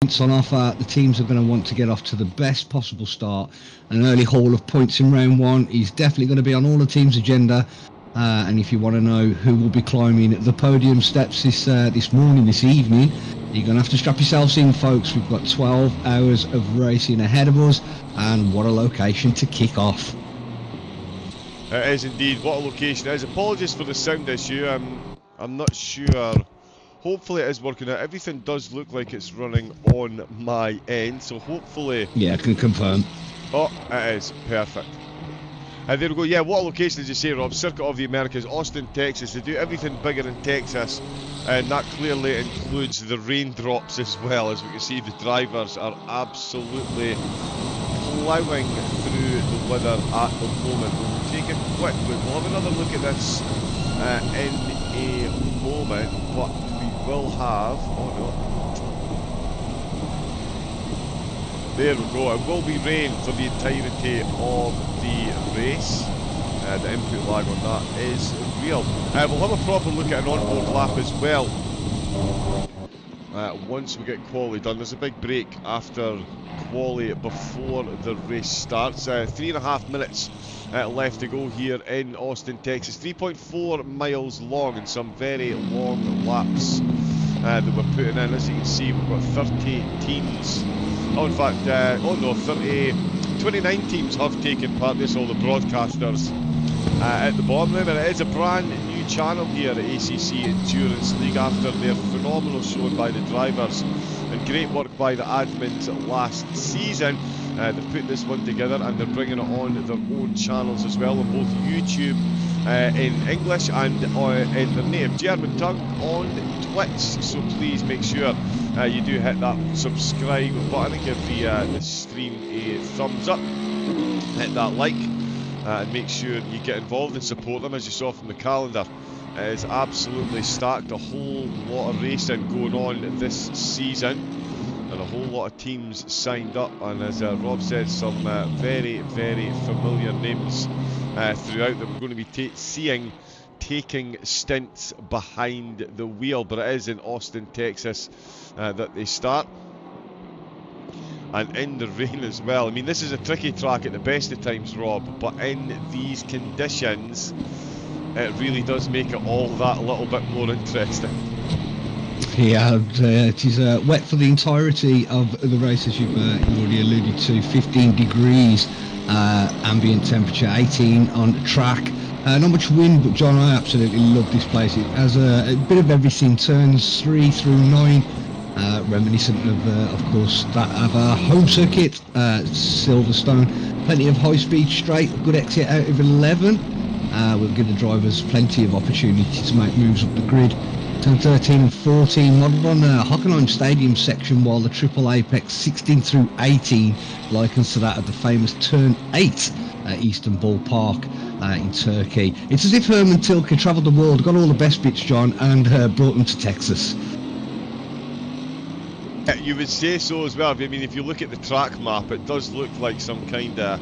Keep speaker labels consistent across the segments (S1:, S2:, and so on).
S1: points on offer. The teams are going to want to get off to the best possible start. An early haul of points in round one is definitely going to be on all the teams' agenda. And if you want to know who will be climbing the podium steps this evening, you're going to have to strap yourselves in, folks. We've got 12 hours of racing ahead of us, and what a location to kick off.
S2: It is indeed, what a location it is. Apologies for the sound issue, I'm not sure. Hopefully it is working out. Everything does look like it's running on my end, so hopefully...
S1: Yeah, I can confirm.
S2: Oh, it is. Perfect. There we go. Yeah, what a location, as you say, Rob. Circuit of the Americas, Austin, Texas. They do everything bigger in Texas, and that clearly includes the raindrops as well. As we can see, the drivers are absolutely ploughing through the weather at the moment. We'll take a quick look. We'll have another look at this in a moment, but we will have... Oh no. There we go. It will be rain for the entirety of the race. The input lag on that is real. We'll have a proper look at an onboard lap as well. Once we get quali done. There's a big break after quali before the race starts. 3.5 minutes left to go here in Austin, Texas. 3.4 miles long, and some very long laps that we're putting in. As you can see, we've got 30 teams. Oh, in fact, 29 teams have taken part. This all the broadcasters at the bottom. Remember, it is a brand new channel here at ACC Endurance League after their phenomenal showing by the drivers and great work by the admins last season. They've put this one together and they're bringing it on their own channels as well on both YouTube in English and in their native German tongue on Twitch. So please make sure you do hit that subscribe button and give the stream a thumbs up. Hit that like and make sure you get involved and support them. As you saw from the calendar, it is absolutely stacked. A whole lot of racing going on this season, and a whole lot of teams signed up, and as Rob said, some very, very familiar names throughout that we're going to be seeing taking stints behind the wheel. But it is in Austin, Texas that they start, and in the rain as well. I mean, this is a tricky track at the best of times, Rob, but in these conditions it really does make it all that little bit more interesting.
S1: Yeah, it is wet for the entirety of the race, as you've already alluded to. 15 degrees ambient temperature, 18 on track. Not much wind, but John, I absolutely love this place. It has a bit of everything. Turns 3 through 9, reminiscent of course, that of our home circuit, Silverstone. Plenty of high-speed straight, good exit out of 11. We'll give the drivers plenty of opportunity to make moves up the grid. Turn 13 and 14 modelled on the Hockenheim Stadium section, while the Triple Apex 16 through 18 likens to that of the famous Turn 8 at Istanbul Park in Turkey. It's as if Herman Tilke travelled the world, got all the best bits, John, and brought them to Texas.
S2: You would say so as well. I mean, if you look at the track map, it does look like some kind of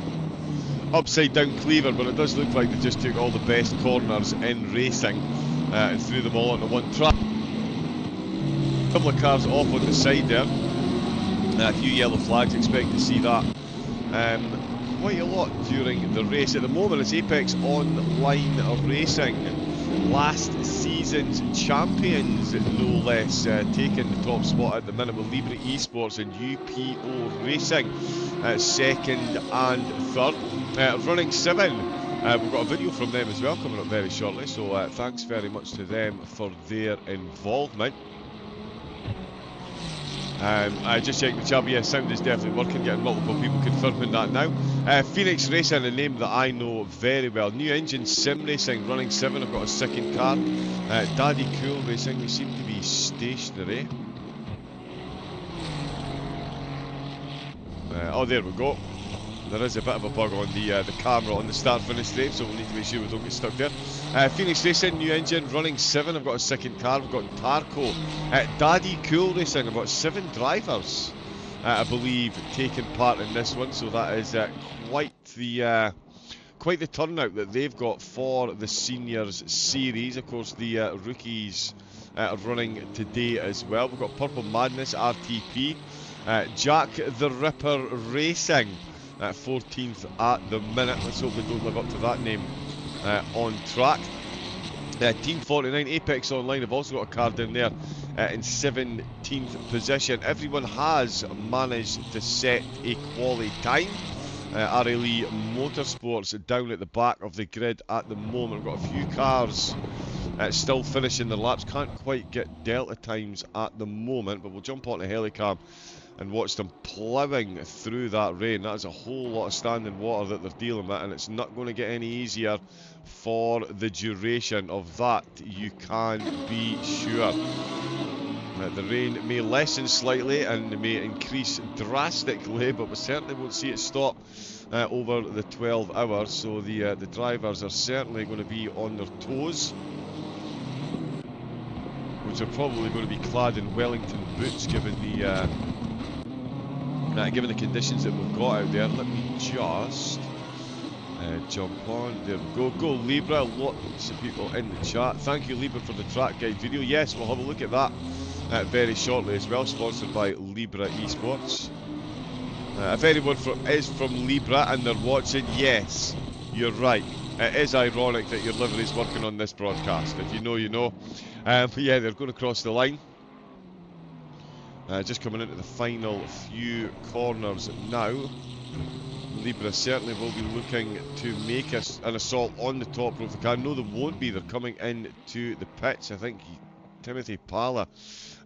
S2: upside down cleaver, but it does look like they just took all the best corners in racing and threw them all onto one track. A couple of cars off on the side there. A few yellow flags, expect to see that quite a lot during the race. At the moment, it's Apex Online of Racing. Last season's champions, no less, taking the top spot at the minute with Libre Esports and UPO Racing, second and third. Running 7. We've got a video from them as well coming up very shortly, so thanks very much to them for their involvement. I just checked the chat, yeah, sound is definitely working, getting multiple people confirming that now. Phoenix Racing, a name that I know very well. New Engine Sim Racing, running 7, I've got a second car. Daddy Cool Racing, we seem to be stationary. Oh, there we go. There is a bit of a bug on the camera on the start-finish straight, so we'll need to make sure we don't get stuck there. Phoenix Racing, New Engine, running 7. I've got a second car. We've got Tarco. Daddy Cool Racing, I've got 7 drivers, I believe, taking part in this one. So that is quite the turnout that they've got for the Seniors Series. Of course, the rookies are running today as well. We've got Purple Madness, RTP. Jack the Ripper Racing, 14th at the minute. Let's hope they don't live up to that name on track. Team 49 Apex Online have also got a car down there in 17th position. Everyone has managed to set a quality time. RLE Motorsports down at the back of the grid at the moment. We've got a few cars still finishing their laps. Can't quite get delta times at the moment, but we'll jump onto Helicam and watch them ploughing through that rain. That is a whole lot of standing water that they're dealing with, and it's not going to get any easier for the duration of that, you can be sure. The rain may lessen slightly and may increase drastically, but we certainly won't see it stop over the 12 hours, so the drivers are certainly going to be on their toes, which are probably going to be clad in Wellington boots given the conditions that we've got out there. Let me just jump on. There we go. Go Libra. Lots of people in the chat. Thank you, Libra, for the track guide video. Yes, we'll have a look at that very shortly as well. Sponsored by Libra Esports. If anyone is from Libra and they're watching, yes, you're right. It is ironic that your livery's working on this broadcast. If you know, you know. But yeah, they're going to cross the line. Just coming into the final few corners now. Libra certainly will be looking to make an assault on the top row of the car. No, they won't be. They're coming into the pits. I think Timothy Pala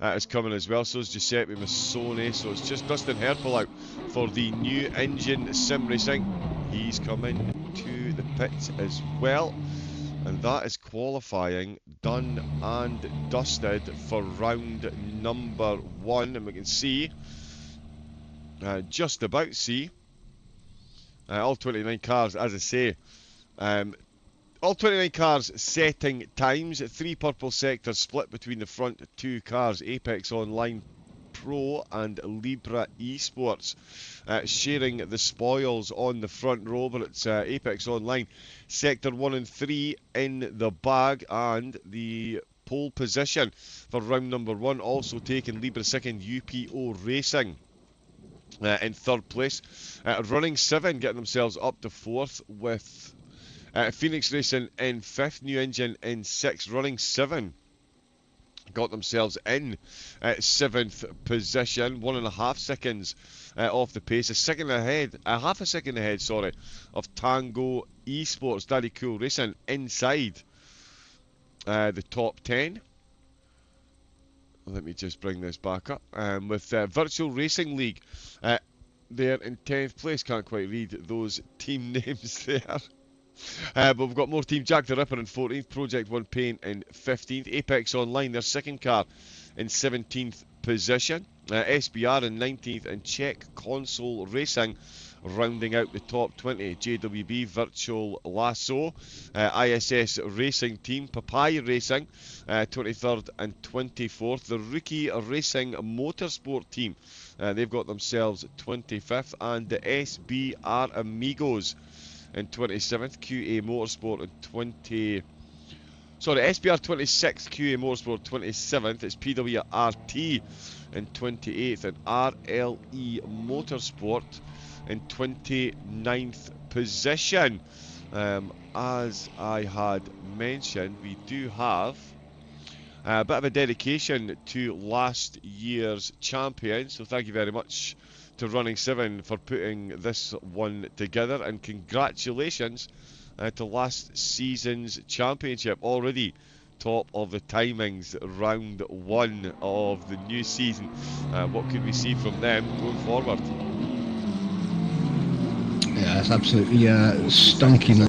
S2: is coming as well. So is Giuseppe Massone. So it's just Dustin Herpel out for the new engine sim racing. He's coming to the pits as well. And that is qualifying done and dusted for round number 1. And we can see, just about see, all 29 cars, as I say, all 29 cars setting times. 3 purple sectors split between the front 2 cars, Apex Online Pro and Libra Esports, sharing the spoils on the front row, but it's Apex Online Sector 1 and 3 in the bag, and the pole position for round number 1 also taken Libra second, UPO Racing in third place. Running 7 getting themselves up to 4th with Phoenix Racing in 5th, New Engine in 6th. Running 7 got themselves in 7th position, 1.5 seconds off the pace, half a second ahead, sorry, of Tango Esports. Daddy Cool Racing inside the top 10. Let me just bring this back up. With Virtual Racing League, they're in 10th place. Can't quite read those team names there. But we've got more team. Jack the Ripper in 14th, Project One Pain in 15th, Apex Online, their second car, in 17th position, SBR in 19th, and Czech Console Racing rounding out the top 20. JWB Virtual Lasso, ISS Racing Team, Papaya Racing 23rd and 24th. The Rookie Racing Motorsport Team, they've got themselves 25th, and the SBR Amigos in 27th, QA Motorsport in SBR 26th, QA Motorsport 27th, it's PWRT in 28th, and RLE Motorsport in 29th position. As I had mentioned, we do have a bit of a dedication to last year's champion, so thank you very much to Running 7 for putting this one together, and congratulations to last season's championship, already top of the timings, round 1 of the new season. What could we see from them going forward?
S1: Yeah, it's absolutely stunking.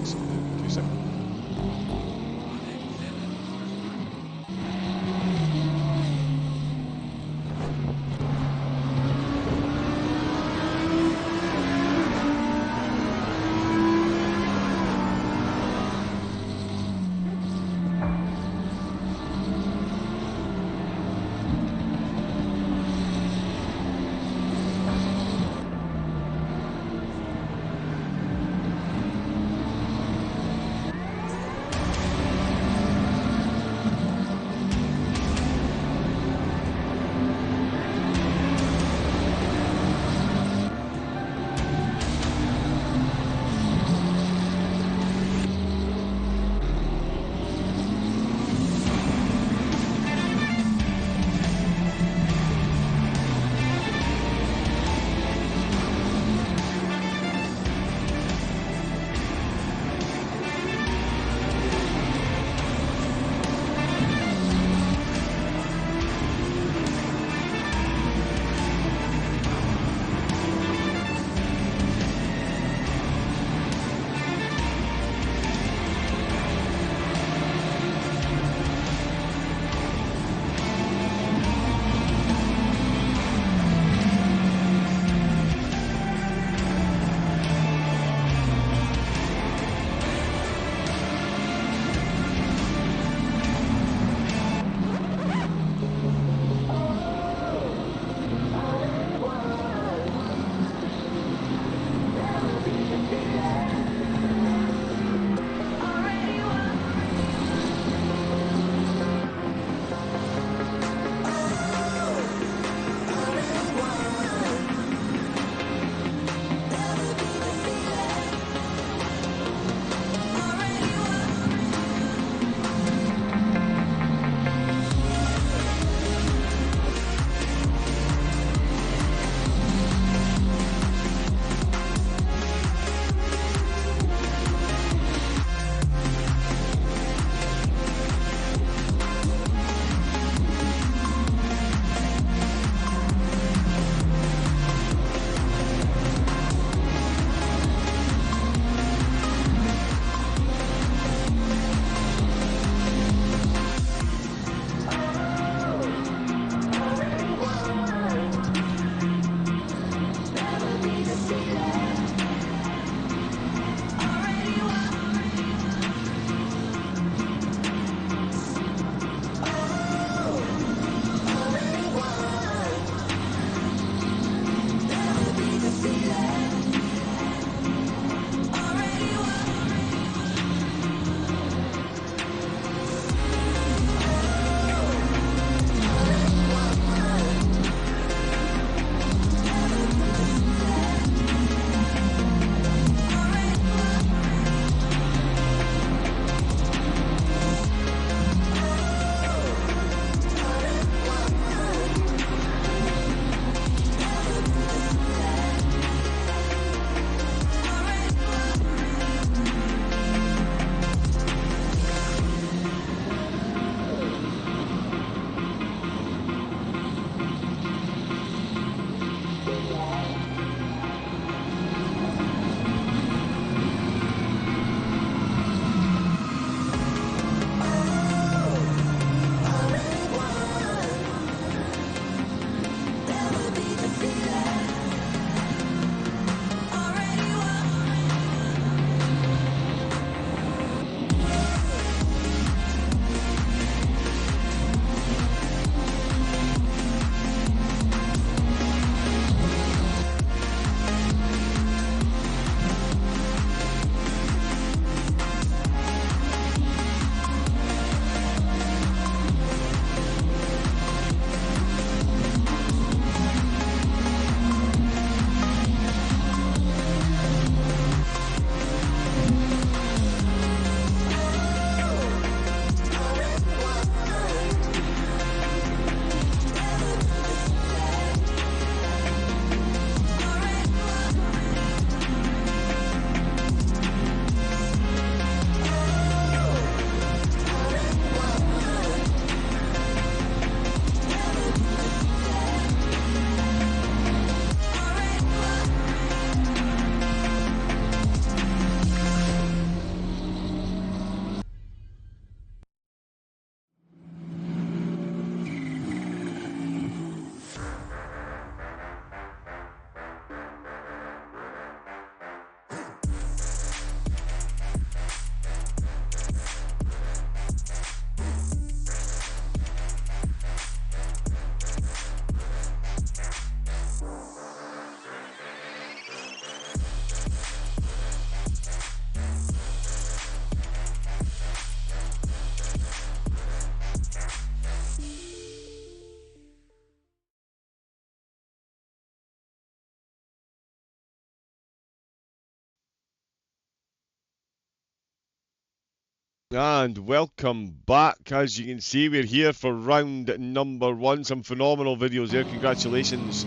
S2: And welcome back. As you can see, we're here for round number 1. Some phenomenal videos there. Congratulations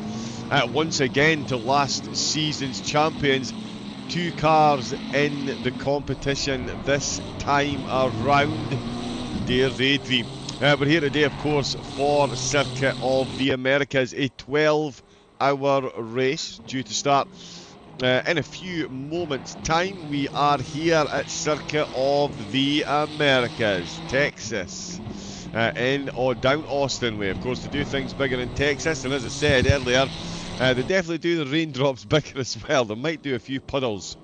S2: once again to last season's champions. 2 cars in the competition this time around. Dare Daydream. We're here today, of course, for Circuit of the Americas, a 12-hour race due to start in a few moments' time. We are here at Circuit of the Americas, Texas, down Austin way. Of course, to do things bigger in Texas, and as I said earlier, they definitely do the raindrops bigger as well. They might do a few puddles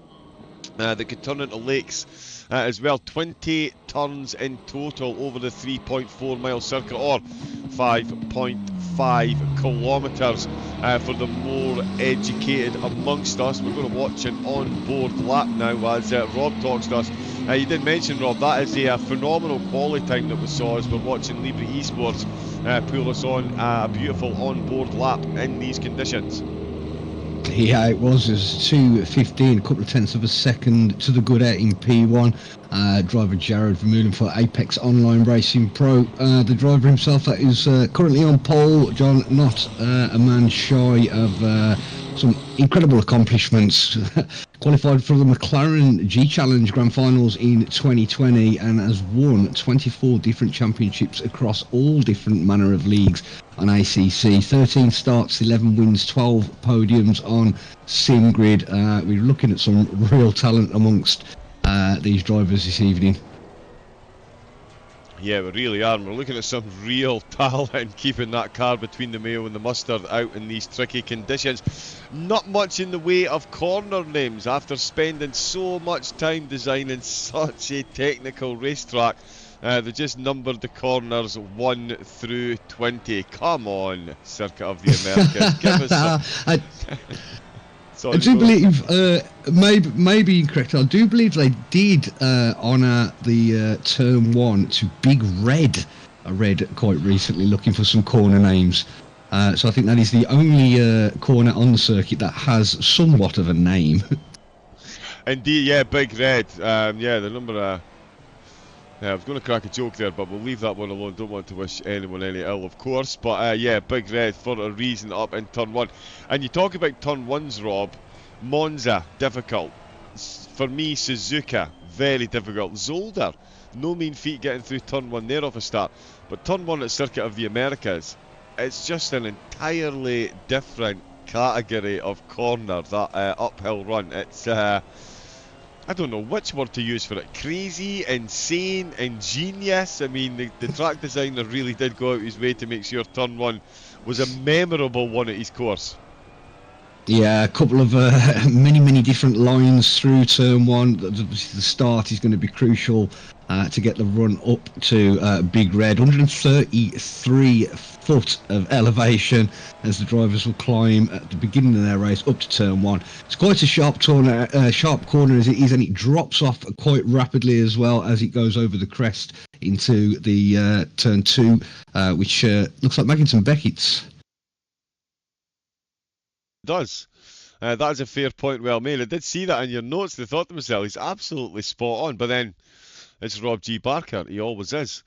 S2: that could turn into lakes as well. 20 turns in total over the 3.4 mile circuit, or 5.5 kilometres for the more educated amongst us. We're going to watch an on-board lap now as Rob talks to us. You did mention, Rob, that is a phenomenal quality time that we saw as we're watching Libre Esports pull us on a beautiful on-board lap in these conditions.
S1: Yeah, it was 2:15, a couple of tenths of a second to the good out in P1. Driver Jared Vermeulen for Apex Online Racing Pro. The driver himself that is currently on pole, John, not a man shy of some incredible accomplishments. Qualified for the McLaren G Challenge Grand Finals in 2020 and has won 24 different championships across all different manner of leagues on ACC. 13 starts, 11 wins, 12 podiums on SimGrid. We're looking at some real talent amongst these drivers this evening.
S2: Yeah, we really are. We're looking at some real talent keeping that car between the mayo and the mustard out in these tricky conditions. Not much in the way of corner names after spending so much time designing such a technical racetrack. They just numbered the corners 1 through 20. Come on, Circuit of the Americas. Give us some...
S1: I do believe, maybe incorrect, I do believe they did honour the Turn 1 to Big Red. I read quite recently looking for some corner names. So I think that is the only corner on the circuit that has somewhat of a name.
S2: Indeed, yeah, Big Red. Yeah, the number... I was going to crack a joke there, but we'll leave that one alone. Don't want to wish anyone any ill, of course. But yeah, Big Red for a reason up in Turn 1. And you talk about Turn 1s, Rob. Monza, difficult. For me, Suzuka, very difficult. Zolder, no mean feat getting through Turn 1 there off a start. But Turn 1 at Circuit of the Americas, it's just an entirely different category of corner, that uphill run. It's... I don't know which word to use for it. Crazy, insane, ingenious. I mean, the track designer really did go out his way to make sure Turn 1 was a memorable one at his course.
S1: Yeah, a couple of many different lines through Turn 1. The start is going to be crucial to get the run up to Big Red. 133 foot of elevation as the drivers will climb at the beginning of their race up to Turn 1. It's quite a sharp corner as it is, and it drops off quite rapidly as well as it goes over the crest into the Turn 2, which looks like Maggington Beckett's.
S2: Does. That is a fair point well made. I did see that in your notes. They thought to myself, he's absolutely spot on. But then, it's Rob G. Barker. He always is.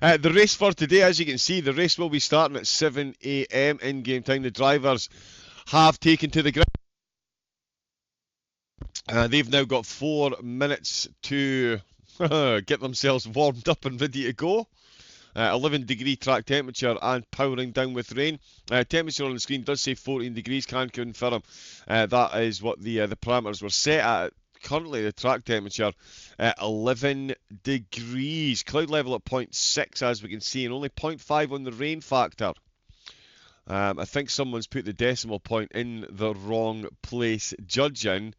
S2: The race for today, as you can see, the race will be starting at 7 a.m. in-game time. The drivers have taken to the grid. They've now got 4 minutes to get themselves warmed up and ready to go. 11 degree track temperature and powering down with rain. Temperature on the screen does say 14 degrees, can confirm that is what the parameters were set at. Currently the track temperature 11 degrees. Cloud level at 0.6 as we can see, and only 0.5 on the rain factor. I think someone's put the decimal point in the wrong place, judging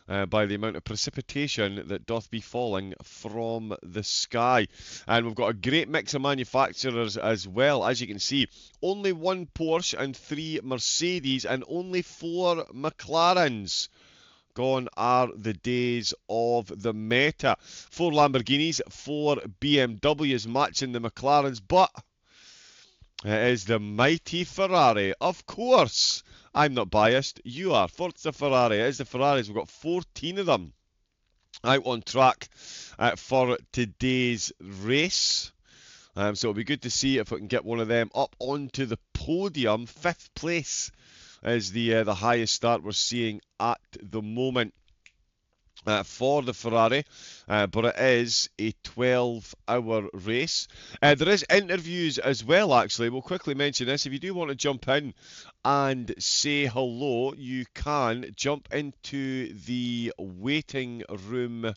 S2: by the amount of precipitation that doth be falling from the sky. And we've got a great mix of manufacturers as well, as you can see. Only 1 Porsche and 3 Mercedes and only 4 McLarens. Gone are the days of the meta. 4 Lamborghinis, 4 BMWs matching the McLarens, but it is the mighty Ferrari, of course. I'm not biased, you are. Forza Ferrari, it is the Ferraris. We've got 14 of them out on track for today's race. So it'll be good to see if I can get one of them up onto the podium. 5th place is the highest start we're seeing at the moment for the Ferrari, but it is a 12-hour race. There is interviews as well, actually. We'll quickly mention this. If you do want to jump in and say hello, you can jump into the waiting room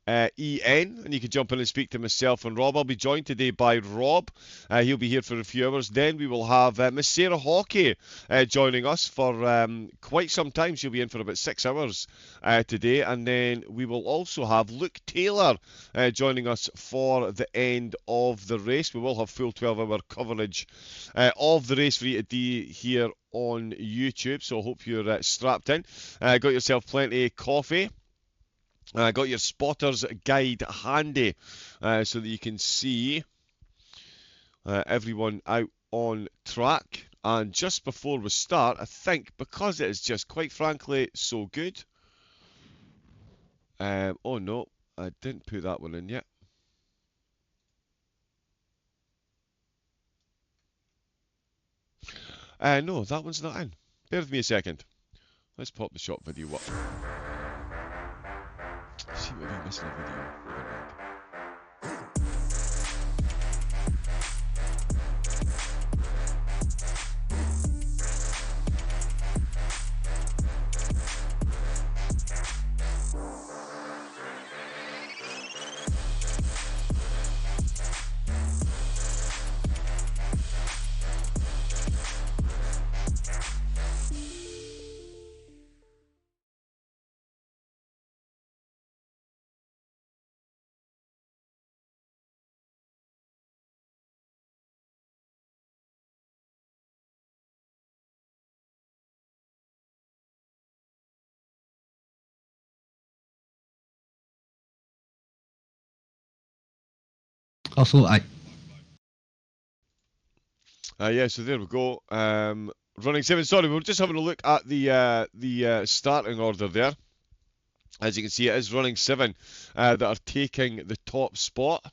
S2: EN, and you can jump in and speak to myself and Rob. I'll be joined today by Rob. He'll be here for a few hours. Then we will have Miss Sarah Hockey joining us for quite some time. She'll be in for about 6 hours today. And then we will also have Luke Taylor joining us for the end of the race. We will have full 12-hour coverage of the race for you today here on YouTube. So I hope you're strapped in. Got yourself plenty of coffee. Got your spotter's guide handy so that you can see everyone out on track. And just before we start, I think because it is just quite frankly so good. Oh no, I didn't put that one in yet. No, that one's not in. Bear with me a second. Let's pop the shop video up. See what we're missing a video.
S1: I thought
S2: Yeah, so there we go. Running 7. Sorry, we were just having a look at the starting order there. As you can see, it is running 7 that are taking the top spot.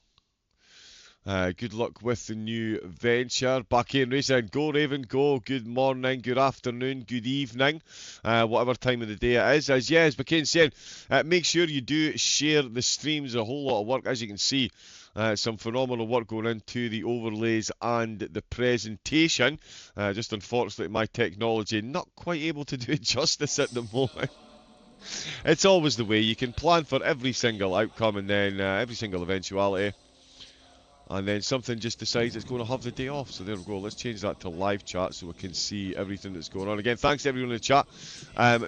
S2: Good luck with the new venture. Back in racing. Go Raven, go. Good morning, good afternoon, good evening, whatever time of the day it is. As McCain said, make sure you do share the streams. A whole lot of work, as you can see. Some phenomenal work going into the overlays and the presentation. Just unfortunately, my technology not quite able to do it justice at the moment. It's always the way. You can plan for every single outcome and then every single eventuality. And then something just decides it's going to have the day off. So there we go. Let's change that to live chat so we can see everything that's going on. Again, thanks to everyone in the chat.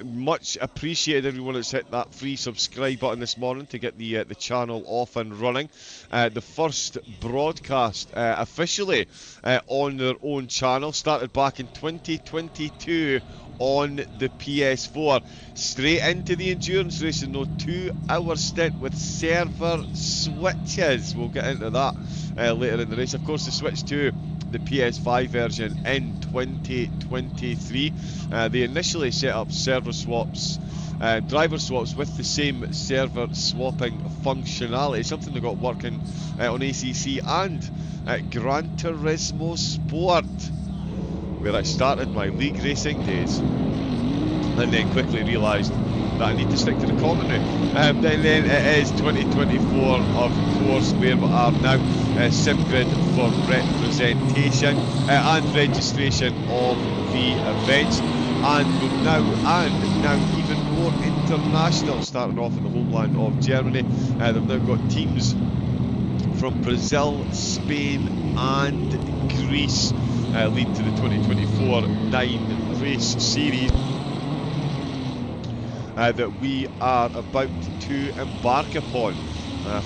S2: Much appreciated everyone that's hit that free subscribe button this morning to get the channel off and running. The first broadcast officially on their own channel started back in 2022 on the PS4. Straight into the endurance racing, no 2-hour stint with server switches. We'll get into that later in the race. Of course, the switch to the PS5 version in 2023. They initially set up server swaps, driver swaps with the same server swapping functionality, something they got working on ACC and Gran Turismo Sport, where I started my league racing days, and then quickly realised that I need to stick to the commentary. Then it is 2024, of course, where we are now. SimGrid for representation and registration of the events, and now even more international, starting off in the homeland of Germany. They've now got teams from Brazil, Spain and Greece lead to the 2024 9-race series that we are about to embark upon.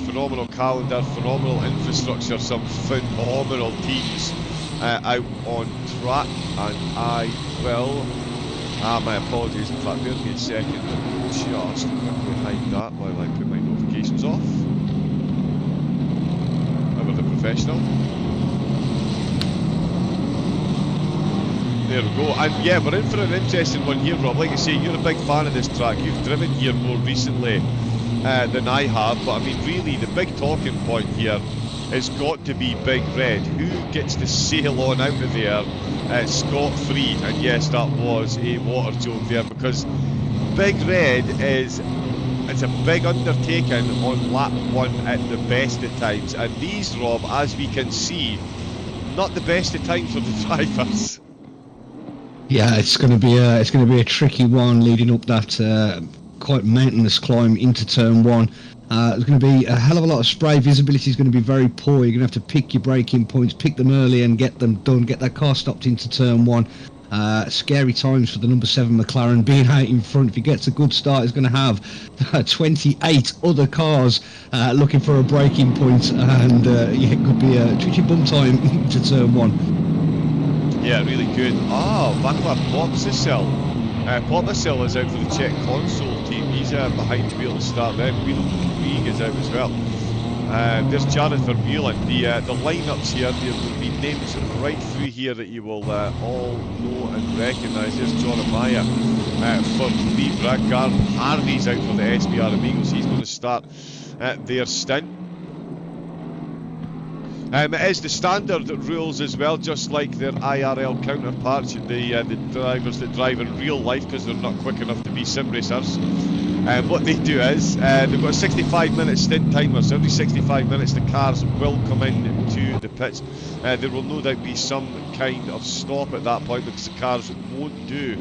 S2: Phenomenal calendar, phenomenal infrastructure, some phenomenal teams out on track, and I will, my apologies, in fact, bear with me a second, just quickly hide that while I put my notifications off. Ever the professional. There we go, and yeah, we're in for an interesting one here, Rob. Like I say, you're a big fan of this track. You've driven here more recently than I have, but I mean, really, the big talking point here has got to be Big Red. Who gets to sail on out of there scot-free? And yes, that was a water joke there, because Big Red it's a big undertaking on lap 1 at the best of times, and these, Rob, as we can see, not the best of times for the drivers.
S1: Yeah, it's going to be a tricky one leading up that quite mountainous climb into turn 1. There's going to be a hell of a lot of spray. Visibility is going to be very poor. You're going to have to pick your braking points, pick them early and get them done. Get that car stopped into turn 1. Scary times for the number 7 McLaren being out in front. If he gets a good start, he's going to have 28 other cars looking for a braking point, and it could be a tricky bum time into turn 1.
S2: Yeah, really good. Vaclav Popisil is out for the Czech console team. He's behind the wheel to start them. Krieg is out as well. There's Jared Vermeulen. The lineups here, there will be names right through here that you will all know and recognise. There's Jeremiah for Lee Bradgar. Harvey's out for the SBR Amigos. He's going to start their stint. It is the standard rules as well, just like their IRL counterparts, the drivers that drive in real life, because they're not quick enough to be sim racers. What they do is, they've got a 65-minute stint timer, so every 65 minutes the cars will come into the pits. There will no doubt be some kind of stop at that point, because the cars won't do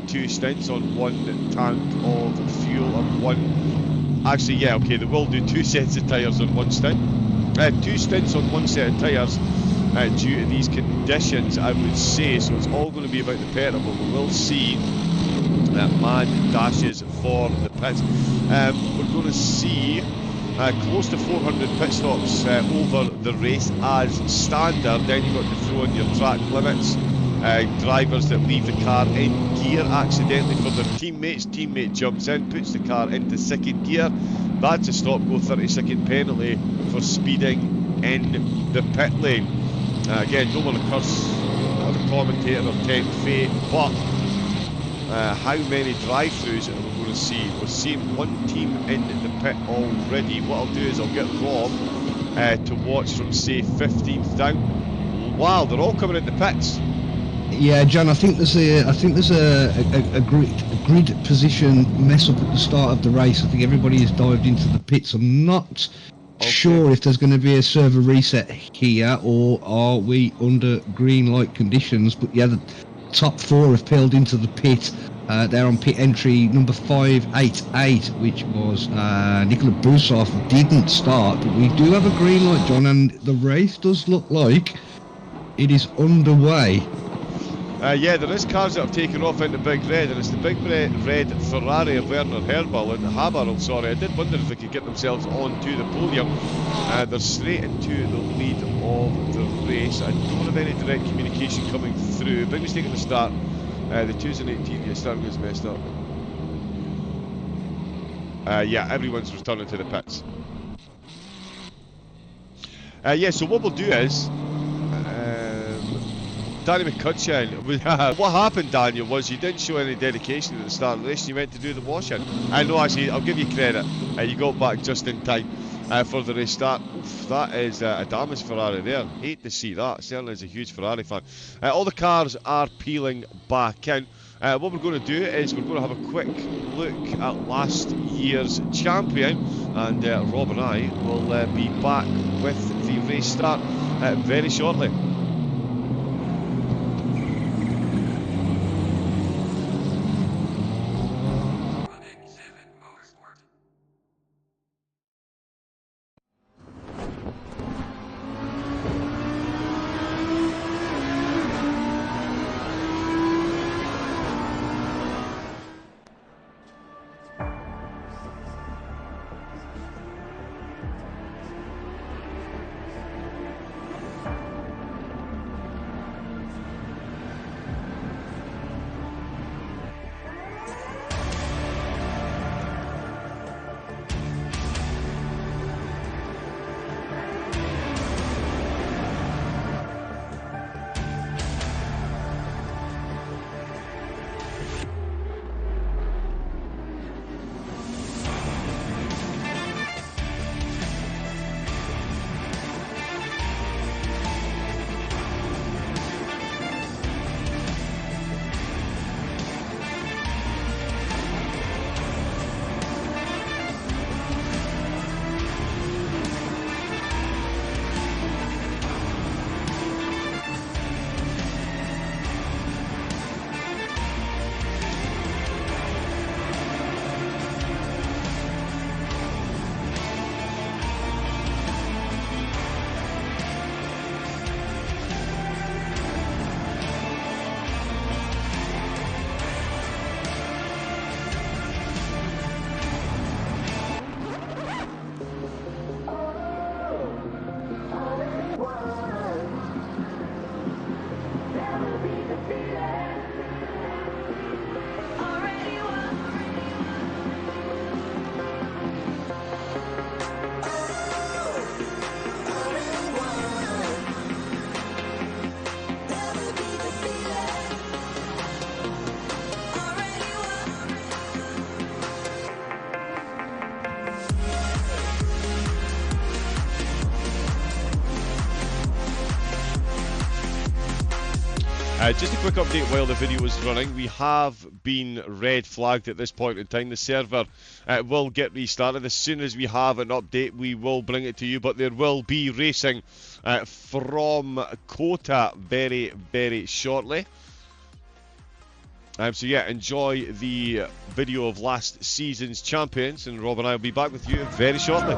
S2: 2 stints on 1 tank of fuel or 1... Actually, yeah, okay, they will do 2 sets of tyres on 1 stint. 2 stints on 1 set of tyres due to these conditions, I would say. So it's all going to be about the petrol, but we will see mad dashes for the pits. We're going to see close to 400 pit stops over the race as standard. Then you've got to throw in your track limits, drivers that leave the car in gear accidentally for their teammates. Teammate jumps in, puts the car into 2nd gear. That's a stop-go 30-second penalty for speeding in the pit lane. Again, don't want to curse the commentator or tempt fate, but how many drive-throughs are we going to see? We're seeing 1 team in the pit already. What I'll do is I'll get Rob to watch from, say, 15th down. Wow, they're all coming in the pits.
S1: Yeah, John, I think there's a grid position mess up at the start of the race. I think everybody has dived into the pits. I'm not sure if there's going to be a server reset here, or are we under green light conditions. But yeah, the top 4 have peeled into the pit. They're on pit entry number 588, which was Nikola Busov. Didn't start, but we do have a green light, John, and the race does look like it is underway.
S2: Yeah, there is cars that have taken off into Big Red, and it's the Big Red Ferrari of Werner Haberl, sorry. I did wonder if they could get themselves onto the podium. They're straight into the lead of the race. I don't have any direct communication coming through. Big mistake at the start. The 2018 start was messed up. Yeah, everyone's returning to the pits. Yeah, so what we'll do is... Danny McCutcheon, what happened, Daniel, was you didn't show any dedication at the start of the race and you went to do the washing. I know, actually, I'll give you credit. You got back just in time for the race start. Oof, that is a damaged Ferrari there. Hate to see that. Certainly as a huge Ferrari fan. All the cars are peeling back in. What we're going to do is we're going to have a quick look at last year's champion, and Rob and I will be back with the race start very shortly. Just a quick update while the video is running. We have been red flagged at this point in time. The server will get restarted. As soon as we have an update, we will bring it to you. But there will be racing from Kota very, very shortly. So yeah, enjoy the video of last season's champions, and Rob and I will be back with you very shortly.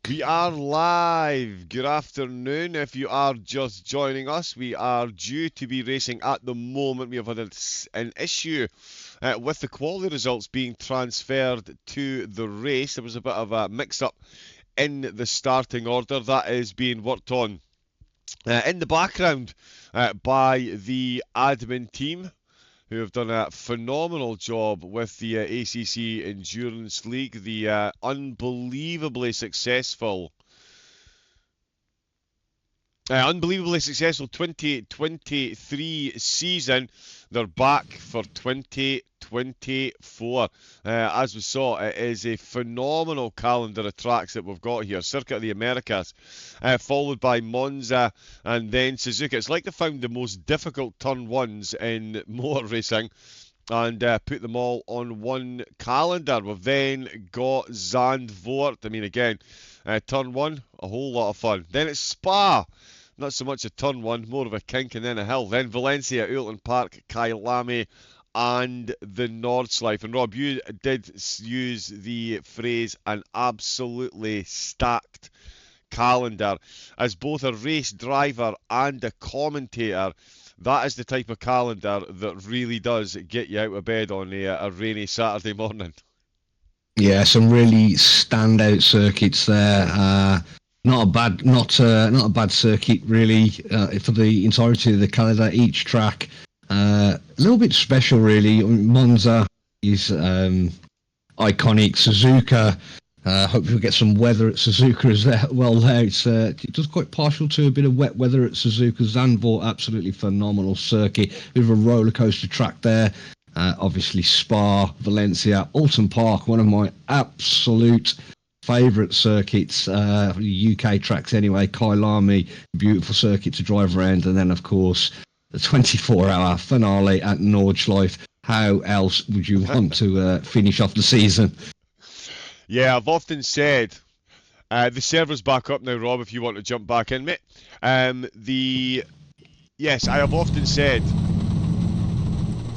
S2: We are live. Good afternoon. If you are just joining us, we are due to be racing at the moment. We have had an issue with the quality results being transferred to the race. There was a bit of a mix-up in the starting order. That is being worked on in the background by the admin team, who have done a phenomenal job with the ACC Endurance League, the unbelievably successful 2023 season. They're back for 2024. As we saw, it is a phenomenal calendar of tracks that we've got here. Circuit of the Americas, followed by Monza and then Suzuka. It's like they found the most difficult turn ones in motor racing and put them all on one calendar. We've then got Zandvoort. I mean, again, turn one, a whole lot of fun. Then it's Spa. Not so much a turn one, more of a kink and then a hill. Then Valencia, Oulton Park, Kyalami, and the Nordschleife. And Rob, you did use the phrase an absolutely stacked calendar. As both a race driver and a commentator, that is the type of calendar that really does get you out of bed on a rainy Saturday morning.
S1: Yeah, some really standout circuits there. Not a bad circuit really for the entirety of the calendar. Each track a little bit special really. Monza is iconic. Suzuka. Hopefully we'll get some weather at Suzuka as well. There, it does quite partial to a bit of wet weather at Suzuka. Zandvoort, absolutely phenomenal circuit. Bit of a roller coaster track there. Obviously Spa, Valencia, Alton Park, one of my absolute favourite circuits, UK tracks anyway. Kyalami, beautiful circuit to drive around, and then of course the 24-hour finale at Nordschleife. How else would you want to finish off the season?
S2: Yeah, I've often said, the server's back up now, Rob, if you want to jump back in, mate. Yes, I have often said,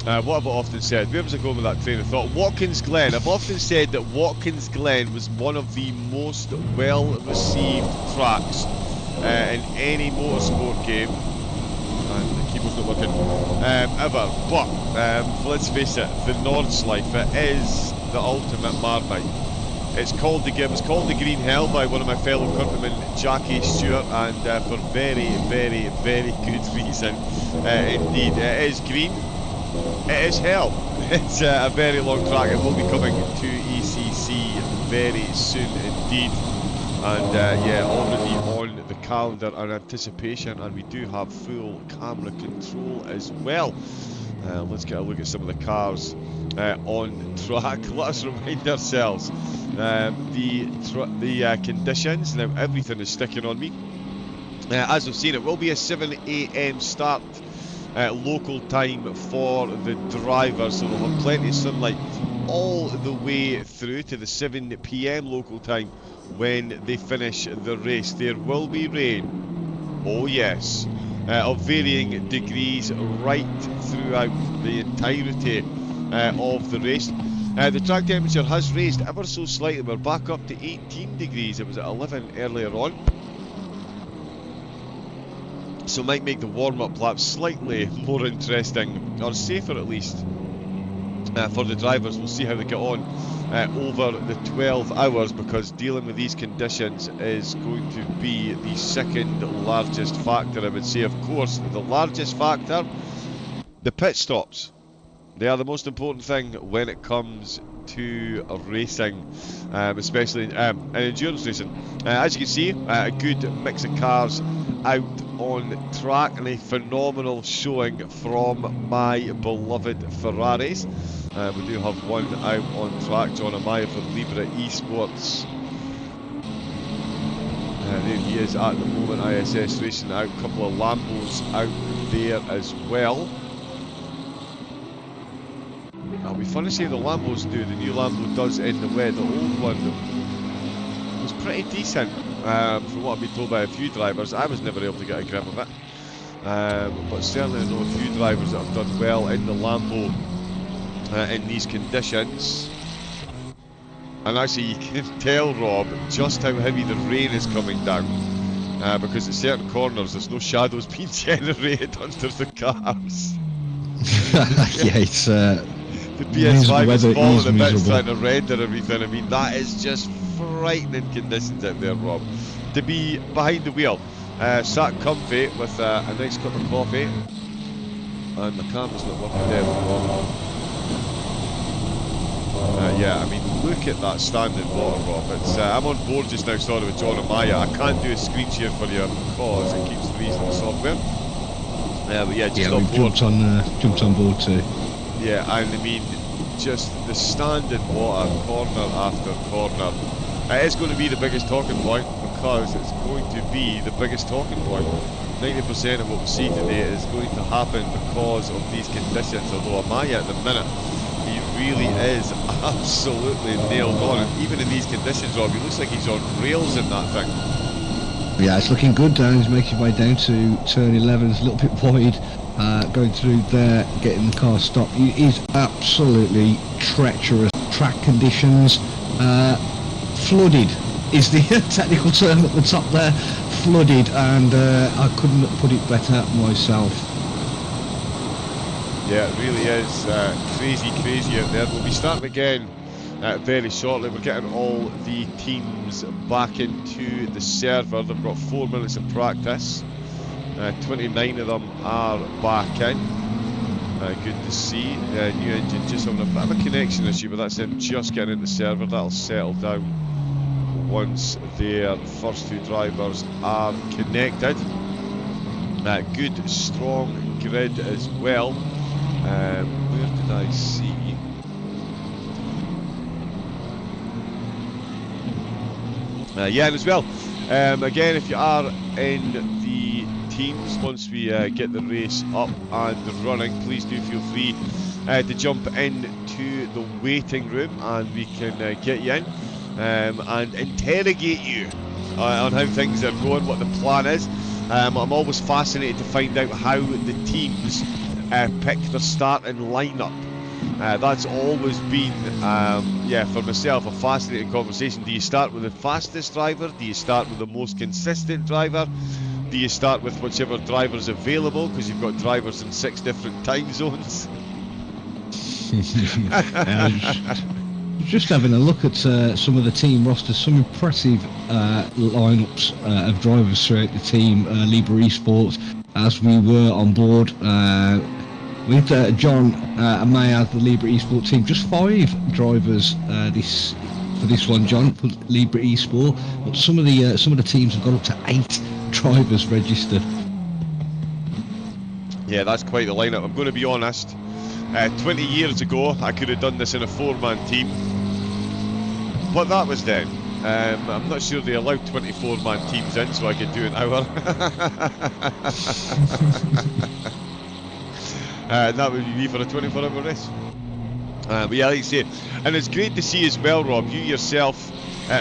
S2: what have I often said? Where was I going with that train of thought? Watkins Glen. I've often said that Watkins Glen was one of the most well-received tracks in any motorsport game. And the keyboard's not working. Ever. But, let's face it, the Nordschleife, it is the ultimate Marmite. It's called the Green Hell by one of my fellow countrymen, Jackie Stewart, and for very, very, very good reason indeed. It is green, it is hell. It's a very long track. It will be coming to ACC very soon indeed. And yeah, already on the calendar and anticipation, and we do have full camera control as well. Let's get a look at some of the cars on track. Let us remind ourselves the conditions. Now everything is sticking on me. As we've seen, it will be a 7 AM start local time for the drivers, so they'll have plenty of sunlight all the way through to the 7 PM local time when they finish the race. There will be rain, oh yes, of varying degrees right throughout the entirety of the race. The track temperature has raised ever so slightly. We're back up to 18 degrees. It was at 11 earlier on. So might make the warm-up laps slightly more interesting, or safer at least, for the drivers. We'll see how they get on over the 12 hours, because dealing with these conditions is going to be the second largest factor, I would say. Of course, the largest factor, the pit stops. They are the most important thing when it comes to racing, especially in endurance racing. As you can see, a good mix of cars out on track, and a phenomenal showing from my beloved Ferraris. We do have one out on track, John Amaya for Libra Esports. There he is at the moment, ISS Racing out. A couple of Lambos out there as well. It'll be fun to see the Lambos do. The new Lambo does in the way. The old one was pretty decent, from what I've been told by a few drivers. I was never able to get a grip of it, but certainly I know a few drivers that have done well in the Lambo in these conditions. And actually you can tell, Rob, just how heavy the rain is coming down, because at certain corners there's no shadows being generated under the cars.
S1: Yeah, it's
S2: the PS5 is falling a bit trying to render everything. I mean, that is just frightening conditions out there, Rob. To be behind the wheel, sat comfy with a nice cup of coffee, and the camera's not working there, Rob. Yeah, I mean, look at that standing water, Rob. It's, I'm on board just now, sorry, with John and Maya. I can't do a screen share for you because it keeps freezing the software. But yeah, just on board.
S1: Jumped on board too.
S2: Yeah, and I mean, just the standing water, corner after corner. It is going to be the biggest talking point, because it's going to be the biggest talking point. 90% of what we see today is going to happen because of these conditions, although Amaya at the minute, he really is absolutely nailed on. And even in these conditions, Rob, he looks like he's on rails in that thing.
S1: Yeah, it's looking good down. He's making his way down to turn 11. It's a little bit wide. Going through there, getting the car stopped. It is absolutely treacherous track conditions. Flooded is the technical term at the top there. Flooded, and I couldn't put it better myself.
S2: Yeah, it really is crazy out there. We'll be starting again very shortly. We're getting all the teams back into the server. They've got 4 minutes of practice. 29 of them are back in. Good to see. New engine just having a bit of a connection issue, but that's them just getting in the server. That'll settle down once their first 2 drivers are connected. Good, strong grid as well. Where did I see? Yeah, and as well, again, if you are in the teams, once we get the race up and running, please do feel free to jump into the waiting room and we can get you in and interrogate you on how things are going, what the plan is. I'm always fascinated to find out how the teams pick their starting lineup. That's always been, yeah, for myself, a fascinating conversation. Do you start with the fastest driver? Do you start with the most consistent driver? Do you start with whichever driver's available, because you've got drivers in 6 different time zones?
S1: Just having a look at some of the team rosters, some impressive lineups of drivers throughout the team. Libre Esports, as we were on board with John and Maya, the Libre Esports team, just 5 drivers for this one, John, for Libre Esports. But some of the teams have got up to 8 drivers registered.
S2: Yeah, that's quite the lineup. I'm going to be honest. 20 years ago, I could have done this in a 4-man team, but that was then. I'm not sure they allowed 24-man teams in, so I could do an hour. That would be me for a 24-hour race. But yeah, like I say, and it's great to see as well, Rob. You yourself,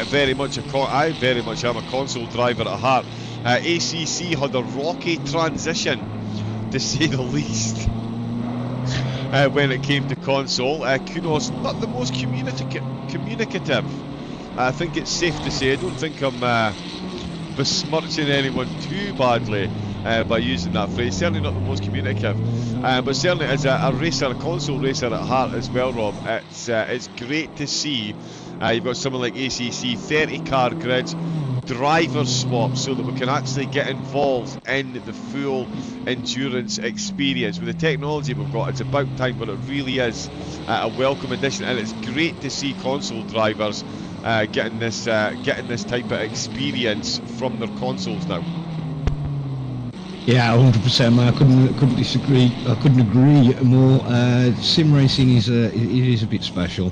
S2: very much I very much am a console driver at heart. ACC had a rocky transition, to say the least. When it came to console, Kunos not the most communicative. I think it's safe to say. I don't think I'm besmirching anyone too badly by using that phrase. Certainly not the most communicative, but certainly as a racer, a console racer at heart as well, Rob. It's great to see. You've got someone like ACC, 30 car grids, driver swaps, so that we can actually get involved in the full endurance experience. With the technology we've got, it's about time, but it really is a welcome addition, and it's great to see console drivers getting this type of experience from their consoles now.
S1: Yeah, 100%, man. I couldn't disagree. I couldn't agree more. Sim racing is a bit special.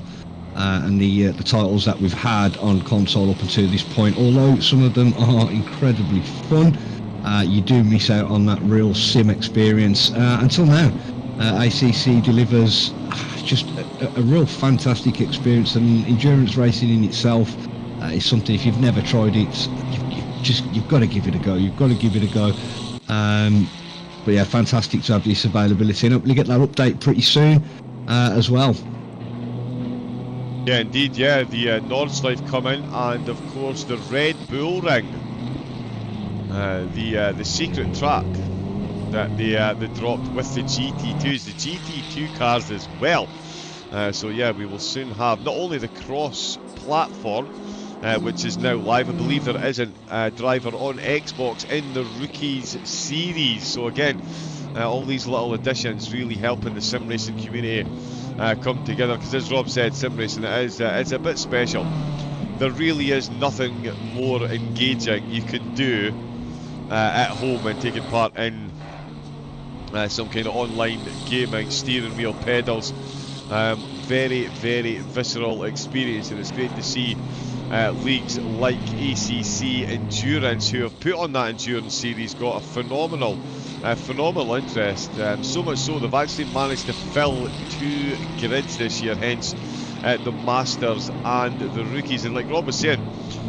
S1: And the titles that we've had on console up until this point, although some of them are incredibly fun, you do miss out on that real sim experience. Until now, ACC delivers just a real fantastic experience, and endurance racing in itself is something, if you've never tried it, you've got to give it a go. You've got to give it a go. But yeah, fantastic to have this availability, and hopefully get that update pretty soon as well.
S2: Yeah, indeed, yeah, the Nordschleife come in, and of course the Red Bull Ring, the secret track that they dropped with the GT2s, the GT2 cars as well. So yeah, we will soon have not only the cross platform, which is now live. I believe there is a driver on Xbox in the Rookies series. So again, all these little additions really helping the sim racing community come together, because as Rob said, sim racing it's a bit special. There really is nothing more engaging you can do at home when taking part in some kind of online gaming, steering wheel, pedals. Very, very visceral experience, and it's great to see leagues like ACC Endurance, who have put on that Endurance series, got a phenomenal interest, so much so they've actually managed to fill 2 grids this year, hence the Masters and the Rookies. And like Rob was saying,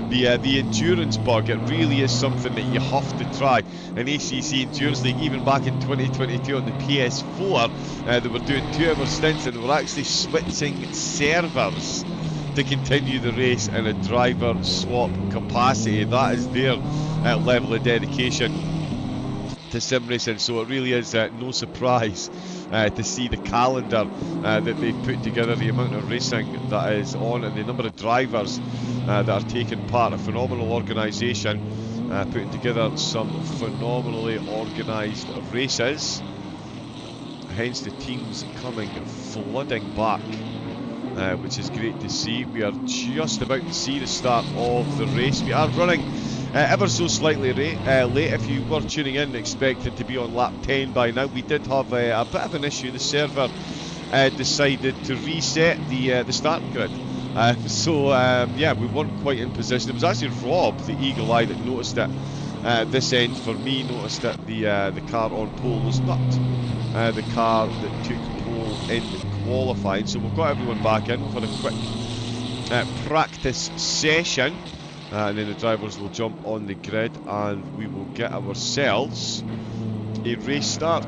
S2: the endurance bug, it really is something that you have to try. In ACC Endurance League, even back in 2022 on the PS4, they were doing 2-hour stints, and they were actually switching servers to continue the race in a driver swap capacity. That is their level of dedication to sim racing, so it really is no surprise to see the calendar that they've put together, the amount of racing that is on, and the number of drivers that are taking part. A phenomenal organisation, putting together some phenomenally organised races, hence the teams coming flooding back, which is great to see. We are just about to see the start of the race. We are running ever so slightly late. If you were tuning in expecting to be on lap 10 by now, we did have a bit of an issue. The server decided to reset the starting grid. Yeah, we weren't quite in position. It was actually Rob, the eagle eye, that noticed it this end for me, noticed that the car on pole was not the car that took pole in qualifying. So we've got everyone back in for a quick practice session. And then the drivers will jump on the grid and we will get ourselves a race start.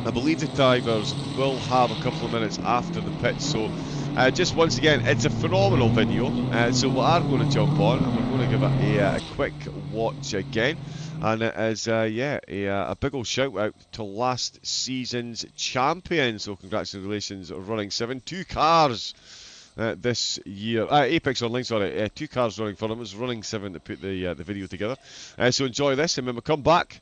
S2: I believe the drivers will have a couple of minutes after the pit, so just once again, it's a phenomenal video, so we are going to jump on and we're going to give it a quick watch again. And it is, a big old shout out to last season's champion, so congratulations Running 7, 2 cars this year, Apex Online, sorry, 2 cars running for them. It was Running 7 to put the video together. So enjoy this, and when we come back,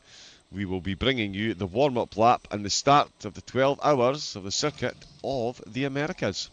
S2: we will be bringing you the warm-up lap and the start of the 12 hours of the Circuit of the Americas.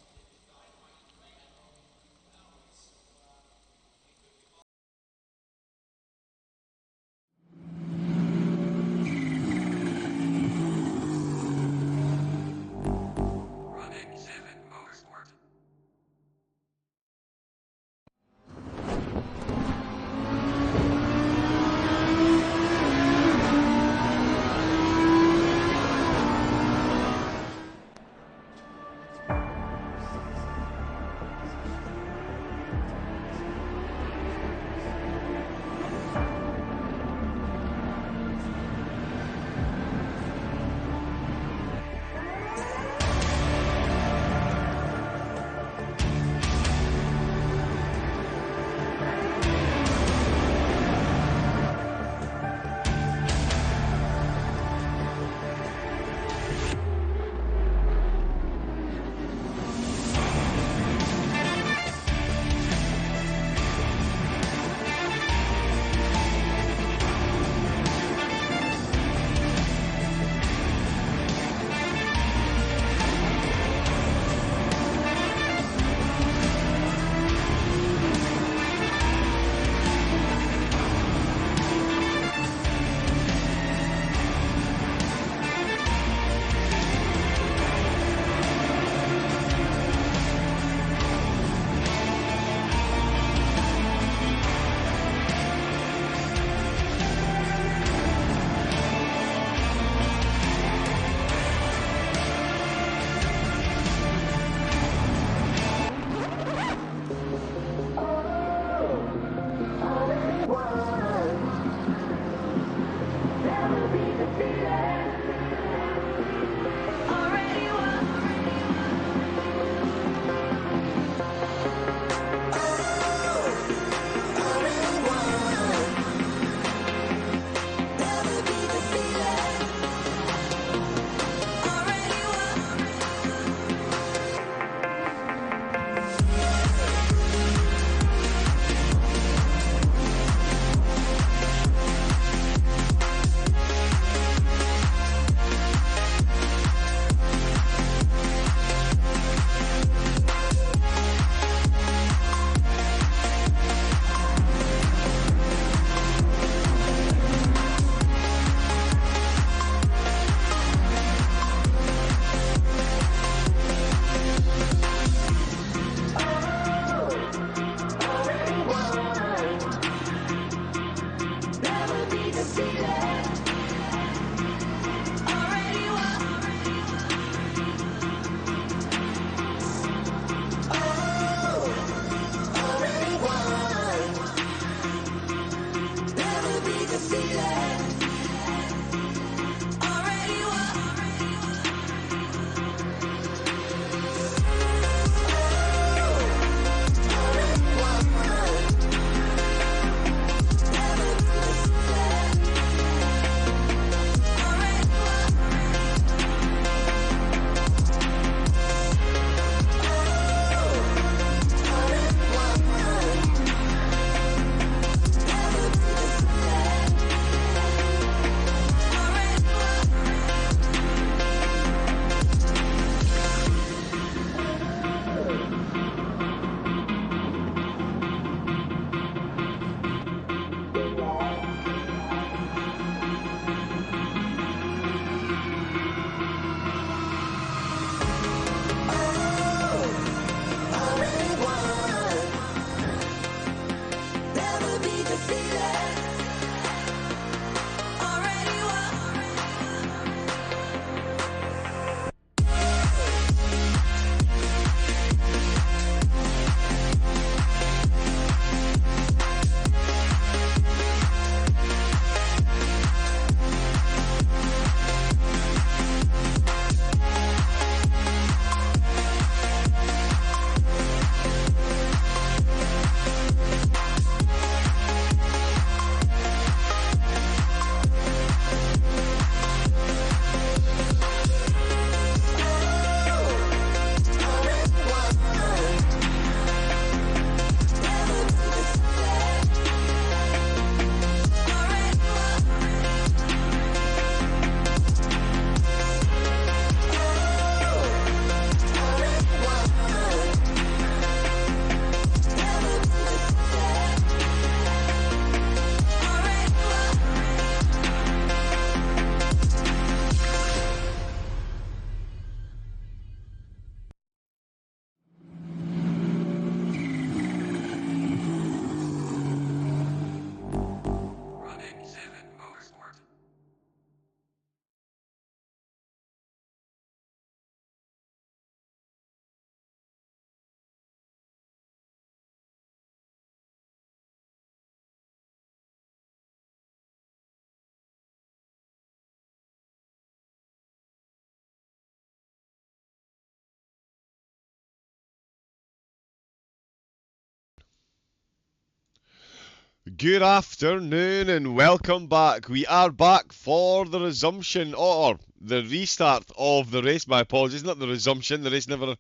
S2: Good afternoon and welcome back. We are back for the resumption or the restart of the race. My apologies, not the resumption. The race never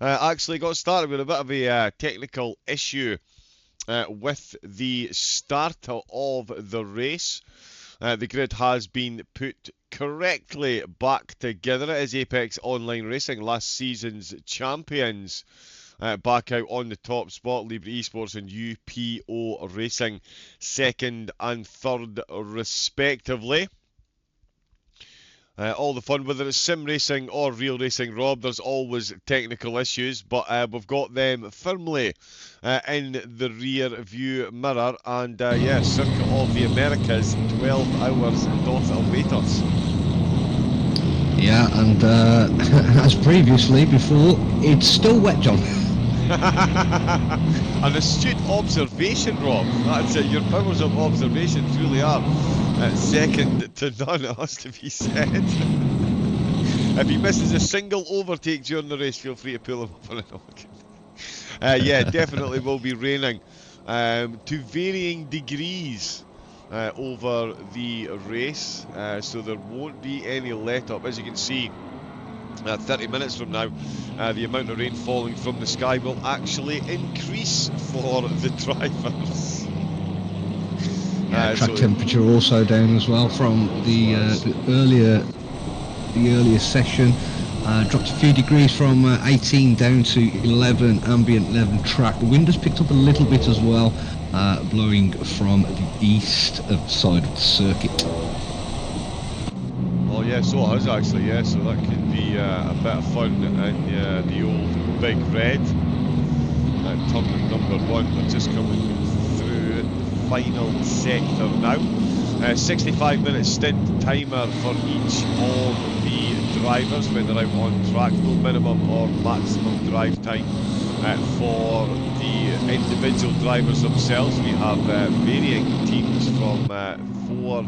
S2: actually got started with a bit of a technical issue with the start of the race. The grid has been put correctly back together. It is Apex Online Racing, last season's champions. Back out on the top spot, Libre Esports and UPO Racing second and third respectively. All the fun, whether it's sim racing or real racing, Rob, there's always technical issues, but we've got them firmly in the rear view mirror, and yeah, Circuit of the Americas, 12 hours doth await us.
S1: Yeah, and as previously before, it's still wet, John.
S2: An astute observation, Rob. That's it. Your powers of observation truly are second to none, it has to be said. If he misses a single overtake during the race, feel free to pull him up on an yeah, definitely will be raining to varying degrees over the race, so there won't be any let up. As you can see, 30 minutes from now, the amount of rain falling from the sky will actually increase for the drivers.
S1: Track temperature also down as well from the earlier session. Dropped a few degrees from 18 down to 11, ambient 11 track. The wind has picked up a little bit as well, blowing from the east of the side of the circuit.
S2: Oh yeah, so it has actually, yeah, so that could be a bit of fun in the old Big Red. Turn number one, we're just coming through the final sector now. 65-minute stint timer for each of the drivers when they're out on track, no minimum or maximum drive time for the individual drivers themselves. We have varying teams from 4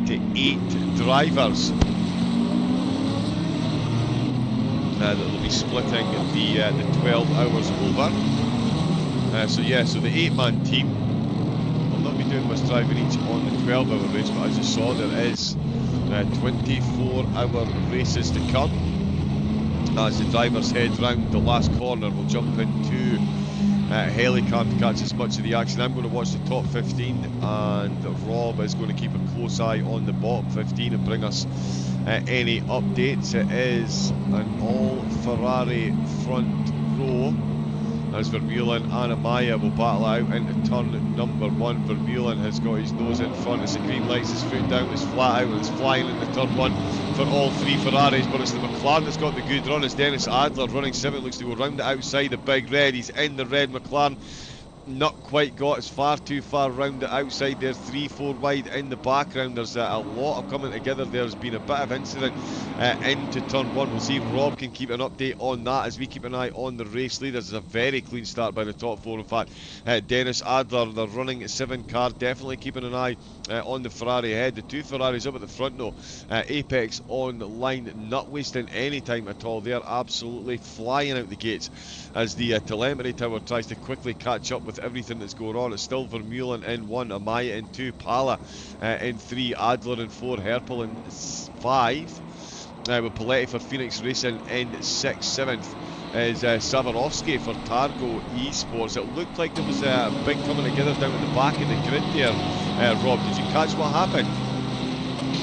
S2: to 8 drivers that will be splitting the 12 hours over. So yeah, so the 8-man team will not be doing much driving each on the 12-hour race, but as you saw, there is 24-hour races to come. As the drivers head round the last corner, we'll jump into Helicam to catch as much of the action. I'm going to watch the top 15, and Rob is going to keep a close eye on the bottom 15 and bring us any updates. It is an all Ferrari front row as Vermeulen and Amaya will battle out into turn number one. Vermeulen has got his nose in front as the green lights his foot down, is flat out and is flying into turn one for all three Ferraris, but it's the McLaren that's got the good run. It's Dennis Adler running 7, looks to go round the outside the Big Red. He's in the red McLaren, not quite got, it's far too far round the outside there, 3-4 wide in the background. There's a lot of coming together. There's been a bit of incident into turn one. We'll see if Rob can keep an update on that as we keep an eye on the race leaders. It's a very clean start by the top 4. In fact, Dennis Adler, the running 7 car, definitely keeping an eye on the Ferrari ahead. The 2 Ferraris up at the front though, Apex Online not wasting any time at all. They're absolutely flying out the gates as the telemetry tower tries to quickly catch up with everything that's going on. It's still Vermeulen in 1, Amaya in 2, Pala in 3, Adler in 4, Herpel in 5, with Paletti for Phoenix Racing in 6th. 7th is Savarovsky for Targo Esports. It looked like there was a big coming together down at the back of the grid there. Rob, did you catch what happened?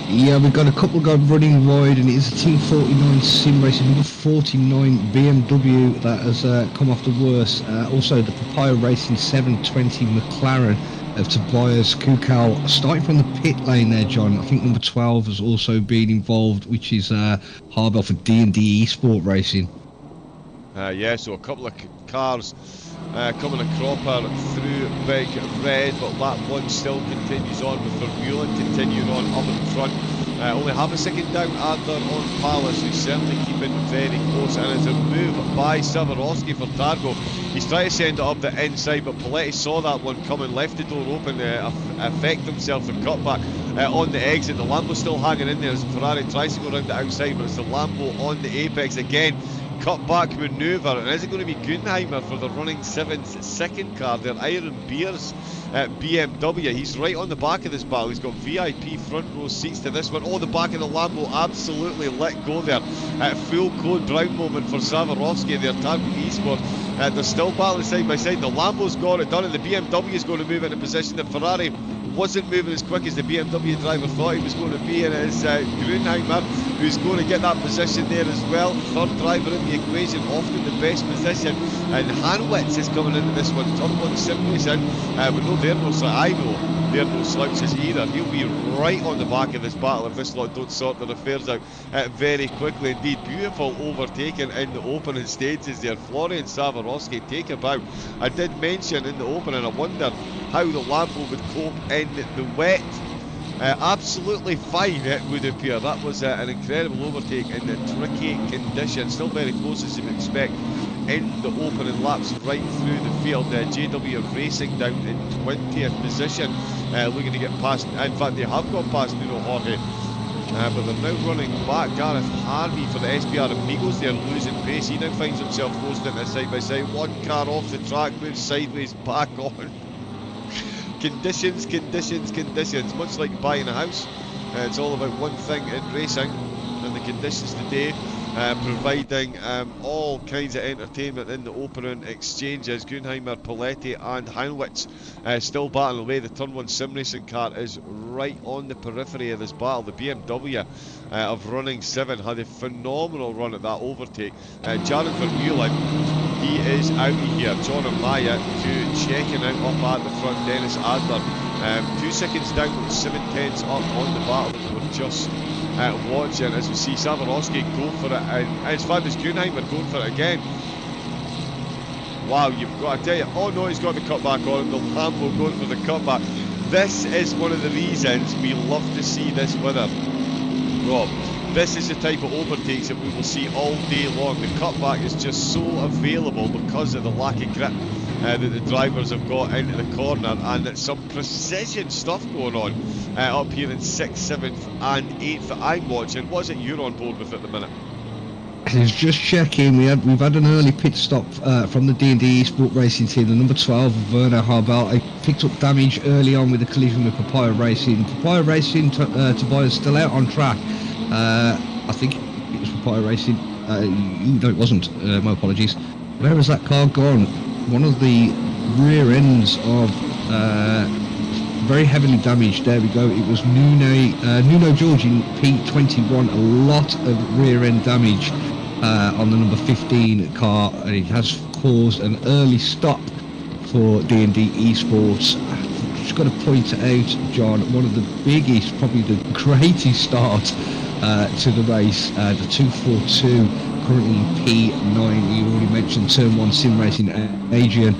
S1: Yeah, we've got a couple of guys running wide, and it is a Team 49 sim racing number 49 BMW that has come off the worst. Also the Papaya Racing 720 McLaren of Tobias Kukal starting from the pit lane there, John. I think number 12 has also been involved, which is Harbell for D&D Esport Racing.
S2: Yeah, so a couple of cars coming a cropper through Big Red, but lap 1 still continues on with Vermeulen continuing on up in front. Only half a second down Adler on Palace, who's certainly keeping very close, and it's a move by Savarovsky for Targo. He's trying to send it up the inside, but Paletti saw that one coming, left the door open, affect himself for cutback on the exit. The Lambo's still hanging in there as Ferrari tries to go around the outside, but it's the Lambo on the apex again. cutback manoeuvre, and is it going to be Gunheimer for the running 7's second car, their Iron Bears BMW? He's right on the back of this battle. He's got VIP front row seats to this one. Oh, the back of the Lambo absolutely let go there. Full Code Brown moment for Swarovski, their Target Esports. They're still battling side by side. The Lambo's got it done, and the BMW is going to move into position. The Ferrari wasn't moving as quick as the BMW driver thought he was going to be, and it is Grunheimer who's going to get that position there as well. Third driver in the equation, often the best position, and Hanwitz is coming into this one. Turn 1 sim racing, but no, they're no slouches. I know they're no slouches either. He'll be right on the back of this battle if this lot don't sort their affairs out very quickly indeed. Beautiful overtaking in the opening stages there. Florian Swarovski take a bow. I did mention in the opening, I wondered how the Lambo would cope in the wet. Absolutely fine, it would appear. That was an incredible overtake in the tricky conditions. Still very close as you would expect in the opening laps right through the field. JW Racing down in 20th position, looking to get past. In fact, they have got past Nuno Jorge, but they're now running back. Gareth Harvey for the SPR Amigos. They're losing pace. He now finds himself forced into side by side. One car off the track, moves sideways, back on. Conditions, conditions, conditions. Much like buying a house, it's all about one thing in racing, and the conditions today providing all kinds of entertainment in the opening exchanges. Gunheimer, Poletti and Hanwitz still battling away. The Turn 1 sim racing car is right on the periphery of this battle. The BMW of running 7 had a phenomenal run at that overtake. Jared Vermeulen, he is out of here. John Amaya to checking out up at the front. Dennis Adler 2 seconds down with 7/10 up on the battle that we were just watching, as we see Swarovski go for it, and as far as Gunheimer going for it again. Wow, you've got to tell you, oh no, he's got the cutback on him. The Lambo going for the cutback. This is one of the reasons we love to see this weather, Rob. This is the type of overtakes that we will see all day long. The cutback is just so available because of the lack of grip that the drivers have got into the corner, and some precision stuff going on up here in 6th, 7th and 8th that I'm watching. What's it you're on board with at the minute?
S1: I was just checking. We've had an early pit stop from the D&D Esport Racing team. The number 12, Werner Harbel, I picked up damage early on with a collision with Papaya Racing. Papaya Racing, Tobias still out on track. I think it was Papaya Racing. No, it wasn't. My apologies. Where has that car gone? One of the rear ends of very heavily damaged. There we go. It was Nuno George in P21. A lot of rear end damage on the number 15 car, and it has caused an early stop for D&D Esports. Just got to point out, John, one of the biggest, probably the greatest start to the race. The 242 currently in P9. You already mentioned Turn 1 sim racing, Adrian.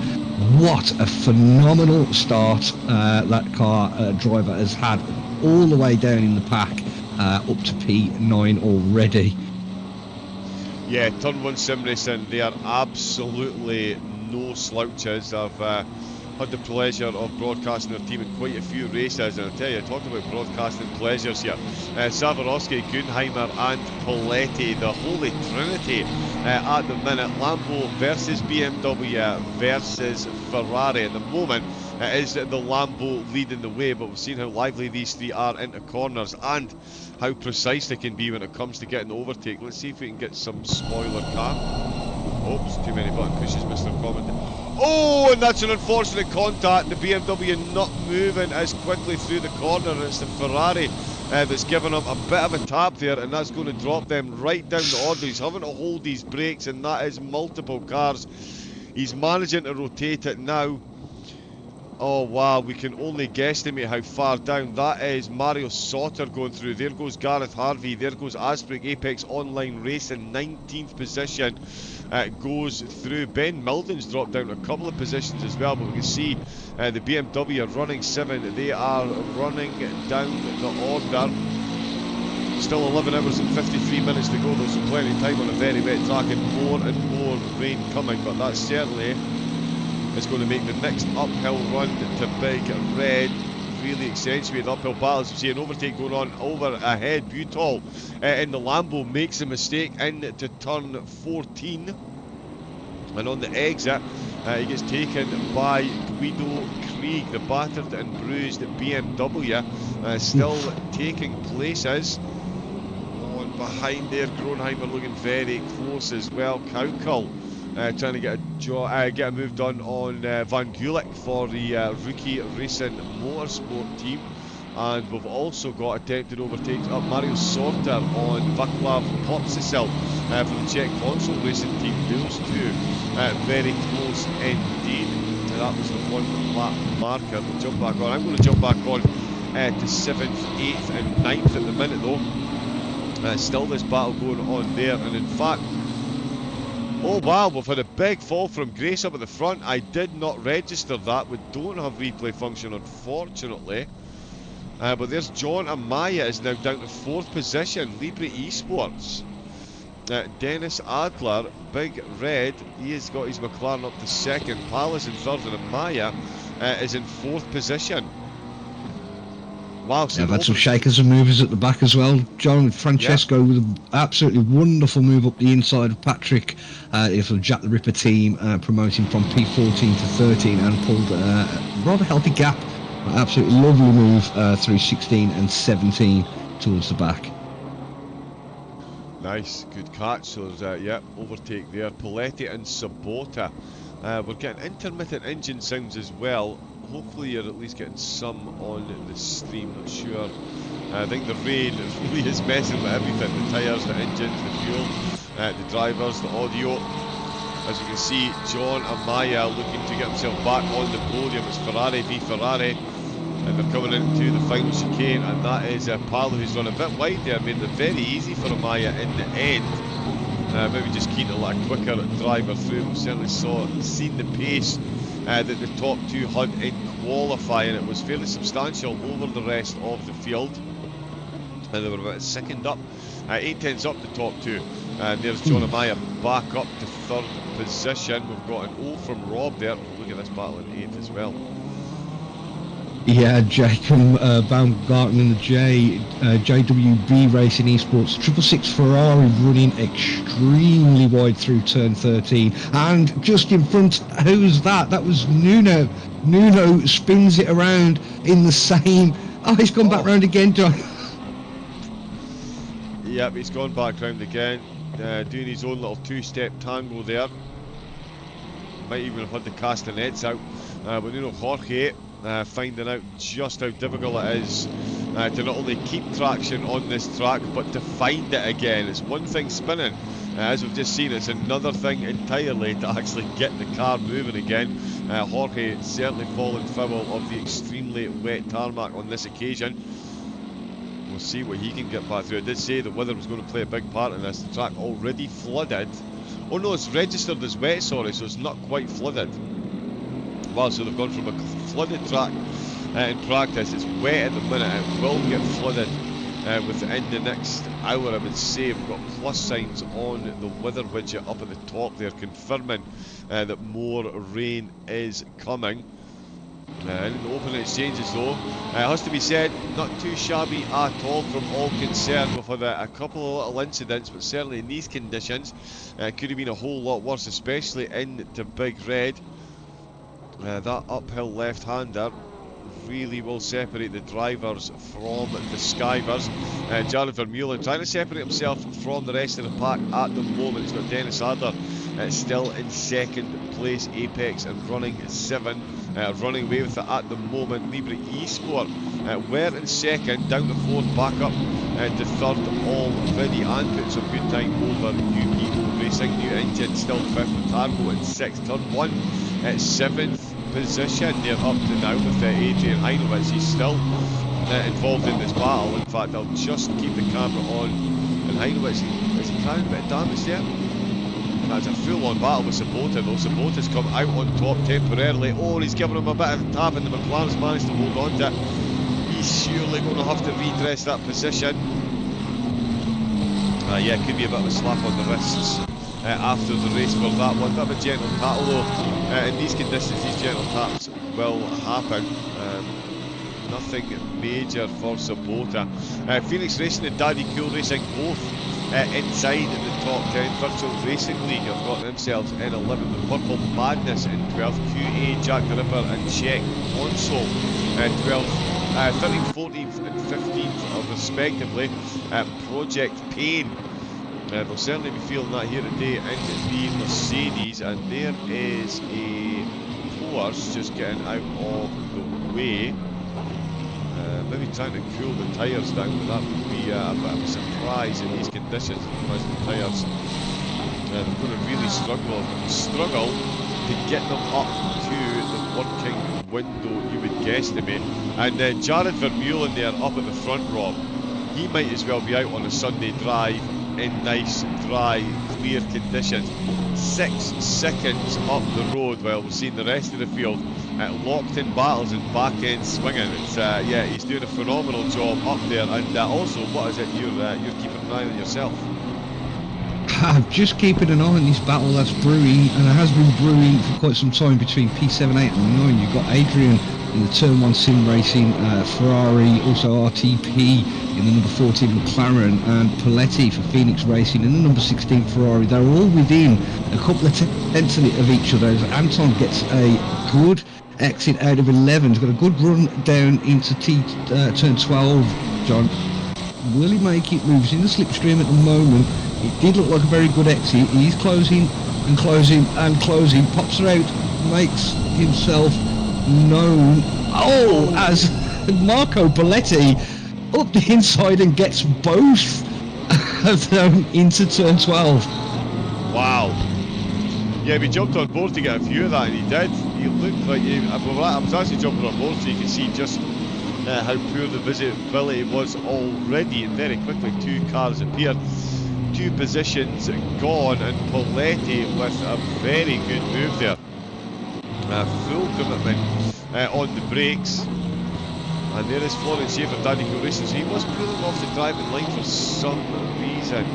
S1: What a phenomenal start that car driver has had, all the way down in the pack up to P9 already.
S2: Yeah, Turn 1 sim racing, they are absolutely no slouches. I've had the pleasure of broadcasting their team in quite a few races, and I'll tell you, talking about broadcasting pleasures here, Swarovski, Gunheimer and Poletti, the holy trinity at the minute. Lambo versus BMW versus Ferrari. At the moment it is the Lambo leading the way, but we've seen how lively these three are into corners and how precise they can be when it comes to getting the overtake. Let's see if we can get some spoiler car. Oops, too many button pushes, Mr. Commentator. Oh, and that's an unfortunate contact. The BMW not moving as quickly through the corner, and it's the Ferrari that's given up a bit of a tap there, and that's going to drop them right down the order. He's having to hold these brakes, and that is multiple cars. He's managing to rotate it now. Oh wow, we can only guesstimate how far down. That is Mario Sauter going through. There goes Gareth Harvey. There goes Asbrick Apex Online Racing, 19th position. Goes through. Ben Milden's dropped down a couple of positions as well, but we can see the BMW are running 7. They are running down the order. Still 11 hours and 53 minutes to go. There's plenty of time on a very wet track, and more rain coming, but that certainly is going to make the next uphill run to Big Red really accentuated uphill battles. You see an overtake going on over ahead. Butol in the Lambo makes a mistake into turn 14. And on the exit, he gets taken by Guido Krieg, the battered and bruised BMW, still taking places. On behind there, Gronheimer looking very close as well. Cowcull trying to get a move done on Van Gulik for the Rookie Racing Motorsport team. And we've also got attempted overtakes up Mario Sorter on Vaclav Popsisil for the Czech Console Racing team. Those two very close indeed. That was the 1 lap marker. We'll jump back on. I'm going to jump back on to 7th, 8th and 9th at the minute though. Still this battle going on there, and in fact, oh wow, we've had a big fall from Grace up at the front. I did not register that. We don't have replay function unfortunately. But there's John Amaya is now down to 4th position. Libre Esports. Dennis Adler, Big Red, he has got his McLaren up to 2nd. Pal is in 3rd, and Amaya is in 4th position. Wow, so
S1: yeah, I've had some shakers and movers at the back as well. John Francesco with an absolutely wonderful move up the inside of Patrick for the Jack the Ripper team, promoting from P14 to 13 and pulled a rather healthy gap. Absolutely lovely move through 16 and 17 towards the back.
S2: Nice, good catch. So there's overtake there. Poletti and Sabota. We're getting intermittent engine sounds as well. Hopefully you're at least getting some on the stream, not sure. I think the rain really is messing with everything. The tyres, the engines, the fuel, the drivers, the audio. As you can see, John Amaya looking to get himself back on the podium. It's Ferrari v Ferrari, and they're coming into the final chicane, and that is Paolo who's run a bit wide there, made it very easy for Amaya in the end. Maybe just keen to let a quicker driver through. We've certainly seen the pace that the top two had in qualifying. It was fairly substantial over the rest of the field, and they were about 2nd up, 8/10 up the top two. And there's John Amaya back up to 3rd position. We've got an O from Rob there. Look at this battle in 8th as well.
S1: Yeah, Jacob Baumgarten and the JWB Racing Esports 666 Ferrari running extremely wide through turn 13, and just in front, who's that? That was Nuno. Nuno spins it around in the same. Oh, he's gone back round again, John.
S2: Yep, he's gone back round again, doing his own little two-step tango there. Might even have had the castanets out, but Nuno Jorge finding out just how difficult it is to not only keep traction on this track but to find it again. It's one thing spinning, as we've just seen, it's another thing entirely to actually get the car moving again. Jorge certainly fallen foul of the extremely wet tarmac on this occasion. We'll see what he can get back through. I did say the weather was going to play a big part in this. The track already flooded. Oh no, it's registered as wet, sorry, so it's not quite flooded. Well, so they've gone from a flooded track in practice. It's wet at the minute. It will get flooded within the next hour, I would say. We've got plus signs on the weather widget up at the top there, confirming that more rain is coming. In the open exchanges though, it has to be said, not too shabby at all from all concerned. We've had a couple of little incidents, but certainly in these conditions could have been a whole lot worse, especially into Big Red. That uphill left-hander really will separate the drivers from the skivers. Jared Vermeulen trying to separate himself from the rest of the pack at the moment. He's got Dennis Adler still in 2nd place, Apex and running 7. Running away with it at the moment. Libre Esport were in 2nd, down to 4th, back up to 3rd already, and putting some good time over UPO Racing. New engine still 5th with Targo in 6th. Turn 1 at 7th position. They're up to now with Adrian Heinowitz. He's still involved in this battle. In fact, I'll just keep the camera on. And Heinowitz, is he carrying a bit of damage there? That's a full-on battle with Sabota though. Sabota's come out on top temporarily. Oh, he's given him a bit of a tap, and the McLaren's managed to hold on to it. He's surely going to have to redress that position. Yeah, could be a bit of a slap on the wrists after the race for that one. Bit of a gentle tattle though. In these conditions, these gentle taps will happen. nothing major for Sabota. Phoenix Racing and Daddy Cool Racing both inside the top 10. Virtual Racing League have got themselves in 11th. The Purple Madness in 12th. QA, Jack the Ripper and Czech Console 12th. 13th, 14th and 15th respectively. Project Pain, they'll certainly be feeling that here today in the Mercedes, and there is a Porsche just getting out of the way. Maybe trying to cool the tyres down, but that would be a bit of a surprise in these conditions, because the tyres they're going to really struggle to get them up to the working window, you would guesstimate. And Jared Vermeulen there up at the front, Rob, he might as well be out on a Sunday drive in nice, dry, clear conditions. 6 seconds up the road while we're seeing the rest of the field locked in battles and back end swinging. It's yeah, he's doing a phenomenal job up there. And also, what is it you're keeping an eye on yourself?
S1: I'm just keeping an eye on this battle that's brewing, and it has been brewing for quite some time between P7, 8 and 9. You've got Adrian in the Turn 1 Sim Racing, Ferrari, also RTP in the number 14 McLaren, and Paletti for Phoenix Racing in the number 16 Ferrari. They're all within a couple of tenths of each other. As Anton gets a good exit out of 11. He's got a good run down into Turn 12, John. Will he make it? Moves in the slipstream at the moment. It did look like a very good exit. He's closing and closing and closing. Pops her out, makes himself known. Oh, as Marco Belletti up the inside and gets both of them into Turn 12.
S2: Wow. Yeah, we jumped on board to get a view of that, and he did. He looked like I was actually jumping on board so you can see just how poor the visibility was already, and very quickly 2 cars appeared. 2 positions gone, and Paletti with a very good move there. Full commitment on the brakes. And there is Florence Schaefer, Daddy Cool Racing. So he was pulling off the driving line for some reason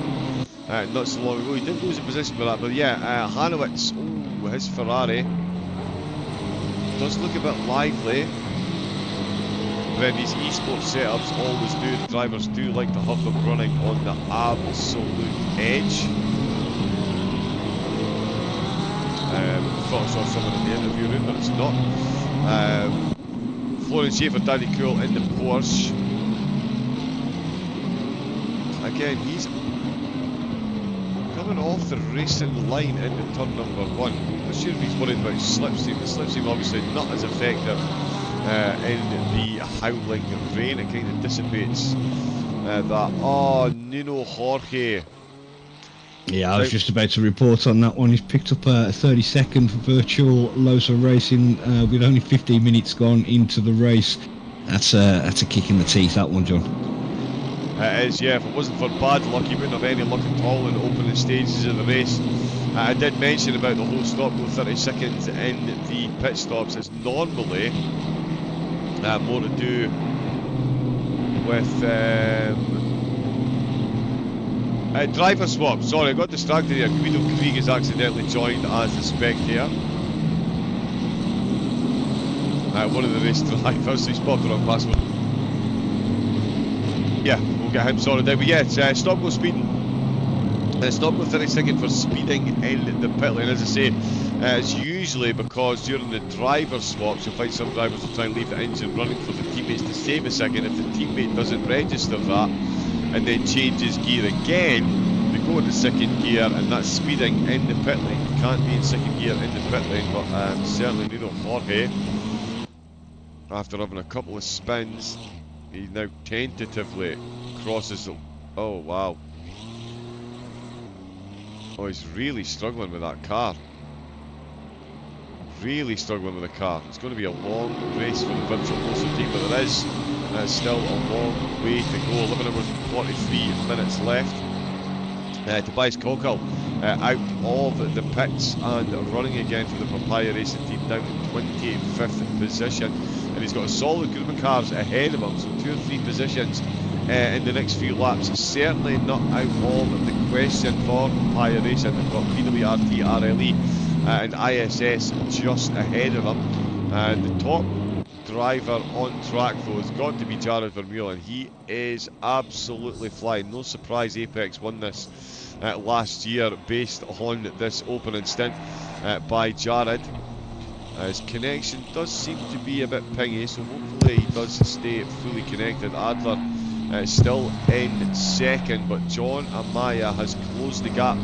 S2: not so long ago. He did lose a position for that, but yeah, Hanowitz, oh, his Ferrari does look a bit lively. When these esports setups always do, the drivers do like to have them running on the absolute edge. Thought I saw someone in the interview room, but it's not. Florence Schaefer, Daddy Cool in the Porsche. Again, he's coming off the racing line into turn number 1. I'm not sure if he's worried about his slipstream. The slipstream obviously not as effective in the howling rain. It kind of dissipates that. Oh, Nuno Jorge.
S1: Yeah, I was just about to report on that one. He's picked up a 32nd virtual Losa Racing with only 15 minutes gone into the race. That's a kick in the teeth, that one, John.
S2: It is, yeah. If it wasn't for bad luck, he wouldn't have any luck at all in the opening stages of the race. I did mention about the whole stop go 30 seconds in the pit stops. It's normally more to do with driver swap. Sorry, I got distracted here. Guido Krieg has accidentally joined as the spectator. One of the race drivers, he's popped the wrong password. Yeah, we'll get him sorted out. But yeah, it's stop go speeding. Stop go 30 seconds for speeding in the pit lane. As I say, it's usually because during the driver swaps, you'll find some drivers will try and leave the engine running for the teammates to save a second. If the teammate doesn't register that and then changes gear again, they go into second gear, and that's speeding in the pit lane. You can't be in second gear in the pit lane, but certainly Nuno Jorge, after having a couple of spins, he now tentatively crosses the... Oh, wow. Oh, he's really struggling with that car. Really struggling with the car. It's going to be a long race for the virtual Losa team, but there is still a long way to go. 11 hours and 43 minutes left. Tobias Kokal out of the pits and running again for the Papaya Racing team, down in 25th position. And he's got a solid group of cars ahead of him, so 2 or 3 positions in the next few laps. Certainly not out of the question for Papaya Racing. They've got PWRT, RLE and ISS just ahead of them. The top driver on track though has got to be Jared Vermeulen. He is absolutely flying. No surprise Apex won this last year based on this opening stint by Jared. His connection does seem to be a bit pingy, so hopefully he does stay fully connected. Adler still in second, but John Amaya has closed the gap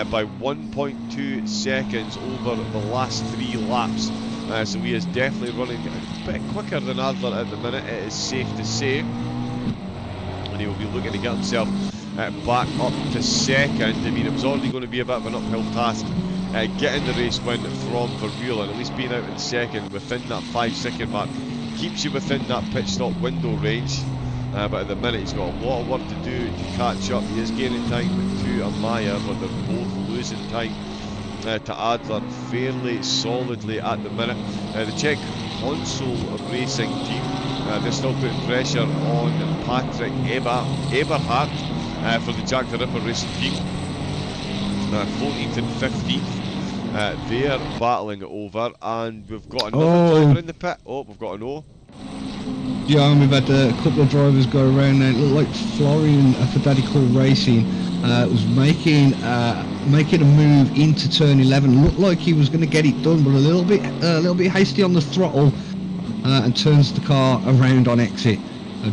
S2: by 1.2 seconds over the last 3 laps. So he is definitely running a bit quicker than Adler at the minute, it is safe to say. And he will be looking to get himself back up to second. I mean, it was already going to be a bit of an uphill task getting the race win from Vermeulen. At least being out in second within that 5-second mark keeps you within that pit stop window range. But at the minute he's got a lot of work to do to catch up. He is gaining time to Amaya, but they're both losing time to Adler fairly solidly at the minute. The Czech console racing team, they're still putting pressure on Patrick Eberhardt for the Jack the Ripper racing team. 14th and 15th, they're battling it over, and we've got another driver in the pit. Oh, we've got an O.
S1: Yeah, and we've had a couple of drivers go around now. It looked like Florian for Daddy Call Racing was making a move into turn 11. Looked like he was going to get it done, but a little bit hasty on the throttle, and turns the car around on exit.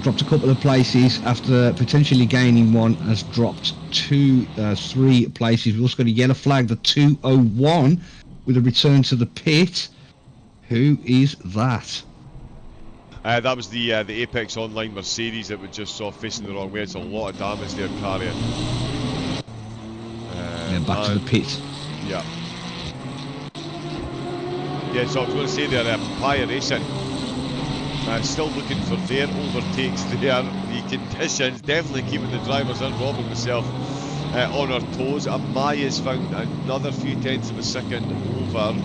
S1: Dropped a couple of places after potentially gaining one. Has dropped 3 places. We've also got a yellow flag, the 201, with a return to the pit. Who is that?
S2: That was the Apex Online Mercedes that we just saw facing the wrong way. It's a lot of damage there, carrying.
S1: Back to the pit.
S2: Yeah. Yeah, so I was going to say there, Papaya Racing still looking for their overtakes there. The conditions definitely keeping the drivers and robbing themselves on our toes. Amaya's found another few tenths of a second over.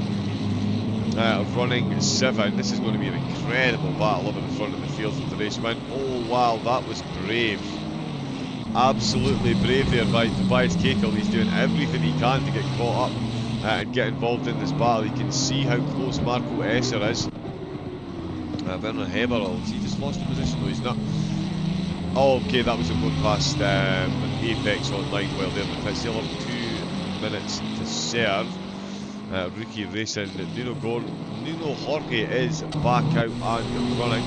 S2: Running 7. This is going to be an incredible battle up in the front of the field for the race win. Oh wow, that was brave. Absolutely brave there by Tobias Kekel. He's doing everything he can to get caught up and get involved in this battle. You can see how close Marco Esser is. Werner Heberl, he just lost the position though, he's not. Oh okay, that was a going past Apex Online while they're in the pit. Still have 2 minutes to serve. Rookie racing, Nuno Jorge is back out and running.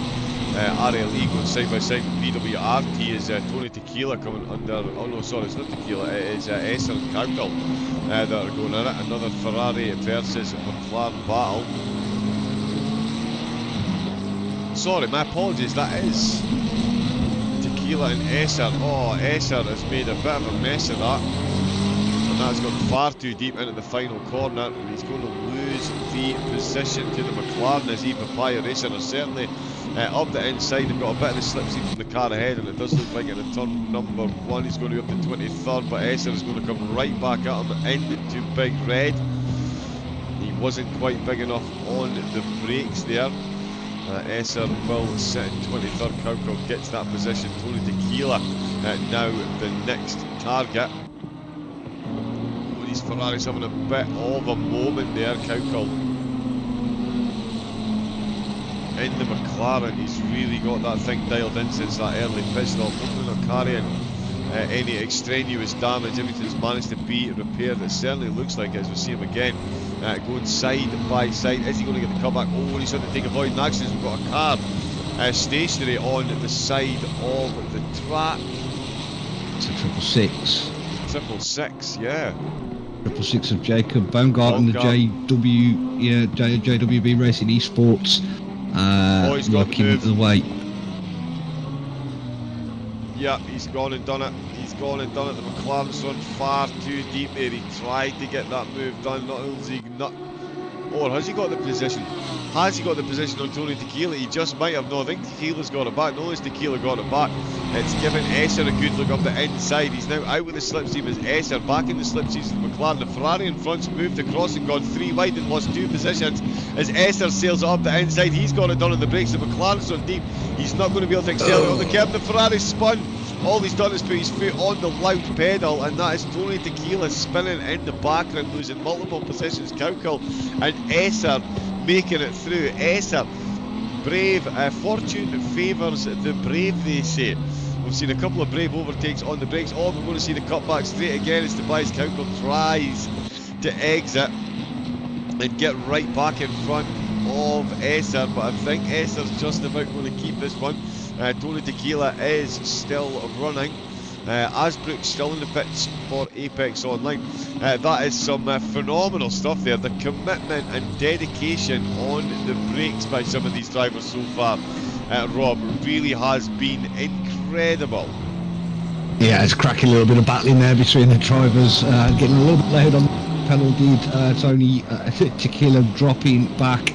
S2: Ariel Lee going side by side with PWRT is Tony Tequila coming under. Oh no, sorry, it's not Tequila, it is Esser and Cowgill that are going at it. Another Ferrari versus McLaren battle. Sorry, my apologies, that is Tequila and Esser. Oh, Esser has made a bit of a mess of that. And that's gone far too deep into the final corner, and he's going to lose the position to the McLaren as Papaya Racing are certainly up the inside. They've got a bit of the slipstream from the car ahead, and it does look like in turn number 1 he's going to be up to 23rd, but Esser is going to come right back at him into Big Red. He wasn't quite big enough on the brakes there. Esser will sit in 23rd, Cowcock gets that position. Tony Tequila now the next target. These Ferraris having a bit of a moment there. Cowcock in the McLaren, he's really got that thing dialed in since that early pit stop. Hopefully not carrying any extraneous damage. Everything's managed to be repaired. It certainly looks like it as we see him again going side by side. Is he going to get the comeback? Oh, he's going to take avoiding accidents. We've got a car stationary on the side of the track.
S1: It's a 666.
S2: 666, yeah.
S1: 666 of Jacob Baumgarten, the JWB Racing Esports.
S2: He's got
S1: looking the way.
S2: Yeah, he's gone and done it. He's gone and done it. The McLaren's run far too deep there. He tried to get that move done. Not only or has he got the position? Has he got the position on Tony Tequila? He just might have. No, I think Tequila's got it back. No, it's Tequila got it back. It's given Esser a good look up the inside. He's now out with the slipstream as Esser back in the slipstream of the McLaren. The Ferrari in front's moved across and gone 3 wide and lost 2 positions as Esser sails it up the inside. He's got it done on the brakes. The McLaren's on deep. He's not going to be able to excel it on the curb. The Ferrari's spun. All he's done is put his foot on the loud pedal, and that is Tony Tequila spinning in the background, losing multiple positions. Cowkill and Esser making it through. Esser Brave, fortune favours the brave, they say. We've seen a couple of Brave overtakes on the brakes. Oh, we're going to see the cutback straight again as Tobias Counter tries to exit and get right back in front of Esser, but I think Esser's just about going to keep this one. Tony Tequila is still running. Asbrook's still in the pits for Apex Online. That is some phenomenal stuff there. The commitment and dedication on the brakes by some of these drivers so far, Rob, really has been incredible.
S1: Yeah, it's cracking a little bit of battling there between the drivers, getting a little bit loud on the pedal. Did Tony Tequila dropping back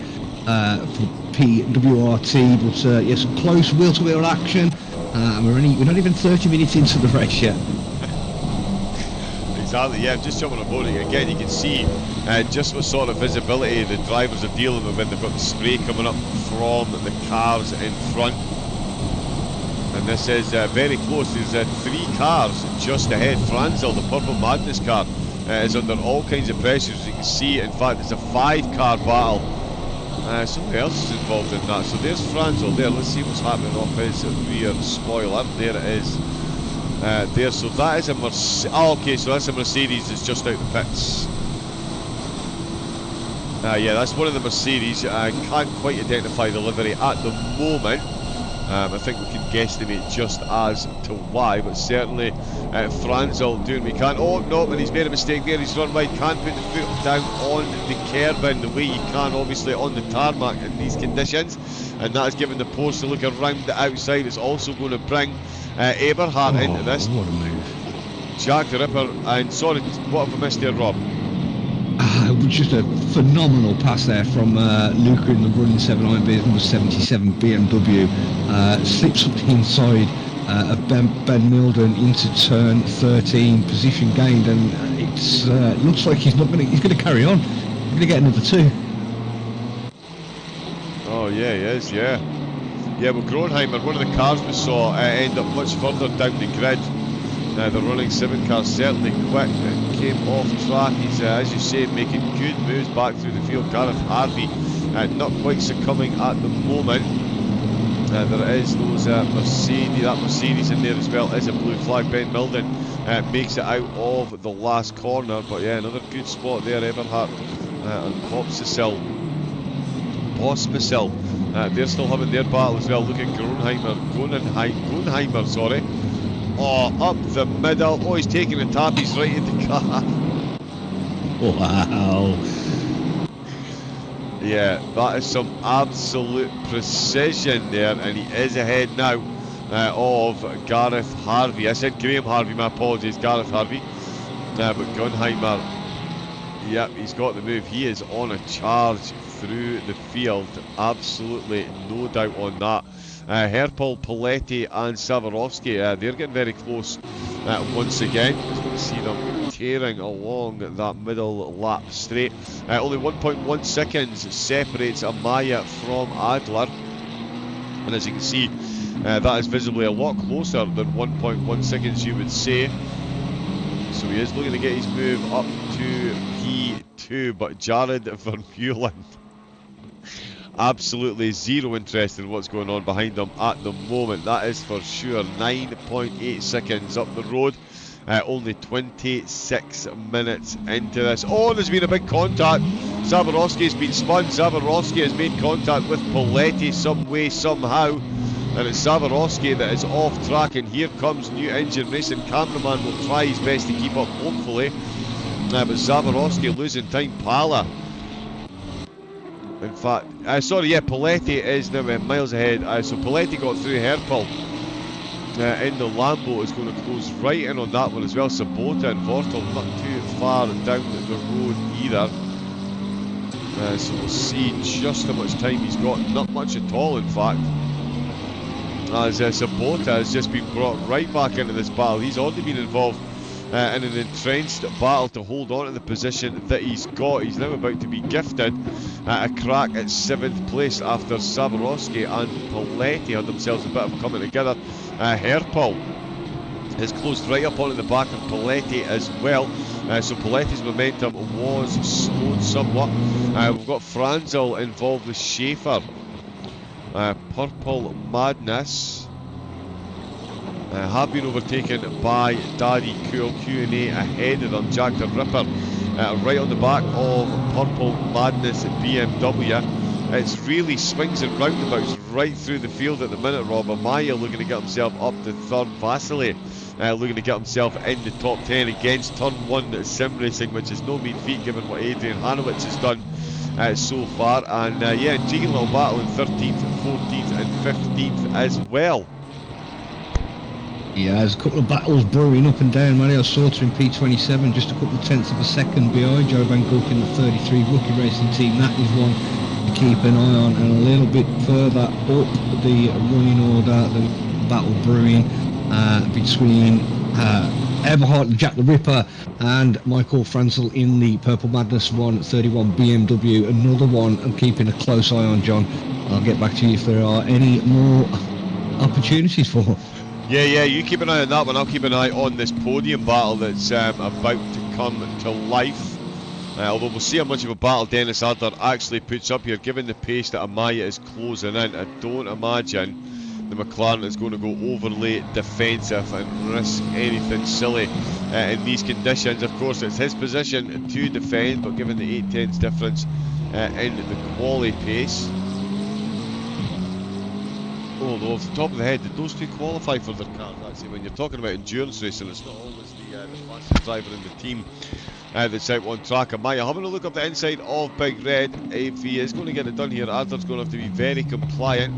S1: for PWRT, but yes, close wheel-to-wheel action. We're not even 30 minutes into the race yet.
S2: Exactly, yeah, just jumping on board again. You can see just what sort of visibility the drivers are dealing with when they've got the spray coming up from the cars in front. And this is very close. There's 3 cars just ahead. Franzel, the Purple Madness car, is under all kinds of pressure, as you can see. In fact, it's a 5-car battle. Somebody else is involved in that. So there's Franzel there. Let's see what's happening off his rear spoiler. There it is. There. So that is a Mercedes. Oh, okay. So that's a Mercedes that's just out the pits. Yeah, that's one of the Mercedes. I can't quite identify the livery at the moment. I think we can guesstimate just as to why, but certainly Franzel doing what he can. Oh no, and he's made a mistake there. He's run wide, can't put the foot down on the curb in the way you can obviously on the tarmac in these conditions, and that has given the Porsche to look around the outside. It's also going to bring Eberhardt into this.
S1: What a move.
S2: Jack the Ripper, and sorry, what have I missed there, Rob?
S1: Just a phenomenal pass there from Luca in the running 7i number 77 BMW. Slips up the inside of Ben Milden into turn 13, position gained, and it looks like he's going to carry on. He's going to get another 2.
S2: Oh yeah, he is, yeah. Yeah, well, Kronheimer, one of the cars we saw, end up much further down the grid. The running 7 car certainly quick, came off track. He's, as you say, making good moves back through the field. Gareth Harvey not quite succumbing at the moment. There is those Mercedes, that Mercedes in there as well is a blue flag. Ben Milden makes it out of the last corner, but yeah, another good spot there. Eberhardt and Pospisil. They're still having their battle as well. Look at Gronheimer, sorry. Oh, up the middle. Oh, he's taking the tap. He's right in the car.
S1: Wow.
S2: Yeah, that is some absolute precision there, and he is ahead now of Gareth Harvey. I said Graham Harvey, my apologies, Gareth Harvey. But Gronheimer, yep, he's got the move. He is on a charge through the field. Absolutely no doubt on that. Herpel, Paletti and Savarovsky, they're getting very close once again. Just going to see them tearing along that middle lap straight. Only 1.1 seconds separates Amaya from Adler, and as you can see, that is visibly a lot closer than 1.1 seconds, you would say. So he is looking to get his move up to P2, but Jared Vermeulen, absolutely zero interest in what's going on behind them at the moment. That is for sure. 9.8 seconds up the road. Only 26 minutes into this. Oh, there's been a big contact. Zaborowski's been spun. Zaborowski has made contact with Paletti some way, somehow. And it's Zaborowski that is off track. And here comes New Engine Racing. Cameraman will try his best to keep up, hopefully. But Zaborowski losing time. Pala, in fact, sorry, yeah, Paletti is now miles ahead. So Paletti got through Herpel in the Lambo, is going to close right in on that one as well. Sabota and Vortal not too far down the road either. So we'll see just how much time he's got. Not much at all, in fact. As Sabota has just been brought right back into this battle. He's already been involved in an entrenched battle to hold on to the position that he's got. He's now about to be gifted a crack at 7th place after Zaborowski and Paletti had themselves a bit of coming together. Herpel has closed right up onto the back of Paletti as well. So Paletti's momentum was slowed somewhat. We've got Franzel involved with Schaefer. Purple Madness have been overtaken by Daddy Cool Q&A ahead of them. Jack the Ripper right on the back of Purple Madness BMW. It's really swings and roundabouts right through the field at the minute, Rob. Amaya looking to get himself up to third. Vasily looking to get himself in the top 10 against turn 1 sim racing, which is no mean feat given what Adrian Hanowitz has done so far. And yeah, intriguing little battle in 13th, 14th and 15th as well.
S1: Yeah, there's a couple of battles brewing up and down. Mario Sauter in P27, just a couple of tenths of a second behind Joe Van Gogh in the 33 rookie racing team. That is one to keep an eye on. And a little bit further up the running order, the battle brewing between Everhart, Jack the Ripper, and Michael Franzel in the Purple Madness 131 BMW. Another one I'm keeping a close eye on, John. I'll get back to you if there are any more opportunities for.
S2: Yeah, you keep an eye on that one. I'll keep an eye on this podium battle that's about to come to life. Although we'll see how much of a battle Dennis Adler actually puts up here, given the pace that Amaya is closing in. I don't imagine the McLaren is going to go overly defensive and risk anything silly in these conditions. Of course, it's his position to defend, but given the 8/10s difference in the quali pace. Although off the top of the head, did those two qualify for their cars? Actually, when you're talking about endurance racing, it's not always the fastest driver in the team that's out on track. Amaya having a look up the inside of Big Red. If he is going to get it done here, Adler's going to have to be very compliant.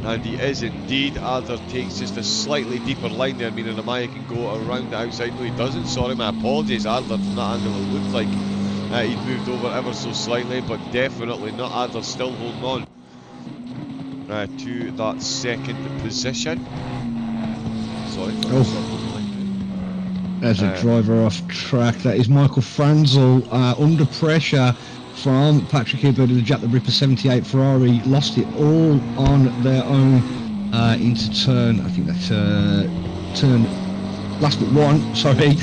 S2: And he is indeed. Adler takes just a slightly deeper line there, meaning Amaya can go around the outside. No, he doesn't. Sorry, my apologies. Adler from that angle, it looked like he'd moved over ever so slightly, but definitely not. Adler still holding on to that second position. Sorry.
S1: There's a driver off track. That is Michael Franzel under pressure from Patrick Hibbert of the Jack the Ripper 78 Ferrari. Lost it all on their own into turn, I think that's turn last but one, sorry,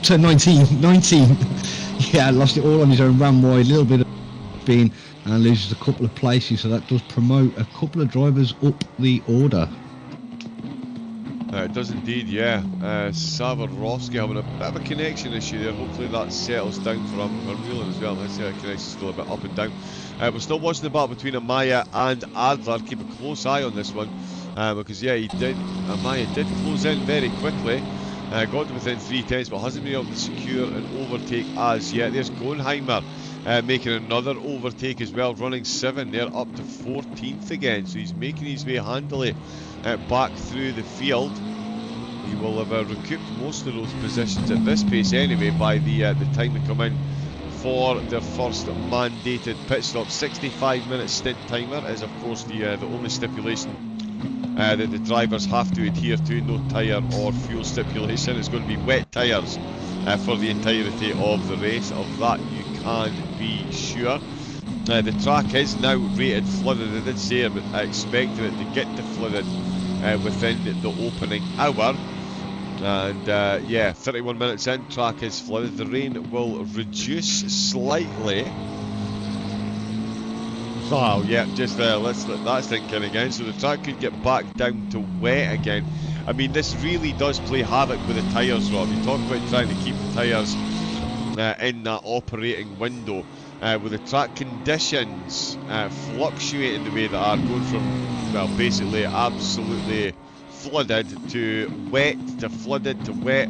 S1: turn 19. Yeah, lost it all on his own, ran wide, a little bit of spin and loses a couple of places, so that does promote a couple of drivers up the order.
S2: It does indeed, yeah. Savarovsky having a bit of a connection issue there. Hopefully that settles down for him. Vermeulen as well. His connection's still a bit up and down. We're still watching the battle between Amaya and Adler. Keep a close eye on this one because yeah, Amaya did close in very quickly. Got to within 3/10, but hasn't been able to secure an overtake as yet. There's Gonheimer making another overtake as well, running 7 there, up to 14th again. So he's making his way handily back through the field. He will have recouped most of those positions at this pace anyway by the time they come in for their first mandated pit stop. 65-minute stint timer is of course the only stipulation that the drivers have to adhere to. No tyre or fuel stipulation. It's going to be wet tyres for the entirety of the race. Of that you can be sure. The track is now rated flooded. I did say I expected it to get to flooded within the opening hour. And yeah, 31 minutes in, track is flooded. The rain will reduce slightly. Oh yeah, just let's let that sink in again. So the track could get back down to wet again. I mean, this really does play havoc with the tyres, Rob. You talk about trying to keep the tyres in that operating window. With the track conditions fluctuating the way they are, going from, well, basically absolutely flooded to wet to flooded to wet.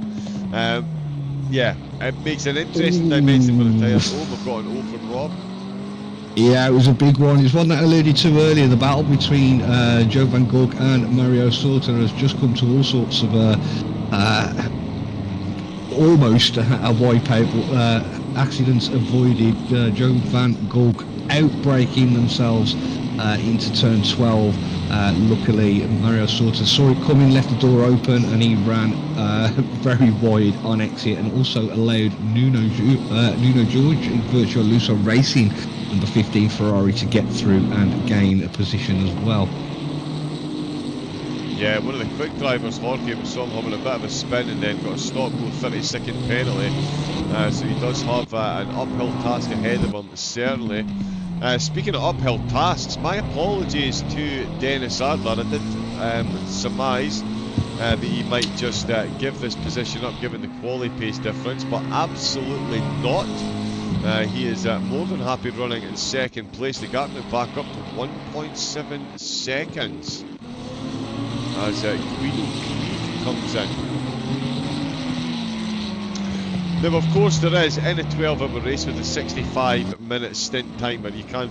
S2: Yeah, it makes an interesting dimension for the tyres. Oh, we've got an O from Rob.
S1: Yeah, it was a big one. It's one that I alluded to earlier. The battle between Joe Van Gogh and Mario Sauter has just come to all sorts of almost a wipeout. Accidents avoided. Joe Van Gogh outbraking themselves into turn 12. Luckily, Mario Sauter saw it coming, left the door open, and he ran very wide on exit, and also allowed Nuno George in Virtual Lusso Racing, number 15 Ferrari, to get through and gain a position as well.
S2: Yeah, one of the quick drivers, Jorge, we saw him having a bit of a spin and then got a stop go 30-second penalty. So he does have an uphill task ahead of him, certainly. Speaking of uphill tasks, my apologies to Dennis Adler. I did surmise that he might just give this position up given the quality pace difference, but absolutely not. He is more than happy running in second place. The gap now back up to 1.7 seconds as Guido comes in. Now, of course, there is in a 12-hour race with a 65-minute stint timer. You can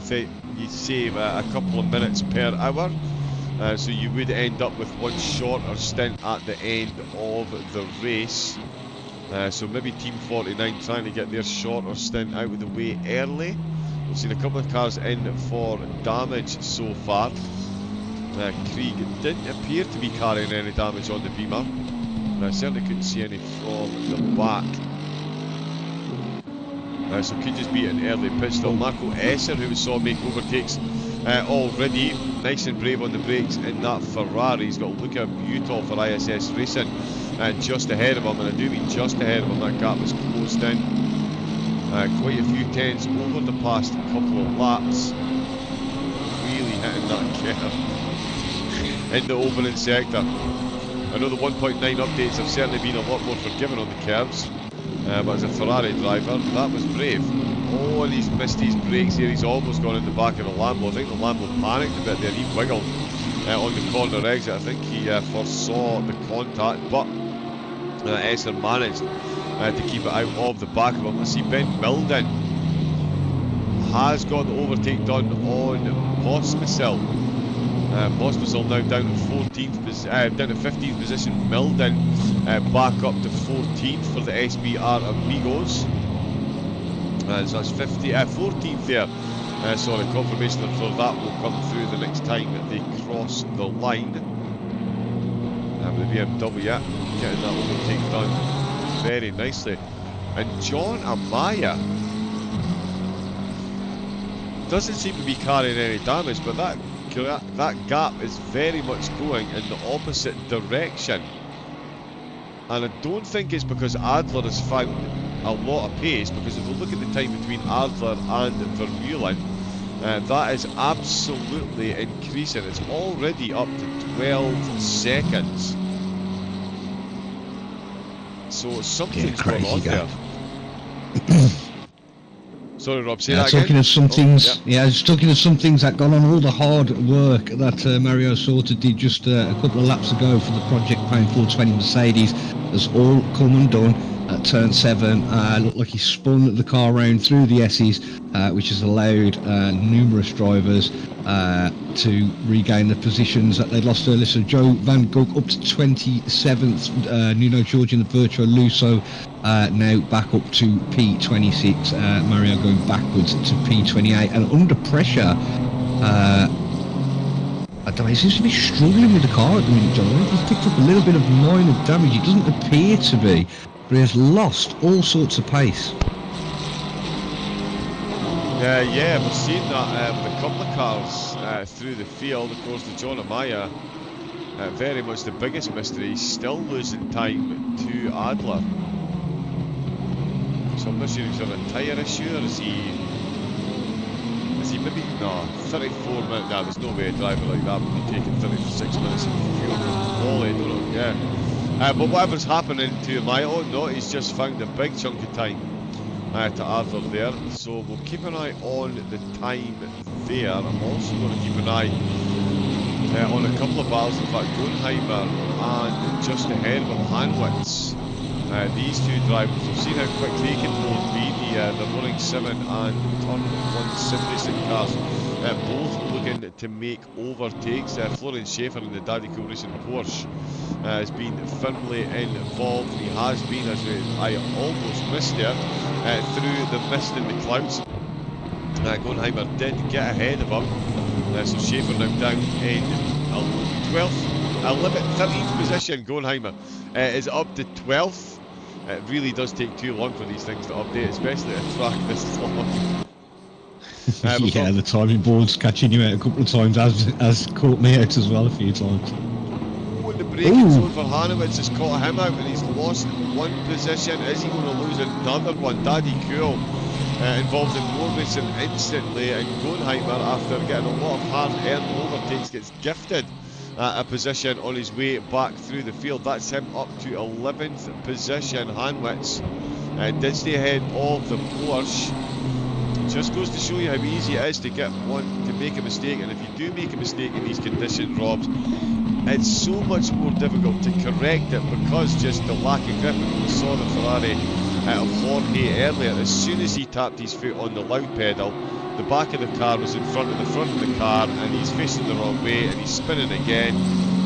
S2: you save a couple of minutes per hour, so you would end up with one shorter stint at the end of the race. So maybe Team 49 trying to get their shorter stint out of the way early. We've seen a couple of cars in for damage so far. Krieg didn't appear to be carrying any damage on the Beamer. I certainly couldn't see any from the back. So could just be an early pit stop. Marco Esser, who we saw make overtakes already, nice and brave on the brakes in that Ferrari. He's got Luca Butol for ISS Racing just ahead of him, and I do mean just ahead of him. That gap was closed in. Quite a few tenths over the past couple of laps. Really hitting that curve in the opening sector. I know the 1.9 updates have certainly been a lot more forgiving on the curves. But as a Ferrari driver, that was brave. Oh, and he's missed his brakes here. He's almost gone in the back of the Lambo. I think the Lambo panicked a bit there. He wiggled on the corner exit. I think he foresaw the contact, but Esser managed to keep it out of the back of him. Let's see, Ben Milden has got the overtake done on Pospisil. Pospisil now down to 15th position. Milden back up to 14th for the SBR Amigos. So that's 14th there. Sorry, confirmation for that will come through the next time they cross the line. With the BMW getting that overtake done very nicely. And John Amaya doesn't seem to be carrying any damage, but that gap is very much going in the opposite direction, and I don't think it's because Adler has found a lot of pace, because if we look at the time between Adler and Vermeulen, that is absolutely increasing. It's already up to 12 seconds, so something's going on there. Sorry, Rob, say that
S1: talking
S2: again?
S1: of some things, I was talking of some things that got on all the hard work that Mario Sorta did just a couple of laps ago for the Project Pound 420 Mercedes has all come undone at turn 7. Looked like he spun the car around through the S's, which has allowed numerous drivers to regain the positions that they'd lost earlier. So Joe Van Gogh up to 27th, Nuno George in the Virtuo Lusso now back up to P26, Mario going backwards to P28, and under pressure, I don't know, he seems to be struggling with the car at the minute, John. I think he's picked up a little bit of minor damage. It doesn't appear to be, but he has lost all sorts of pace.
S2: Yeah, we've seen that with a couple of cars through the field. Of course, the John Amaya, very much the biggest mystery. He's still losing time to Adler. So I'm not sure if he's on a tyre issue, or is he maybe, no, 34 minutes, no, there's no way a driver like that would be taking 36 minutes of fuel quality, I don't know, yeah. But whatever's happening to Amaya, oh no, he's just found a big chunk of time to Adler there, so we'll keep an eye on the time there. I'm also going to keep an eye on a couple of battles, in fact, Gonheimer and just ahead of him, Hanwitz. These two drivers, we've seen how quick they can both be. The running 7 and turn 1 sim racing cars, both looking to make overtakes. Florian Schaefer in the Daddy Cool Racing Porsche has been firmly involved. He has been, as I almost missed there, through the mist and the clouds. Gonheimer did get ahead of him, so Schaefer now down in 13th position. Gonheimer is up to 12th. It really does take too long for these things to update, especially at a track this long.
S1: The timing board's catching you out a couple of times, as caught me out as well a few times.
S2: Oh, the braking zone for Hanowitz has caught him out, and he's lost one position. Is he going to lose another one? Daddy Cool involved in more racing instantly, and Gonheimer, after getting a lot of hard-earned overtakes, gets gifted a position on his way back through the field. That's him up to 11th position. Hanwitz did stay ahead of the Porsche. Just goes to show you how easy it is to make a mistake, and if you do make a mistake in these conditions, Rob, it's so much more difficult to correct it because just the lack of grip. And we saw the Ferrari of Jorge earlier. As soon as he tapped his foot on the loud pedal, the back of the car was in front of the front of the car, and he's facing the wrong way, and he's spinning again.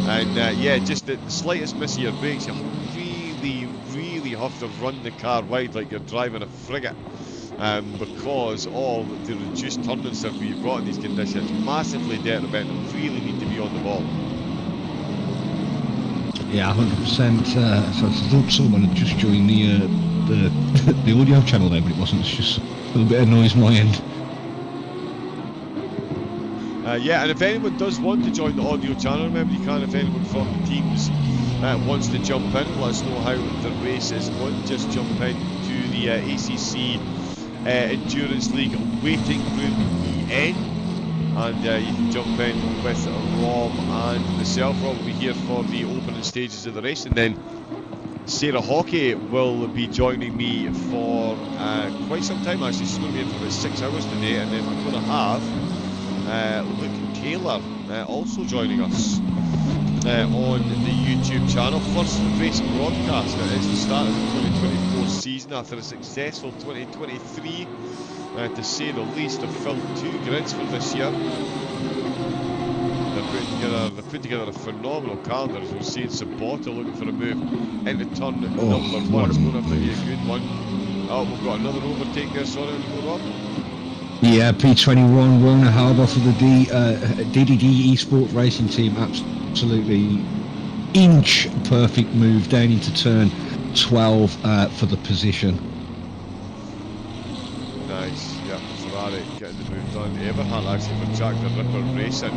S2: And yeah, just the slightest miss of your brakes, you really have to run the car wide like you're driving a frigate. Because of the reduced turning circuit you've got in these conditions. Massively detrimental, really need to be on the ball.
S1: Yeah, 100%. So I thought someone had just joined the audio channel there, but it wasn't. It's just a little bit of noise on my end.
S2: Yeah, and if anyone does want to join the audio channel, remember you can. If anyone from the teams wants to jump in, let us know how the race is going. Just jump into the ACC Endurance League waiting room EN, and you can jump in with Rob and myself. Rob will be here for the opening stages of the race, and then Sarah Hockey will be joining me for quite some time. Actually, she's going to be in for about 6 hours today, and then we're going to have Luke Taylor also joining us on the YouTube channel. First race broadcast. It is the start of the 2024 season after a successful 2023, to say the least. They've filled 2 grids for this year. They've put together a phenomenal calendar, as we've seen. Sabota looking for a move into turn number 1. It's going to have to be a good one. Oh, we've got another overtake there. Sorry, on the go, Rob.
S1: Yeah, P21 Rona Harbour for the DDD Esport Racing Team. Absolutely inch perfect move down into turn 12 for the position.
S2: Nice, yeah, Ferrari getting the move done. Everhart actually for Jack the Ripper Racing.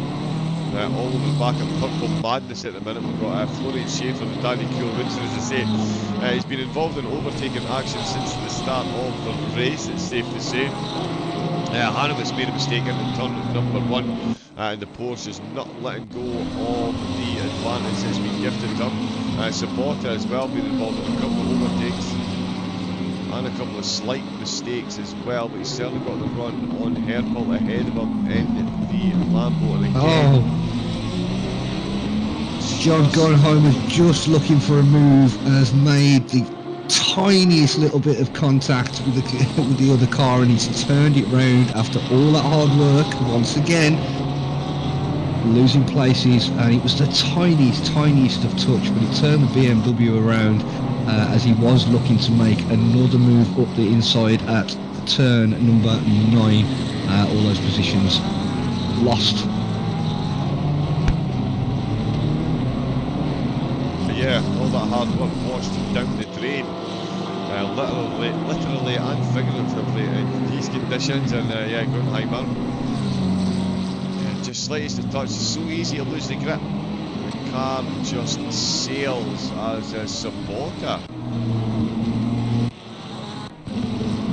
S2: All over the back of Purple Madness at the minute. We've got Florian Schaefer and Danny Coolrinson, as I say. He's been involved in overtaking action since the start of the race, it's safe to say. Hanowitz made a mistake in turn number 1, and the Porsche is not letting go of the advantage that's been gifted to him. Sabota as well been involved in a couple of overtakes and a couple of slight mistakes as well, but he's certainly got the run on Herpel ahead of him in the Lambo. And again,
S1: John Gonheimer is just looking for a move and has made the tiniest little bit of contact with the other car, and he's turned it round after all that hard work. Once again, losing places, and it was the tiniest of touch, but he turned the BMW around as he was looking to make another move up the inside at turn number 9. All those positions lost.
S2: Yeah, all that hard work washed down the drain, literally and figuratively in these conditions. And yeah, Gunheimer, just slightest of touch, it's so easy to lose the grip. The car just sails as Sabota.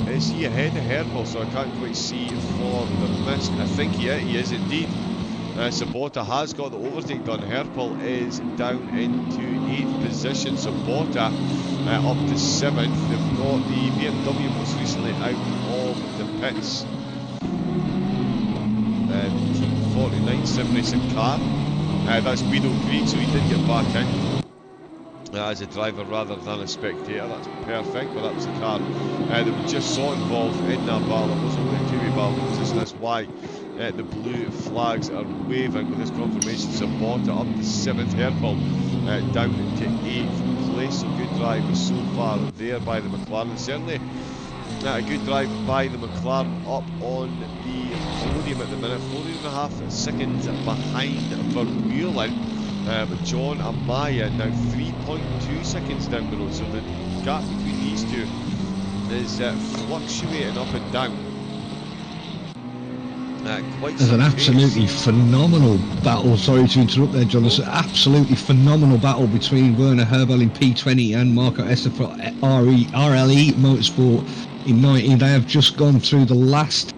S2: Is he ahead of Herpel? So I can't quite see for the mist. I think he is indeed. Sabota has got the overtake done. Herpel is down into 8th position. Sabota up to 7th. They've got the BMW most recently out of the pits. Team 49 sim racing car. That's Guido Green, so he did get back in as a driver rather than a spectator. That's perfect, but that was the car that we just saw involved in that battle. It wasn't really a two-way battle, it was just that's why the blue flags are waving with this confirmation. Sabota up to 7th, Herpel down into 8th place. So good drive so far there by the McLaren. Certainly a good drive by the McLaren up on the podium at the minute. 4.5 seconds behind Vermeulen, but John Amaya now 3.2 seconds down the road. So the gap between these two is fluctuating up and down. Quite
S1: There's
S2: some
S1: an
S2: pace.
S1: absolutely phenomenal battle. Sorry to interrupt there, John. There's an absolutely phenomenal battle between Werner Herbel in P20 and Marco Esser for RLE Motorsport in 19. They have just gone through the last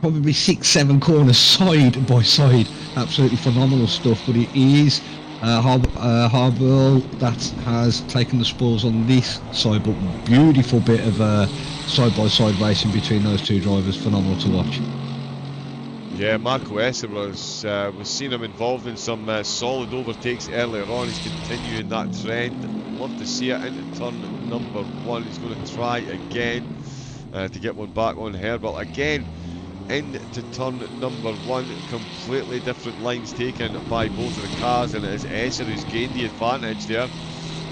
S1: probably 6-7 corners side by side. Absolutely phenomenal stuff. But it is Herbel that has taken the spoils on this side. But beautiful bit of side-by-side racing between those two drivers. Phenomenal to watch.
S2: Yeah, Marco Esser was, we've seen him involved in some solid overtakes earlier on. He's continuing that trend. Love to see it into turn number 1. He's going to try again to get one back on Herbel. Again, into turn number 1, completely different lines taken by both of the cars, and it is Esser who's gained the advantage there.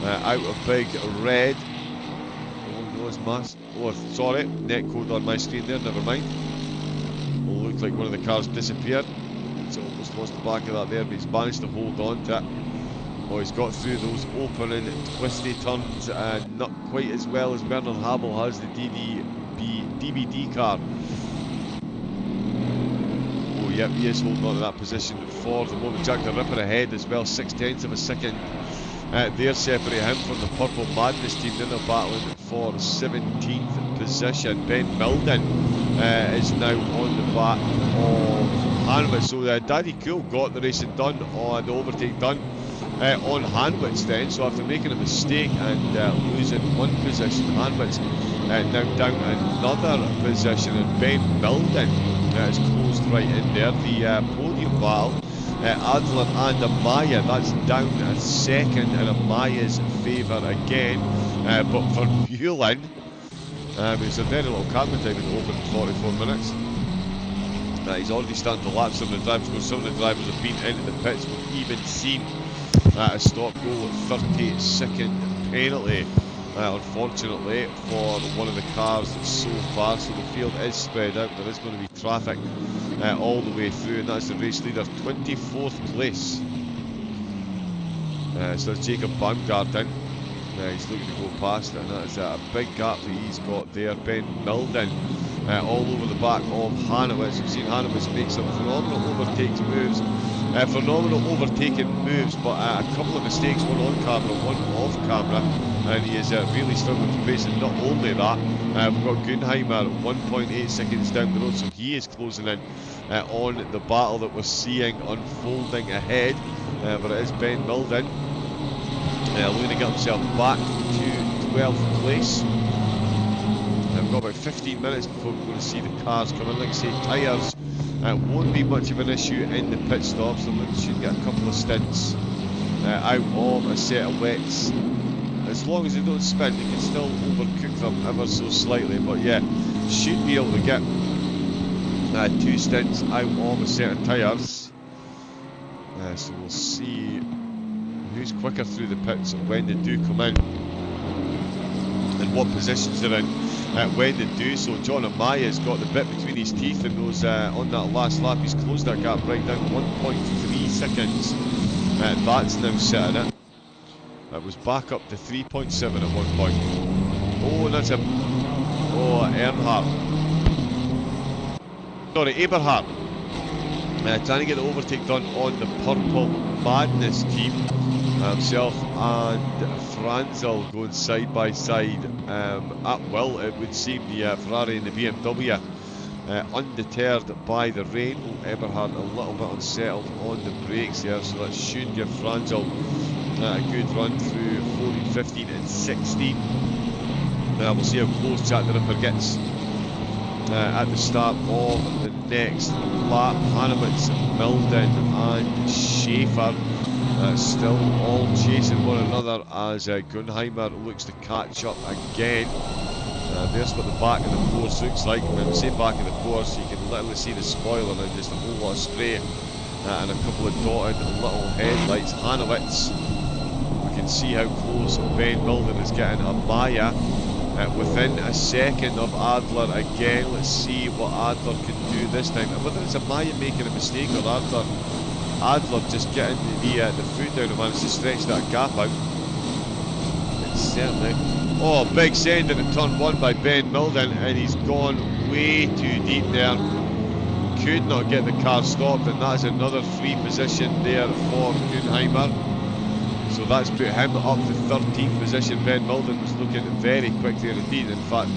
S2: Out of Big Red. Sorry, net code on my screen there, never mind. Looked like one of the cars disappeared. It's almost lost the back of that there, but he's managed to hold on to it. Oh, he's got through those opening twisty turns, not quite as well as Werner Herbel has the DVD car. Oh, yep, he is holding on to that position for the moment. Jack the Ripper ahead as well, 0.6 of a second. They're separate him from the Purple Madness team. They're battling for 17th position. Ben Milden is now on the back of Hanwitz. So Daddy Cool got the racing done, the overtake done on Hanwitz then. So after making a mistake and losing one position, Hanwitz now down another position, and Ben Milden is closed right in there. The podium battle, Adler and Amaya, that's down a second in Amaya's favour again. But for Mullen, it's a very little camera time in the opening 44 minutes. He's already starting to lap some of the drivers, because some of the drivers have been into the pits. We've even seen a stop go 30-second penalty, unfortunately, for one of the cars so far. So the field is spread out. There is going to be traffic all the way through, and that's the race leader, 24th place. So that's Jacob Baumgarten. He's looking to go past it, and that's a big gap that he's got there. Ben Milden all over the back of Hanowitz. We've seen Hanowitz make some phenomenal overtaking moves, but a couple of mistakes, one on camera, one off camera, and he is really struggling to pace. And not only that, we've got Gunheimer 1.8 seconds down the road, so he is closing in on the battle that we're seeing unfolding ahead. But it is Ben Milden looking to get himself back to 12th place. We've got about 15 minutes before we're going to see the cars come in. Like I say, tyres won't be much of an issue in the pit stops. They should get a couple of stints out of a set of wets. As long as they don't spin, they can still overcook them ever so slightly. But yeah, should be able to get 2 stints out of a set of tyres. So we'll see who's quicker through the pits when they do come in, and what positions they're in when they do. So John Amaya's got the bit between his teeth, and those on that last lap, he's closed that gap right down 1.3 seconds. That's now sitting it. It was back up to 3.7 at one point. Oh, and that's a Earnhardt. Sorry, Eberhardt. Trying to get the overtake done on the Purple Madness team. Himself and Franzel going side by side at will, it would seem. The Ferrari and the BMW undeterred by the rain. Eberhard a little bit unsettled on the brakes there, so that should give Franzel a good run through 14, 15 and 16. We'll see how close Jack the Ripper gets at the start of the next lap. Hanowitz, Milden and Schaefer still all chasing one another as Gunheimer looks to catch up again. There's what the back of the course looks like. When we say back of the course, you can literally see the spoiler and just a whole lot of spray and a couple of dotted little headlights. Hanowitz, we can see how close Ben Milden is getting. Amaya within a second of Adler again. Let's see what Adler can do this time. Whether it's Amaya making a mistake or Adler just getting the foot down and managed to stretch that gap out. It's certainly... Oh, big send into turn 1 by Ben Milden, and he's gone way too deep there. could not get the car stopped, and that's another free position there for Kuhnheimer. So that's put him up to 13th position. Ben Milden was looking very quick there indeed. In fact,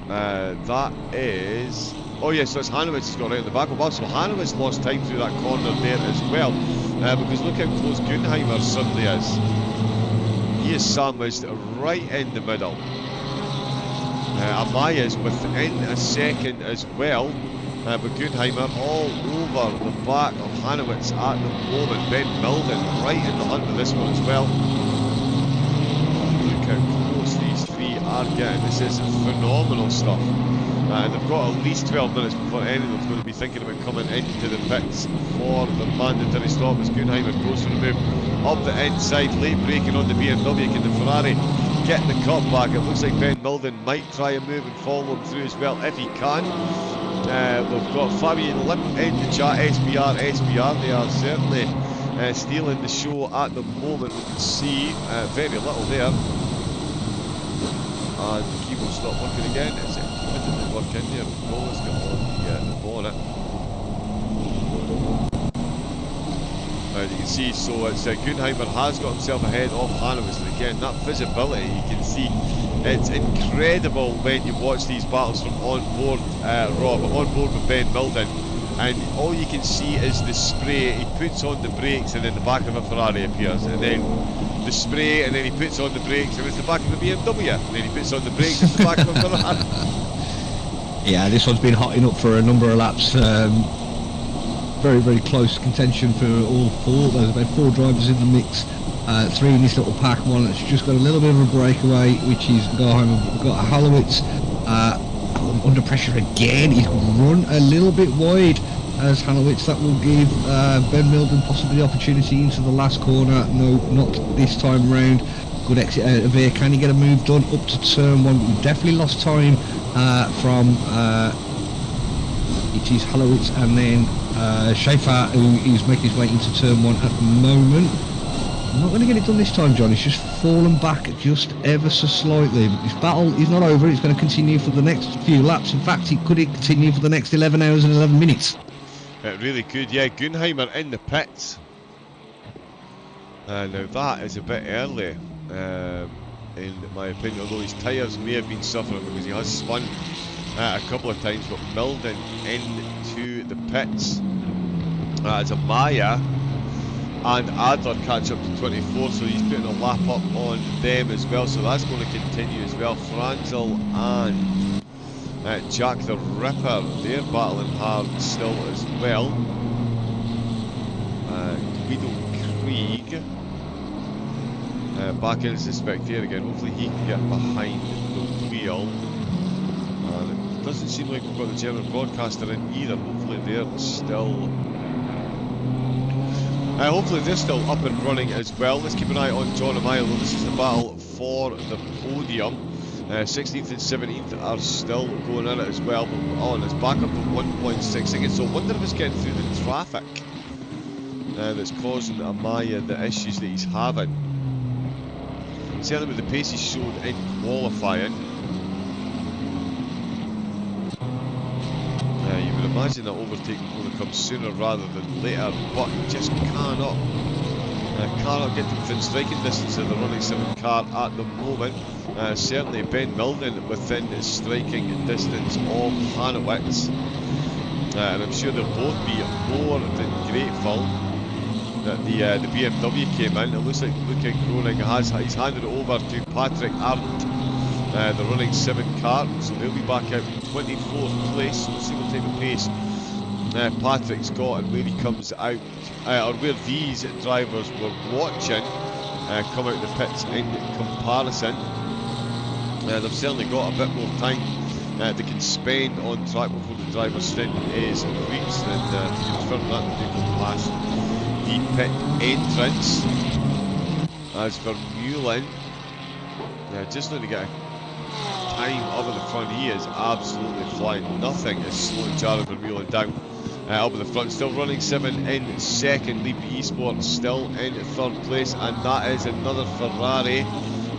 S2: that is... Oh yes, so it's Hanowitz has got right in the back of us. So Hanowitz lost time through that corner there as well. Because look how close Kuhnheimer suddenly is. He is sandwiched right in the middle. Amaya is within a second as well. But Kuhnheimer all over the back of Hanowitz at the moment. Ben Milden right in the hunt with this one as well. Look how close these three are getting. This is phenomenal stuff. And they've got at least 12 minutes before any of them's going to be thinking about coming into the pits for the mandatory stop as Kuhnheimer goes for the move up the inside, late braking on the BMW. Can the Ferrari get the cut back? It looks like Ben Milden might try a move and follow him through as well if he can. We've got Fabian Limp in the chat, SBR, they are certainly stealing the show at the moment. We can see very little there. And the key will stop working again. Is it committed to work in there? No, it's got on the bonnet. As you can see, so it's Kuhnheimer has got himself ahead of Hanowitz, and again that visibility you can see, it's incredible when you watch these battles from on board Rob. I'm on board with Ben Milden, and all you can see is the spray. He puts on the brakes and then the back of a Ferrari appears, and then the spray, and then he puts on the brakes and it's the back of a BMW, and then he puts on the brakes and it's the back of a Ferrari.
S1: Yeah, this one's been hotting up for a number of laps. Very, very close contention for all four. There's about four drivers in the mix. Three in this little pack. One that's just got a little bit of a breakaway, which is We've got Hanowitz under pressure again. He's run a little bit wide as Hanowitz. That will give Ben Milden possibly the opportunity into the last corner. No, not this time round. Good exit out of here. Can he get a move done up to turn one? We definitely lost time from it is Hanowitz and then Schaefer, who is making his way into turn one at the moment. I'm not going to get it done this time, John. He's just fallen back just ever so slightly. But this battle is not over. It's going to continue for the next few laps. In fact, it could continue for the next 11 hours and 11 minutes.
S2: It really could, yeah. Kuhnheimer in the pits. Now that is a bit early, in my opinion, although his tyres may have been suffering because he has spun a couple of times. But Milden into the pits as Amaya and Adler catch up to 24, so he's putting a lap up on them as well, so that's going to continue as well. Franzel and Jack the Ripper, they're battling hard still as well. Guido Krieg back in as a spectator again. Hopefully he can get behind the wheel. It doesn't seem like we've got the German broadcaster in either. Hopefully they're still up and running as well. Let's keep an eye on John Amaya. This is the battle for the podium. 16th and 17th are still going at it as well. But it's back up to 1.6 seconds. So I wonder if it's getting through the traffic that's causing Amaya the issues that he's having. Certainly with the pace he showed in qualifying. You would imagine that overtaking will come sooner rather than later, but he just cannot get to within striking distance of the running 7 car at the moment. Certainly Ben Milden within striking distance of Hanowitz, and I'm sure they'll both be more than grateful that the BMW came in. It looks like Luca Kroning he's handed it over to Patrick Arndt, the running 7 car, so they'll be back out in 24th place. We'll see what type of pace Patrick's got and where he comes out, or where these drivers were watching come out the pits in comparison. They've certainly got a bit more time they can spend on track before the driver's stint is reached, and to confirm that they go past the pit entrance. As for Mullen, just need to get a time up in the front. He is absolutely flying. Nothing is slowing Jared Vermeulen down up in the front. Still running 7 in second. Libre Esports still in third place, and that is another Ferrari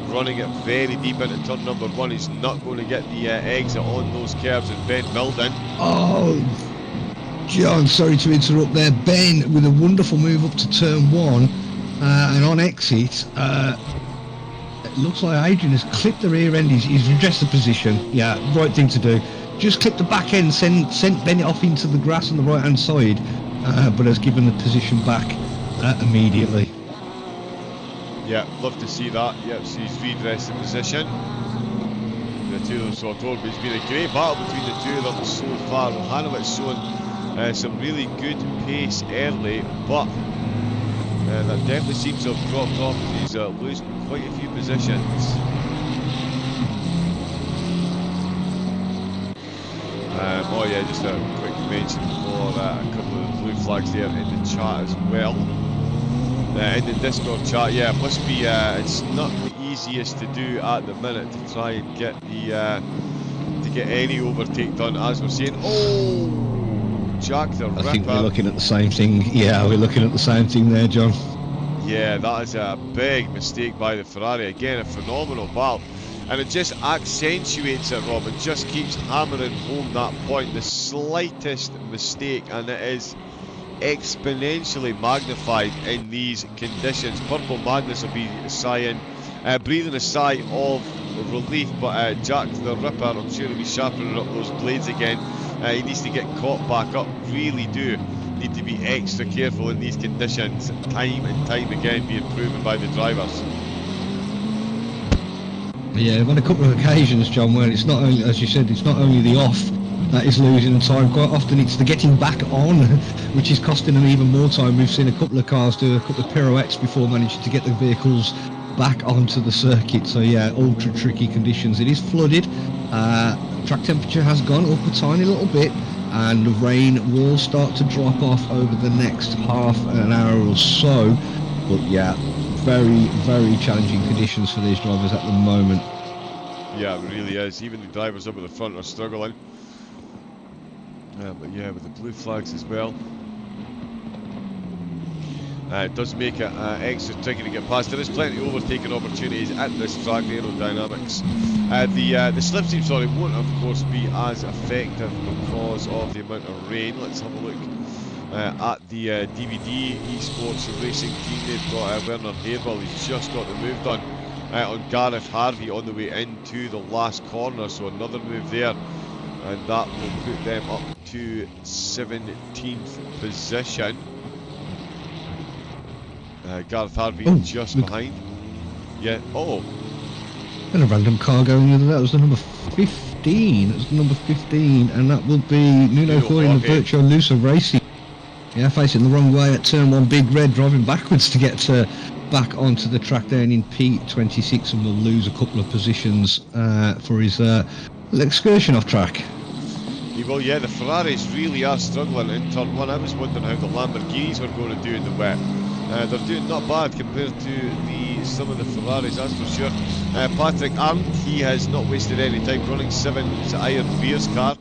S2: running it very deep into turn number 1. He's not going to get the exit on those curves, and Ben Milden.
S1: Oh, John, sorry to interrupt there. Ben with a wonderful move up to turn 1, and on exit, it looks like Adrian has clipped the rear end. He's redressed the position. Yeah, right thing to do. Just clip the back end, sent Bennett off into the grass on the right hand side, but has given the position back immediately.
S2: Yeah, love to see that. Yep, so he's redressed the position. The two of them sort of, but it's been a great battle between the two of them so far. Hanowitz showing some really good pace early, but that definitely seems to have dropped off. He's losing quite a few positions. Oh yeah, just a quick mention for a couple of the blue flags there in the chat as well. In the Discord chat, yeah, it must be. It's not the easiest to do at the minute to try and get the to get any overtake done, as we're seeing. Oh, Jack the Ripper.
S1: I think we're looking at the same thing. Yeah, we're looking at the same thing there, John.
S2: Yeah, that is a big mistake by the Ferrari. Again, a phenomenal battle. And it just accentuates it, Rob. It just keeps hammering home that point. The slightest mistake, and it is exponentially magnified in these conditions. Purple Madness will be sighing, breathing a sigh of relief, but Jack the Ripper, I'm sure he'll be sharpening up those blades again. He needs to get caught back up. Really do need to be extra careful in these conditions, time and time again being proven by the drivers.
S1: Yeah, I've had a couple of occasions, John, where it's not only, as you said, it's not only the off that is losing time. Quite often it's the getting back on, which is costing them even more time. We've seen a couple of cars do a couple of pirouettes before managing to get the vehicles back onto the circuit. So yeah, ultra tricky conditions. It is flooded. Track temperature has gone up a tiny little bit, and the rain will start to drop off over the next half an hour or so. But yeah, very, very challenging conditions for these drivers at the moment.
S2: Yeah, it really is. Even the drivers up at the front are struggling. But yeah, with the blue flags as well. It does make it extra tricky to get past. There is plenty of overtaking opportunities at this track, the aerodynamics. The slipstream, sorry, won't of course be as effective because of the amount of rain. Let's have a look at the DVD Esports Racing team. They've got Werner Hairball. He's just got the move done on Gareth Harvey on the way into the last corner, so another move there, and that will put them up to 17th position. Gareth Harvey just behind. Yeah. Oh.
S1: And a random car going into that. That was the number 15. It was the number 15, and that will be Nuno Hoy in the Virtual Lusa Racing. Yeah, facing the wrong way at turn 1, Big Red, driving backwards to get back onto the track there in P26, and will lose a couple of positions for his excursion off track.
S2: Well, yeah, the Ferraris really are struggling in turn 1. I was wondering how the Lamborghinis were going to do in the wet. They're doing not bad compared to some of the Ferraris, that's for sure. Patrick Arndt, he has not wasted any time running 7. It's Iron Beer's car.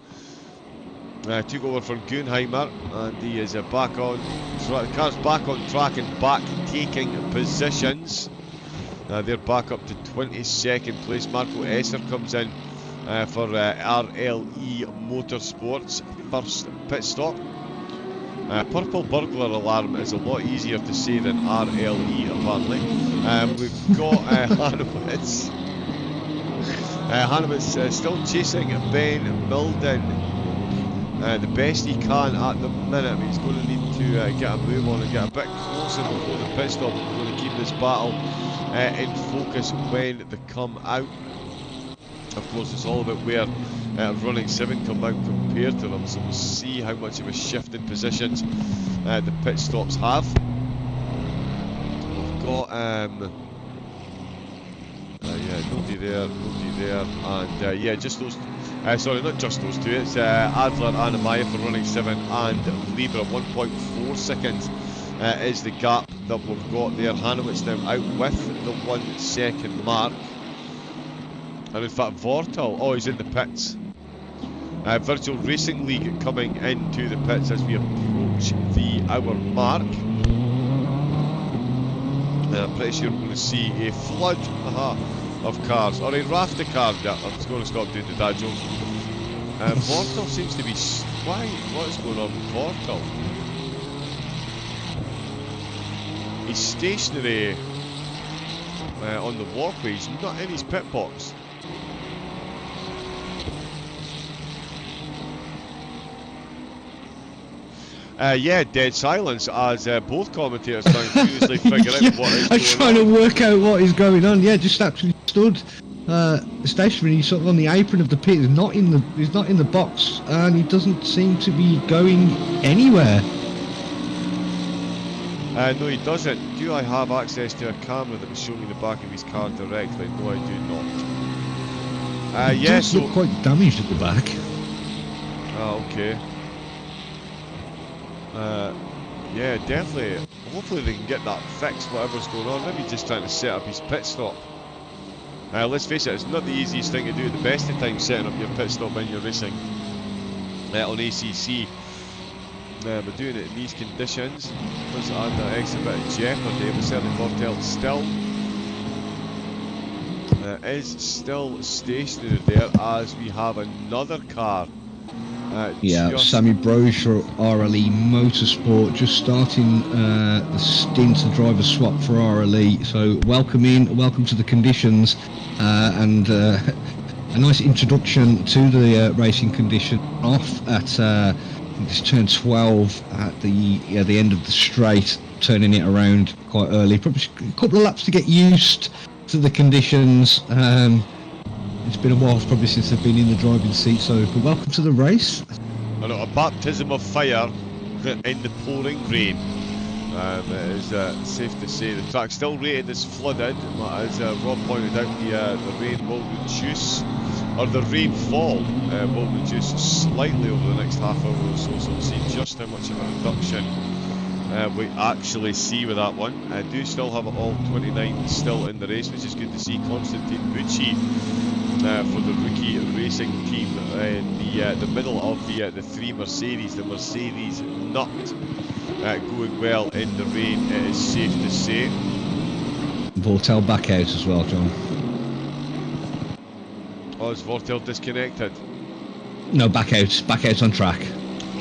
S2: Took over from Gunheimer, and he is back on. The car's back on track and back taking positions. They're back up to 22nd place. Marco Esser comes in for RLE Motorsports first pit stop. Purple burglar alarm is a lot easier to say than RLE apparently. We've got Hanowitz. Hanowitz still chasing Ben Milden. The best he can at the minute. He's going to need to get a move on and get a bit closer before the pit stop. We're going to keep this battle in focus when they come out. Of course, it's all about where running 7 come out compared to them, so we'll see how much of a shift in positions the pit stops have. We've got yeah, nobody there, and yeah, just those. Sorry, not just those two. It's Adler and Amaya for running 7, and Libra 1.4 seconds is the gap that we've got there. Hanowitz now out with the 1 second mark. And in fact, Vortal, oh, he's in the pits. Virtual Racing League coming into the pits as we approach the hour mark. I'm pretty sure we're going to see a flood of cars. Alright, raft the car. Yeah, I'm just going to stop doing the dad joke. Vortal seems to be... Why? What is going on with Vortal? He's stationary on the walkway. He's not in his pit box. Yeah, dead silence as both commentators try and seriously figure out what is going on.
S1: I'm trying to work out what is going on. Yeah, just actually stood stationary, sort of on the apron of the pit. He's not in the box, and he doesn't seem to be going anywhere.
S2: No, he doesn't. Do I have access to a camera that will show me the back of his car directly? No, I do not.
S1: He
S2: yeah,
S1: does look quite damaged at the back.
S2: Oh, okay. Yeah, definitely. Hopefully they can get that fixed, whatever's going on. Maybe just trying to set up his pit stop. Let's face it, it's not the easiest thing to do at the best of times, setting up your pit stop when you're racing on ACC. But doing it in these conditions does add an extra bit of jeopardy, but certainly Vortal still is still stationary there as we have another car.
S1: Yeah, Sammy Brozier, RLE Motorsport, just starting the stint of driver swap for RLE. So welcome to the conditions, and a nice introduction to the racing condition. Off at this turn 12 at the end of the straight, turning it around quite early. Probably a couple of laps to get used to the conditions. It's been a while probably since they've been in the driving seat, so welcome to the race.
S2: I know, a baptism of fire in the pouring rain. It is safe to say the track still rated as flooded, but as Rob pointed out, the rain will reduce, or the rainfall will reduce slightly over the next half hour or so, so we'll see just how much of a reduction we actually see with that one. I do still have all 29 still in the race, which is good to see. Konstantin Bucci for the rookie racing team in the middle of the three Mercedes. The Mercedes not going well in the rain, it is safe to say.
S1: Vortal back out as well, John.
S2: Oh, is Vortal disconnected?
S1: No, back out on track.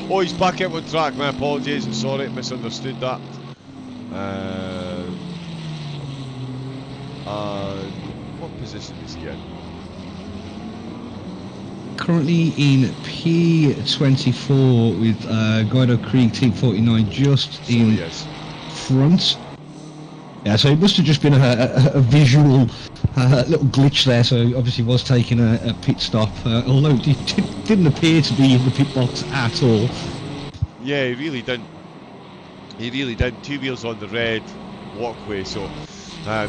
S2: Oh, he's back out on track. My apologies, I'm sorry, misunderstood that. What position is he in?
S1: Currently in P24 with Guido Krieg Team 49 just in front. Yeah, so it must have just been a visual little glitch there, so obviously was taking a pit stop, although he didn't appear to be in the pit box at all.
S2: Yeah, he really didn't. He really didn't. Two wheels on the red walkway, so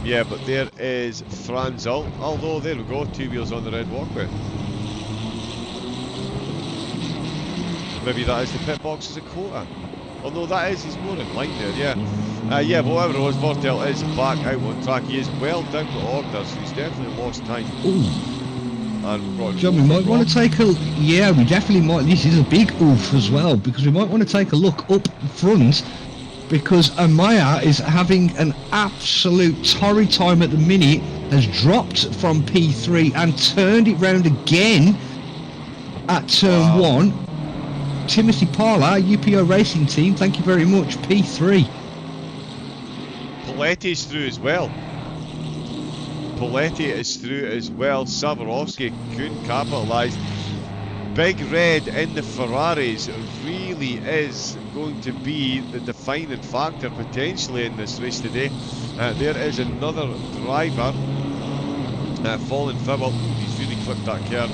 S2: yeah, but there is Franzel, although there we go, two wheels on the red walkway. Maybe that is the pit box as a quota. Although that is, he's more in line there, yeah. Yeah, but whatever it was, Vortal is back out on track. He is well down to order, so he's definitely lost time. And
S1: John, we might want to take a... Yeah, we definitely might. This is a big oof as well, because we might want to take a look up front, because Amaya is having an absolute torrid time at the minute, has dropped from P3 and turned it round again at turn 1. Timothy Parler, UPO Racing Team, thank you very much, P3.
S2: Poletti's through as well. Poletti is through as well. Swarovski couldn't capitalise. Big Red in the Ferraris really is going to be the defining factor potentially in this race today. There is another driver, Fallen Fibble. He's really clipped that curve.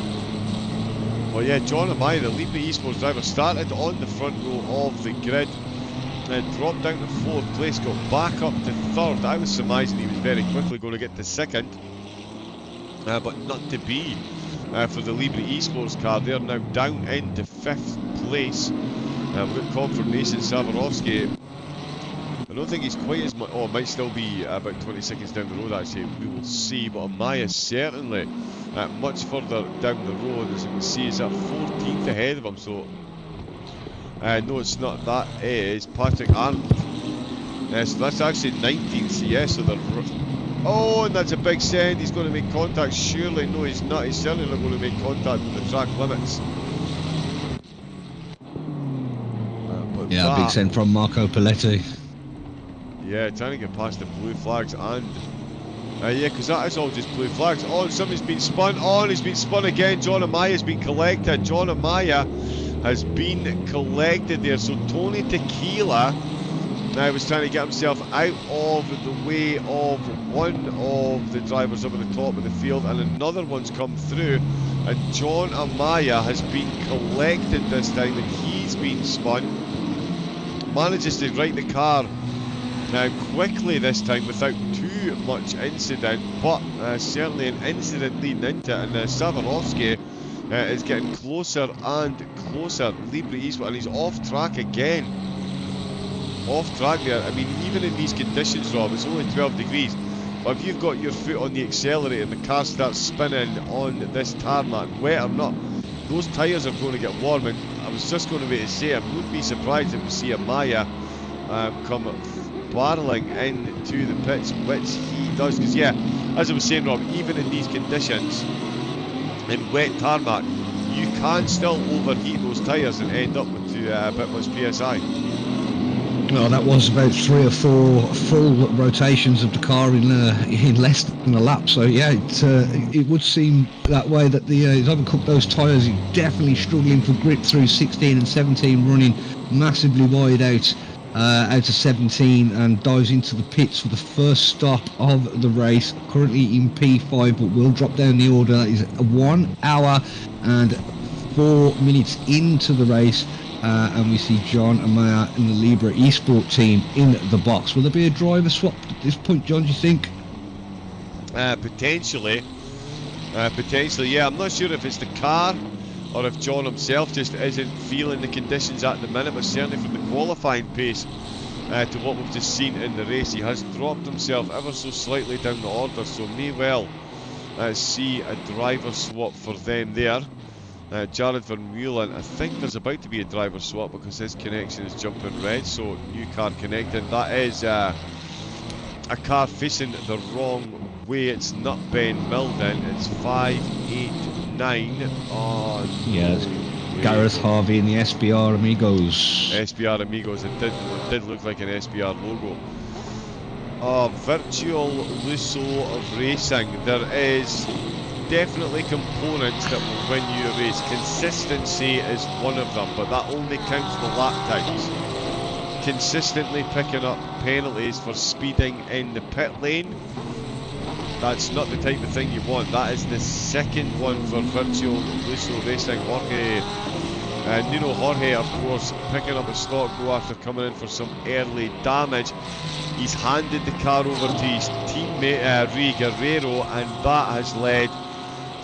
S2: Well, yeah, John Amaya, the Libre Esports driver, started on the front row of the grid, dropped down to 4th place, got back up to 3rd. I was surmising he was very quickly going to get to 2nd, but not to be for the Libre Esports car. They're now down into 5th place. We've got confirmation, Swarovski. I don't think he's quite as much. Oh, it might still be about 20 seconds down the road, actually. We will see. But Amaya certainly much further down the road, as you can see, is at 14th ahead of him. So, no, it's not. That is Patrick Arndt. So that's actually 19th. So, yeah, so they're Oh, and that's a big send. He's going to make contact. Surely, no, he's not. He's certainly not going to make contact with the track limits.
S1: Yeah, big send from Marco Paletti.
S2: Yeah, trying to get past the blue flags and... yeah, because that is all just blue flags. Oh, and somebody's been spun. Oh, and he's been spun again. John Amaya's been collected. John Amaya has been collected there. So Tony Tequila now was trying to get himself out of the way of one of the drivers up at the top of the field, and another one's come through. And John Amaya has been collected this time, and he's been spun. Manages to right the car now quickly this time without too much incident, but certainly an incident leading into it, and Savarovsky is getting closer and closer. Libre Eastwood, and he's off track again. Off track there. I mean, even in these conditions, Rob, it's only 12 degrees, but if you've got your foot on the accelerator and the car starts spinning on this tarmac, wet or not, those tyres are going to get warm. And I was just going to say, I wouldn't be surprised if we see Amaya come barreling into the pits, which he does. Because yeah, as I was saying, Rob, even in these conditions, in wet tarmac, you can still overheat those tyres and end up with a bit much PSI.
S1: Well, that was about 3 or 4 full rotations of the car in less than a lap. So yeah, it would seem that way, that he's overcooked those tyres. He's definitely struggling for grip through 16 and 17, running massively wide out of 17, and dives into the pits for the first stop of the race. Currently in P5, but will drop down the order. That is 1 hour and 4 minutes into the race. And we see John Amaya in the Libre Esport team in the box. Will there be a driver swap at this point, John, do you think?
S2: Potentially. Potentially, yeah. I'm not sure if it's the car or if John himself just isn't feeling the conditions at the minute, but certainly from the qualifying pace to what we've just seen in the race, he has dropped himself ever so slightly down the order, so may well see a driver swap for them there. Jared Vermeulen, I think there's about to be a driver swap because his connection is jumping red, so new car connected. That is a car facing the wrong way. It's not Ben Milden, it's 589 on...
S1: Yes, Gareth Harvey in the SBR Amigos.
S2: SBR Amigos, it did look like an SBR logo. Virtual Lusso Racing, there is definitely components that will win you a race. Consistency is one of them, but that only counts for lap times. Consistently picking up penalties for speeding in the pit lane, that's not the type of thing you want. That is the second one for Virtual Lusso Racing. Nino Jorge, of course, picking up a stock go after coming in for some early damage. He's handed the car over to his teammate Rui Guerrero, and that has led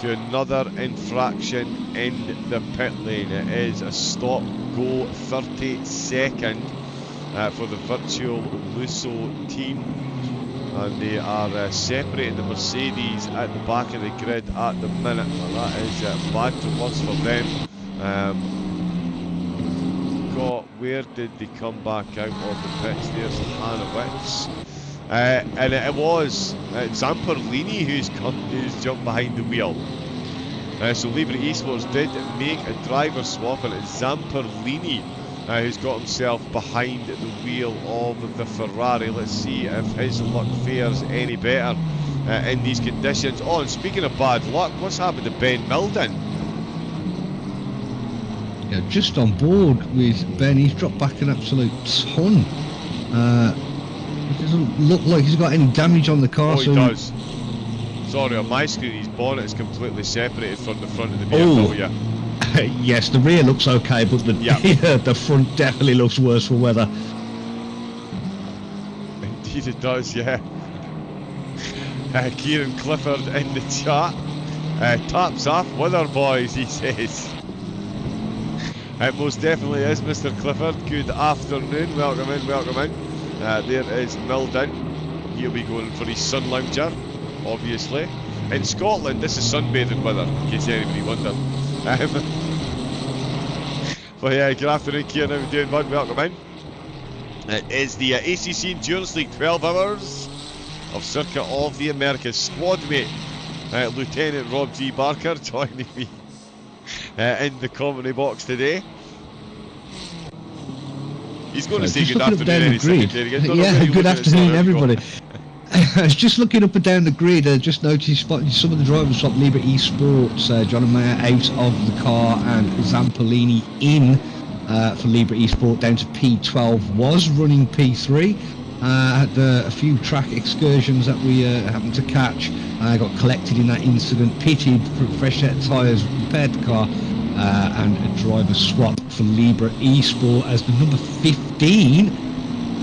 S2: to another infraction in the pit lane. It is a stop go 30-second for the Virtual Lusso team, and they are separating the Mercedes at the back of the grid at the minute. That is bad to worse for them. Where did they come back out of the pits? There's Hanowitz. And it was Zamperlini who's jumped behind the wheel. So Libre Esports did make a driver swap, and it's Zamperlini who's got himself behind the wheel of the Ferrari. Let's see if his luck fares any better in these conditions. Oh, and speaking of bad luck, what's happened to Ben Milden?
S1: Yeah, just on board with Ben. He's dropped back an absolute ton. It doesn't look like he's got any damage on the car.
S2: Oh, he does. Sorry, on my screen his bonnet is completely separated from the front of the BMW.
S1: Oh. Yes, the rear looks okay, but the front definitely looks worse for weather.
S2: Indeed it does, yeah. Kieran Clifford in the chat. Taps off weather, boys, he says. It most definitely is, Mr. Clifford. Good afternoon. Welcome in, welcome in. There is Milden. He'll be going for his sun lounger, obviously. In Scotland, this is sunbathing weather, in case anybody wondered. But yeah, good afternoon, Kieran. How are you doing, bud? Welcome in. It is the ACC Endurance League 12 hours. of Circuit of the Americas, squad mate Lieutenant Rob G. Barker joining me in the commentary box today. He's going to say good afternoon any second here again.
S1: Yeah, good afternoon everybody. I was just looking up and down the grid. I just noticed some of the drivers from Libre Esports, John and Mayer out of the car and Zampolini in for Libre Esport down to P12, was running P3. Had a few track excursions that we happened to catch. Got collected in that incident, pitted for a fresh set of tyres, repaired the car, and a driver swap for Libre Esport as the number 15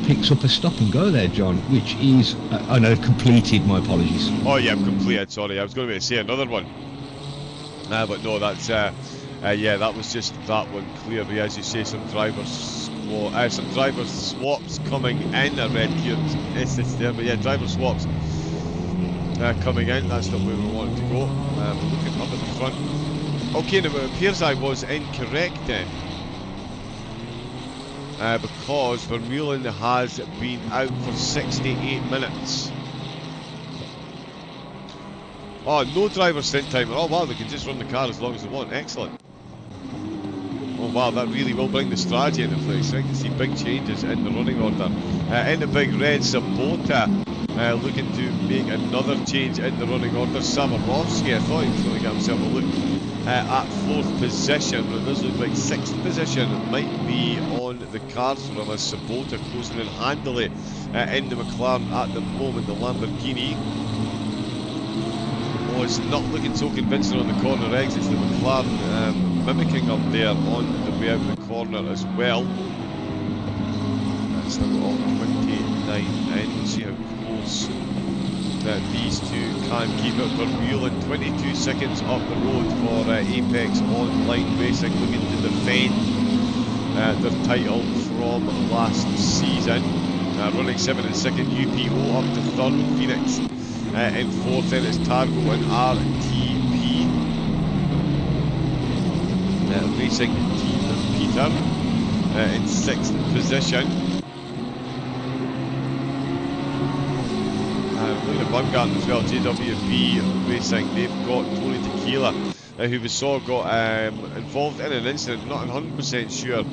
S1: picks up a stop and go there, John, which is, I know, completed, my apologies.
S2: Oh yeah, completed, sorry, I was going to say another one. But no, that's, yeah, that was just that one clearly, as you say, some driver swaps coming in. I read here, it's there, but yeah, driver swaps coming in, that's not where we wanted to go. We're looking up at the front. Okay, now it appears I was incorrect then. Because Vermeulen has been out for 68 minutes. Oh, no driver stint time. Oh wow, they can just run the car as long as they want. Excellent. Oh wow, that really will bring the strategy into place. I can see big changes in the running order. In the big red, Sabota looking to make another change in the running order. Samarovsky, I thought he was going to get himself a look at 4th position, but it does look like 6th position might be on the cards for him, as Sabota closing in handily in the McLaren at the moment. The Lamborghini was not looking so convincing on the corner exits. The McLaren mimicking up there on the way out the corner as well. Still got all 29 in. See how close these two can keep it. Vermeulen 22 seconds up the road for Apex Online Racing, looking to defend their title from last season. Running 7 and 2nd, UPO up to 3rd with Phoenix in 4th. Then it's Targo and RTP Racing Team Peter in 6th position. Looking at Bumgarden as well, JWB Racing, they've got Tony Tequila, who we saw got involved in an incident. Not 100% sure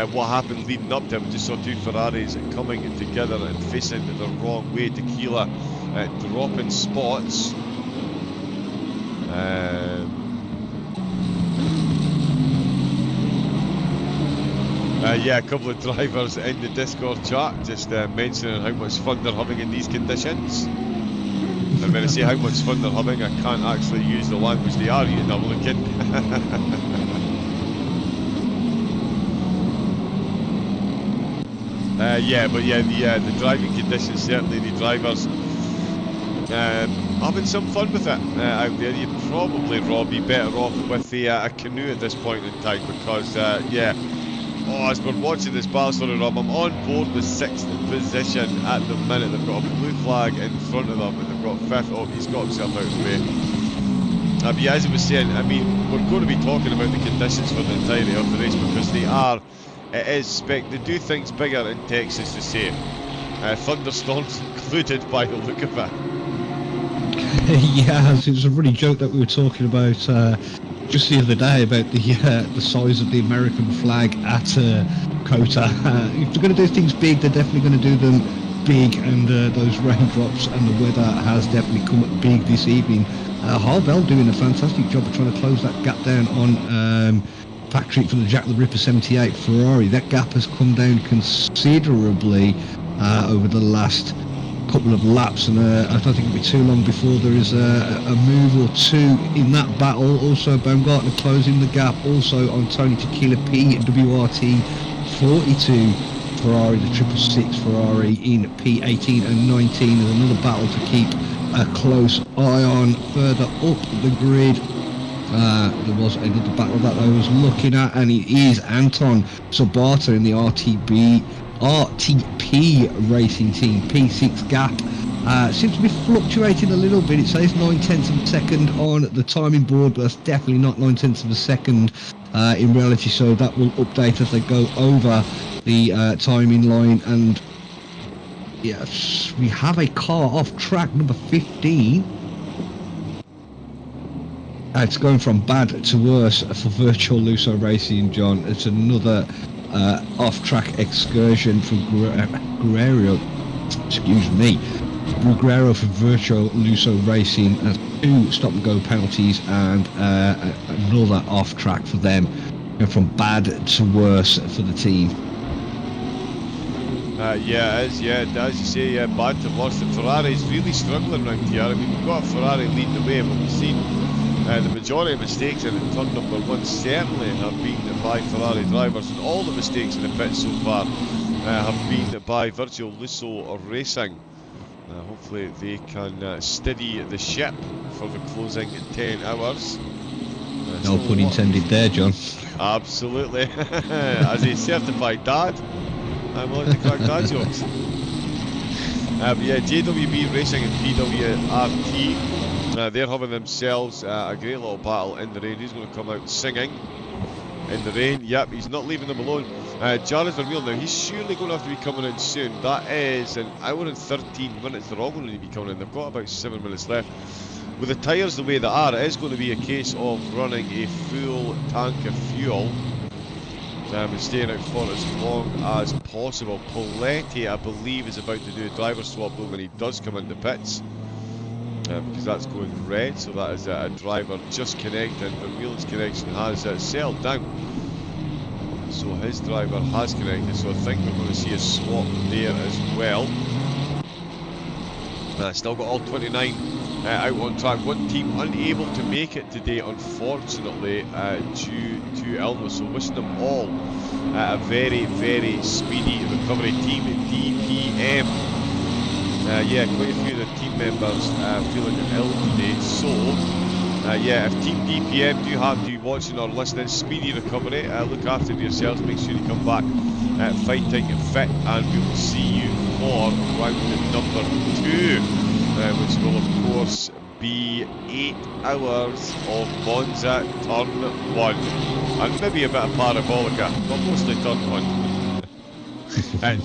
S2: what happened leading up to it. We just saw two Ferraris coming together and facing the wrong way. Tequila dropping spots. Yeah, a couple of drivers in the Discord chat just mentioning how much fun they're having in these conditions. And when I say how much fun they're having, I can't actually use the language they are using. I'm looking. Yeah, but yeah, the driving conditions, certainly the drivers having some fun with it out there. You'd probably, Rob, be better off with a canoe at this point in time, because yeah. Oh, as we're watching this battle, sorry Rob, I'm on board with 6th position at the minute. They've got a blue flag in front of them, and they've got 5th. Oh, he's got himself out of the way. But yeah, as I was saying, I mean, we're going to be talking about the conditions for the entirety of the race, because they do things bigger in Texas, to say. Thunderstorms included by the look of it.
S1: Yeah, it was a running joke that we were talking about just the other day about the size of the American flag at COTA. If they're going to do things big, they're definitely going to do them big, and those raindrops and the weather has definitely come up big this evening. Harvell doing a fantastic job of trying to close that gap down on Patrick for the Jack the Ripper 78 Ferrari. That gap has come down considerably over the last couple of laps, and I don't think it'll be too long before there is a move or two in that battle. Also Baumgartner closing the gap also on Tony Tequila PWRT 42 Ferrari, the 666 Ferrari in P18 and 19. There's another battle to keep a close eye on further up the grid. There was another battle that I was looking at, and it is Anton Sabata in the RTP racing team. P6 gap seems to be fluctuating a little bit. It says 9/10 of a second on the timing board, but that's definitely not 9/10 of a second in reality, so that will update as they go over the timing line. And Yes, we have a car off track, number 15. It's going from bad to worse for Virtual Luso Racing, John. It's another off-track excursion from Guerrero. Excuse me. Guerrero for Virtual Luso Racing has 2 stop-and-go penalties and another off-track for them. Going from bad to worse for the team.
S2: Yeah, it is, yeah, as you say, bad to worse. The Ferrari's really struggling around here. I mean, we've got a Ferrari leading the way, but we've seen the majority of mistakes in turn number 1 certainly have been by Ferrari drivers, and all the mistakes in the pit so far have been by Virtual Luso Racing. Hopefully they can steady the ship for the closing 10 hours.
S1: No pun intended there, John.
S2: Absolutely. As a certified dad, I'm like to crack dad jokes. But yeah, JWB Racing and PWRT, they're having themselves a great little battle in the rain. He's going to come out singing in the rain. Yep, he's not leaving them alone. Jared Vermeer now, he's surely going to have to be coming in soon. That is an hour and 13 minutes. They're all going to be coming in. They've got about 7 minutes left. With the tyres the way they are, it is going to be a case of running a full tank of fuel and staying out for as long as possible. Poletti, I believe, is about to do a driver swap though when he does come into pits, because that's going red, so that is a driver just connecting. Vermeer's connection has settled down, so his driver has connected, so I think we're going to see a swap there as well. Still got all 29 out on track. One team unable to make it today, unfortunately, due to illness. So wishing them all a very, very speedy recovery. Team DPM, yeah, quite a few of the team members feeling ill today. So yeah, if Team DPM do have to be watching or listening, speedy recovery. Look after yourselves. Make sure you come back fighting fit, and we will see you for round number 2. Which will of course be 8 hours of Monza turn 1 and maybe a bit of Parabolica, but mostly turn 1. And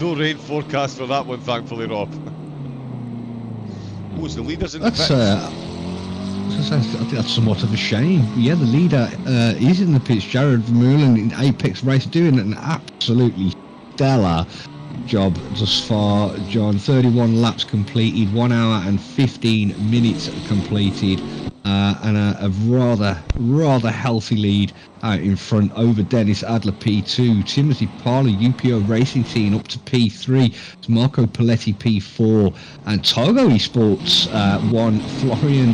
S2: no rain forecast for that one, thankfully, Rob. Who's the leaders in the pits?
S1: I think that's somewhat of a shame. Yeah, the leader is in the pits, Jared Vermeulen in Apex Race, doing an absolutely stellar job thus far, John. 31 laps completed, 1 hour and 15 minutes completed, and a rather healthy lead out in front over Dennis Adler P2, Timothy Parler UPO Racing Team up to P3, it's Marco Poletti P4, and Togo Esports won Florian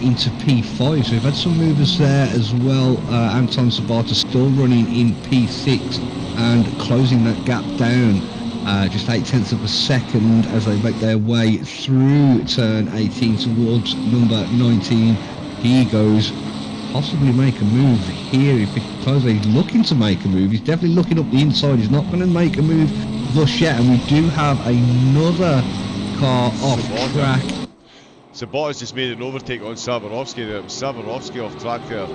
S1: into P5. So we've had some movers there as well. Anton Sabata still running in P6 and closing that gap down just 0.8 of a second as they make their way through turn 18 towards number 19. He goes, possibly make a move here if he's looking to make a move. He's definitely looking up the inside. He's not going to make a move thus yet, and we do have another car off track.
S2: Sabota's just made an overtake on Swarovski there. Swarovski off track there.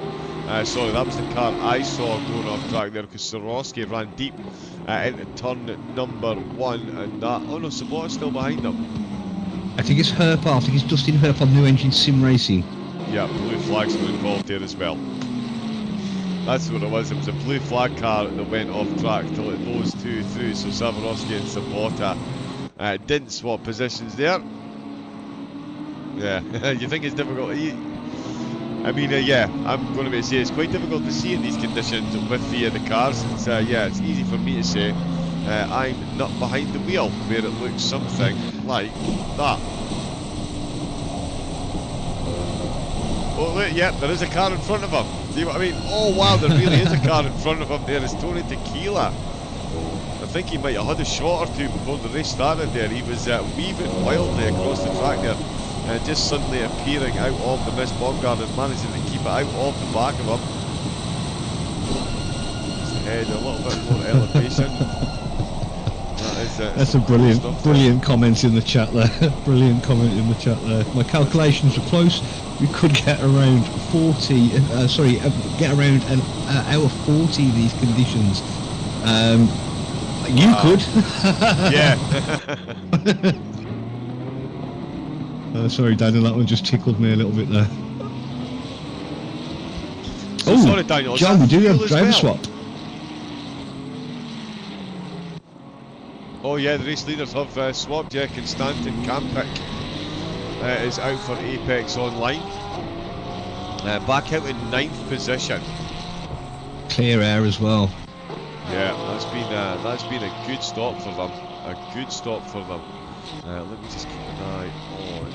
S2: Sorry, that was the car I saw going off track there, because Swarovski ran deep into turn number 1, and that. Oh no, Sabota's still behind him.
S1: I think it's Herpa. I think it's Dustin Herpa, New Engine Sim Racing.
S2: Yeah, blue flags were involved there as well. That's what it was. It was a blue flag car that went off track till it those two through. So Swarovski and Sabota didn't swap positions there. Yeah, you think it's difficult? I mean, yeah, I'm going to say it's quite difficult to see in these conditions with the cars. It's, yeah, it's easy for me to say I'm not behind the wheel, where it looks something like that. Oh, look, yeah, there is a car in front of him. See what I mean? Oh, wow, there really is a car in front of him there. It's Tony Tequila. I think he might have had a shot or two before the race started there. He was weaving wildly across the track there. Just suddenly appearing out of the mist Baumgart and managing to keep it out of the back of him. Just ahead a little bit more elevation.
S1: That's a brilliant comment in the chat there. Brilliant comment in the chat there. My calculations were close. We could get around 40. Get around an hour 40 in these conditions. You could.
S2: Yeah.
S1: Sorry, Daniel, that one just tickled me a little bit there.
S2: So sorry, Daniel.
S1: John, we do have driver
S2: well?
S1: swap.
S2: Oh yeah, the race leaders have swapped. Yeah, Constantin Kampic is out for Apex Online. Back out in 9th position.
S1: Clear air as well.
S2: Yeah, that's been a good stop for them. A good stop for them. Let me just keep an eye on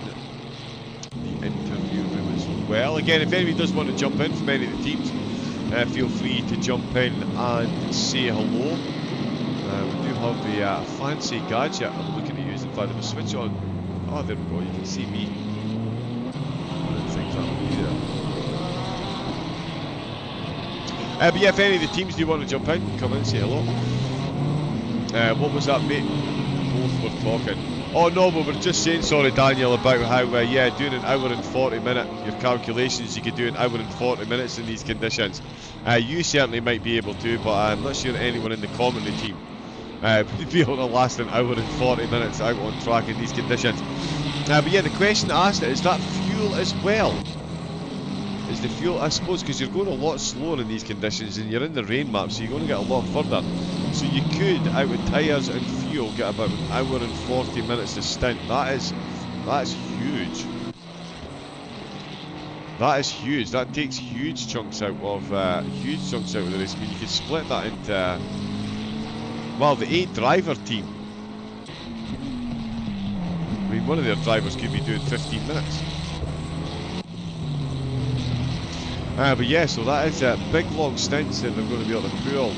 S2: the interview room as well. Again, if anybody does want to jump in from any of the teams, feel free to jump in and say hello. We do have a fancy gadget I'm looking to use. In fact, if I switch on, oh there we go, you can see me. I don't think that will be there. But yeah, if any of the teams do want to jump in, come in and say hello. What was that, mate? Both were talking. Oh no, but we're just saying, sorry Daniel, about how, yeah, doing an hour and 40 minute, your calculations, you could do an hour and 40 minutes in these conditions. You certainly might be able to, but I'm not sure anyone in the commentary team would be able to last an hour and 40 minutes out on track in these conditions. But yeah, the question asked is that fuel as well? Is the fuel, I suppose, because you're going a lot slower in these conditions and you're in the rain map, so you're going to get a lot further. So you could, out with tyres and fuel, get about an hour and 40 minutes a stint. That's huge. That is huge. That takes huge chunks out of the race. I mean, you could split that into, well, the 8-driver team. I mean, one of their drivers could be doing 15 minutes. But yeah, so that is big long stints that they're going to be able to pull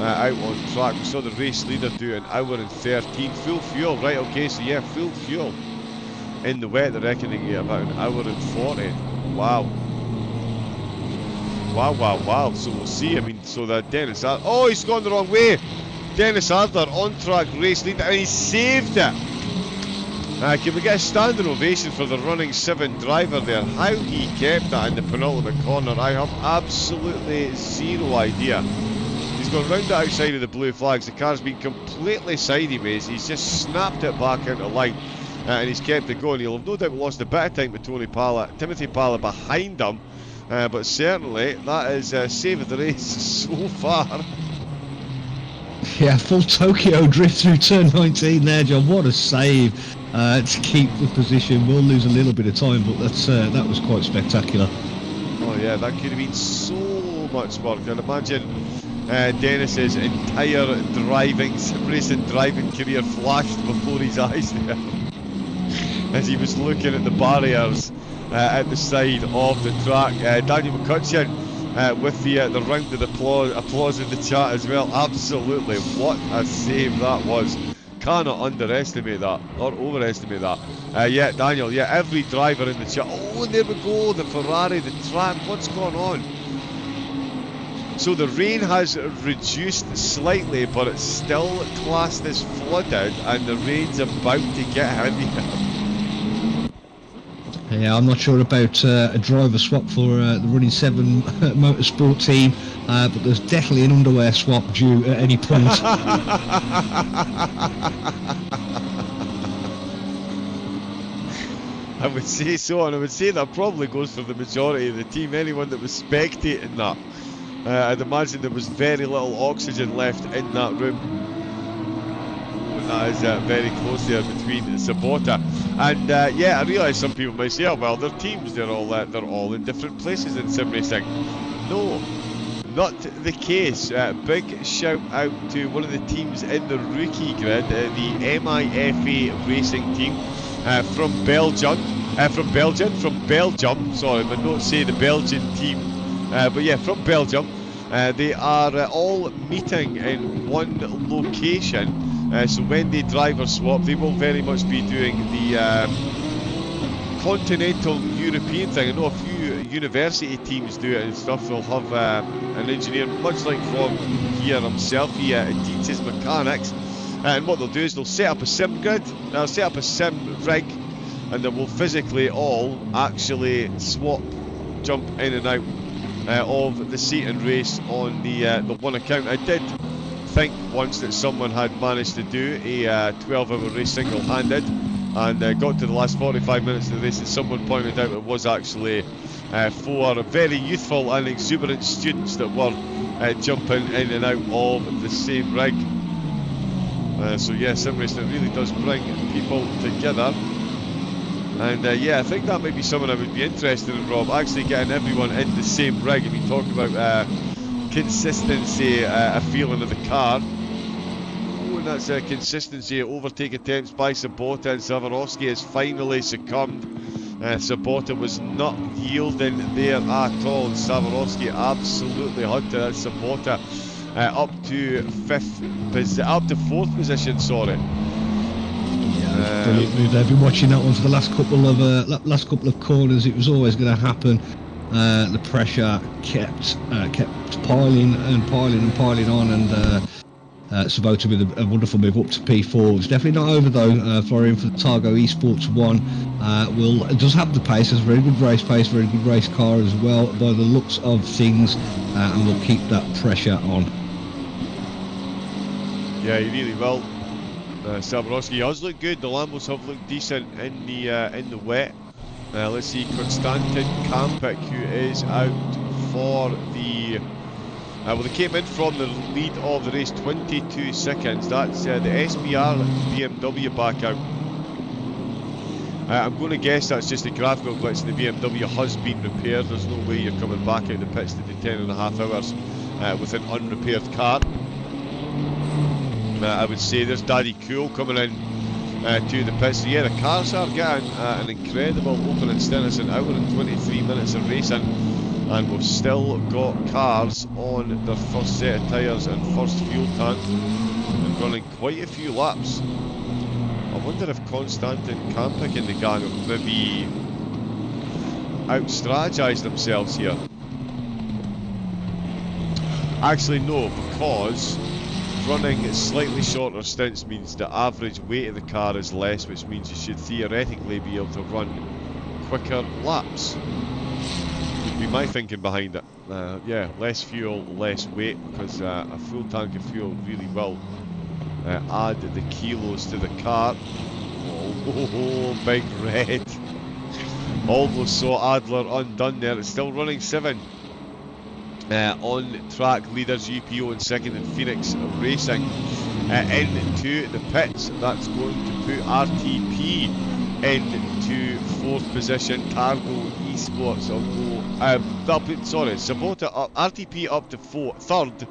S2: out on track. We saw the race leader do an hour and 13. Full fuel, right, okay, so yeah, full fuel. In the wet, they're reckoning about an hour and 40. Wow. Wow. So we'll see. I mean, so that Dennis Adler, oh, he's gone the wrong way. Dennis Adler, on track race leader, and he saved it. Can we get a standing ovation for the running 7 driver there? How he kept that in the penultimate corner, I have absolutely zero idea. He's gone round the outside of the blue flags. The car's been completely sideways. He's just snapped it back into line, and he's kept it going. He'll have no doubt lost a bit of time with Timothy Pala behind him, but certainly that is save of the race so far.
S1: Yeah, full Tokyo drift through turn 19 there, John. What a save to keep the position. We'll lose a little bit of time, but that was quite spectacular.
S2: Oh yeah, that could have been so much work. I'd imagine Dennis's entire racing driving career flashed before his eyes there as he was looking at the barriers at the side of the track. Daniel McCutcheon with the round of applause in the chat as well. Absolutely, what a save that was. Cannot underestimate that or overestimate that. Yeah, Daniel, yeah, every driver in the chat. Oh, and there we go, the Ferrari, the track, what's going on? So the rain has reduced slightly, but it's still classed as flooded, and the rain's about to get heavier.
S1: Yeah, I'm not sure about a driver swap for the Running 7 motorsport team, but there's definitely an underwear swap due at any point.
S2: I would say so, and I would say that probably goes for the majority of the team. Anyone that was spectating that, I'd imagine there was very little oxygen left in that room. That is very close there between Sabota and yeah, I realise some people might say, oh well, their teams, they're all in different places in sim racing. No, not the case. Big shout out to one of the teams in the rookie grid, the MIFA racing team from Belgium. Sorry, my notes say the Belgian team, but yeah, from Belgium. They are all meeting in one location. So when they driver swap, they will very much be doing the continental European thing. I know a few university teams do it and stuff. They'll have an engineer, much like Frog here himself. He teaches mechanics, and what they'll do is they'll set up a sim grid, they'll set up a sim rig, and they will physically all actually swap, jump in and out of the seat and race on the one account. I did think once that someone had managed to do a 12-hour race single-handed and got to the last 45 minutes of the race, and someone pointed out it was actually 4 very youthful and exuberant students that were jumping in and out of the same rig. So yeah, sim racing, it really does bring people together. And yeah, I think that might be something I would be interested in, Rob, actually getting everyone in the same rig. I mean, talk about consistency, a feeling of the car. Oh, and that's consistency. Overtake attempts by Sabota, and Swarovski has finally succumbed. Sabota was not yielding there at all, and Swarovski absolutely hunted at Sabota up to 4th position, sorry.
S1: Brilliant move there. I've been watching that one for the last couple of corners. It was always going to happen. The pressure kept piling on, and Sabota with a wonderful move up to P4. It's definitely not over though. Florian for the Targo Esports 1 does have the pace. Has a very good race pace, very good race car as well by the looks of things, and will keep that pressure on.
S2: Yeah, he really will. Swarovski does look good. The Lambos have looked decent in the wet. Let's see, Konstantin Kampic, who is out for the... well, they came in from the lead of the race, 22 seconds. That's the SBR BMW back out. I'm going to guess that's just a graphical glitch, and the BMW has been repaired. There's no way you're coming back out the pits to do 10.5 hours with an unrepaired car. I would say there's Daddy Cool coming in to the pits. So yeah, the cars are getting an incredible opening stint. It's an hour and 23 minutes of racing, and we've still got cars on their first set of tyres and first fuel tank and running quite a few laps. I wonder if Konstantin Kampic and the gang have maybe out-strategized themselves here. Actually no, because running slightly shorter stints means the average weight of the car is less, which means you should theoretically be able to run quicker laps. Would be my thinking behind it. Yeah, less fuel, less weight, because a full tank of fuel really will add the kilos to the car. Oh, big red. Almost saw Adler undone there. It's still running 7. On track leaders GPO in second, and Phoenix Racing into the pits. That's going to put RTP into 4th position. Targo Esports will go. Sabota up, RTP up to 3rd,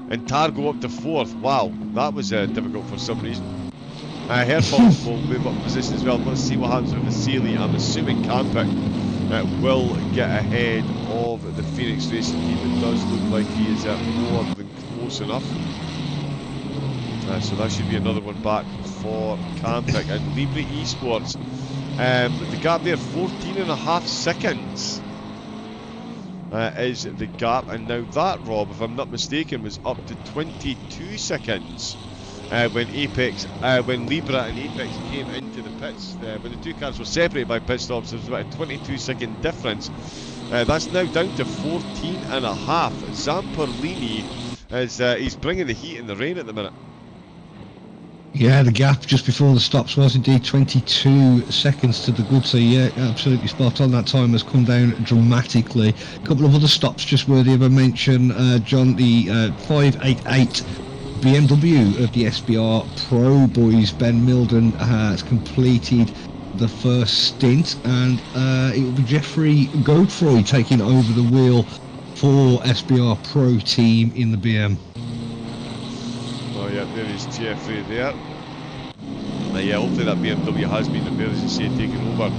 S2: and Targo up to 4th. Wow, that was difficult for some reason. Herford will move up position as well. Let's see what happens with Vasily. I'm assuming Kampic will get ahead of the Phoenix Racing team. It does look like he is more than close enough. So that should be another one back for Kampic. And Libre Esports, the gap there, 14.5 seconds is the gap. And now that, Rob, if I'm not mistaken, was up to 22 seconds. When Libra and Apex came into the pits, when the two cars were separated by pit stops, there was about a 22-second difference. That's now down to 14.5. Zamperlini he's bringing the heat in the rain at the minute.
S1: Yeah, the gap just before the stops was indeed 22 seconds to the good, so yeah, absolutely spot on. That time has come down dramatically. A couple of other stops just worthy of a mention, John. The 588 BMW of the SBR Pro boys, Ben Milden, has completed the first stint, and it will be Jeffrey Godefroy taking over the wheel for SBR Pro team in the BM.
S2: Oh yeah, there is Jeffrey there. Yeah, hopefully that BMW has been repaired, as you say, taken over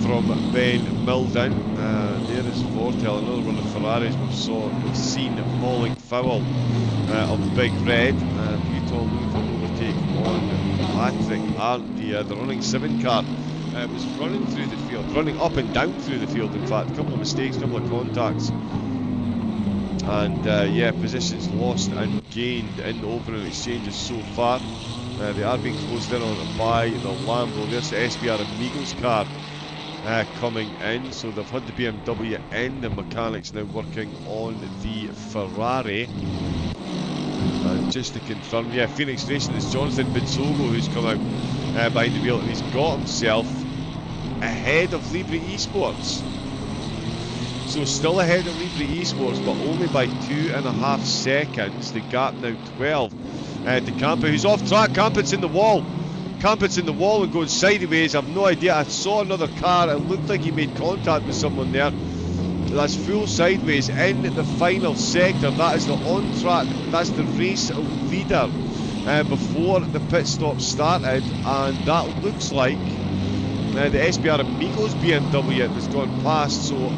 S2: from Ben Milden. There is Vortel, another one of the Ferraris we've seen falling foul of Big Red. Butol looking for an overtake on Patrick Arndt. The running 7 car was running through the field, running up and down through the field, in fact. A couple of mistakes, a couple of contacts. And yeah, positions lost and gained in the opening exchanges so far. They are being closed in on by the Lambo. There's the SBR Amigos car coming in, so they've had the BMW in, the mechanics now working on the Ferrari. Just to confirm, yeah, Phoenix Racing is Jonathan Bitsogo who's come out behind the wheel, and he's got himself ahead of Libre Esports. So still ahead of Libre Esports, but only by 2.5 seconds. The gap now 12 to Campa, who's off track. Campet's in the wall. Campet's in the wall and going sideways. I've no idea. I saw another car. It looked like he made contact with someone there. That's full sideways in the final sector. That is the on-track, that's the race leader before the pit stop started, and that looks like the SBR Amigos BMW has gone past. So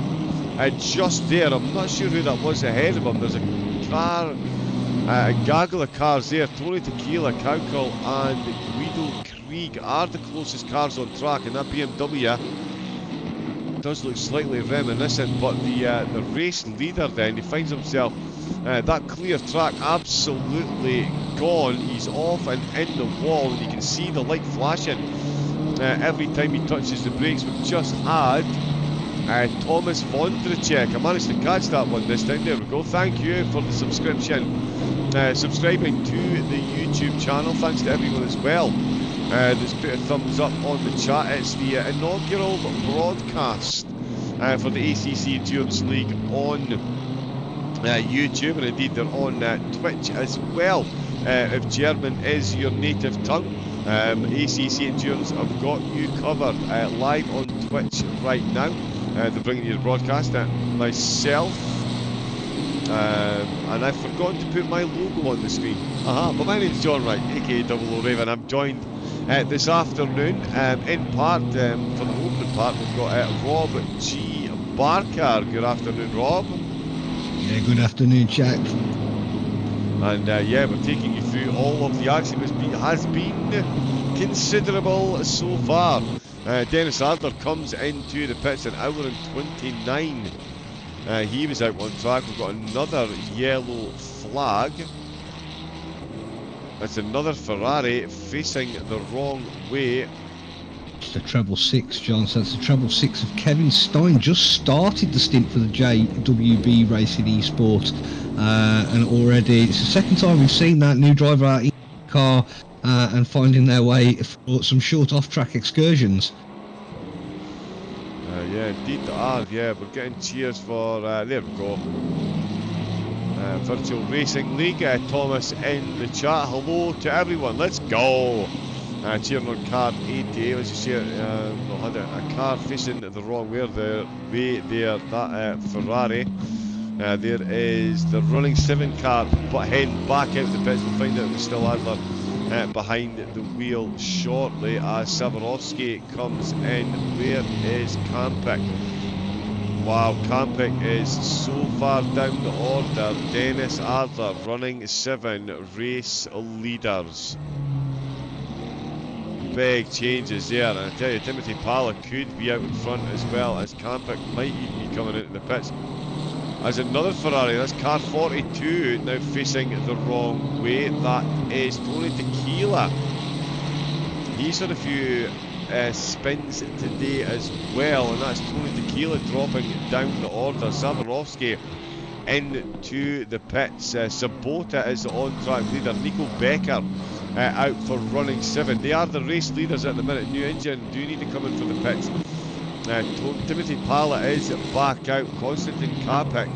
S2: just there, I'm not sure who that was ahead of him. There's a car, a gaggle of cars there. Tony Tequila, Cowcall and Guido Krieg are the closest cars on track, and that BMW does look slightly reminiscent, but the race leader then, he finds himself that clear track absolutely gone. He's off and in the wall, and you can see the light flashing every time he touches the brakes. We've just had Thomas Vondracek. I managed to catch that one this time. There we go. Thank you for the subscription, subscribing to the YouTube channel. Thanks to everyone as well that's put a thumbs up on the chat. It's the inaugural broadcast for the ACC Endurance League on YouTube, and indeed they're on Twitch as well. If German is your native tongue, ACC Endurance have got you covered live on Twitch right now. They're bringing you the broadcast. Myself, and I've forgotten to put my logo on the screen. But my name's John Wright, aka Double O Raven. I'm joined this afternoon, in part, for the opening part, we've got Rob G. Barker. Good afternoon, Rob.
S1: Yeah, good afternoon, Jack.
S2: And yeah, we're taking you through all of the action. It has been considerable so far. Dennis Adler comes into the pits an hour and 29. He was out on track. We've got another yellow flag. That's another Ferrari facing the wrong way.
S1: It's the treble six, John. So that's the treble six of Kevin Stein. Just started the stint for the JWB Racing Esports, and already it's the second time we've seen that new driver out in the car and finding their way for some short off-track excursions.
S2: Yeah, indeed they are. Yeah, we're getting cheers for. There we go. Virtual Racing League. Thomas in the chat. Hello to everyone. Let's go. Cheering on car 88. Let's just see it. Had a car facing the wrong way there. That Ferrari. There is the running 7 car, but heading back out the pits. We'll find out if it's still Adler behind the wheel shortly as Savarovsky comes in. Where is Kampik? Wow, Kampik is so far down the order. Dennis Adler running 7 race leaders. Big changes there, and I tell you, Timothy Pala could be out in front as well, as Kampik might even be coming into the pits. As another Ferrari, that's car 42 now facing the wrong way. That is Tony Tequila. He's had a few spins today as well, and that's Tony Tequila dropping down the order. Savarovsky into the pits. Sabota is the on-track leader. Nico Becker out for running 7. They are the race leaders at the minute. New engine do need to come in for the pits. Timothy Pala is back out. Konstantin Kapik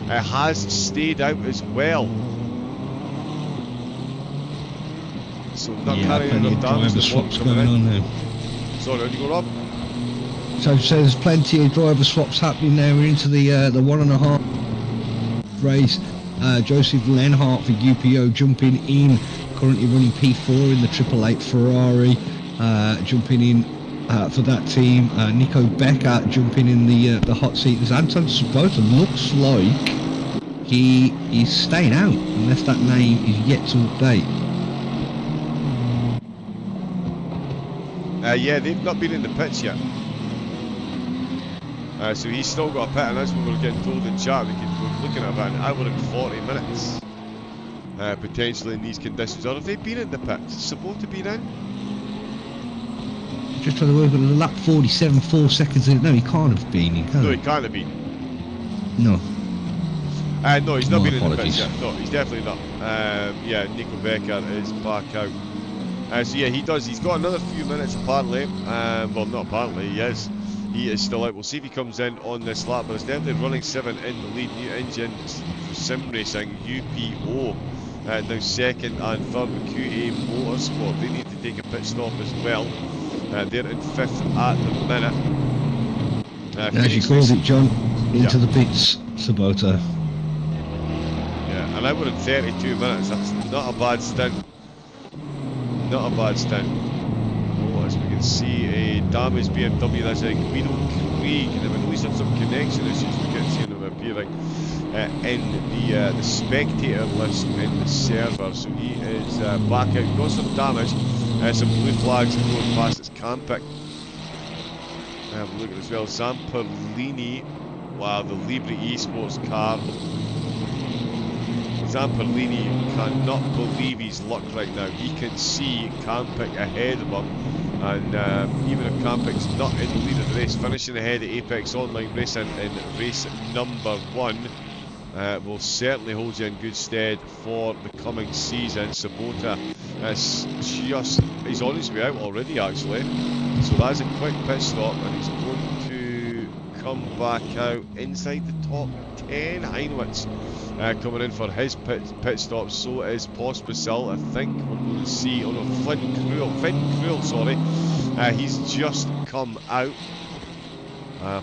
S2: has stayed out as well. So not carrying enough damage.
S1: Driver swaps going on now.
S2: Sorry, on you go, Rob.
S1: So there's plenty of driver swaps happening now. We're into the 1.5 race. Joseph Lenhart for UPO jumping in, currently running P4 in the 888 Ferrari, jumping in for that team. Nico Becker jumping in the hot seat. There's Anton Sabota. Looks like he is staying out unless that name is yet to update.
S2: Yeah, they've not been in the pits yet. So he's still got a pit, and as we were getting told in chat, we're looking at about an hour and 40 minutes potentially in these conditions. Or have they been in the pits? Has Sabota been in?
S1: Just trying to work on the lap 47, 4 seconds in. No, he can't have been in, can
S2: No, he can't have been.
S1: No.
S2: No, he's not
S1: My
S2: been in the pits
S1: apologies.
S2: yet. No, he's definitely not. Yeah, Nico Becker is back out. So yeah, he does. He's got another few minutes apparently. Well, not apparently. He is. He is still out. We'll see if he comes in on this lap. But it's definitely running 7 in the lead. New engine sim racing UPO. Now second and third with QA Motorsport. They need to take a pit stop as well. They're in 5th at the minute.
S1: As you called it, John, into the pits, Sabota.
S2: Yeah, an hour and 32 minutes. That's not a bad stint. Not a bad stint. Oh, as we can see, a damaged BMW. That's a Guido Krieg. Now, I know he's had some connection issues. We can't see him appearing in the spectator list in the server. So he is back out. Got some damage. Some blue flags going past its Campic. Have a look at it as well. Zamperlini. Wow, the Libre Esports car. Zamperlini cannot believe his luck right now. He can see Campic ahead of him, and even if Campic's not in the lead of the race, finishing ahead of Apex Online Racing in race number 1 will certainly hold you in good stead for the coming season. Sabota he's on his way out already actually, so that's a quick pit stop, and he's going to come back out inside the top 10. Heinwitz coming in for his pit stop, so is Pospisil. I think we're going to see, oh no, Finn Krull, sorry, he's just come out.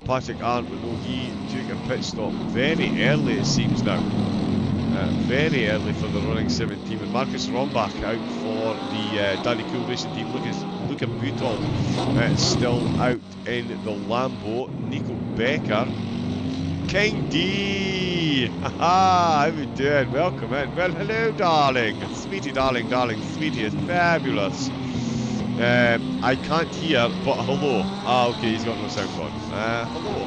S2: Patrick Arndt, we know he took a pit stop very early, it seems now. Very early for the running 7 team, and Marcus Rombach out for the Danny Cool Racing team. Luca Butol still out in the Lambo. Nico Becker. King D! Haha, how you doing? Welcome in. Well, hello, darling. Sweetie, darling, sweetie is fabulous. I can't hear, but hello. Ah, okay, he's got no sound on. Hello.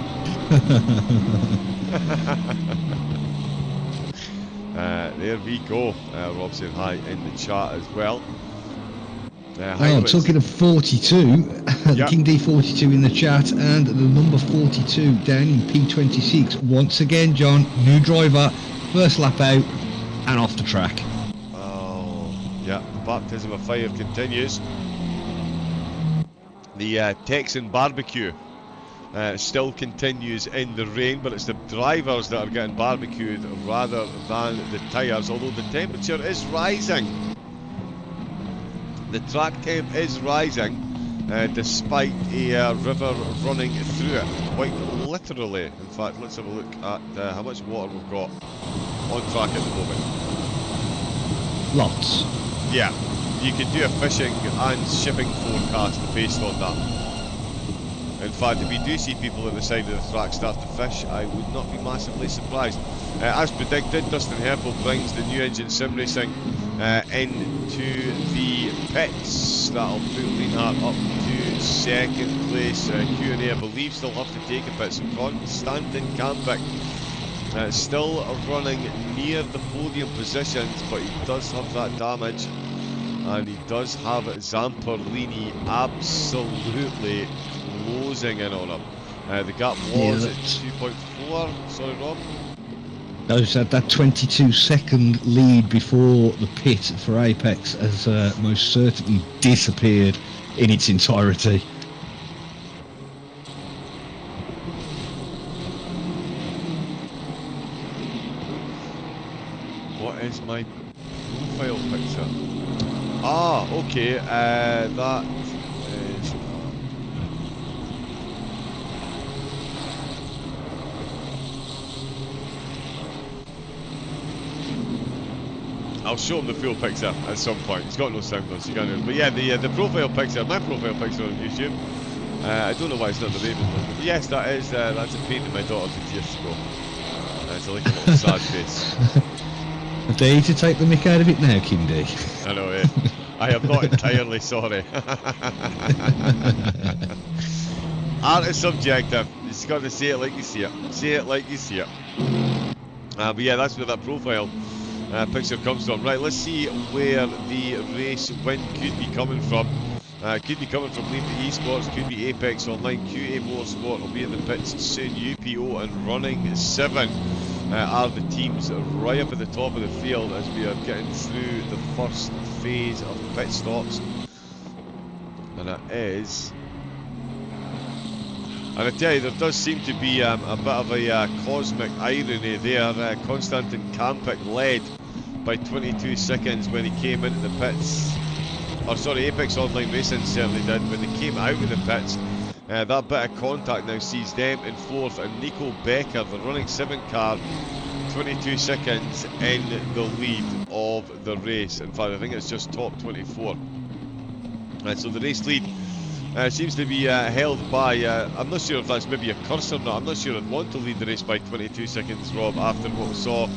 S2: There we go. Rob saying hi in the chat as well.
S1: Talking of 42,
S2: Yep.
S1: King D42 in the chat, and the number 42 down in P26. Once again, John, new driver, first lap out and off the track.
S2: Oh, yeah, the baptism of fire continues. The Texan barbecue still continues in the rain, but it's the drivers that are getting barbecued rather than the tyres, although the temperature is rising. The track temp is rising despite a river running through it, quite literally. In fact, let's have a look at how much water we've got on track at the moment.
S1: Lots.
S2: Yeah, you can do a fishing and shipping forecast based on that. In fact, if we do see people at the side of the track start to fish, I would not be massively surprised. As predicted, Dustin Herpel brings the new engine sim racing into the pits. That'll put Lienhardt up to second place. Q&A, I believe, still have to take a pit. So Konstantin Kampic still running near the podium positions, but he does have that damage. And he does have Zamperlini absolutely closing in on him. The gap was at 2.4. Sorry, Rob.
S1: Those had that 22-second lead before the pit for Apex has most certainly disappeared in its entirety.
S2: What is my profile picture? Ah, okay, that is... I'll show him the full picture at some point. He's got no sound on, so you can't hear it. But yeah, the profile picture, my profile picture on YouTube. I don't know why it's not the Raven one, but yes, that is that's a paint that my daughter did years ago. It's like a little sad face.
S1: I dare you to take the mick out of it now, King D.
S2: I know, eh? I am not entirely sorry. Art is subjective. You just got to say it like you see it. Say it like you see it. But yeah, that's where that profile picture comes from. Right, let's see where the race win could be coming from. Could be coming from Libre Esports, could be Apex Online, QA Motorsport will be in the pits soon, UPO and Running 7. are the teams right up at the top of the field as we are getting through the first phase of pit stops. And it is... And I tell you, there does seem to be a bit of a cosmic irony there. Konstantin Kampik led by 22 seconds when he came into the pits. Or sorry, Apex Online Racing certainly did. When they came out of the pits, that bit of contact now sees them in fourth, and Nico Becker, the running 7 car, 22 seconds in the lead of the race. In fact, I think it's just top 24. So the race lead seems to be held by, I'm not sure if that's maybe a curse or not. I'm not sure I'd want to lead the race by 22 seconds, Rob, after what we saw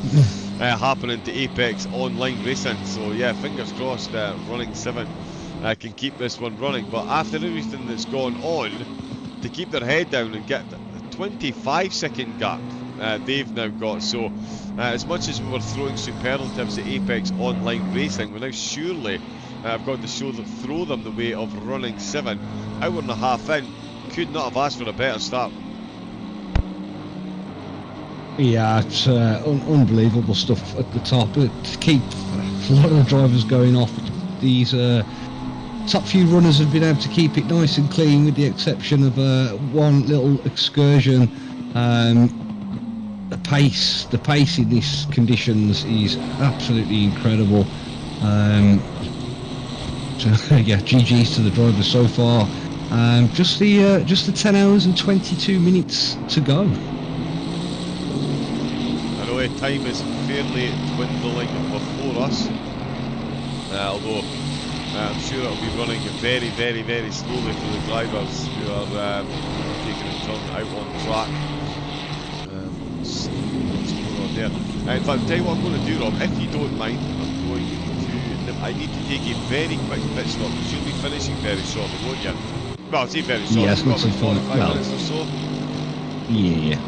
S2: happening to Apex Online Racing. So yeah, fingers crossed running 7 can keep this one running. But after everything that's gone on, to keep their head down and get the 25-second gap they've now got. So as much as we were throwing superlatives at Apex Online Racing, we're now surely I've got to throw them the way of running 7. Hour and a half in, could not have asked for a better start.
S1: Yeah, it's unbelievable stuff at the top. To keep a lot of the drivers going off. These top few runners have been able to keep it nice and clean, with the exception of one little excursion. The pace in these conditions is absolutely incredible. So yeah, GG's to the drivers so far. Just the 10 hours and 22 minutes to go.
S2: I know time is fairly dwindling before us, although I'm sure it'll be running very, very, very slowly for the drivers who are taking a turn out on track. Let's see what's going on there. In fact, I'll tell you what I'm going to do, Rob, if you don't mind. I need to take a very quick pit stop, because you'll be finishing very shortly, won't you? Well, I'll say very shortly,
S1: yes,
S2: probably 45
S1: well,
S2: minutes or so.
S1: Yeah.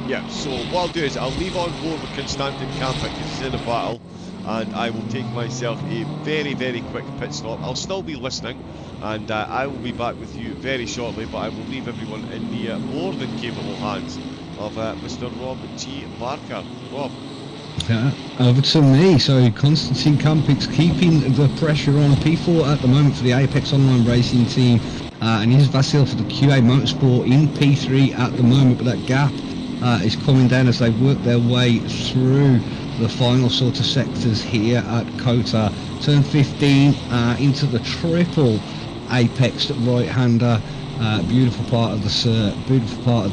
S2: Yeah, so what I'll do is I'll leave on board with Konstantin Kampik, because he's in a battle, and I will take myself a very, very quick pit stop. I'll still be listening, and I will be back with you very shortly, but I will leave everyone in the more than capable hands of Mr. Rob G. Barker. Rob.
S1: Over to me. So Konstantin Kampik's keeping the pressure on P4 at the moment for the Apex Online Racing team, and here's Vasil for the QA Motorsport in P3 at the moment, but that gap is coming down as they work their way through the final sort of sectors here at Kota. Turn 15 into the triple Apex right-hander. Beautiful part of the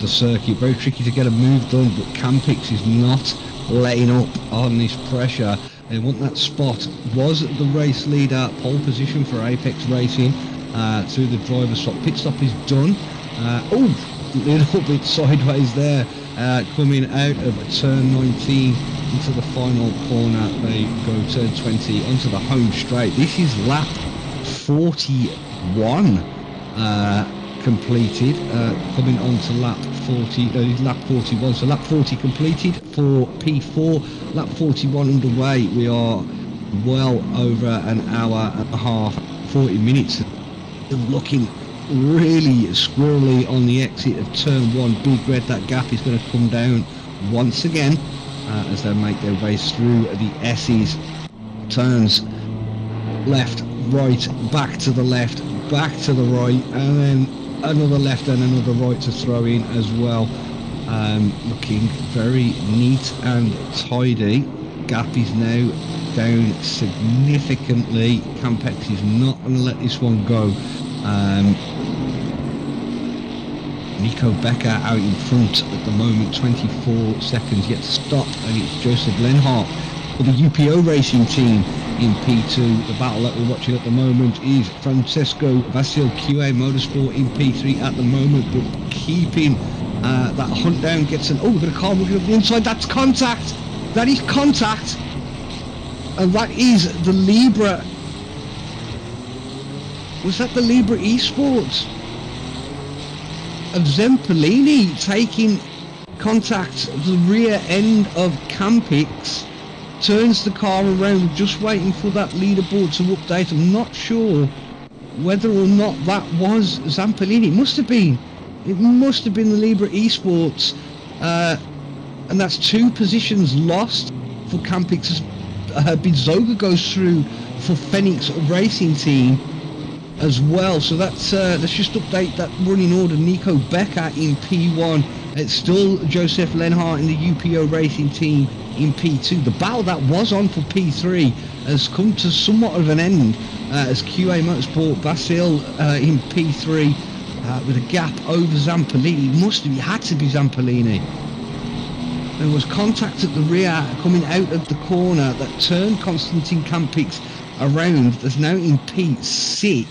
S1: circuit. Very tricky to get a move done, but Kampik is not letting up on this pressure. They want that spot. Was the race leader, pole position for Apex Racing through the driver's swap. Pit stop is done. A little bit sideways there, coming out of turn 19 into the final corner. They go turn 20 onto the home straight. This is lap 41 completed, coming on to lap 41, so lap 40 completed for P4, lap 41 underway. We are well over an hour and a half, 40 minutes, looking really squirrely on the exit of turn 1. Big Red, that gap is going to come down once again as they make their way through the S's. Turns left, right, back to the left, back to the right, and then another left and another right to throw in as well. Looking very neat and tidy. Gap is now down significantly. Campex is not going to let this one go. Nico Becker out in front at the moment, 24 seconds yet to stop, and it's Joseph Lenhart for the UPO Racing team in P2. The battle that we're watching at the moment is Francesco Vasil QA Motorsport in P3 at the moment, but keeping that hunt down. Gets an, we've got a car moving up the inside. That's contact. That is contact, and that is the Libra. Was that the Libra Esports of Zempellini taking contact at the rear end of Campix? Turns the car around, just waiting for that leaderboard to update. I'm not sure whether or not that was Zampellini. It must have been the Libra Esports and that's 2 positions lost for Campix. Bizoga goes through for Phoenix Racing Team as well. So that's let's just update that running order. Nico Becker in P1. It's still Joseph Lenhart in the UPO Racing Team in P2. The battle that was on for P3 has come to somewhat of an end as QA Motorsport Vasil in P3 with a gap over Zampolini. It had to be Zampolini. There was contact at the rear coming out of the corner that turned Konstantin Campix around. That's now in P6.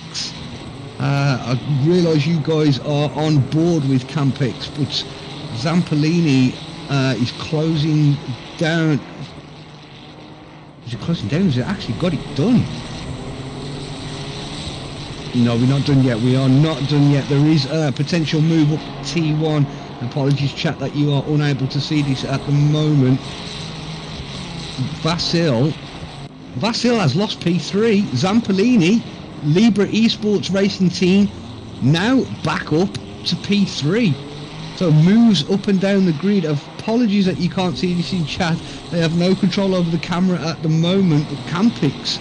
S1: I realise you guys are on board with Campix, but Zampolini is closing down. Is it closing down? Has it actually got it done? No, we're not done yet. We are not done yet. There is a potential move up T1. Apologies, chat, that you are unable to see this at the moment. Vasil has lost P3. Zampolini, Libra Esports Racing Team, now back up to P3. So moves up and down the grid. Apologies that you can't see this in chat. They have no control over the camera at the moment. But Campix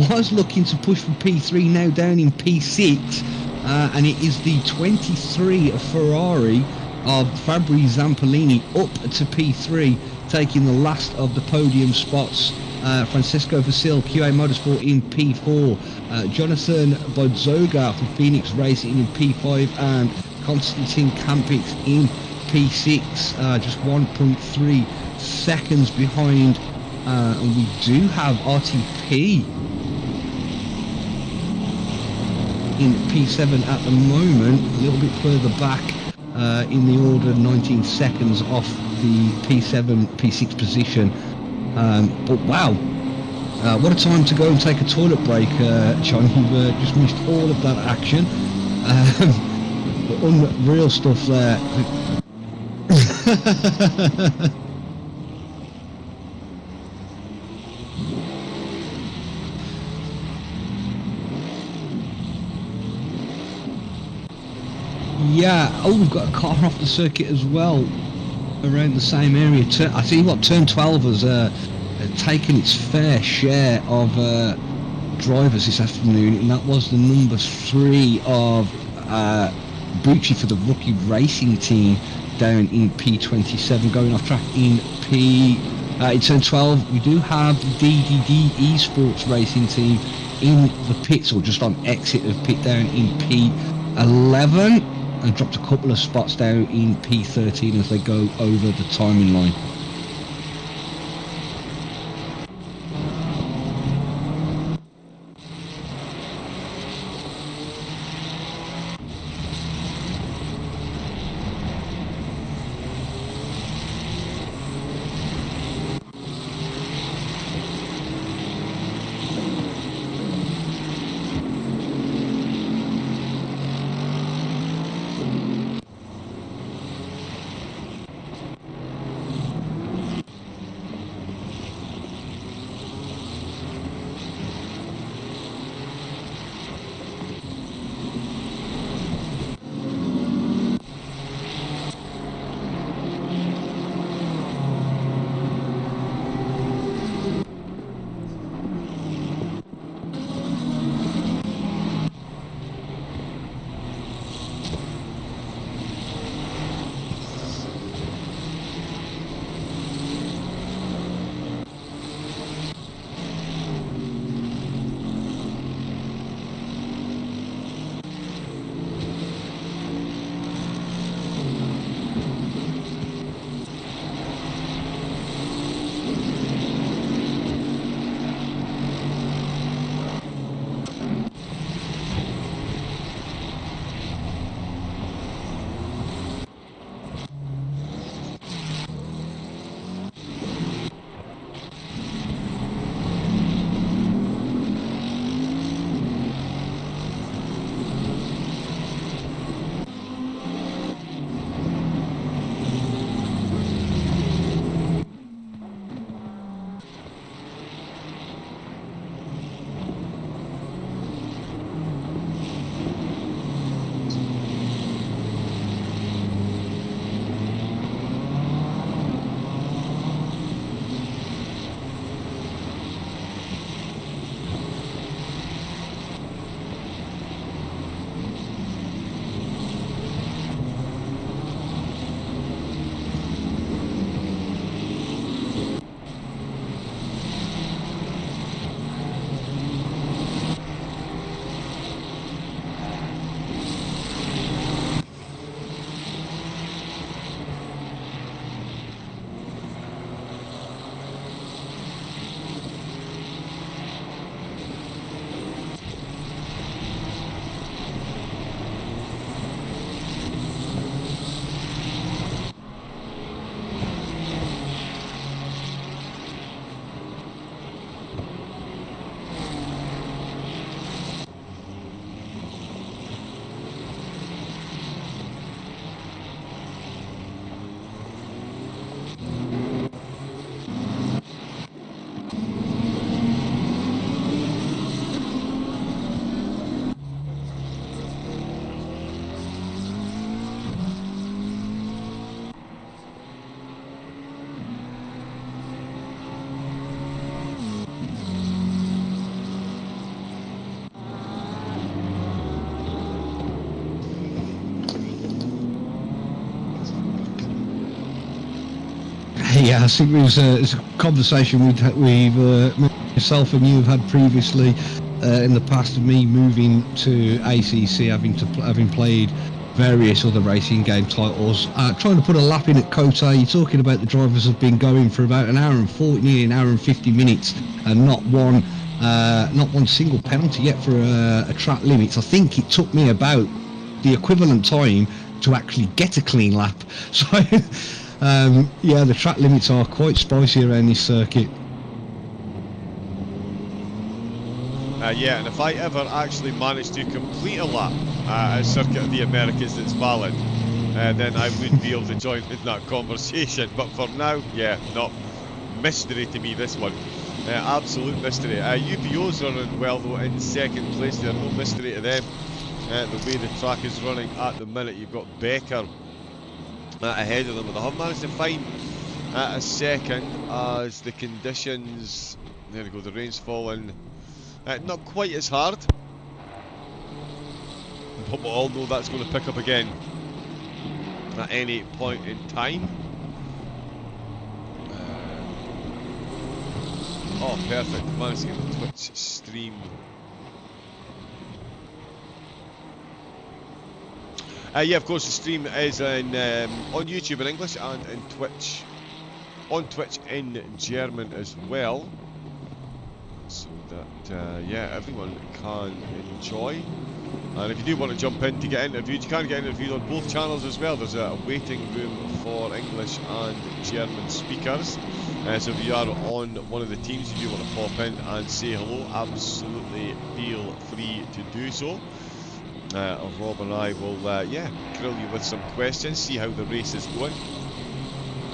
S1: was looking to push for P3, now down in P6. And it is the 23 Ferrari of Fabri Zampolini up to P3, taking the last of the podium spots. Francisco Vasil, QA Motorsport in P4, Jonathan Bodzoga for Phoenix Racing in P5, and Konstantin Campix in P6, just 1.3 seconds behind. And we do have RTP in P7 at the moment, a little bit further back. In the order 19 seconds off the P7, P6 position. But wow, what a time to go and take a toilet break, John. You've just missed all of that action. Unreal stuff there. Yeah, oh, we've got a car off the circuit as well, around the same area. I see what turn 12 has taken its fair share of drivers this afternoon, and that was the number 3 of Bucci for the Rookie Racing Team down in P27, going off track in turn 12. We do have the DDD Esports Racing Team in the pits, or just on exit of pit, down in P11. And dropped a couple of spots down in P13 as they go over the timing line. Yeah, I think it's a conversation myself and you have had previously in the past of me moving to ACC, having played various other racing game titles, trying to put a lap in at Kota. You're talking about the drivers have been going for about an hour and 40, nearly an hour and 50 minutes, and not one single penalty yet for a track limit. I think it took me about the equivalent time to actually get a clean lap. So. Yeah, the track limits are quite spicy around this circuit.
S2: Yeah, and if I ever actually manage to complete a lap at Circuit of the Americas that's valid, then I would be able to join in that conversation. But for now, yeah, not mystery to me, this one. Absolute mystery. UPO's running well though in second place there, no mystery to them. The way the track is running at the minute, you've got Becker ahead of them, but they have managed to find a second as the conditions, there we go, the rain's falling not quite as hard, but we all know that's going to pick up again at any point in time. Oh, perfect, managed to get the Twitch stream. Yeah, of course the stream is on YouTube in English and in Twitch, on Twitch in German as well, so that yeah, everyone can enjoy. And if you do want to jump in to get interviewed, you can get interviewed on both channels as well. There's a waiting room for English and German speakers, so if you are on one of the teams, you do want to pop in and say hello, absolutely feel free to do so. Rob and I will yeah, grill you with some questions, see how the race is going,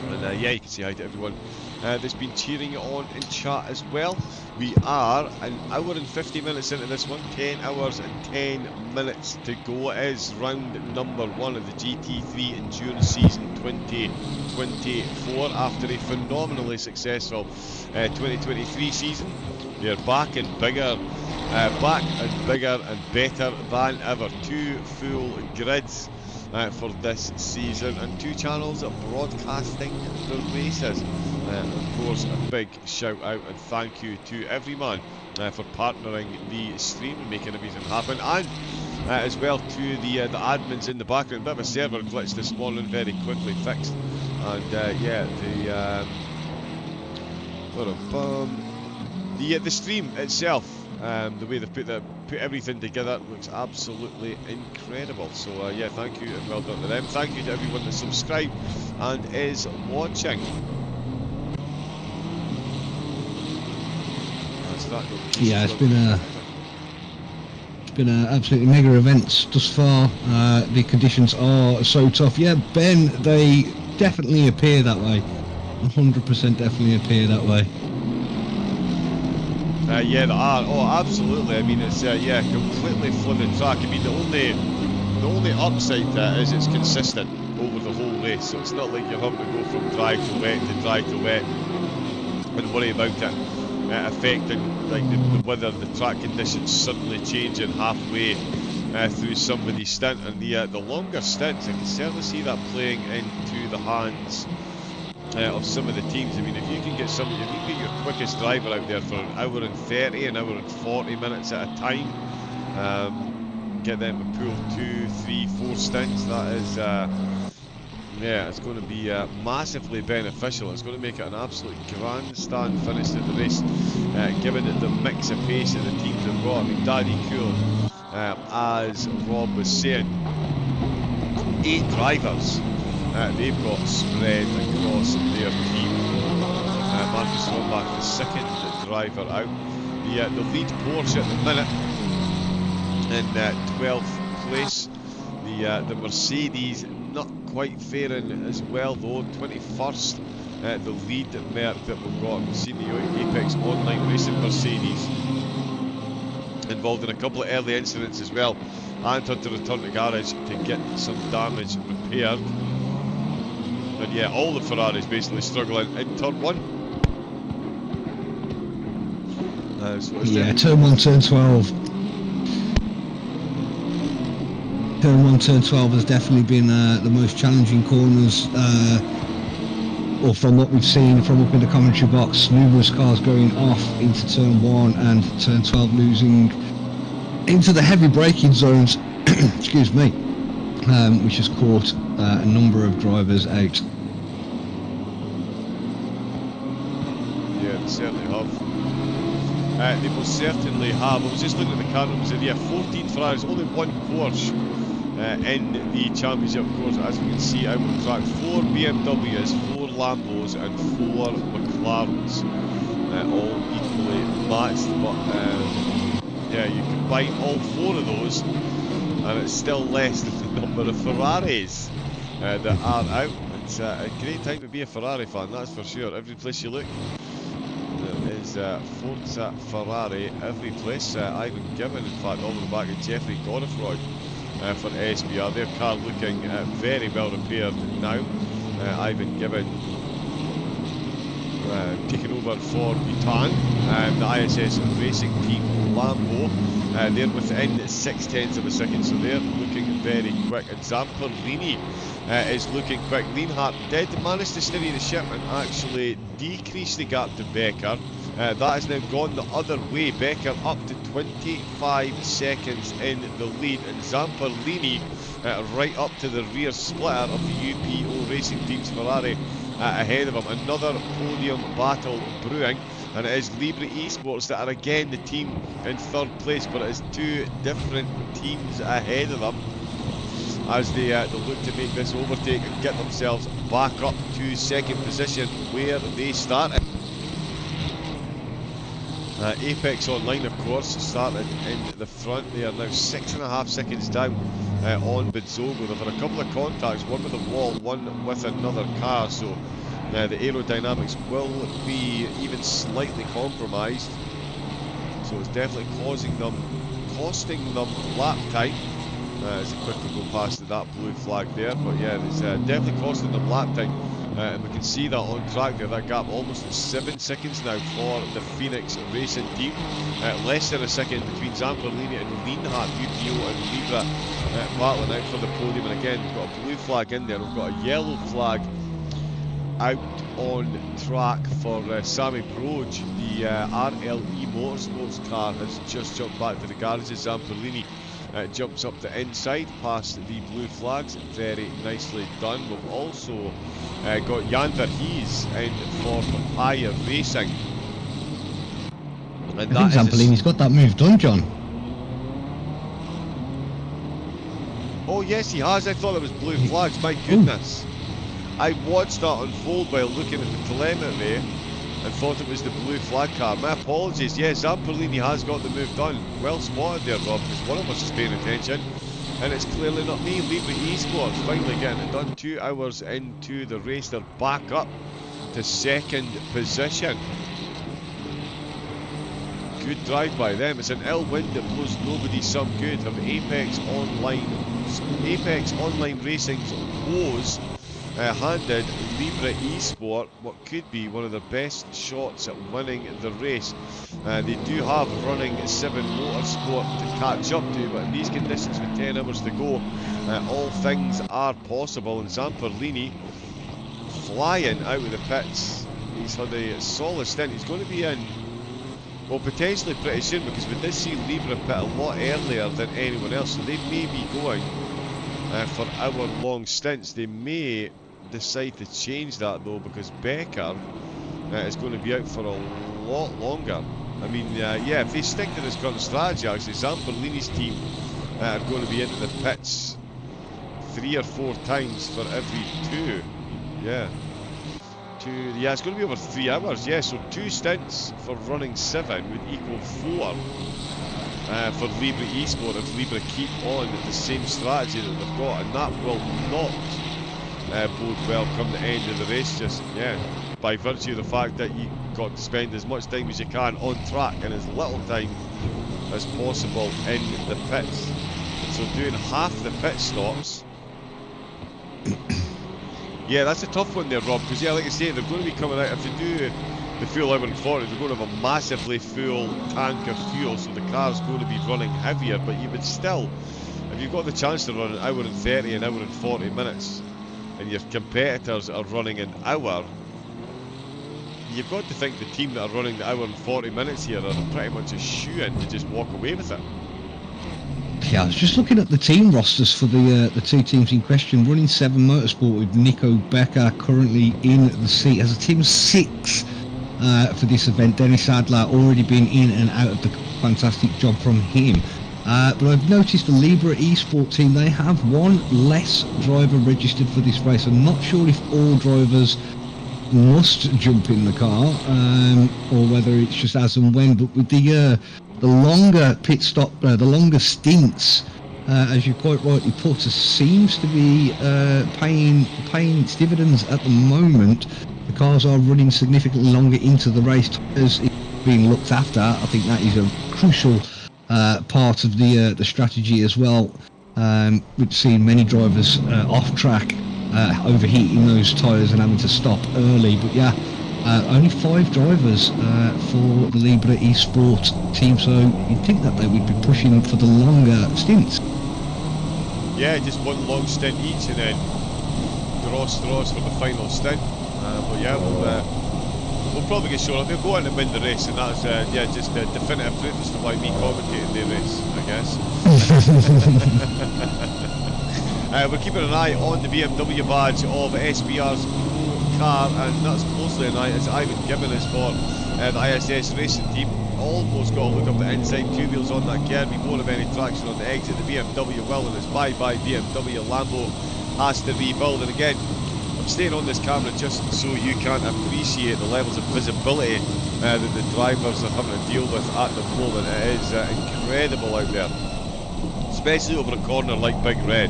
S2: and yeah, you can say hi to everyone that's been cheering you on in chat as well. We are an hour and 50 minutes into this one, 10 hours and 10 minutes to go. It is round number 1 of the GT3 Endurance Season 2024 after a phenomenally successful 2023 season. They're back and bigger and better than ever. 2 full grids for this season and 2 channels broadcasting the races. Of course, a big shout out and thank you to every man for partnering the stream and making everything happen, and as well to the admins in the background. Bit of a server glitch this morning, very quickly fixed, and yeah, the stream itself, the way they've put everything together looks absolutely incredible. So yeah, thank you and well done to them. Thank you to everyone that's subscribed and is watching.
S1: Yeah, it's been an absolutely mega event thus far. The conditions are so tough. Yeah, Ben, they definitely appear that way. 100% definitely appear that way.
S2: Yeah, they are. Oh, absolutely. I mean, it's yeah, completely flooded track. I mean, the only upside to it is it's consistent over the whole race. So it's not like you're having to go from dry to wet to dry to wet and worry about it affecting like the weather, the track conditions suddenly changing halfway through somebody's stint. And the longer stints, I can certainly see that playing into the hands of some of the teams. I mean, if you can get your quickest driver out there for an hour and 30, an hour and 40 minutes at a time, get them to pull 2, 3, 4 stints, that is yeah, it's going to be massively beneficial. It's going to make it an absolute grandstand finish to the race, given the mix of pace that the teams have got. I mean, Daddy Cool, as Rob was saying, 8 drivers they've got spread across their team. Marcus Rombach, the second driver out. The lead Porsche at the minute in 12th place. The Mercedes not quite faring as well though, 21st the lead Merc that we've got. We've seen the Apex Online Racing Mercedes involved in a couple of early incidents as well, and had to return to garage to get some damage repaired. And yeah, all the Ferraris basically struggling in turn 1.
S1: Yeah, turn 1, turn 12. Turn 1, turn 12 has definitely been the most challenging corners, or from what we've seen from up in the commentary box, numerous cars going off into turn 1 and turn 12 losing into the heavy braking zones, excuse me, which has caught a number of drivers out.
S2: Yeah, they certainly have. They most certainly have. I was just looking at the car numbers, and yeah, 14 Ferraris, only one Porsche in the championship, of course, as we can see out on track. 4 BMWs, 4 Lambos and 4 McLarens, all equally matched, but yeah, you combine all 4 of those and it's still less than the number of Ferraris that are out. It's a great time to be a Ferrari fan, that's for sure. Every place you look, there is Forza Ferrari every place. Ivan Gibbon, in fact, all the way back at Jeffrey Godefroy for SBR. Their car looking very well repaired now. Ivan Gibbon taking over for Butan, the ISS Racing Team Lambo. They're within 0.6 of a second, so they're looking very quick. And Zamperlini is looking quick. Lienhardt did manage to steady the ship and actually decrease the gap to Becker. That has now gone the other way. Becker up to 25 seconds in the lead, and Zamperlini right up to the rear splitter of the UPO Racing Team's Ferrari ahead of him. Another podium battle brewing, and it is Libre Esports that are again the team in third place, but it is 2 different teams ahead of them as they look to make this overtake and get themselves back up to second position where they started. Apex Online, of course, started in the front. They are now 6.5 seconds down on Bidzogo. They've had a couple of contacts, one with the wall, one with another car, so the aerodynamics will be even slightly compromised. So it's definitely costing them lap time. As they quickly go past that blue flag there, but yeah, it's definitely costing them lap time. And we can see that on track there, that gap almost at 7 seconds now for the Phoenix Racing Team. Less than a second between Zamperlini and Lienhardt, UPO and Libra battling out for the podium. And again, we've got a blue flag in there, we've got a yellow flag out on track for Sammy Broge. The RLE Motorsports car has just jumped back to the garage as Zamperlini jumps up the inside past the blue flags. Very nicely done. We've also got Jan Verhees in for Papaya Racing. And
S1: I think Zamperlini's got that move done, John.
S2: Oh yes, he has. I thought it was blue flags, my goodness. I watched that unfold while looking at the telemetry and thought it was the blue flag car. My apologies. Yes, Zamperlini has got the move done. Well spotted there, Rob, because one of us is paying attention. And it's clearly not me. Libre Esports finally getting it done. 2 hours into the race, they're back up to second position. Good drive by them. It's an ill wind that blows nobody some good. Of Apex Online Racing's woes handed Libre Esport what could be one of their best shots at winning the race. They do have running 7 Motorsport to catch up to, but in these conditions with 10 hours to go, all things are possible. And Zamperlini flying out of the pits. He's had a solid stint. He's going to be in, well, potentially pretty soon, because we did see Libre pit a lot earlier than anyone else, so they may be going for hour-long stints. They may decide to change that though, because Becker is going to be out for a lot longer. I mean, yeah, if they stick to this current strategy, actually, Zamperlini's team are going to be into the pits 3 or 4 times for every 2. Yeah. Yeah, it's going to be over 3 hours. Yeah, so 2 stints for running 7 would equal 4 for Libre Esport if Libre keep on the same strategy that they've got, and that will not bode well come the end of the race. Just, yeah, by virtue of the fact that you got to spend as much time as you can on track and as little time as possible in the pits. So doing half the pit stops. Yeah, that's a tough one there, Rob, because yeah, like I say, they're going to be coming out, if they do the full hour and 40, they're going to have a massively full tank of fuel, so the car's going to be running heavier, but you would still, if you've got the chance to run an hour and 30, an hour and 40 minutes, and your competitors are running an hour, you've got to think the team that are running the hour and 40 minutes here are pretty much a shoe-in to just walk away with it.
S1: Yeah, I was just looking at the team rosters for the two teams in question. Running 7 Motorsport with Nico Becker currently in the seat as a team of 6 for this event. Dennis Adler already been in and out of the fantastic job from him. But I've noticed the Libra Esport team, they have one less driver registered for this race. I'm not sure if all drivers must jump in the car or whether it's just as and when, but with the longer pit stop, the longer stints, as you quite rightly put, seems to be paying its dividends at the moment. The cars are running significantly longer into the race as it's being looked after. I think that is a crucial part of the strategy as well. We've seen many drivers off track overheating those tyres and having to stop early, but yeah, only 5 drivers for the Libra Esport team, so you'd think that they would be pushing for the longer stints.
S2: Yeah, just one long stint each and then draws for the final stint. But yeah, we'll probably get shown up. They'll go on and win the race, and that's just a definitive proof as to why me commentating the race, I guess. We're keeping an eye on the BMW badge of SBR's car, and that's closely an eye as Ivan Gibbon is for the ISS racing team. Almost got a look up the inside 2 wheels on that gear. We won't have any traction on the exit. The BMW will, and it's bye-bye BMW. Lambo has to rebuild, and again, I'm staying on this camera just so you can appreciate the levels of visibility that the drivers are having to deal with at the moment. It is incredible out there, especially over a corner like Big Red.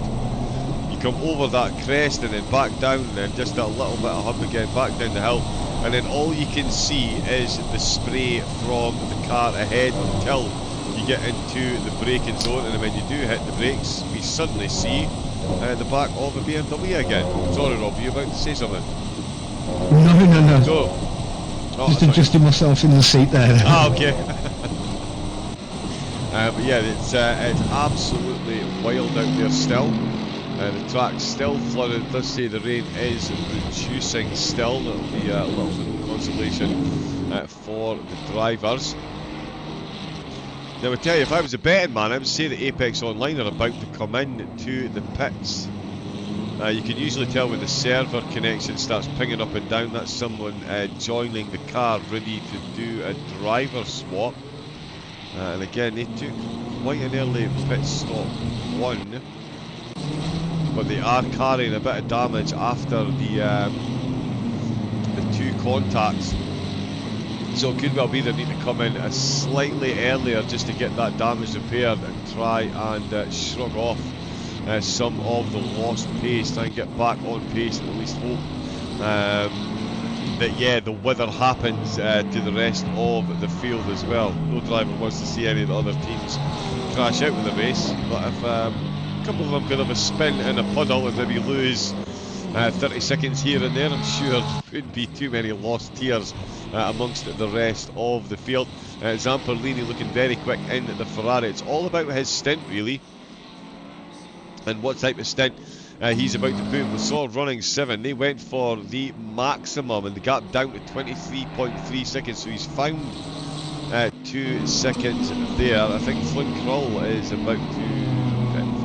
S2: You come over that crest and then back down, and then just a little bit of hump again, back down the hill, and then all you can see is the spray from the car ahead until you get into the braking zone, and then when you do hit the brakes, we suddenly see the back of a BMW again. Sorry, Rob, are you about to say something?
S1: No.
S2: So,
S1: just adjusting myself in the seat there.
S2: Ah, okay. But yeah, it's absolutely wild out there still. The track's still flooded. It does say the rain is reducing still. That'll be a little bit of consolation for the drivers. Now I tell you, if I was a betting man, I would say that Apex Online are about to come in to the pits. You can usually tell when the server connection starts pinging up and down. That's someone joining the car ready to do a driver swap. And again, they took quite an early pit stop 1. But they are carrying a bit of damage after the 2 contacts, so it could well be they need to come in slightly earlier just to get that damage repaired and try and shrug off some of the lost pace, try and get back on pace, and at least hope that yeah, the weather happens to the rest of the field as well. No driver wants to see any of the other teams crash out with the race, but if a couple of them could have a spin in a puddle and maybe lose 30 seconds here and there, I'm sure there wouldn't be too many lost tears amongst the rest of the field. Zamperlini looking very quick in the Ferrari. It's all about his stint really, and what type of stint he's about to put. We saw running 7, they went for the maximum and the gap down to 23.3 seconds, so he's found 2 seconds there. I think Flynn Krull is about to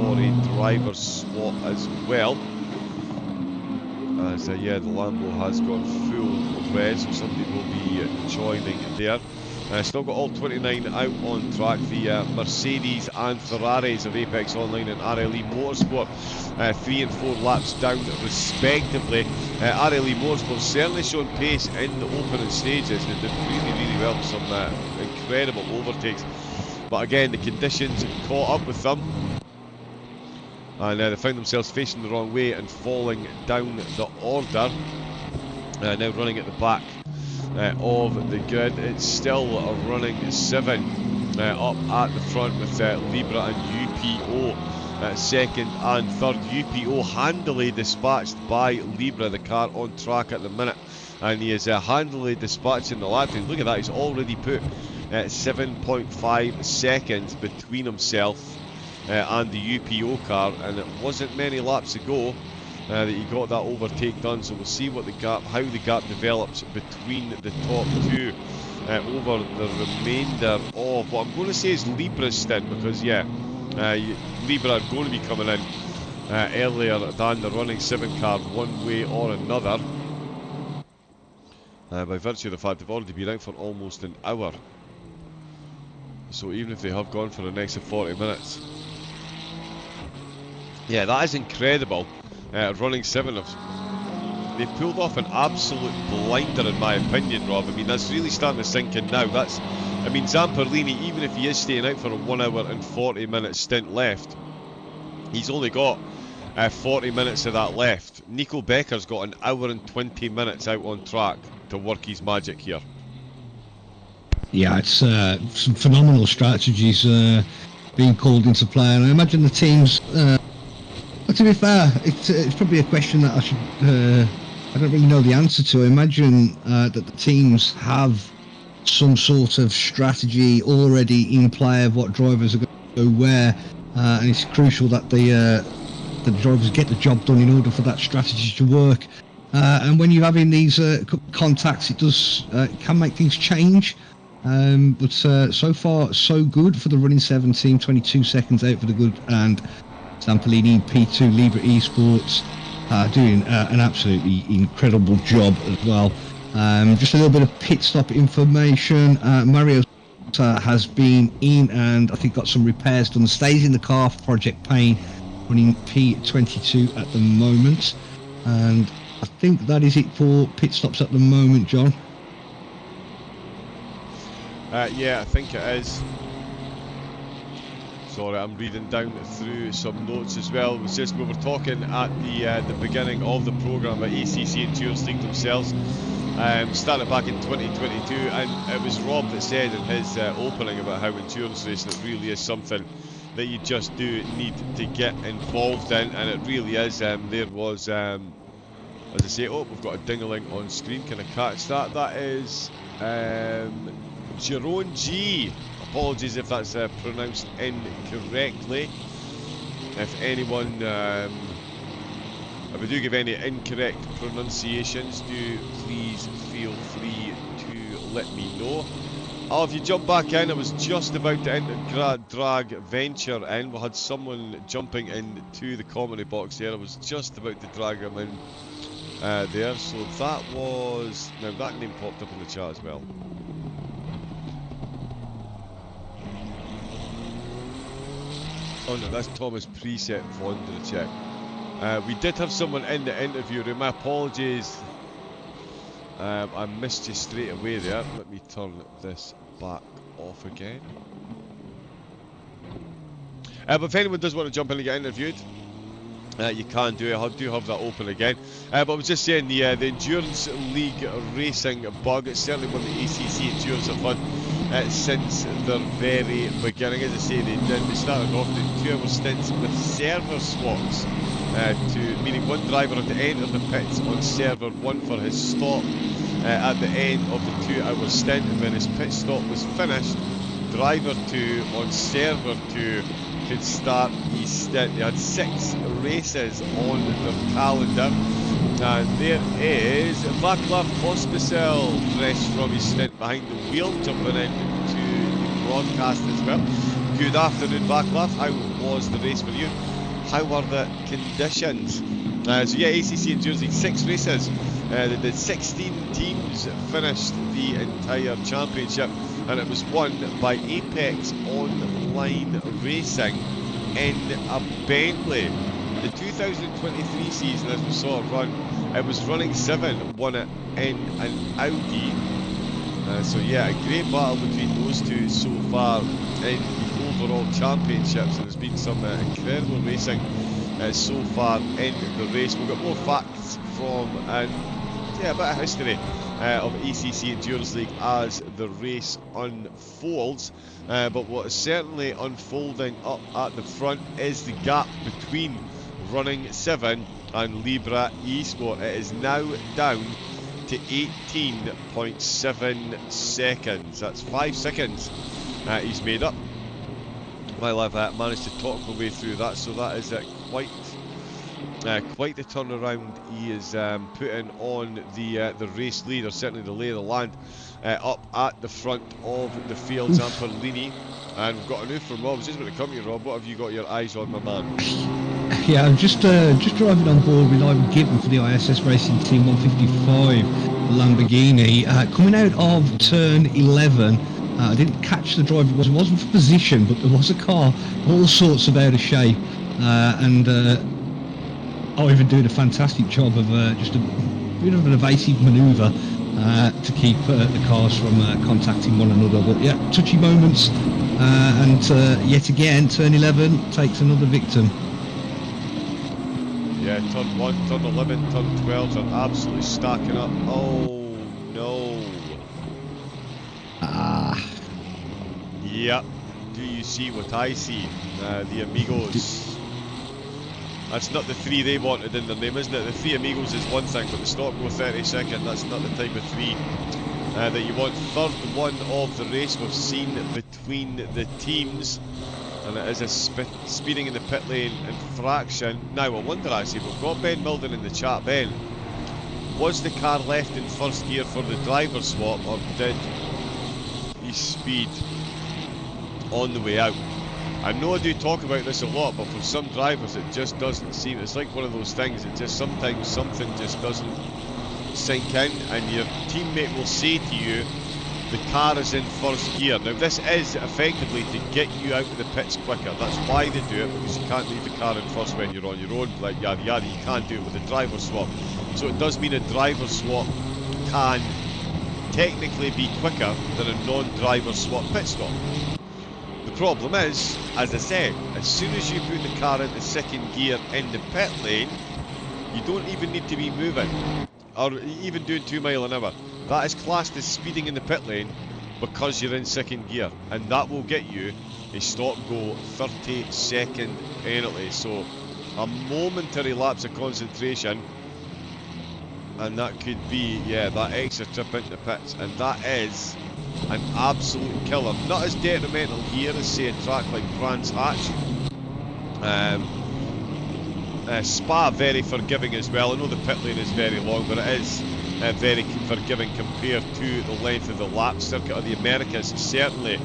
S2: for a driver swap as well, as yeah, the Lambo has gone full red, so somebody will be joining there. Still got all 29 out on track. The Mercedes and Ferraris of Apex Online and RLE Motorsport 3 and 4 laps down respectively. RLE Motorsport certainly showing pace in the opening stages. They did really well with some incredible overtakes, but again the conditions caught up with them, and they found themselves facing the wrong way and falling down the order. now running at the back of the grid. It's still a running 7 up at the front with Libra and UPO second and third. UPO handily dispatched by Libra, the car on track at the minute, and he is handily dispatching the lap time. Look at that, he's already put 7.5 seconds between himself and the UPO car, and it wasn't many laps ago that he got that overtake done. So we'll see what how the gap develops between the top two over the remainder of what I'm going to say is Libra's stint, because Libra are going to be coming in earlier than the running 7 car one way or another, by virtue of the fact they've already been out for almost an hour. So even if they have gone for an extra 40 minutes, yeah, that is incredible. Running 7 they've pulled off an absolute blinder in my opinion, Rob. I mean, that's really starting to sink in now. I mean, Zamperlini, even if he is staying out for a 1 hour and 40 minute stint left, he's only got 40 minutes of that left. Nico Becker's got an hour and 20 minutes out on track to work his magic here.
S1: Yeah, it's some phenomenal strategies being called into play, and I imagine the teams. But to be fair, it's probably a question that I don't really know the answer to. I imagine that the teams have some sort of strategy already in play of what drivers are going to go where, and it's crucial that the drivers get the job done in order for that strategy to work. And when you're having these contacts, it can make things change. But so far, so good for the running 7 team. 22 seconds out for the good, and Zamperlini P2 Libra Esports doing an absolutely incredible job as well. Just a little bit of pit stop information. Mario has been in and I think got some repairs done. Stays in the car for Project Pain, running P22 at the moment. And I think that is it for pit stops at the moment, John.
S2: Yeah, I think it is. Sorry, I'm reading down through some notes as well. It was just we were talking at the beginning of the programme about ACC Endurance League themselves. Started back in 2022, and it was Rob that said in his opening about how endurance racing, it really is something that you just do need to get involved in, and it really is. There was, as I say, we've got a ding-a-ling on screen. Can I catch that? That is Jerome G. Apologies if that's pronounced incorrectly. If anyone, if I do give any incorrect pronunciations, do please feel free to let me know. If you jump back in, I was just about to enter drag venture in. We had someone jumping into the comedy box there. I was just about to drag him in there. So that was, now that name popped up in the chat as well. Oh no, that's Thomas Preset Vondracek. We did have someone in the interview room. My apologies. I missed you straight away there. Let me turn this back off again. But if anyone does want to jump in and get interviewed, you can do it. I do have that open again. But I was just saying, the Endurance League racing bug, it's certainly one the ACC Endurance have had since their very beginning. As I say, they started off doing 2-hour stints with server swaps, meaning one driver had to enter the pits on server 1 for his stop at the end of the 2-hour stint, and when his pit stop was finished, driver 2 on server 2 could start his stint. They had 6 races on their calendar, and there is Vaclav Pospisil, fresh from his stint behind the wheel, jumping into the broadcast as well. Good afternoon, Vaclav. How was the race for you? How were the conditions? So yeah, ACC Endurance League, 6 races. The 16 teams finished the entire championship, and it was won by Apex Online Racing in a Bentley. The 2023 season, as we saw it run, it was running 7, won it in an Audi. So yeah, a great battle between those two so far in the overall championships, and there's been some incredible racing so far in the race. We've got more facts from a bit of history of ACC Endurance League as the race unfolds. But what is certainly unfolding up at the front is the gap between Running 7 and Libra Esport. It is now down to 18.7 seconds. That's 5 seconds he's made up, while I've managed to talk my way through that. So that is quite the turnaround he is putting on the race leader, certainly the lay of the land up at the front of the field. Zamperlini, and we've got a new from Rob. I was just about to come to you, Rob. What have you got your eyes on, my man?
S1: Yeah, I'm just driving on board with Ivan Gibbon for the ISS Racing Team 155 Lamborghini. Coming out of turn 11, I didn't catch the driver. It wasn't for position, but there was a car all sorts of out of shape, and Ivan doing a fantastic job of just a bit of an evasive manoeuvre to keep the cars from contacting one another. But yeah, touchy moments, and yet again, turn 11 takes another victim.
S2: Yeah, turn 1, turn 11, turn 12 are absolutely stacking up. Oh no. Yep. Do you see what I see? The Amigos. That's not the 3 they wanted in their name, isn't it? The 3 Amigos is one thing, but the stop go 32nd, that's not the type of 3 that you want. Third one of the race we've seen between the teams, and it is a speeding in the pit lane infraction. Now I wonder actually, we've got Ben Milden in the chat. Ben, was the car left in first gear for the driver swap, or did he speed on the way out? I know I do talk about this a lot, but for some drivers it just doesn't seem, it's like one of those things, it just sometimes something just doesn't sink in, and your teammate will say to you, the car is in first gear. Now this is effectively to get you out of the pits quicker. That's why they do it, because you can't leave the car in first when you're on your own, like yada yada. You can't do it with a driver swap. So it does mean a driver swap can technically be quicker than a non-driver swap pit stop. The problem is, as I said, as soon as you put the car into second gear in the pit lane, you don't even need to be moving, or even doing 2 miles an hour. That is classed as speeding in the pit lane because you're in second gear, and that will get you a stop-go 30-second penalty. So a momentary lapse of concentration, and that could be, yeah, that extra trip into the pits, and that is an absolute killer. Not as detrimental here as, say, a track like Brands Hatch. Spa very forgiving as well. I know the pit lane is very long, but it is very forgiving compared to the length of the lap. Circuit of the Americas certainly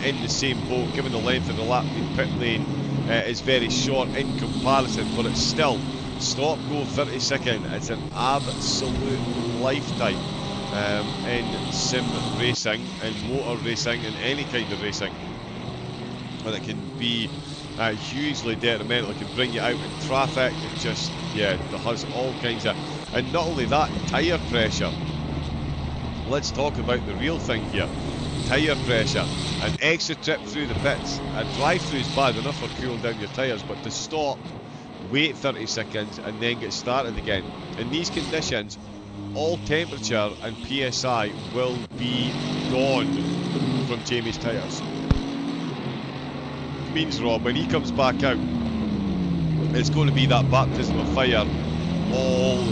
S2: in the same boat, given the length of the lap. The pit lane is very short in comparison, but it's still stop go 30 second. It's an absolute lifetime in sim racing, in motor racing, in any kind of racing, and it can be hugely detrimental. It can bring you out in traffic. It just, yeah, it has all kinds of, and not only that, tyre pressure. Let's talk about the real thing here. Tyre pressure, an extra trip through the pits. A drive-through is bad enough for cooling down your tyres, but to stop, wait 30 seconds and then get started again. In these conditions, all temperature and PSI will be gone from Jamie's tyres. Means, Rob, when he comes back out, it's going to be that baptism of fire all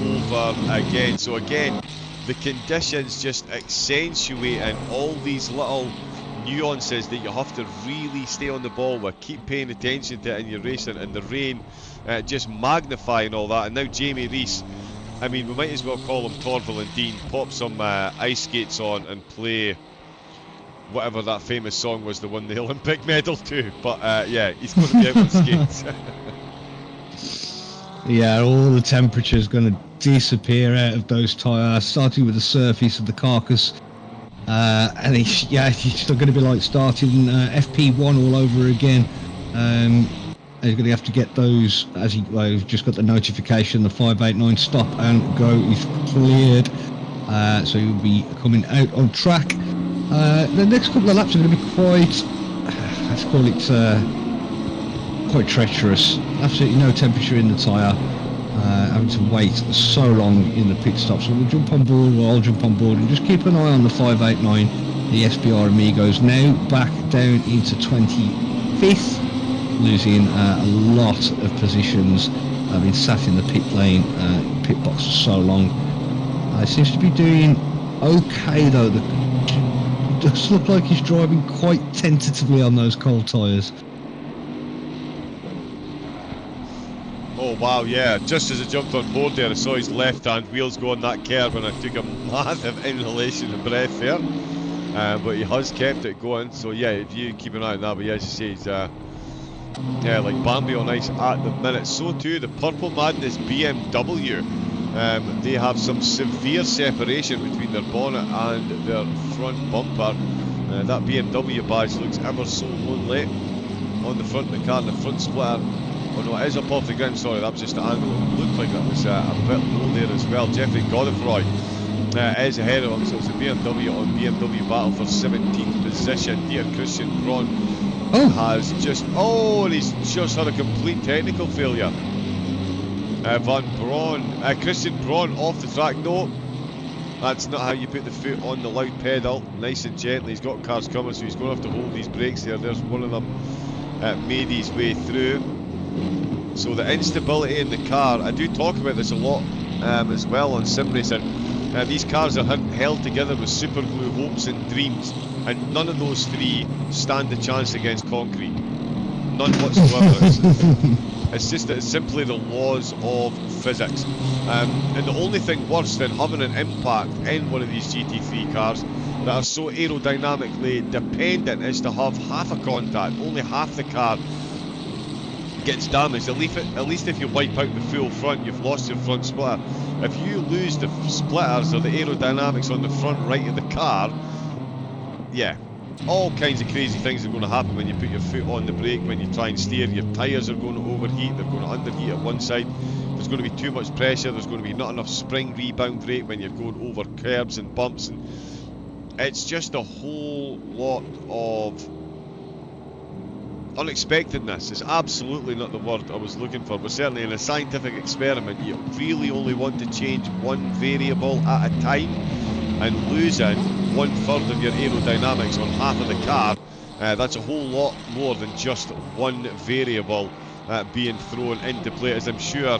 S2: over again. So again, the conditions just accentuating all these little nuances that you have to really stay on the ball with, keep paying attention to it in your racing, and the rain just magnifying all that. And now Jamie Rees, I mean, we might as well call him Torvill and Dean, pop some ice skates on and play whatever that famous song was that won the Olympic medal to. But yeah, he's going to be out on skates.
S1: Yeah, all the temperature's going to disappear out of those tyres, starting with the surface of the carcass. And it's still going to be like starting FP1 all over again. He's going to have to get those, as we've just got the notification, the 589 stop and go is cleared. So he'll be coming out on track. The next couple of laps are going to be quite, let's call it, quite treacherous. Absolutely no temperature in the tyre. having to wait so long in the pit stop. So we'll jump on board, or I'll jump on board, and just keep an eye on the 589, the SBR Amigos, now back down into 25th, losing a lot of positions. I've been sat in the pit lane, pit box for so long. It seems to be doing okay though. It does look like he's driving quite tentatively on those cold tyres.
S2: Oh wow, yeah, just as I jumped on board there I saw his left hand wheels go on that curb and I took a massive inhalation of breath there, but he has kept it going, so yeah, if you keep an eye on that. But yeah, as you say, he's yeah, like Bambi on ice at the minute. So too the Purple Madness BMW, they have some severe separation between their bonnet and their front bumper. That BMW badge looks ever so lonely on the front of the car, and the front splitter, oh no, it is up off the ground, sorry, that was just the angle. It looked like that was a bit low there as well. Jeffrey Godefroy is ahead of him, so it's a BMW on BMW battle for 17th position. Dear Christian Braun has just, and he's just had a complete technical failure. Christian Braun off the track. No, that's not how you put the foot on the loud pedal, nice and gently. He's got cars coming, so he's going to have to hold these brakes there. There's one of them made his way through. So the instability in the car, I do talk about this a lot as well on sim racing. These cars are held together with super glue, hopes and dreams, and none of those three stand a chance against concrete. None whatsoever. It's just that it's simply the laws of physics. And the only thing worse than having an impact in one of these GT3 cars that are so aerodynamically dependent is to have half a contact, only half the car gets damaged. At least if you wipe out the full front, you've lost your front splitter. If you lose the splitters or the aerodynamics on the front right of the car, yeah, all kinds of crazy things are going to happen when you put your foot on the brake, when you try and steer. Your tyres are going to overheat, they're going to underheat at one side, there's going to be too much pressure, there's going to be not enough spring rebound rate when you're going over curbs and bumps, and it's just a whole lot of unexpectedness. Is absolutely not the word I was looking for, but certainly in a scientific experiment you really only want to change one variable at a time, and losing 1/3 of your aerodynamics on half of the car, that's a whole lot more than just one variable being thrown into play, as I'm sure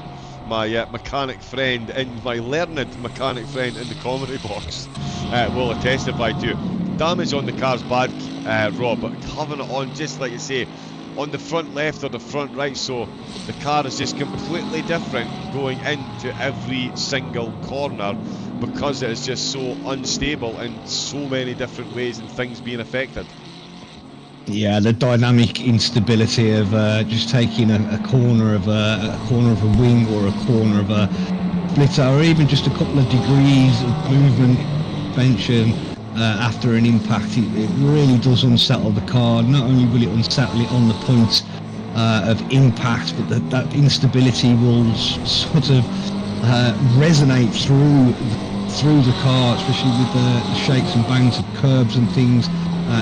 S2: my mechanic friend and my learned mechanic friend in the commentary box will testify to. Damage on the car's bad, Rob, but having it on, just like you say, on the front left or the front right, so the car is just completely different going into every single corner, because it is just so unstable in so many different ways and things being affected.
S1: Yeah, the dynamic instability of just taking a corner of a wing or a corner of a splitter, or even just a couple of degrees of movement expansion after an impact, it really does unsettle the car. Not only will it unsettle it on the point of impact, but that instability will sort of resonate through the car, especially with the shakes and bangs of curbs and things,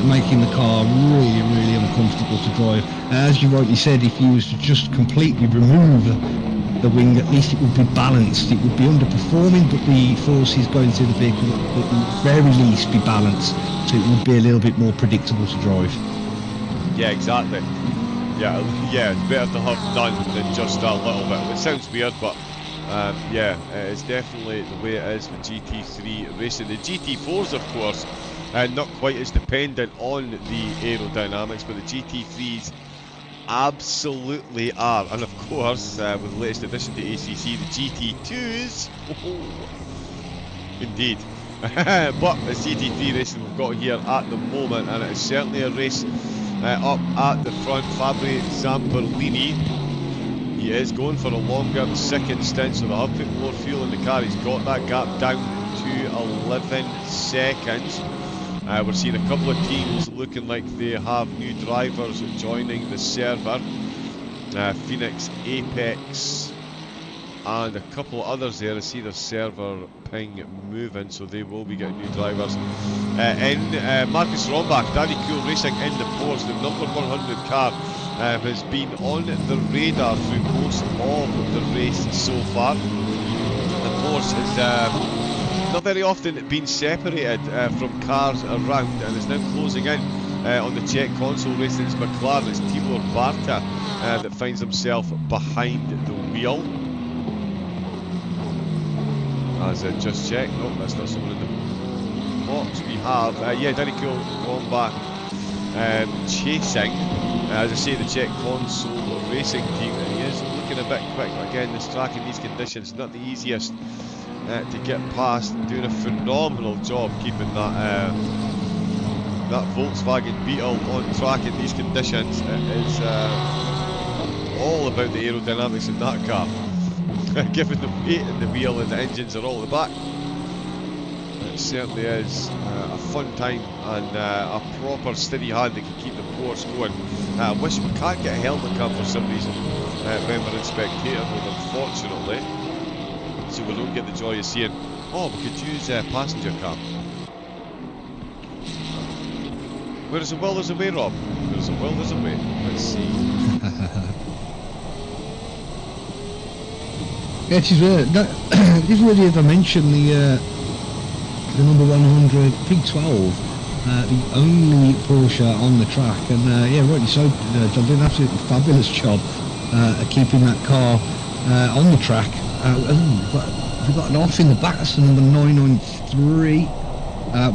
S1: making the car really, really uncomfortable to drive. As you rightly said, if you was to just completely remove the wing, at least it would be balanced. It would be underperforming, but the forces going through the vehicle would at the very least be balanced, so it would be a little bit more predictable to drive.
S2: Yeah, exactly. Yeah, it's better to have none than just a little bit. It sounds weird, but yeah, it's definitely the way it is with GT3 racing. The GT4s, of course, not quite as dependent on the aerodynamics, but the GT3s absolutely are. And of course, with the latest addition to ACC, the GT2s, indeed. But it's GT3 racing we've got here at the moment, and it is certainly a race up at the front. Fabri Zamperlini, he is going for a longer second stint, so they'll have put more fuel in the car. He's got that gap down to 11 seconds. We're seeing a couple of teams looking like they have new drivers joining the server. Phoenix, Apex, and a couple of others there. I see their server ping moving, so they will be getting new drivers Marcus Rombach, Danny Cool Racing in the Porsche, the number 100 car, has been on the radar through most of the race so far. The Porsche has not very often been separated from cars around, and is now closing in on the Czech console racing. It's McLaren, it's Tibor Barta that finds himself behind the wheel. As just check, nope, that's not someone in the box. We have, Danny Cool going back chasing, as I say, the Czech console racing team, and he is looking a bit quick. Again, this track in these conditions, not the easiest to get past, doing a phenomenal job keeping that Volkswagen Beetle on track in these conditions. It is all about the aerodynamics in that car. Given the weight and the wheel and the engines are all at the back, it certainly is a fun time and a proper steady hand that can keep the Porsche going. I wish we can't get a helmet cam for some reason when we're in spectator mode, unfortunately, so we don't get the joy of seeing. Oh, we could use passenger cam. Where is the will, there's a way, Rob. Where is the will, there's a way. Let's see.
S1: Yeah, it is really, as I mentioned, the number 100 P12, the only Porsche on the track, and rightly so. John did an absolutely fabulous job at keeping that car on the track. We've got an off in the back, that's the number 993.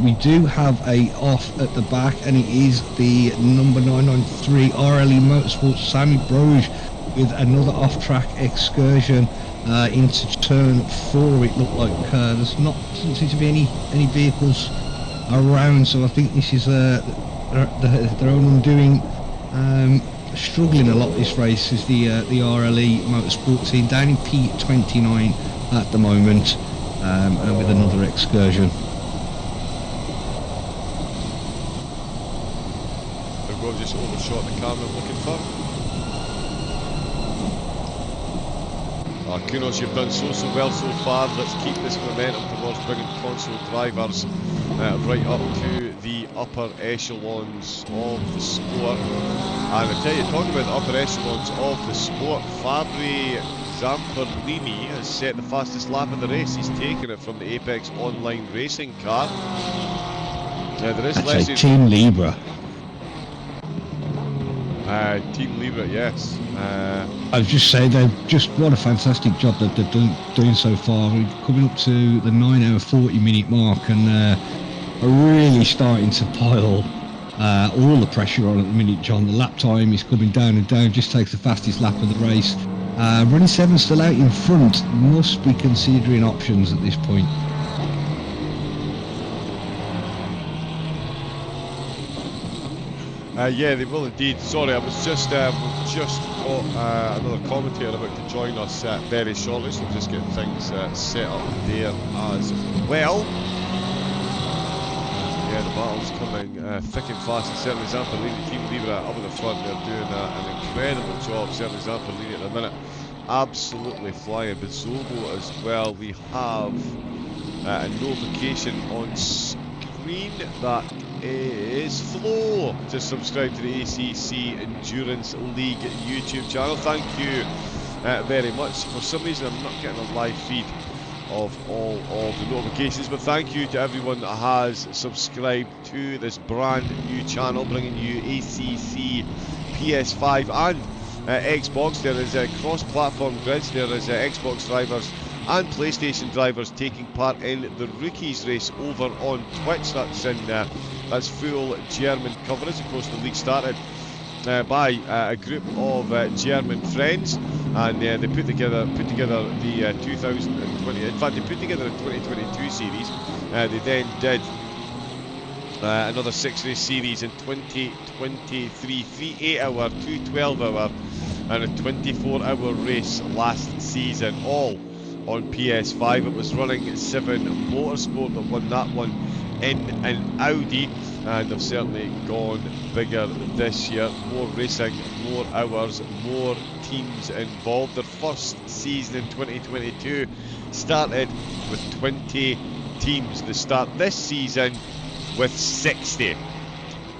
S1: We do have a off at the back, and it is the number 993 RLE Motorsports Sammy Broge with another off-track excursion into turn 4. It looked like doesn't seem to be any vehicles around, so I think this is their own undoing. Struggling a lot this race is the RLE Motorsport team, down in P29 at the moment, and with another excursion.
S2: We've just overshot the camera I'm looking for. Kunos, you've done so well so far. Let's keep this momentum towards bringing console drivers right up to the upper echelons of the sport. And I tell you, talking about the upper echelons of the sport, Fabri Zamperlini has set the fastest lap of the race. He's taken it from the Apex Online racing car. There is
S1: That's Team Libra.
S2: Team Libra, yes.
S1: I was just saying, what a fantastic job that they're doing so far. We're coming up to the 9 hour 40 minute mark, and are really starting to pile all the pressure on at the minute, John. The lap time is coming down and down, just takes the fastest lap of the race. Running 7 still out in front, must be considering options at this point.
S2: Yeah, they will indeed. Sorry, I was just got another commentator about to join us very shortly, so we're just getting things set up there as well. Yeah, the battle's coming thick and fast, and certainly Zamperlini, Team Libra up at the front. They're doing an incredible job. Certainly Zamperlini at the minute, absolutely flying. But Zobo as well. We have a notification on screen that is Flo to subscribe to the ACC Endurance League YouTube channel. Thank you very much. For some reason I'm not getting a live feed of all of the notifications, but thank you to everyone that has subscribed to this brand new channel, bringing you ACC, PS5 and Xbox. There is cross-platform grids. There is Xbox drivers and PlayStation drivers taking part in the Rookies race over on Twitch. That's full German coverage. Of course, the league started by a group of German friends, and they put together the 2020. In fact, they put together a 2022 series. They then did another 6-race series in 2023, 3 8-hour, 2 12-hour, and a 24-hour race last season, all on PS5. It was running 7 Motorsport that won that one in an Audi. and they've certainly gone bigger this year. More racing, more hours, more teams involved. Their first season in 2022 started with 20 teams. They start this season with 60.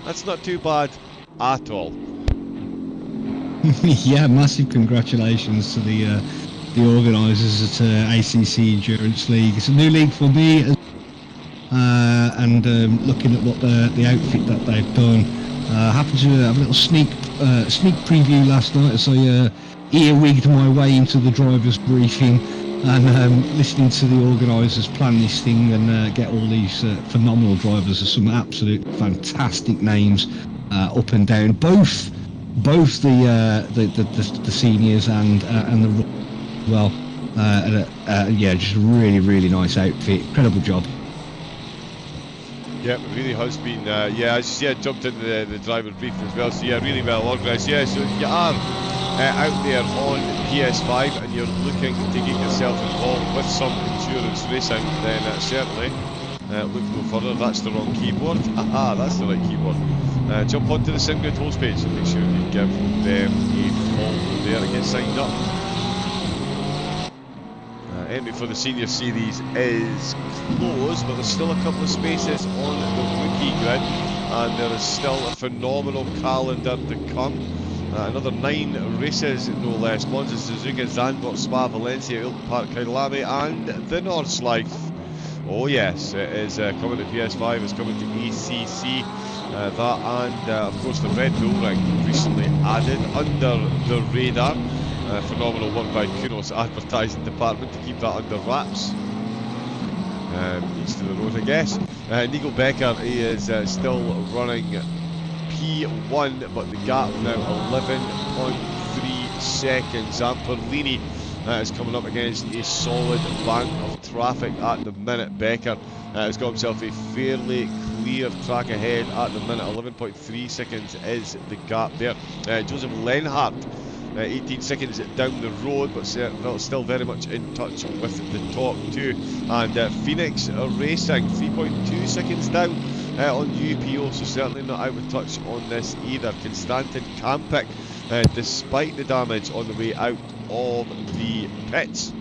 S2: That's not too bad at all.
S1: Yeah, massive congratulations to the organisers at ACC Endurance League. It's a new league for me, and looking at what the outfit that they've done. Happened to have a little sneak preview last night as I earwigged my way into the drivers' briefing and listening to the organisers plan this thing and get all these phenomenal drivers. There's some absolute fantastic names up and down, both the seniors and the well. Yeah, just a really nice outfit. Incredible job.
S2: Yeah, it really has been. Yeah, as you see, I jumped into the driver briefing as well. So yeah, really well organised. Yeah, so if you are out there on PS5 and you're looking to get yourself involved with some endurance racing, then certainly look no further. That's the wrong keyboard. Aha, that's the right keyboard. Jump onto the SimGrid host page and make sure you give them a follow there and get signed up. Entry for the senior series is closed, but there's still a couple of spaces on the rookie grid, and there is still a phenomenal calendar to come. Another 9 races, no less. Monza, Suzuka, Zandvoort, Spa, Valencia, Open Park, Kailami, and the Nordschleife. Oh yes, it is coming to PS5, it's coming to ACC. That and of course the Red Bull Ring recently added under the radar. Phenomenal work by Kuno's advertising department to keep that under wraps. East of the road, I guess. Nico Becker, he is still running P1, but the gap now 11.3 seconds. Zamperlini is coming up against a solid bank of traffic at the minute. Becker has got himself a fairly clear track ahead at the minute. 11.3 seconds is the gap there. Joseph Lenhart 18 seconds down the road, but still very much in touch with the top 2. And Phoenix Racing 3.2 seconds down on UPO, so certainly not out of touch on this either. Konstantin Kampik, despite the damage on the way out of the pits,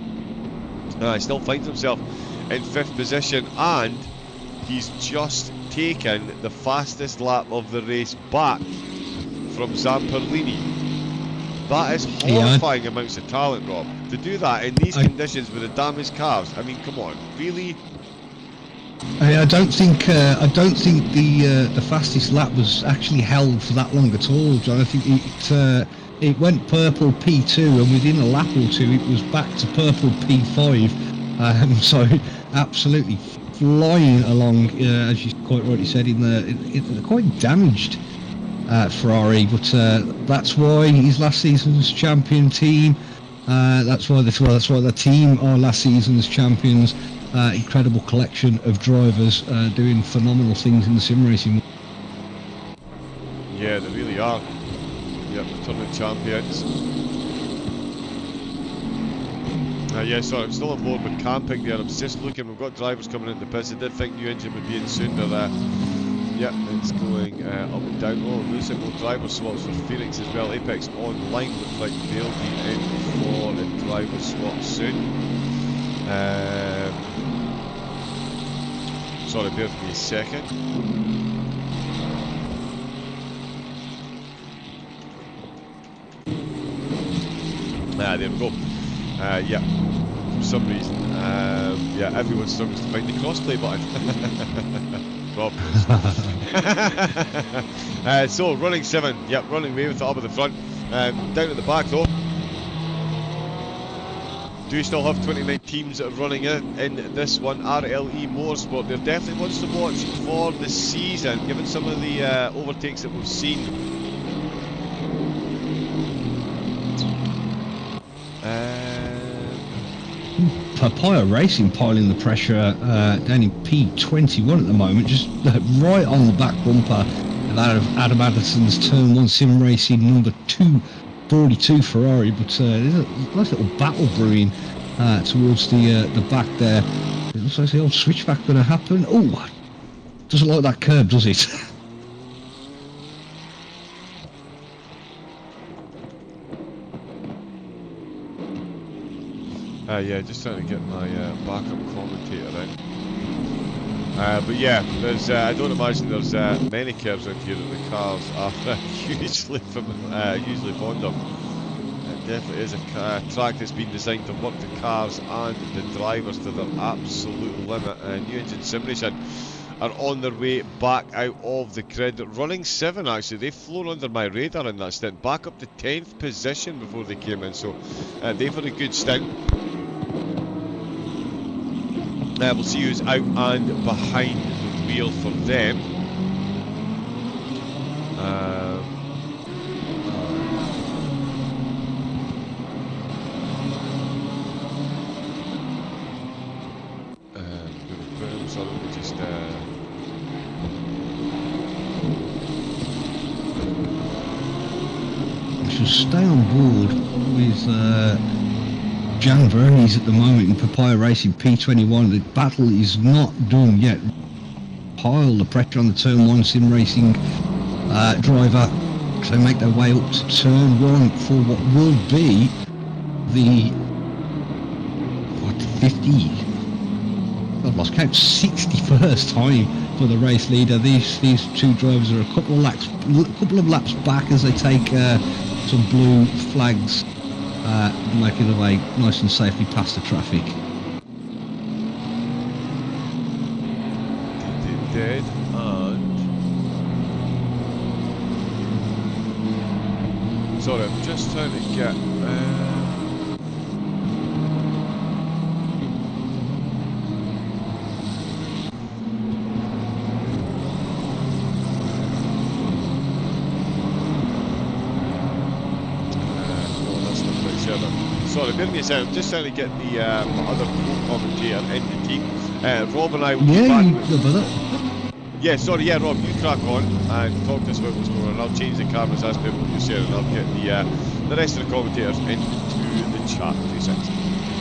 S2: still finds himself in 5th position, and he's just taken the fastest lap of the race back from Zamperlini. That is horrifying amounts of talent, Rob. To do that in these conditions with the damaged cars, I mean, come on, really?
S1: I don't think the fastest lap was actually held for that long at all, John. I think it went purple P2, and within a lap or two, it was back to purple P5. So absolutely flying along, as you quite rightly said, in the quite damaged Ferrari, but that's why he's last season's champion team. That's why the team are last season's champions. Incredible collection of drivers doing phenomenal things in the sim racing.
S2: Yeah, they really are. Yep, returning champions. Yeah, sorry, I'm still on board with camping there. I'm just looking. We've got drivers coming into the pits. I did think new engine would be in soon, but yeah, it's going up and down. Oh, losing more driver swaps for Phoenix as well. Apex Online looks like they'll be in for a driver swap soon. Sorry, bear with me a second. There we go. Yeah, for some reason, yeah, everyone struggles to find the crossplay button. So running 7, yep, running way with the up at the front, down at the back though. Do we still have 29 teams running in this one? RLE Motorsport, they're definitely ones to watch for the season, given some of the overtakes that we've seen.
S1: Papaya Racing piling the pressure down in P21 at the moment, just right on the back bumper of Adam Addison's Turn 1 Sim Racing number 242 Ferrari, but there's a nice little battle brewing towards the back there. It looks like the old switchback going to happen. Oh, doesn't like that curb, does it?
S2: Yeah, just trying to get my backup commentator in. But yeah, there's I don't imagine there's many curves out here that the cars are usually fond of. It definitely is a track that's been designed to work the cars and the drivers to their absolute limit. New Engine Simulation are on their way back out of the grid. Running 7, actually, they've flown under my radar in that stint, back up to 10th position before they came in, so they've had a good stint. We'll see who's out and behind the wheel for them. So let me just
S1: We should stay on board with Jan Vernies at the moment in Papaya Racing P21. The battle is not done yet. Pile the pressure on the turn 1 sim racing driver to make their way up to turn 1 for what will be the 61st time for the race leader. These two drivers are a couple of laps back as they take some blue flags, making their way nice and safely past the traffic.
S2: Dead and sorry, I'm just trying to get sorry, bear me a second. I'm just trying to get the other co-commentator in the team. Rob and I will be back. Yeah, sorry, yeah, Rob, you crack on and talk to us about what's going on. I'll change the cameras as per what you're saying, and I'll get the rest of the commentators into the chat. 2 seconds.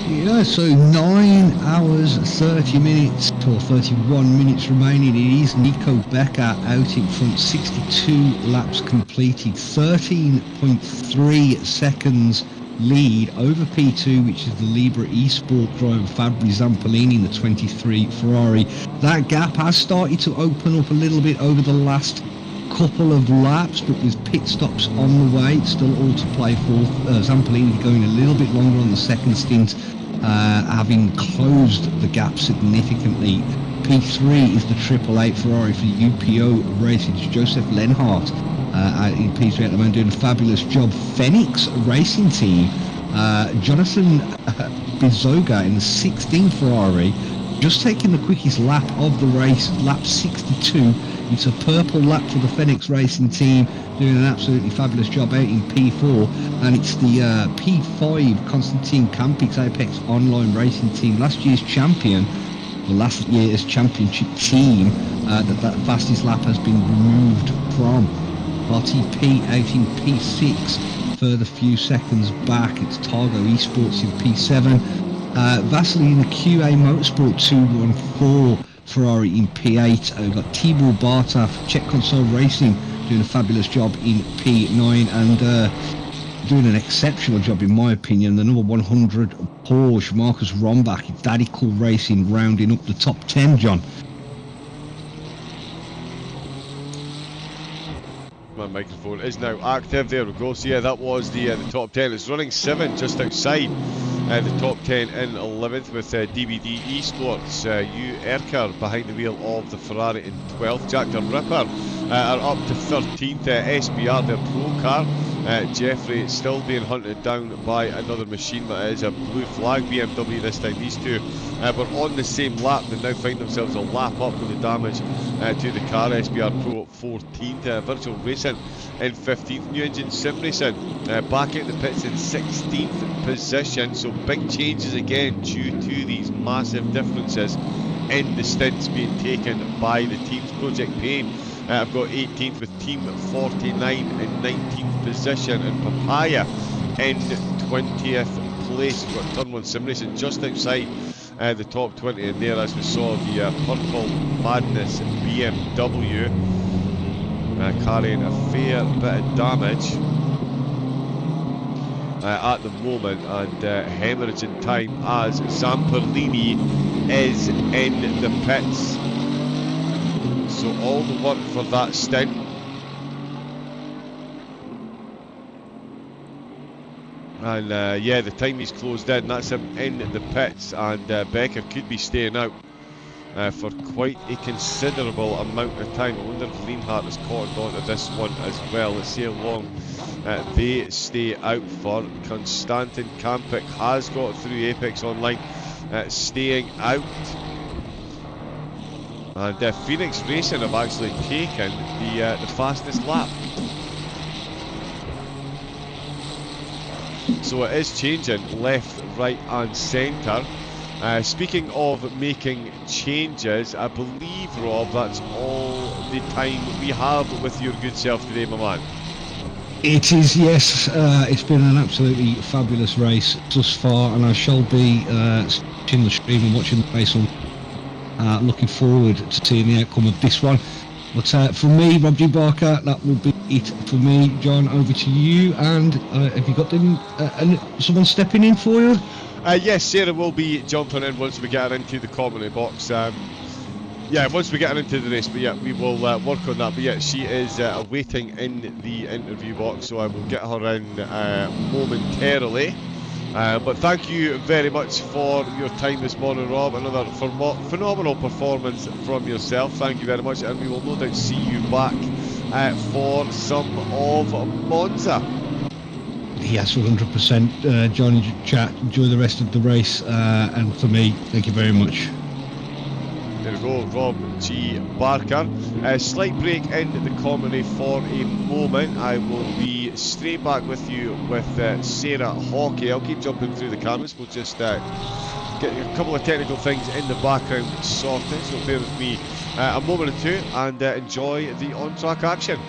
S1: Yeah, so 9 hours 30 minutes or 31 minutes remaining. It is Nico Becker out in front, 62 laps completed, 13.3 seconds lead over P2, which is the Libra Esport driver Fabri Zampolini in the 23 Ferrari. That gap has started to open up a little bit over the last couple of laps, but with pit stops on the way, it's still all to play for. Zampolini going a little bit longer on the second stint, having closed the gap significantly. P3 is the 888 Ferrari for UPO Racing. It's Joseph Lenhart in P3 at the moment doing a fabulous job. Phoenix Racing Team, Jonathan Bizoga in the 16 Ferrari, just taking the quickest lap of the race, lap 62. It's a purple lap for the Phoenix Racing Team, doing an absolutely fabulous job out in P4, and it's the P5 Konstantin Kampik's Apex Online Racing Team, last year's champion, the last year's championship team, that fastest lap has been removed from. RTP out in P6, further few seconds back. It's Targo Esports in P7. Vasily in the QA Motorsport 214 Ferrari in P8. We've got Tibor Barta for Czech Console Racing doing a fabulous job in P9 and doing an exceptional job in my opinion. The number 100 Porsche, Marcus Rombach, Daddy Cool Racing rounding up the top 10, John.
S2: My microphone is now active. There we go. So yeah, that was the top 10. It's running 7 just outside the top 10 in 11th with DBD Esports. Erker behind the wheel of the Ferrari in 12th. Jack the Ripper are up to 13th. SBR, their pro car. Jeffrey still being hunted down by another machine, but it is a blue flag BMW this time. These two were on the same lap. They now find themselves a lap up with the damage to the car. SBR Pro 14th, Virtual Racing in 15th, New Engine Sim Racing back in the pits in 16th position. So big changes again due to these massive differences in the stints being taken by the teams. Project Pain, I've got 18th with Team 49 in 19th position, and Papaya in 20th place. We've got Turn 1 Sim Racing just outside the top 20 in there, as we saw the Purple Madness BMW carrying a fair bit of damage. at the moment, and hemorrhaging time as Zamperlini is in the pits. So all the work for that stint. And yeah, the time he's closed in, that's him in the pits, and Becker could be staying out for quite a considerable amount of time. I wonder if Lienhardt has caught on to this one as well. Let's see how long they stay out for. Konstantin Kampik has got through Apex Online, staying out. And Phoenix Racing have actually taken the fastest lap. So it is changing left, right and centre. Speaking of making changes, I believe, Rob, that's all the time we have with your good self today, my man.
S1: It is, yes. It's been an absolutely fabulous race thus far, and I shall be watching the stream and watching the race on. Looking forward to seeing the outcome of this one. But for me, Rob G. Barker, that will be it for me. John, over to you. And have you got someone stepping in for you?
S2: Yes, Sarah will be jumping in once we get her into the commentary box. Yeah, once we get her into the race, but yeah, we will work on that. But yeah, she is waiting in the interview box, so I will get her in momentarily. But thank you very much for your time this morning, Rob. Another phenomenal performance from yourself. Thank you very much, and we will no doubt see you back for some of Monza.
S1: Yes, 100%. John, chat. Enjoy the rest of the race. And for me, thank you very much.
S2: There we go, Rob G. Barker. Slight break in the commentary for a moment. I will be straight back with you with Sarah Hockey. I'll keep jumping through the cameras. We'll just get a couple of technical things in the background sorted. So bear with me a moment or two and enjoy the on-track action.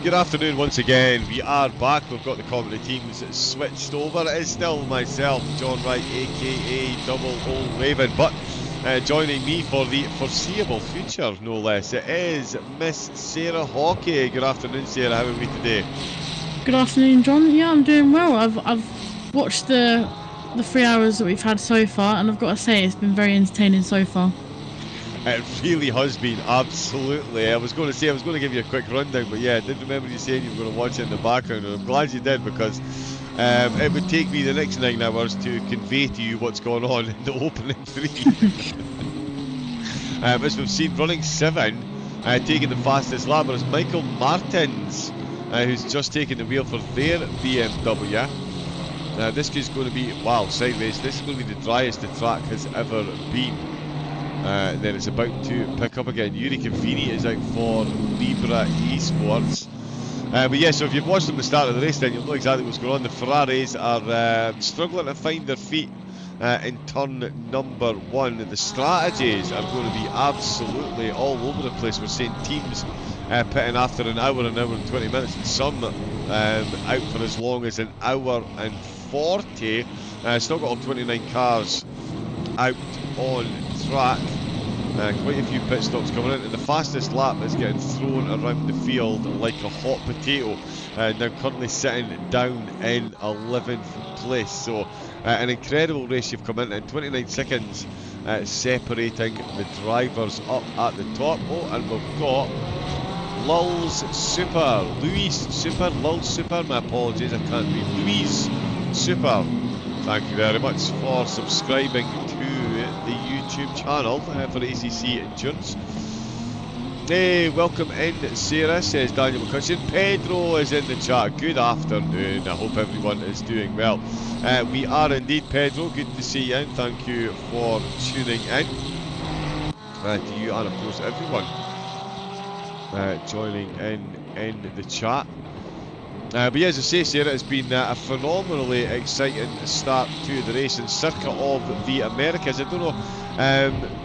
S2: Good afternoon once again. We are back. We've got the commentary teams switched over. It is still myself, John Wright, aka Double O Raven, but joining me for the foreseeable future, no less, it is Miss Sarah Hockey. Good afternoon, Sarah. How are we today?
S3: Good afternoon, John. Yeah, I'm doing well. I've watched the 3 hours that we've had so far, and I've got to say it's been very entertaining so far.
S2: It really has been, absolutely. I was going to give you a quick rundown, but yeah, I did remember you saying you were going to watch it in the background, and I'm glad you did, because It would take me the next 9 hours to convey to you what's going on in the opening 3. As we've seen, running 7, taking the fastest lap, is Michael Martins, who's just taken the wheel for their BMW. This is going to be, wow, sideways, this is going to be the driest the track has ever been. Then it's about to pick up again. Yuri Cavini is out for Libra Esports. But yeah, so if you've watched from the start of the race, then you'll know exactly what's going on. The Ferraris are struggling to find their feet in turn number 1. The strategies are going to be absolutely all over the place. We're seeing teams pitting after an hour and 20 minutes, and some out for as long as an hour and 40. Still got all 29 cars out on track. Quite a few pit stops coming in, and the fastest lap is getting thrown around the field like a hot potato. Now currently sitting down in 11th place. So an incredible race you've come in 29 seconds separating the drivers up at the top. Oh, and we've got Lulz Super, Luis Super, Lulz Super, my apologies, I can't read. Luis Super, thank you very much for subscribing to the YouTube channel for ACC Endurance. Hey, welcome in, Sarah, says Daniel McCutcheon. Pedro is in the chat. Good afternoon. I hope everyone is doing well. We are indeed, Pedro. Good to see you, and thank you for tuning in. To you and, of course, everyone joining in the chat. But yeah, as I say, Sarah, it's been a phenomenally exciting start to the race and Circuit of the Americas. I don't know,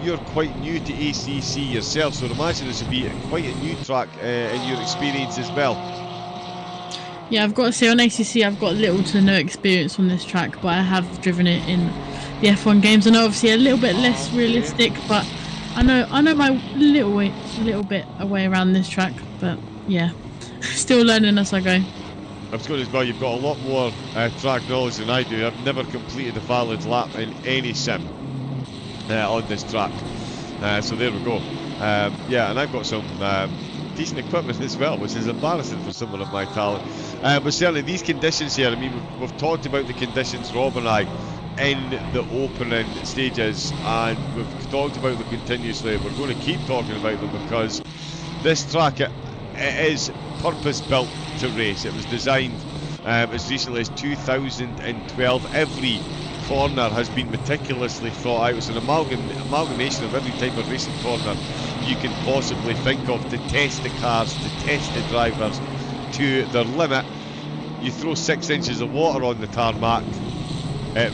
S2: you're quite new to ACC yourself, so I imagine this would be quite a new track in your experience as well.
S3: Yeah, I've got to say, on ACC I've got little to no experience on this track, but I have driven it in the F1 games. I know obviously a little bit less realistic, but I know my little bit a way around this track. But yeah, still learning as I go.
S2: I was going to say, well, you've got a lot more track knowledge than I do. I've never completed a valid lap in any sim on this track. So there we go. Yeah, and I've got some decent equipment as well, which is embarrassing for someone of my talent. But certainly these conditions here, I mean, we've talked about the conditions, Rob and I, in the opening stages, and we've talked about them continuously. We're going to keep talking about them because this track, it is purpose-built to race. It was designed as recently as 2012. Every corner has been meticulously thought out. It's an amalgamation of every type of racing corner you can possibly think of to test the cars, to test the drivers to their limit. You throw 6 inches of water on the tarmac. It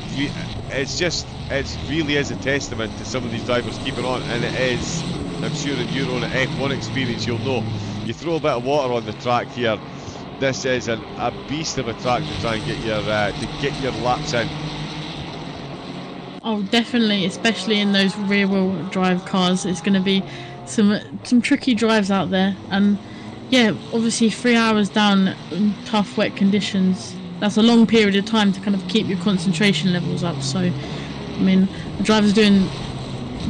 S2: really is a testament to some of these drivers keeping on, and it is, I'm sure in your own F1 experience you'll know, you throw a bit of water on the track here, this is a beast of a track to try and get your laps in.
S3: Oh, definitely, especially in those rear-wheel drive cars. It's going to be some tricky drives out there, and yeah, obviously 3 hours down in tough wet conditions, that's a long period of time to kind of keep your concentration levels up. So I mean, the driver's doing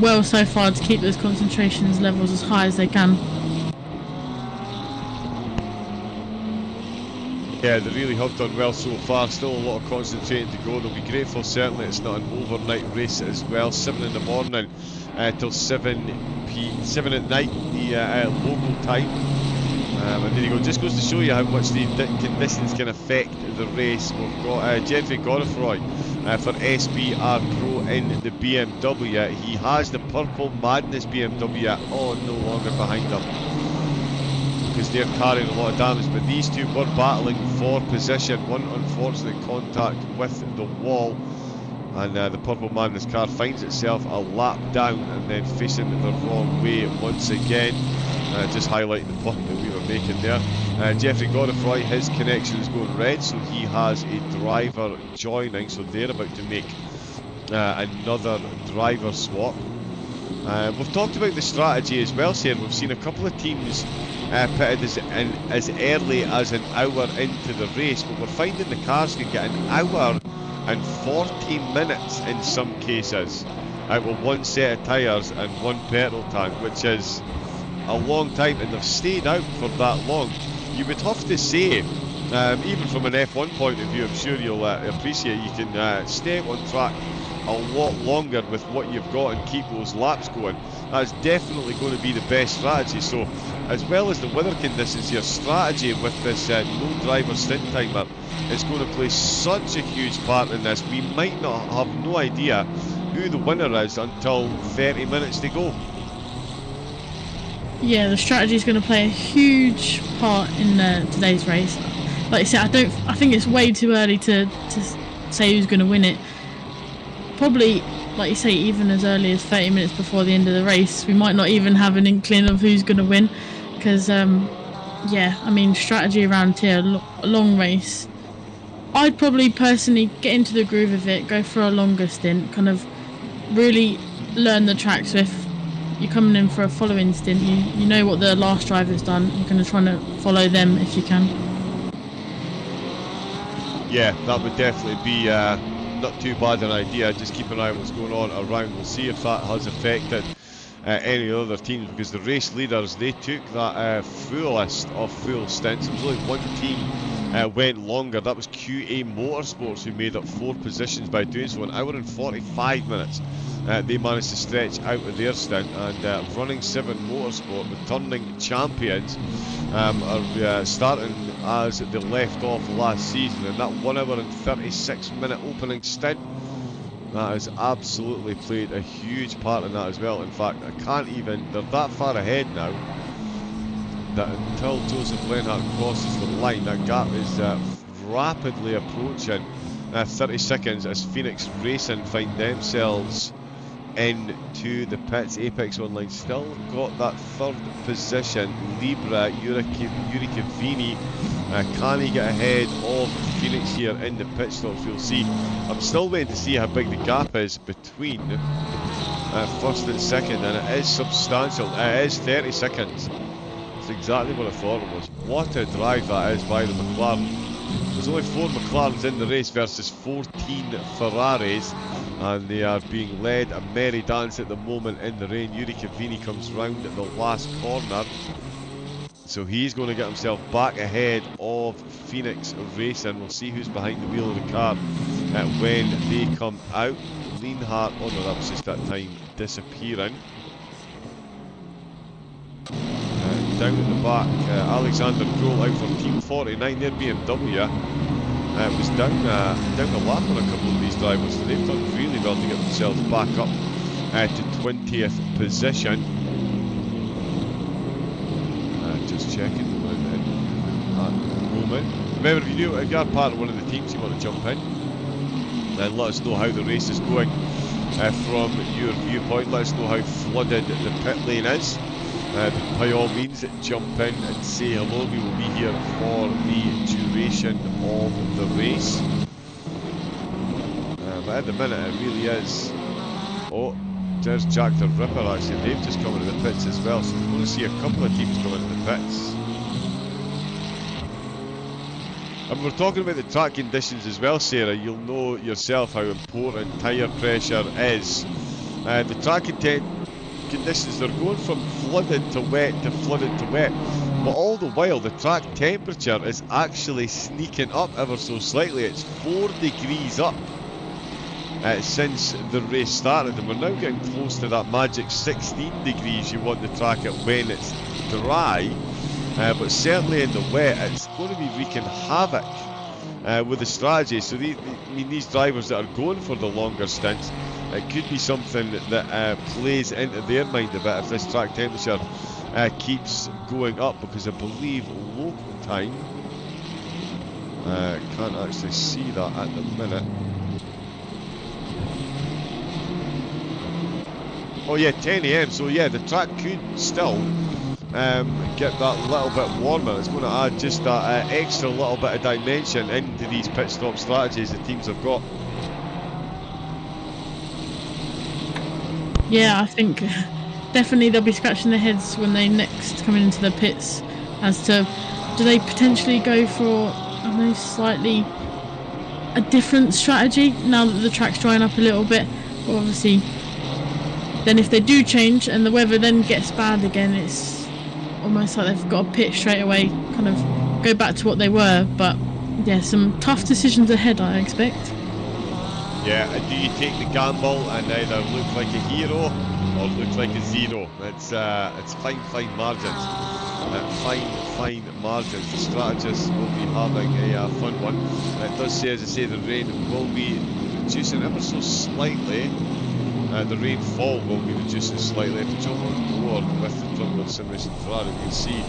S3: well so far to keep those concentration levels as high as they can.
S2: Yeah, they really have done well so far. Still a lot of concentrating to go. They'll be grateful, certainly it's not an overnight race as well. 7 in the morning till 7 at night, the local time. And there you go. Just goes to show you how much the conditions can affect the race. We've got Jeffrey Godefroy for SBR Pro in the BMW. He has the Purple Madness BMW no longer behind him, because they're carrying a lot of damage, but these two were battling for position. One unfortunate contact with the wall, and the Purple Madness car finds itself a lap down and then facing the wrong way once again. Just highlighting the point that we were making there. Jeffrey Godefroy, his connection is going red, so he has a driver joining, so they're about to make another driver swap. We've talked about the strategy as well, Sarah. We've seen a couple of teams pitted as early as an hour into the race, but we're finding the cars can get an hour and 14 minutes in some cases out with one set of tyres and one petrol tank, which is a long time, and they've stayed out for that long. You would have to say Even from an F1 point of view, I'm sure you'll appreciate you can stay on track a lot longer with what you've got and keep those laps going. That's definitely going to be the best strategy. So, as well as the weather conditions, your strategy with this no driver stint timer is going to play such a huge part in this. We might not have no idea who the winner is until 30 minutes to go.
S3: Yeah, the strategy is going to play a huge part in today's race. Like I said, I think it's way too early to say who's going to win it. Probably, like you say, even as early as 30 minutes before the end of the race, we might not even have an inkling of who's going to win. Because, yeah, I mean, strategy around here, a long race. I'd probably personally get into the groove of it, go for a longer stint, kind of really learn the track. So if you're coming in for a following stint, you know what the last driver's done. You're going to try to follow them if you can.
S2: Yeah, that would definitely be not too bad an idea. Just keep an eye on what's going on around. We'll see if that has affected any other teams, because the race leaders, they took that fullest of full stints. There was only one team went longer. That was QA Motorsports, who made up 4 positions by doing so. An hour and 45 minutes they managed to stretch out of their stint. And Running 7 Motorsport, returning champions, are starting as they left off last season. And that 1 hour and 36 minute opening stint, that has absolutely played a huge part in that as well. In fact, they're that far ahead now that until Joseph Lenhart crosses the line, that gap is rapidly approaching 30 seconds as Phoenix Racing find themselves into the pits. Apex Online still got that 3rd position. Libra, Yurikavini, can he get ahead of Phoenix here in the pit stops? We'll see. I'm still waiting to see how big the gap is between first and second, and it is substantial. It is 30 seconds. It's exactly what I thought it was. What a drive that is by the McLaren. There's only 4 McLarens in the race versus 14 Ferraris, and they are being led a merry dance at the moment in the rain. Yuri Cavini comes round at the last corner, so he's going to get himself back ahead of Phoenix Racing. We'll see who's behind the wheel of the car when they come out. Lenhart, oh no, that was just that time disappearing. Down at the back, Alexander Kroll out for Team 49. Their BMW was down a lap on a couple of these drivers, so they've done really well to get themselves back up to 20th position. Just checking at the moment. Remember, if you are part of one of the teams, you want to jump in and let us know how the race is going from your viewpoint. Let us know how flooded the pit lane is. By all means, jump in and say hello. We will be here for the duration of the race. But at the minute, it really is. Oh, there's Jack the Ripper actually. They've just come into the pits as well, so we're going to see a couple of teams come into the pits. And we're talking about the track conditions as well, Sarah. You'll know yourself how important tyre pressure is. The track conditions, they're going from flooded to wet to flooded to wet, but all the while the track temperature is actually sneaking up ever so slightly. It's 4 degrees up since the race started, and we're now getting close to that magic 16 degrees you want the track at when it's dry. But certainly in the wet, it's going to be wreaking havoc with the strategy. So these drivers that are going for the longer stints, it could be something that plays into their mind a bit if this track temperature keeps going up, because I believe local time, can't actually see that at the minute. Oh yeah, 10 AM, so yeah, the track could still get that little bit warmer. It's going to add just that extra little bit of dimension into these pit stop strategies the teams have got.
S3: Yeah, I think definitely they'll be scratching their heads when they next come into the pits as to, do they potentially go for, I don't know, slightly a different strategy now that the track's drying up a little bit. But obviously, then if they do change and the weather then gets bad again, it's almost like they've got to pit straight away, kind of go back to what they were. But yeah, some tough decisions ahead, I expect.
S2: Yeah, and do you take the gamble and either look like a hero or look like a zero? It's fine margins. Fine margins. The strategists will be having a fun one. It does say, as I say, the rain will be reducing ever so slightly. The rainfall will be reducing slightly. If you jump on board with the Curcuit Simulation Ferrari, you can see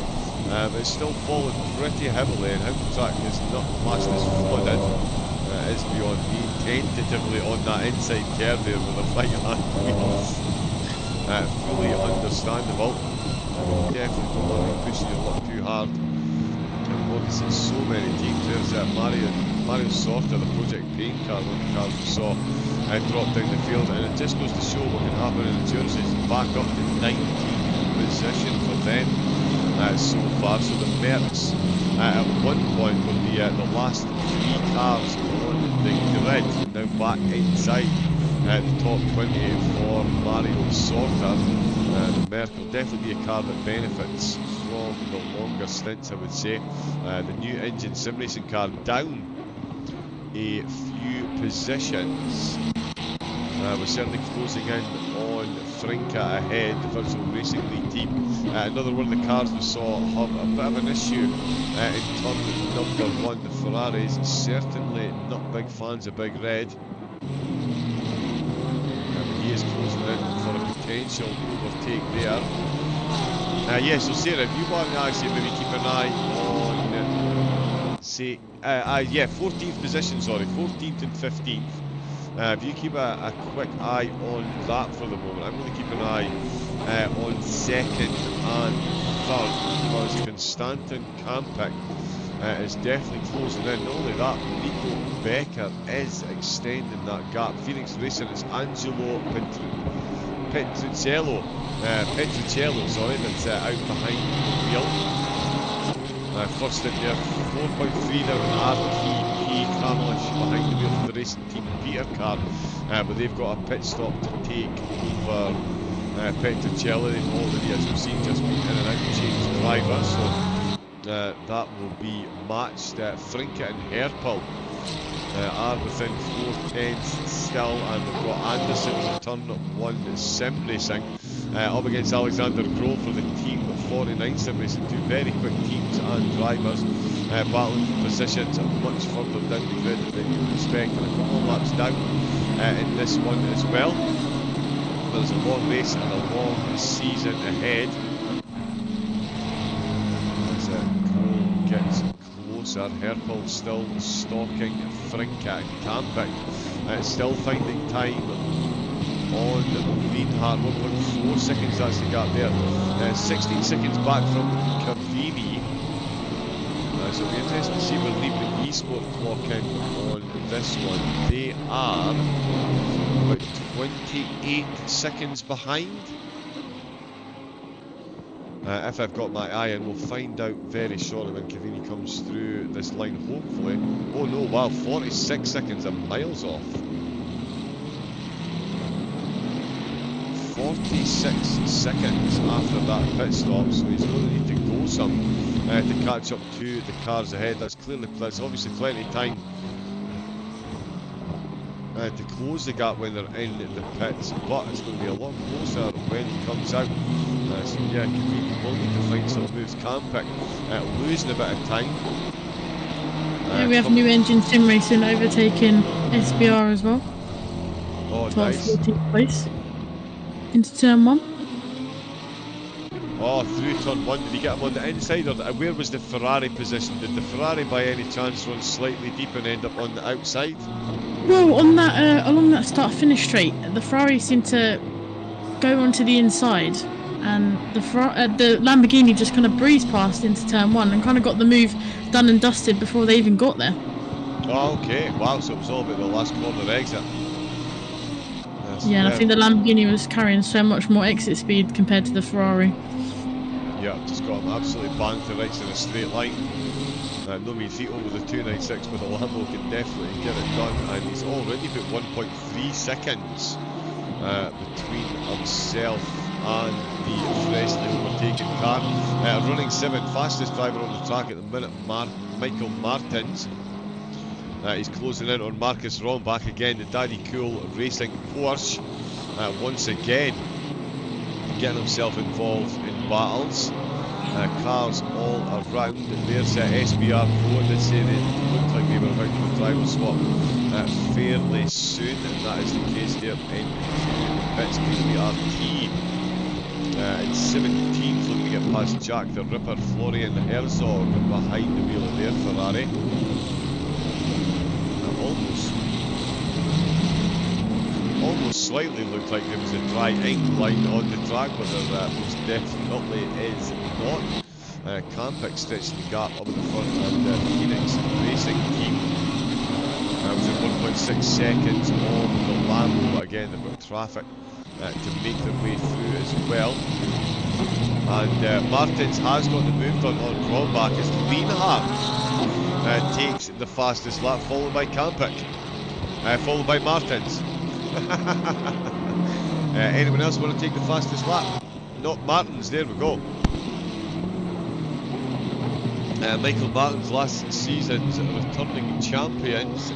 S2: but it's still falling pretty heavily, and how the track is not classed as flooded is beyond me. Tentatively on that inside curve there with the right-hand wheels. Fully understandable. Definitely don't want to be pushing your luck too hard. I've already seen so many teams. There's Mario Sorter, the Project Pain car, one of the cars we saw drop down the field, and it just goes to show what can happen in endurance. It's back up to 19th position for them so far. So the Mercs at one point were the last 3 cars on the grid, now back inside the top 20 for Mario Sorter. The Merc will definitely be a car that benefits from the longer stints, I would say. The new engine sim racing car down a few positions. We're certainly closing in on Frinka ahead, the Virtual Racing League team. Another one of the cars we saw have a bit of an issue in turn number 1. The Ferraris certainly not big fans of Big Red. He is closing in for a potential overtake there. Yeah, so Sarah, if you want to actually maybe keep an eye on, say, 14th position, 14th and 15th. If you keep a quick eye on that for the moment, I'm going to keep an eye on 2nd and 3rd, because Constantin Kampic is definitely closing in. Not only that, Nico Becker is extending that gap. Phoenix Racing is Angelo Petruccello, that's out behind the wheel. First in there, 4.3 now, RTP Carlish behind the wheel of the racing team Peter car, but they've got a pit stop to take over Petruccello. They've already, as we've seen, just been in and out changed driver, so that will be matched. Frinka and Herpel are within 4/10 still, and we've got Anderson from turn 1 sim racing up against Alexander Grove for the team 49 sim racing. Two very quick teams and drivers battling for positions much further down the grid than you would expect, and a couple of laps down in this one as well. There's a long race and a long season ahead. As Grove gets closer, Herpel still stalking Frinka and Kampic, still finding time on Reinhardt. 1.4 seconds, that's the gap there. 16 seconds back from Cavini. So it'll be interesting to see where Libre Esport clock in on this one. They are about 28 seconds behind. If I've got my eye in, we'll find out very shortly when Cavini comes through this line, hopefully. Oh no, wow, 46 seconds, are miles off. 46 seconds after that pit stop, so he's going to need to go some to catch up to the cars ahead. That's obviously plenty of time to close the gap when they're in the pits, but it's going to be a lot closer when he comes out. So yeah, Cavini will need to find some moves. Kampic losing a bit of time.
S3: Yeah, we have new engine sim racing overtaking SBR as well.
S2: Oh,
S3: 12th,
S2: nice.
S3: 14th place into turn 1.
S2: Oh, through turn 1, did he get him on the inside, or where was the Ferrari position? Did the Ferrari by any chance run slightly deep and end up on the outside?
S3: Well, on that along that start-finish straight, the Ferrari seemed to go onto the inside, and the Lamborghini just kind of breezed past into turn 1 and kind of got the move done and dusted before they even got there.
S2: Oh, okay. Wow, so it was all about the last corner exit.
S3: Yeah, and I think the Lamborghini was carrying so much more exit speed compared to the Ferrari.
S2: Yeah, just got him absolutely banged to rights in a straight line. No mean feet over the 296, but the Lambo can definitely get it done, and he's already put 1.3 seconds between himself and the freshly overtaken car. Running 7, fastest driver on the track at the minute, Michael Martins. He's closing in on Marcus Rombach again, the Daddy Cool Racing Porsche. Once again, getting himself involved in battles. Cars all around. There's SBR Pro. I did say they looked like they were about to the driver swap fairly soon, and that is the case here in pits. RT in 17th, looking to get past Jack the Ripper. Florian Herzog behind the wheel of their Ferrari. Almost slightly looked like there was a dry ink line on the track, but there most definitely is not. Campic stretching the gap up in the front, and the Phoenix Racing Team was in 1.6 seconds on the Lambo, but again they've got traffic to make their way through as well. And Martins has got the move done on Rombach as Lienhardt takes the fastest lap, followed by Campic, followed by Martins. Anyone else want to take the fastest lap? Not Martins, there we go. Michael Martins, last season's returning champions,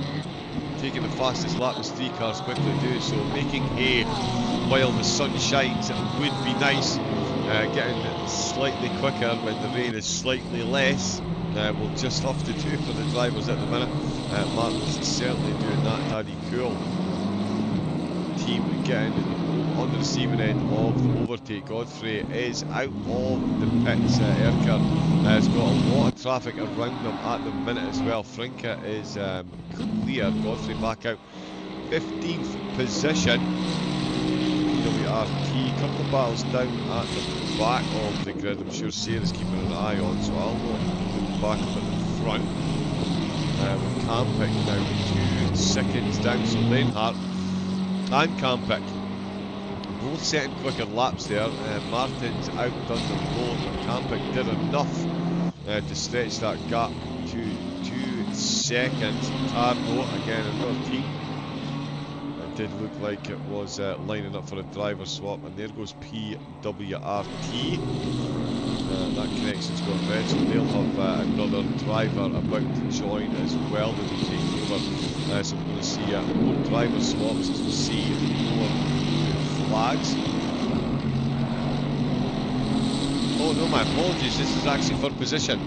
S2: taking the fastest lap as 3 cars quickly do so, making hay while the sun shines. It would be nice getting slightly quicker when the rain is slightly less. We'll just have to do for the drivers at the minute. Martins is certainly doing that. Daddy Cool team getting on the receiving end of the overtake. Godfrey is out of the pits. Erker has got a lot of traffic around them at the minute as well. Frinka is clear. Godfrey back out. 15th position. WRT, couple of battles down at the back of the grid. I'm sure Sarah's keeping an eye on, so I'll look back up at the front. With Campic now 2 seconds down, so Lienhardt and Campic both setting quicker laps there. Martins outdone them both, but Campic did enough to stretch that gap to 2 seconds. Tarno, again another team that did look like it was lining up for a driver swap, and there goes PWRT. That connection's gone red, so they'll have another driver about to join as well. They'll be taking over, so we're going to see more driver swaps as we see more flags. Oh no, my apologies, this is actually for position.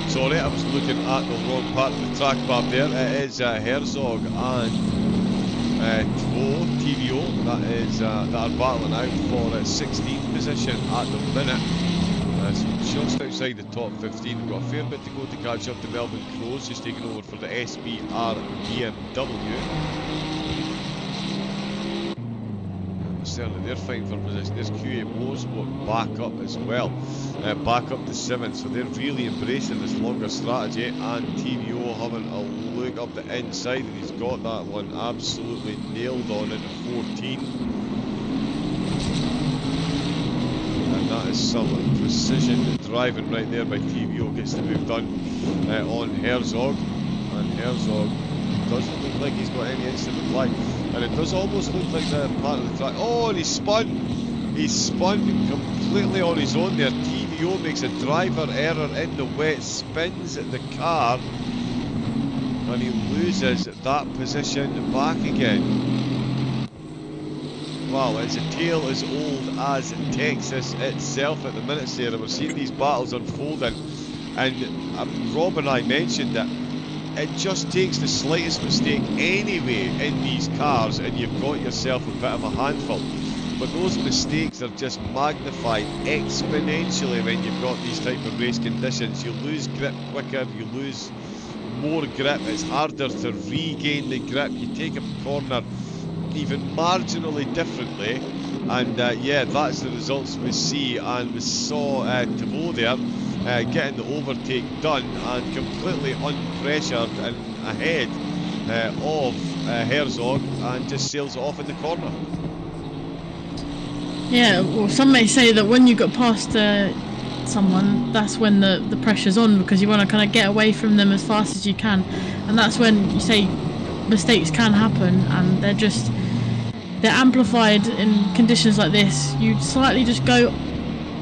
S2: Sorry, I was looking at the wrong part of the track bar there. It is Herzog and TVO that are battling out for 16th position at the minute. So just outside the top 15. We've got a fair bit to go to catch up to Melvin Crows, who's taking over for the SBR BMW. Certainly they're fighting for position. There's QA Motorsport back up as well, back up to 7th, so they're really embracing this longer strategy. And TVO having a look up the inside, and he's got that one absolutely nailed on into 14. And that is some precision driving right there by TVO. Gets the move done on Herzog, and Herzog doesn't look like he's got any instant reply. And it does almost look like the part of the track. Oh, and he spun completely on his own there. TVO makes a driver error in the wet, spins the car, and he loses that position back again. Wow, it's a tale as old as Texas itself at the minute, Sarah. We're seeing these battles unfolding, and Rob and I mentioned it. It just takes the slightest mistake anyway in these cars, and you've got yourself a bit of a handful. But those mistakes are just magnified exponentially when you've got these type of race conditions. You lose grip quicker, you lose more grip, it's harder to regain the grip, you take a corner even marginally differently, and yeah, that's the results we see. And we saw Thibault there getting the overtake done and completely unpressured and ahead of Herzog, and just sails it off in the corner.
S3: Yeah, well, some may say that when you got past someone, that's when the pressure's on, because you want to kind of get away from them as fast as you can, and that's when you say mistakes can happen, and they're just they're amplified in conditions like this. You slightly just go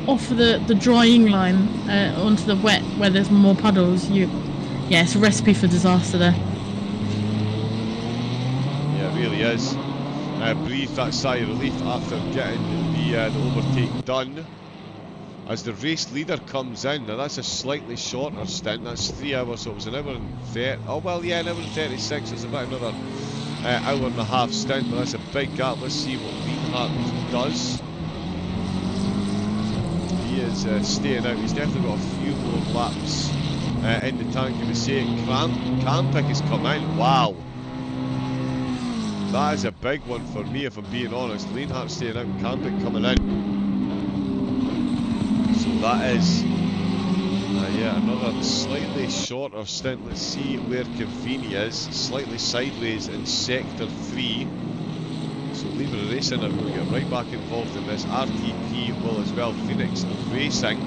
S3: off the drying line onto the wet where there's more puddles. Yeah, it's a recipe for disaster there.
S2: Yeah, it really is. Breathe that sigh of relief after getting the overtake done. As the race leader comes in, now that's a slightly shorter stint. That's 3 hours, so it was an hour and 30. Oh well, yeah, an hour and 36. It's about another hour and a half stint, but that's a big gap. Let's see what Reinhardt does. He is staying out. He's definitely got a few more laps in the tank. You would say Campic has come in. Wow. That is a big one for me, if I'm being honest. Reinhardt staying out and Campic coming in. So that is, yeah, another slightly shorter stint. Let's see where Cavini is. Slightly sideways in Sector 3. So Libra Racing are going to get right back involved in this. RTP will as well. Phoenix Racing.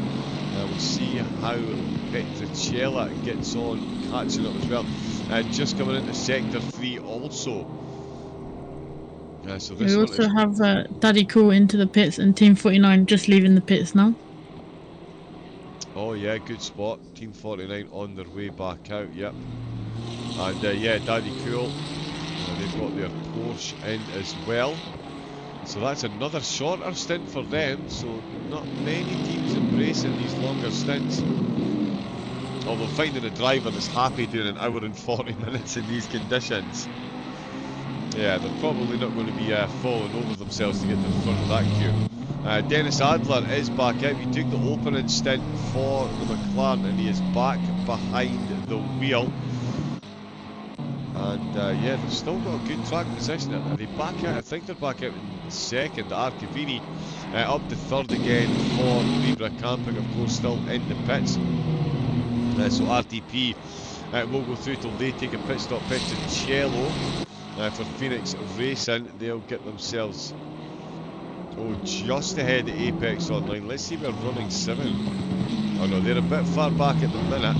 S2: We'll see how Petricella gets on, catching up as well. Just coming into Sector 3 also. So this
S3: we also have Daddy Cool into the pits and Team 49 just leaving the pits now.
S2: Oh yeah, good spot. Team 49 on their way back out, yep. And yeah, Daddy Cool, they've got their Porsche in as well. So that's another shorter stint for them. So not many teams embracing these longer stints. Although finding a driver that's happy doing an hour and 40 minutes in these conditions. Yeah, they're probably not going to be falling over themselves to get to the front of that queue. Dennis Adler is back out. He took the opening stint for the McLaren and he is back behind the wheel. And yeah, they've still got a good track position. Are they back out? I think they're back out in second. Arcavini up to third again for Libra Camping, of course, still in the pits. So RTP will go through till they take a pit stop. Petricello for Phoenix Racing, they'll get themselves just ahead of Apex Online. Let's see where running 7. Oh no, they're a bit far back at the minute,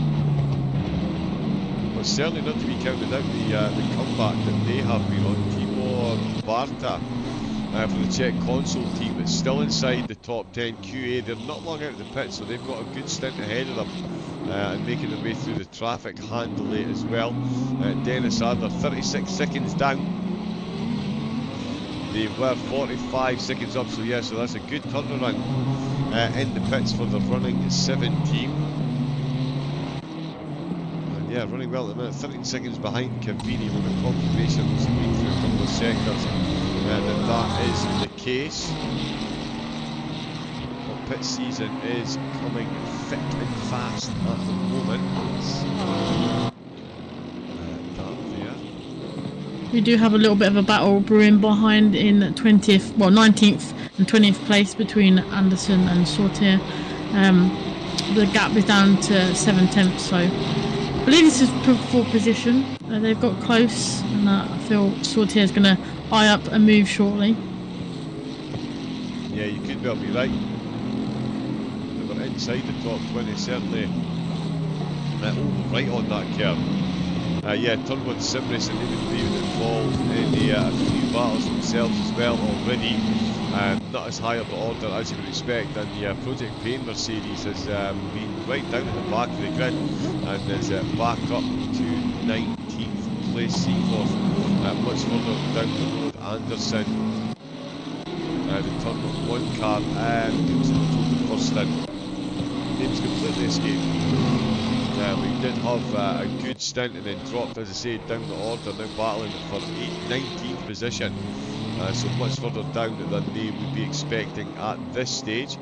S2: but certainly not to be counted out the comeback that they have been on. Timur Barta for the Czech console team, it's still inside the top 10 QA. They're not long out of the pit, so they've got a good stint ahead of them and making their way through the traffic handily as well. Dennis Adler 36 seconds down. They were 45 seconds up, so yeah, so that's a good turnaround in the pits for the running 7 team. And yeah, running well at the minute, 13 seconds behind Cavini with a confirmation was going through a couple of sectors that is the case. But pit season is coming thick and fast at the moment.
S3: We do have a little bit of a battle brewing behind in 19th and 20th place between Anderson and Sortier. The gap is down to 7/10, so I believe this is for position. They've got close, and I feel Sortier is going to eye up a move shortly.
S2: Yeah, you could well be right. They were inside the top 20, certainly right on that curve. Yeah, Turn 1 Sim Racing, they've been involved in a few battles themselves as well already. Not as high up the order as you would expect, and the Project Pain Mercedes has been right down at the back of the grid and is back up to 19th place. Seaforth much further down the road. Anderson, the Turn 1 car, the first stint. Name's completely escaped. We did have a good stint and then dropped, as I say, down the order, now battling for 19th position. So much further down than they would be expecting at this stage.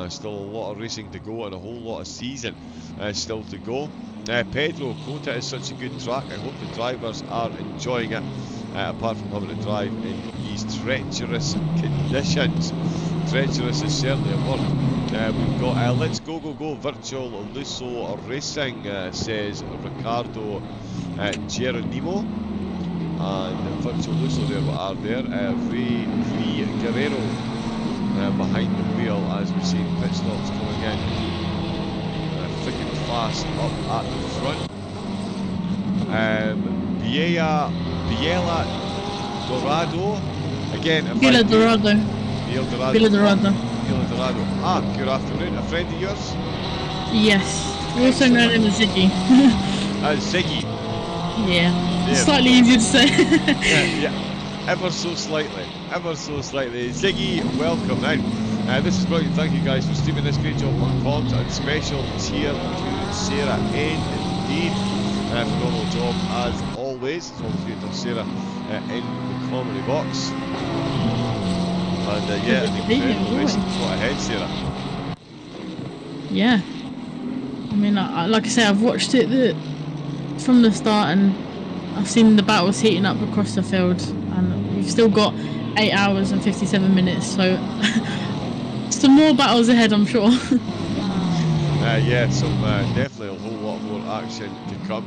S2: Still a lot of racing to go and a whole lot of season still to go. Pedro, Kota is such a good track. I hope the drivers are enjoying it, apart from having to drive in these treacherous conditions. Treacherous is certainly a word. We've got Let's Go Virtual Lusso Racing, says Ricardo Geronimo. And Virtual Lusso there, what are there? Ray V Guerrero behind the wheel as we've seen pit stops coming in. Thick and fast up at the front. Biela Dorado Again, if
S3: Villa
S2: I do...
S3: Dorado.
S2: Neil Dorado.
S3: Villa Dorado.
S2: Neil Dorado. Ah, good afternoon. A friend of yours?
S3: Yes. We also know him as Ziggy.
S2: Ziggy.
S3: Yeah.
S2: There
S3: Slightly
S2: we go.
S3: easier to say.
S2: Yeah. Ever so slightly. Ziggy, welcome in. This is brilliant. Thank you guys for streaming this. Great job on comms, and special cheer to Sarah indeed. Phenomenal job as always. It's always great to have Sarah in the comedy box. And yeah, an incredible race. Go ahead, Sarah.
S3: Yeah. I mean, like I say, I've watched it from the start, and I've seen the battles heating up across the field, and we've still got 8 hours and 57 minutes, so some more battles ahead, I'm sure.
S2: Yeah, some definitely a whole lot more action to come.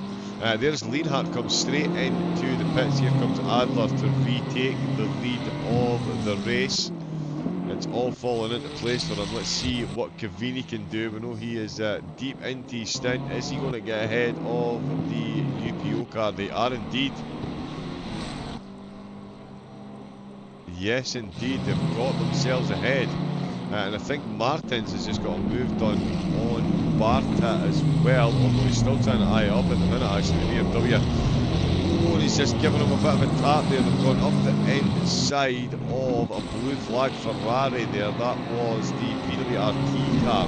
S2: There's Lienhart comes straight into the pits. Here comes Adler to retake the lead of the race. It's all falling into place for him. Let's see what Cavini can do. We know he is deep into his stint. Is he going to get ahead of the UPO car? They are indeed. Yes, indeed. They've got themselves ahead. And I think Martins has just got moved on Barta as well, although he's still trying to eye up at the minute, actually, the BMW. Oh, he's just giving him a bit of a tap there. They've gone up the inside of a blue flag Ferrari there. That was the PWRT car.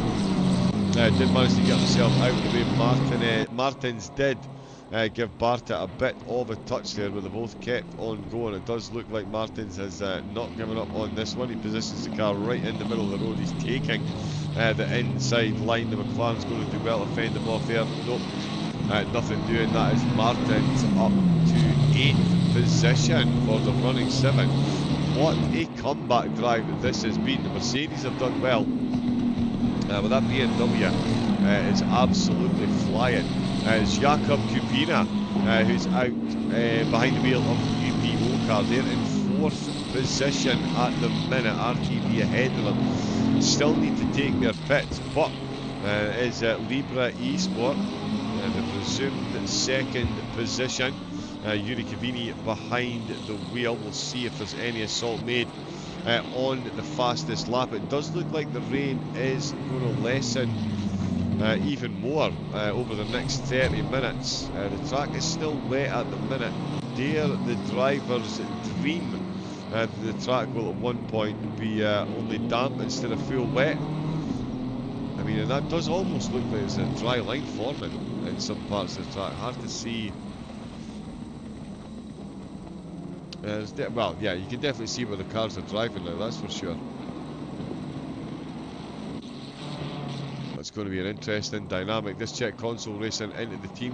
S2: Did manage to get himself out of the way. Martins did give Barta a bit of a touch there, but they both kept on going. It does look like Martins has not given up on this one. He positions the car right in the middle of the road. He's taking the inside line. The McLaren's going to do well to fend him off there. Nope, nothing doing. That is Martins up to 8th position for the running 7. What a comeback drive this has been. The Mercedes have done well, but that BMW is absolutely flying. It's Jakob Kupina who's out behind the wheel of the UPO car. They're in 4th position at the minute. RTD ahead of them. Still need to take their pits, but is Libra Esport. They've resumed 2nd position. Yuri Cavini behind the wheel. We'll see if there's any assault made on the fastest lap. It does look like the rain is going to lessen even more over the next 30 minutes. The track is still wet at the minute. Dare the driver's dream. The track will at one point be only damp instead of full wet. I mean, and that does almost look like it's a dry line forming in some parts of the track. Hard to see. Well, yeah, you can definitely see where the cars are driving now, that's for sure. It's going to be an interesting dynamic. This Czech console racing into the team.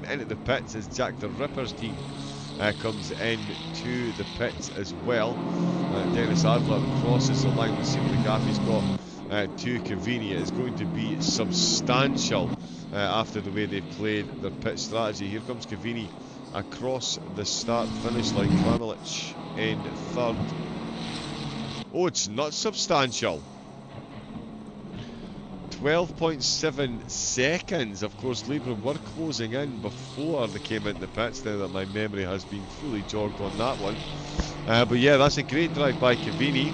S2: Into the pits as Jack the Ripper's team comes into the pits as well. Dennis Adler crosses the line. Let's see what the gap he's got to Cavini. It's going to be substantial after the way they've played their pit strategy. Here comes Cavini across the start-finish line. Kramilic in 3rd. Oh, it's not substantial. 12.7 seconds. Of course, Libra were closing in before they came into the pits, now that my memory has been fully jogged on that one. But yeah, that's a great drive by Cavini.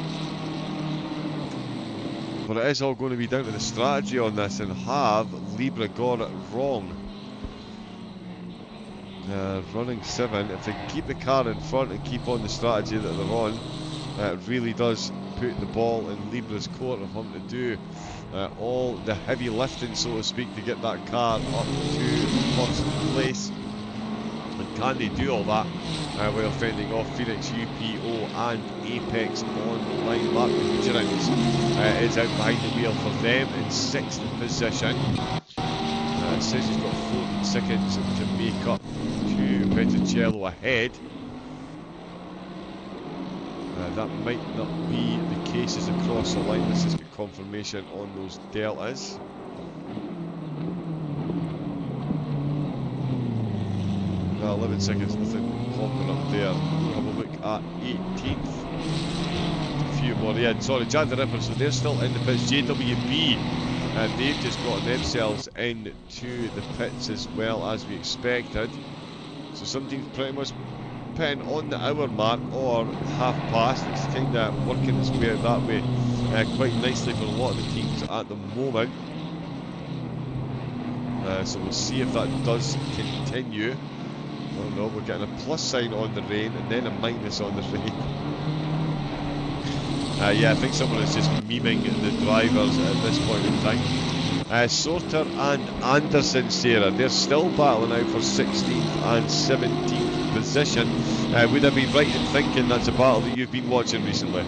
S2: But it is all going to be down to the strategy on this, and have Libra got it wrong. Running 7, if they can keep the car in front and keep on the strategy that they're on, it really does put the ball in Libra's court of them to do all the heavy lifting, so to speak, to get that car up to 1st place. And can they do all that while fending off Phoenix, UPO and Apex Online? Mark Vigilance is out behind the wheel for them in 6th position. It says he's got 14 seconds to make up to Petruccello ahead. That might not be the case as across the line. Let's just get confirmation on those deltas. Well, 11 seconds, nothing popping up there. We'll have a look at 18th. A few more, yeah, sorry, Jack the Ripper, so they're still in the pits. JWB, and they've just got themselves into the pits as well as we expected. So some teams pretty much pitting on the hour mark or half past. It's kind of working its way out that way quite nicely for a lot of the teams at the moment. So we'll see if that does continue. Oh no, we're getting a plus sign on the rain and then a minus on the rain. Yeah, I think someone is just memeing the drivers at this point in time. Sorter and Anderson, Sarah, they're still battling out for 16th and 17th position. Would I be right in thinking that's a battle that you've been watching recently?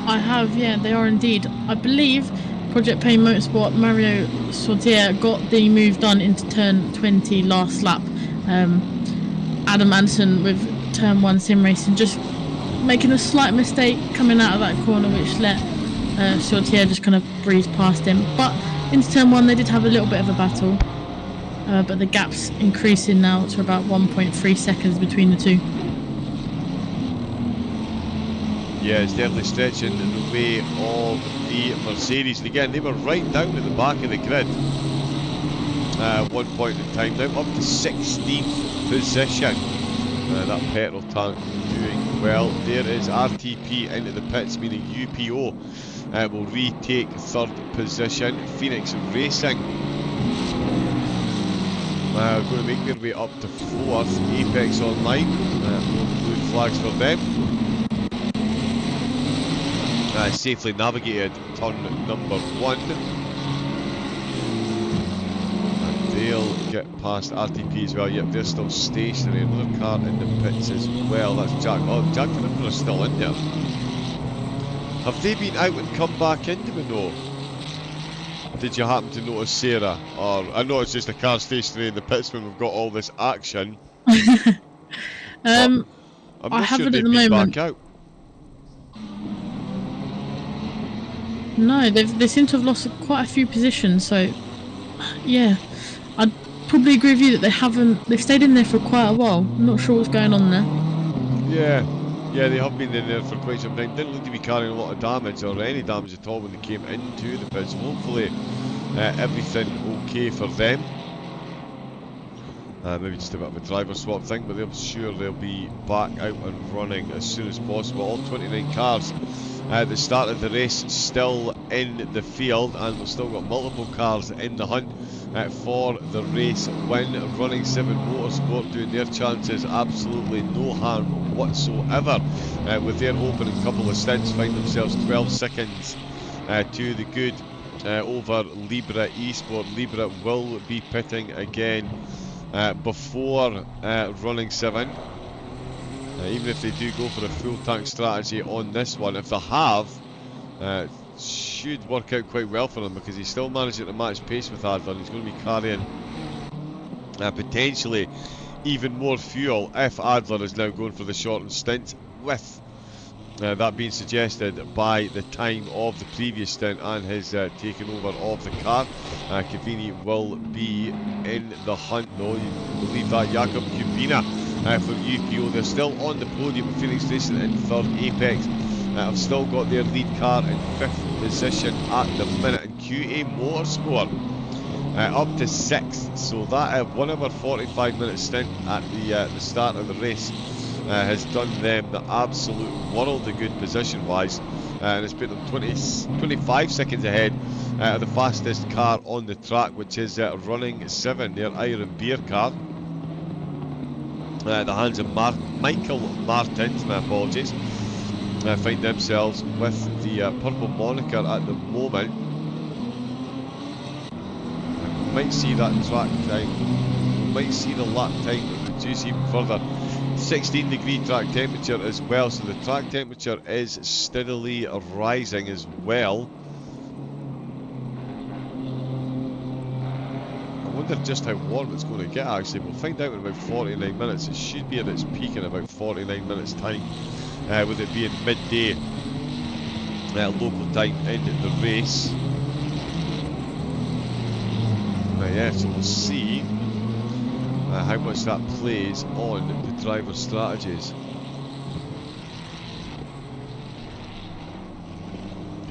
S3: I have, yeah, they are indeed. I believe Project Pain Motorsport, Mario Sortier got the move done into turn 20 last lap. Adam Anderson with turn 1 sim racing just making a slight mistake coming out of that corner, which let Sortier just kind of breeze past him. But into turn 1 they did have a little bit of a battle, but the gap's increasing now to about 1.3 seconds between the two.
S2: Yeah, it's definitely stretching the way of the Mercedes. And again, they were right down at the back of the grid at one point in time. Now up to 16th position. That petrol tank doing well. There is RTP into the pits, meaning UPO will retake 3rd position. Phoenix Racing going to make their way up to 4th. Apex Online, blue flags for them. Safely navigated turn number 1. And they'll get past RTP as well. Yep, they're still stationary. Another car in the pits as well. That's Jack. Oh, Jack and Ripper are still in there. Have they been out and come back in? Do we know? Did you happen to notice, Sarah? Or I know it's just a car stationary in the pits when we've got all this action.
S3: I haven't at the moment.
S2: Back out.
S3: No, they seem to have lost quite a few positions. So, yeah, I'd probably agree with you that they've stayed in there for quite a while. I'm not sure what's going on there.
S2: Yeah, they have been in there for quite some time. Didn't look to be carrying a lot of damage or any damage at all when they came into the pits. Hopefully, everything okay for them. Maybe just a bit of a driver swap thing, but I'm sure they'll be back out and running as soon as possible. All 29 cars at the start of the race still in the field, and we've still got multiple cars in the hunt for the race win. Running 7 Motorsport doing their chances absolutely no harm whatsoever with their opening couple of stints, find themselves 12 seconds to the good over Libra Esport. Libra will be pitting again before running 7. Even if they do go for a full tank strategy on this one, if they have, should work out quite well for them, because he's still managing to match pace with Adler. He's going to be carrying potentially even more fuel if Adler is now going for the shortened stint, with that being suggested by the time of the previous stint and his taking over of the car. Cavini will be in the hunt though. You believe that. Jakob Kubina for UPO, they're still on the podium. Phoenix Racing in 3rd. Apex have still got their lead car in 5th position at the minute, and QA Motorsport up to 6th. So that 1 hour 45 minute stint at the start of the race has done them the absolute world of good position wise, and it's put them 25 seconds ahead of the fastest car on the track, which is running 7, their Iron Beer car. The hands of Michael Martins, my apologies, find themselves with the purple moniker at the moment. Might see that track time, might see the lap time reduce even further. 16-degree track temperature as well, so the track temperature is steadily rising as well. I wonder just how warm it's going to get actually. We'll find out in about 49 minutes. It should be at its peak in about 49 minutes time, with it being midday local time in the race. Yeah, so we'll see how much that plays on the driver's strategies.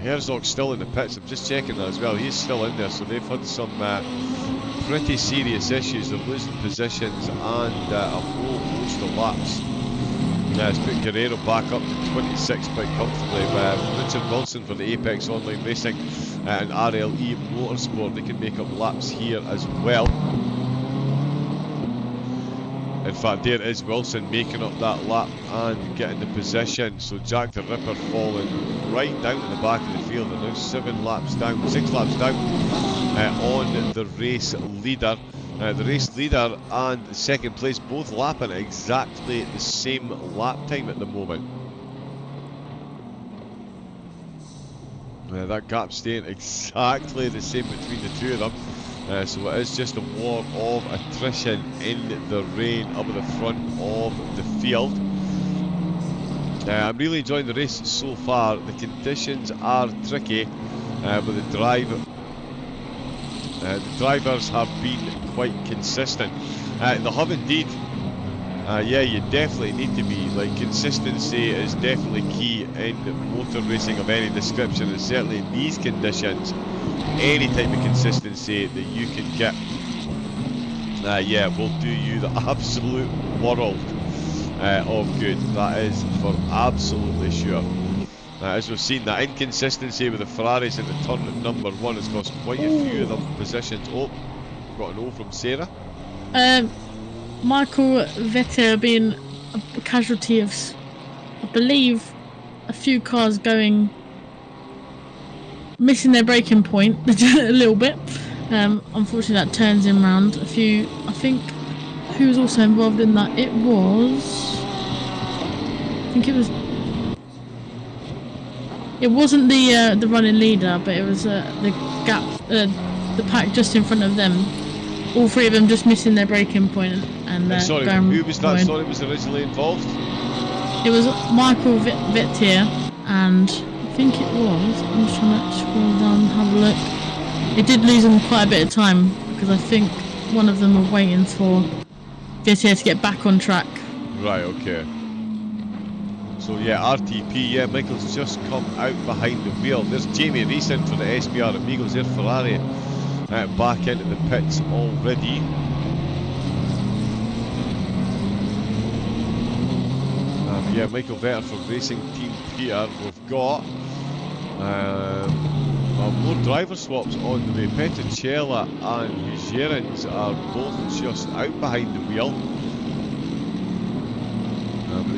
S2: Herzog's still in the pits. I'm just checking that as well. He's still in there, so they've had some pretty serious issues. They're losing positions and a whole host of laps It's put Guerrero back up to 26 quite comfortably. Richard Wilson for the Apex Online Racing and RLE Motorsport, they can make up laps here as well. In fact, there is Wilson making up that lap and getting the position. So Jack the Ripper falling right down in the back of the field. They're now 6 laps down on the race leader. The race leader and second place both lapping at exactly the same lap time at the moment. That gap staying exactly the same between the two of them. So it is just a war of attrition in the rain up at the front of the field. I'm really enjoying the race so far. The conditions are tricky, but the drivers have been quite consistent. They have indeed. Yeah, you definitely need to be, like, consistency is definitely key in motor racing of any description, and certainly in these conditions, any type of consistency that you can get, yeah, will do you the absolute world of good. That is for absolutely sure. As we've seen, that inconsistency with the Ferraris in the turn at number 1 has cost quite a few of them positions. Oh, got an O from Sarah.
S3: Michael Vettel being a casualty of, I believe, a few cars missing their braking point a little bit. Unfortunately, that turns him round. A few, I think, who was also involved in that? I think it wasn't the running leader, but it was the pack just in front of them. All 3 of them just missing their braking point and
S2: sorry, who was that? Sorry, was originally involved?
S3: It was Michael Vettier, and I think it was. I'm just trying to scroll down and have a look. It did lose them quite a bit of time because I think one of them were waiting for Vettier to get back on track.
S2: Right. Okay. So yeah, RTP. Yeah, Michael's just come out behind the wheel. There's Jamie Reeson for the SBR Amigos. Their Ferrari. Back into the pits already. Yeah, Michael Vetter for Racing Team Peter. We've got more driver swaps on the way. Petricella and Hugerins are both just out behind the wheel. But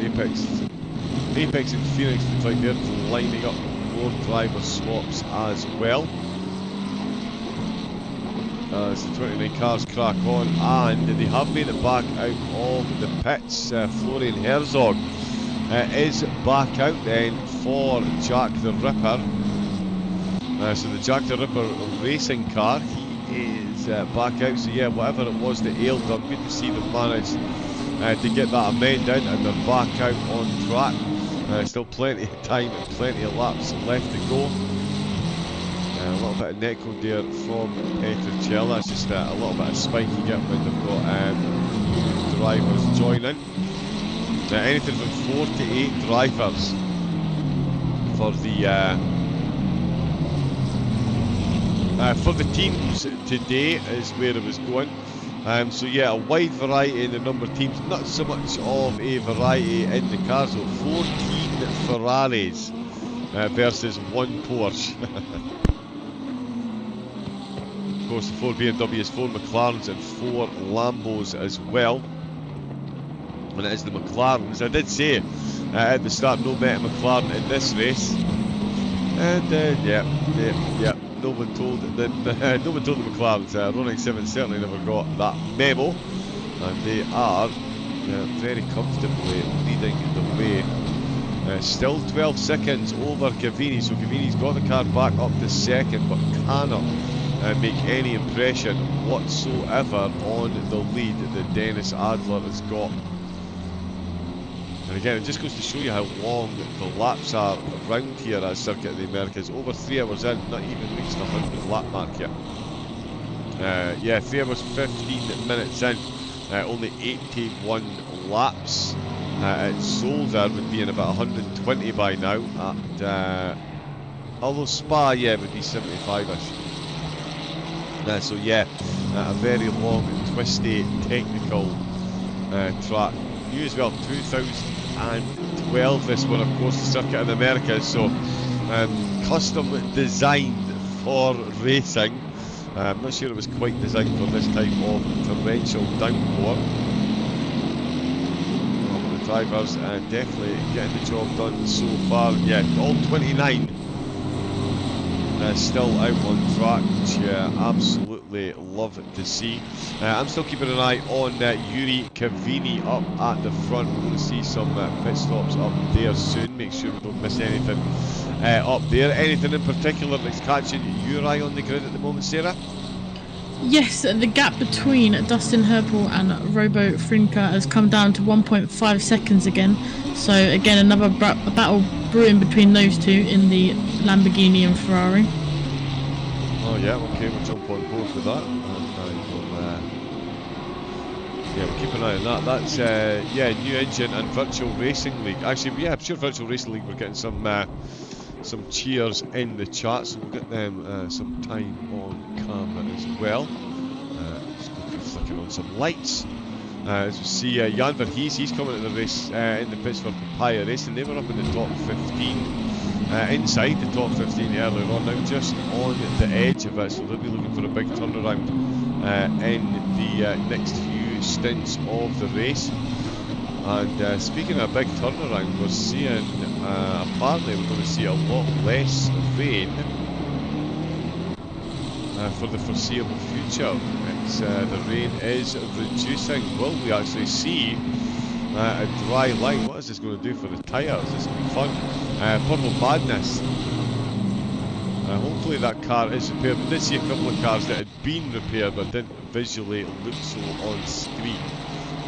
S2: Apex and Phoenix looks like they're lining up more driver swaps as well. As the 29 cars crack on, and they have made it back out of the pits. Florian Herzog is back out then for Jack the Ripper. So the Jack the Ripper racing car, he is back out. So yeah, whatever it was that ailed them, good to see them manage to get that amended, and they're back out on track. Still plenty of time and plenty of laps left to go. A little bit of netcode there from Petricella. That's just a little bit of spike you get when they've got drivers joining. Anything from 4 to 8 drivers for the teams today is where it was going. So yeah, a wide variety in the number of teams, not so much of a variety in the cars. So 14 Ferraris versus 1 Porsche. Of course, the 4 BMWs, 4 McLarens and 4 Lambos as well. And it is the McLarens. I did say at the start, no Meta McLaren in this race. And yeah, no one told the McLarens. Running 7 certainly never got that memo, and they are very comfortably leading the way. Still 12 seconds over Cavini, so Cavini's got the car back up to second, but cannot make any impression whatsoever on the lead that Dennis Adler has got. And again, it just goes to show you how long the laps are around here at Circuit of the Americas. Over 3 hours in, not even reached the 100 lap mark yet. Yeah, 3 hours 15 minutes in, only 81 laps. At Solder would be in about 120 by now. At although Spa, yeah, would be 75ish. So yeah, a very long, twisty, technical track new as well, 2012 this one, of course, the Circuit of the Americas, so custom designed for racing. I'm not sure it was quite designed for this type of torrential downpour. The drivers definitely getting the job done so far. Yeah, all 29 still out on track, which absolutely love to see. I'm still keeping an eye on Yuri Cavini up at the front. We're going to see some pit stops up there soon. Make sure we don't miss anything up there. Anything in particular that's catching your eye on the grid at the moment, Sarah?
S3: Yes, the gap between Dustin Herpel and Robo Frinka has come down to 1.5 seconds again. So again, another battle brewing between those two in the Lamborghini and Ferrari.
S2: Oh yeah, okay, we'll jump on board with that. We'll keep an eye on that. That's new engine and Virtual Racing League. Actually, yeah, I'm sure Virtual Racing League we're getting some cheers in the chat, so we'll get them some time on camera as well. Just quickly flicking on some lights. As we see, Jan Verhees, he's coming to the race in the pits for Papaya Racing. They were up in the top 15, inside the top 15 earlier on, now just on the edge of it, so they'll be looking for a big turnaround in the next few stints of the race. And speaking of a big turnaround, we're seeing, apparently we're going to see a lot less rain for the foreseeable future. The rain is reducing. Will we actually see a dry line? What is this going to do for the tyres? This will be fun. Purple Madness. Hopefully that car is repaired. We did see a couple of cars that had been repaired but didn't visually look so on screen.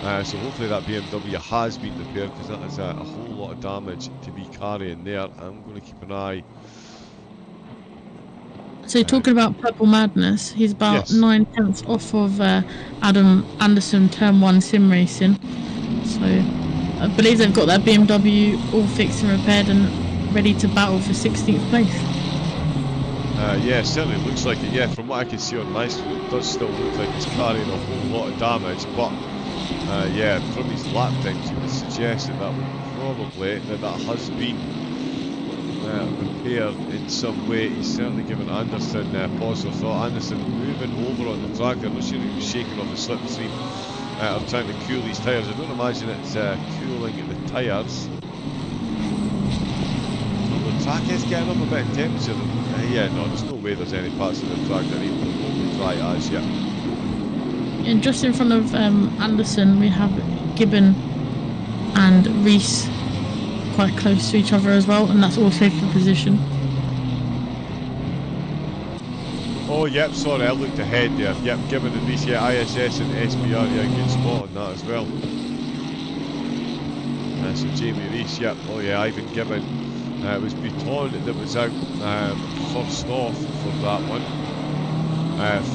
S2: So hopefully that BMW has been repaired, because that is a whole lot of damage to be carrying there. I'm going to keep an eye.
S3: So talking about Purple Madness, he's about 9 tenths off of Adam Anderson Turn 1 sim racing. So I believe they've got that BMW all fixed and repaired and ready to battle for 16th place.
S2: Yeah, it certainly looks like it. Yeah, from what I can see on my screen, it does still look like it's carrying a whole lot of damage, but yeah, from his lap times, you would suggest that probably that has been repaired in some way. He's certainly given Anderson pause for thought. Anderson moving over on the track. I'm not sure he was shaking off the slipstream or trying to cool these tyres. I don't imagine it's cooling the tyres. The track is getting up a bit in temperature. Yeah, no, there's no way there's any parts of the track that are even remotely dry as yet.
S3: And just in front of Anderson, we have Gibbon and Reese quite close to each other as well, and that's all safe for position.
S2: Oh, yep, sorry, I looked ahead there. Yep, Gibbon and Reese, yeah, ISS and SBR, yeah, good spot on that as well. So Jamie Reese, yep, oh yeah, Ivan Gibbon. It was Bouton that was out first off for that one.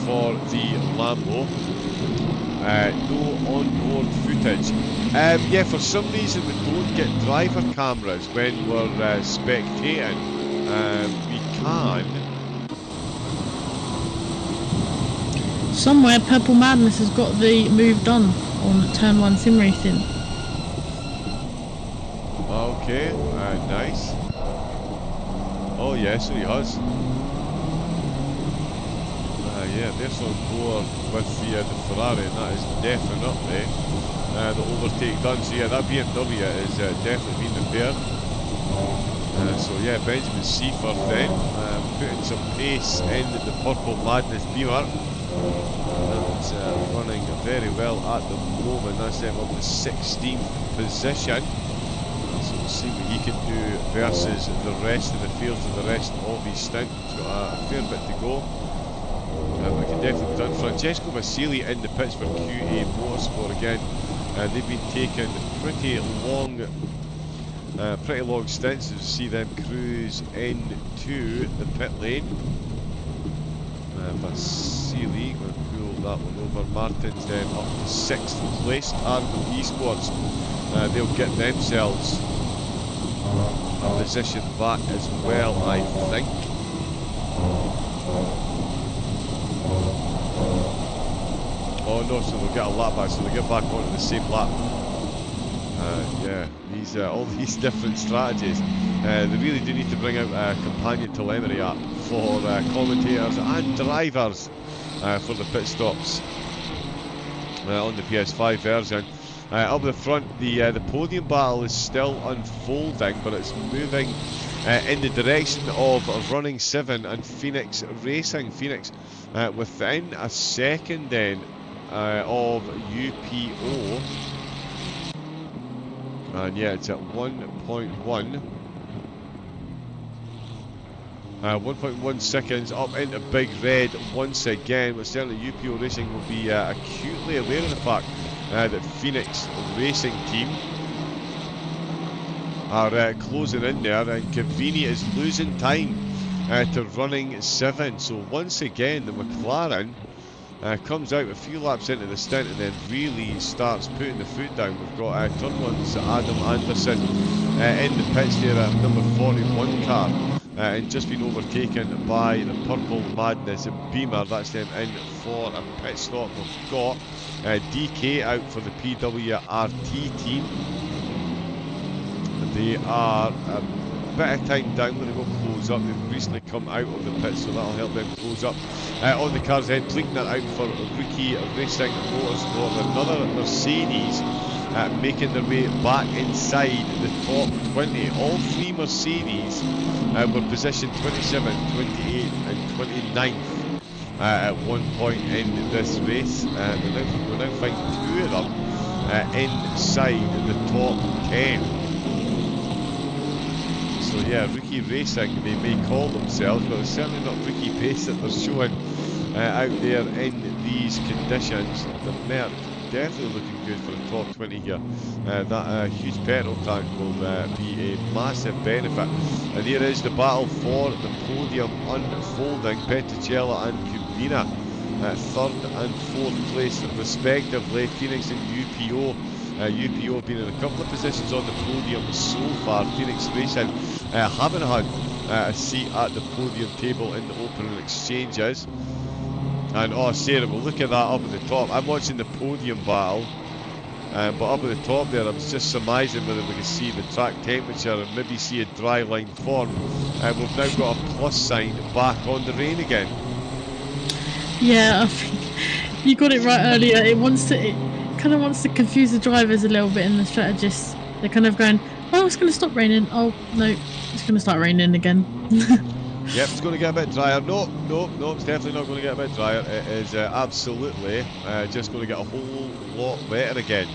S2: For the Lambo. No on-board footage. Yeah, for some reason we don't get driver cameras when we're spectating. We can.
S3: Somewhere Purple Madness has got the move done on Turn 1 sim racing.
S2: Okay, nice. Oh yes, he has. Yeah, they're on board with the Ferrari, and that is definitely the overtake done. So yeah, that BMW is definitely been repaired. So yeah, Benjamin Seifert then putting some pace in the Purple Madness Beamer. It's running very well at the moment. That's them up to 16th position. So we'll see what he can do versus the rest of the field for the rest of his stint. He's got a fair bit to go. We can definitely be done. Francesco Vasili in the pits for QA Motorsport again. They've been taking pretty long stints to see them cruise into the pit lane. Vasili going to pull that one over. Martin's then up to 6th place. Argo Esports, they'll get themselves a position back as well, I think. Oh no, so they'll get a lap back, so they'll get back onto the same lap. Yeah, these all these different strategies. They really do need to bring out a companion telemetry app for commentators and drivers for the pit stops on the PS5 version. Up the front, the podium battle is still unfolding, but it's moving in the direction of Running 7 and Phoenix Racing. Phoenix within a second then of UPO. And yeah, it's at 1.1. 1.1 seconds up into Big Red once again, but certainly UPO Racing will be acutely aware of the fact that Phoenix Racing team are closing in there, and Cavini is losing time to Running 7. So once again, the McLaren comes out a few laps into the stint and then really starts putting the foot down. We've got turn 1's Adam Anderson in the pits there at number 41 car. And just been overtaken by the Purple Madness Beamer. That's them in for a pit stop. We've got DK out for the PWRT team. They are a bit of time down when they will close up. They've recently come out of the pit, so that'll help them close up. On the car's head, Plinkner out for Rookie Racing Motorsport. Another Mercedes making their way back inside the top 20. All three Mercedes were positioned 27th, 28th and 29th at one point in this race. We're now finding two of them inside the top 10. So yeah, Rookie Racing, they may call themselves, but it's certainly not Rookie Pace that they're showing out there in these conditions. The Merc definitely looking good for the top 20 here. That huge petrol tank will be a massive benefit. And here is the battle for the podium unfolding. Petricella and Kubina third and fourth place respectively. Phoenix and UPO. UPO have been in a couple of positions on the podium so far. Phoenix Racing haven't had a seat at the podium table in the opening exchanges. And oh, Sarah, well, look at that up at the top. I'm watching the podium battle, but up at the top there, I was just surmising whether we can see the track temperature and maybe see a dry line form. And we've now got a plus sign back on the rain again.
S3: Yeah, I think you got it right earlier. It kind of wants to confuse the drivers a little bit and the strategists. They're kind of going, oh, it's going to stop raining. Oh, no, it's going to start raining again.
S2: Yep, it's going to get a bit drier. No, it's definitely not going to get a bit drier. It is absolutely just going to get a whole lot wetter again.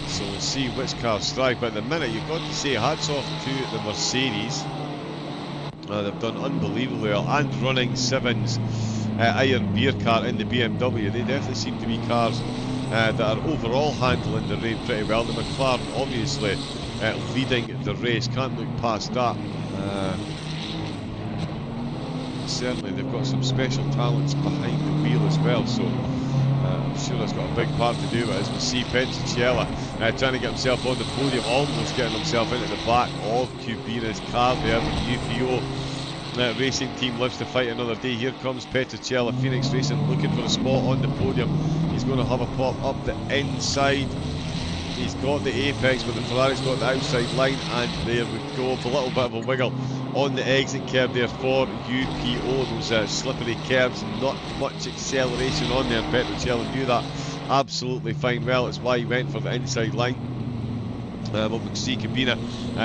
S2: So we'll see which cars strike. But at the minute, you've got to say hats off to the Mercedes. They've done unbelievably well. And Running 7's Iron Beer car in the BMW. They definitely seem to be cars that are overall handling the rain pretty well. The McLaren obviously leading the race, can't look past that. Certainly they've got some special talents behind the wheel as well, so I'm sure that's got a big part to do with it. As we see Petricella trying to get himself on the podium, almost getting himself into the back of Kubina's car there. UPO racing team lives to fight another day. Here comes Petricella, Phoenix Racing looking for a spot on the podium. He's going to have a pop up the inside. He's got the apex, but the Ferrari's got the outside line, and there we go. A little bit of a wiggle on the exit curb there for UPO. Those slippery curbs, not much acceleration on there. Petricella knew that absolutely fine well. It's why he went for the inside line. But we can see Cabina,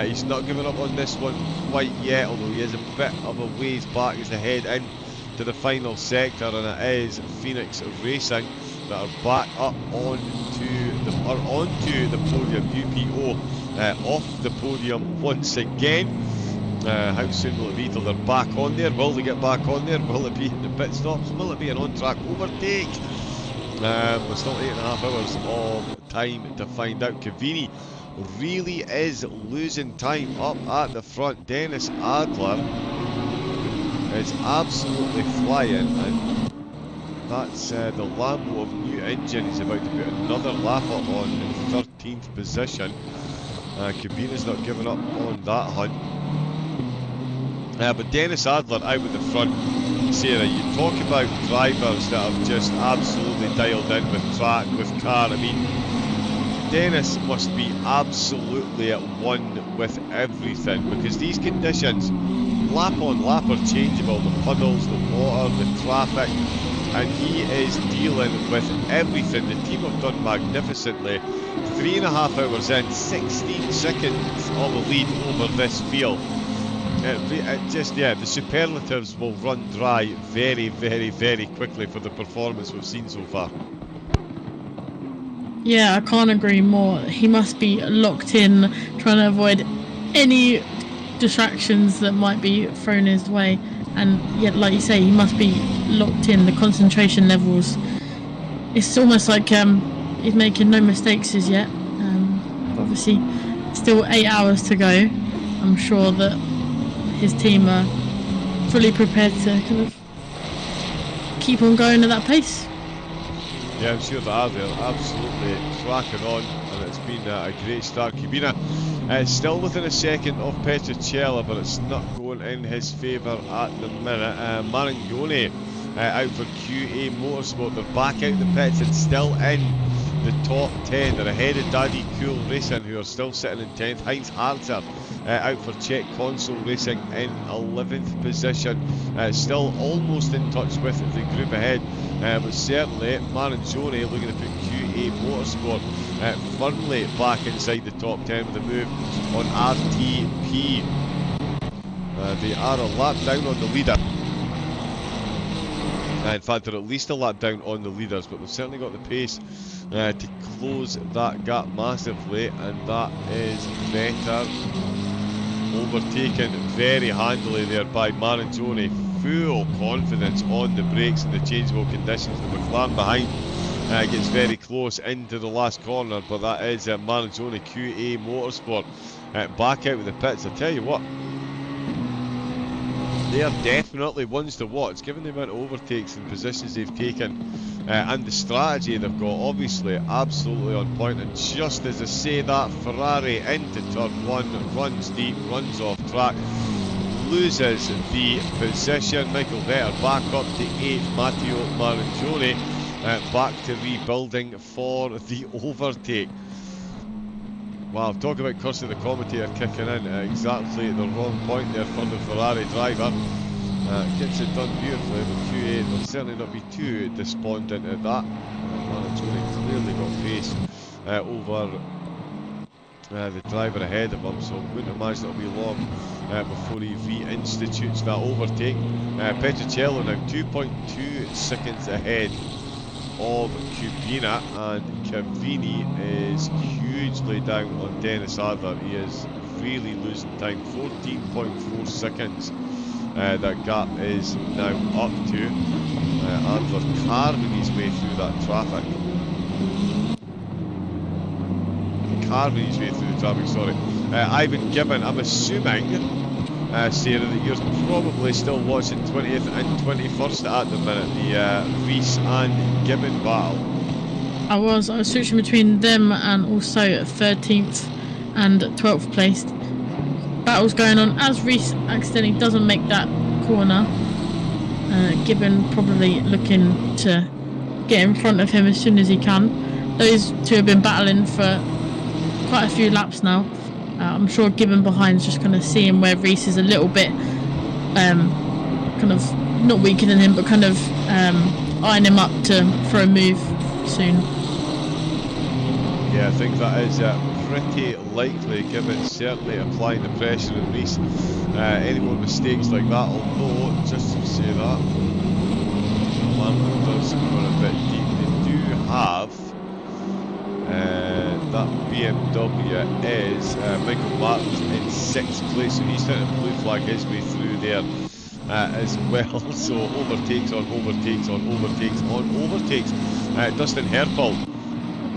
S2: he's not giving up on this one quite yet, although he is a bit of a ways back as they head in to the final sector, and it is Phoenix Racing that are back up onto the podium. UPO off the podium once again. How soon will it be till they're back on there? Will they get back on there? Will it be the pit stops? Will it be an on-track overtake? We're still 8.5 hours of time to find out. Cavini really is losing time up at the front. Dennis Adler is absolutely flying, and that's the Lambo of new engine. He's about to put another lap up on in 13th position. Cabina's not giving up on that hunt. But Dennis Adler out at the front. Sarah, you talk about drivers that have just absolutely dialed in with track, with car. I mean, Dennis must be absolutely at one with everything, because these conditions, lap on lap, are changeable. The puddles, the water, the traffic, and he is dealing with everything. The team have done magnificently. 3.5 hours in, 16 seconds of a lead over this field. The superlatives will run dry very, very, very quickly for the performance we've seen so far.
S3: Yeah, I can't agree more. He must be locked in, trying to avoid any distractions that might be thrown his way. And yet, like you say, he must be locked in. The concentration levels, it's almost like he's making no mistakes as yet. Obviously, still 8 hours to go. I'm sure that his team are fully prepared to kind of keep on going at that pace.
S2: Yeah, I'm sure they are. They're absolutely cracking on, and it's been a great start. Kubina still within a second of Petricella, but it's not going in his favour at the minute. Marangoni out for QA Motorsport. They're back out the pits and still in the top 10. They're ahead of Daddy Cool Racing, who are still sitting in 10th. Heinz Harzer out for Czech Console Racing in 11th position. Still almost in touch with the group ahead, but certainly Maranzoni looking to put QA Motorsport firmly back inside the top 10 with a move on RTP. They are a lap down on the leader. In fact, they're at least a lap down on the leaders, but they've certainly got the pace to close that gap massively, and that is better. Overtaken very handily there by Maranzoni. Full confidence on the brakes in the changeable conditions. The McLaren behind gets very close into the last corner, but that is Maranzoni QA Motorsport back out with the pits. I tell you what, they are definitely ones to watch, given the amount of overtakes and positions they've taken, and the strategy they've got. Obviously absolutely on point. And just as I say that, Ferrari into turn 1, runs deep, runs off track, loses the position. Michael Vetter back up to 8th. Matteo Maranzoni back to rebuilding for the overtake. Wow, talk about cursing the commentator kicking in exactly at the wrong point there for the Ferrari driver. Gets it done beautifully with QA. They'll certainly not be too despondent at that. Maranzoni clearly got pace over the driver ahead of him, so wouldn't imagine it'll be long before he reinstitutes that overtake. Petricello now 2.2 seconds ahead of Kubina, and Cavini is hugely down on Dennis Adler. He is really losing time. 14.4 seconds that gap is now up to. Adler carving his way through that traffic. Sorry. Ivan Gibbon, I'm assuming, Sarah, that you're probably still watching 20th and 21st at the minute, the Reese and Gibbon battle.
S3: I was switching between them and also 13th and 12th placed. Battles going on as Reese accidentally doesn't make that corner. Gibbon probably looking to get in front of him as soon as he can. Those two have been battling for quite a few laps now. I'm sure Gibbon behind's just kind of seeing where Reese is a little bit kind of not weaker than him, but kind of eyeing him up for a move soon.
S2: Yeah, I think that is pretty likely. Gibbon certainly applying the pressure on Reese. Any more mistakes like that, although just to say that Lambert does go a bit deep. They do have that BMW is Michael Martin's in 6th place, so he's trying to blue flag his way through there as well. So overtakes on overtakes on overtakes on overtakes. Dustin Herpel,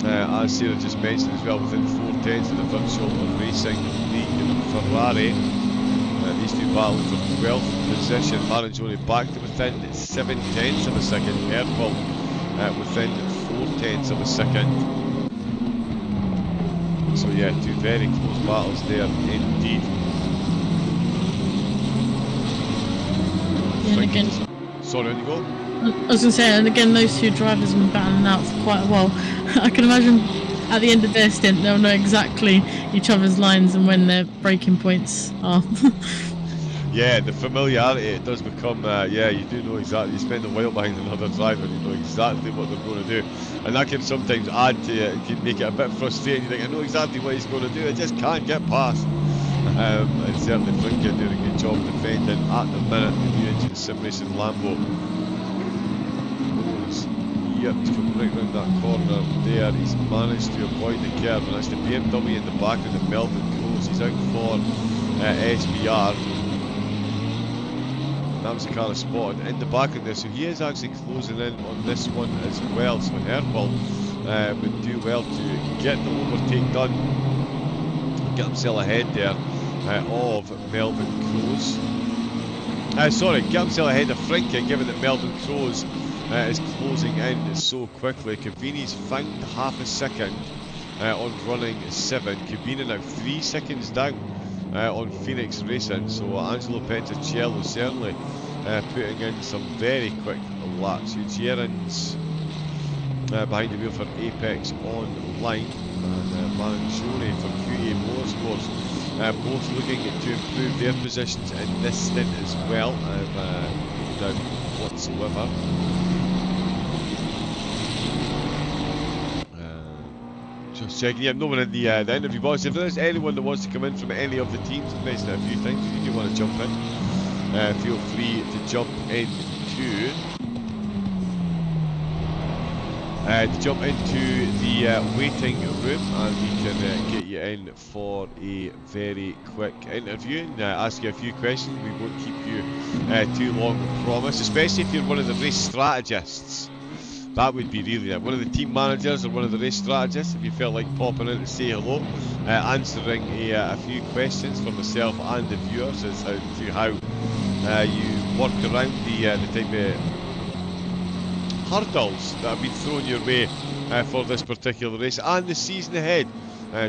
S2: as Sarah just mentioned as well, within 4/10 of the virtual racing league Ferrari. These two battling for 12th position. Maranzoni back to within 7/10 of a second. Herpel within 4/10 of a second. So yeah, two very close battles there indeed.
S3: Yeah, and again,
S2: sorry, on you go.
S3: I was going to say, and again, those two drivers have been battling out for quite a while. I can imagine at the end of their stint, they'll know exactly each other's lines and when their breaking points are.
S2: Yeah, the familiarity, it does become, yeah, you do know exactly, you spend a while behind another driver, you know exactly what they're going to do. And that can sometimes add to it, it can make it a bit frustrating. You think, I know exactly what he's going to do, I just can't get past. And certainly Frinke doing a good job defending at the minute. The new engine sim racing Lambo goes yipped from right round that corner there. He's managed to avoid the curb, and that's the BMW in the back of the Melbourne Crows. He's out for SBR. That was the car that spotted in the back of there, so he is actually closing in on this one as well. So Herpel would do well to get the overtake done, get himself ahead there of Melbourne Crows. Sorry, get himself ahead of Frinke, given that Melbourne Crows is closing in so quickly. Cavini's found half a second on running 7. Cabina now 3 seconds down on Phoenix Racing, so Angelo Petricello certainly putting in some very quick laps. Gerrans behind the wheel for Apex Online, and Mangione for QA Motorsports, both looking to improve their positions in this stint as well, no doubt whatsoever. Just checking, yeah, no one in the interview box. If there's anyone that wants to come in from any of the teams, I've mentioned it a few times, if you do want to jump in, feel free to jump into the waiting room, and we can get you in for a very quick interview and ask you a few questions. We won't keep you too long, I promise, especially if you're one of the race strategists. That would be really one of the team managers or one of the race strategists. If you felt like popping in to say hello, answering a few questions for myself and the viewers as to how you work around the type of hurdles that have been thrown your way for this particular race and the season ahead.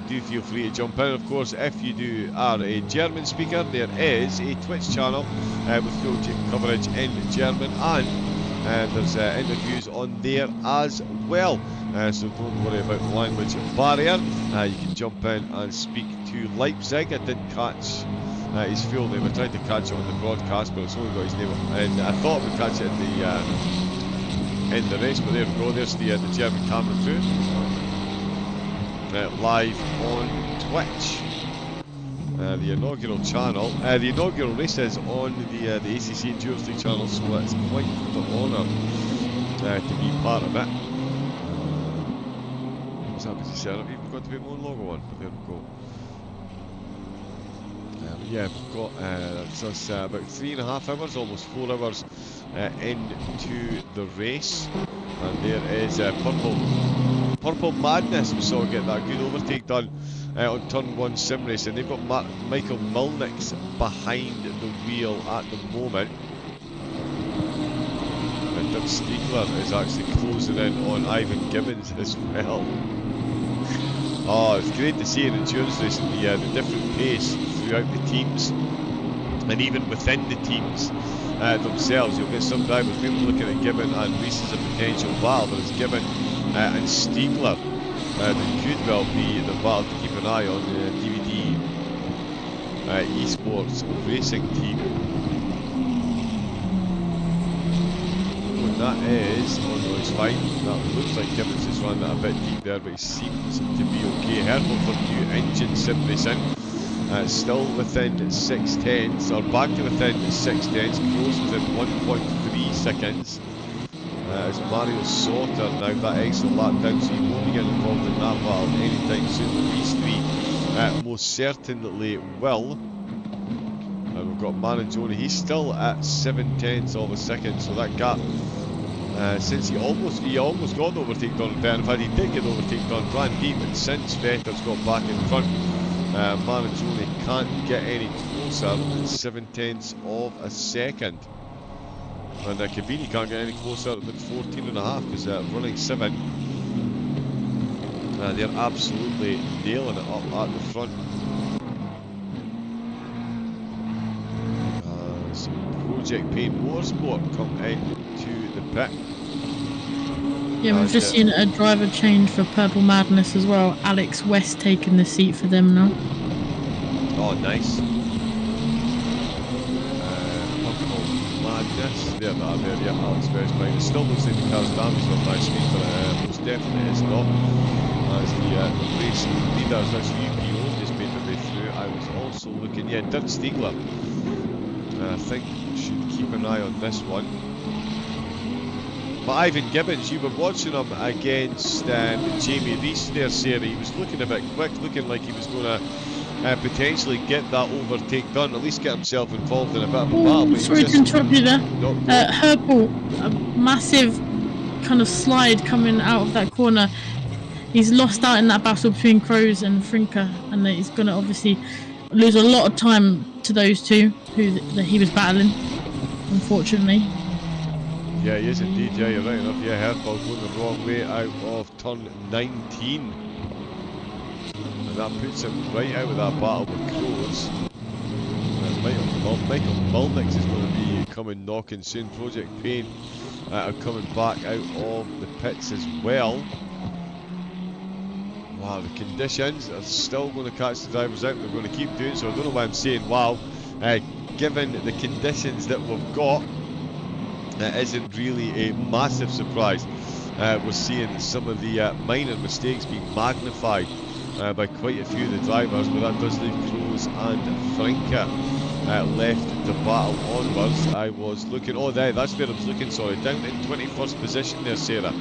S2: Do feel free to jump in. Of course, if you are a German speaker, there is a Twitch channel with full coverage in German, and there's interviews on there as well, so don't worry about the language barrier. You can jump in and speak to Leipzig. I didn't catch his full name. I tried to catch it on the broadcast, but it's only got his name, and I thought we'd catch it in the race, but there we go. There's the German camera crew live on Twitch. The inaugural channel, the inaugural race is on the ACC Endurance League channel, so it's quite the honour to be part of it. What's that busy set? I've even got to be more logo on, but there we go. Yeah, we've got so it's about 3.5 hours, almost 4 hours into the race, and there is Purple Madness. We saw get that good overtake done on turn 1 sim race, and they've got Michael Mulnick's behind the wheel at the moment, and Dim Stiegler is actually closing in on Ivan Gibbons as well. Oh, it's great to see in endurance racing the different pace throughout the teams, and even within the teams themselves. You'll get some drivers, maybe looking at Gibbon and Reese as a potential battle, but it's Gibbon and Stiegler that could well be the battle to keep an eye on, the DVD esports racing team. And that is, oh no, it's fine. That looks like Gibbons has run that a bit deep there, but he seems to be okay. Herpel for new engine sim racing. Still within 6 tenths, or back to within 6 tenths. Crows within 1.3 seconds. As Mario Sauter now that extra lap down, so he won't be getting involved in that battle anytime soon. These three most certainly will. And we've got Mangione, he's still at 7 tenths of a second, so that gap, since he almost got the overtake done, in fact he did get the overtake done brand deep, and since Vetter's got back in front, Mangione can't get any closer than 7 tenths of a second. And Cavini can't get any closer than 14.5, because running 7, they're absolutely nailing it up at the front. Project Paint Motorsport come into the pit.
S3: Yeah, we've just seen a driver change for Purple Madness as well. Alex West taking the seat for them now.
S2: Oh, nice. Purple Madness. There they are there, yeah, Alex West behind. It still looks like the car's damaged on my screen, but it most definitely is not. As the race leaders, that's UPO, just made their way through. I was also looking, yeah, Dirk Stiegler. I think should keep an eye on this one. But Ivan Gibbons, you were watching him against Jamie Rees there, Sarah. He was looking a bit quick, looking like he was going to potentially get that overtake done, at least get himself involved in a bit of a battle. But
S3: sorry to interrupt you there.
S2: No.
S3: Herpel, a massive kind of slide coming out of that corner. He's lost out in that battle between Crows and Frinker, and he's going to obviously lose a lot of time to those two who he was battling, unfortunately.
S2: Yeah, he is indeed. Yeah, you're right enough. Yeah, Herpel going the wrong way out of turn 19. And that puts him right out of that battle with Crows. Michael Mulnix is going to be coming knocking soon. Project Pain are coming back out of the pits as well. Wow, the conditions are still going to catch the drivers out. They're going to keep doing so. I don't know why I'm saying wow. Given the conditions that we've got, it isn't really a massive surprise. We're seeing some of the minor mistakes being magnified by quite a few of the drivers, but that does leave Crows and Frinker left to battle onwards. I was looking, oh there, that's where I was looking, sorry, down in 21st position there, Sarah.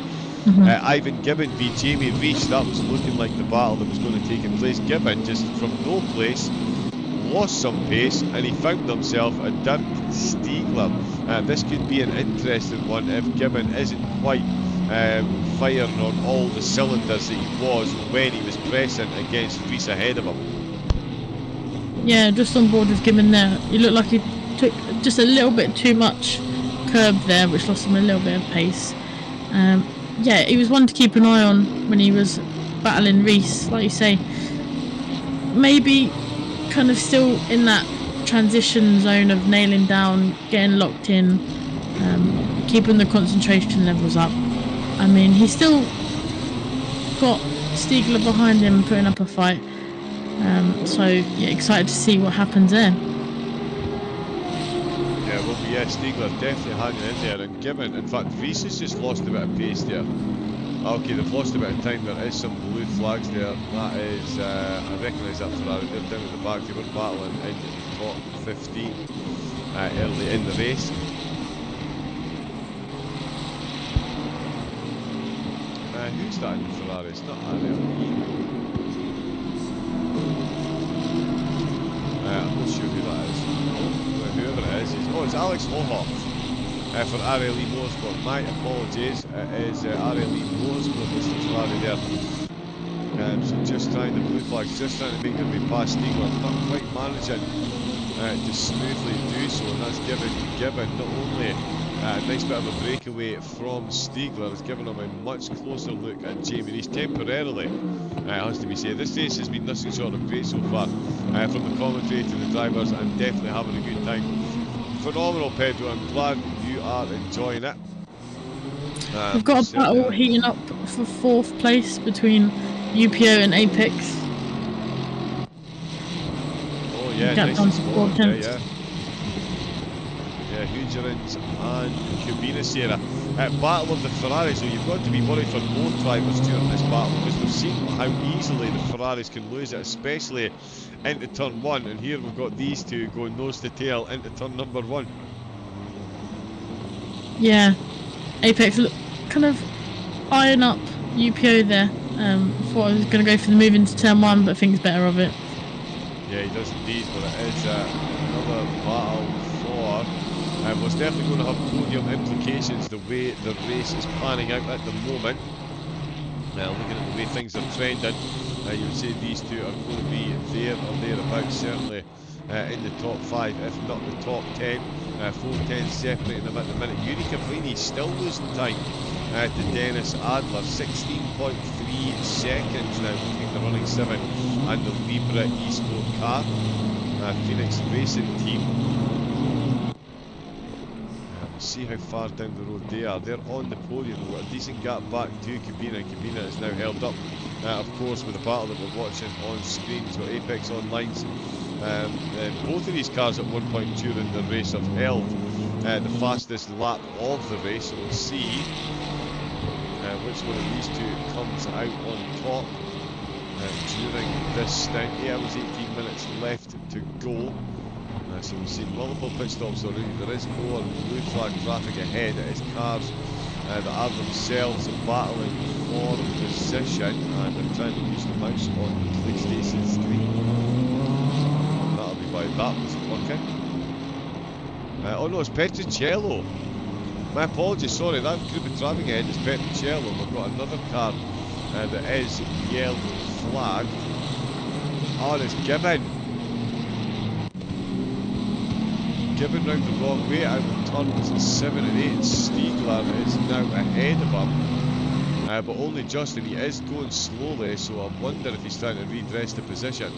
S2: Ivan Gibbon v Jamie Rees, that was looking like the battle that was going to take in place. Gibbon just from no place lost some pace and he found himself a Dirk Stiegler. This could be an interesting one if Gibbon isn't quite firing on all the cylinders that he was when he was pressing against Rees ahead of him.
S3: Yeah, just on board with Gibbon there. He looked like he took just a little bit too much curb there, which lost him a little bit of pace. Yeah, he was one to keep an eye on when he was battling Rees, like you say. Maybe kind of still in that transition zone of nailing down, getting locked in, keeping the concentration levels up. I mean, he's still got Stiegler behind him putting up a fight. So, yeah, excited to see what happens there.
S2: Yeah, well, yeah, Stiegler definitely hanging in there, and Gibbon, in fact, Rees has just lost a bit of pace there. Okay, they've lost a bit of time. There is some blue flags there. That is, I recognise that Ferrari. They're down at the back. They were battling in the top 15 early in the race. Who's that in the Ferrari? It's not Ariel. I'm not sure who that is. Whoever it is, it's Alex Hohoff for Ariel Motorsport. My apologies, it is Ariel Motorsport, Mr. Ferrari there. So just trying the blue flags, just trying to make their way past Stiegler, not quite managing to smoothly do so, and that's given not only a nice bit of a breakaway from Stiegler, it's given him a much closer look at Jamie Rees temporarily. It has to be said, this race has been nothing short of great so far, from the commentary to the drivers, and definitely having a good time. Phenomenal, Pedro. I'm glad you are enjoying it.
S3: We've got a battle heating up for 4th place between UPO and Apex.
S2: Oh yeah,
S3: nice and slow.
S2: Yeah, Hugerins and Kubina Sierra. Battle of the Ferraris, so you've got to be worried for both drivers during this battle, because we've seen how easily the Ferraris can lose it, especially into turn 1, and here we've got these two going nose to tail into turn number 1.
S3: Yeah, Apex kind of eyeing up UPO there. Thought I was going to go for the move into turn 1, but thinks better of it.
S2: Yeah, he does indeed, but it is another battle for... it's definitely going to have podium implications the way the race is panning out at the moment. Looking at the way things are trending, you would say these two are going to be there or thereabouts, certainly in the top 5, if not the top 10. 4-10 separating them at the minute. Yuri Caprini still losing time to Dennis Adler, 16.3 seconds now between the running 7 and the Libra eSport car. Phoenix Racing Team see how far down the road they are. They're on the podium. We've got a decent gap back to Cabina. Cabina is now held up, of course, with the battle that we're watching on screen. So Apex Online's both of these cars at one point during the race have held the fastest lap of the race. So we'll see which one of these two comes out on top during this stint. 8 hours 18 minutes left to go. So we've seen multiple pit stops already. There is more blue flag traffic ahead. It is cars that are themselves battling for position, and they're trying to use the mouse on the PlayStation screen. That'll be why that wasn't working. Oh no, it's Petricello. My apologies, sorry, that group of traffic ahead is Petricello. We've got another car that is yellow flagged. Oh, it's Gibbon. Gibbon round the wrong way out of turns 7 and 8, and Stiegler is now ahead of him, but only just, and he is going slowly, so I wonder if he's trying to redress the position.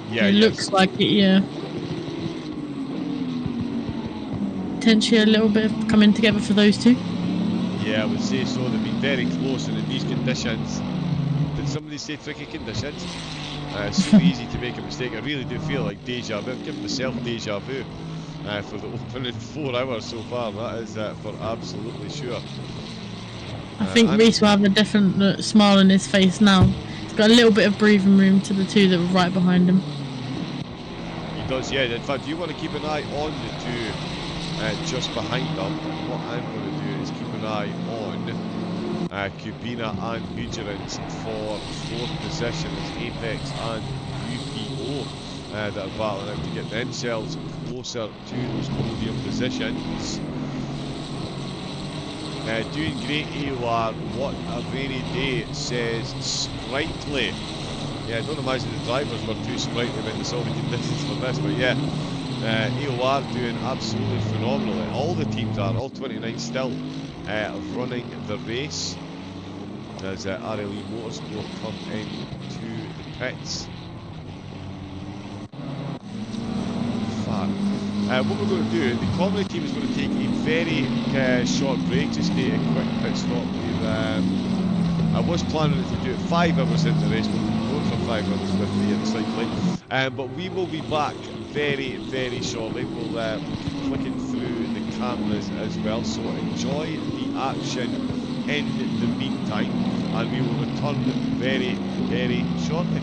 S2: Yeah,
S3: it looks like it, yeah. Potentially a little bit of coming together for those two.
S2: Yeah, I would say so. They've been very close, and in these conditions, did somebody say tricky conditions? It's so easy to make a mistake. I really do feel like deja vu. I'm giving myself deja vu for the opening 4 hours so far. That is for absolutely sure.
S3: I think Reese will have a definite smile on his face now. He's got a little bit of breathing room to the two that were right behind him.
S2: He does, yeah. In fact, you want to keep an eye on the two just behind them. What I'm going to do is keep an eye on Kubina and Huggerins for 4th position as Apex and UPO that are battling out to get themselves closer to those podium positions. Doing great AOR, what a rainy day, says Sprightly. Yeah, I don't imagine the drivers were too sprightly when they saw the conditions for this, but yeah, AOR doing absolutely phenomenally. All the teams are, all 29 still running the race as RLE Motorsport come into the pits. What we're going to do, the comedy team is going to take a very short break, just a quick pit stop. I was planning to do it 5 hours into the race, but we'll be going for 5 hours with the cycling. But we will be back very, very shortly. We'll keep clicking through the cameras as well, so enjoy the action in the meantime, and we will return very, very shortly.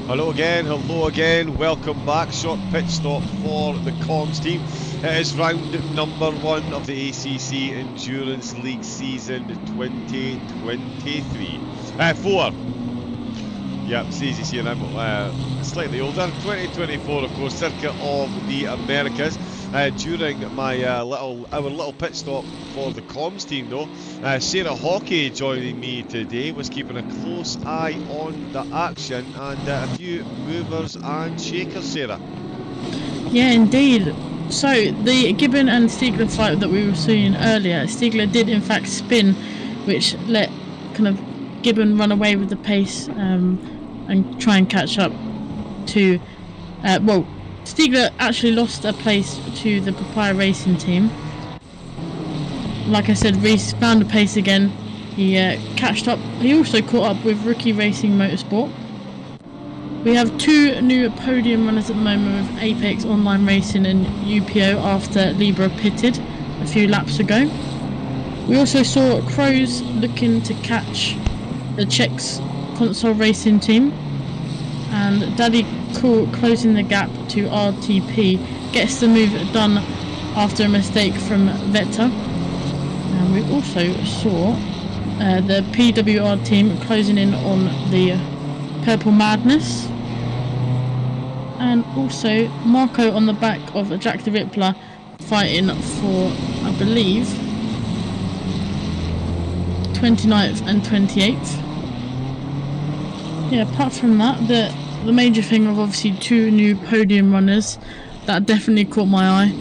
S2: Hello again, welcome back. Short pit stop for the comms team. It is round number 1 of the ACC Endurance League season 2023. 4. Yep, it's easy seeing I'm slightly older. 2024, of course, Circuit of the Americas. During my our little pit stop for the comms team, though, Sarah Hockey joining me today was keeping a close eye on the action and a few movers and shakers. Sarah.
S3: Yeah, indeed. So the Gibbon and Stiegler fight that we were seeing earlier, Stiegler did in fact spin, which let kind of Gibbon run away with the pace and try and catch up to. Stiegler actually lost a place to the Papaya Racing team. Like I said, Reese found a pace again. He catched up. He also caught up with Rookie Racing Motorsport. We have 2 new podium runners at the moment with Apex Online Racing and UPO after Libra pitted a few laps ago. We also saw Crows looking to catch the Czechs console racing team, and Daddy Cool closing the gap to RTP gets the move done after a mistake from Vetter. And we also saw the PWR team closing in on the Purple Madness, and also Marco on the back of Jack the Rippler fighting for, I believe, 29th and 28th. Yeah, apart from that, the major thing of obviously 2 new podium runners that definitely caught my eye,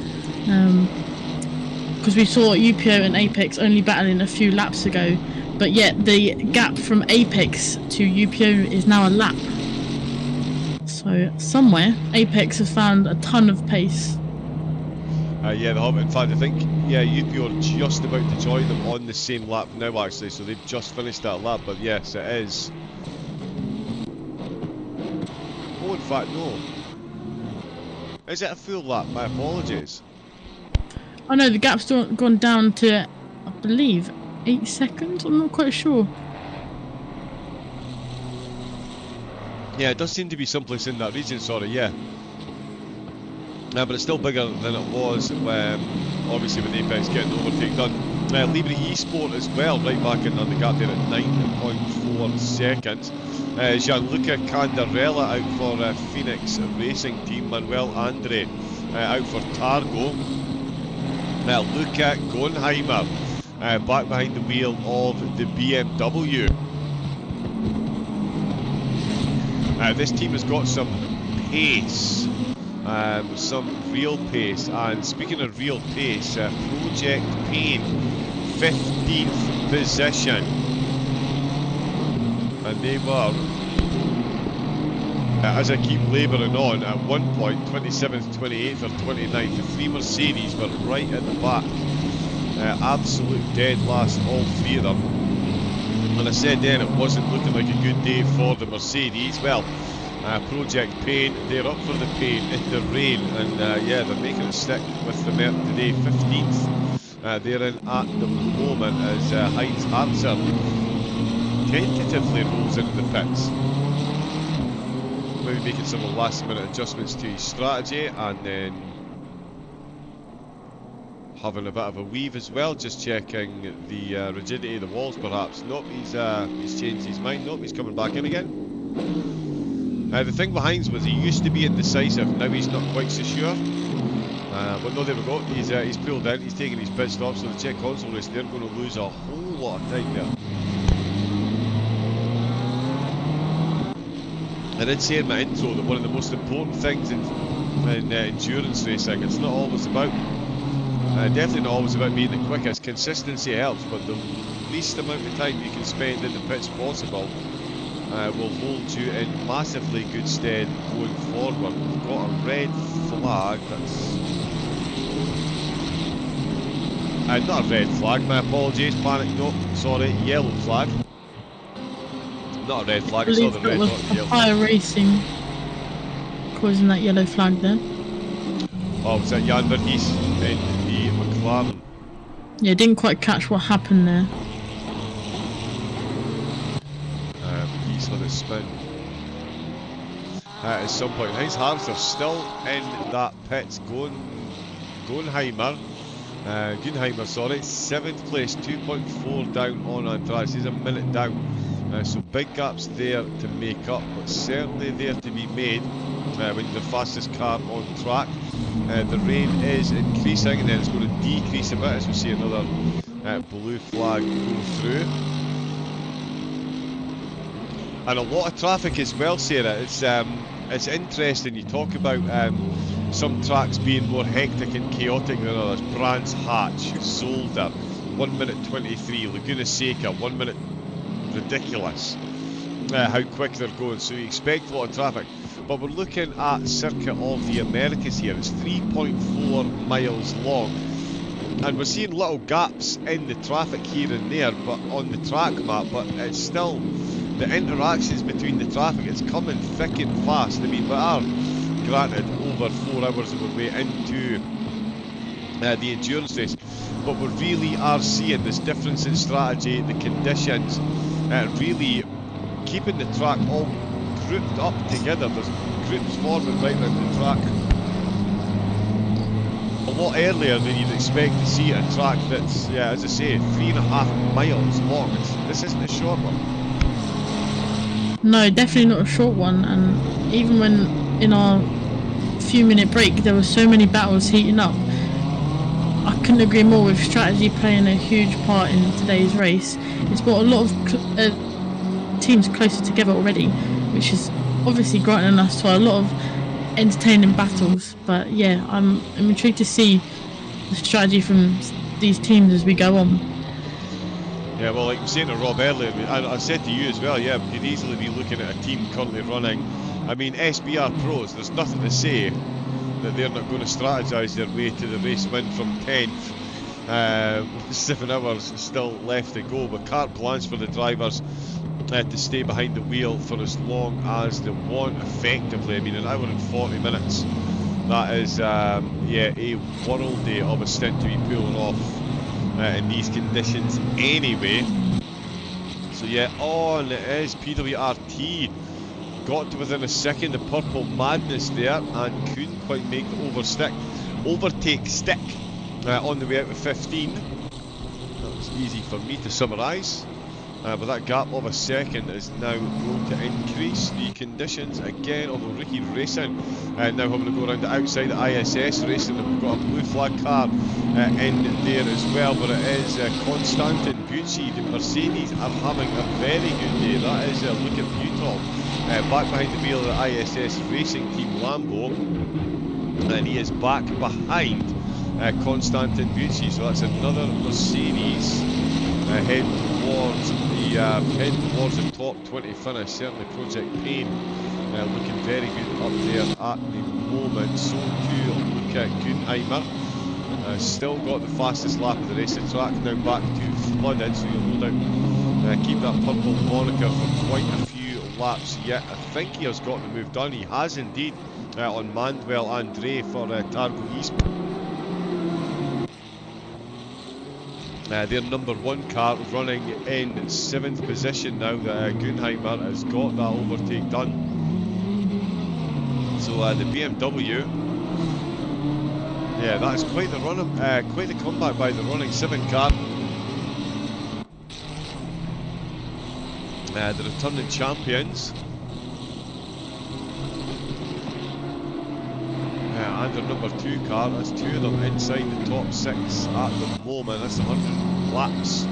S3: because we saw UPO and Apex only battling a few laps ago, but yet the gap from Apex to UPO is now a lap. So somewhere Apex has found a ton of pace.
S2: Yeah, they have. In fact, I think UPO are just about to join them on the same lap now, actually. So they've just finished that lap. But yes, it is. Oh, in fact, no. Is it a full lap? My apologies.
S3: Oh no, the gap's gone down to, I believe, 8 seconds. I'm not quite sure.
S2: Yeah, it does seem to be someplace in that region. Sorry, yeah. But it's still bigger than it was when, obviously, with Apex getting the overtake done. Libre Esport as well, right back in on the gap there at 9.4 seconds. Gianluca Candarella out for Phoenix Racing Team. Manuel Andre out for Targo. Luca Gonheimer back behind the wheel of the BMW. This team has got some pace. Some real pace, and speaking of real pace, Project Pain, 15th position, and they were, as I keep labouring on, at one point 27th, 28th or 29th. The 3 Mercedes were right at the back, absolute dead last, all 3 of them, and I said then it wasn't looking like a good day for the Mercedes. Well, Project Pain, they're up for the pain in the rain, and yeah, they're making it stick with the Merc today. 15th they're in at the moment as Heinz Harzer tentatively rolls into the pits, maybe making some last minute adjustments to his strategy, and then having a bit of a weave as well, just checking the rigidity of the walls perhaps. Nope, he's changed his mind. Nope, he's coming back in again. The thing behind was he used to be indecisive, now he's not quite so sure. But no, there we go, he's pulled in, he's taking his pit stop, so the Czech console race, they're going to lose a whole lot of time there. I did say in my intro that one of the most important things in in endurance racing. It's not always about, definitely not always about being the quickest. Consistency helps, but the least amount of time you can spend in the pits possible will hold you in massively good stead going forward. We've got a red flag. That's not a red flag, my apologies. Panic, no, sorry, yellow flag. Not a red flag, I saw the red, not the yellow.
S3: Fire racing causing that yellow flag there.
S2: Oh, was that Jan Verhees in the McLaren?
S3: Yeah, didn't quite catch what happened there.
S2: He's had a spin. At some point, Heinz Harvester still in that pit, Gunheimer, 7th place, 2.4 down on Andrade. He's a minute down, so big gaps there to make up, but certainly there to be made when you're the fastest car on track. The rain is increasing, and then it's going to decrease a bit as we see another blue flag go through. And a lot of traffic as well, Sarah. It's interesting. You talk about some tracks being more hectic and chaotic than others. Brands Hatch, Zolder, 1 minute 23. Laguna Seca, 1 minute, ridiculous. How quick they're going. So you expect a lot of traffic. But we're looking at Circuit of the Americas here. It's 3.4 miles long. And we're seeing little gaps in the traffic here and there, but on the track map. But it's still, the interactions between the traffic, it's coming thick and fast. I mean, we are, granted, over 4 hours of our way into the endurance race, but we really are seeing this difference in strategy, the conditions, really keeping the track all grouped up together. There's groups forming right around the track a lot earlier than you'd expect to see a track that's, yeah, as I say, 3.5 miles long. This isn't a short one.
S3: No, definitely not a short one. And even when in our few-minute break there were so many battles heating up, I couldn't agree more with strategy playing a huge part in today's race. It's brought a lot of teams closer together already, which is obviously granting us to a lot of entertaining battles. But yeah, I'm intrigued to see the strategy from these teams as we go on.
S2: Yeah, well, like I was saying to Rob earlier, I said to you as well, yeah, we could easily be looking at a team currently running. I mean, SBR Pros, there's nothing to say that they're not going to strategise their way to the race win from 10th. 7 hours still left to go, but carte blanche for the drivers to stay behind the wheel for as long as they want, effectively. I mean, an hour and 40 minutes. That is, yeah, a worldie of a stint to be pulling off in these conditions anyway. So yeah, on it is PWRT. Got to within a second of Purple Madness there and couldn't quite make the overtake stick on the way out of 15. That was easy for me to summarise. But that gap of a second is now going to increase. The conditions again of Ricky Racing now having to go around the outside the ISS Racing, and we've got a blue flag car in there as well, but it is Constantin Bucci. The Mercedes are having a very good day. That is look at Butol back behind the wheel of the ISS Racing Team Lambo, and he is back behind Constantin Bucci, so that's another Mercedes heading towards the top 20 finish. Certainly Project Pain looking very good up there at the moment. So too look at Gunheimer. Still got the fastest lap of the race. The track now back to flooded, so you'll no doubt keep that purple moniker for quite a few laps yet. I think he has got the move done. He has indeed on Manuel Andre for Targo Esports. Their number 1 car running in 7th position now. Gunheimer has got that overtake done. So the BMW, yeah, that is quite the run, quite the comeback by the running 7 car. The returning champions. And their number 2 car, that's 2 of them inside the top 6 at the moment. That's 100 laps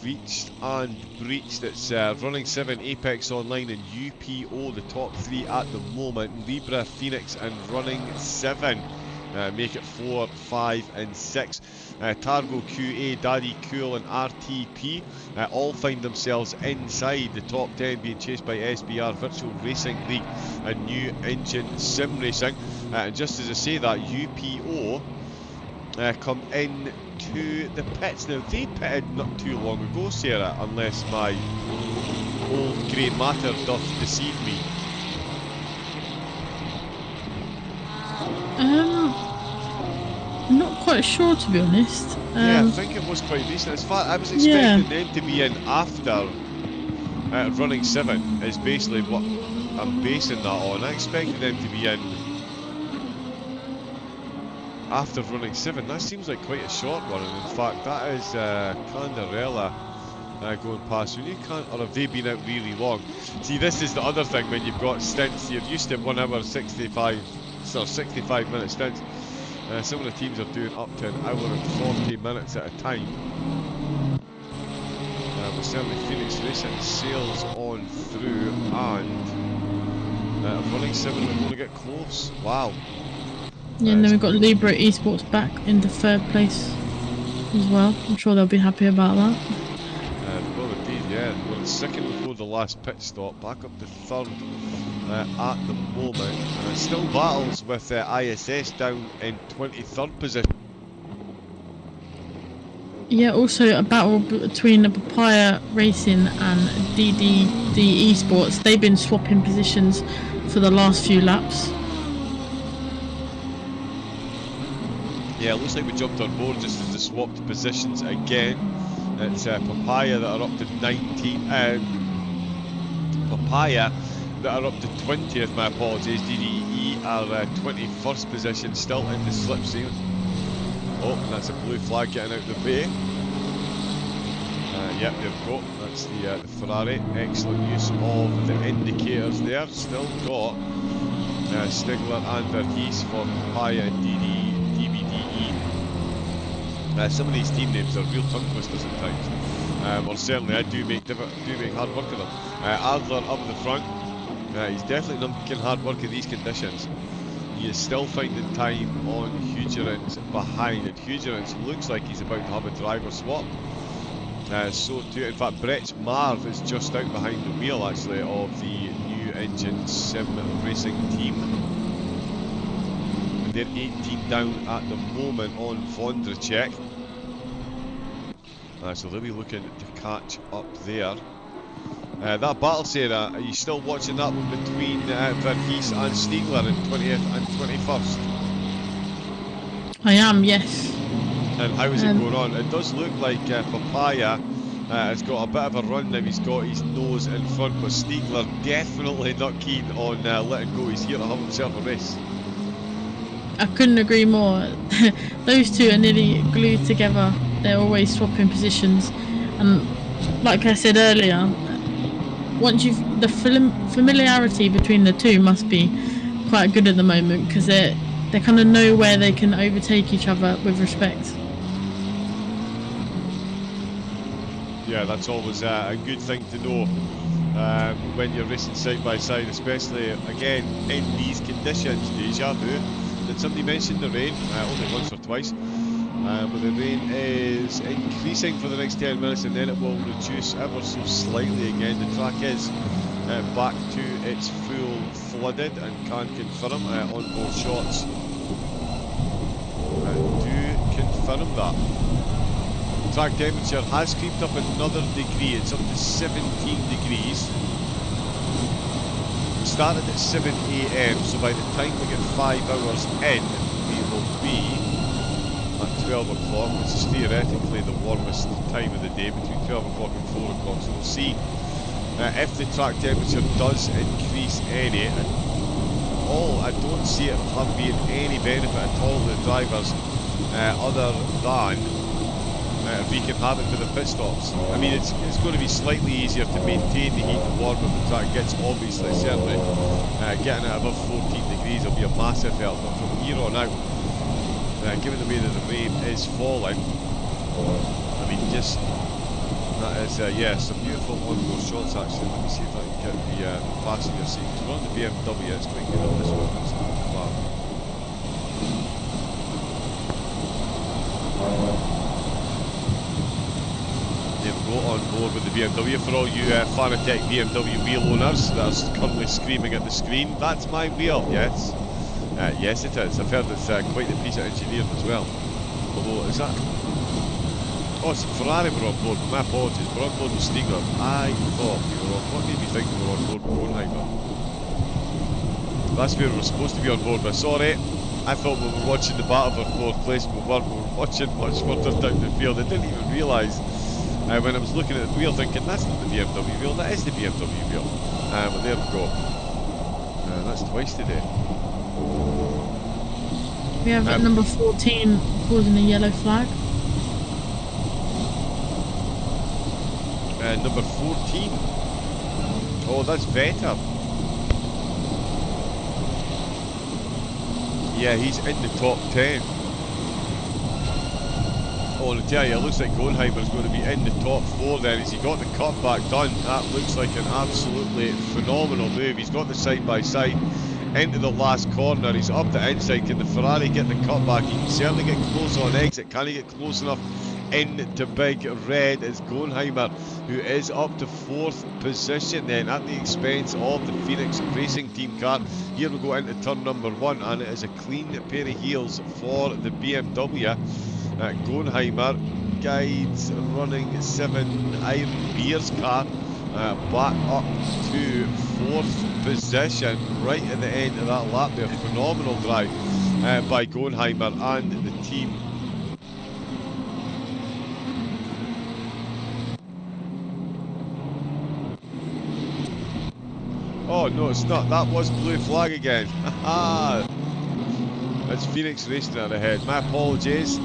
S2: reached and breached. It's Running 7, Apex Online and UPO, the top 3 at the moment. Libra, Phoenix and Running 7 make it 4, 5 and 6. Targo, QA, Daddy Cool and RTP all find themselves inside the top 10, being chased by SBR, Virtual Racing League and New Engine Sim Racing. And just as I say that, UPO come in to the pits. Now, they pitted not too long ago, Sarah, unless my old grey matter doth deceive me.
S3: I'm not quite sure, to be honest.
S2: Yeah, I think it was quite recent. As far I was expecting them to be in after Running 7 is basically what I'm basing that on. I expected them to be in after Running 7. That seems like quite a short one, and in fact that is Candarella going past. When you can't, or have they been out really long? See, this is the other thing when you've got stints. You're used to 1 hour 65, so 65 minute stints. Some of the teams are doing up to 1 hour and 40 minutes at a time. But certainly Phoenix Racing sails on through, and Running 7 are going to get close. Wow.
S3: Yeah, and then we've got Libra Esports back in the 3rd place as well. I'm sure they'll be happy about that.
S2: Well, indeed, yeah. Well, it's second before the last pit stop, back up to 3rd at the moment. Still battles with ISS down in 23rd position.
S3: Yeah, also a battle between Papaya Racing and DDD Esports. They've been swapping positions for the last few laps.
S2: Yeah, it looks like we jumped on board just as they swapped positions again. It's Papaya that are up to 19. Papaya that are up to 20th, my apologies. DDE are 21st position, still in the slipstream. Oh, that's a blue flag getting out of the way. Yep, there we go. That's the Ferrari. Excellent use of the indicators there. Still got Stigler and Verhees for Papaya and DBDE. Some of these team names are real tongue twisters at times. Or certainly I do make hard work of them. Adler up the front. He's definitely making hard work in these conditions. He is still finding time on Hugerins behind, and Hugerins looks like he's about to have a driver swap. So too, in fact, Brett's Marv is just out behind the wheel actually of the New Engine Sim Racing team. And they're 18 down at the moment on Vondracek. So they'll be looking to catch up there. That battle, Sarah, are you still watching that one between Verhees and Stiegler in 20th and 21st?
S3: I am, yes.
S2: And how is it going on? It does look like Papaya has got a bit of a run now. He's got his nose in front, but Stiegler definitely not keen on letting go. He's here to have himself a race.
S3: I couldn't agree more. Those two are nearly glued together. They're always swapping positions, and like I said earlier, once the familiarity between the two must be quite good at the moment, because they kind of know where they can overtake each other with respect.
S2: Yeah, that's always a good thing to know when you're racing side by side, especially again in these conditions. Deja vu. Did somebody mention the rain? Only once or twice. But the rain is increasing for the next 10 minutes, and then it will reduce ever so slightly again. The track is back to its full flooded, and can confirm on board shots. Do confirm that. Track temperature has creeped up another degree. It's up to 17 degrees. It started at 7 AM, so by the time we get 5 hours in, we will be at 12 o'clock, which is theoretically the warmest time of the day, between 12 o'clock and 4 o'clock. So we'll see if the track temperature does increase any. And I don't see it being any benefit at all to the drivers, other than wreaking havoc with the pit stops. I mean, it's going to be slightly easier to maintain the heat and warm if the track gets, obviously, certainly getting it above 14 degrees will be a massive help, but from here on out, given the way that the rain is falling, I mean, just That is, yeah, some beautiful on-road shots actually. Let me see if I can get the passenger seat. We're on the BMW, it's quite good on this one. It's wow. There we go, on board with the BMW. For all you Fanatec BMW wheel owners that are currently screaming at the screen, that's my wheel, yes. Yes it is. I've heard it's quite a piece of engineering as well. Although, is that... Oh, it's Ferrari we're on board, my apologies, we're on board with Stinger. I thought we were on, what made me think we were on board with Hohenheimer? That's where we were supposed to be on board with, sorry. I thought we were watching the battle for 4th place, we weren't, we were watching much further down the field. I didn't even realise when I was looking at the wheel thinking, that's not the BMW wheel, that is the BMW wheel. But there we go. That's twice today.
S3: We have number 14 causing a yellow flag.
S2: Number 14. Oh, that's Vetter. Yeah, he's in the top 10. Oh, and I tell you, it looks like Hohenheimer's going to be in the top 4 then. Has he got the cutback done? That looks like an absolutely phenomenal move. He's got the side-by-side into the last corner. He's up the inside. Can the Ferrari get the cutback? He can certainly get close on exit. Can he get close enough into Big Red? It's Hohenheimer who is up to 4th position then at the expense of the Phoenix Racing Team car. Here we go into turn number 1 and it is a clean pair of heels for the BMW. Hohenheimer guides running 7 Iron Beers car back up to 4th position right at the end of that lap there. Phenomenal drive by Hohenheimer and the team. Oh no, it's not. That was blue flag again. Haha. It's Phoenix Racing out ahead. My apologies.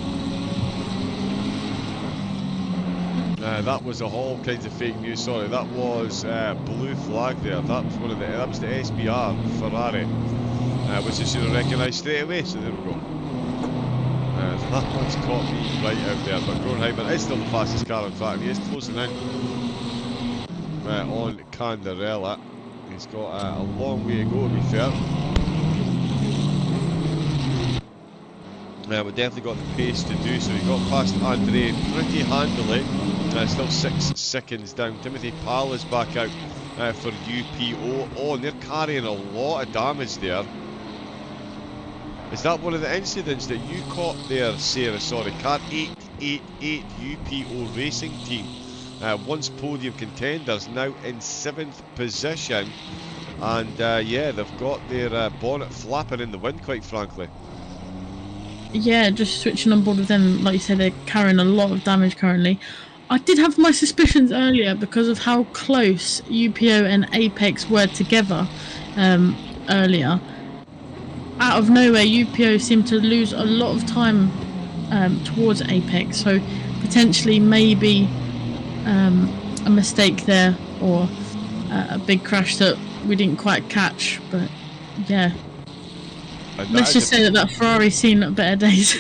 S2: That was all kinds of fake news. Sorry, that was blue flag there. That was that was the SBR Ferrari, which I should have recognised straight away. So there we go. That one's caught me right out there. But Hohenheimer is still the fastest car in fact. He is closing in on Candarella. He's got a long way to go, to be fair. We've definitely got the pace to do so. He got past Andre pretty handily. Still 6 seconds down. Timothy Pal is back out for UPO. Oh, and they're carrying a lot of damage there. Is that one of the incidents that you caught there, Sarah? Sorry, car 888 UPO Racing Team. Once podium contenders, now in 7th position. And yeah, they've got their bonnet flapping in the wind, quite frankly.
S3: Yeah, just switching on board with them. Like you said, they're carrying a lot of damage currently. I did have my suspicions earlier because of how close UPO and Apex were together earlier. Out of nowhere, UPO seemed to lose a lot of time towards Apex, so potentially maybe a mistake there or a big crash that we didn't quite catch. But yeah, let's just say that Ferrari's seen better days.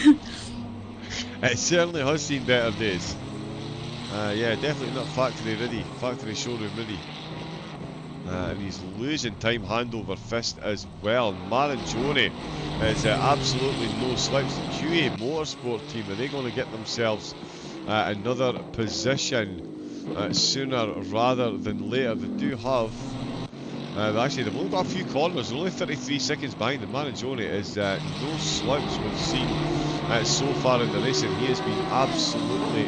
S2: It certainly has seen better days. Yeah, definitely not factory ready, factory showroom ready. And he's losing time hand over fist as well. Marangione is absolutely no slips. The QA Motorsport team, are they going to get themselves another position sooner rather than later? They do have, actually they've only got a few corners, they're only 33 seconds behind, and Marangione is no slouch we've seen so far in the racing. He has been absolutely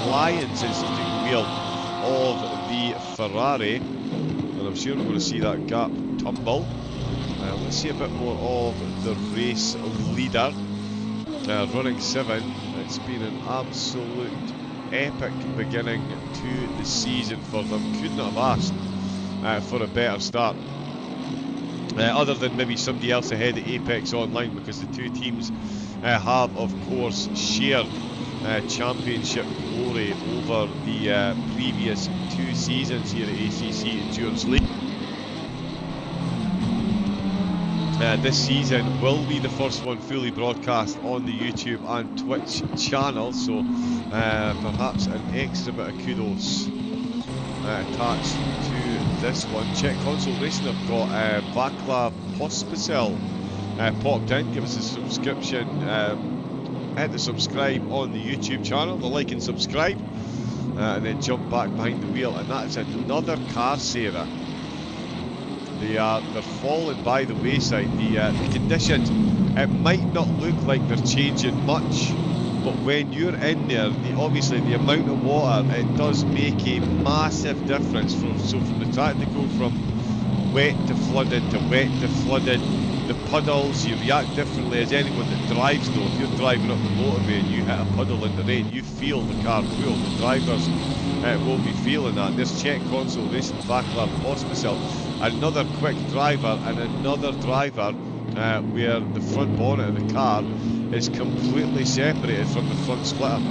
S2: flying since he took the wheel of the Ferrari. And I'm sure we're going to see that gap tumble. Let's see a bit more of the race leader. Running 7. It's been an absolute epic beginning to the season for them. Couldn't have asked for a better start. Other than maybe somebody else ahead at Apex Online, because the two teams have, of course, shared championship glory over the previous 2 seasons here at ACC Endurance League. this season will be the first one fully broadcast on the YouTube and Twitch channel, so perhaps an extra bit of kudos attached to this one. Czech Console Racing have got Vaclav Pospisil popped in. Give us a subscription, hit the subscribe on the YouTube channel, the like and subscribe, and then jump back behind the wheel, and that is another car, Sarah. They're falling by the wayside. The conditions, it might not look like they're changing much, but when you're in there, obviously the amount of water, it does make a massive difference. From the track to go from wet to flooded to wet to flooded, the puddles, you react differently as anyone that drives though. If you're driving up the motorway and you hit a puddle in the rain, you feel the car pull. The drivers will be feeling that. This Czech Console Racing Vaclav Pospisil, another quick driver, and another driver where the front bonnet of the car is completely separated from the front splitter.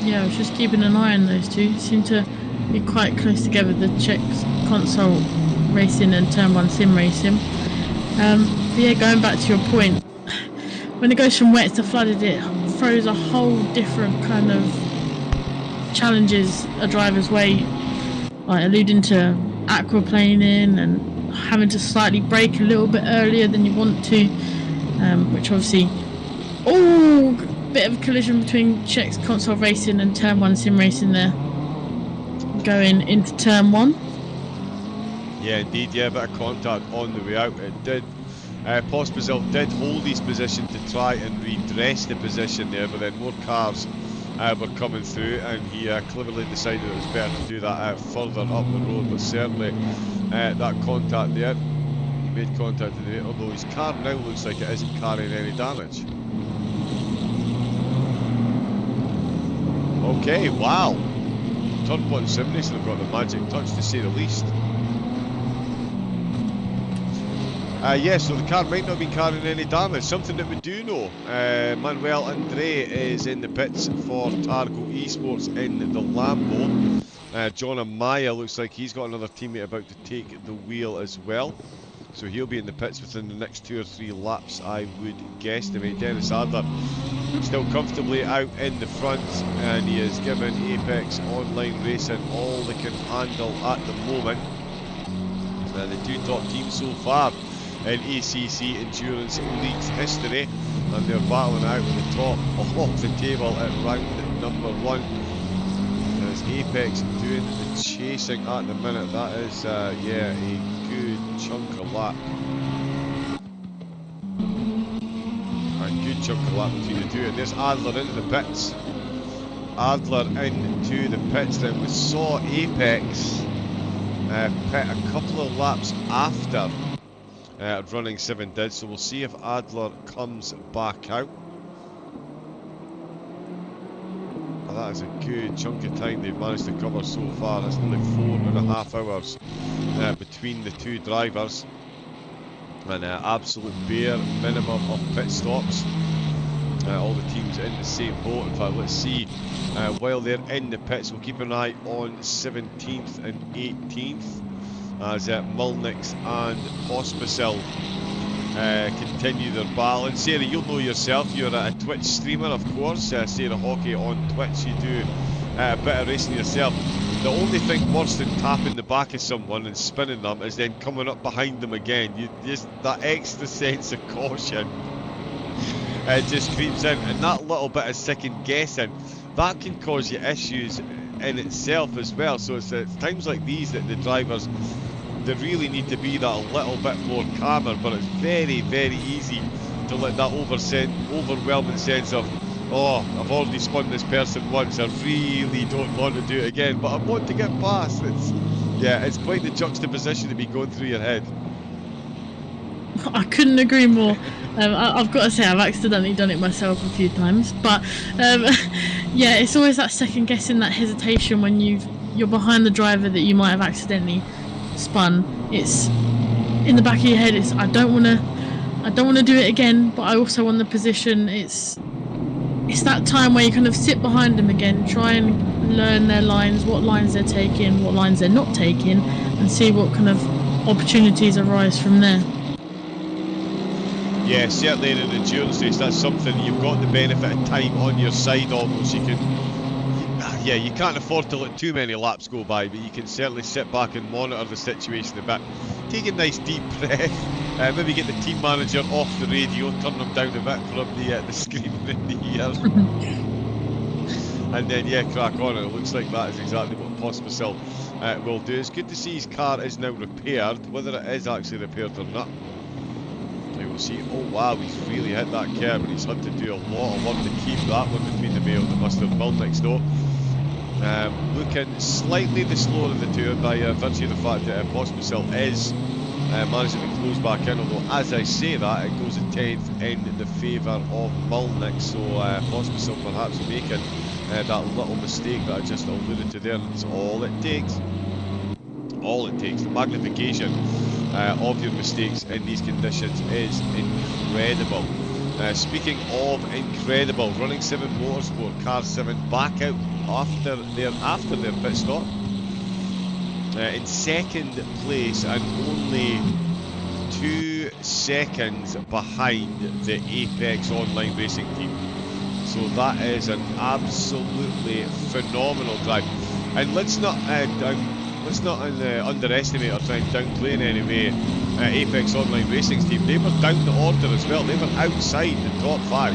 S3: Yeah, I was just keeping an eye on those two. Seem to be quite close together, the Czech Console Racing and Turn 1 Sim Racing. But yeah, going back to your point, when it goes from wet to flooded, it throws a whole different kind of challenges a driver's way, like alluding to aquaplaning and having to slightly brake a little bit earlier than you want to, which obviously, bit of a collision between Czech Console Racing and Turn 1 Sim Racing there, going into Turn 1.
S2: Yeah, indeed, yeah, a bit of contact on the way out. It did. Pospisil did hold his position to try and redress the position there, but then more cars were coming through, and he cleverly decided it was better to do that further up the road. But certainly that contact there, he made contact in the air, although his car now looks like it isn't carrying any damage. Okay, wow. Turn 1 Sim Racing have got the magic touch, to say the least. Yeah, so the car might not be carrying any damage. Something that we do know, Manuel Andre is in the pits for Targo Esports in the Lambo. John Amaya looks like he's got another teammate about to take the wheel as well. So he'll be in the pits within the next 2 or 3 laps, I would guesstimate. Dennis Adler still comfortably out in the front, and he is giving Apex Online Racing all they can handle at the moment. The 2 top teams so far in ACC Endurance League's history, and they're battling out at the top of the table at round number 1. As Apex doing the chasing at the minute, that is yeah, a good chunk of lap. A good chunk of lap between the two, and there's Adler into the pits. Adler into the pits. Then we saw Apex pit a couple of laps after running 7 did, so we'll see if Adler comes back out. That is a good chunk of time they've managed to cover so far. That's nearly 4.5 hours between the 2 drivers, and absolute bare minimum of pit stops. All the teams in the same boat. In fact, let's see, while they're in the pits, we'll keep an eye on 17th and 18th as Mulnix and Pospisil continue their battle. And Sarah, you'll know yourself, you're a Twitch streamer, of course. Sarah Hockey on Twitch, you do a bit of racing yourself. The only thing worse than tapping the back of someone and spinning them is then coming up behind them again. You just, that extra sense of caution just creeps in, and that little bit of second guessing, that can cause you issues in itself as well. So it's times like these that the drivers, they really need to be that a little bit more calmer, but it's very, very easy to let that overwhelming sense of, oh, I've already spun this person once, I really don't want to do it again, but I want to get past. It's quite the juxtaposition to be going through your head.
S3: I couldn't agree more. I've got to say, I've accidentally done it myself a few times, but yeah, it's always that second guessing, that hesitation when you're behind the driver that you might have accidentally spun. It's in the back of your head. It's I don't want to do it again, but I also want the position. It's that time where you kind of sit behind them again, try and learn their lines, what lines they're taking, what lines they're not taking, and see what kind of opportunities arise from there.
S2: Yeah, certainly in an endurance race, that's something you've got the benefit of time on your side almost. You can't afford to let too many laps go by, but you can certainly sit back and monitor the situation a bit. Take a nice deep breath, maybe get the team manager off the radio, turn them down a bit from the screaming in the ears. And then, yeah, crack on. And it looks like that is exactly what Pospisil will do. It's good to see his car is now repaired, whether it is actually repaired or not. We will see. Oh wow, he's really hit that curb and he's had to do a lot of work to keep that one between the mail and the mustard mill next door. Looking slightly the slower of the two by virtue of the fact that Pospisil is managing to close back in, although as I say that, it goes a 10th in the favour of Mulnick, so Pospisil perhaps making that little mistake that I just alluded to there. That's all it takes. All it takes. The magnification of your mistakes in these conditions is incredible. Speaking of incredible, Running 7 Motorsport, Car 7 back out after their pit stop. In second place and only 2 seconds behind the Apex Online Racing team. So that is an absolutely phenomenal drive. And let's not underestimate or try and downplay in any way Apex Online Racing's team. They were down the order as well. They were outside the top 5.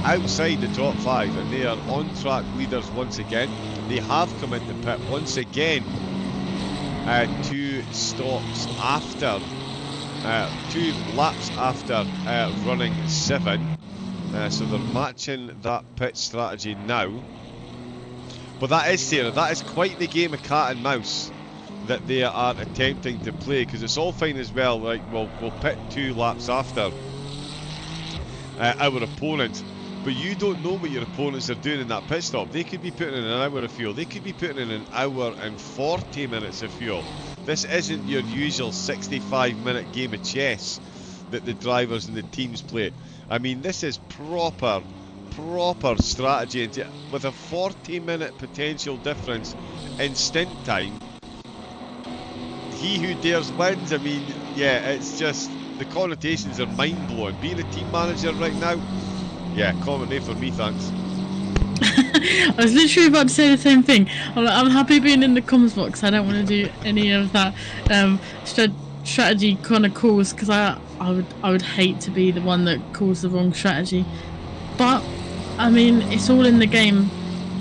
S2: Outside the top 5, and they are on track leaders once again. They have come into pit once again. 2 stops after, 2 laps after running 7. So they're matching that pit strategy now. But that is, Sarah, that is quite the game of cat and mouse that they are attempting to play, because it's all fine as well, like we'll pit 2 laps after our opponent, but you don't know what your opponents are doing in that pit stop. They could be putting in an hour of fuel, they could be putting in an hour and 40 minutes of fuel. This isn't your usual 65-minute game of chess that the drivers and the teams play. I mean, this is proper strategy, and with a 40-minute potential difference in stint time, he who dares wins. I mean, yeah, it's just, the connotations are mind-blowing. Being a team manager right now, yeah, comment there for me, thanks.
S3: I was literally about to say the same thing. I'm happy being in the comms box. I don't want to do any of that strategy kind of calls, because I would hate to be the one that calls the wrong strategy. But I mean, it's all in the game.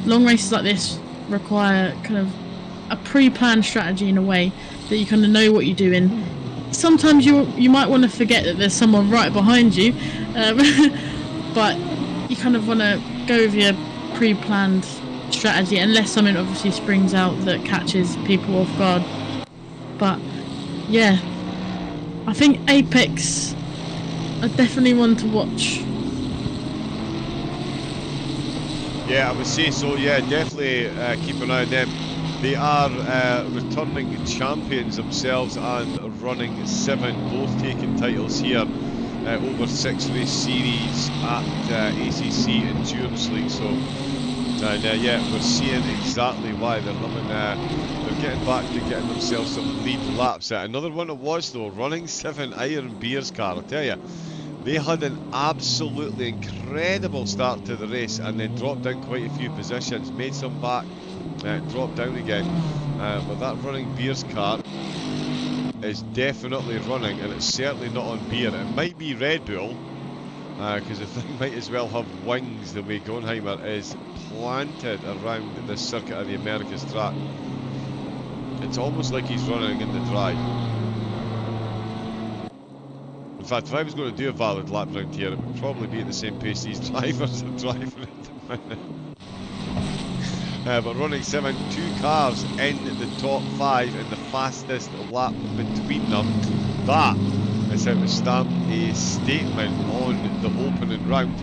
S3: Long races like this require kind of a pre-planned strategy in a way that you kind of know what you're doing. Sometimes you might want to forget that there's someone right behind you, but you kind of want to go with your pre-planned strategy, unless something obviously springs out that catches people off guard. But yeah, I think Apex are definitely one to watch.
S2: Yeah, I would say so. Yeah, definitely keep an eye on them. They are returning champions themselves and Running 7, both taking titles here over 6 race series at ACC Endurance League. So, yeah, we're seeing exactly why they're getting back to getting themselves some lead laps. Another one it was though, Running 7 Iron Beers car. I tell you, they had an absolutely incredible start to the race and then dropped down quite a few positions, made some back, dropped down again. But that Running Beers car is definitely running, and it's certainly not on beer. It might be Red Bull, because the thing might as well have wings the way Gonheimer is planted around the circuit of the Americas track. It's almost like he's running in the dry. In fact, if I was going to do a valid lap round here, it would probably be at the same pace these drivers are driving at the minute. But Running 7, 2 cars in the top 5 and the fastest lap between them. That is how to stamp a statement on the opening round.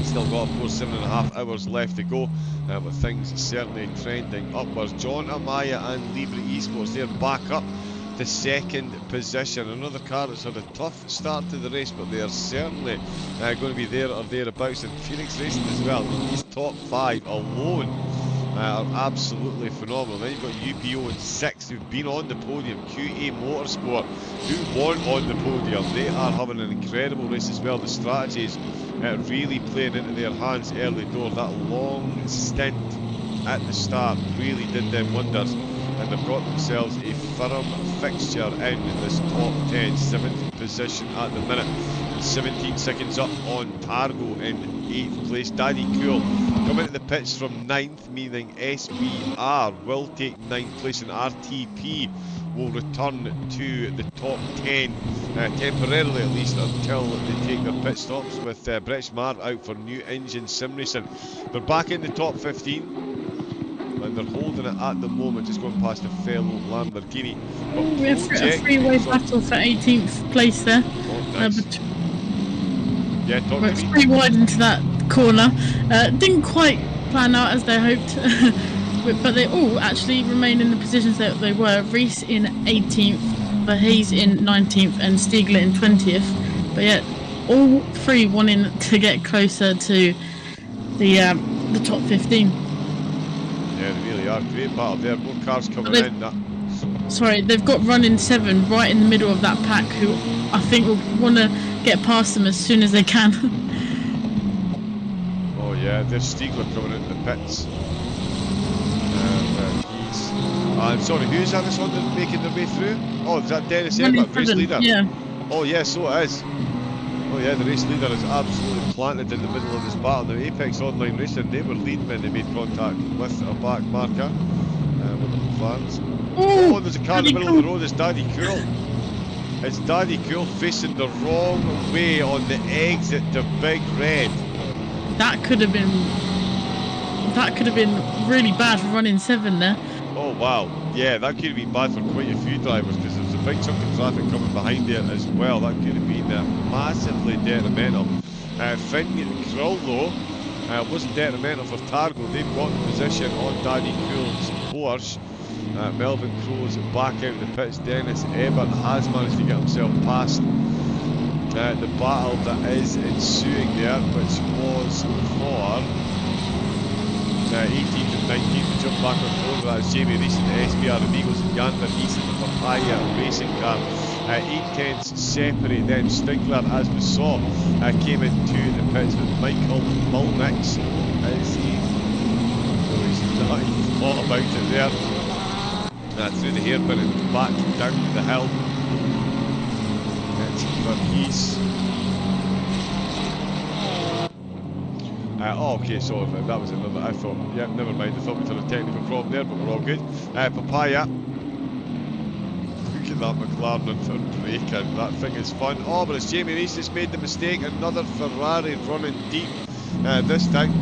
S2: Still got, of course, 7.5 hours left to go, but things certainly trending upwards. John Amaya and Libre Esports, they're back up to second position. Another car that's had a tough start to the race, but they are certainly going to be there or thereabouts. And Phoenix Racing as well, these top 5 alone are absolutely phenomenal. Then you've got UPO in 6th, who've been on the podium. QA Motorsport, who weren't on the podium. They are having an incredible race as well. The strategies really playing into their hands early door. That long stint at the start really did them wonders, and they've got themselves a firm fixture in this top 10, 7th position at the minute, and 17 seconds up on Targo in 8th place. Daddy Cool coming into the pits from 9th, meaning SBR will take 9th place, and RTP will return to the top 10 temporarily at least until they take their pit stops, with Brett Smart out for new engine sim racing. They're back in the top 15 and they're holding it at the moment, just going past a fellow Lamborghini.
S3: We have a freeway battle for 18th place there.
S2: Oh, nice. Yeah, talk
S3: to
S2: me.
S3: It's pretty wide into that corner. Didn't quite plan out as they hoped, but they all actually remain in the positions that they were. Reese in 18th, Hayes in 19th, and Stiegler in 20th. But yet, all three wanting to get closer to the top 15.
S2: Yeah, they really are. Great battle there. More cars coming in.
S3: Sorry, they've got running 7 right in the middle of that pack, who I think will want to get past them as soon as they can.
S2: Oh yeah, there's Stiegler coming into the pits. I'm sorry, who's that this one that's making their way through? Oh, is that Dennis Ebert, race leader?
S3: Yeah.
S2: Oh yeah, so it is. Oh yeah, the race leader is absolutely planted in the middle of this battle. Now Apex Online Racing, they were leading when they made contact with a back marker with the fans. Oh, there's a car in the middle of the road. It's Daddy Cool. It's Daddy Cool facing the wrong way on the exit to Big Red.
S3: That could have been really bad for running 7 there.
S2: Oh wow, yeah, that could have been bad for quite a few drivers, because there's a big chunk of traffic coming behind there as well. That could have been massively detrimental. Finn Krull though wasn't detrimental for Targo. They've got the position on Daddy Cool's Porsche. Melvin Crow's back out of the pits. Dennis Ebert has managed to get himself past the battle that is ensuing there, which was for 18th and 19th to jump back on board. That's Jamie Reese in the SBR Amigos and Jan Verhees in the Papaya racing car. 8/10 separate them. Stigler, as we saw, came into the pits with Michael Mulnix as he's not even thought about it there. Through the hairpin and back down the hill. It's Verhees. Oh, okay, so that was another. I thought, yeah, never mind. I thought we had a technical problem there, but we're all good. Papaya. Look at that McLaren for braking. That thing is fun. Oh, but it's Jamie Reese that's made the mistake. Another Ferrari running deep. This time,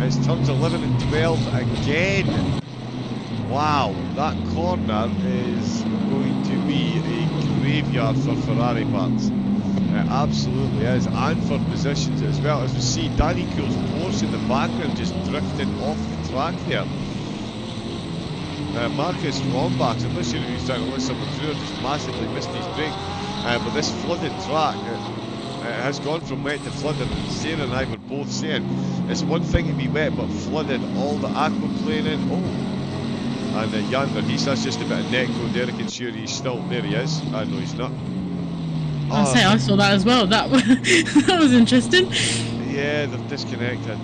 S2: it's turns 11 and 12 again. Wow, that corner is going to be a graveyard for Ferrari parts. It absolutely is, and for positions as well. As we see, Danny Cool's Porsche in the background just drifting off the track there. Marcus Rombach, I'm not sure if he's trying to let someone through or just massively missed his break. But this flooded track has gone from wet to flooded. Sarah and I were both saying it's one thing to be wet, but flooded, all the aquaplaning. Oh. And Jan Verhees, that's just a bit of net code there. I can sure he's still there. He is. I know he's not.
S3: I saw that as well. That was that was interesting.
S2: Yeah, they're disconnected.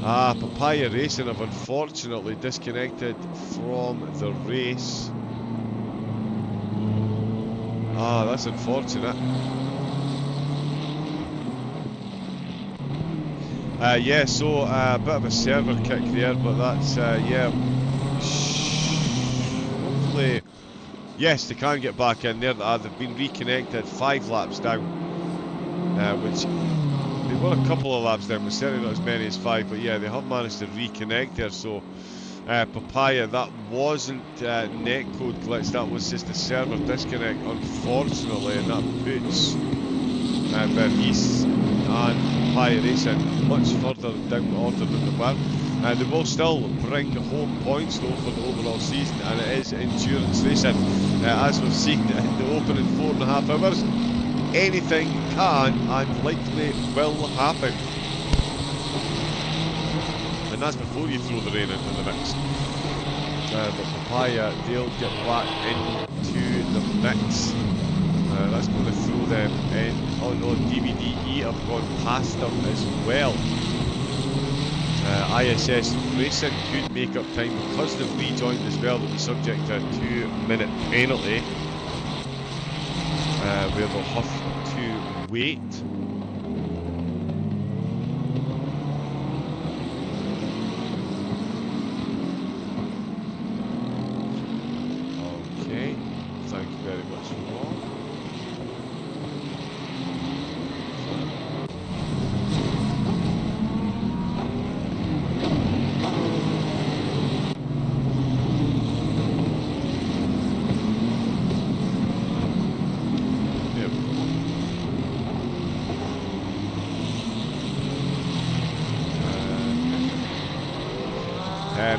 S2: Papaya Racing have unfortunately disconnected from the race. That's unfortunate. Yeah, so a bit of a server kick there, but that's, yeah. Hopefully, yes, they can get back in there. They've been reconnected 5 laps down, which they were a couple of laps down, but certainly not as many as 5, but yeah, they have managed to reconnect there. So, Papaya, that wasn't netcode glitch, that was just a server disconnect, unfortunately, and that puts Verhees and Papaya Racing much further down the order than they were. They will still bring home points though for the overall season, and it is endurance racing. As we've seen in the opening 4.5 hours, anything can and likely will happen. that's before you throw the rain into the mix. But Papaya, they'll get back into the mix. That's going to throw them in. Oh no, DVDE have gone past them as well. ISS Racing could make up time because they've rejoined as well. They'll be subject to a 2-minute penalty where they'll have to wait. Okay, thank you very much, Rob.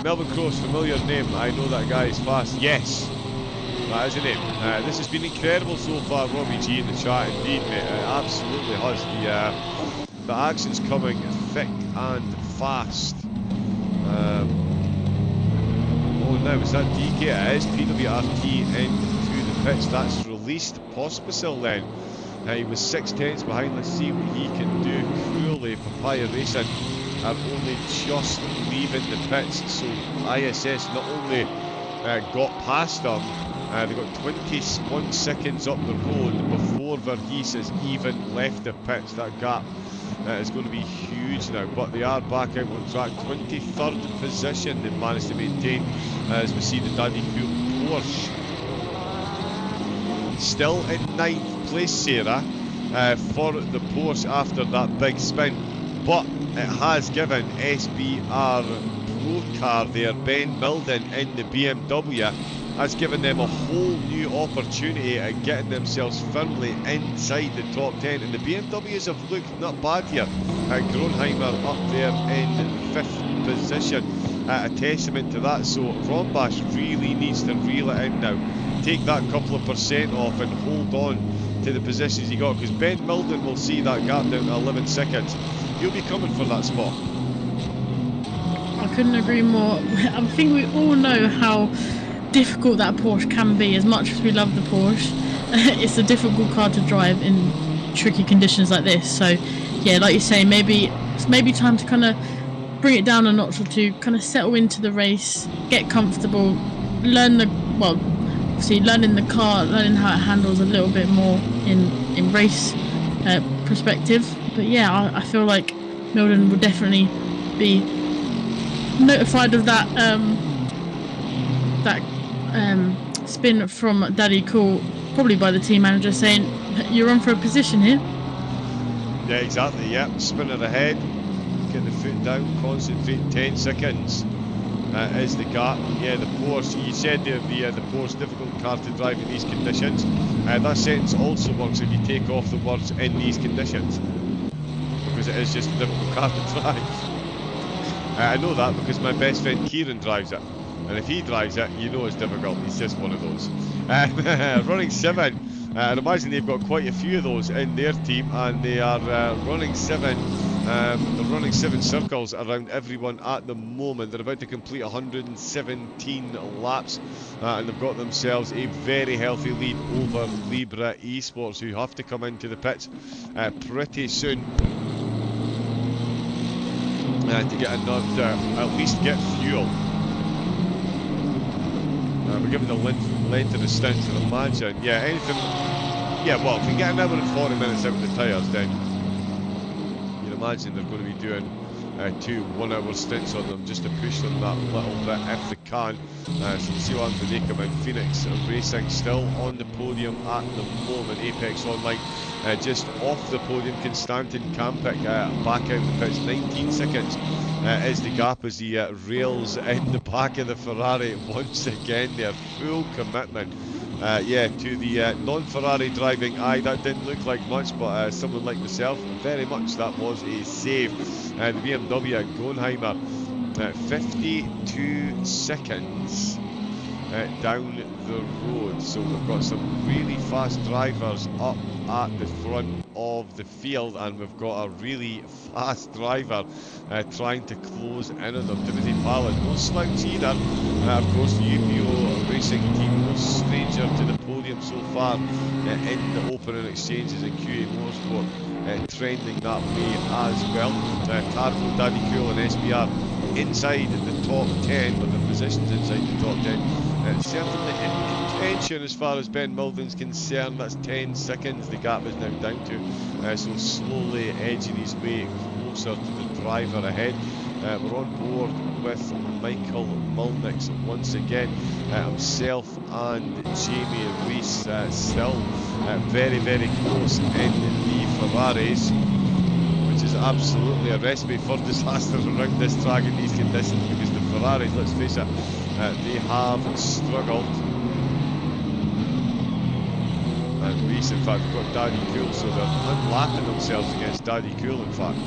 S2: Melbourne Cross, familiar name. I know that guy is fast. Yes, that is a name. This has been incredible so far, Robbie G in the chat. Indeed, mate. It absolutely has. The action's coming thick and fast. Oh no, is that DK? It is PWRT into the pitch. That's released Pospisil then. He was 6/10 behind. Let's see what he can do. Cruelly, Papaya Racing are only just leaving the pits, so ISS not only got past them, they got 21 seconds up the road before Verhees has even left the pits. That gap is going to be huge now, but they are back out on track. 23rd position they managed to maintain as we see the Daddy Cool Porsche. Still in 9th place, Sarah, for the Porsche after that big spin, but it has given SBR Pro Car there, Ben Milden in the BMW, has given them a whole new opportunity at getting themselves firmly inside the top 10, and the BMWs have looked not bad here. Gronheimer up there in 5th position, a testament to that. So Rombash really needs to reel it in now, take that couple of % off and hold on to the positions he got, because Ben Milden will see that gap down to 11 seconds. He'll be coming for that spot.
S3: I couldn't agree more. I think we all know how difficult that Porsche can be. As much as we love the Porsche, it's a difficult car to drive in tricky conditions like this. So yeah, like you say, maybe it's time to kind of bring it down a notch or two, kind of settle into the race, get comfortable, learning the car, learning how it handles a little bit more in race perspective. But yeah, I feel like Milden will definitely be notified of that spin from Daddy Cool, probably by the team manager, saying you're on for a position here.
S2: Yeah, exactly. Yeah, spinner ahead, get the foot down, concentrate. 10 seconds is the gap. Yeah, the Porsche. You said the Porsche difficult car to drive in these conditions. That sentence also works if you take off the words "in these conditions," because it is just a difficult car to drive. I know that because my best friend Kieran drives it, and if he drives it, you know it's difficult. He's just one of those. Running 7. I'd imagine they've got quite a few of those in their team, and they are running 7. They're running 7 circles around everyone at the moment. They're about to complete 117 laps, and they've got themselves a very healthy lead over Libra Esports, who have to come into the pits pretty soon to get another, at least get fuel. We're giving the length of the stint, and imagine, yeah, anything, yeah, well, if we get an hour and 40 minutes out of the tyres, then you'd imagine they're going to be doing 2 1-hour stints on them just to push them that little bit if they can. So we'll see what happens when they come in. Phoenix Racing still on the podium at the moment. Apex Online just off the podium. Constantin Kampic back out the pitch. 19 seconds is the gap as he rails in the back of the Ferrari once again. Their full commitment. Yeah, to the non-Ferrari driving eye, that didn't look like much, but someone like myself, very much that was a save. The BMW at Gronheimer, 52 seconds down the road. So we've got some really fast drivers up at the front of the field, and we've got a really fast driver trying to close in on them. Timothy Pallet, no slouch either. Of course, the UPO racing team, no stranger to the podium so far in the opening exchanges in QA Motorsport, trending that way as well. Tarbo, Daddy Cool and SBR inside the top 10, but their positions inside the top 10. Certainly in contention as far as Ben Milden's concerned. That's 10 seconds the gap is now down to. So slowly edging his way closer to the driver ahead. We're on board with Michael Mulnix once again. Himself and Jamie Rees still very, very close in the Ferraris, which is absolutely a recipe for disaster around this track in these conditions, because the Ferraris, let's face it, they have struggled. And Rees, in fact, got Daddy Cool, so they're unlapping themselves against Daddy Cool, in fact.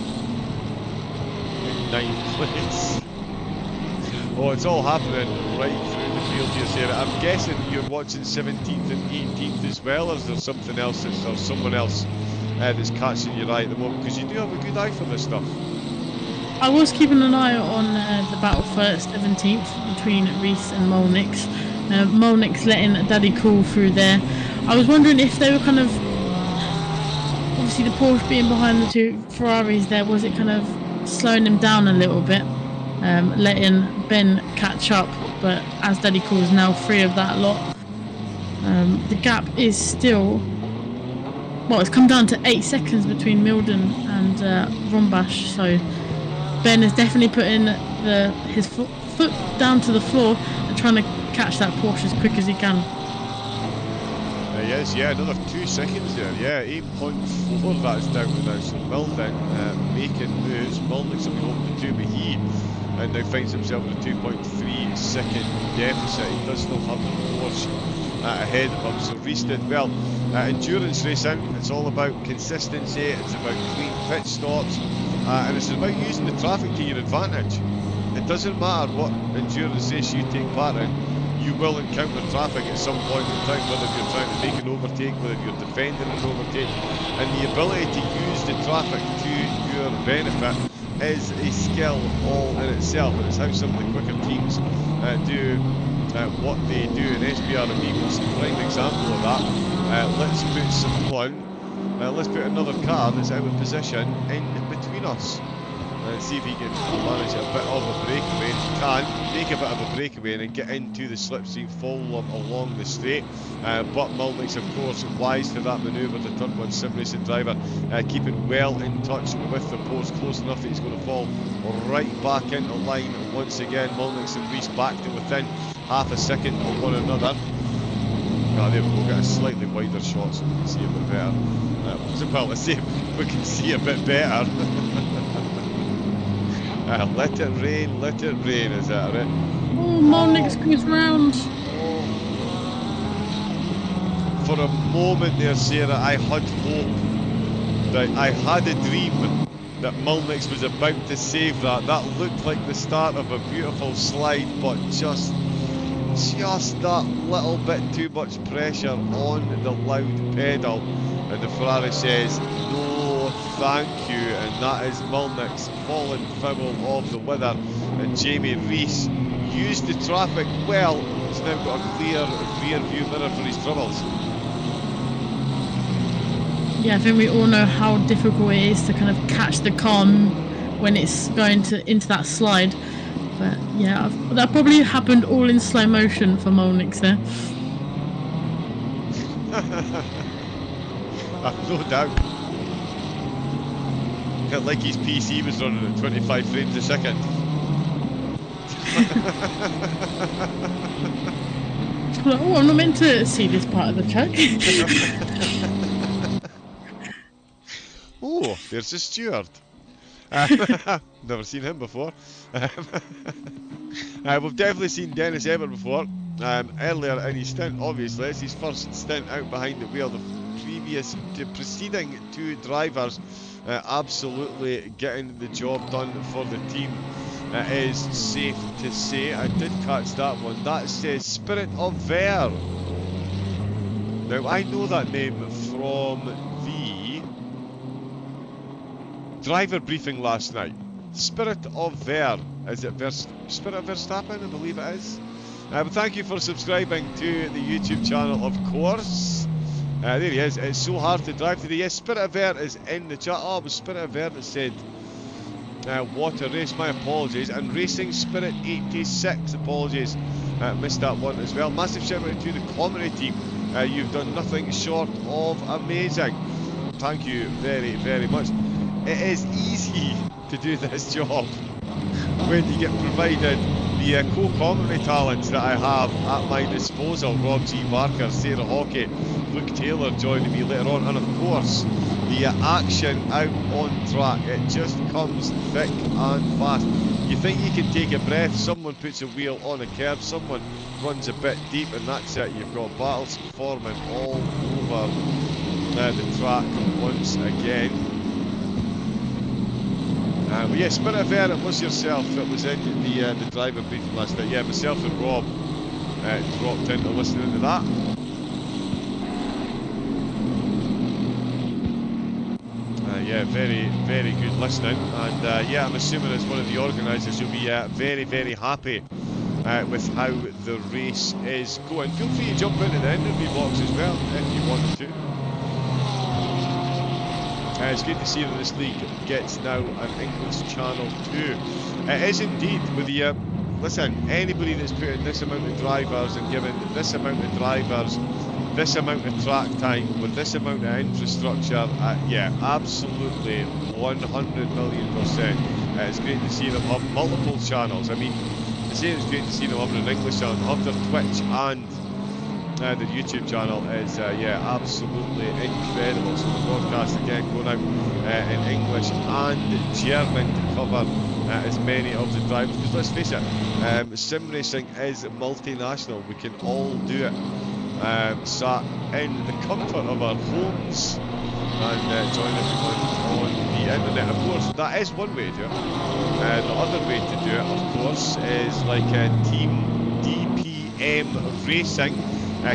S2: In 9th place. Oh, it's all happening right through the field here, Sarah. I'm guessing you're watching 17th and 18th as well, or is there something else, or someone else that's catching your eye at the moment? Because you do have a good eye for this stuff.
S3: I was keeping an eye on the battle for 17th between Rees and Molnix. Molnix letting Daddy Cool through there. I was wondering if they were kind of, obviously the Porsche being behind the two Ferraris there, was it kind of slowing him down a little bit, letting Ben catch up, but as Daddy Cool is now free of that lot, the gap is still, well, it's come down to 8 seconds between Milden and Rombash, so Ben is definitely putting his foot down to the floor and trying to catch that Porsche as quick as he can.
S2: Yes, yeah, another 2 seconds there, yeah, 8.4 that's down to now, so Milden making moves. Mulnix will be hoping to do, but he now finds himself in a 2.3 second deficit. He does still have the Porsche ahead of him, so Rees did well. Endurance racing, it's all about consistency, it's about clean pit stops, and it's about using the traffic to your advantage. It doesn't matter what endurance race you take part in, you will encounter traffic at some point in time, whether you're trying to make an overtake, whether you're defending an overtake, and the ability to use the traffic to your benefit is a skill all in itself, and it's how some of the quicker teams do what they do, and SBR and Eagles, prime example of that. Let's put another car that's out of position in between us. See if he can manage a bit of a breakaway. He can make a bit of a breakaway and get into the slipstream, follow along the straight. But Mulnix, of course, wise to that manoeuvre, the Turn 1 sim racing driver, keeping well in touch with the post, close enough that he's going to fall right back into line once again. Mulnix and Rees back to within half a second of one another. There we go, get a slightly wider shot so we can see a bit better. Well, let's see if we can see a bit better. Let it rain, is that right?
S3: Oh, Molnix goes round.
S2: For a moment there, Sarah, I had hope, that I had a dream that Mulnix was about to save that. That looked like the start of a beautiful slide, but just that little bit too much pressure on the loud pedal, and the Ferrari says no thank you, and that is Mulnix falling foul of the weather. And Jamie Rees used the traffic well. He's now got a clear rear view mirror for his troubles.
S3: Yeah, I think we all know how difficult it is to kind of catch the car when it's going into that slide. But yeah, that probably happened all in slow motion for Molnix there.
S2: No doubt. Like his PC was running at 25 frames a second.
S3: Oh, I'm not meant to see this part of the track.
S2: Oh, there's a steward. Never seen him before. We've definitely seen Dennis Ebert before. Earlier in his stint, obviously, it's his first stint out behind the wheel. The preceding two drivers absolutely getting the job done for the team. It is safe to say. I did catch that one. That says Spirit of Ver. Now, I know that name from the driver briefing last night. Spirit of Ver. Is it Spirit of Verstappen? I believe it is. But thank you for subscribing to the YouTube channel, of course. There he is. It's so hard to drive today. Yes, Spirit of Ver is in the chat. Oh, it was Spirit of Ver that said water race. My apologies. And Racing Spirit 86. Apologies. Missed that one as well. Massive shout out to the commentary team. You've done nothing short of amazing. Thank you very, very much. It is easy to do this job when you get provided the co-commentary talents that I have at my disposal. Rob G. Barker, Sarah Hockey, Luke Taylor joining me later on, and of course the action out on track. It just comes thick and fast. You think you can take a breath, someone puts a wheel on a curb, someone runs a bit deep, and that's it. You've got battles forming all over the track once again. But yeah, Spirit of Air, it was yourself that was in the driver briefing last night. Yeah, myself and Rob dropped in to listen to that. Yeah, very, very good listening. And yeah, I'm assuming as one of the organisers, you'll be very, very happy with how the race is going. Feel free to jump into the interview box as well if you wanted to. It's good to see that this league gets now an English channel too. It is indeed. With the listen, anybody that's putting this amount of drivers and given this amount of drivers, this amount of track time with this amount of infrastructure, yeah, absolutely 100 million %. It's great to see them have multiple channels. I mean, the same is great to see them having an English channel, have their Twitch and the YouTube channel is yeah, absolutely incredible. So the broadcast again going out in English and German to cover as many of the drivers, because let's face it, sim racing is multinational. We can all do it sat in the comfort of our homes and join everyone on the internet. Of course, that is one way to do it. The other way to do it, of course, is like Team DPM Racing.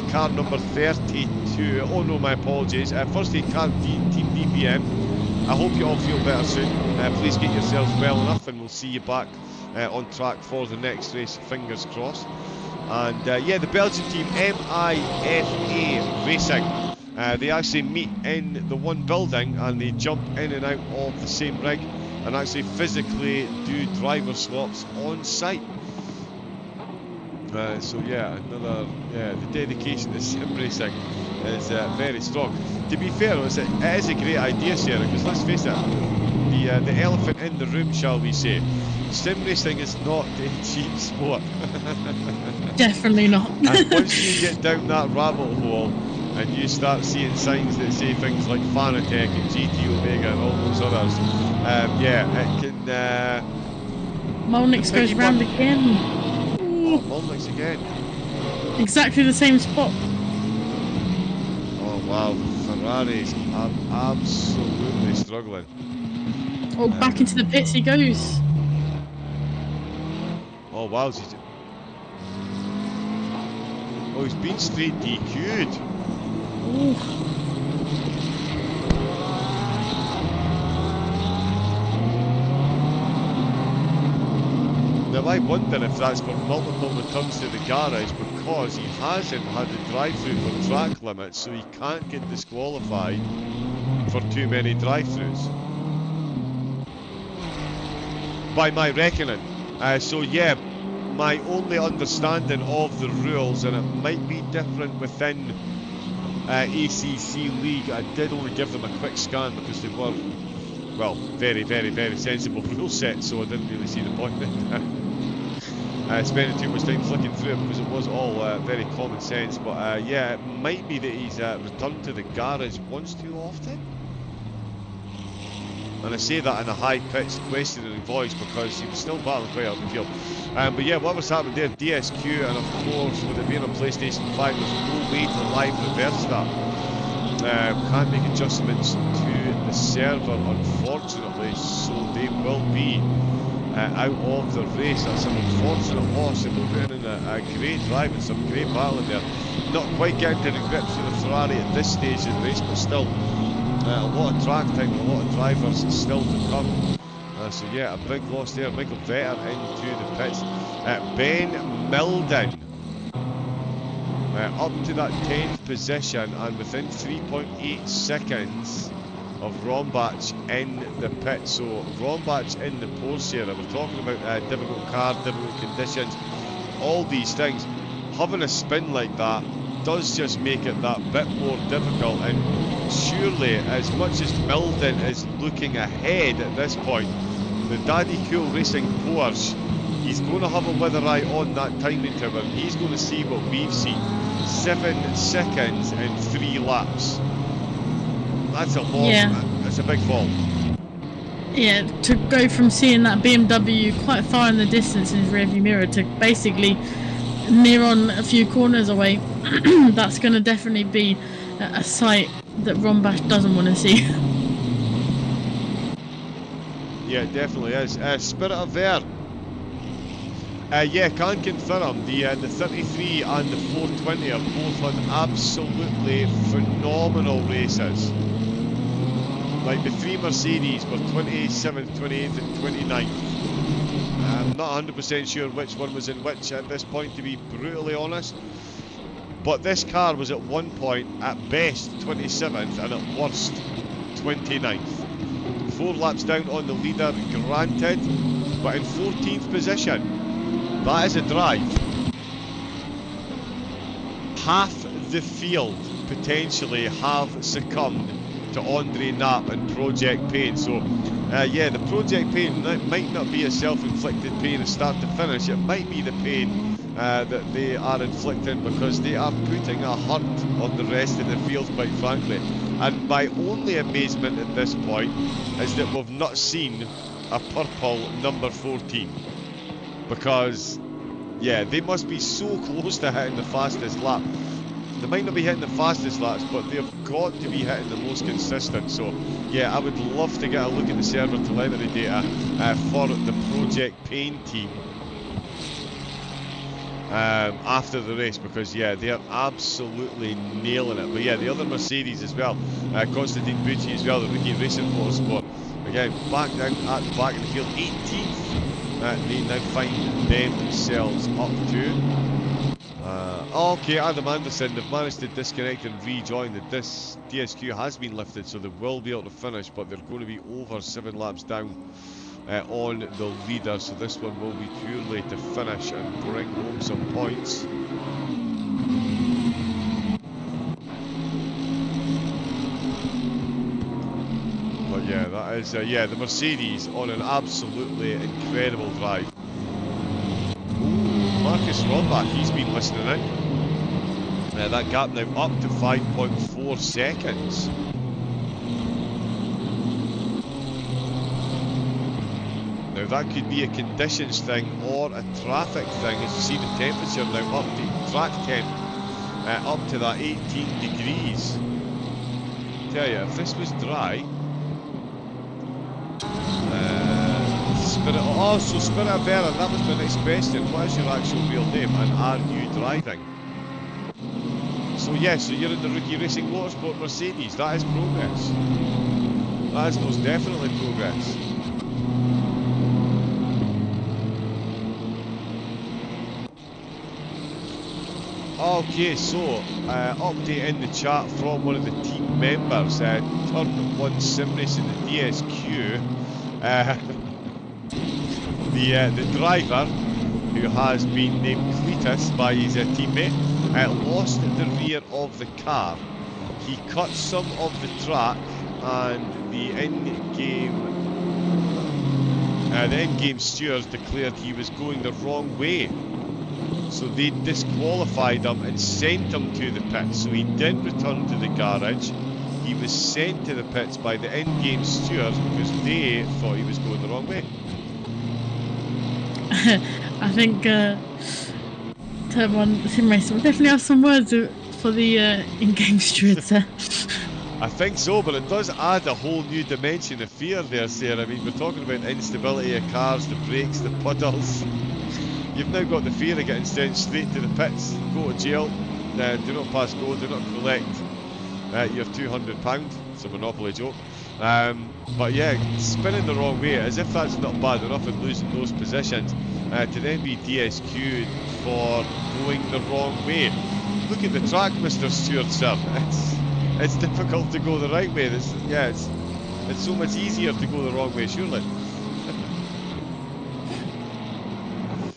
S2: Car number 32. Oh no, my apologies. Firstly, Team DPM. I hope you all feel better soon. Please get yourselves well enough, and we'll see you back on track for the next race. Fingers crossed. And yeah, the Belgian team MIFA Racing. They actually meet in the one building, and they jump in and out of the same rig, and actually physically do driver swaps on site. So yeah, the dedication to sim racing is very strong. To be fair, it is a great idea, Sarah, because let's face it, the elephant in the room, shall we say, sim racing is not a cheap sport.
S3: Definitely not.
S2: And once you get down that rabbit hole and you start seeing signs that say things like Fanatec and GT Omega and all those others, yeah, it can...
S3: Molnix goes round again.
S2: Oh, Molnix again.
S3: Exactly the same spot.
S2: Oh wow, Ferraris are absolutely struggling.
S3: Oh, back into the pits he goes.
S2: Oh wow, he's been straight DQ'd.
S3: Ooh.
S2: Now I wonder if that's for multiple returns to the garage, because he hasn't had a drive-through for track limits, so he can't get disqualified for too many drive-throughs, by my reckoning. So yeah, my only understanding of the rules, and it might be different within ACC League, I did only give them a quick scan because they were, well, very, very, very sensible rule set, so I didn't really see the point in spending too much time flicking through it, because it was all very common sense. But yeah, it might be that he's returned to the garage once too often. And I say that in a high-pitched questioning voice because he was still battling quite up the field. But yeah, whatever's happened there, DSQ, and of course, with it being on PlayStation 5, there's no way to live reverse that. Can't make adjustments to the server, unfortunately, so they will be out of the race. That's an unfortunate loss. They were running a great drive and some great battling there. Not quite getting to the grips with the Ferrari at this stage of the race, but still a lot of track time, a lot of drivers still to come. So yeah, a big loss there. Michael Vetter into the pits. Ben Milden up to that 10th position and within 3.8 seconds of Rombach in the pit. So Rombach in the Porsche. We're talking about difficult car, difficult conditions, all these things. Having a spin like that does just make it that bit more difficult, and surely as much as Milden is looking ahead at this point, the Daddy Cool Racing Porsche, he's going to have a weather eye on that timing tower, and he's going to see what we've seen. 7 seconds in 3 laps. That's a long, that's a big fall.
S3: Yeah, to go from seeing that BMW quite far in the distance in his rearview mirror to basically near on a few corners away, that's going to definitely be a sight that Rombach doesn't want to see.
S2: Yeah, it definitely is. Spirit of Ver. Yeah, can confirm the 33 and the 420 are both on absolutely phenomenal races. Like the 3 Mercedes were 27th, 28th and 29th. I'm not 100% sure which one was in which at this point, to be brutally honest. But this car was at one point at best 27th and at worst 29th. 4 laps down on the leader, granted, but in 14th position. That is a drive. Half the field potentially have succumbed to Andre Knapp and Project Pain. So, yeah, the Project Pain might not be a self-inflicted pain at start to finish. It might be the pain that they are inflicting because they are putting a hurt on the rest of the field, quite frankly. And my only amazement at this point is that we've not seen a purple number 14. Because, yeah, they must be so close to hitting the fastest lap. They might not be hitting the fastest laps, but they've got to be hitting the most consistent. So, yeah, I would love to get a look at the server telemetry data for the Project Pain team after the race, because, yeah, they are absolutely nailing it. But, yeah, the other Mercedes as well, Constantine Bucci as well, the Rookie Racing Motorsport, again, back down at the back of the field, 18th. They now find themselves up to. Okay, Adam Anderson, they've managed to disconnect and rejoin. The DSQ has been lifted, so they will be able to finish, but they're going to be over 7 laps down on the leader. So this one will be purely to finish and bring home some points. But yeah, that is yeah, the Mercedes on an absolutely incredible drive. Marcus Rombach, he's been listening in. That gap now up to 5.4 seconds. Now that could be a conditions thing or a traffic thing, as you see the temperature now up to track temp up to that 18 degrees. Tell you, if this was dry, Spirit of Vera, that was my next question. What is your actual real name and are you driving? So yes, so you're in the Rookie Racing Motorsport Mercedes. That is progress. That is most definitely progress. Okay, so update in the chat from one of the team members. Turn 1 Sim Racing, the DSQ. The driver, who has been named Cletus by his teammate, lost the rear of the car. He cut some of the track, and the in-game stewards declared he was going the wrong way. So they disqualified him and sent him to the pits. So he didn't return to the garage. He was sent to the pits by the in-game stewards because they thought he was going the wrong way.
S3: I think Turn 1 Sim Racer will definitely have some words for the in-game stewards there.
S2: I think so, but it does add a whole new dimension of fear there, Sarah. I mean, we're talking about instability of cars, the brakes, the puddles. You've now got the fear of getting sent straight to the pits, go to jail, do not pass go, do not collect your £200. It's a Monopoly joke. But yeah, spinning the wrong way, as if that's not bad enough and losing those positions, to then be DSQ'd for going the wrong way. Look at the track, Mr. Stewart, sir. It's difficult to go the right way. It's so much easier to go the wrong way, surely.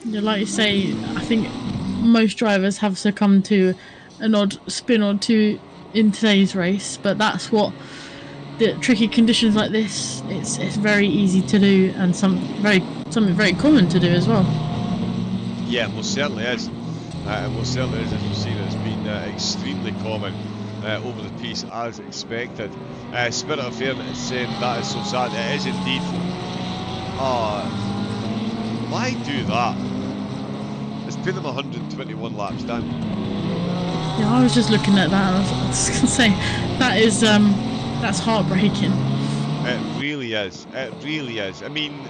S3: Yeah, like you say, I think most drivers have succumbed to an odd spin or two in today's race, but that's what the tricky conditions like this, it's very easy to do, and something very common to do as well.
S2: Yeah, most certainly is. Most certainly is, as you've seen, it's been extremely common over the piece as expected. Spirit of Fairness is saying that is so sad. It is indeed. Why do that? Let's put them 121 laps down.
S3: Yeah, I was just looking at that. I was going to say that is that's heartbreaking.
S2: It really is. It really is. I mean,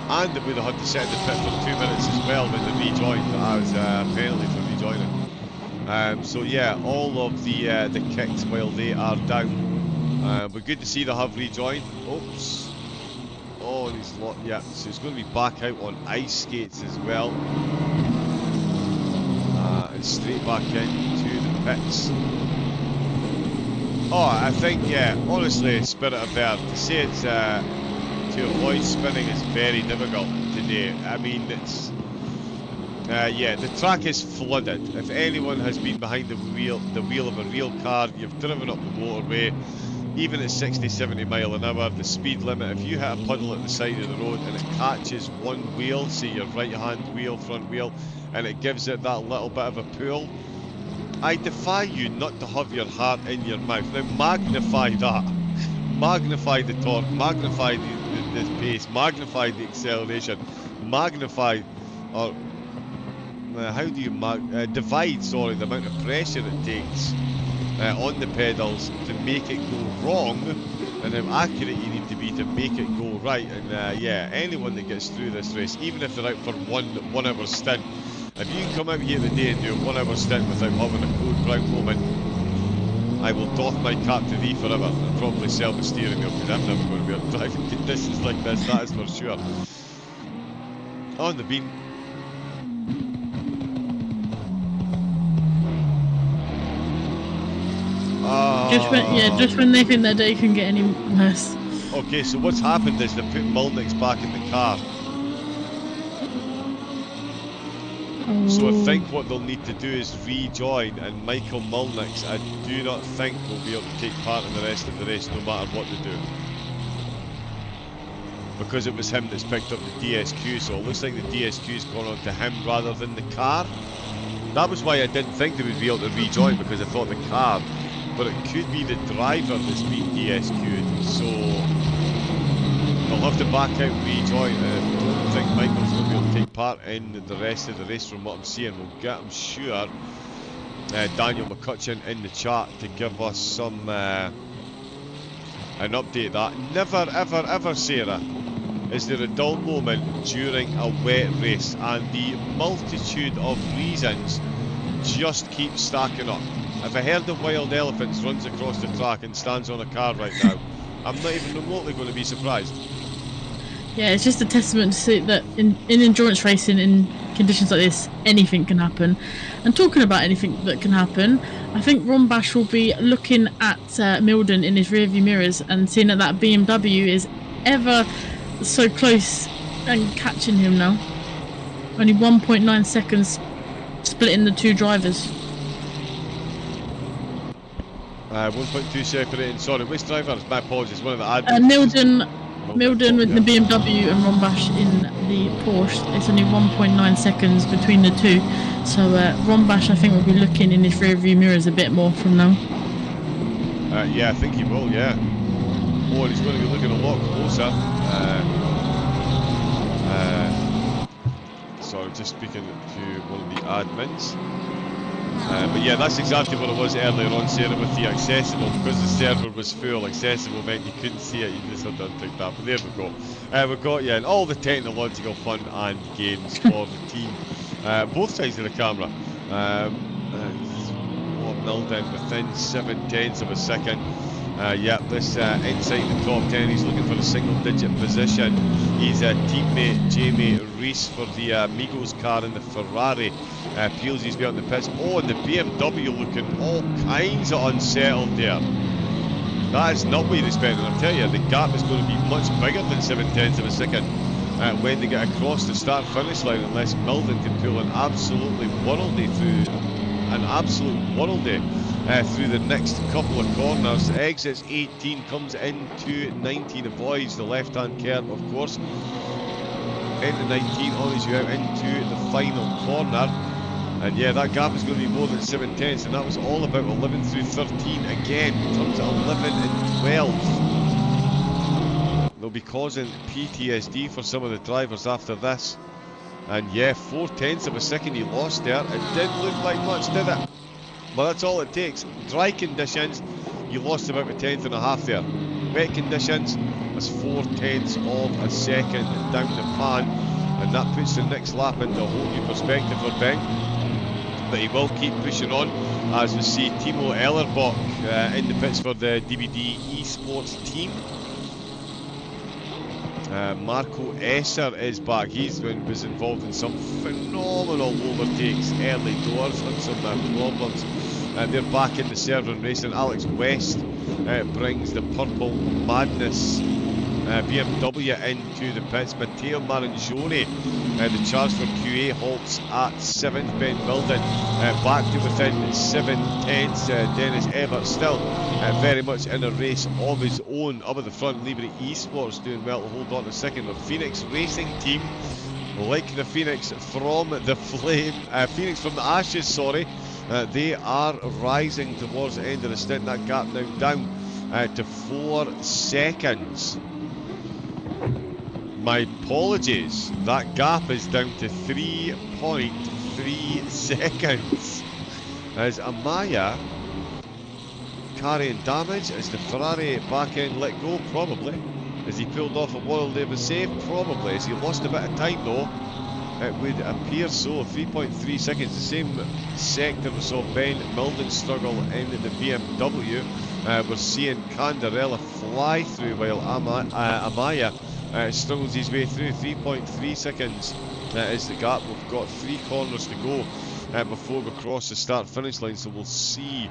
S2: and they would have had to sit in the pit for 2 minutes as well when they rejoined as a penalty for rejoining. So yeah, all of the kicks while they are down. But good to see they have rejoined. Oops. Oh, he's locked. Yeah, so he's going to be back out on ice skates as well. And straight back into the pits. Oh, I think, yeah, honestly, Spirit of Earth, to say it's to avoid spinning is very difficult today. I mean, it's yeah, the track is flooded. If anyone has been behind the wheel of a real car, you've driven up the motorway, even at 60-70 mile an hour, the speed limit, if you hit a puddle at the side of the road and it catches one wheel, say your right hand wheel, front wheel, and it gives it that little bit of a pull, I defy you not to have your heart in your mouth. Now magnify that. Magnify the torque, magnify the pace, magnify the acceleration, magnify, or how do you divide, sorry, the amount of pressure it takes on the pedals to make it go wrong, and how accurate you need to be to make it go right. And yeah, anyone that gets through this race, even if they're out for one hour stint, if you can come out here today and do a 1 hour stint without having a code brown moment, I will doff my cap to thee forever and probably sell the steering wheel, because I'm never going to be able to drive in conditions like this, that is for sure. On the beam.
S3: Just when they think their day can get any worse.
S2: Okay, so what's happened is they put Mulnick's back in the car. So I think what they'll need to do is rejoin, and Michael Mulnick's, I do not think will be able to take part in the rest of the race no matter what they do. Because it was him that's picked up the DSQ, so it looks like the DSQ's gone on to him rather than the car. That was why I didn't think they would be able to rejoin, because I thought the car, but it could be the driver that's been DSQ'd, so they'll have to back out and rejoin. I don't think Michael's going to be able to take part in the rest of the race from what I'm seeing. We'll get, I'm sure, Daniel McCutcheon in the chat to give us some an update. That never ever ever, Sarah, is there a dull moment during a wet race, and the multitude of reasons just keep stacking up. If a herd of wild elephants runs across the track and stands on a car right now, I'm not even remotely going to be surprised.
S3: Yeah, it's just a testament to see that in endurance racing, in conditions like this, anything can happen. And talking about anything that can happen, I think Ron Bash will be looking at Milden in his rearview mirrors and seeing that BMW is ever so close and catching him now. Only 1.9 seconds splitting the two drivers.
S2: 1.2 separating. Sorry, which driver? My apologies. One of the admins.
S3: Milden with the BMW and Ron Bash in the Porsche. It's only 1.9 seconds between the two. So Ron Bash, I think, will be looking in his rearview mirrors a bit more from now.
S2: Yeah, I think he will. Yeah. Oh, and he's going to be looking a lot closer. Sorry, just speaking to one of the admins. But yeah, that's exactly what it was earlier on, Sarah, with the accessible. Because the server was full, accessible meant you couldn't see it, you just had to untick that. But there we go. We've got you in all the technological fun and games for the team. Both sides of the camera. Milden within 0.7 of a second. This inside the top 10, he's looking for a single-digit position. His teammate Jamie Rees for the Amigos car in the Ferrari peels his way out in the pits. Oh, and the BMW looking all kinds of unsettled there. That is not what you're expecting. I'll tell you, the gap is going to be much bigger than 0.7 of a second when they get across the start-finish line, unless Milden can pull an absolutely worldly through through the next couple of corners. Exits 18, comes into 19, avoids the left-hand curve, of course. Into 19, on his way out into the final corner. And yeah, that gap is going to be more than 0.7, and that was all about 11 through 13 again. In terms of 11 and 12. They'll be causing PTSD for some of the drivers after this. And yeah, 0.4 of a second he lost there. It didn't look like much, did it? Well, that's all it takes. Dry conditions, you lost about 1/10.5 there. Wet conditions, that's 0.4 of a second down the pan. And that puts the next lap into a whole new perspective for Ben. But he will keep pushing on, as we see Timo Ellerbach in the pits for the DBD Esports team. Marco Esser is back. He's was involved in some phenomenal overtakes early doors, had some problems. They're back in the server and racing. Alex West brings the Purple Madness BMW into the pits. Matteo Marangione, the charge for QA, halts at 7th. Ben Milden back to within 0.7. Dennis Everett still very much in a race of his own. Up at the front, Libre Esports doing well to hold on to second. The Phoenix Racing Team, like the Phoenix from the Flame, Phoenix from the Ashes, sorry, they are rising towards the end of the stint. That gap now down to 4 seconds. My apologies, that gap is down to 3.3 seconds. As Amaya carrying damage, is the Ferrari back end let go? Probably. Has he pulled off a world of a save? Probably. Has he lost a bit of time though? It would appear so. 3.3 seconds, the same sector we saw Ben Milden struggle in the BMW. We're seeing Candarella fly through while Amaya struggles his way through. 3.3 seconds is the gap. We've got 3 corners to go before we cross the start-finish line, so we'll see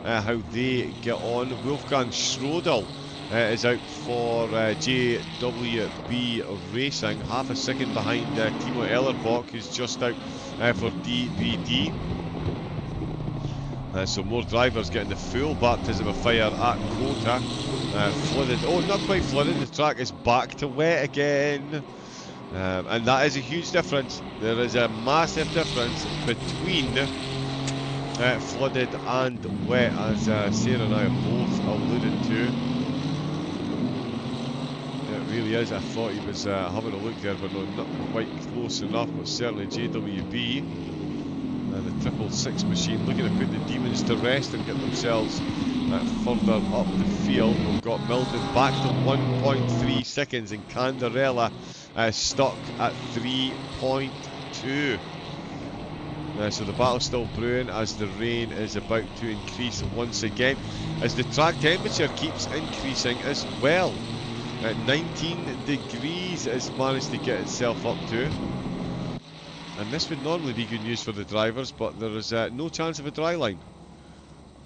S2: how they get on. Wolfgang Schrodel is out for JWB Racing, half a second behind Timo Ellerbach, who's just out for DBD. So more drivers getting the full baptism of fire at Kota. Flooded, oh, not quite flooded, the track is back to wet again. And that is a huge difference. There is a massive difference between flooded and wet, as Sarah and I have both alluded to. It really is. I thought he was having a look there, but no, not quite close enough. But certainly JWB. The 666 machine looking to put the demons to rest and get themselves further up the field. We've got Milden back to 1.3 seconds and Candarella stuck at 3.2. So the battle's still brewing as the rain is about to increase once again, as the track temperature keeps increasing as well. 19 degrees it's managed to get itself up to. And this would normally be good news for the drivers, but there is no chance of a dry line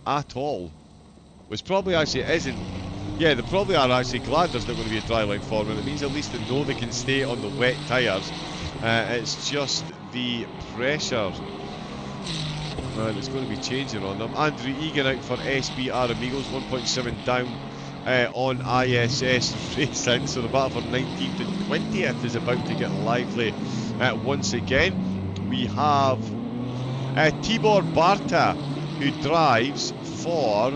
S2: at all. Which probably actually isn't. Yeah, they probably are actually glad there's not going to be a dry line for them. It means at least they know they can stay on the wet tyres. It's just the pressure. And it's going to be changing on them. Andrew Egan out for SBR Amigos, 1.7 down on ISS Racing. So the battle for 19th and 20th is about to get lively. Once again, we have Tibor Barta, who drives for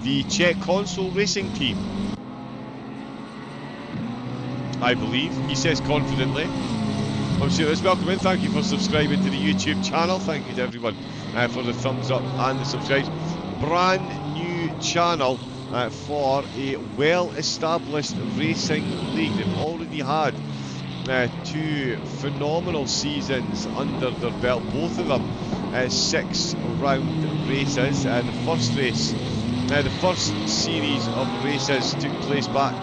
S2: the Czech Console Racing Team, I believe. He says confidently. I'm sure it's welcome in. Thank you for subscribing to the YouTube channel. Thank you to everyone for the thumbs up and the subscribes. Brand new channel for a well-established racing league. They've already had 2 phenomenal seasons under their belt, both of them 6-round races. The first race, the first series of races took place back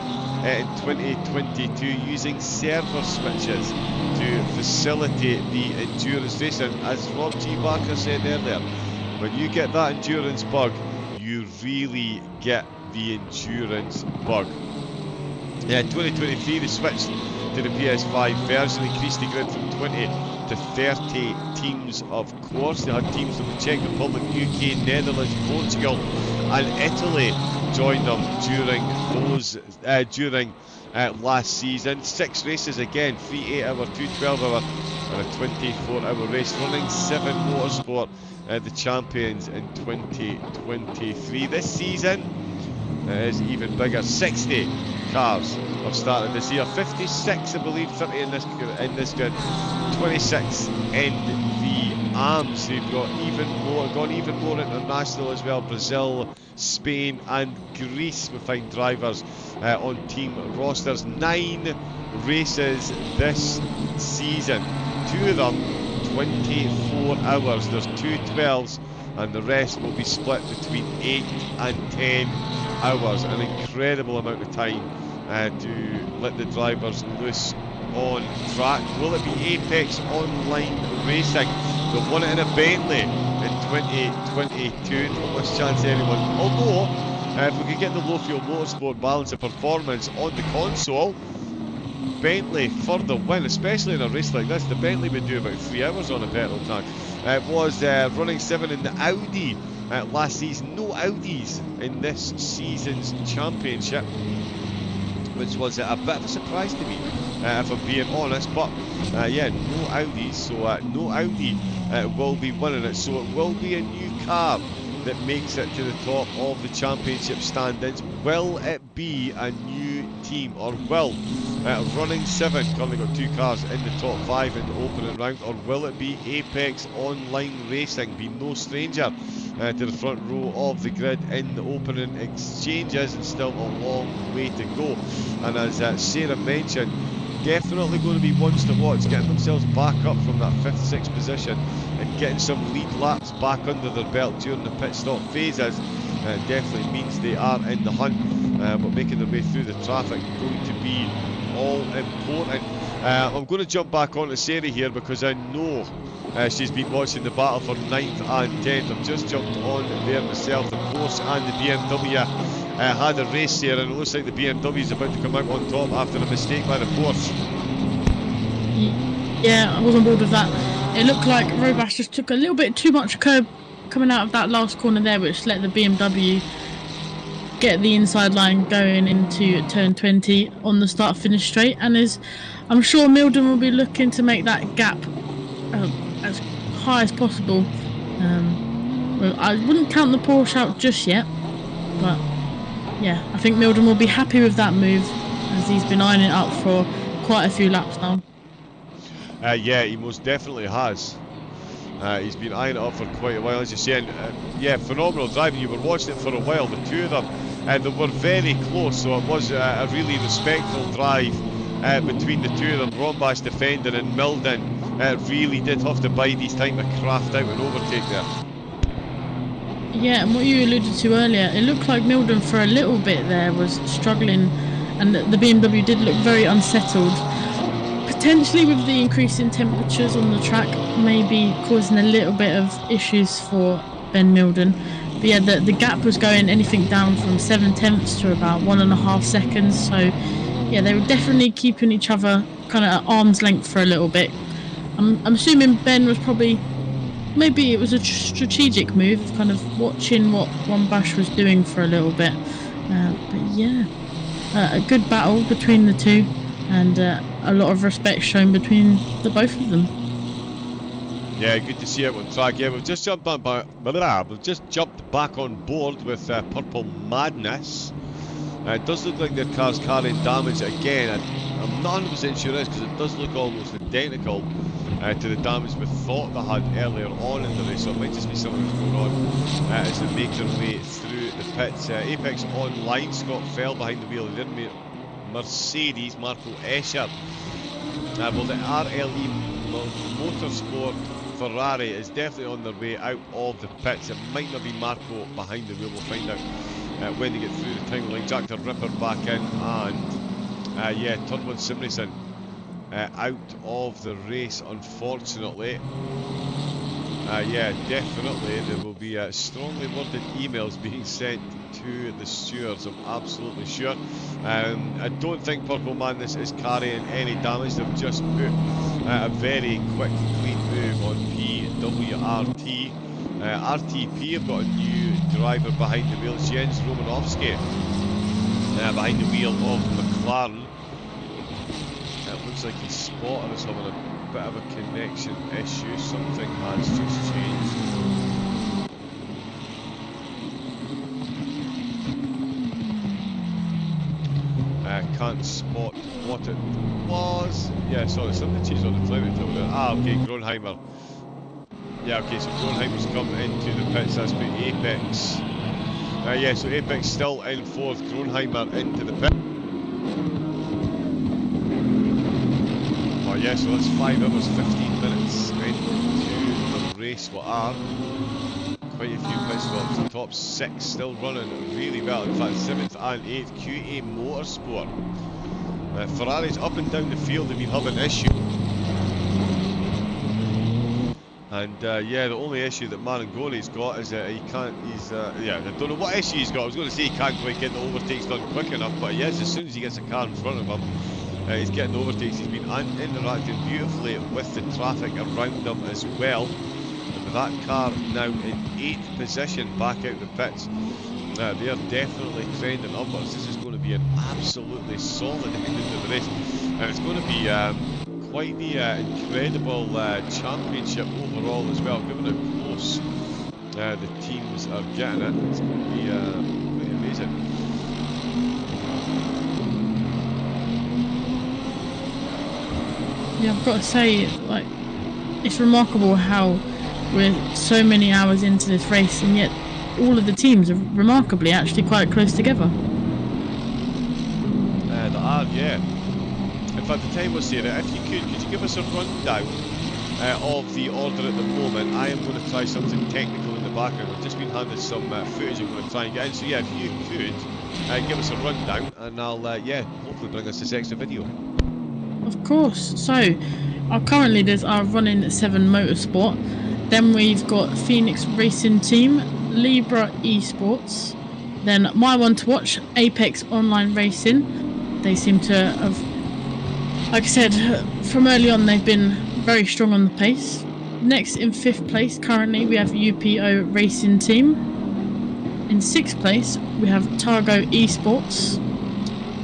S2: in 2022 using server switches to facilitate the endurance racing. As Rob G. Barker said earlier, when you get that endurance bug, you really get the endurance bug. 2023 they switched to the PS5 version, increased the grid from 20 to 30 teams, of course. They had teams from the Czech Republic, UK, Netherlands, Portugal and Italy joined them during last season. 6 races again, 3 8-hour, 2 12-hour and a 24-hour race. Running 7 Motorsport, the champions in 2023. This season is even bigger. 60 cars have started this year. 56, I believe, 30 in this grid. 26 in the AMS. They've got gone even more international as well. Brazil, Spain and Greece will find drivers on team rosters. 9 races this season. 2 of them 24 hours. There's 2 12s and the rest will be split between 8 and 10 hours. An incredible amount of time to let the drivers loose on track. Will it be Apex Online Racing? They won it in a Bentley in 2022. Not much chance anyone. Although, if we could get the low fuel motorsport balance of performance on the console, Bentley for the win, especially in a race like this. The Bentley would do about 3 hours on a petrol tank. It was running 7 in the Audi last season. No Audis in this season's championship, which was a bit of a surprise to me, if I'm being honest. But yeah, no Audis, so no Audi will be winning it. So it will be a new car that makes it to the top of the championship standings. Will it be a new team, or will Running 7 currently got 2 cars in the top 5 in the opening round, or will it be Apex Online Racing, be no stranger to the front row of the grid in the opening exchanges, and still a long way to go. And as Sarah mentioned, definitely going to be ones to watch, getting themselves back up from that 5th, 6th position and getting some lead laps back under their belt during the pit stop phases. Definitely means they are in the hunt, but making their way through the traffic going to be all important. I'm going to jump back on to Sarah here because I know she's been watching the battle for 9th and 10th. I've just jumped on there myself. The Porsche and the BMW had a race here, and it looks like the BMW is about to come out on top after a mistake by the Porsche.
S3: Yeah, I was on board with that. It looked like Robash just took a little bit too much curb coming out of that last corner there, which let the BMW get the inside line going into turn 20 on the start finish straight. And I'm sure Milden will be looking to make that gap as high as possible. Well, I wouldn't count the Porsche out just yet, but yeah, I think Milden will be happy with that move, as he's been eyeing it up for quite a few laps now.
S2: Yeah, he most definitely has. He's been eyeing it up for quite a while, as you're saying. Yeah, phenomenal driving. You were watching it for a while, the two of them, and they were very close, so it was a really respectful drive between the two of them. Rombash defending, and Milden really did have to bide his time to craft out an overtake there.
S3: Yeah, and what you alluded to earlier, it looked like Milden for a little bit there was struggling, and the BMW did look very unsettled. Potentially with the increase in temperatures on the track, maybe causing a little bit of issues for Ben Milden. But yeah, the gap was going anything down from 7/10 to about 1.5 seconds. So yeah, they were definitely keeping each other kind of at arm's length for a little bit. I'm assuming Ben was maybe it was a strategic move, kind of watching what Rombash was doing for a little bit. But yeah, a good battle between the two, and a lot of respect shown between the both of them.
S2: Yeah, good to see it on track. Yeah, we've just jumped back on board with Purple Madness. It does look like their car's carrying damage again. I'm not 100% sure it is, because it does look almost identical to the damage we thought they had earlier on in the race, so it might just be something that's going on as they make their way through the pits. Apex online, Scott fell behind the wheel. He didn't make Mercedes, Marco Escher. Well, the RLE Motorsport Ferrari is definitely on their way out of the pits. It might not be Marco behind the wheel. We'll find out when they get through the time line. Jack the Ripper back in, and yeah, Turbo Sim Racing out of the race, unfortunately. Yeah, definitely there will be strongly worded emails being sent to the stewards, I'm absolutely sure. I don't think Purple Madness is carrying any damage. They've just put a very quick, clean move on PWRT. RTP have got a new driver behind the wheel, Jens Romanovsky, behind the wheel of McLaren. It looks like his spotter is having a bit of a connection issue. Something has just changed. Can't spot what it was. Yeah, sorry, something changed on the flight over there. Ah, okay, Gronheimer. Yeah, okay, so Gronheimer's come into the pits. That's been Apex. Yeah, so Apex still in fourth. Gronheimer into the pit. Oh yeah, so that's 5 hours 15 minutes into the race. What are quite a few pit stops. The top 6 still running really well. In fact, 7th and 8th, QA Motorsport. Ferraris up and down the field have been having issues. And yeah, the only issue that Marangoli's got is that he can't, yeah, I don't know what issue he's got. I was going to say he can't quite get the overtakes done quick enough, but he is. As soon as he gets a car in front of him, he's getting overtakes. He's been interacting beautifully with the traffic around him as well. And with that car now in 8th position back out the pits, they are definitely trending upwards. This is going to be an absolutely solid end of the race, and it's going to be quite the incredible championship overall as well, given how close the teams are getting it. It's going to be pretty amazing.
S3: Yeah, I've got to say, like, it's remarkable how we're so many hours into this race, and yet all of the teams are remarkably actually quite close together.
S2: They are, yeah. In fact, the time was here. If you could you give us a rundown of the order at the moment? I am going to try something technical in the background. I've just been handed some footage I'm going to try and get in. So yeah, if you could give us a rundown, and I'll yeah, hopefully bring us this extra video.
S3: Of course. So, our current leaders are Running 7 Motorsport. Then we've got Phoenix Racing Team, Libra Esports. Then my one to watch, Apex Online Racing. They seem to have, like I said, from early on they've been very strong on the pace. Next, in 5th place currently, we have UPO Racing Team. In 6th place, we have Targo Esports.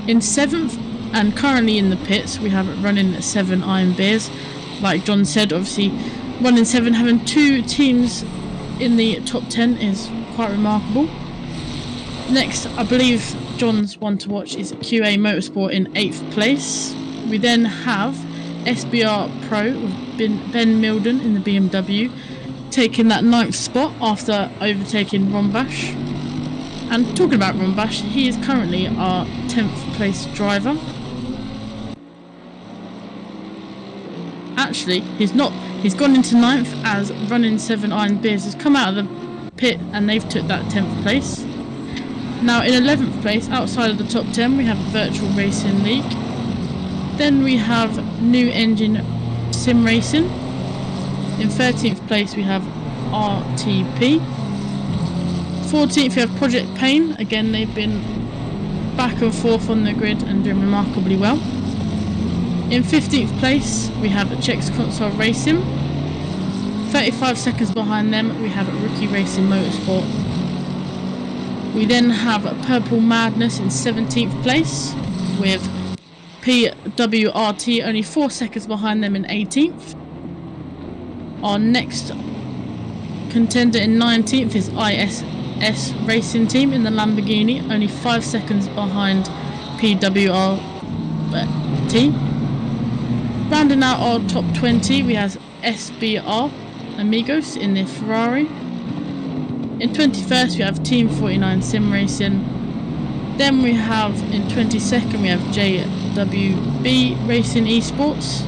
S3: In 7th, and currently in the pits, we have Running 7 Iron Bears. Like John said, obviously, Running 7 having 2 teams in the top 10 is quite remarkable. Next, I believe John's one to watch is QA Motorsport in 8th place. We then have SBR Pro with Ben Milden in the BMW, taking that 9th spot after overtaking Rombash. And talking about Rombash, he is currently our 10th place driver. Actually, he's not. He's gone into 9th as Running 7 Iron Beers has come out of the pit and they've took that 10th place. Now in 11th place, outside of the top 10, we have Virtual Racing League. Then we have New Engine Sim Racing. In 13th place, we have RTP. 14th, we have Project Pain. Again, they've been back and forth on the grid and doing remarkably well. In 15th place, we have Czechs Console Racing. 35 seconds behind them, we have Rookie Racing Motorsport. We then have Purple Madness in 17th place with PWRT only 4 seconds behind them in 18th. Our next contender in 19th is S Racing Team in the Lamborghini, only 5 seconds behind PWR team. Rounding out our top 20, we have SBR Amigos in the Ferrari. In 21st, we have Team 49 Sim Racing. Then we have in 22nd, we have JWB Racing Esports.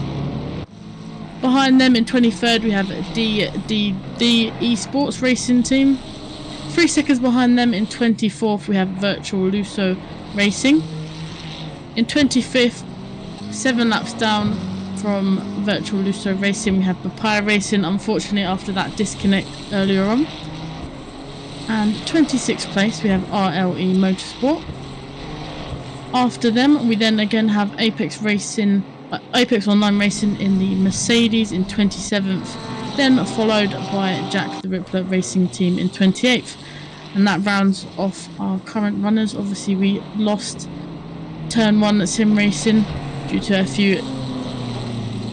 S3: Behind them in 23rd, we have DDD Esports Racing Team. 3 seconds behind them in 24th, we have Virtual Luso Racing. In 25th, 7 laps down from Virtual Luso Racing, we have Papaya Racing, unfortunately after that disconnect earlier on. And 26th place, we have RLE Motorsport. After them, we then again have Apex Online Racing in the Mercedes in 27th, then followed by Jack the Rippler Racing Team in 28th. And that rounds off our current runners. Obviously, we lost Turn 1 Sim Racing due to a few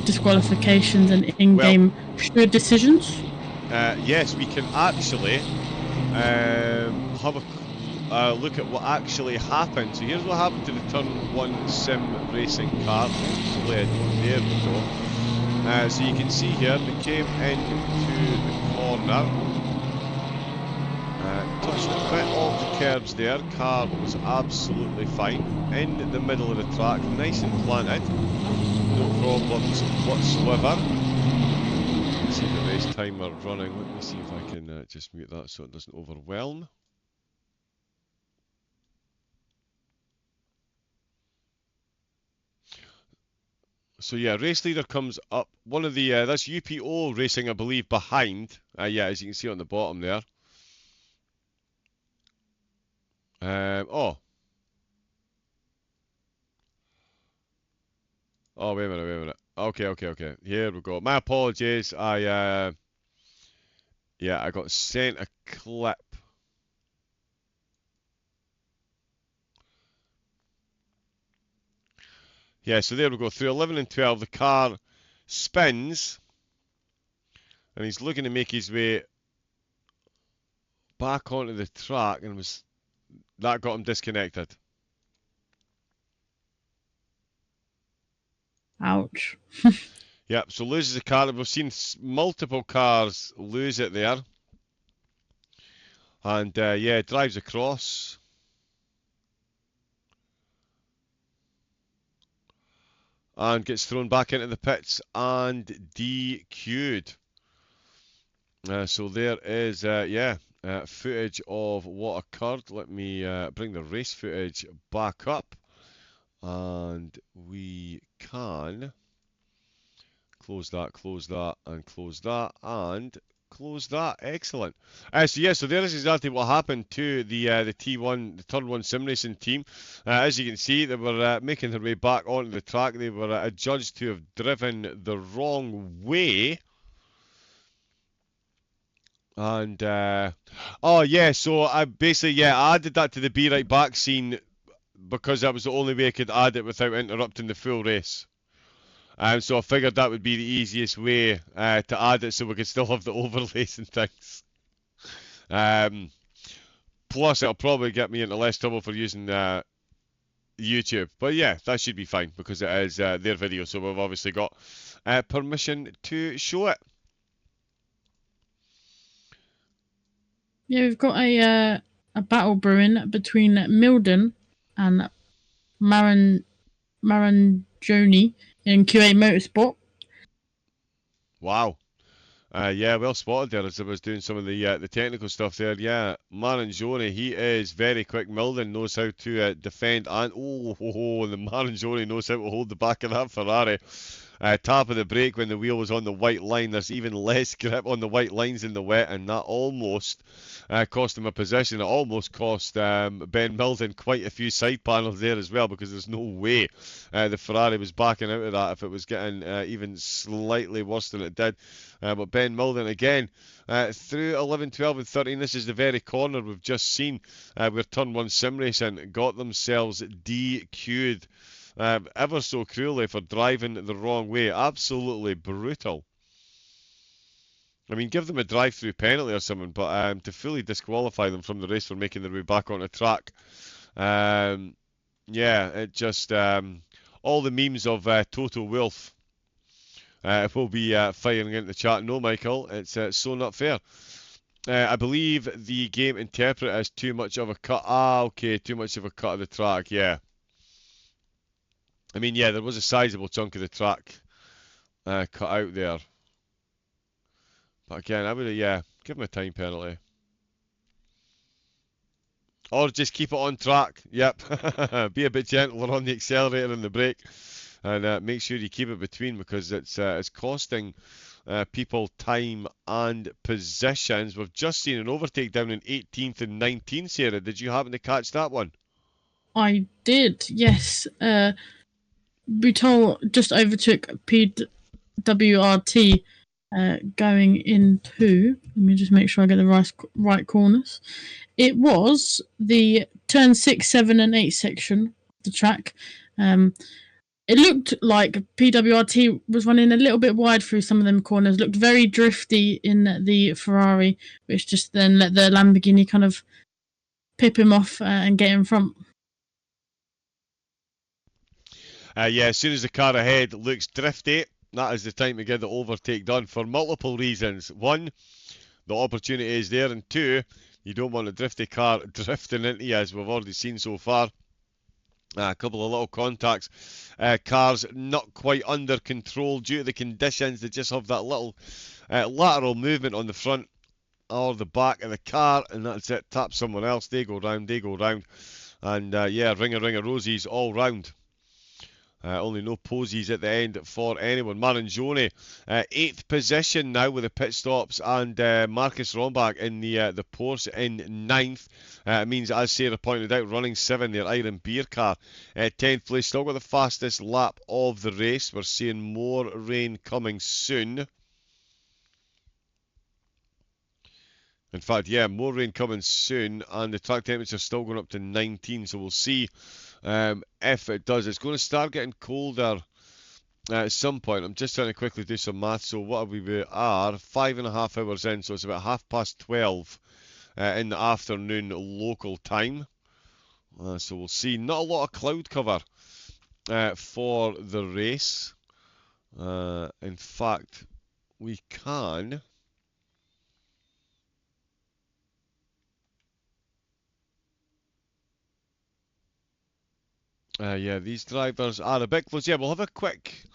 S3: disqualifications and in-game decisions.
S2: Yes, we can actually have a look at what actually happened. So here's what happened to the Turn 1 Sim Racing car. There we go. So you can see here, they came into the corner, touched a bit of the curbs there. Car was absolutely fine. In the middle of the track, nice and planted. No problems whatsoever. Let's see the race timer running. Let me see if I can just mute that so it doesn't overwhelm. So yeah, race leader comes up. One of the that's UPO Racing, I believe, behind. Yeah, as you can see on the bottom there. Oh, wait a minute. Okay. Here we go. My apologies. I got sent a clip. Yeah, so there we go. Through 11 and 12, the car spins, and he's looking to make his way back onto the track, and that got him disconnected.
S3: Ouch.
S2: Yep, so loses the car. We've seen multiple cars lose it there. And yeah, drives across. And gets thrown back into the pits and DQ'd. So there is, footage of what occurred. Let me bring the race footage back up. And we can close that, and close that, and close that. Excellent. So there is exactly what happened to the T1, the Turn 1 Sim Racing team. As you can see, they were making their way back onto the track. They were adjudged to have driven the wrong way. And so I basically added that to the Be Right Back scene because that was the only way I could add it without interrupting the full race. So I figured that would be the easiest way to add it so we could still have the overlays and things. Plus, it'll probably get me into less trouble for using YouTube. But yeah, that should be fine because it is their video, so we've obviously got permission to show it.
S3: Yeah, we've got a battle brewing between Milden and Marangioni in QA Motorsport.
S2: Wow. Well spotted there as I was doing some of the technical stuff there. Yeah, Marangioni, he is very quick. Milden knows how to defend, and the Marangioni knows how to hold the back of that Ferrari. Tap of the brake when the wheel was on the white line. There's even less grip on the white lines in the wet, and that almost cost him a position. It almost cost Ben Milden quite a few side panels there as well, because there's no way the Ferrari was backing out of that if it was getting even slightly worse than it did. But Ben Milden again through 11, 12 and 13. This is the very corner we've just seen where Turn 1 Sim Racing got themselves DQ'd. Ever so cruelly for driving the wrong way. Absolutely brutal. I mean, give them a drive-through penalty or something, but to fully disqualify them from the race for making their way back on the track, yeah, it just all the memes of Toto Wolff will be firing into the chat. No, Michael, it's so not fair. I believe the game interpret as too much of a cut. Ah, okay, too much of a cut of the track. Yeah. I mean, yeah, there was a sizable chunk of the track cut out there. But again, I would, yeah, give him a time penalty. Or just keep it on track. Yep. Be a bit gentler on the accelerator and the brake. And make sure you keep it between, because it's costing people time and positions. We've just seen an overtake down in 18th and 19th, Sarah. Did you happen to catch that one?
S3: I did, yes. Butol just overtook PWRT going into, let me just make sure I get the right corners. It was the turn 6, 7 and 8 section of the track. It looked like PWRT was running a little bit wide through some of them corners, looked very drifty in the Ferrari, which just then let the Lamborghini kind of pip him off and get in front.
S2: Yeah, as soon as the car ahead looks drifty, that is the time to get the overtake done for multiple reasons. One, the opportunity is there, and two, you don't want a drifty car drifting into you, as we've already seen so far. A couple of little contacts. Cars not quite under control due to the conditions. They just have that little lateral movement on the front or the back of the car, and that's it. Tap someone else. They go round. And yeah, ring a rosies all round. Only no posies at the end for anyone. Marangione, 8th position now with the pit stops, and Marcus Rombach in the Porsche in 9th. It means, as Sarah pointed out, running 7, their Iron Beer car. 10th place, still got the fastest lap of the race. We're seeing more rain coming soon. In fact, yeah, more rain coming soon, and the track temperature still going up to 19, so we'll see if it does. It's going to start getting colder at some point. I'm just trying to quickly do some math. So what we are 5.5 hours in, so it's about 12:30 in the afternoon local time. So we'll see. Not a lot of cloud cover for the race. In fact, we can... yeah, these drivers are a bit close. Yeah, we'll have a quick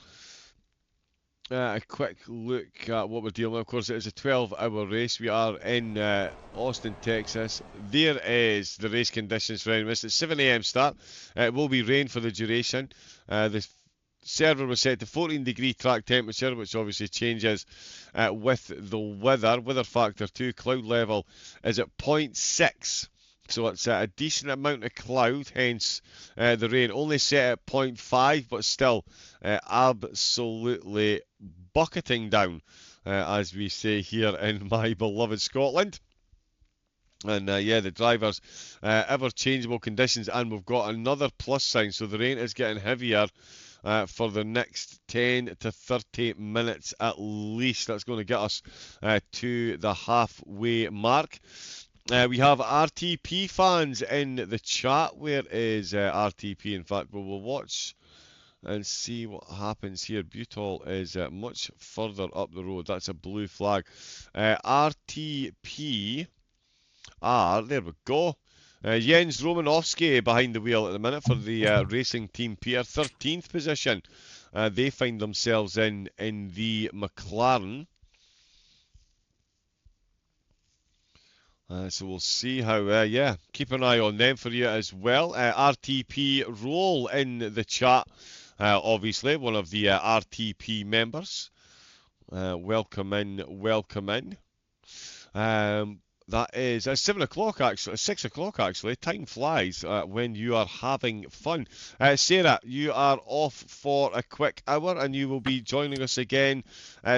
S2: look at what we're dealing with. Of course, it is a 12-hour race. We are in Austin, Texas. There is the race conditions for anyone. It's 7 a.m. start. It will be rain for the duration. The server was set to 14-degree track temperature, which obviously changes with the weather. Weather factor 2, cloud level is at 0.6. So it's a decent amount of cloud, hence the rain. Only set at 0.5, but still absolutely bucketing down, as we say here in my beloved Scotland. And yeah, the drivers, ever-changeable conditions, and we've got another plus sign, so the rain is getting heavier for the next 10 to 30 minutes at least. That's going to get us to the halfway mark. We have RTP fans in the chat. Where is RTP? In fact, we'll watch and see what happens here. Butol is much further up the road. That's a blue flag. RTP are, there we go. Jens Romanowski behind the wheel at the minute for the racing team Peter. 13th position. They find themselves in the McLaren. So we'll see how, yeah, keep an eye on them for you as well. RTP Roll in the chat, obviously, one of the RTP members. Welcome in. That is 7 o'clock actually, 6 o'clock actually. Time flies when you are having fun. Sarah, you are off for a quick hour and you will be joining us again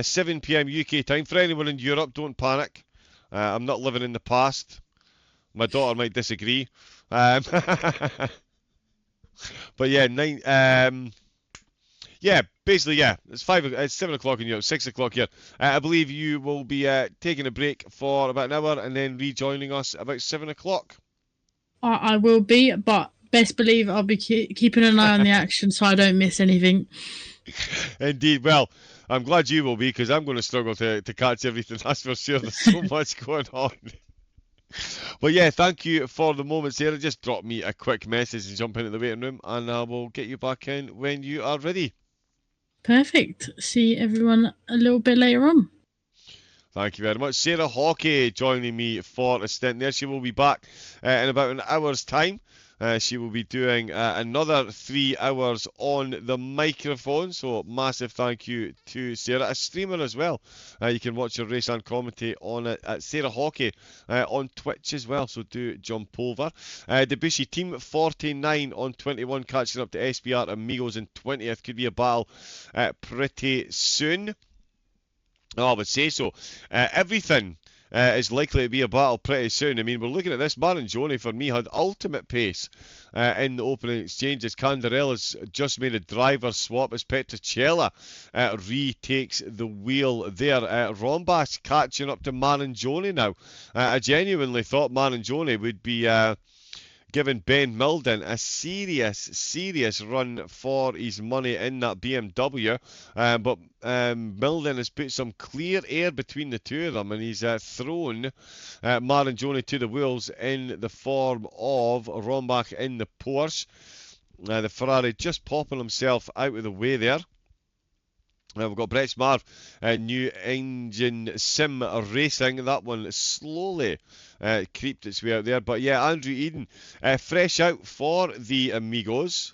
S2: 7 p.m. UK time. For anyone in Europe, don't panic. I'm not living in the past. My daughter might disagree. But yeah, Yeah, basically, yeah. It's 7 o'clock in Europe, 6 o'clock here. I believe you will be taking a break for about an hour and then rejoining us about 7 o'clock.
S3: I will be, but best believe I'll be keeping an eye on the action so I don't miss anything.
S2: Indeed. Well, I'm glad you will be, because I'm going to struggle to catch everything, that's for sure. There's so much going on. Well, yeah, thank you for the moment, Sarah. Just drop me a quick message and jump into the waiting room, and I will get you back in when you are ready.
S3: Perfect. See everyone a little bit later on.
S2: Thank you very much. Sarah Hockey joining me for a stint there. She will be back in about an hour's time. She will be doing another 3 hours on the microphone. So massive thank you to Sarah, a streamer as well. You can watch her race and commentate on it at Sarah Hockey on Twitch as well. So do jump over. Debussy Team 49 on 21, catching up to SBR Amigos in 20th. Could be a battle pretty soon. Oh, I would say so. Everything is likely to be a battle pretty soon. I mean, we're looking at this. Marangione, for me, had ultimate pace in the opening exchanges. Candarella's just made a driver swap as Petricella retakes the wheel there. Rombas catching up to Marangione now. I genuinely thought Marangione would be giving Ben Milden a serious run for his money in that BMW. But Milden has put some clear air between the two of them, and he's thrown Marangione to the wheels in the form of Rombach in the Porsche. The Ferrari just popping himself out of the way there. We've got Brett Smarv, new engine sim racing. That one slowly creeped its way out there. But yeah, Andrew Eden, fresh out for the Amigos.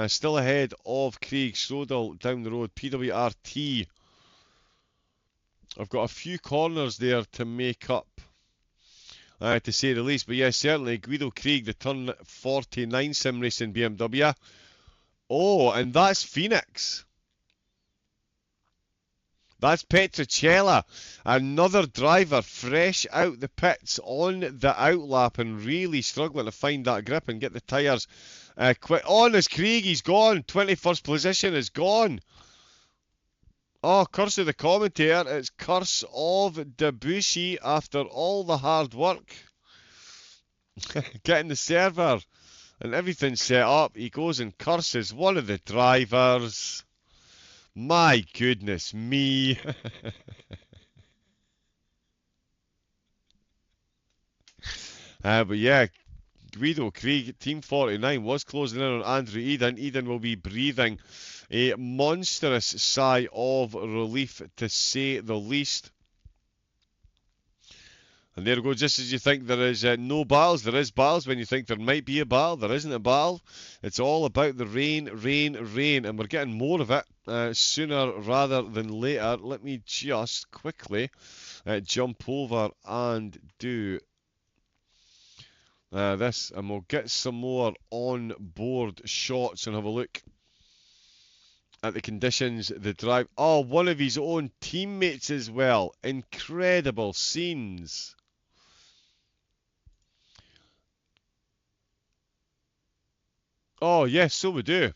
S2: Still ahead of Craig Srodal down the road. PWRT. I've got a few corners there to make up, to say the least. But yeah, certainly Guido Craig, the turn 49 sim racing BMW. Oh, and that's Phoenix. That's Petricella, another driver fresh out the pits on the outlap and really struggling to find that grip and get the tyres quick. Oh, there's Craig, he's gone. 21st position is gone. Oh, curse of the commentator. It's curse of Debussy after all the hard work. Getting the server and everything set up. He goes and curses one of the drivers. My goodness me. But yeah, Guido Craig, Team 49, was closing in on Andrew Eden. Eden will be breathing a monstrous sigh of relief, to say the least. And there we go, just as you think there is no battles, there is battles. When you think there might be a battle, there isn't a battle. It's all about the rain, and we're getting more of it sooner rather than later. Let me just quickly jump over and do this, and we'll get some more on-board shots and have a look at the conditions, the drive. Oh, one of his own teammates as well. Incredible scenes. Oh, yes, so we do.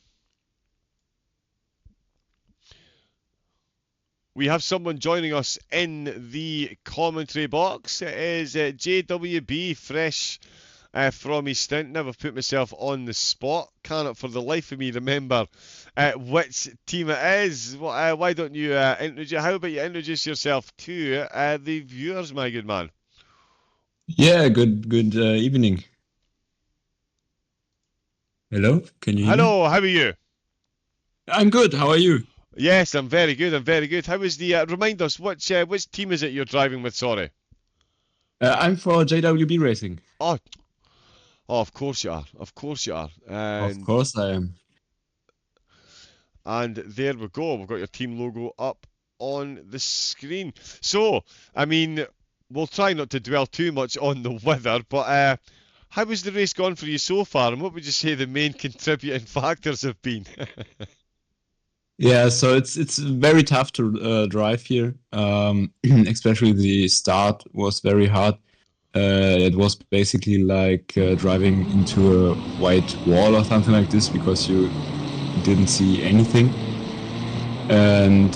S2: We have someone joining us in the commentary box. It is JWB, fresh from his stint. Now I've put myself on the spot. Cannot for the life of me remember which team it is. Why don't you introduce? How about you introduce yourself to the viewers, my good man?
S4: Yeah, good evening. Hello, can you hear me?
S2: Hello, how are you?
S4: I'm good. How are you?
S2: Yes, I'm very good. How is the? Remind us, which team is it you're driving with? Sorry.
S4: I'm for JWB Racing.
S2: Oh, of course you are. Of course I am. And there we go. We've got your team logo up on the screen. So, I mean, we'll try not to dwell too much on the weather, but how has the race gone for you so far? And what would you say the main contributing factors have been?
S4: Yeah, so it's very tough to drive here. Especially the start was very hard. It was basically like driving into a white wall or something like this, because you didn't see anything, and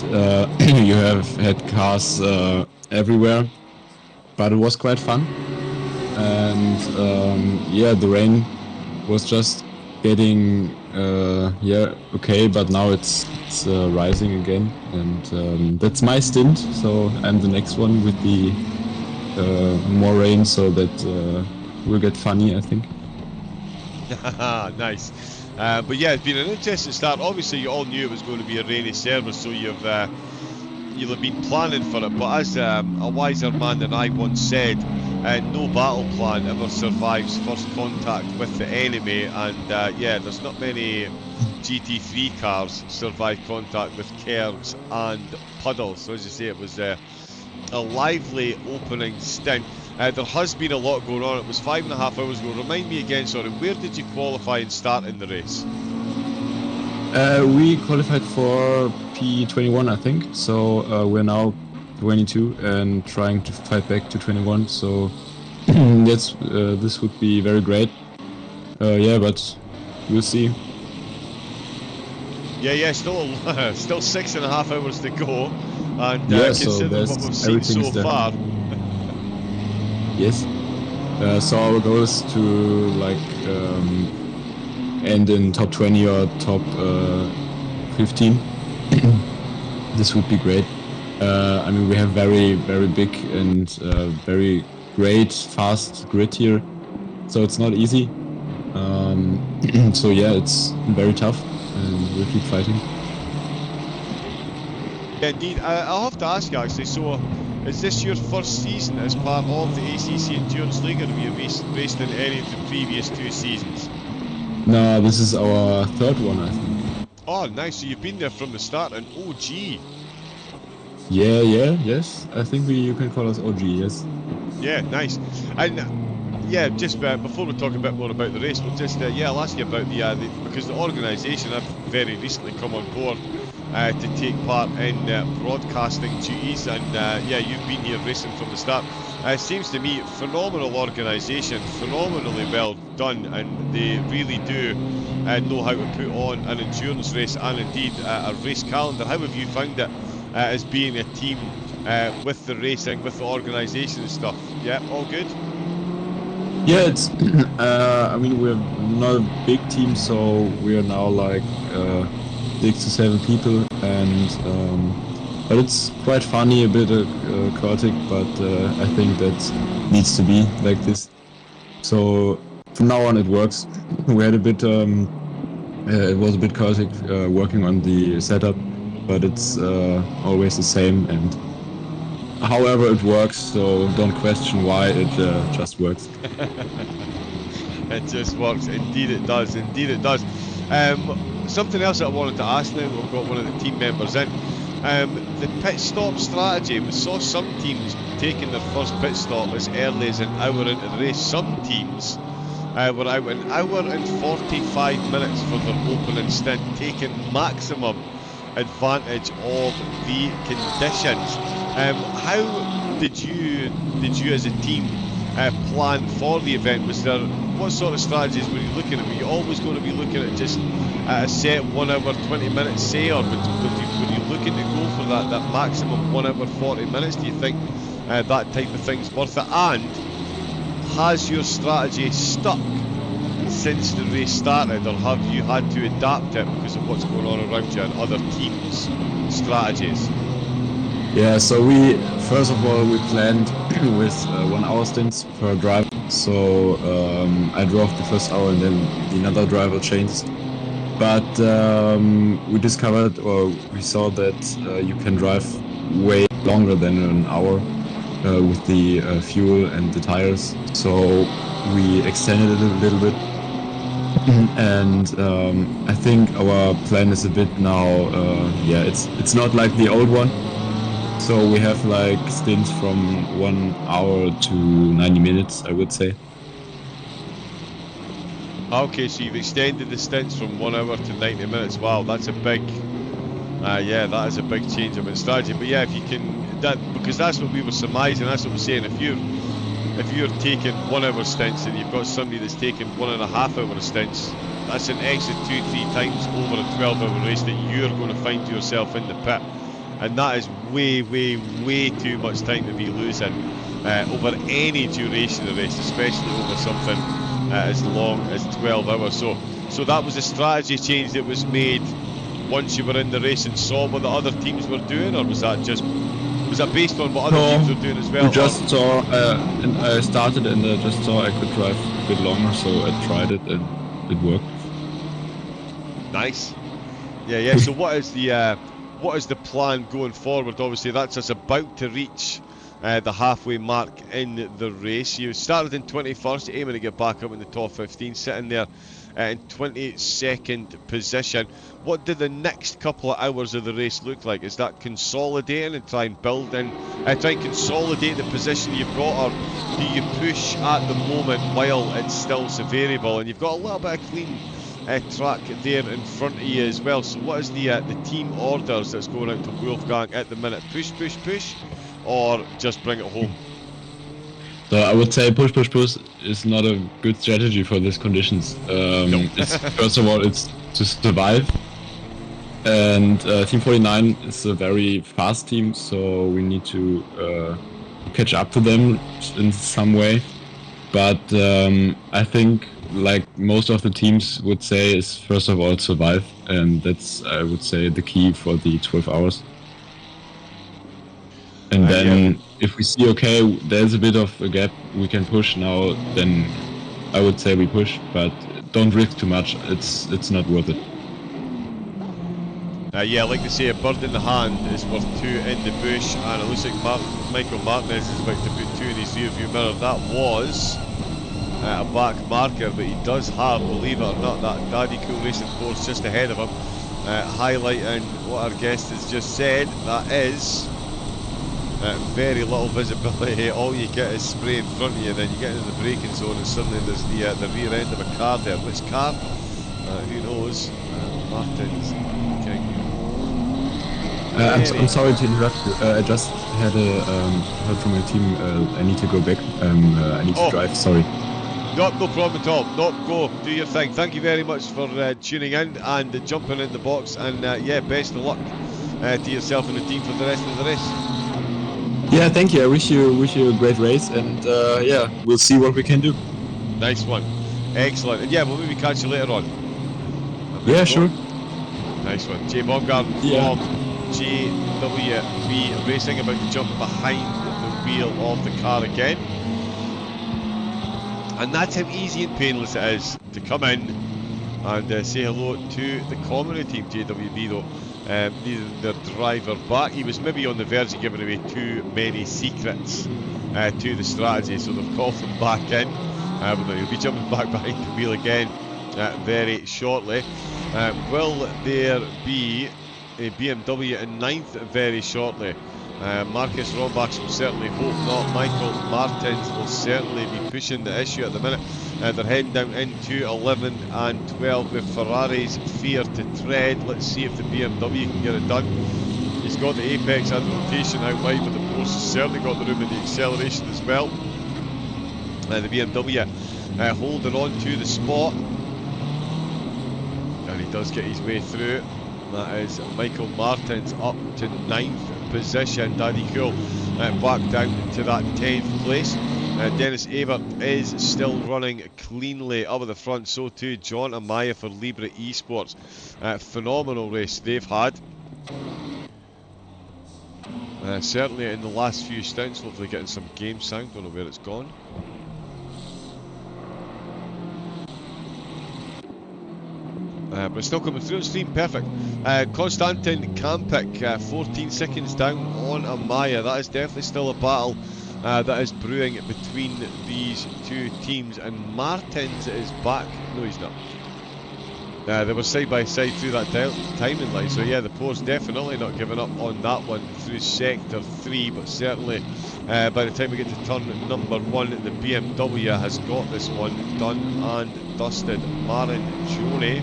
S4: you have had cars everywhere, but it was quite fun. And yeah, the rain was just getting okay, but now it's rising again, and that's my stint. So I'm the next one with the more rain, so that will get funny, I think.
S2: Nice. But yeah, it's been an interesting start. Obviously, you all knew it was going to be a rainy service, so you'll have been planning for it. But as a wiser man than I once said, no battle plan ever survives first contact with the enemy. And yeah, there's not many GT3 cars survive contact with curbs and puddles. So as you say, it was a lively opening stint. There has been a lot going on. It was 5.5 hours ago. Remind me again, sorry, where did you qualify and start in the race?
S4: We qualified for P21, I think. So we're now 22 and trying to fight back to 21. So this would be very great. Yeah, but we'll see.
S2: Yeah, still 6.5 hours to go, and
S4: yeah, so
S2: considering what we've seen so far.
S4: Yes. So our goal is to like end in top 20 or top 15. This would be great. I mean, we have very, very big and very great, fast grid here, so it's not easy. So yeah, it's very tough, and we'll keep fighting.
S2: Yeah, indeed. I'll have to ask you actually, so is this your first season as part of the ACC Endurance League, or have you raced in any of the previous 2 seasons?
S4: No, this is our 3rd one, I think.
S2: Oh, nice. So you've been there from the start, an OG.
S4: Yes. I think you can call us OG, yes.
S2: Yeah, nice. And yeah, just before we talk a bit more about the race, we'll just I'll ask you about the because the organisation have very recently come on board to take part in broadcasting duties, and yeah, you've been here racing from the start. It seems to me phenomenal organisation, phenomenally well done, and they really do know how to put on an endurance race and indeed a race calendar. How have you found it as being a team with the racing, with the organisation and stuff? Yeah, all good?
S4: Yeah, it's I mean, we're not a big team, so we are now like 6 to 7 people, and but it's quite funny, a bit chaotic, but I think that needs to be like this. So from now on it works. We had a bit it was a bit chaotic working on the setup, but it's always the same, and however it works, so don't question why, it just works.
S2: It just works. Indeed it does. Indeed it does. Something else that I wanted to ask now, we've got one of the team members in. The pit stop strategy, we saw some teams taking their first pit stop as early as an hour into the race. Some teams were out an hour and 45 minutes for their opening stint, taking maximum advantage of the conditions. How did you as a team plan for the event? What sort of strategies were you looking at? Were you always going to be looking at just a set 1 hour 20 minutes say, or were you looking to go for that maximum 1 hour 40 minutes? Do you think that type of thing's worth it? And has your strategy stuck since the race started, or have you had to adapt it because of what's going on around you and other teams' strategies?
S4: Yeah, so we first of all we planned with 1 hour stints per driver. So I drove the first hour and then another driver changed. But we discovered, or we saw that you can drive way longer than an hour with the fuel and the tires. So we extended it a little bit. And I think our plan is a bit now, it's not like the old one. So we have like stints from 1 hour to 90 minutes, I would say.
S2: Okay, so you've extended the stints from 1 hour to 90 minutes. Wow, that's a big, that is a big change of strategy. But yeah, if you can, because that's what we were surmising, that's what we're saying. If you're if you're taking 1 hour stints and you've got somebody that's taking 1.5 hour stints, that's an extra 2-3 times over a 12-hour race that you're going to find yourself in the pit, and that is way too much time to be losing over any duration of the race, especially over something as long as 12 hours. So that was a strategy change that was made once you were in the race and saw what the other teams were doing, or was that based on what other teams were doing as well?
S4: We just saw, and I started and I just saw I could drive a bit longer, so I tried it and it worked.
S2: Nice. Yeah. So what is the plan going forward? Obviously, that's us about to reach the halfway mark in the race. You started in 21st, aiming to get back up in the top 15, sitting there in 22nd position. What do the next couple of hours of the race look like? Is that consolidating and try and build in, try and consolidate the position you've got, or do you push at the moment while it's still so variable? And you've got a little bit of clean track there in front of you as well. So what is the team orders that's going out to Wolfgang at the minute? Push, or just bring it home?
S4: So I would say push is not a good strategy for these conditions.
S2: No.
S4: First of all, it's to survive. And Team 49 is a very fast team, so we need to catch up to them in some way. But I think, like most of the teams would say, is first of all survive, and that's, I would say, the key for the 12 hours. And then if we see, okay, there's a bit of a gap, we can push now, then I would say we push, but don't risk too much. It's not worth it.
S2: Like they say, a bird in the hand is worth 2 in the bush, and it looks like Michael Martinez is about to put 2 in his rearview mirror. That was a back marker, but he does have, believe it or not, that Daddy Cool Racing course just ahead of him, highlighting what our guest has just said. That is very little visibility. All you get is spray in front of you, then you get into the braking zone and suddenly there's the rear end of a car there. Which car? Who knows? Martin's King.
S4: I'm sorry to interrupt you. I just had heard from my team. I need to go back. I need to drive. Sorry.
S2: No problem at all. Go. Do your thing. Thank you very much for tuning in and jumping in the box. And best of luck to yourself and the team for the rest of the race.
S4: Yeah, thank you. I wish you a great race, and we'll see what we can do.
S2: Nice one. Excellent. And we'll maybe catch you later on.
S4: Yeah, sure.
S2: Nice one. Jay Baumgart from JWB Racing, about to jump behind the wheel of the car again. And that's how easy and painless it is to come in and say hello to the commentary team. JWB though needed their driver back. He was maybe on the verge of giving away too many secrets to the strategy, so they've called him back in. But he'll be jumping back behind the wheel again very shortly. Will there be a BMW in 9th very shortly? Marcus Rombach will certainly hope not. Michael Martins will certainly be pushing the issue at the minute. They're heading down into 11 and 12 with Ferrari's fear to tread. Let's see if the BMW can get it done. He's got the apex and the rotation out wide, but the Porsche has certainly got the room in the acceleration as well. The BMW holding on to the spot, and he does get his way through. That is Michael Martins up to 9th position. Daddy Cool back down to that 10th place. Dennis Avert is still running cleanly up at the front, so too John Amaya for Libre Esports. Phenomenal race they've had. Certainly in the last few stints, hopefully getting some game sound, don't know where it's gone. But it's still coming through on stream, perfect. Konstantin Kampik, 14 seconds down on Amaya. That is definitely still a battle that is brewing between these two teams, and Martins is back. No, he's not. They were side by side through that timing line, so the Porsche definitely not giving up on that one through sector 3, but certainly by the time we get to turn number 1, the BMW has got this one done and dusted. Marin Joni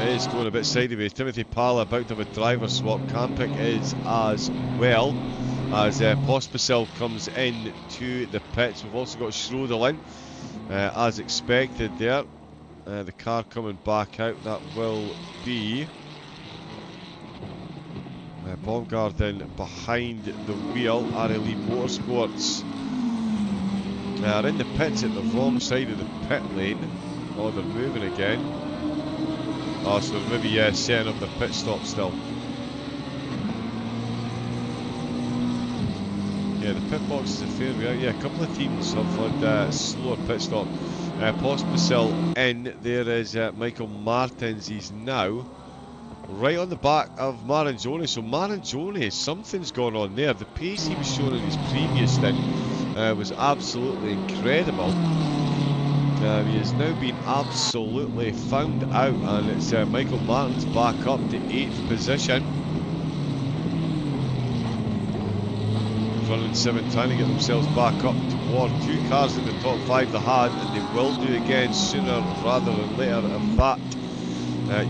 S2: is going a bit sideways. Timothy Pala about to have a driver swap. Campic is as well, as Pospisil comes in to the pits. We've also got Schroeder in, as expected there. The car coming back out, that will be Baumgarten behind the wheel. RLE Motorsports are in the pits at the wrong side of the pit lane. Oh, they're moving again. Oh, so they're maybe setting up their pit stop still. Yeah, the pit box is a fair way out. Yeah, a couple of teams have had slower pit stop. Pospisil in. There is Michael Martins. He's now right on the back of Marangione. So Marangione, something's gone on there. The pace he was showing in his previous stint was absolutely incredible. He has now been absolutely found out, and it's Michael Martins back up to 8th position. Running 7, trying to get themselves back up toward 2 cars in the top 5 they had, and they will do again sooner rather than later of that.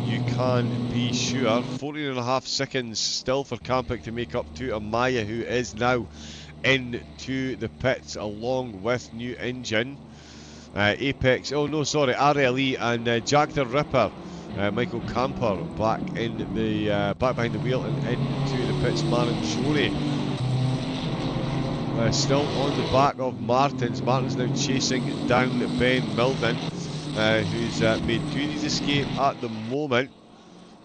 S2: You can be sure. 14.5 seconds still for Campic to make up to Amaya, who is now into the pits along with new engine. Apex, oh no, sorry, RLE and Jack the Ripper, Michael Camper back in the back behind the wheel and into the pits. Marangione still on the back of Martins. Martins now chasing down Ben Milden, who's made 2D's escape at the moment.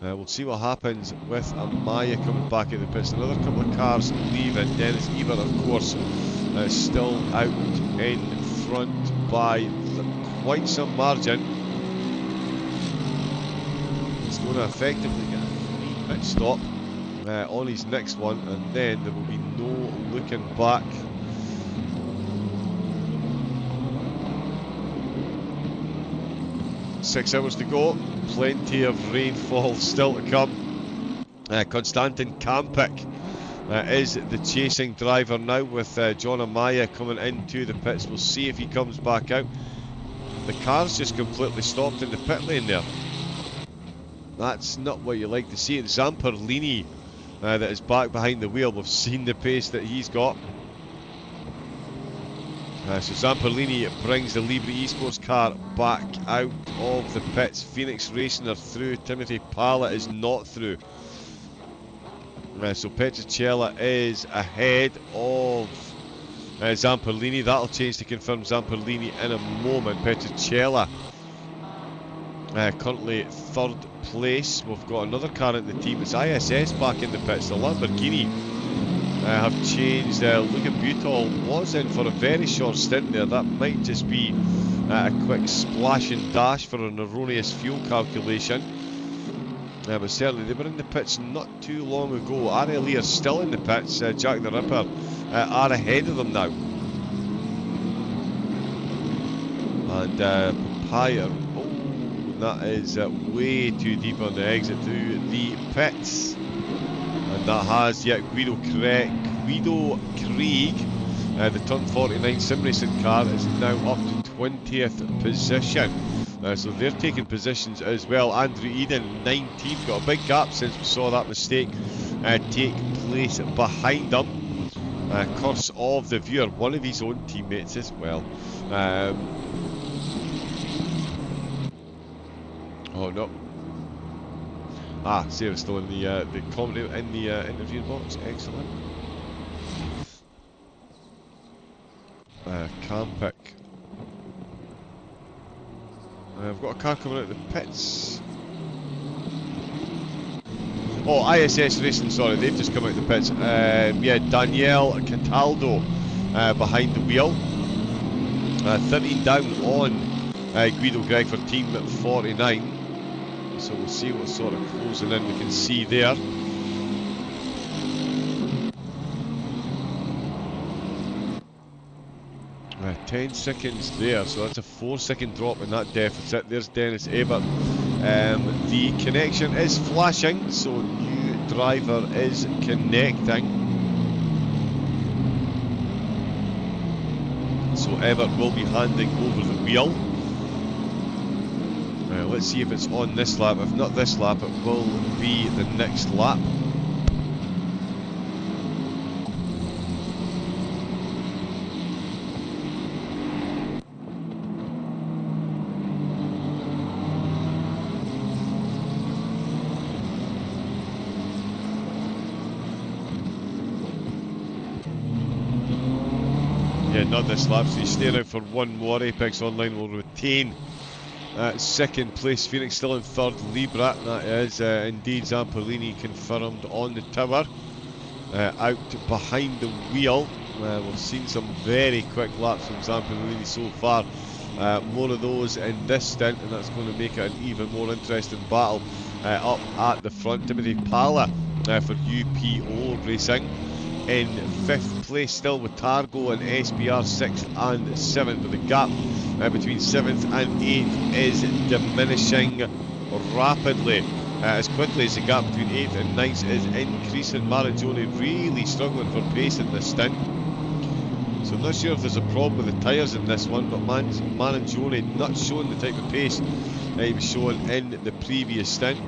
S2: We'll see what happens with Amaya coming back at the pits. Another couple of cars leaving. Dennis Ebert, of course, still out in front by quite some margin. He's going to effectively get a 3 pit stop on his next one, and then there will be no looking back. Six hours to go, plenty of rainfall still to come. Konstantin Campic is the chasing driver now, with John Amaya coming into the pits. We'll see if he comes back out. The car's just completely stopped in the pit lane there. That's not what you like to see. And Zamperlini that is back behind the wheel. We've seen the pace that he's got. So Zamperlini brings the Libre Esports car back out of the pits. Phoenix Racing are through. Timothy Pala is not through. So Petricella is ahead of Zamperlini. That'll change to confirm Zamperlini in a moment. Petricella currently 3rd place. We've got another car in the team. It's ISS back in the pits. The Lamborghini have changed. Luca Butol was in for a very short stint there. That might just be a quick splash and dash for an erroneous fuel calculation. But certainly they were in the pits not too long ago. RLE are still in the pits. Jack the Ripper are ahead of them now. And Papaya, oh, that is way too deep on the exit to the pits. And that has, Guido Craig, the turn 49 sim racing car is now up to 20th position. So they're taking positions as well. Andrew Eden, 19th, got a big gap since we saw that mistake take place behind them. Curse of the viewer, one of his own teammates as well. Oh no. Sarah's still in the comment in the interview box. Excellent. Campic. I've got a car coming out of the pits. Oh, ISS Racing, sorry, they've just come out of the pits. Danielle Cataldo behind the wheel. 13 down on Guido Gregg for team 49. So we'll see what sort of closing in we can see there. 10 seconds there, so that's a 4-second drop in that deficit. There's Dennis Ebert. The connection is flashing, so new driver is connecting. So Ebert will be handing over the wheel Let's see if it's on this lap. If not this lap, it will be the next lap. Yeah, not this lap, so you stay around for one more. Apex Online will retain second place. Phoenix still in third. Libra, that is indeed Zamperlini confirmed on the tower. Out behind the wheel. We've seen some very quick laps from Zamperlini so far. More of those in this stint, and that's going to make it an even more interesting battle. Up at the front, Timothy Pala for UPO Racing in 5th place, still with Targo and SBR 6th and 7th, but the gap between 7th and 8th is diminishing rapidly, as quickly as the gap between 8th and 9th is increasing. Marangione really struggling for pace in this stint, so I'm not sure if there's a problem with the tyres in this one, but Marangione not showing the type of pace he was showing in the previous stint.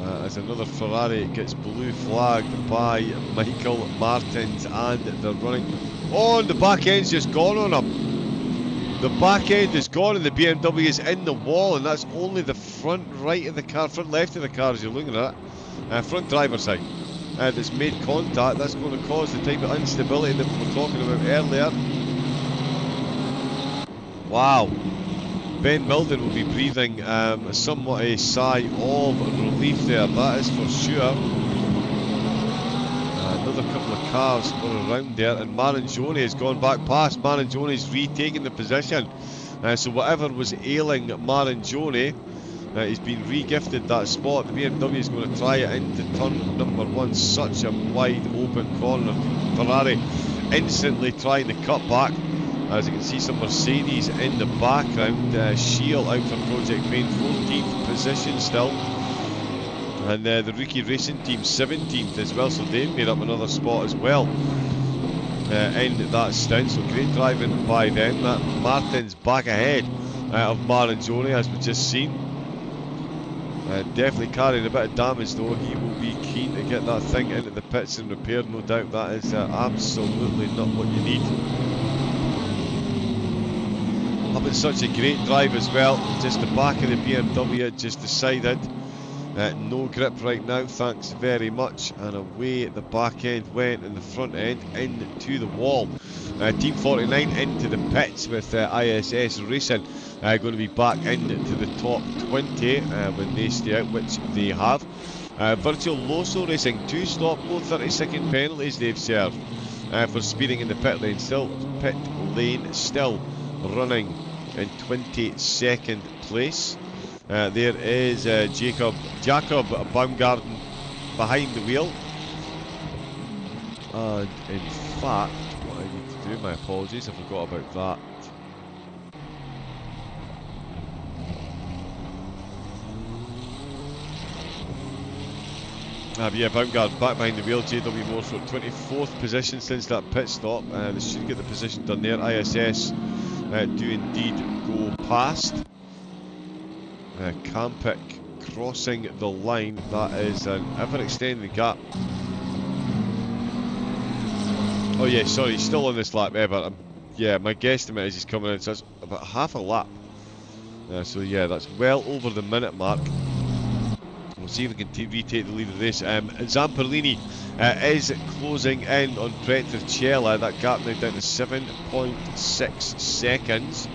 S2: As another Ferrari gets blue flagged by Michael Martins, and they're running. Oh, and the back end's just gone on him. The back end is gone and the BMW is in the wall, and that's only the front right of the car, front left of the car as you're looking at it. Front driver's side that's made contact. That's going to cause the type of instability that we were talking about earlier. Wow. Ben Milden will be breathing somewhat a sigh of relief there, that is for sure. Another couple of cars were around there, and Marangione has gone back past. Marangione's retaken the position. So whatever was ailing Marangione, he's been re-gifted that spot. The BMW is going to try it into turn number 1, such a wide open corner. Ferrari instantly trying to cut back. As you can see, some Mercedes in the background. Shield out for Project Pain, 14th position still. And the Rookie Racing Team 17th as well, so they've made up another spot as well in that stint. So great driving by them. Martin's back ahead of Marangione, as we've just seen. Definitely carrying a bit of damage though. He will be keen to get that thing into the pits and repaired, no doubt. That is absolutely not what you need. Having such a great drive as well, just the back of the BMW just decided no grip right now, thanks very much, and away the back end went and the front end into the wall. Team 49 into the pits with ISS Racing going to be back into the top 20 when they stay out, which they have. Virtuoso Racing, 2 stop, both 30-second penalties they've served for speeding in the pit lane. Still running in 22nd place. There is Jacob Baumgarten behind the wheel, and in fact what I need to do, my apologies, I forgot about that. Yeah, Baumgart back behind the wheel. JW Motorsport 24th position since that pit stop. They should get the position done there. ISS do indeed go past. Campic crossing the line. That is an ever-extending gap. Oh yeah, sorry, he's still on this lap, but yeah, my guesstimate is he's coming in, so that's about half a lap. So yeah, that's well over the minute mark. We'll see if we can retake the lead of the race. Zamperlini is closing in on Petricella. That gap now down to 7.6 seconds.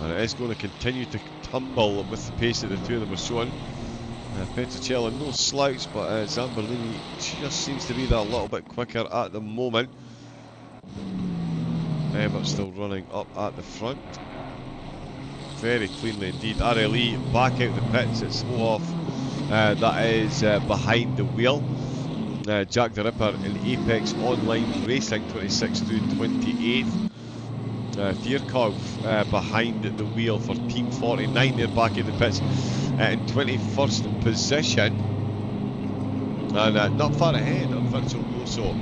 S2: And it is going to continue to tumble with the pace that the two of them are showing. Petricella no slouch, but Zamperlini just seems to be that a little bit quicker at the moment. But still running up at the front. Very cleanly indeed. RLE back out the pits. It's off. That is behind the wheel. Jack the Ripper in Apex Online Racing, 26th through 28th. Thierkov behind the wheel for Team 49. They're back in the pits in 21st position. And not far ahead of Virtuoso.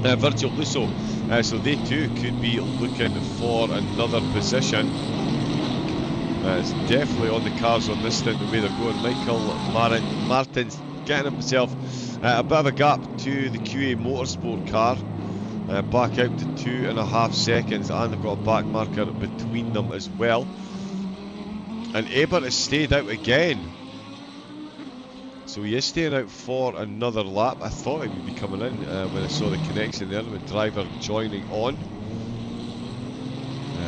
S2: Virtuoso. So they too could be looking for another position. It's definitely on the cards on this stint the way they're going. Michael Martins getting himself a bit of a gap to the QA Motorsport car. Back out to 2.5 seconds, and they've got a back marker between them as well. And Ebert has stayed out again. So he is staying out for another lap. I thought he would be coming in when I saw the connection there with driver joining on.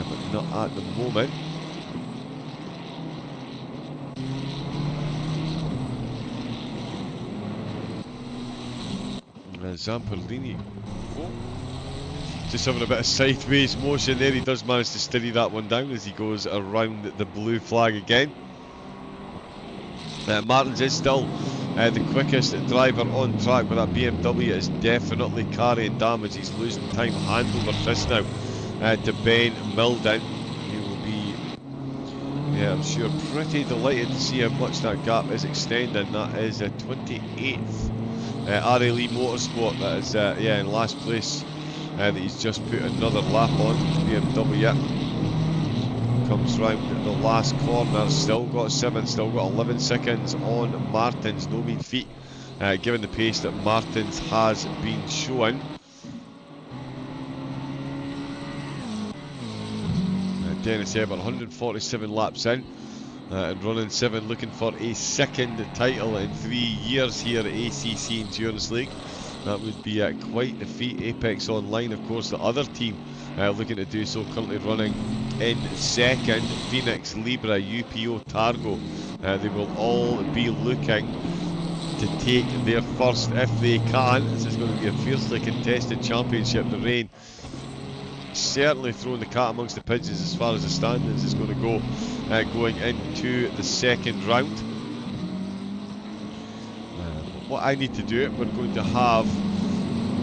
S2: But not at the moment. Zamperlini. Oh. Just having a bit of sideways motion there. He does manage to steady that one down as he goes around the blue flag again. Martins is still the quickest driver on track, but that BMW is definitely carrying damage. He's losing time handover just now to Ben Milden. He will be, I'm sure, pretty delighted to see how much that gap is extending. That is 28th. RLE Motorsport, that is in last place, that he's just put another lap on. BMW comes round the last corner, still got 7, still got 11 seconds on Martins. No mean feat given the pace that Martins has been showing. Dennis Ebert 147 laps in and running 7, looking for a second title in 3 years here at ACC Endurance League. That would be quite the feat. Apex Online, of course, the other team looking to do so, currently running in second. Phoenix, Libra, UPO, Targo, they will all be looking to take their first if they can. This is going to be a fiercely contested championship. The rain certainly throwing the cat amongst the pigeons as far as the standings is going to go going into the second round. What I need to do, we're going to have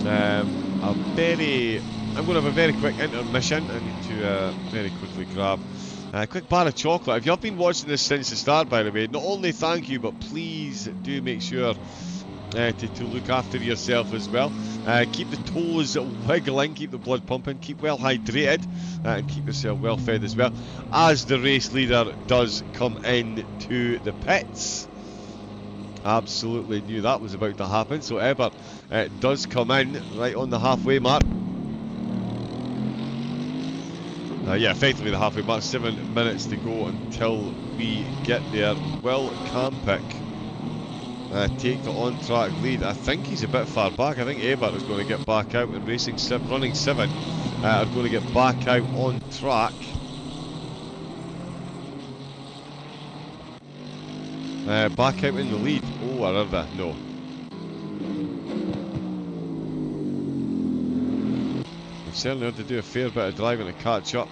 S2: I'm going to have a very quick intermission. I need to very quickly grab a quick bar of chocolate. If you've been watching this since the start, by the way, not only thank you, but please do make sure to look after yourself as well. Keep the toes wiggling, keep the blood pumping, keep well hydrated, and keep yourself well fed as well, as the race leader does come in to the pits. Absolutely knew that was about to happen. So Ebert does come in right on the halfway mark. Effectively the halfway mark. 7 minutes to go until we get there. Will Campic take the on-track lead? I think he's a bit far back. I think Ebert is going to get back out, and running 7 are going to get back out on track. Back out in the lead. Oh, or are they? No. They've certainly had to do a fair bit of driving to catch up.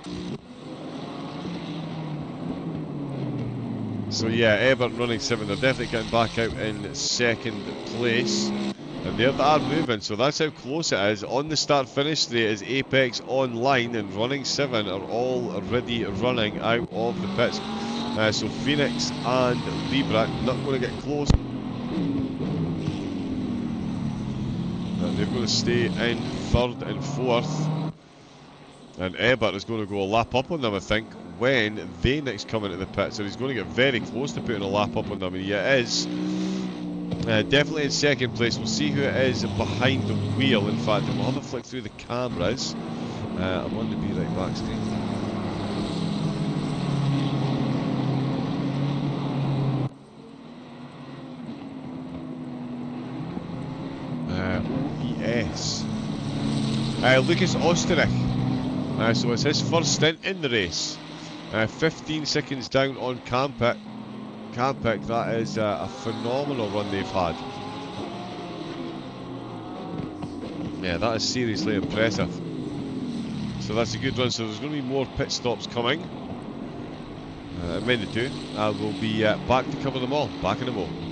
S2: So yeah, Ebert running 7. They're definitely getting back out in second place. And they are moving, so that's how close it is. On the start-finish straight is Apex Online, and running 7 are already running out of the pits. So Phoenix and Libra not going to get close. They're going to stay in 3rd and 4th. And Ebert is going to go a lap up on them, I think, when they next come into the pit. So he's going to get very close to putting a lap up on them. And he is definitely in second place. We'll see who it is behind the wheel. In fact, we'll have a flick through the cameras. I'm on the Be Right Back screen. OES. Lucas Osterich. So it's his first stint in the race. 15 seconds down on Campic. That is a phenomenal run they've had. Yeah, that is seriously impressive. So that's a good run. So there's going to be more pit stops coming. And when they do, I will be back to cover them all. Back in a moment.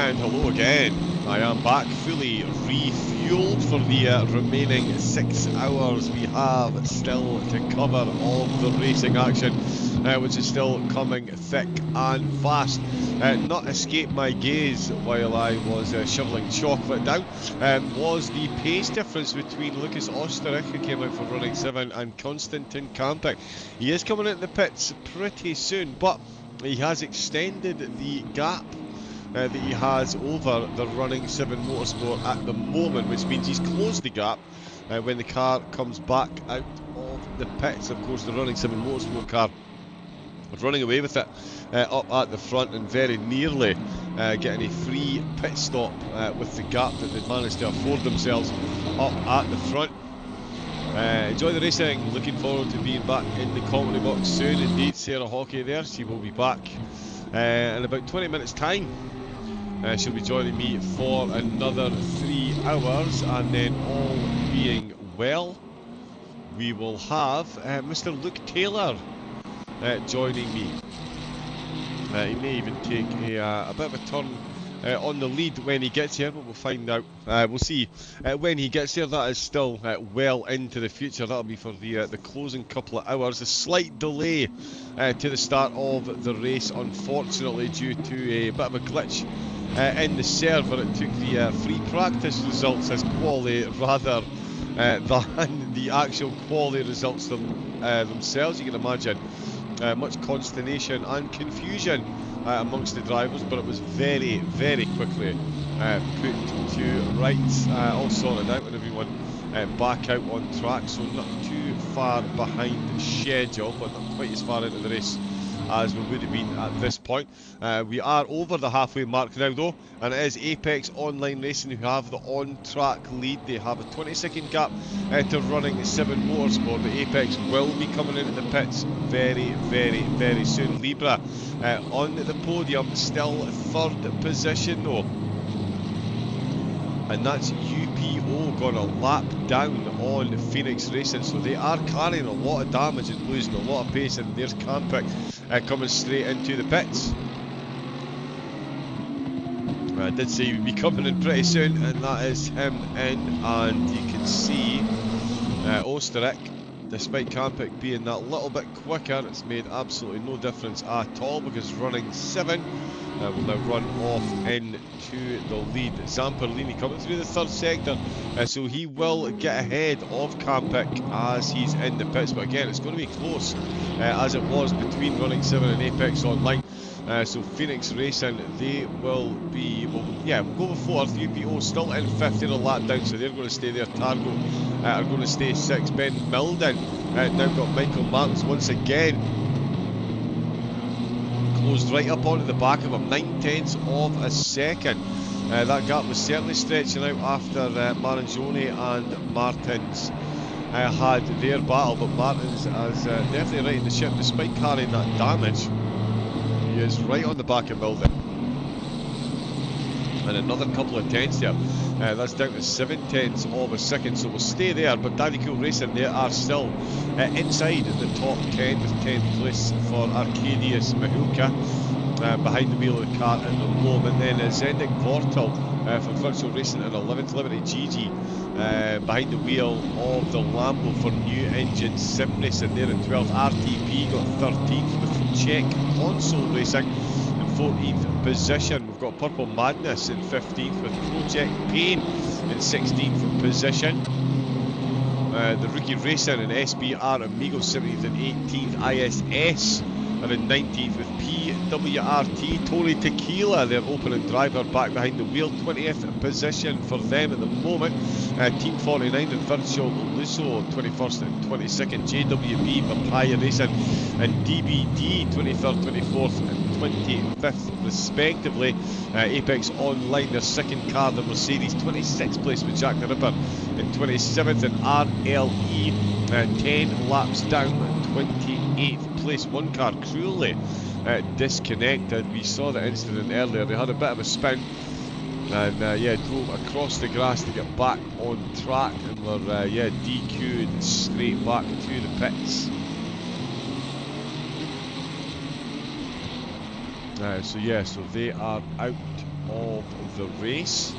S2: And hello again. I am back fully refueled for the remaining 6 hours we have still to cover of the racing action, which is still coming thick and fast. Not escape my gaze while I was shoveling chocolate down was the pace difference between Lucas Osterich, who came out for running 7, and Konstantin Kampik. He is coming out in the pits pretty soon, but he has extended the gap that he has over the running 7 motorsport at the moment, which means he's closed the gap when the car comes back out of the pits. Of course, the running 7 motorsport car running away with it up at the front and very nearly getting a free pit stop with the gap that they've managed to afford themselves up at the front. Enjoy the racing. Looking forward to being back in the commentary box soon. Indeed, Sarah Hockey there. She will be back in about 20 minutes time. She'll be joining me for another 3 hours, and then all being well, we will have Mr. Luke Taylor joining me. He may even take a bit of a turn on the lead when he gets here, but we'll find out. We'll see when he gets here. That is still well into the future. That'll be for the closing couple of hours. A slight delay to the start of the race, unfortunately, due to a bit of a glitch in the server. It took the free practice results as quali rather than the actual quali results themselves. You can imagine much consternation and confusion amongst the drivers, but it was very, very quickly put to rights, all sorted out, and everyone back out on track, so not too far behind schedule, but not quite as far into the race as we would have been at this point. We are over the halfway mark now though, and it is Apex Online Racing who have the on-track lead. They have a 20-second gap to running 7 motorsport, but Apex will be coming into the pits very, very, very soon. Libra on the podium, still 3rd position though, and that's UPO going a lap down on Phoenix Racing, so they are carrying a lot of damage and losing a lot of pace. And there's Kampik coming straight into the pits. I did say he would be coming in pretty soon, and that is him in, and you can see Osterich, despite Kampik being that little bit quicker, it's made absolutely no difference at all, because running 7 will now run off into the lead. Zamperlini coming through the 3rd sector, so he will get ahead of Kampik as he's in the pits, but again it's going to be close as it was between running 7 and Apex Online. So Phoenix Racing, they will be, we'll go with 4th. UPO still in 5th, they're a lap down, so they're going to stay there. Targo are going to stay 6th. Ben Milden now got Michael Martins once again closed right up onto the back of him, 9/10 of a second. That gap was certainly stretching out after Marangione and Martins had their battle, but Martins is definitely right in the ship despite carrying that damage. He is right on the back of Milden. And another couple of tenths there. That's down to 7/10 of a second, so we'll stay there. But Danny Cool Racing, they are still inside the top 10 with 10th place for Arkadiusz Mahulka behind the wheel of the car at the moment. Then Zendek Vortal for Virtual Racing in 11th. Liberty Gigi behind the wheel of the Lambo for New Engine Sim Racing. There in 12th. RTP got 13th with Czech Console Racing in 14th position. We've got Purple Madness in 15th with Project Pain in 16th position. The Rookie Racing and SBR Amigo 17th and 18th. ISS are in 19th with PWRT. Tony Tequila, their opening driver, back behind the wheel. 20th position for them at the moment. Team 49 and Virtual Luso 21st and 22nd. JWB, Papaya Racing and DBD 23rd, 24th and 25th respectively. Apex Online, their second car, the Mercedes, 26th place with Jack the Ripper in 27th, and RLE 10 laps down, 28th place. One car cruelly disconnected. We saw the incident earlier. They had a bit of a spin and drove across the grass to get back on track and were DQ'd straight back to the pits. So they are out of the race.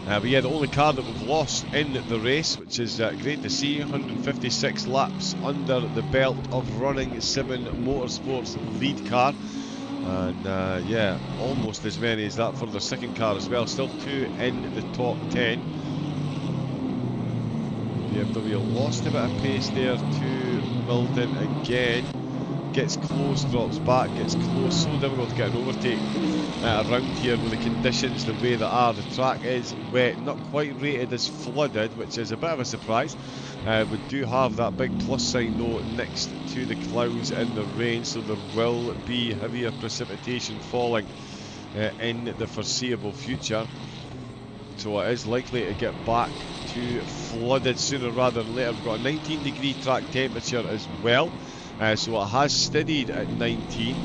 S2: But yeah, the only car that we've lost in the race, which is great to see. 156 laps under the belt of Running 7 Motorsports lead car. And yeah, almost as many as that for the second car as well. Still 2 in the top 10. BMW lost a bit of pace there to Milden again. Gets close, drops back, gets close. So difficult to get an overtake around here with the conditions the way they are. The track is wet, not quite rated as flooded, which is a bit of a surprise. We do have that big plus sign though next to the clouds and the rain, so there will be heavier precipitation falling in the foreseeable future. So it is likely to get back to flooded sooner rather than later. We've got a 19-degree track temperature as well. So it has steadied at 19.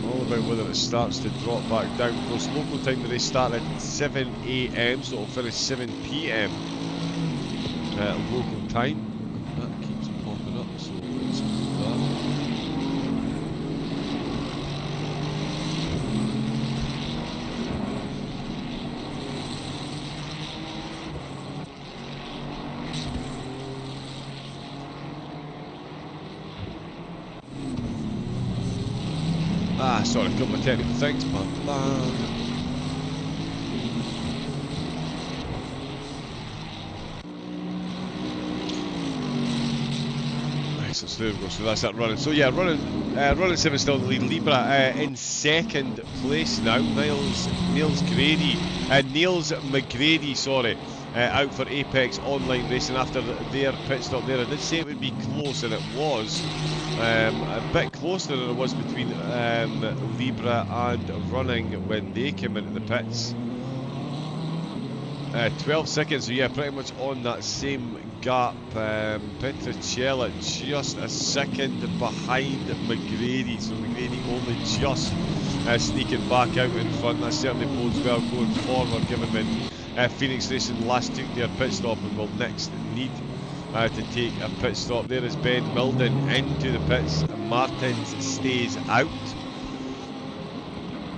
S2: All about whether it starts to drop back down. Of course, local time today started at 7 AM, so it'll finish 7 PM local time. That keeps popping up, so let's do that. Sorry, a couple of technical things. Excellent, so there we go. So that's that running. So yeah, running 7 still in the lead. Libra in second place now. Niels McGrady, sorry. Out for Apex Online Racing after their pit stop there. I did say it would be close, and it was a bit closer than it was between Libra and Running when they came into the pits. 12 seconds, so yeah, pretty much on that same gap. Petricella just a second behind McGrady, so McGrady only just sneaking back out in front. That certainly bodes well going forward, given when Phoenix Racing last took their pit stop and will next need to take a pit stop. There is Ben Milden into the pits. Martins stays out.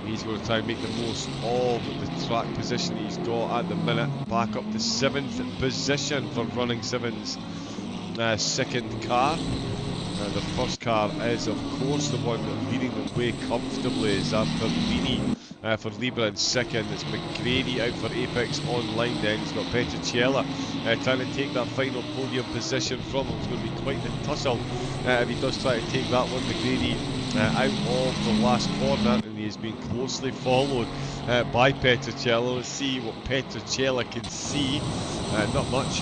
S2: He's going to try and make the most of the track position he's got at the minute. Back up to 7th position for Running 7's second car. The first car is, of course, the one leading the way comfortably is Perlini for Libra in second. It's McGrady out for Apex Online then. He's got Petricella trying to take that final podium position from him. It's going to be quite the tussle if he does try to take that one. McGrady out of the last corner, and he has been closely followed by Petricella. Let's see what Petricella can see. Not much.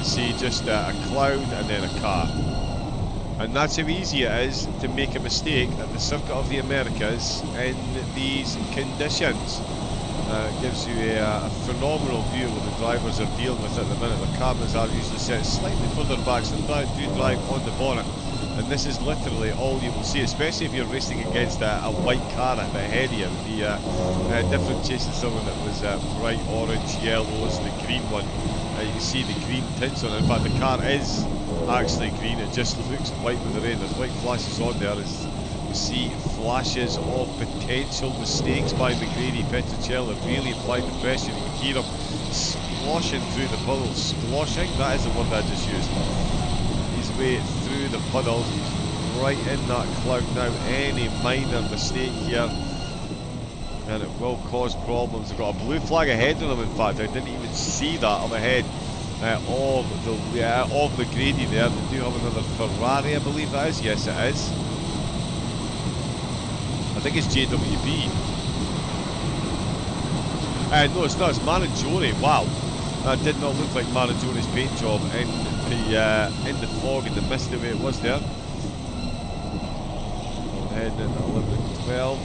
S2: See just a cloud and then a car, and that's how easy it is to make a mistake at the Circuit of the Americas in these conditions. It gives you a phenomenal view of what the drivers are dealing with at the minute. The cameras are usually set slightly further back, so they do drive on the bonnet, and this is literally all you will see, especially if you're racing against a white car at the head of you. The different chasing someone that was bright orange, yellow as the green one. You can see the green tints on it. In fact, the car is actually green, it just looks white with the rain. There's white flashes on there. As you see flashes of potential mistakes by McGrady. Petricella really applied the pressure. You can hear him sploshing through the puddles. Sploshing, that is the word I just used. His way through the puddles. He's right in that cloud now. Any minor mistake here and it will cause problems. They've got a blue flag ahead of them, in fact. I didn't even see that up ahead of McGrady there. They do have another Ferrari, I believe that is. Yes, it is. I think it's JWB. No, it's not. It's Marangione. Wow. That did not look like Marangione's paint job in the fog and the mist the way it was there. And then 11-12.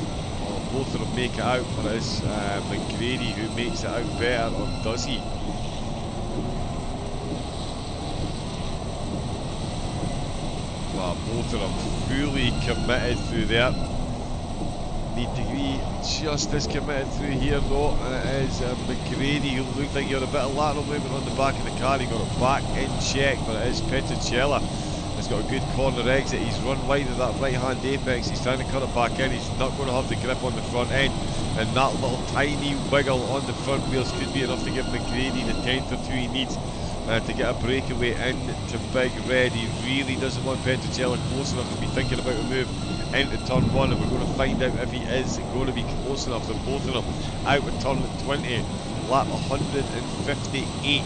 S2: Both of them make it out, but it is McGrady who makes it out better, or does he? Well, both of them fully committed through there. need to be just as committed through here though, and it is McGrady who looked like he had a bit of lateral movement on the back of the car. He got it back in check, but it is Petricella. He's got a good corner exit. He's run wide of that right hand apex. He's trying to cut it back in. He's not going to have the grip on the front end, and that little tiny wiggle on the front wheels could be enough to give McGrady the tenth or two he needs to get a breakaway into Big Red. He really doesn't want Petricella close enough to be thinking about a move into turn 1, and we're going to find out if he is going to be close enough. They're both of them out with turn 20, lap 158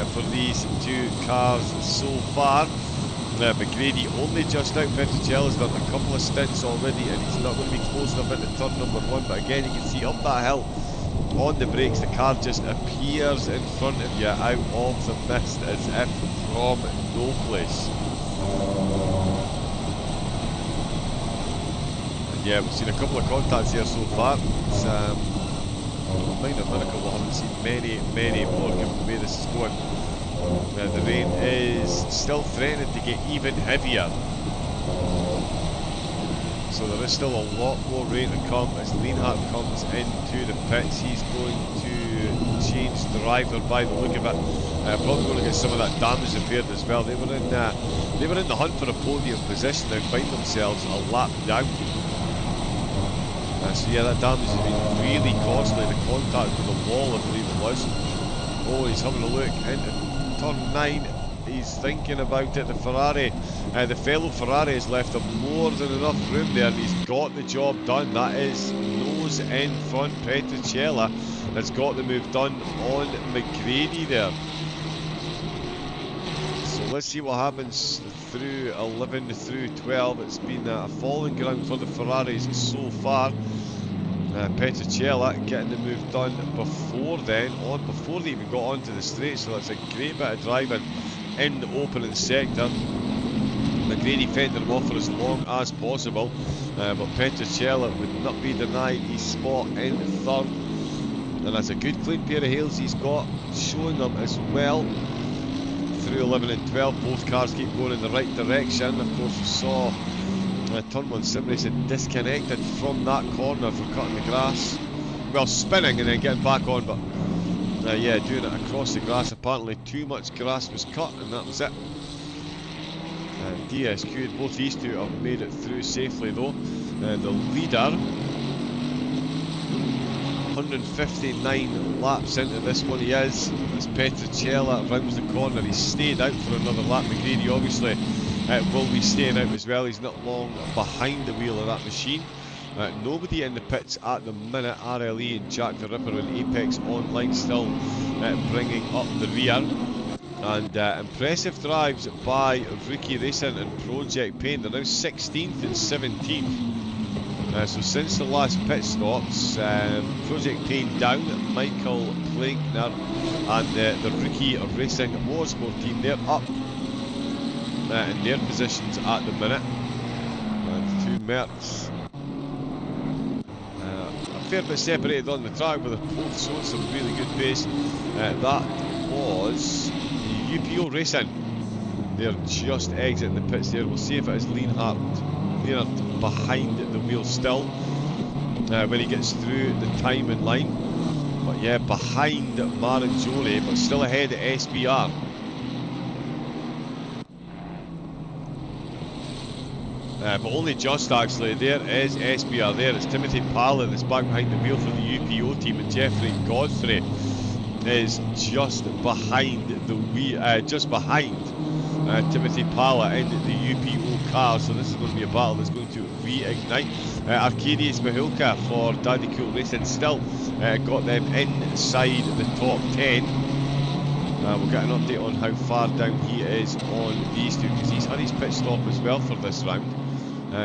S2: for these two cars so far. McGrady only just out. Petricella's done a couple of stints already, and he's not going to be close enough into turn number 1, but again you can see up that hill on the brakes the car just appears in front of you out of the mist as if from no place. Yeah, we've seen a couple of contacts here so far. It's minor miracle we haven't seen many more given the way this is going. The rain is still threatening to get even heavier. So there is still a lot more rain to come as Lienhart comes into the pits. He's going to change driver by the look of it. Probably going to get some of that damage repaired as well. They were in the hunt for a podium position. They find themselves a lap down. So yeah, that damage has been really costly. The contact with the wall, I believe it was. Oh, he's having a look into turn 9. He's thinking about it. The Ferrari, the fellow Ferrari has left him more than enough room there, and he's got the job done. That is nose in front. Petricella has got the move done on McGrady there. So let's see what happens through 11 through 12. It's been a falling ground for the Ferraris so far. Petricella getting the move done before then, before they even got onto the straight, so that's a great bit of driving in the opening sector. McGrady fended him off for as long as possible, but Petricella would not be denied his spot in third, and that's a good clean pair of heels he's got, showing them as well. Through 11 and 12, both cars keep going in the right direction. Of course, we saw turn 1 sim racing disconnected from that corner for cutting the grass. Well, spinning and then getting back on, but yeah, doing it across the grass. Apparently too much grass was cut, and that was it. DSQ, both these two have made it through safely though. The leader, 159 laps into this one he is, as Petricella rounds the corner. He stayed out for another lap. McGrady obviously will be staying out as well. He's not long behind the wheel of that machine. Nobody in the pits at the minute. RLE and Jack the Ripper and Apex Online still bringing up the rear. And impressive drives by Rookie Racing and Project Pain. They're now 16th and 17th. So since the last pit stops, Project Pain down, Michael Plankner and the Rookie Racing Motorsport team, they're up in their positions at the minute. And two Mercs a fair bit separated on the track, but they're both showing some really good pace. That was UPO Racing. They're just exiting the pits there. We'll see if it is Lienhart behind the wheel still when he gets through the timing line. But yeah, behind Marangioli, but still ahead of SBR. But only just actually. There is SBR there. It's Timothy Palla that's back behind the wheel for the UPO team, and Jeffrey Godfrey is just behind Timothy Palla in the UPO car. So this is going to be a battle that's going to reignite. Arkadiusz Mihulka for Daddy Cool Racing still got them inside the top 10. We'll get an update on how far down he is on these two, because he's had his pit stop as well for this round.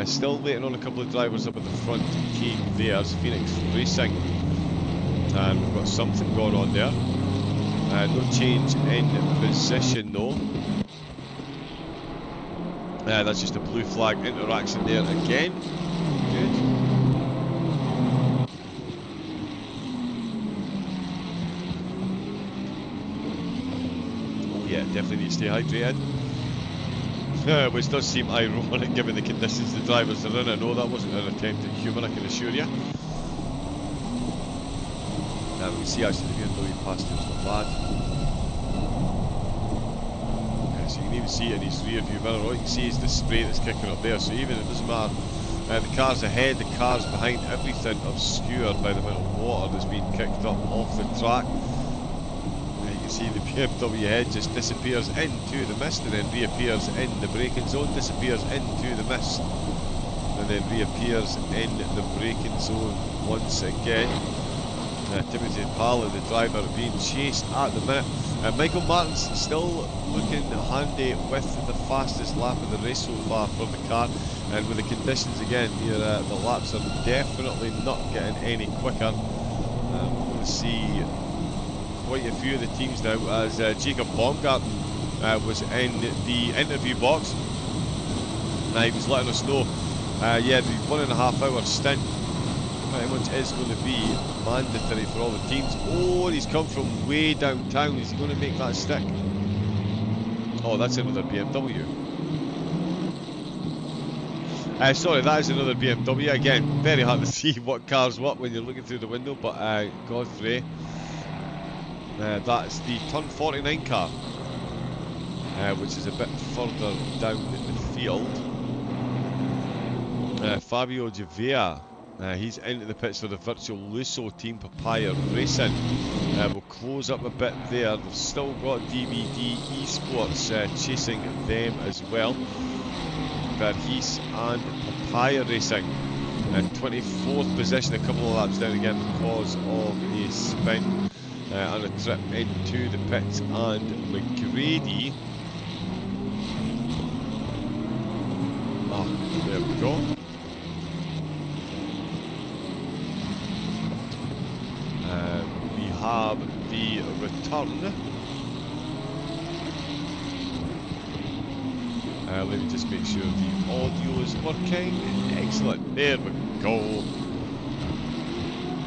S2: Still waiting on a couple of drivers up at the front cake. There's Phoenix Racing, and we've got something going on there. No change in position though. That's just a blue flag interaction there again. Good. Oh yeah, definitely need to stay hydrated. Which does seem ironic given the conditions the drivers are in. I know that wasn't an attempt at humour, I can assure you. Now we can see actually the BMW passenger's not bad. So you can even see it in his rear view mirror. All you can see is the spray that's kicking up there. So even it doesn't matter, the cars ahead, the cars behind, everything obscured by the amount of water that's been kicked up off the track. You can see the BMW head just disappears into the mist and then reappears in the braking zone, disappears into the mist and then reappears in the braking zone once again. Timothy Pala, the driver, being chased at the minute. Michael Martin's still looking handy with the fastest lap of the race so far for the car, and with the conditions again here, the laps are definitely not getting any quicker. We'll see quite a few of the teams now as Jacob Baumgarten was in the interview box. He was letting us know, yeah, the 1.5 hour stint pretty much is going to be mandatory for all the teams. Oh, and he's come from way downtown. Is he going to make that stick? Oh, that's another BMW. Sorry, that is another BMW. Again, very hard to see what car's what when you're looking through the window, but Godfrey, that's the turn 49 car, which is a bit further down the field. Fabio Givea, he's into the pits for the Virtual Lusso team, Papaya Racing. We'll close up a bit there. They've still got DVD Esports chasing them as well. Verhees and Papaya Racing. 24th position, a couple of laps down again because of a spin and a trip into the pits. And McGrady. Oh, there we go. We have the return. Let me just make sure the audio is working. Excellent. There we go.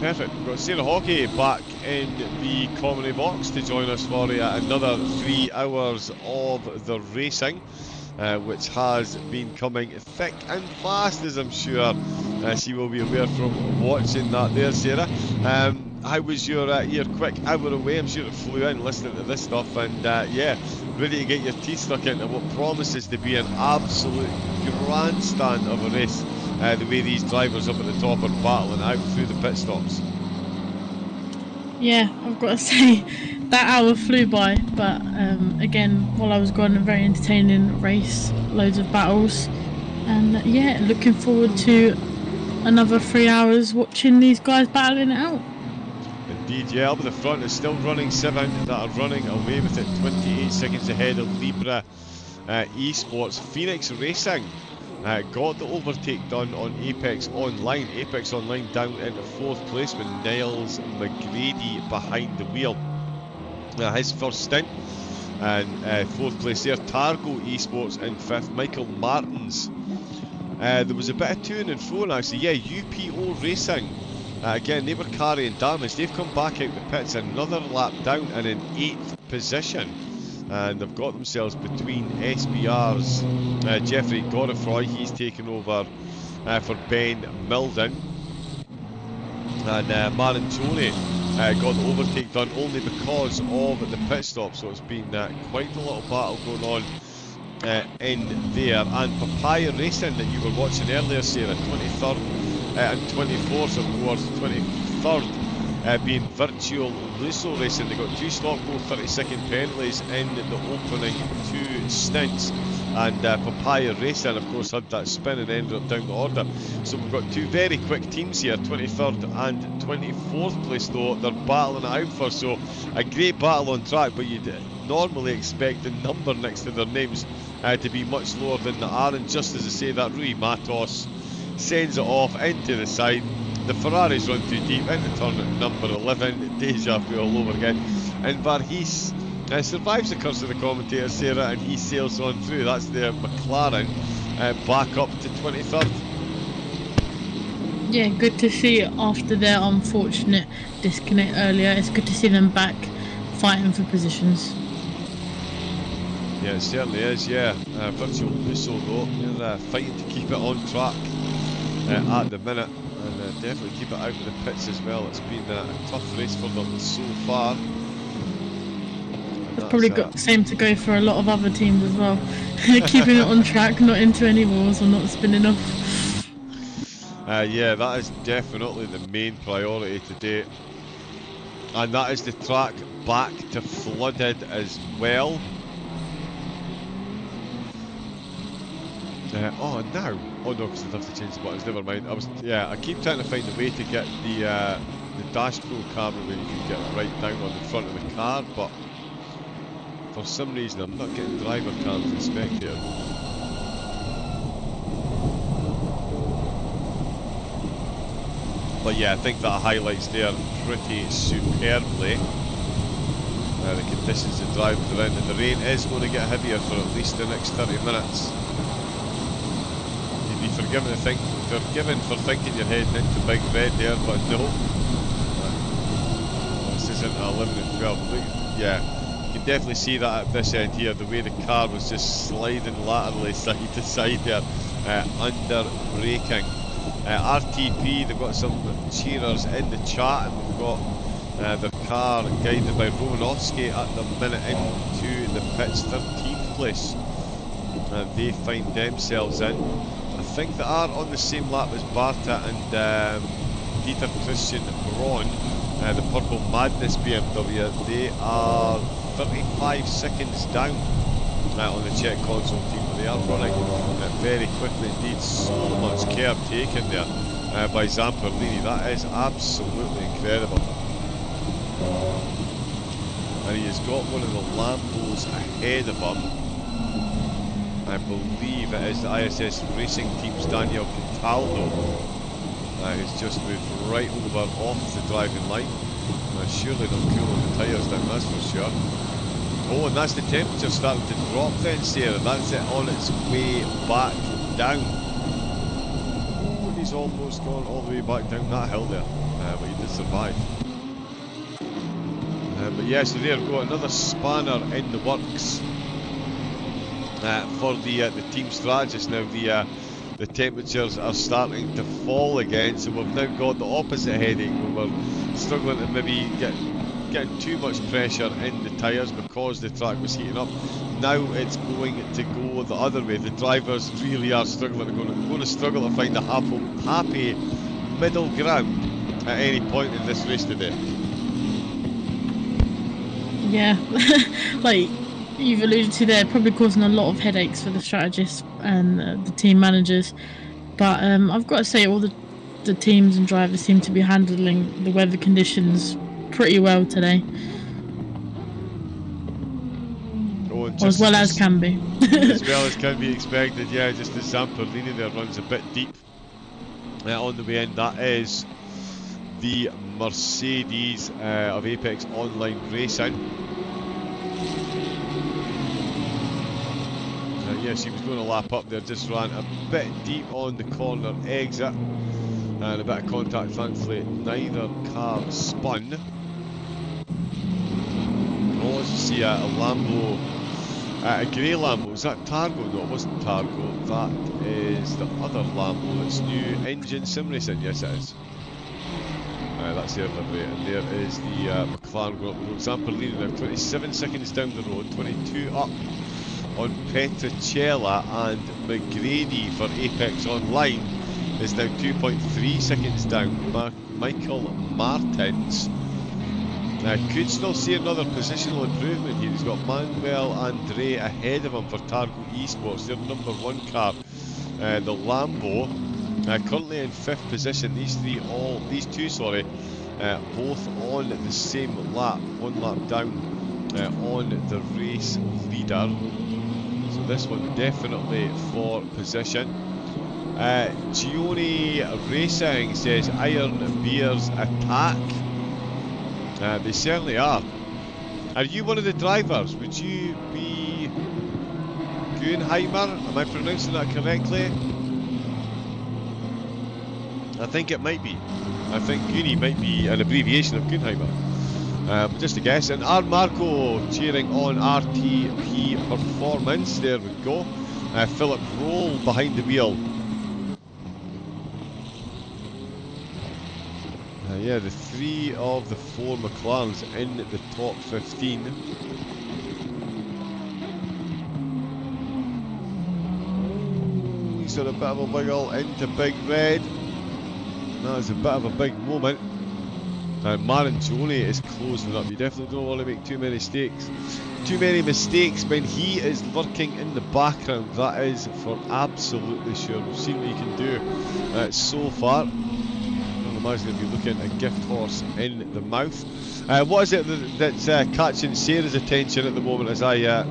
S2: Perfect. We've got Sarah Hockey back in the comedy box to join us for another 3 hours of the racing, which has been coming thick and fast, as I'm sure she will be aware from watching that there, Sarah. How was your quick hour away? I'm sure it flew in listening to this stuff, and yeah, ready to get your teeth stuck into what promises to be an absolute grandstand of a race, the way these drivers up at the top are battling out through the pit stops.
S3: Yeah, I've got to say, that hour flew by, but again, while I was gone, a very entertaining race, loads of battles, and yeah, looking forward to another 3 hours watching these guys battling it out.
S2: Indeed, yeah, up at the front is still running 7 that are running away with it, 28 seconds ahead of Libra Esports. Phoenix Racing got the overtake done on Apex Online. Apex Online down into 4th place with Niles McGrady behind the wheel. His first stint, and 4th place there. Targo Esports in 5th. Michael Martins. There was a bit of to and fro actually. Yeah, UPO Racing. Again, they were carrying damage. They've come back out the pits another lap down and in 8th position. And they've got themselves between SBR's Jeffrey Godefroy. He's taken over for Ben Milden. And Marantoni got the overtake done only because of the pit stop. So it's been quite a little battle going on in there. And Papaya Racing that you were watching earlier, Sarah, 23rd and 24th, of course. 23rd being Virtual Lusso Racing. They got 2 stock go 30-second penalties in the opening 2 stints, and Papaya Racing of course had that spin and ended up down the order. So we've got 2 very quick teams here, 23rd and 24th place though, they're battling it out for. So a great battle on track, but you'd normally expect the number next to their names to be much lower than they are. And just as I say that, Rui Matos sends it off into the side. The Ferraris run too deep into turn number 11, deja vu all over again, and Verhees survives the curse of the commentator, Sarah, and he sails on through. That's the McLaren back up to 23rd.
S3: Yeah, good to see after their unfortunate disconnect earlier. It's good to see them back fighting for positions.
S2: Yeah, it certainly is, yeah. Virtual Musso though, they're fighting to keep it on track at the minute, and definitely keep it out of the pits as well. It's been a tough race for them so far.
S3: It's probably got the same to go for a lot of other teams as well. Keeping it on track, not into any walls or not spinning off.
S2: Yeah, that is definitely the main priority today. And that is the track back to flooded as well. Oh no, because I'd have to change the buttons. Never mind. I keep trying to find a way to get the dash pro camera where you can get right down on the front of the car, but for some reason I'm not getting driver cams and spectator. But yeah, I think that highlights there pretty superbly the conditions the drivers are in, and the rain is going to get heavier for at least the next 30 minutes. You'd be forgiven for thinking you're heading into Big Red there, but no. This isn't 11 and 12. But yeah, you can definitely see that at this end here, the way the car was just sliding laterally side to side there, under braking. RTP, they've got some cheerers in the chat, and we've got their car guided by Romanowski at the minute into the pits, 13th place. And they find themselves in. I think they are on the same lap as Barta and Dieter Christian Braun, the Purple Madness BMW. They are 35 seconds down on the Czech console team. They are running very quickly indeed. So much care taken there by Zamperlini. That is absolutely incredible. And he has got one of the Lambos ahead of him. I believe it is the ISS Racing Team's Daniel Cataldo, who's just moved right over off the driving line. Surely not cooling the tyres down, that's for sure. Oh, and that's the temperature starting to drop then, Sarah. That's it on its way back down. Oh, he's almost gone all the way back down that hill there, but he did survive. But yeah, so there we go, another spanner in the works for the team strategist. Now the temperatures are starting to fall again, so we've now got the opposite headache. We were struggling to maybe getting too much pressure in the tyres because the track was heating up. Now it's going to go the other way. The drivers really are struggling. They're going to struggle to find a happy middle ground at any point in this race today.
S3: Yeah, like you've alluded to there, probably causing a lot of headaches for the strategists and the team managers. But I've got to say, all the teams and drivers seem to be handling the weather conditions pretty well today.
S2: Oh,
S3: or as well as can be.
S2: As well as can be expected, yeah. Just the Zamperlini there runs a bit deep on the way in. That is the Mercedes of Apex Online Racing. Yes, he was going to lap up there, just ran a bit deep on the corner exit, and a bit of contact. Thankfully, neither car spun. Oh, as you see, a Lambo, a grey Lambo. Is that Targo? No, it wasn't Targo. That is the other Lambo. It's new engine sim racing. Yes, it is. That's their livery, and there is the McLaren going up the road. Zamperlini now 27 seconds down the road, 22 up on Petricella, and McGrady for Apex Online is now 2.3 seconds down. Michael Martins could still see another positional improvement here. He's got Manuel Andre ahead of him for Targo Esports, their number one car, the Lambo. Currently in 5th position. These two, both on the same lap, one lap down on the race leader. So this one definitely for position. Gioni Racing says Iron Bears attack. They certainly are. Are you one of the drivers? Would you be Guenheimer? Am I pronouncing that correctly? I think it might be. I think Goonie might be an abbreviation of Guenheimer. Just a guess. And R. Marco cheering on RTP Performance. There we go. Philip Roll behind the wheel. Yeah, the 3 of the 4 McLarens in the top 15. He's got a bit of a wiggle into Big Red. That's a bit of a big moment. And Marangione is closing up. You definitely don't want to make too many mistakes. Too many mistakes when he is lurking in the background. That is for absolutely sure. We've seen what he can do so far. He's going to be looking a gift horse in the mouth. What is it that's catching Sarah's attention at the moment as I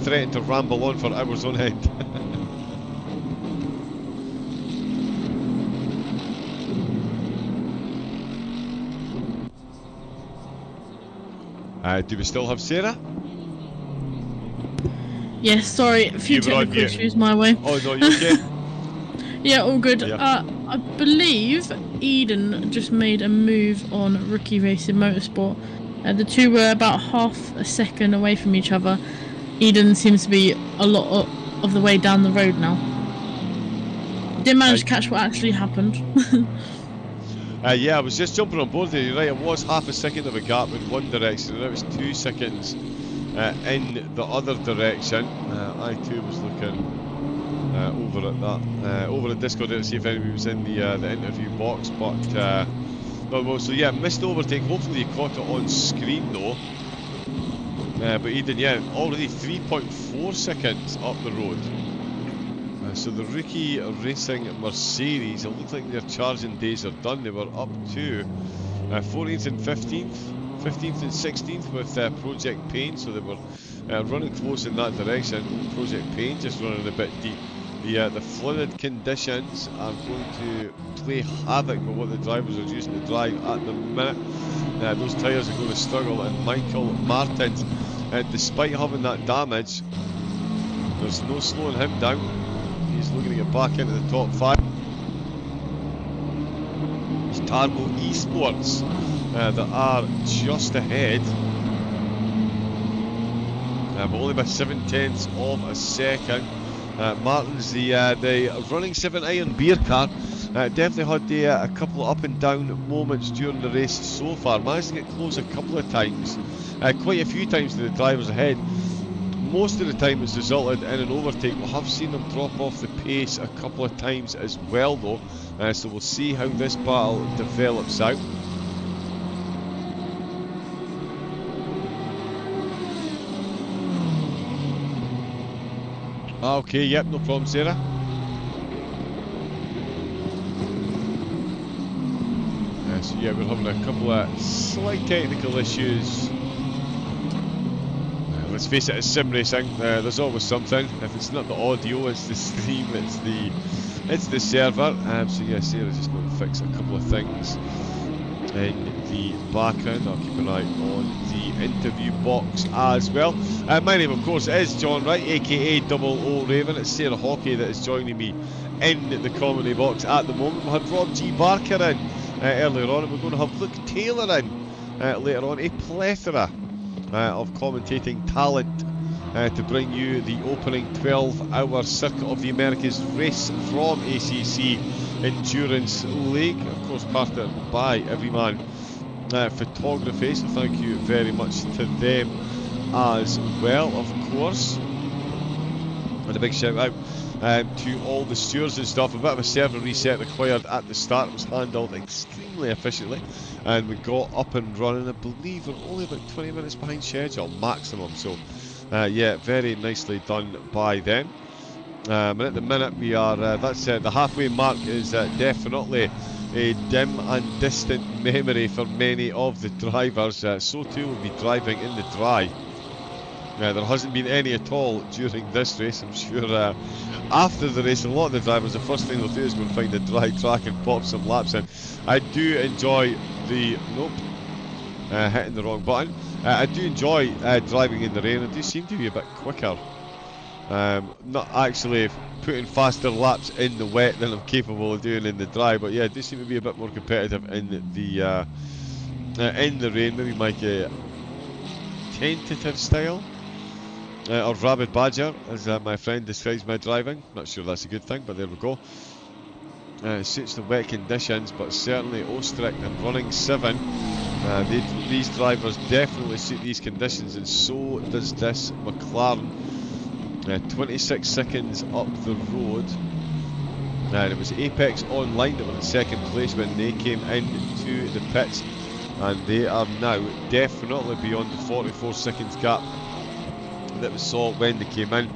S2: threaten to ramble on for hours on end? Do we still have Sarah?
S3: Yes, sorry, a few technical issues my way.
S2: Oh no, you okay?
S3: Yeah, all good.
S2: Yeah.
S3: I believe Eden just made a move on Rookie Racing Motorsport. The two were about half a second away from each other. Eden seems to be a lot of the way down the road now. Didn't manage to catch what actually happened.
S2: Yeah, I was just jumping on board there. You're right, it was half a second of a gap in one direction, and it was 2 seconds in the other direction. I too was looking over at that, over at Discord to see if anybody was in the interview box, but no, well, so yeah, missed overtake. Hopefully you caught it on screen though. But Eden, yeah, already 3.4 seconds up the road. So the Rookie Racing Mercedes, it looks like their charging days are done. They were up to 14th and 15th and 16th with Project Pain, so they were running close in that direction. Project Pain just running a bit deep. The flooded conditions are going to play havoc with what the drivers are using to drive at the minute. Those tyres are going to struggle, and Michael Martins, despite having that damage, there's no slowing him down. He's looking to get back into the top 5. It's Tarbo Esports that are just ahead, but only by 7/10 of a second. Martin's the running 7 iron beer car. Definitely had a couple of up and down moments during the race so far. Managed to get close a couple of times, quite a few times to the drivers ahead. Most of the time it's resulted in an overtake. We have seen them drop off the pace a couple of times as well though, so we'll see how this battle develops out. Okay, yep, no problem, Sarah. So yeah, we're having a couple of slight technical issues. Let's face it, it's sim racing. There's always something. If it's not the audio, it's the stream, it's the server. So yeah, Sarah's just going to fix a couple of things in the background. I'll keep an eye on the interview box as well. My name, of course, is John Wright, aka Double O Raven. It's Sarah Hockey that is joining me in the comedy box at the moment. We had Rob G. Barker in earlier on, and we're going to have Luke Taylor in later on. A plethora of commentating talent to bring you the opening 12-hour Circuit of the Americas race from ACC Endurance League, of course partnered by Everyman Photography, so thank you very much to them as well, of course. And a big shout out to all the stewards and stuff. A bit of a server reset required at the start. It was handled extremely efficiently, and we got up and running. I believe we're only about 20 minutes behind schedule maximum, so yeah, very nicely done by them. And at the minute we are, that's the halfway mark is definitely a dim and distant memory for many of the drivers. So too will be driving in the dry. There hasn't been any at all during this race. I'm sure after the race, a lot of the drivers, the first thing they'll do is go and find a dry track and pop some laps in. I do enjoy the... Nope. Hitting the wrong button. I do enjoy driving in the rain. I do seem to be a bit quicker. Not actually putting faster laps in the wet than I'm capable of doing in the dry, but yeah, I do seem to be a bit more competitive in in the rain, maybe my tentative style, or rabid badger, as my friend describes my driving. Not sure that's a good thing, but there we go. Suits the wet conditions, but certainly Ostrick and running 7, these drivers definitely suit these conditions, and so does this McLaren. 26 seconds up the road, and it was Apex Online that were in second place when they came into the pits, and they are now definitely beyond the 44 seconds gap that we saw when they came in.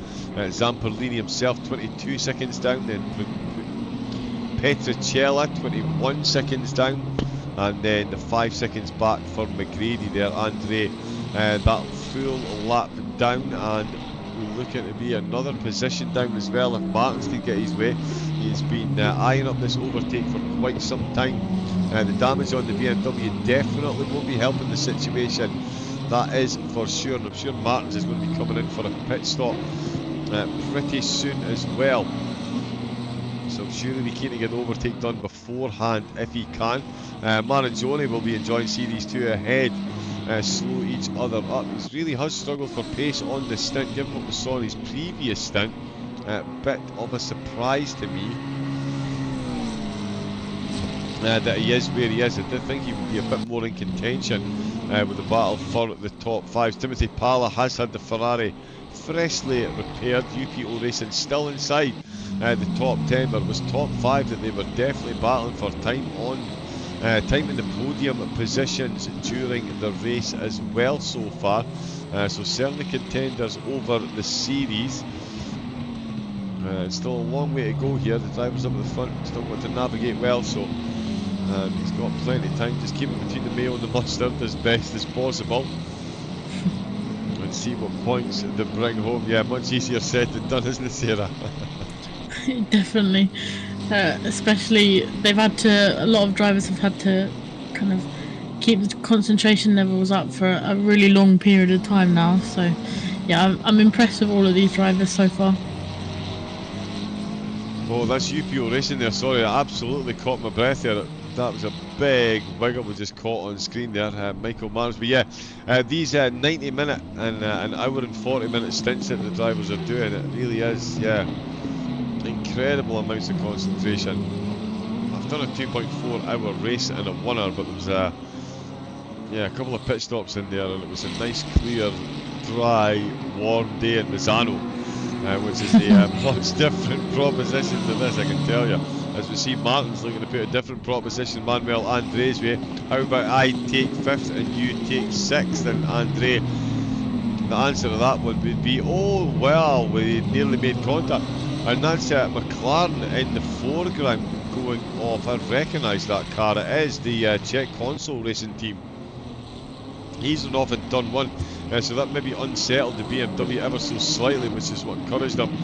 S2: Zamperlini himself 22 seconds down, then Petricella 21 seconds down, and then the 5 seconds back for McGrady there. Andre, that full lap down, and we're looking to be another position down as well if Martins can get his way. He's been eyeing up this overtake for quite some time. The damage on the BMW definitely won't be helping the situation, that is for sure, and I'm sure Martins is going to be coming in for a pit stop pretty soon as well. So I'm sure he'll be keen to get the overtake done beforehand if he can. Marangione will be enjoying Series 2 ahead, slow each other up. He really has struggled for pace on this stint, given what we saw in his previous stint. Bit of a surprise to me that he is where he is. I did think he would be a bit more in contention with the battle for the top 5. Timothy Pala has had the Ferrari freshly repaired. UPO Racing still inside the top 10, but it was top 5 that they were definitely battling for time in the podium positions during the race as well so far. So certainly contenders over the series. It's still a long way to go here. The drivers up at the front still got to navigate well, so he's got plenty of time. Just keep it between the mayo and the mustard as best as possible and see what points they bring home. Yeah, much easier said than done, isn't it, Sarah?
S3: Definitely. Especially a lot of drivers have had to kind of keep the concentration levels up for a really long period of time now. So yeah, I'm impressed with all of these drivers so far.
S2: Oh, that's UPO Racing there. Sorry, I absolutely caught my breath there. That was a big wiggle we just caught on screen there, Michael Mars. But yeah, these 90-minute and an hour and 40-minute stints that the drivers are doing, it really is, yeah, incredible amounts of concentration. I've done a 2.4 hour race in a 1 hour, but there was a couple of pit stops in there, and it was a nice, clear, dry, warm day in Misano, which is a much different proposition than this, I can tell you. As we see Martins looking to put a different proposition Manuel Andre's way. How about I take 5th and you take 6th? And Andre, the answer to that one would be, oh well, we nearly made contact. And that's McLaren in the foreground going off. I recognise that car. It is the Czech Console Racing team. He's run off in turn 1. So that maybe unsettled the BMW ever so slightly, which is what encouraged them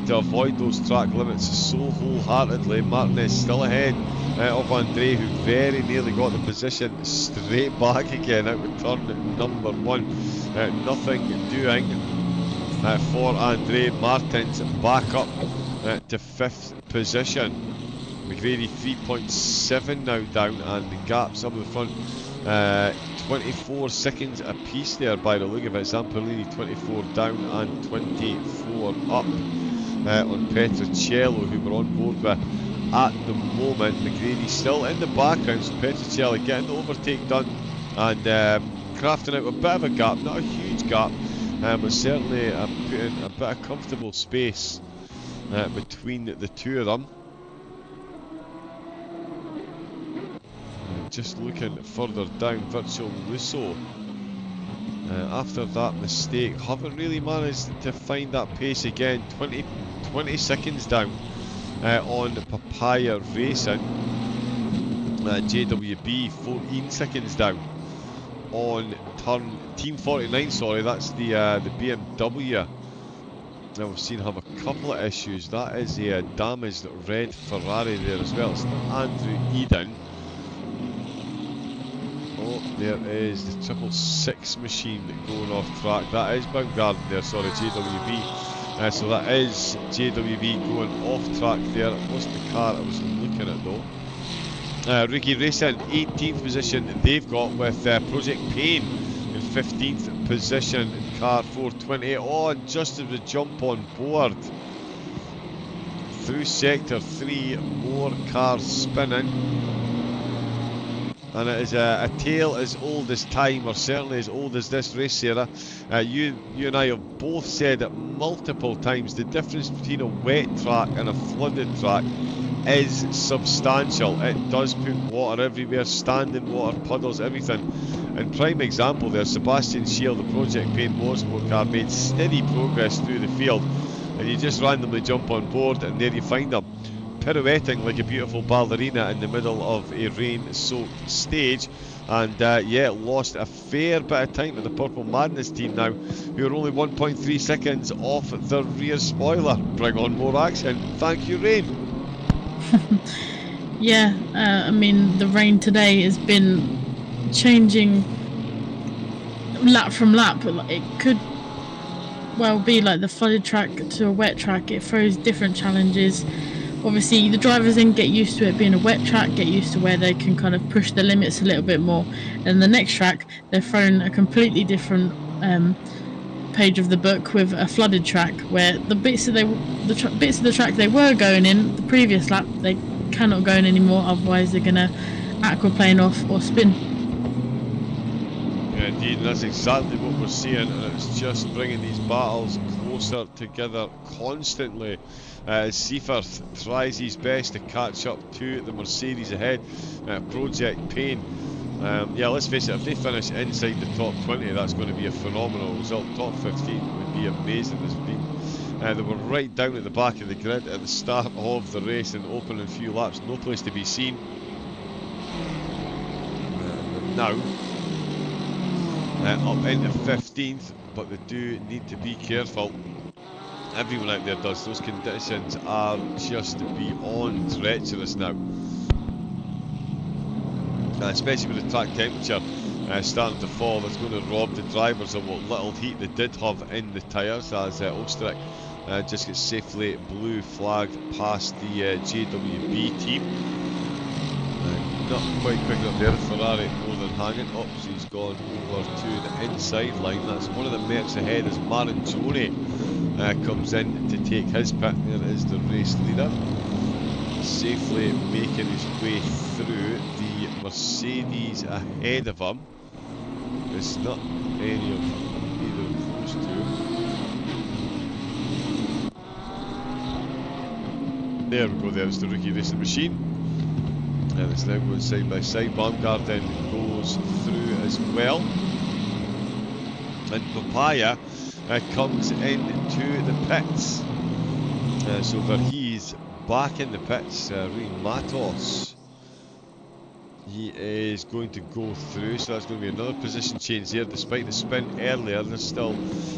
S2: to avoid those track limits so wholeheartedly. Martinez still ahead of Andre, who very nearly got the position straight back again out of turn number 1. Nothing doing for Andre. Martins back up to 5th position. McGrady 3.7 now down, and the gaps up the front 24 seconds apiece there by the look of it. Zamperlini 24 down and 24 up on Petricella, who we're on board with at the moment. McGrady still in the background, so Petricella getting the overtake done and crafting out a bit of a gap, not a huge gap, but certainly putting a bit of comfortable space between the two of them. Just looking further down, Virtual Lusso, after that mistake, haven't really managed to find that pace again. 20 seconds down on Papaya Racing. JWB 14 seconds down on Team 49, sorry, that's the BMW. Now we've seen have a couple of issues. That is a damaged red Ferrari there as well. It's Andrew Eden. Oh, there is the 666 machine going off track. That is Baumgarten there, sorry, JWB. So that is JWB going off track there. It wasn't the car I was looking at though. Ricky Racing, 18th position they've got, with Project Pain in 15th position, car 420 on just as we jump on board. Through sector 3, more cars spinning. And it is a tale as old as time, or certainly as old as this race, Sarah. You and I have both said it multiple times, the difference between a wet track and a flooded track is substantial. It does put water everywhere, standing water, puddles, everything. And prime example there, Sebastian Shield, the Project Pain motorsport car, made steady progress through the field. And you just randomly jump on board and there you find them, pirouetting like a beautiful ballerina in the middle of a rain-soaked stage. And yeah, lost a fair bit of time to the Purple Madness team now, who are only 1.3 seconds off the rear spoiler. Bring on more action. Thank you, rain.
S3: Yeah, I mean, the rain today has been changing lap from lap. It could well be like the flooded track to a wet track. It throws different challenges. Obviously, the drivers then get used to it being a wet track, get used to where they can kind of push the limits a little bit more. And the next track, they're thrown a completely different page of the book with a flooded track, where the bits of the track they were going in the previous lap, they cannot go in anymore. Otherwise, they're gonna aquaplane off or spin.
S2: Yeah, indeed, and that's exactly what we're seeing, and it's just bringing these battles closer together constantly. Seaforth tries his best to catch up to the Mercedes ahead. Project Pain, yeah, let's face it, if they finish inside the top 20, that's going to be a phenomenal result. Top 15 would be amazing as been. They were right down at the back of the grid at the start of the race in the opening few laps, no place to be seen. Now, up into 15th, but they do need to be careful. Everyone out there does. Those conditions are just beyond treacherous now. Especially with the track temperature starting to fall, that's going to rob the drivers of what little heat they did have in the tyres, as Osterich just gets safely blue flagged past the JWB team. Not quite quick enough there, Ferrari more than hanging. Oops, he's gone over to the inside line. That's one of the Mercs ahead as Maranzoni comes in to take his pit. There is the race leader, safely making his way through. The Mercedes ahead of him, it's not any of either of those two. There we go, there's the Ricky Racing machine. And it's now going side by side. Baumgarten goes through as well. And Papaya comes into the pits. So Verhees back in the pits. Rein Matos, he is going to go through, so that's going to be another position change there. Despite the spin earlier, they're still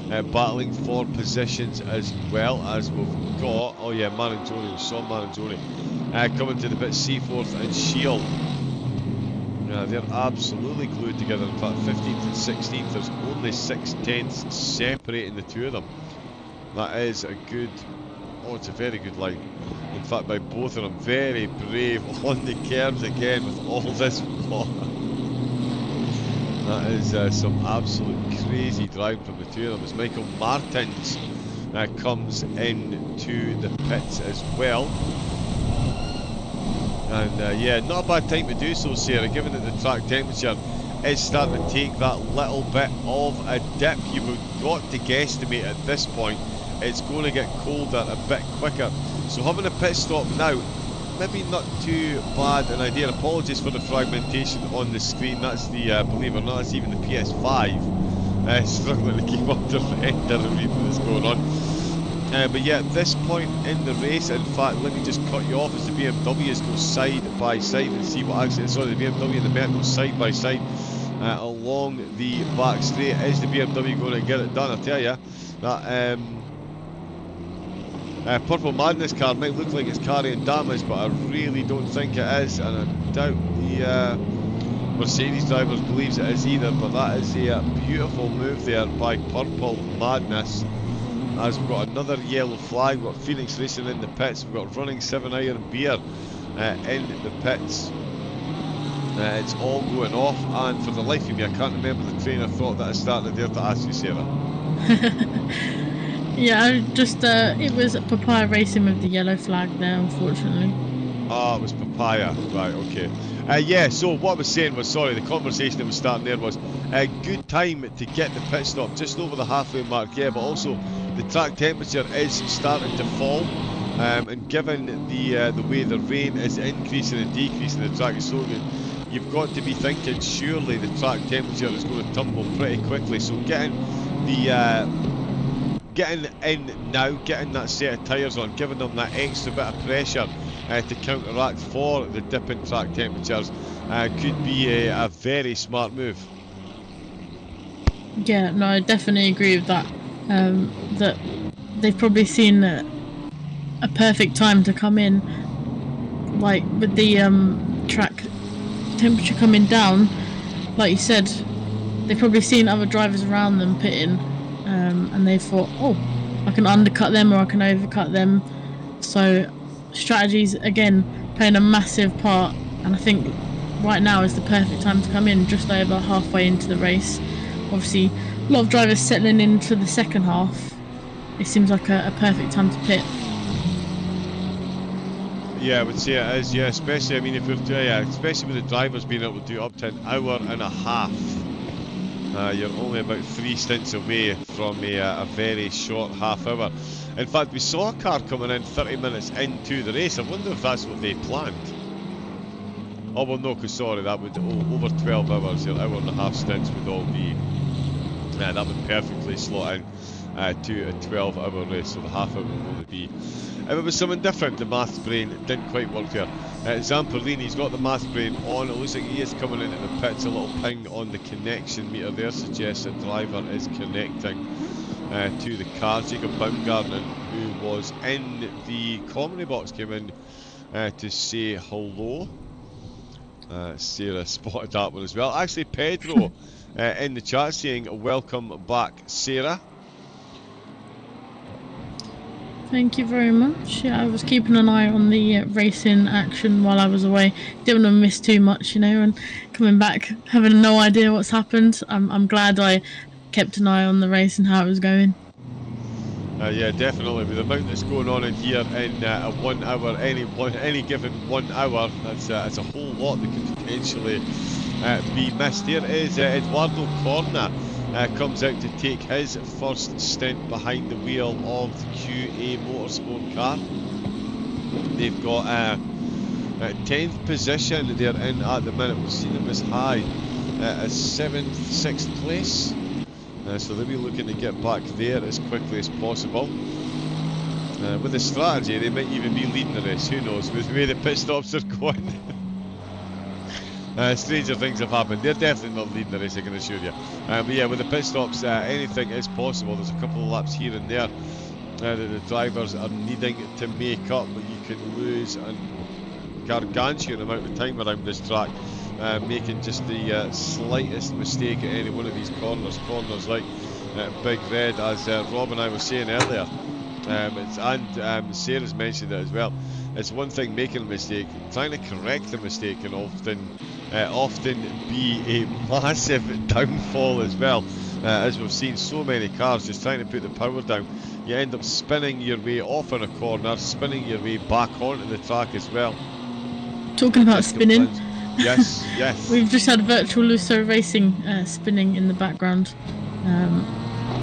S2: battling for positions as well, as we've got, oh yeah, Maranzoni, we saw Maranzoni coming to the pit. Seaforth and Shield, they're absolutely glued together. In fact, 15th and 16th, there's only 6/10 separating the two of them. That is a good, oh, it's a very good line. In fact, by both of them, very brave on the curves again with all this water. That is some absolute crazy driving from the two of them, as Michael Martins comes into the pits as well. And yeah, not a bad time to do so, Sarah, given that the track temperature is starting to take that little bit of a dip. You've got to guesstimate at this point it's going to get colder a bit quicker. So having a pit stop now, maybe not too bad an idea. Apologies for the fragmentation on the screen. That's the, believe it or not, that's even the PS5 struggling to keep up the render of everything that's going on. But yeah, at this point in the race, in fact, let me just cut you off as the BMWs go side by side and see what actually, sorry, the BMW and the Merc go side by side along the back straight. Is the BMW going to get it done? I tell you, that Purple Madness car might look like it's carrying damage, but I really don't think it is, and I doubt the Mercedes drivers believes it is either. But that is a beautiful move there by Purple Madness. As we've got another yellow flag, we've got Phoenix Racing in the pits, we've got Running 7 Iron Beer in the pits. It's all going off, and for the life of me, I can't remember the trainer thought that I started there to ask you, Sarah.
S3: Yeah, I just it was Papaya Racing with the yellow flag there, unfortunately.
S2: Oh, it was Papaya. Right, okay. Yeah, so what I was saying was, sorry, the conversation that was starting there was a good time to get the pit stop, just over the halfway mark, yeah, but also the track temperature is starting to fall, and given the way the rain is increasing and decreasing, the track is so good, you've got to be thinking surely the track temperature is going to tumble pretty quickly, so getting in now, getting that set of tyres on, giving them that extra bit of pressure to counteract for the dip in track temperatures could be a very smart move.
S3: Yeah, no, I definitely agree with that. That they've probably seen a perfect time to come in, like with the track temperature coming down. Like you said, they've probably seen other drivers around them pitting, and they thought, oh, I can undercut them or I can overcut them. So strategies again playing a massive part, and I think right now is the perfect time to come in, just over halfway into the race. Obviously a lot of drivers settling into the second half. It seems like a perfect time to pit.
S2: Yeah, I would say it is, yeah, especially, I mean, if especially with the drivers being able to do up to an hour and a half. You're only about 3 stints away from a very short half hour. In fact, we saw a car coming in 30 minutes into the race. I wonder if that's what they planned. Oh, well, no, because sorry, that would, over 12 hours, your hour and a half stints would all be, that would perfectly slot in to a 12-hour race, so the half hour would only be. If it was something different, the maths brain didn't quite work there. Zamperini's got the maths brain on. It looks like he is coming into the pits. A little ping on the connection meter there suggests that driver is connecting to the car. Jacob Baumgartner, who was in the commentary box, came in to say hello. Sarah spotted that one as well. Actually, Pedro in the chat saying welcome back, Sarah.
S3: Thank you very much. Yeah, I was keeping an eye on the racing action while I was away. Didn't want to miss too much, you know, and coming back having no idea what's happened. I'm glad I kept an eye on the race and how it was going.
S2: Yeah, definitely. With the amount that's going on in here in a 1 hour, any given 1 hour, that's a whole lot that could potentially be missed. Here is Eduardo Corna. Comes out to take his first stint behind the wheel of the QA Motorsport car. They've got 10th position they're in at the minute. We've seen them as high as 7th, 6th place. So they'll be looking to get back there as quickly as possible. With the strategy, they might even be leading the race. Who knows? With the way the pit stops are going. Stranger things have happened. They're definitely not leading the race, I can assure you. But yeah, with the pit stops, anything is possible. There's a couple of laps here and there that the drivers are needing to make up, but you can lose a gargantuan amount of time around this track, making just the slightest mistake at any one of these corners. Corners like Big Red, as Rob and I were saying earlier, and Sarah's mentioned it as well. It's one thing making a mistake, trying to correct the mistake can often be a massive downfall as well. As we've seen so many cars just trying to put the power down, you end up spinning your way off in a corner, spinning your way back onto the track as well.
S3: Talking about spinning,
S2: yes, yes.
S3: We've just had Virtual Lusso Racing spinning in the background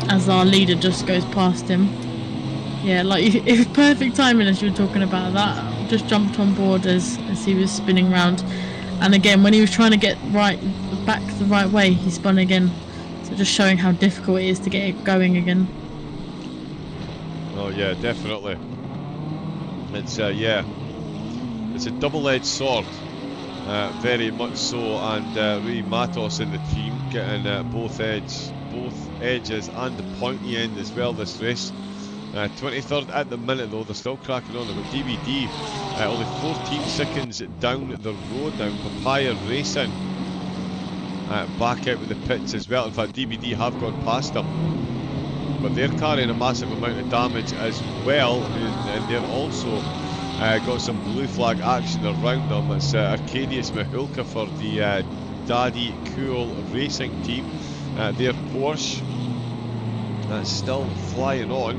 S3: as our leader just goes past him. Yeah, like it was perfect timing as you were talking about that. Just jumped on board as he was spinning round, and again when he was trying to get back the right way, he spun again. So just showing how difficult it is to get it going again.
S2: Oh yeah, definitely. It's it's a double-edged sword, very much so. And Rui Matos in the team getting both edges and the pointy end as well this race. 23rd at the minute though, they're still cracking on. They've got DVD only 14 seconds down the road now. Papaya Racing back out with the pits as well. In fact, DVD have gone past them, but they're carrying a massive amount of damage as well, and they're also Got some blue flag action around them. It's Arcadius Mihulka for the Daddy Cool Racing team. Their Porsche that's still flying on,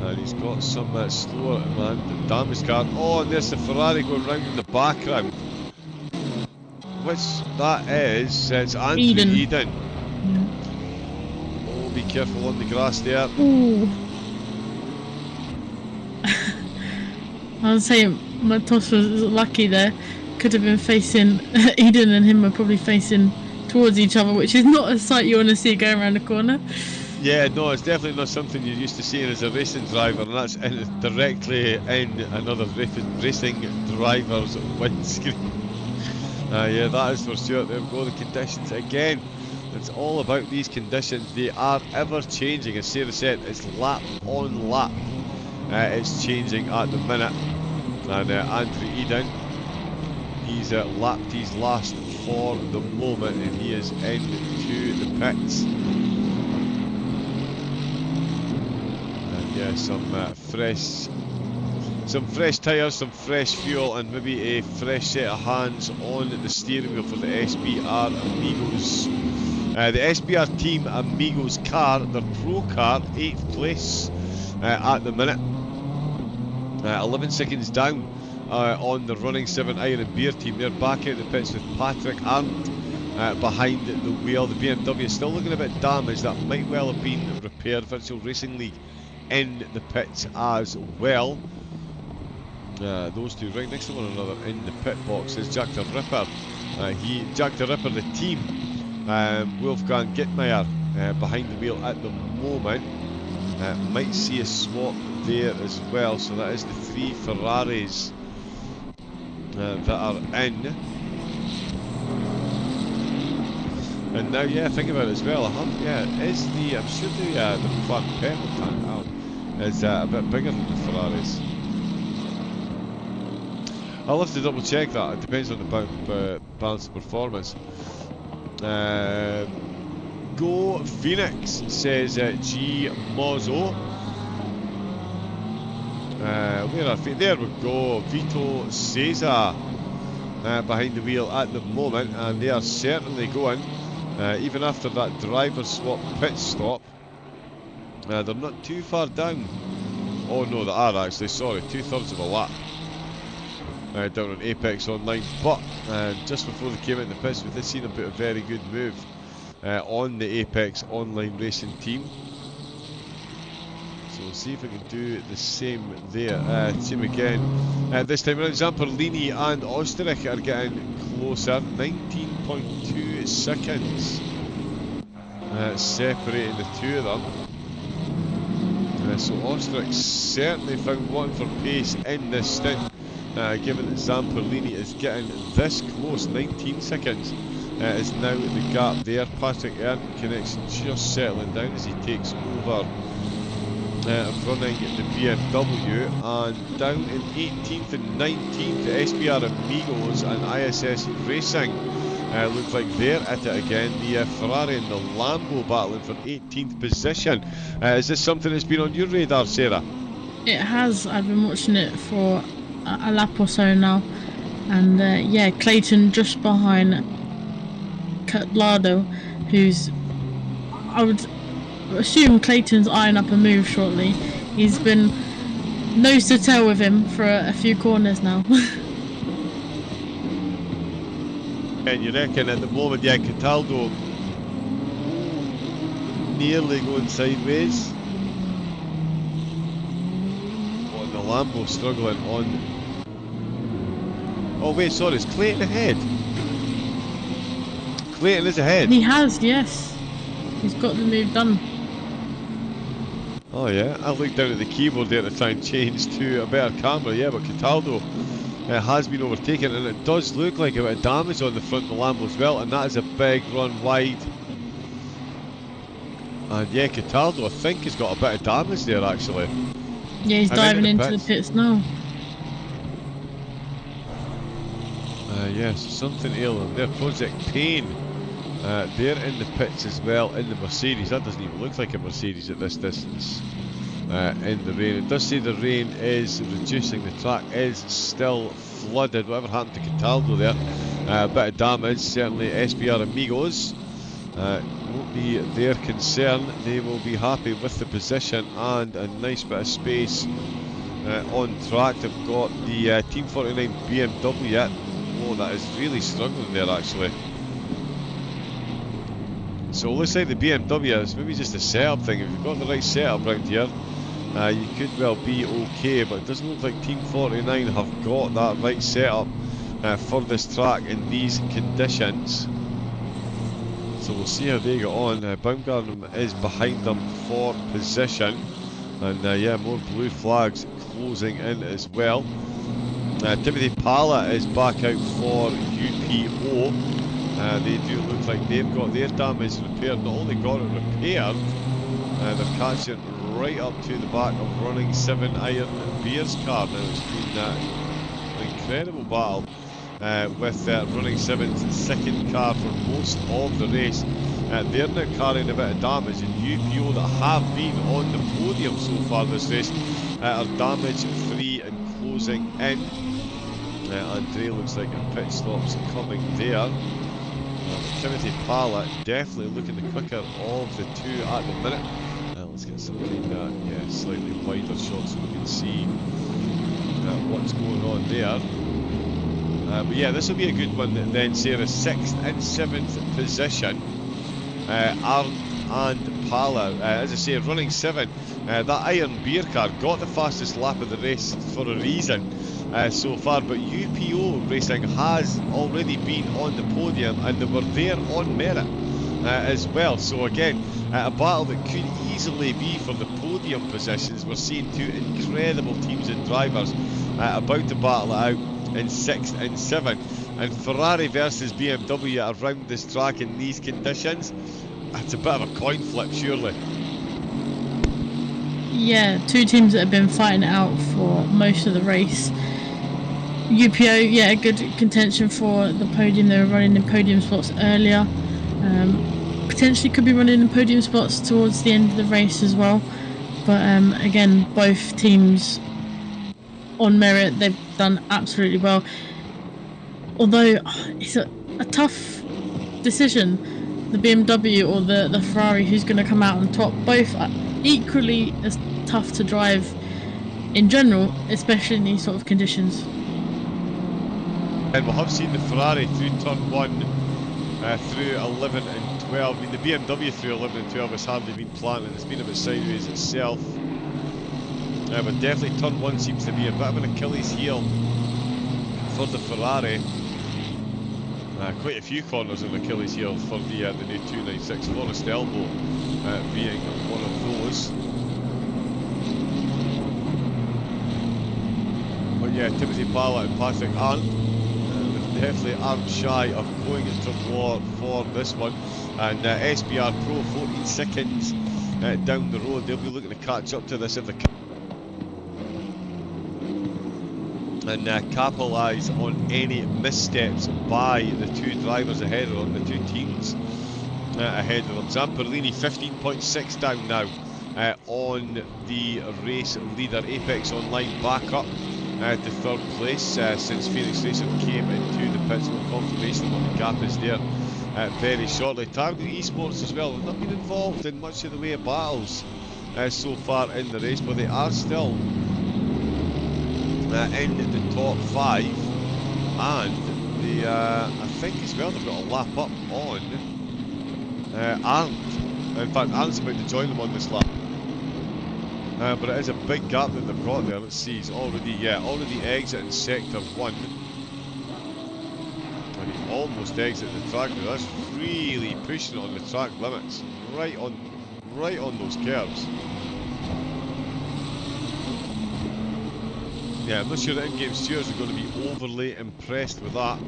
S2: and he's got some slower man damage car. Oh, and there's the Ferrari going round in the background. Which that is, it's Andrew Eden. Oh, be careful on the grass there.
S3: Ooh. I was saying, Matos was lucky there. Could have been facing, Eden and him are probably facing towards each other, which is not a sight you want to see going around the corner.
S2: Yeah, no, it's definitely not something you're used to seeing as a racing driver, and that's directly in another racing driver's windscreen. Yeah, that is for sure. There we go, the conditions again. It's all about these conditions. They are ever changing. As Sarah said, it's lap on lap. It's changing at the minute. And Andrew Eden, he's lapped his last for the moment, and he is into the pits. And yeah, some fresh tyres, some fresh fuel, and maybe a fresh set of hands on the steering wheel for the SBR Amigos. The SBR Team Amigos car, their pro car, 8th place at the minute. 11 seconds down on the Running 7 Iron Beer team. They're back out the pits with Patrick Arndt behind the wheel. The BMW is still looking a bit damaged. That might well have been repaired. Virtual Racing League in the pits as well. Those two right next to one another in the pit box is Jack the Ripper. Jack the Ripper, the team. Wolfgang Gittmeyer behind the wheel at the moment. Might see a swap there as well. So that is the 3 Ferraris that are in. And now, yeah, think about it as well. I'm sure the front petrol tank is a bit bigger than the Ferraris. I'll have to double check that. It depends on the balance of performance. Go Phoenix, says G Mozzo. There we go. Vito Cesar behind the wheel at the moment, and they are certainly going. Even after that driver swap pit stop, they're not too far down. Oh no, they are actually. Sorry, 2/3 of a lap. Down on Apex Online, but just before they came out in the pits, we did see them put a very good move on the Apex Online racing team. So we'll see if we can do the same there. Same again. This time around, Zamperlini and Osterich are getting closer. 19.2 seconds separating the two of them. So Osterich certainly found one for pace in this stint. Given that Zamperlini is getting this close, 19 seconds is now the gap there. Patrick Ernst connection just settling down as he takes over running the BMW, and down in 18th and 19th SBR Amigos and ISS Racing. Looks like they're at it again. The Ferrari and the Lambo battling for 18th position. Is this something that's been on your radar, Sarah?
S3: It has. I've been watching it for a lap or so now, and yeah, Clayton just behind Cutlado, who's, I would assume Clayton's eyeing up a move shortly. He's been nose to tail with him for a few corners now.
S2: And you reckon at the moment, yeah, Cataldo nearly going sideways. On the Lambo struggling on. Oh wait, sorry, is Clayton ahead? Clayton is ahead.
S3: He has, yes. He's got the move done.
S2: Oh yeah, I looked down at the keyboard there to try and change to a better camera, yeah, but Cataldo has been overtaken, and it does look like a bit of damage on the front of the Lambo as well, and that is a big run wide. And yeah, Cataldo I think has got a bit of damage there actually.
S3: Yeah, he's diving into the pits now.
S2: Yes, something ailing there. Project Pain, they're in the pits as well in the Mercedes. That doesn't even look like a Mercedes at this distance. in the rain. It does say the rain is reducing. The track is still flooded. Whatever happened to Cataldo there? A bit of damage. Certainly SBR Amigos won't be their concern. They will be happy with the position and a nice bit of space on track. They've got the Team 49 BMW yet. Oh, that is really struggling there actually. So it looks like the BMW is maybe just a setup thing. If you've got the right setup around here, you could well be okay, but it doesn't look like Team 49 have got that right setup for this track in these conditions. So we'll see how they get on. Baumgarten is behind them for position, and yeah, more blue flags closing in as well. Timothy Pala is back out for UPO. They do look like they've got their damage repaired. Not only got it repaired, they're catching right up to the back of running 7 Iron Beer's car. Now it's been an incredible battle with running 7's second car for most of the race. They're now carrying a bit of damage, and UPO that have been on the podium so far this race are damage free and closing in. Andre looks like a pit stop's coming there. Timothy Pala definitely looking the quicker of the two at the minute. Let's get some kind of slightly wider shot so we can see what's going on there. But yeah, this will be a good one then. Sarah, 6th and 7th position. Arndt and Pala, as I say, running 7. That Iron Beer car got the fastest lap of the race for a reason so far, but UPO Racing has already been on the podium and they were there on merit as well. So again, a battle that could easily be for the podium positions. We're seeing two incredible teams and drivers about to battle it out in 6th and 7th, and Ferrari versus BMW around this track in these conditions, that's a bit of a coin flip surely.
S3: Yeah, two teams that have been fighting it out for most of the race. UPO, yeah, a good contention for the podium. They were running in podium spots earlier. Potentially could be running in podium spots towards the end of the race as well. But again, both teams on merit, they've done absolutely well. Although it's a tough decision, the BMW or the Ferrari, who's going to come out on top. Both are equally as tough to drive in general, especially in these sort of conditions.
S2: And we'll have seen the Ferrari through turn 1, through 11 and 12. I mean, the BMW through 11 and 12 has hardly been planted. It's been a bit sideways itself. But definitely turn 1 seems to be a bit of an Achilles heel for the Ferrari. Quite a few corners of Achilles heel for the new 296. Forest Elbow being one of those. But yeah, Timothy Pala and Patrick Arndt definitely aren't shy of going into war for this one. And SBR Pro 14 seconds down the road. They'll be looking to catch up to this if they can. And capitalise on any missteps by the two drivers ahead of them, the two teams ahead of them. Zamperlini 15.6 down now on the race leader. Apex Online back up to 3rd place since Phoenix Racing came into the pits. With confirmation of what the gap is there very shortly. Target Esports as well. They've not been involved in much of the way of battles so far in the race, but they are still in the top 5, and they, I think as well, they've got a lap up on Arndt. In fact, Arndt's about to join them on this lap. But it is a big gap that they've got there. Let's see, he's already exiting sector 1. And he almost exited the track now. That's really pushing on the track limits. Right on those curves. Yeah, I'm not sure the in-game stewards are going to be overly impressed with that.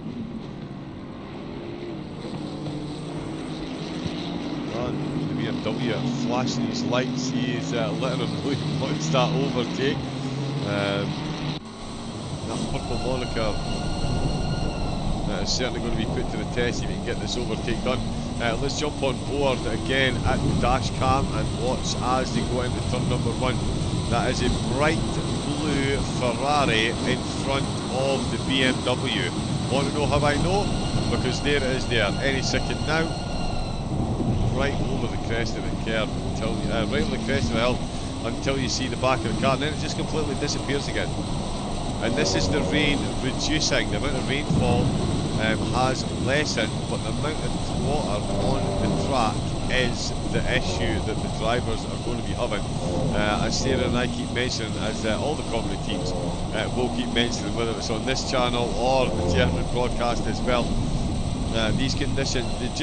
S2: And the BMW flashing his lights, he is letting him know he wants that overtake. That purple moniker is certainly going to be put to the test if he can get this overtake done. Let's jump on board again at the dash cam and watch as they go into turn number 1. That is a bright blue Ferrari in front of the BMW. Want to know how I know? Because there it is there, any second now. Right over the crest of the curve, until right over the crest of the hill, until you see the back of the car, and then it just completely disappears again. And this is the rain reducing. The amount of rainfall has lessened, but the amount of water on the track is the issue that the drivers are going to be having. As Sarah and I keep mentioning, as all the comedy teams will keep mentioning, whether it's on this channel or the German broadcast as well. These conditions, it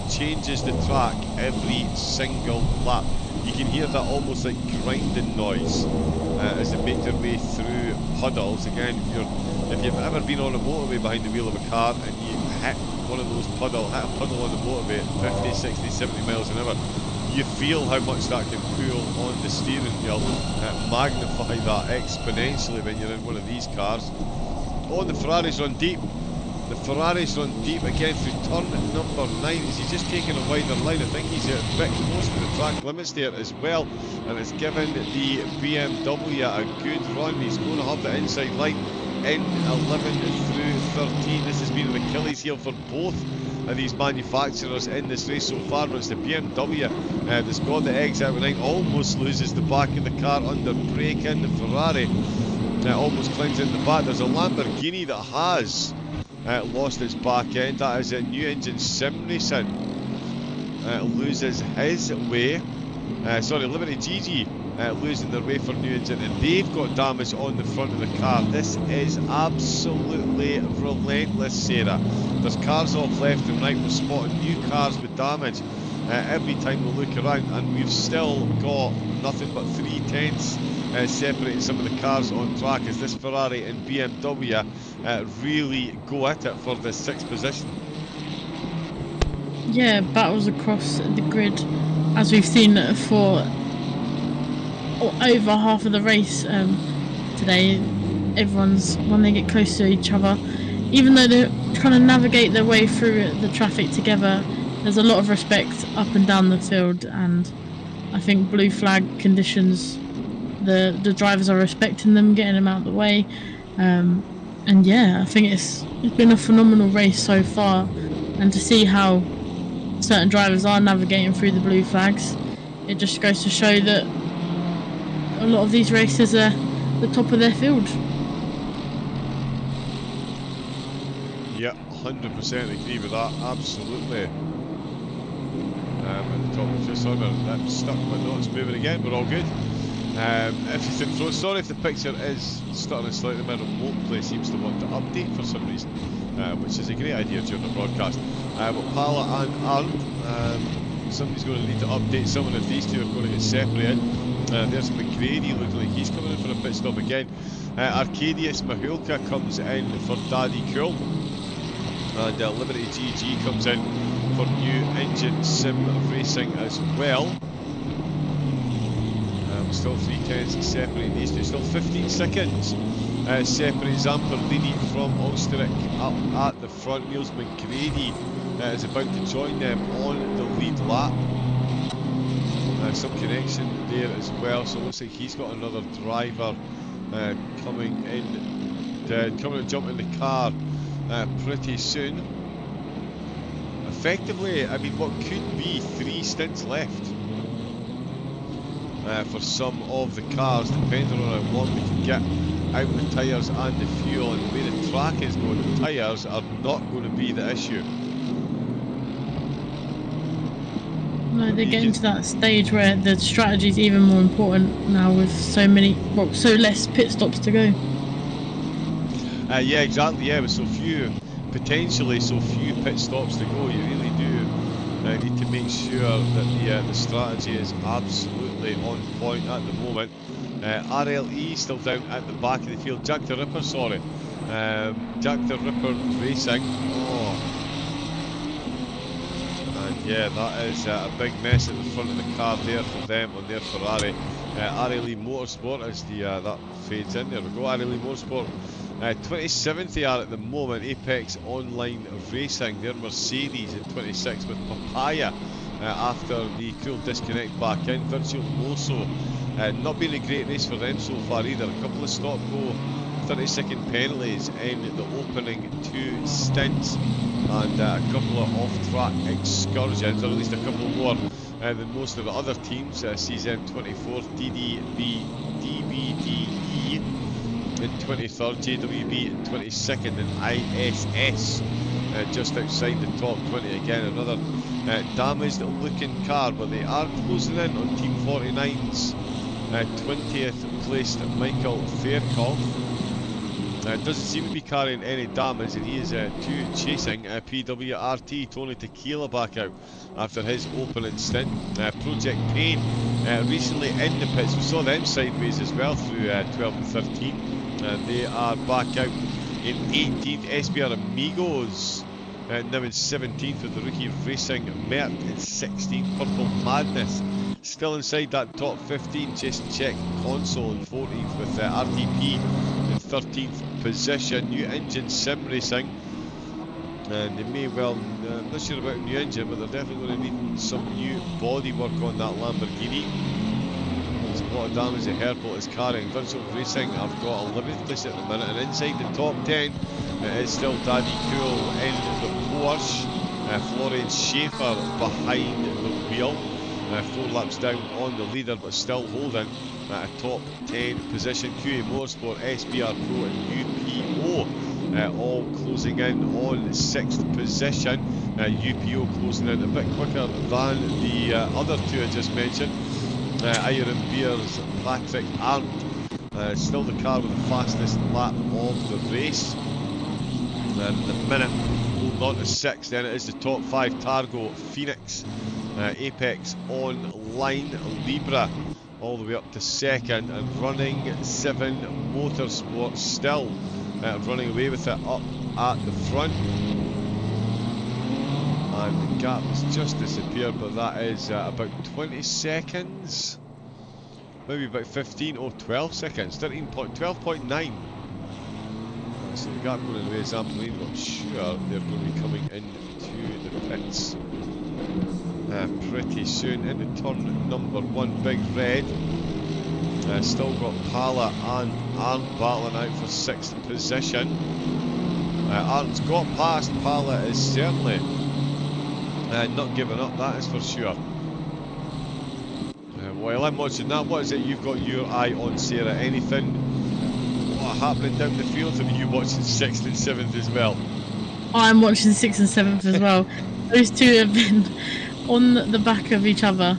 S2: changes the track every single lap. You can hear that almost like grinding noise as they make their way through puddles. Again, if you've ever been on a motorway behind the wheel of a car and you hit one of those hit a puddle on the motorway at 50, 60, 70 miles an hour, you feel how much that can pull on the steering wheel. Magnify that exponentially when you're in one of these cars. Oh, the Ferraris run deep. The Ferraris run deep again through turn number 9. Is he just taking a wider line? I think he's a bit close to the track limits there as well, and it's given the BMW a good run. He's going to have the inside line in 11 through 13. This has been an Achilles heel for both of these manufacturers in this race so far, but it's the BMW that's got the exit out 9, almost loses the back of the car under braking. The Ferrari almost clings in the back. There's a Lamborghini that has lost its back end. That is a new engine sim racing. Loses his way. Liberty GG losing their way for new engine, and they've got damage on the front of the car. This is absolutely relentless, Sarah. There's cars off left and right. We're spotting new cars with damage every time we look around, and we've still got nothing but 3/10 separating some of the cars on track as this Ferrari and BMW really go at it for the 6th position.
S3: Yeah, battles across the grid, as we've seen for over half of the race today. When they get close to each other, even though they're trying to navigate their way through the traffic together, there's a lot of respect up and down the field, and I think blue flag conditions, the drivers are respecting them, getting them out of the way, and yeah, I think it's been a phenomenal race so far, and to see how certain drivers are navigating through the blue flags, it just goes to show that a lot of these races are the top of their field.
S2: Yeah, 100% agree with that, absolutely. At the top of just under, that's stuck but not, it's moving again, we're all good. Sorry if the picture is starting slightly, my remote play seems to want to update for some reason, which is a great idea during the broadcast. But Pala and Arndt, somebody's going to need to update someone if these two are going to get separated. There's McGrady looking like he's coming in for a pit stop again. Arkadiusz Mahulka comes in for Daddy Cool, and Liberty GG comes in for new engine sim racing as well. Still 3/10 separating these two, still 15 seconds separate Zamperlini from Osterich up at the front. Niels McGrady is about to join them on the lead lap. Some connection there as well, so it looks like he's got another driver coming to jump in the car pretty soon. Effectively, I mean, what could be 3 stints left for some of the cars, depending on how long we can get out the tyres and the fuel, and the way the track is going, the tyres are not going to be the issue.
S3: No, they're getting to that stage where the strategy is even more important now, with so less pit stops to go.
S2: Yeah, exactly. Yeah, with potentially so few pit stops to go, you really do need to make sure that the strategy is absolutely on point at the moment. RLE still down at the back of the field. Jack the Ripper, sorry. Jack the Ripper Racing. Oh. And yeah, that is a big mess at the front of the car there for them on their Ferrari. RLE Motorsport as that fades in. There we go, RLE Motorsport. 27th they are at the moment. Apex Online Racing, their Mercedes in 26th with Papaya after the cool disconnect back in. Virtual Moso Not been a great race for them so far either. A couple of stop-go 30-second penalties in the opening 2 stints, and a couple of off-track excursions, or at least a couple more than most of the other teams. CZM24, DBDE in 23rd, JWB in 22nd, and ISS just outside the top 20 again. Another damaged looking car, but they are closing in on Team 49's 20th placed Michael Fairclough. Doesn't seem to be carrying any damage, and he is chasing PWRT Tony Tequila back out after his opening stint. Project Pain recently in the pits. We saw them sideways as well through 12 and 13. They are back out in 18th. SBR Amigos now in 17th with the rookie Racing Mert in 16th. Purple Madness still inside that top 15, chasing Czech Console in 14th with RTP in 13th position. New Engine Sim Racing, and they may well, I'm not sure about a new engine, but they're definitely going to need some new body work on that Lamborghini. There's a lot of damage that Herpel is carrying. Virtual Racing have got 11th place at the minute, and inside the top 10 is still Daddy Cool in the Porsche. Florian Schaefer behind the wheel. 4 laps down on the leader, but still holding a top 10 position. QA Motorsport, SBR Pro and UPO all closing in on 6th position. UPO closing in a bit quicker than the other 2 I just mentioned. Iron Beer's Patrick Arndt, still the car with the fastest lap of the race. And the minute holding on to 6th, then it is the top 5 Targo, Phoenix, Apex Online, Libra all the way up to 2nd, and Running 7 Motorsport still running away with it up at the front. And the gap has just disappeared, but that is about 20 seconds, maybe about 15 or 12 seconds, 12.9. So the gap going away is Zampolini, but I'm sure they're going to be coming into the pits pretty soon. Into turn number 1, Big Red. Still got Pala and Arndt battling out for 6th position. Arndt's got past. Pala is certainly not giving up, that is for sure. While I'm watching that, what is it you've got your eye on, Sarah? Anything happening down the field? Or are you watching 6th and 7th as well?
S3: I'm watching 6th and 7th as well. Those 2 have been on the back of each other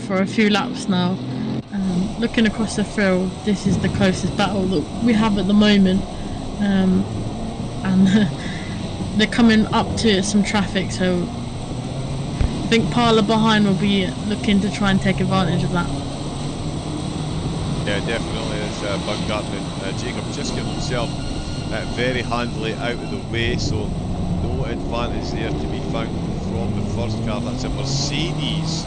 S3: for a few laps now. Looking across the field, this is the closest battle that we have at the moment, and they're coming up to some traffic, so I think Parla behind will be looking to try and take advantage of that.
S2: Yeah, definitely is Baumgarten and Jacob just getting himself very handily out of the way, so no advantage there to be found from the first car. That's a Mercedes,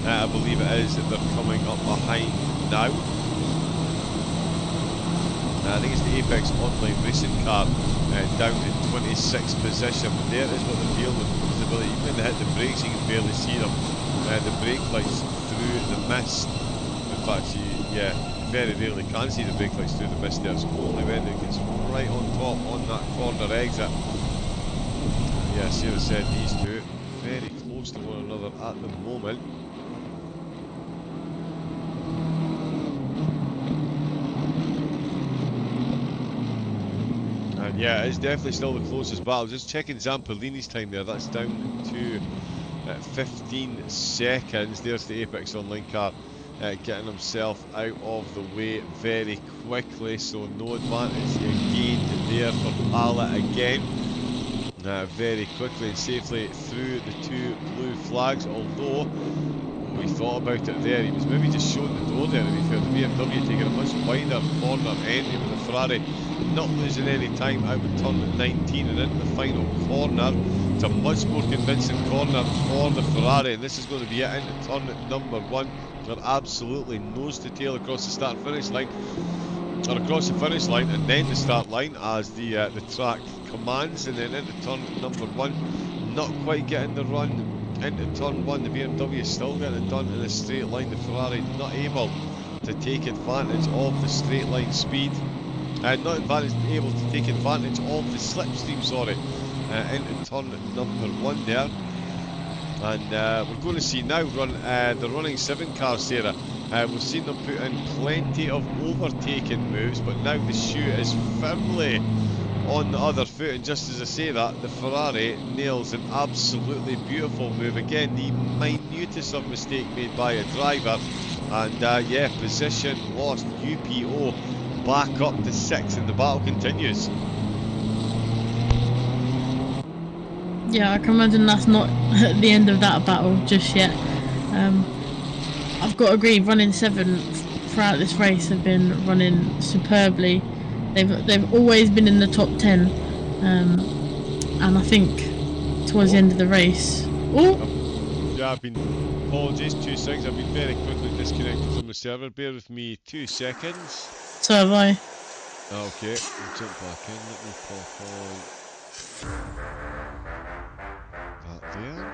S2: I believe it is, that they're coming up behind now. I think it's the Apex Online Racing car down in 26th position, but there is what they're dealing with, visibility. Even when they hit the brakes, you can barely see them. The brake lights through the mist. In fact, you very rarely can see the brake lights through the mist there. It's only when it gets right on top on that corner exit. Yeah, Sarah said these 2 very close to one another at the moment. And yeah, it's definitely still the closest battle. Just checking Zampolini's time there, that's down to 15 seconds. There's the Apex Online car getting himself out of the way very quickly, so no advantage gained there for Pala again. Very quickly and safely through the 2 blue flags, although we thought about it there, he was maybe just showing the door there. To be fair, the BMW taking a much wider corner entry with the Ferrari not losing any time out of turn 19 and into the final corner. It's a much more convincing corner for the Ferrari, and this is going to be it into turn number 1. They're absolutely nose to tail across the start finish line, or across the finish line and then the start line as the track commands, and then into turn number 1, not quite getting the run into turn 1. The BMW is still getting it done in a straight line. The Ferrari not able to take advantage of the straight line speed. Not able to take advantage of the slipstream, sorry, into turn number 1 there. And we're going to see now the running 7 car, Sarah. We've seen them put in plenty of overtaking moves, but now the shoe is firmly on the other foot, and just as I say that, the Ferrari nails an absolutely beautiful move. Again, the minutest of mistake made by a driver, and yeah, position lost. UPO back up to 6, and the battle continues.
S3: Yeah, I can imagine that's not the end of that battle just yet. I've got to agree, running 7 throughout this race have been running superbly. They've always been in the top 10, and I think towards the end of the race. Oh,
S2: yeah, apologies, 2 seconds. I've been very quickly disconnected from the server. Bear with me 2 seconds.
S3: so have I.
S2: Okay, we'll jump back in. Let me pop on that there.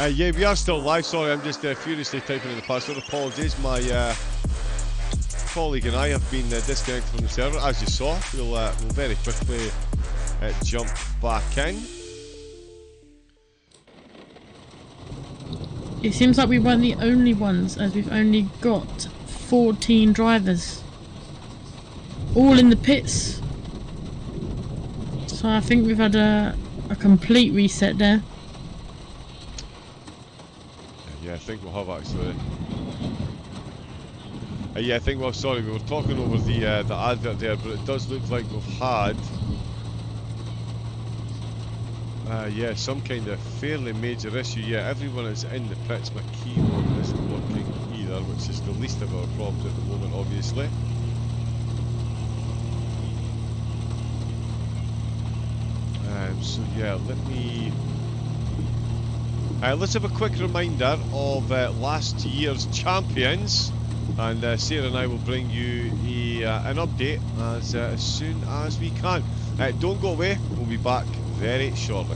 S2: Yeah, we are still live. Sorry, I'm just furiously typing in the password. Apologies. My colleague and I have been disconnected from the server, as you saw. We'll very quickly jump back in.
S3: It seems like we weren't the only ones, as we've only got 14 drivers, all in the pits. So I think we've had a complete reset there.
S2: Yeah, I think we'll have actually. Yeah, I think well. Sorry, we were talking over the advert there, but it does look like we've had. Yeah, some kind of fairly major issue. Yeah, everyone is in the pits. My keyboard isn't working either, which is the least of our problems at the moment, obviously. So yeah, let me. Let's have a quick reminder of last year's champions, and Sarah and I will bring you an update as soon as we can. Don't go away, we'll be back very shortly.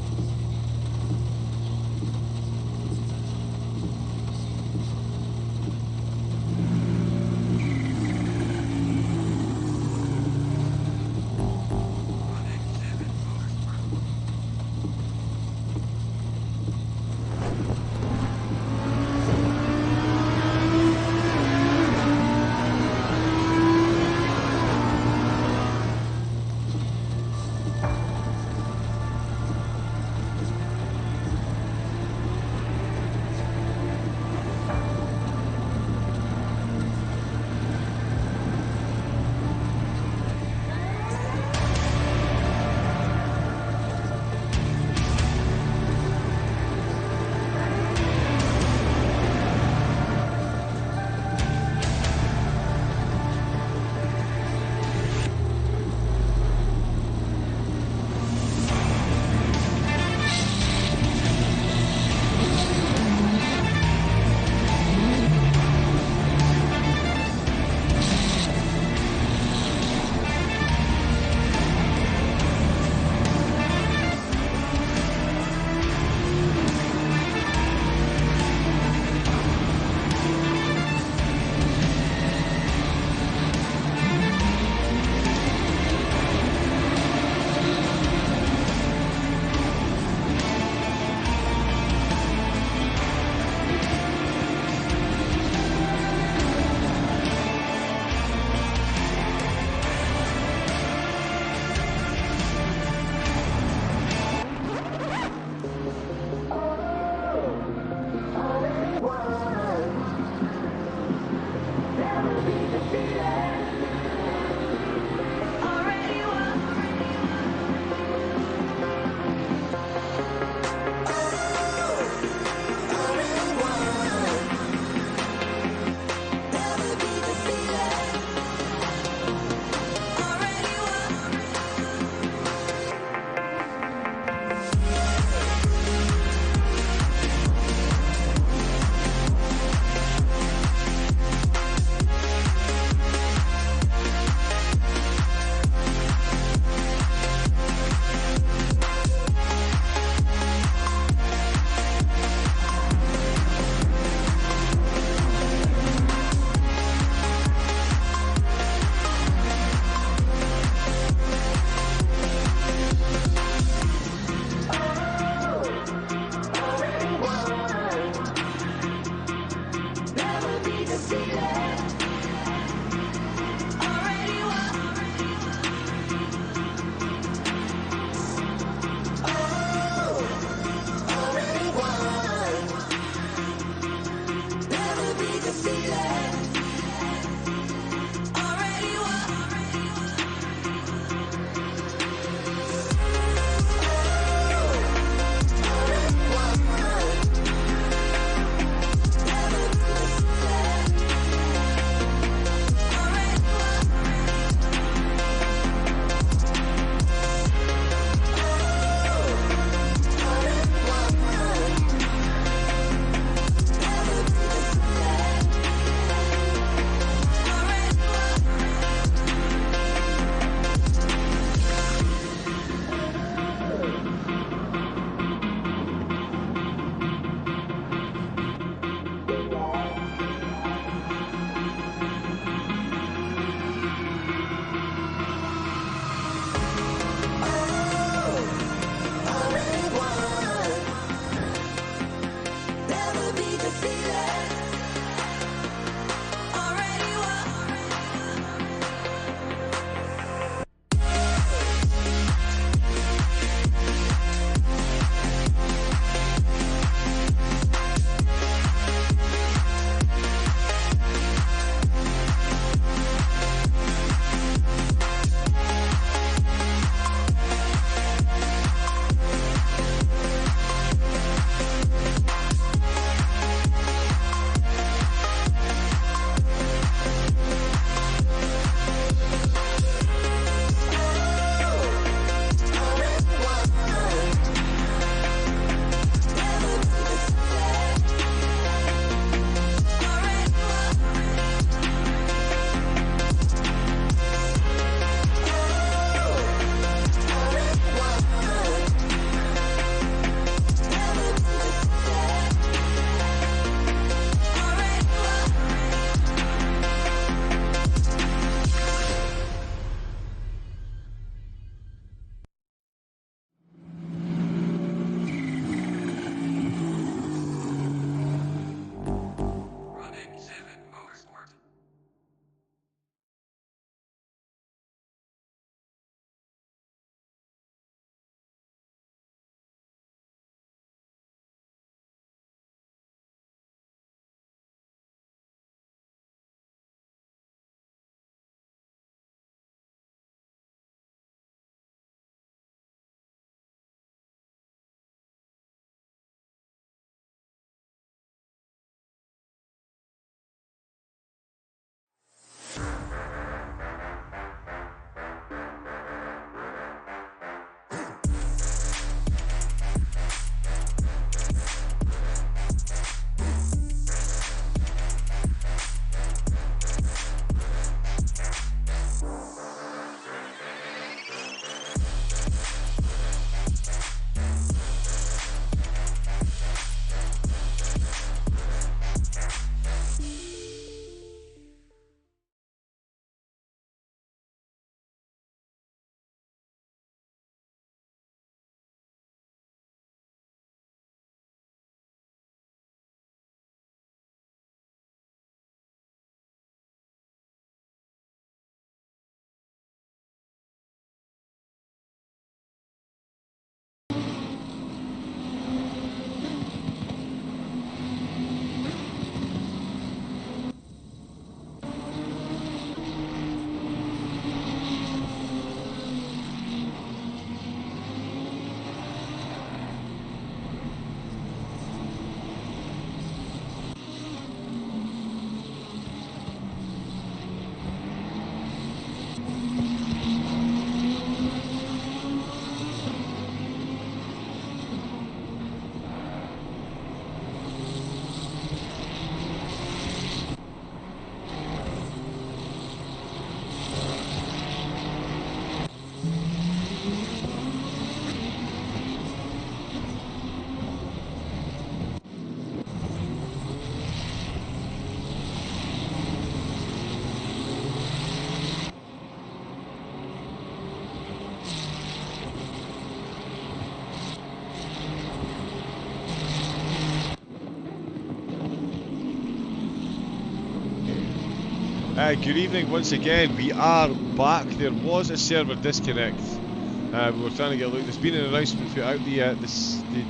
S2: Good evening once again. We are back. There was a server disconnect. We were trying to get a look. There's been an announcement put out. The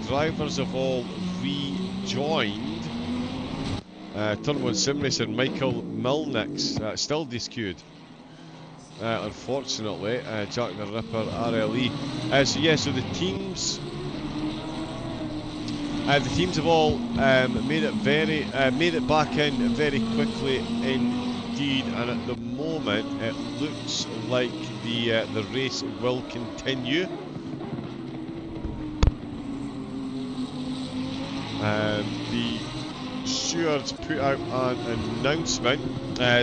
S2: drivers have all rejoined. Turn 1 Sim Racer Michael Milnick's still DQ'd. Unfortunately, Jack the Ripper RLE. So the teams have all made it back in very quickly indeed, and at the moment it looks like the race will continue. The stewards put out an announcement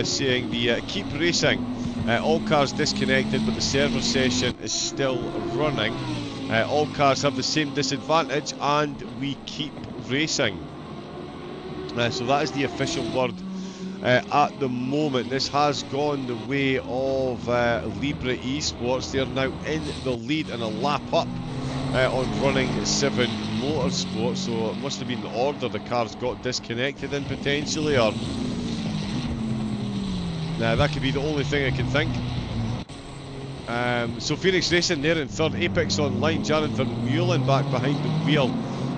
S2: saying keep racing. All cars disconnected, but the server session is still running. All cars have the same disadvantage, and we keep racing. So that is the official word at the moment. This has gone the way of Libre Esports. They're now in the lead and a lap up on Running 7 Motorsport. So it must have been the order the cars got disconnected in potentially, or that could be the only thing I can think. So Phoenix Racing there in third, Apex Online, Jaron Vermeulen back behind the wheel.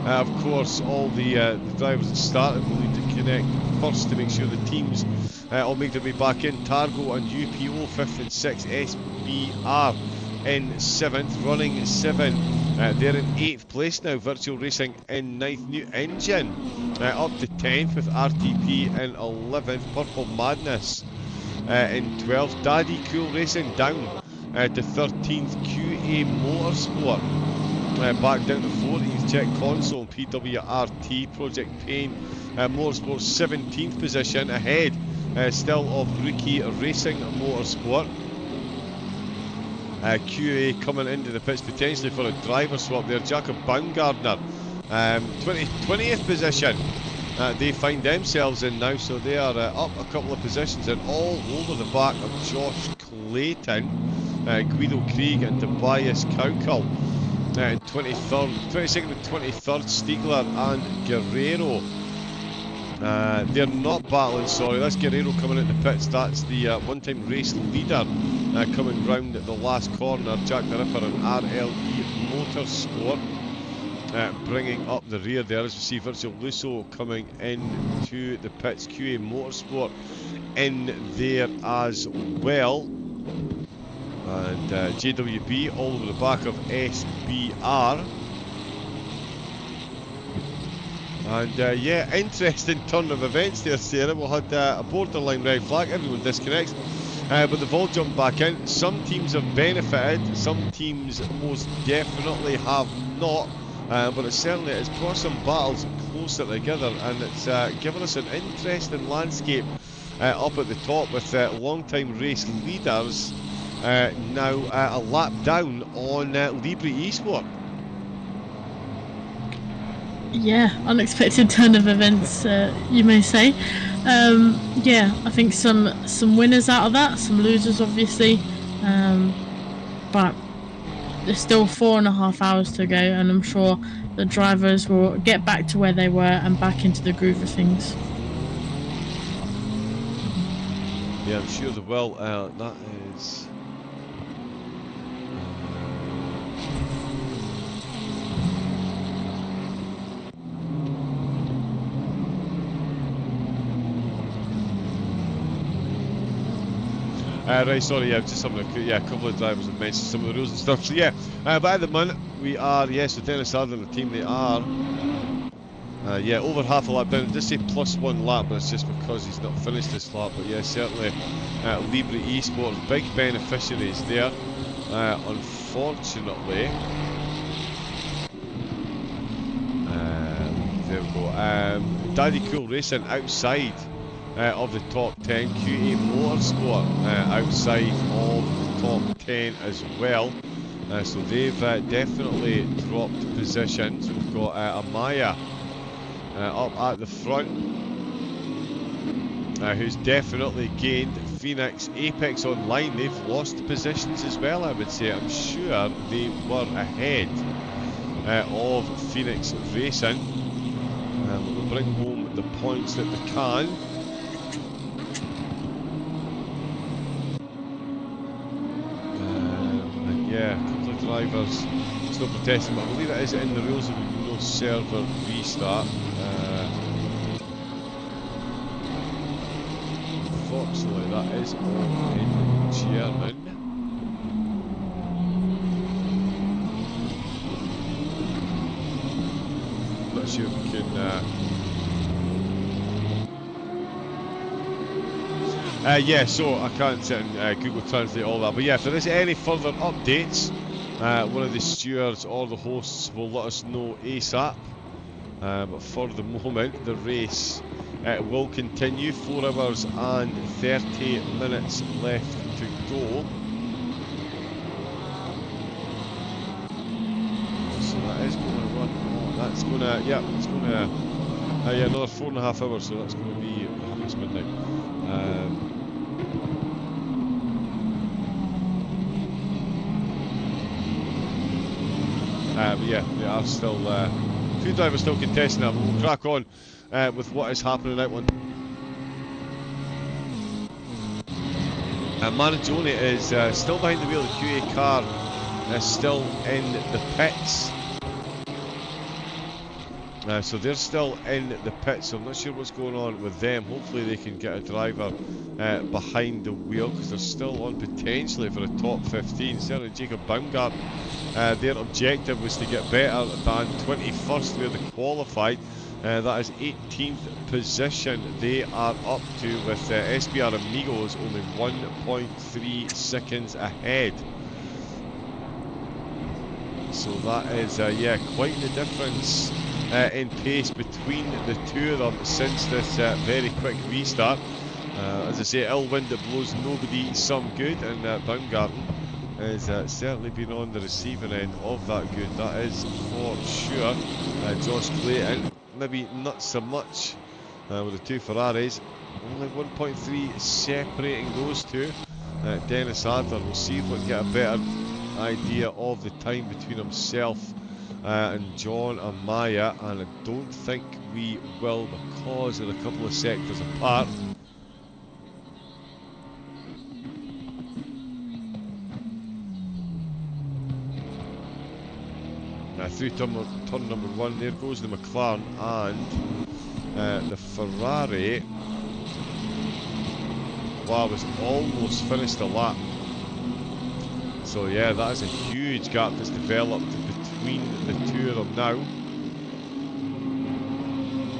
S2: Of course, all the drivers that started will need to connect first to make sure the teams all make their way back in. Targo and UPO 5th and 6th, SBR in 7th, Running 7. They're in 8th place now, Virtual Racing in 9th, New Engine up to 10th with RTP in 11th, Purple Madness in 12th, Daddy Cool Racing down to 13th, QA Motorsport back down to 14th, Czech Console, PWRT, Project Pain Motorsport 17th position, ahead still of Rookie Racing Motorsport. QA coming into the pits potentially for a driver swap there, Jacob Baumgartner 20th position. They find themselves in now, so they are up a couple of positions and all over the back of Josh Clayton, Guido Krieg and Tobias Kaukal. 23rd, 22nd and 23rd, Stiegler and Guerrero. They're not battling, sorry, that's Guerrero coming into the pits. That's the one-time race leader coming round at the last corner, Jack the Ripper and RLE Motorsport. Bringing up the rear there, as we see Virtual Lusso coming into the pits, QA Motorsport in there as well, and JWB all over the back of SBR. And interesting turn of events there, Sarah. We had a borderline red flag, everyone disconnects, but they've all jumped back in. Some teams have benefited, some teams most definitely have not. But it certainly has brought some battles closer together, and it's given us an interesting landscape up at the top with long-time race leaders now a lap down on Libre Esport.
S3: Yeah, unexpected turn of events, you may say. I think some winners out of that, some losers obviously, but there's still 4.5 hours to go, and I'm sure the drivers will get back to where they were and back into the groove of things.
S2: Yeah, I'm sure they will. That is... right, sorry, just having a couple of drivers have mentioned some of the rules and stuff. So but at the moment we are, so Dennis Hard and the team, they are over half a lap down. It does say +1 lap, but it's just because he's not finished this lap. But certainly Libre Esports, big beneficiaries there. Unfortunately, there we go. Daddy Cool Racing outside of the top 10, QA Motorsport outside of the top 10 as well, so they've definitely dropped positions. We've got Amaya up at the front, who's definitely gained. Phoenix, Apex Online, they've lost positions as well, I would say. I'm sure they were ahead of Phoenix Racing. We'll bring home the points that they can. drivers still protesting, but I believe it is in the rules that we no server restart. Unfortunately, that is all in German. Not sure if we can. Yeah, so I can't sit and Google Translate all that, but yeah, if there is any further updates, one of the stewards or the hosts will let us know ASAP. But for the moment, the race will continue. 4 hours and 30 minutes left to go. So that is going to run. That's going to, yeah, it's going to, yeah, another 4.5 hours. So that's going to be it's midnight. But yeah, we are still. A few drivers still contesting that, but we'll crack on with what is happening out one. Mangione is still behind the wheel. The QA car is still in the pits. So they're still in the pits, so I'm not sure what's going on with them. Hopefully they can get a driver behind the wheel, because they're still on potentially for a top 15. Certainly Jacob Baumgart, their objective was to get better than 21st where they qualified. That is 18th position they are up to, with SBR Amigos only 1.3 seconds ahead. So that is, yeah, quite the difference in pace between the two of them since this very quick restart. As I say, ill wind that blows nobody some good, and Baumgarten has certainly been on the receiving end of that good, that is for sure. Josh Clayton, maybe not so much with the two Ferraris, only 1.3 separating those two. Dennis Adler, we'll see if we can get a better idea of the time between himself and John and Maya, and I don't think we will, because they're a couple of sectors apart. Through turn number 1, there goes the McLaren, and the Ferrari, wow, was almost finished a lap. So yeah, that is a huge gap that's developed between the two of them now.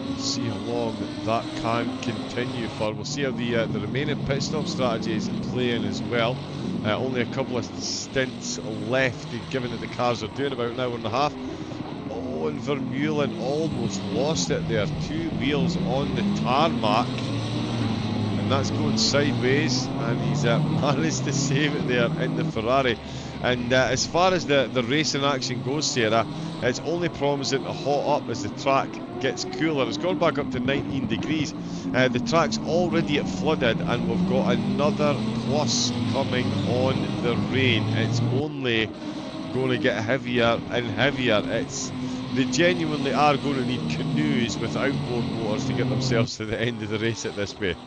S2: We'll see how long that can continue for. We'll see how the remaining pit stop strategy is playing as well. Only a couple of stints left, given that the cars are doing about an hour and a half. Oh, and Vermeulen almost lost it there. 2 wheels on the tarmac. And that's going sideways, and he's managed to save it there in the Ferrari. And as far as the racing action goes, Sarah, it's only promising to hot up as the track gets cooler. It's gone back up to 19 degrees. The track's already flooded, and we've got another plus coming on the rain. It's only going to get heavier and heavier. They genuinely are going to need canoes with outboard motors to get themselves to the end of the race at this rate.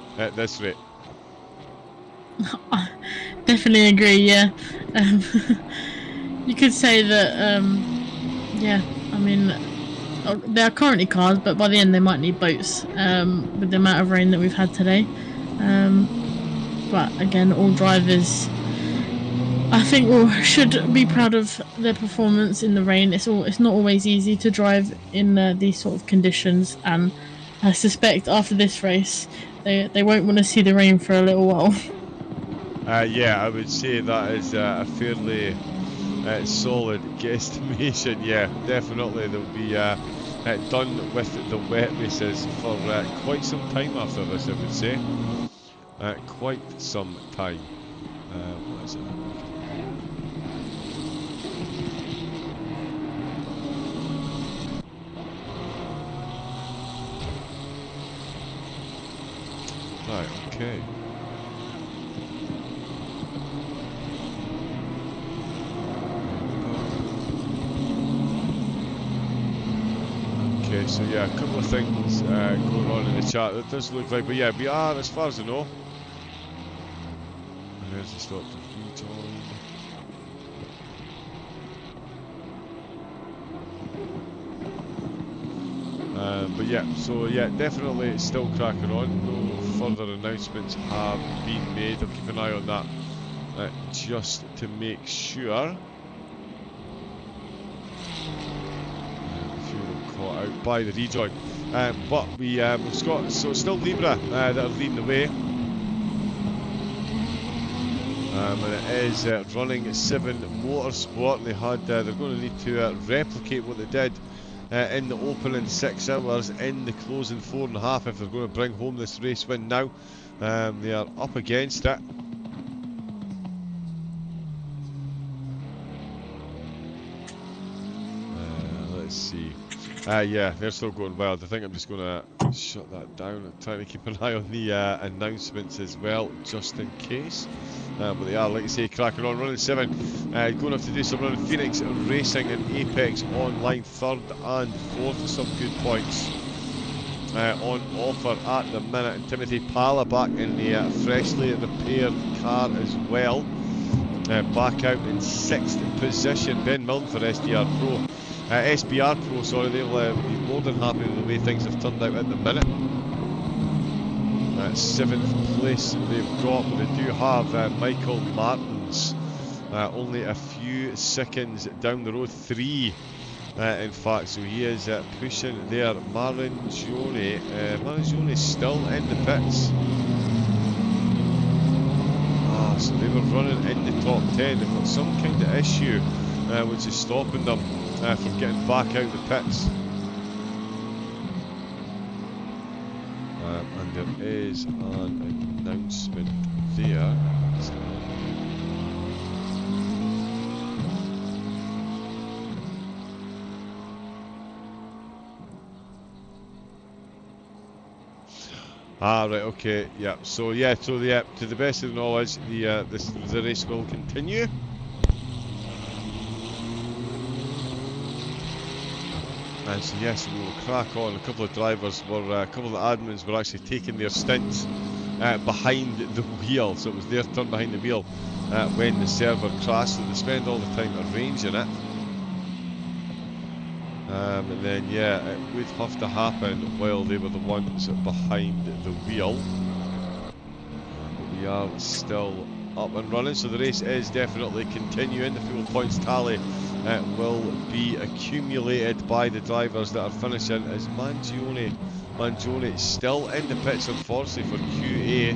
S3: Definitely agree, yeah. You could say that, yeah, I mean, they are currently cars, but by the end they might need boats, with the amount of rain that we've had today. But again, all drivers, I think, should be proud of their performance in the rain. It's not always easy to drive in these sort of conditions, and I suspect after this race they won't want to see the rain for a little while.
S2: Yeah, I would say that is a fairly solid guesstimation. Yeah, definitely they'll be done with the wet races for quite some time after this, I would say. Quite some time. What is it? Right, okay. Okay, so yeah, a couple of things going on in the chat. It does look like, but yeah, we are, as far as I know. There's the stop to rejoin. But yeah, so yeah, definitely it's still cracking on. No further announcements have been made. I'll keep an eye on that just to make sure. A few of them caught out by the rejoin. But we've got, so it's still Libra that are leading the way. And it is running 7 Motorsport. They had, they're going to need to replicate what they did in the opening 6 hours in the closing 4.5 if they're going to bring home this race win now. They are up against it. Let's see. Yeah, they're still going wild. I think I'm just going to shut that down. I'm trying to keep an eye on the announcements as well, just in case. But they are, like I say, cracking on, running 7. Going to have to do some running. Phoenix Racing and Apex Online 3rd and 4th. Some good points on offer at the minute. And Timothy Pala back in the freshly repaired car as well. Back out in 6th position. Ben Milne for SBR Pro. SBR Pro, sorry, they'll be more than happy with the way things have turned out at the minute. 7th place they've got, but they do have Michael Martins only a few seconds down the road, 3 in fact, so he is pushing there. Marangione still in the pits. So they were running in the top 10. They've got some kind of issue which is stopping them from getting back out the pits. And there is an announcement there. Right, okay, yeah. So yeah, to the best of the knowledge, the race will continue. And so yes, we will crack on. A couple of admins were actually taking their stints behind the wheel, so it was their turn behind the wheel when the server crashed, so they spend all the time arranging it. And then yeah, it would have to happen while they were the ones behind the wheel. But we are still up and running, so the race is definitely continuing. The full points tally will be accumulated by the drivers that are finishing, as Mangione still in the pits unfortunately for QA,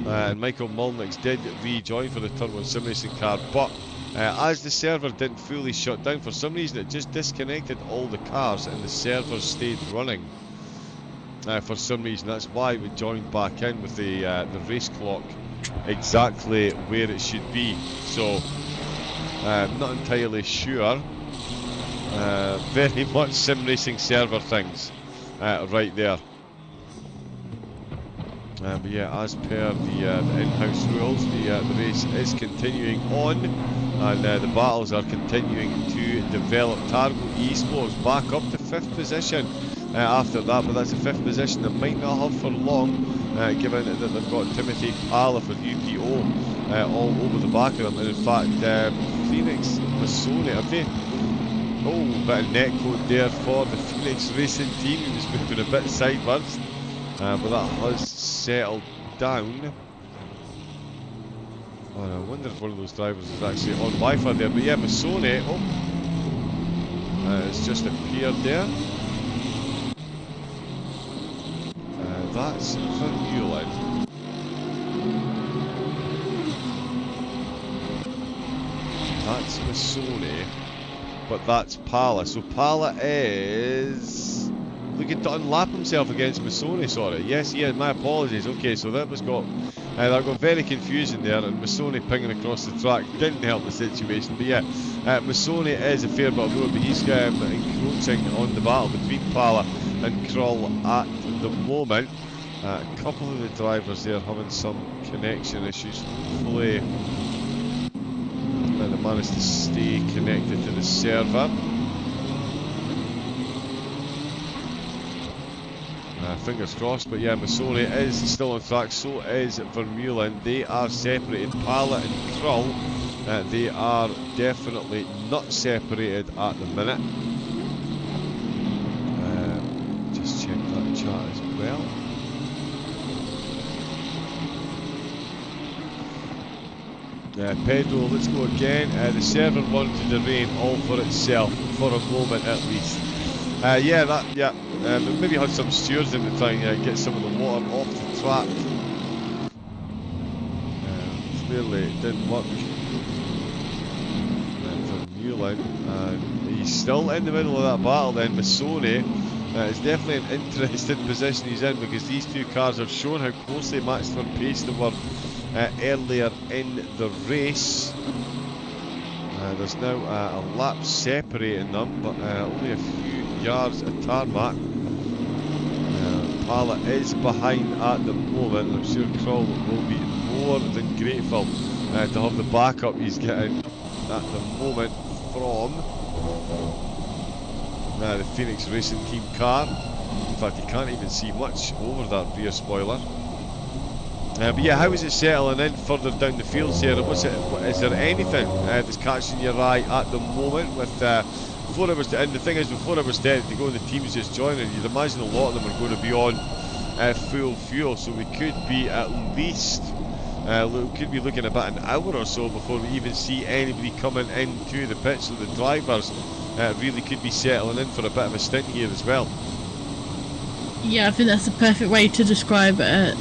S2: and Michael Mulnix did rejoin for the Turn 1 Sim Racing car, but as the server didn't fully shut down, for some reason it just disconnected all the cars and the server stayed running for some reason. That's why we joined back in with the race clock exactly where it should be. So not entirely sure. Very much sim racing server things right there. But yeah, as per the in-house rules, the race is continuing on, and the battles are continuing to develop. Targo Esports back up to 5th position after that, but that's a 5th position that might not have for long, given that they've got Timothy Pala for UPO all over the back of them. And in fact, Phoenix Masone, have they? Oh, bit of net code there for the Phoenix Racing team. He was moving a bit sideways, but that has settled down. Oh, I wonder if one of those drivers is actually on Wi-Fi there. But yeah, Masone, it's just appeared there. That's Vermeulen. That's Masone, but that's Pala. So Pala is looking to unlap himself against Masone, sorry. Yes, yeah, my apologies. Okay, so that got very confusing there, and Masone pinging across the track didn't help the situation. But yeah, Masone is a fair bit of road, but he's encroaching on the battle between Pala and Krull at the moment. A couple of the drivers there having some connection issues. Hopefully they managed to stay connected to the server. Fingers crossed, but yeah, Masone is still on track, so is Vermeulen. They are separated. Pala and Krull, they are definitely not separated at the minute. that chat as well. Pedro, let's go again. The server wanted the rain all for itself, for a moment at least. Maybe had some steers in to try and get some of the water off the track. Clearly it didn't work for Newland, and he's still in the middle of that battle then. Missoni is definitely an interesting position he's in, because these two cars have shown how closely matched for pace they were earlier in the race. There's now a lap separating them, but only a few yards of tarmac. Pala is behind at the moment, and I'm sure Kroll will be more than grateful to have the backup he's getting at the moment from the Phoenix Racing Team car. In fact, you can't even see much over that rear spoiler. But yeah, how is it settling in further down the field, Sarah? Is there anything that's catching your eye at the moment with 4 hours to end? The thing is, with 4 hours to go and the team's just joining, you'd imagine a lot of them are going to be on full fuel, so we could be at least looking about an hour or so before we even see anybody coming into the pit, so the drivers really could be settling in for a bit of a stint here as well.
S3: Yeah, I think that's the perfect way to describe it.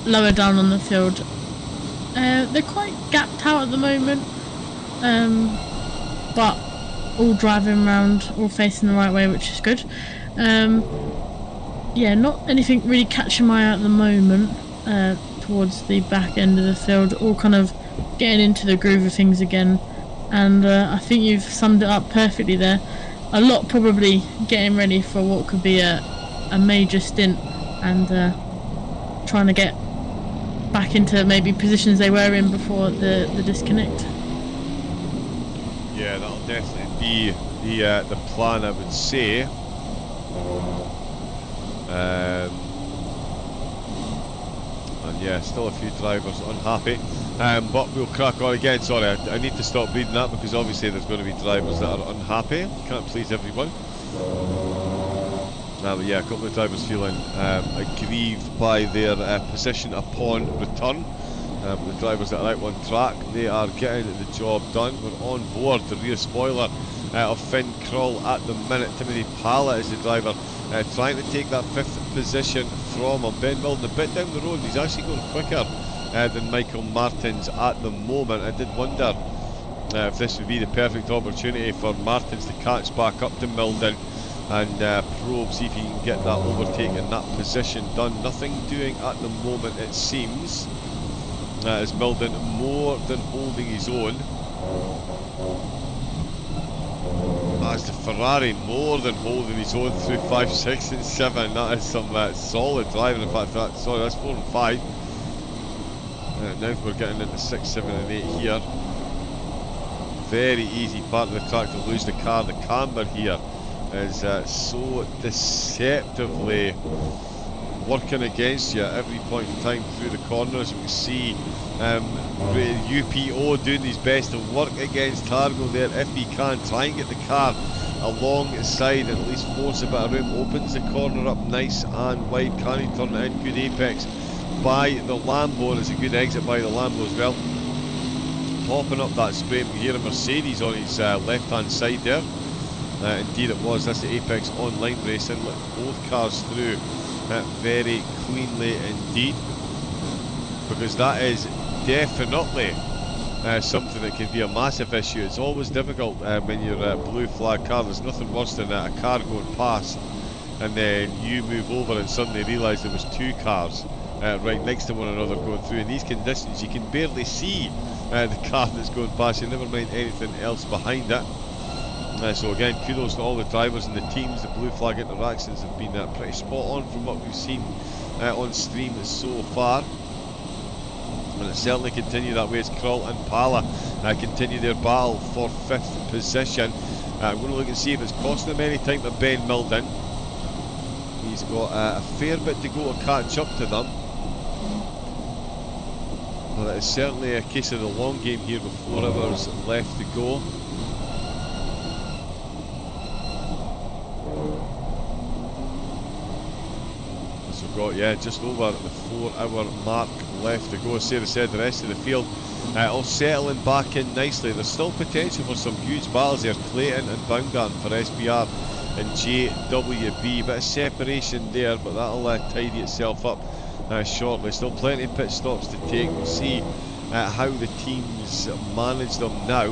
S3: Lower down on the field, they're quite gapped out at the moment, but all driving around, all facing the right way, which is good. Yeah, not anything really catching my eye at the moment. Towards the back end of the field, all kind of getting into the groove of things again, and I think you've summed it up perfectly there. A lot probably getting ready for what could be a major stint, and trying to get back into maybe positions they were in before the disconnect.
S2: Yeah, that'll definitely be the plan, I would say. And yeah, still a few drivers unhappy, but we'll crack on again. Sorry, I need to stop reading that, because obviously there's going to be drivers that are unhappy. Can't please everyone. But yeah, a couple of drivers feeling aggrieved by their position upon return. But the drivers that are out on track, they are getting the job done. We're on board the rear spoiler of Finn Krull at the minute. Timothy Pala is the driver trying to take that 5th position from him. Ben Milden a bit down the road, he's actually going quicker than Michael Martins at the moment. I did wonder if this would be the perfect opportunity for Martins to catch back up to Milden and probe, see if he can get that overtake and that position done. Nothing doing at the moment, it seems, as Milden more than holding his own. As the Ferrari more than holding his own through 5, 6 and 7. That is some solid driving. In fact, that's 4 and 5. Now we're getting into 6, 7 and 8 here. Very easy part of the track to lose the car. The camber here is so deceptively working against you at every point in time through the corners. We can see UPO doing his best to work against Targo there if he can. Try and get the car alongside and at least force a bit of room. Opens the corner up nice and wide. Can he turn it in? Good apex by the Lambo, and it's a good exit by the Lambo as well. Popping up that spray. We hear a Mercedes on his left hand side there. Indeed it was. That's the Apex Online Racing. Let both cars through very cleanly indeed, because that is definitely something that can be a massive issue. It's always difficult when you're a blue flag car. There's nothing worse than a car going past and then you move over and suddenly realise there was 2 cars right next to one another going through. In these conditions you can barely see the car that's going past you, never mind anything else behind it. So again, kudos to all the drivers and the teams. The blue flag interactions have been pretty spot on from what we've seen on stream so far, and it certainly continue that way as Krull and Pala continue their battle for 5th position. I'm going to look and see if it's costing them any time to Ben Milden. He's got a fair bit to go to catch up to them, but it's certainly a case of the long game here with 4 hours left to go. got, just over the 4 hour mark left to go. As Sarah said, the rest of the field all settling back in nicely. There's still potential for some huge battles here. Clayton and Baumgarten for SBR and JWB. Bit of separation there, but that'll tidy itself up shortly. Still plenty of pit stops to take. We'll see how the teams manage them now.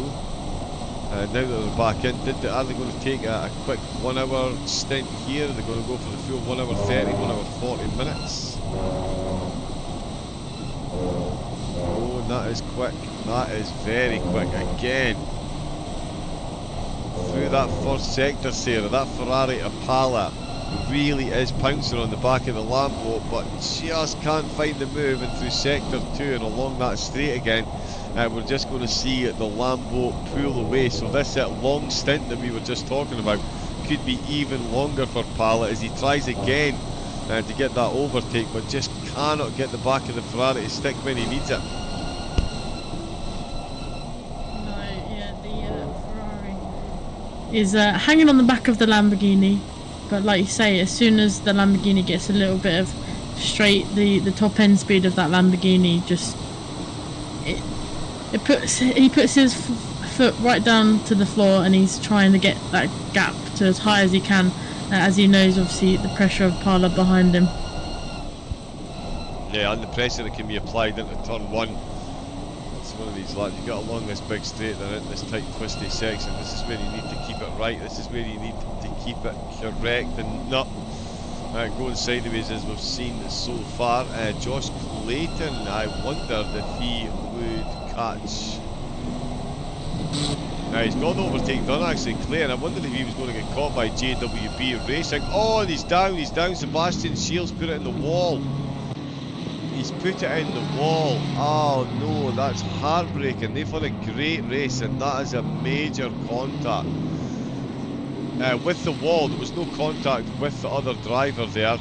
S2: Now that they're back in, are they going to take a quick 1 hour stint here? Are they going to go for the full 1 hour 30, 1 hour 40 minutes? Oh, that is quick. That is very quick again. Through that first sector, Sarah, that Ferrari Opala really is pouncing on the back of the Lambo, but just can't find the move. And through sector 2 and along that straight again, we're just going to see the Lambo pull away. So this long stint that we were just talking about could be even longer for Pala as he tries again to get that overtake, but just cannot get the back of the Ferrari to stick when he needs it.
S3: No, yeah, the Ferrari is hanging on the back of the Lamborghini, but like you say, as soon as the Lamborghini gets a little bit of straight, the top end speed of that Lamborghini just he puts his foot right down to the floor, and he's trying to get that gap to as high as he can, as he knows obviously the pressure of Parla behind him.
S2: Yeah, and the pressure that can be applied into turn 1. It's one of these laps, you got along this big straight, they're in this tight twisty section. This is where you need to keep it right, this is where you need to keep it correct and not going sideways as we've seen so far. Josh Clayton, I wondered if he would catch. Now he's got the overtake done actually, Clayton. I wondered if he was going to get caught by JWB Racing. Oh, and he's down. Sebastian Shields put it in the wall. He's put it in the wall. Oh no, that's heartbreaking. They've had a great race, and that is a major contact. With the wall, there was no contact with the other driver there.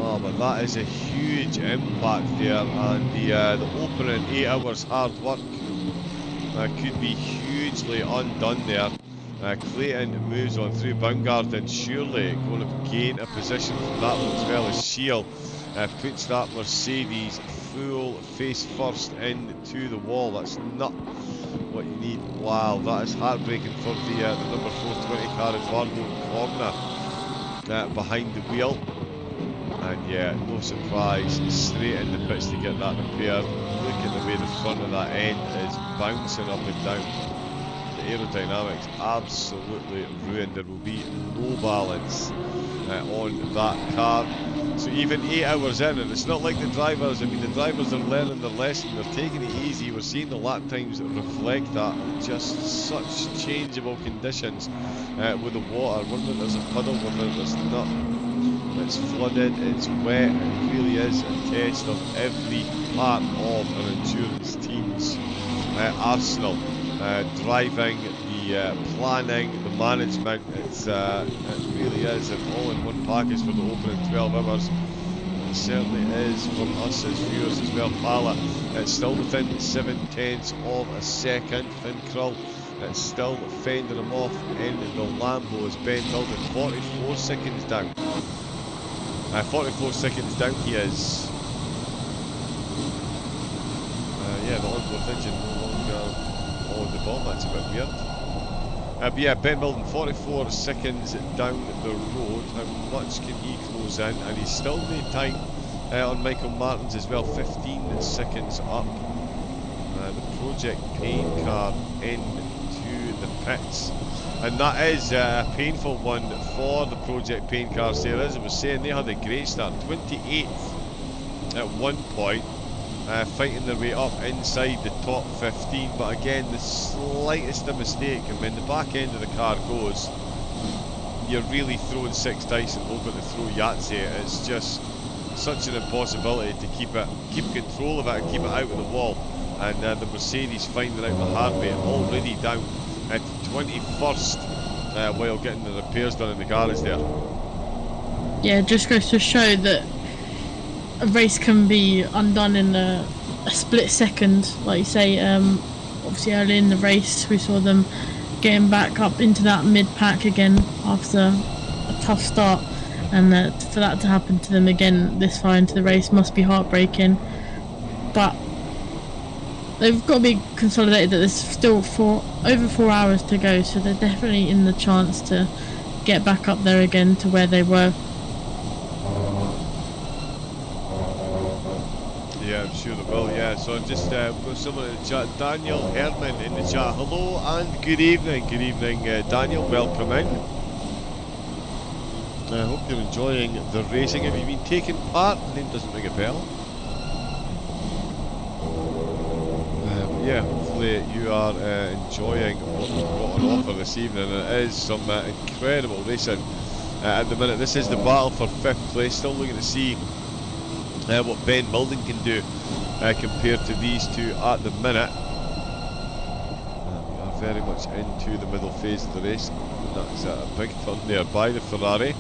S2: Oh, but that is a huge impact there, and the opening 8 hours hard work could be hugely undone there. Clayton moves on through Baumgarten, surely going to gain a position from that one as well as Shield puts that Mercedes full face first into the wall. That's not what you need. Wow, that is heartbreaking for the number 420 car in Barlow Corner behind the wheel. And yeah, no surprise, straight in the pits to get that repaired. Look at the way the front of that end is bouncing up and down. The aerodynamics absolutely ruined. There will be no balance on that car. So even 8 hours in, and it's not like the drivers, the drivers are learning their lesson, they're taking it easy. We're seeing the lap times reflect that. Just such changeable conditions with the water. One minute there's a puddle, one minute there's not. It's flooded, it's wet, it really is a test of every part of an endurance team's arsenal. Driving, the planning, the management, it really is an all-in-one package for the opening 12 hours. It certainly is for us as viewers as well. Pala, it's still within 7/10 of a second. Finn Krull, it's still fending him off in the Lambo as Ben Milden 44 seconds down. 44 seconds down he is. Yeah, the onboard engine no longer on the bomb, that's a bit weird. But yeah, Ben Milden 44 seconds down the road. How much can he close in? And he's still made time on Michael Martins as well, 15 seconds up. The Project Pain car into the pits. And that is a painful one for the Project Pain cars there. As I was saying, they had a great start, 28th at one point, fighting their way up inside the top 15. But again, the slightest of mistake, and when the back end of the car goes, you're really throwing 6 dice and hoping to throw Yahtzee. It's just such an impossibility to keep control of it and keep it out of the wall. And the Mercedes finding out the hard way, already down at 21st while getting the repairs done in the garage there.
S3: Yeah, it just goes to show that a race can be undone in a split second, like you say. Obviously early in the race we saw them getting back up into that mid-pack again after a tough start, and for that to happen to them again this far into the race must be heartbreaking. But they've got to be consolidated that there's still over 4 hours to go, so they're definitely in the chance to get back up there again to where they were.
S2: Yeah, I'm sure it will, yeah. So I've just got someone in the chat, Daniel Herman in the chat. Hello and good evening. Good evening, Daniel. Welcome in. I hope you're enjoying the racing. Have you been taking part? The name doesn't ring a bell. Yeah, hopefully you are enjoying what we've got on offer this evening. It is some incredible racing at the minute. This is the battle for 5th place. Still looking to see what Ben Milden can do compared to these two at the minute. We are very much into the middle phase of the race. And that's a big turn there by the Ferrari.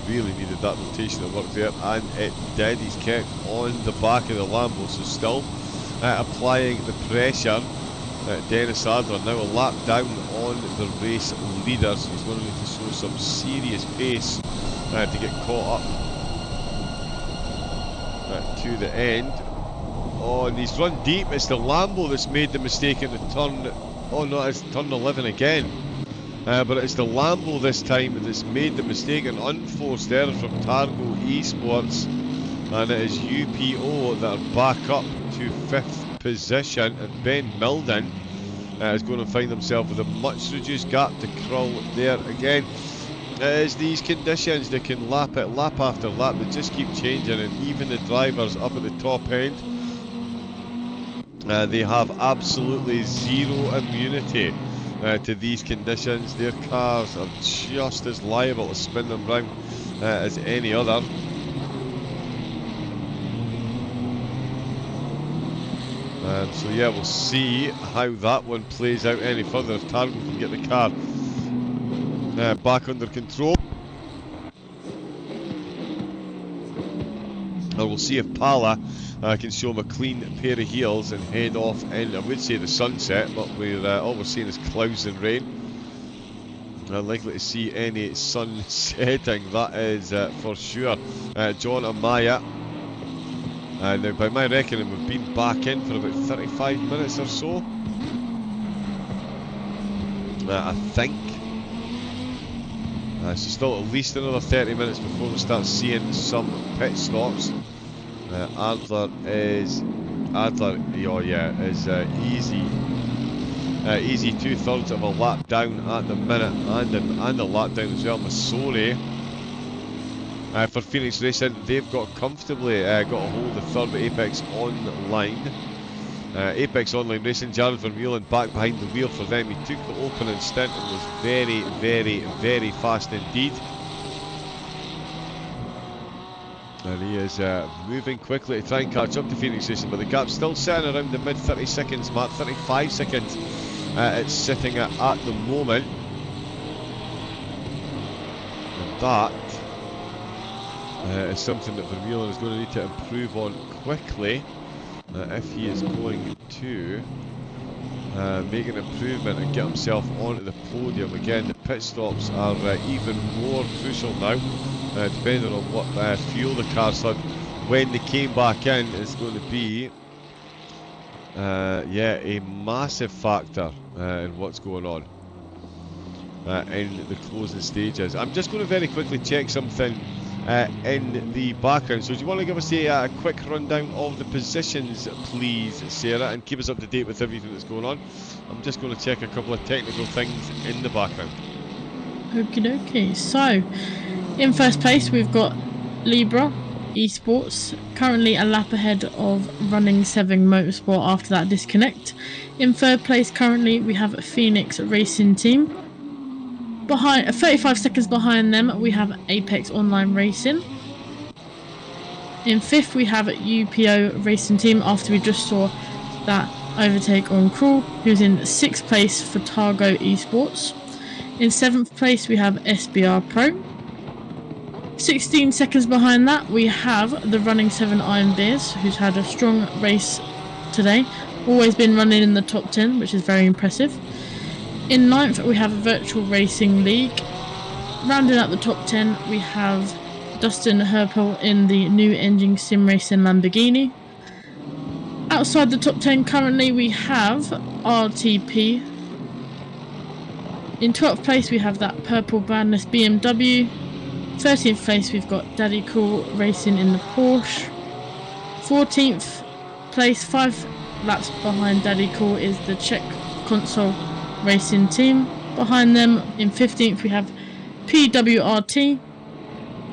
S2: Really needed that rotational work there, and it did. He's kept on the back of the Lambo, so still applying the pressure. Dennis Adler now a lap down on the race leaders. He's going to need to show some serious pace to get caught up to the end. Oh, and he's run deep. It's the Lambo that's made the mistake in the turn. Oh no, it's turn 11 again. But it's the Lambo this time that's made the mistake. An unforced error from Targo Esports, and it is UPO that are back up to 5th position, and Ben Milden is going to find himself with a much reduced gap to crawl there again. It is these conditions, they can lap it lap after lap, they just keep changing, and even the drivers up at the top end, they have absolutely zero immunity to these conditions. Their cars are just as liable to spin them round as any other. So yeah, we'll see how that one plays out any further, if Targo can get the car back under control. And we'll see if Pala can show him a clean pair of heels and head off in, I would say, the sunset, but all we're seeing is clouds and rain. Unlikely to see any sun setting, that is for sure. John Amaya. Now, by my reckoning, we've been back in for about 35 minutes or so. I think. So still at least another 30 minutes before we start seeing some pit stops. Adler, oh yeah, is easy 2/3 of a lap down at the minute, and a lap down as well. Masori for Phoenix Racing, they've got comfortably got a hold of third Apex Online. Apex Online Racing, Jared Vermeulen back behind the wheel for them. He took the opening stint and was very, very, very fast indeed. And he is moving quickly to try and catch up to Phoenix Racing, but the gap's still sitting around the mid 30 seconds mark, 35 seconds it's sitting at the moment. And that is something that Vermeulen is going to need to improve on quickly if he is going to make an improvement and get himself onto the podium. Again, the pit stops are even more crucial now, depending on what fuel the cars had when they came back in. Is going to be a massive factor in what's going on in the closing stages. I'm just going to very quickly check something in the background. So do you want to give us a quick rundown of the positions, please, Sarah, and keep us up to date with everything that's going on? I'm just going to check a couple of technical things in the background.
S3: Okie dokie. So, in first place we've got Libra Esports, currently a lap ahead of Running 7 Motorsport after that disconnect. In third place currently we have Phoenix Racing Team. Behind 35 seconds behind them we have Apex Online Racing. In fifth we have UPO Racing Team after we just saw that overtake on Crawl, who's in sixth place for Targo Esports. In seventh place we have SBR Pro. 16 seconds behind that we have the Running 7 Iron Beers, who's had a strong race today, always been running in the top 10, which is very impressive. In ninth we have Virtual Racing League. Rounding out the top 10 we have Dustin Herpel in the new engine sim racing Lamborghini. Outside the top 10 currently we have RTP. In 12th place we have that purple bandless BMW. 13th place we've got Daddy Cool racing in the Porsche. 14th place, 5 laps behind Daddy Cool, is the Czech console racing team. Behind them in 15th we have PWRT.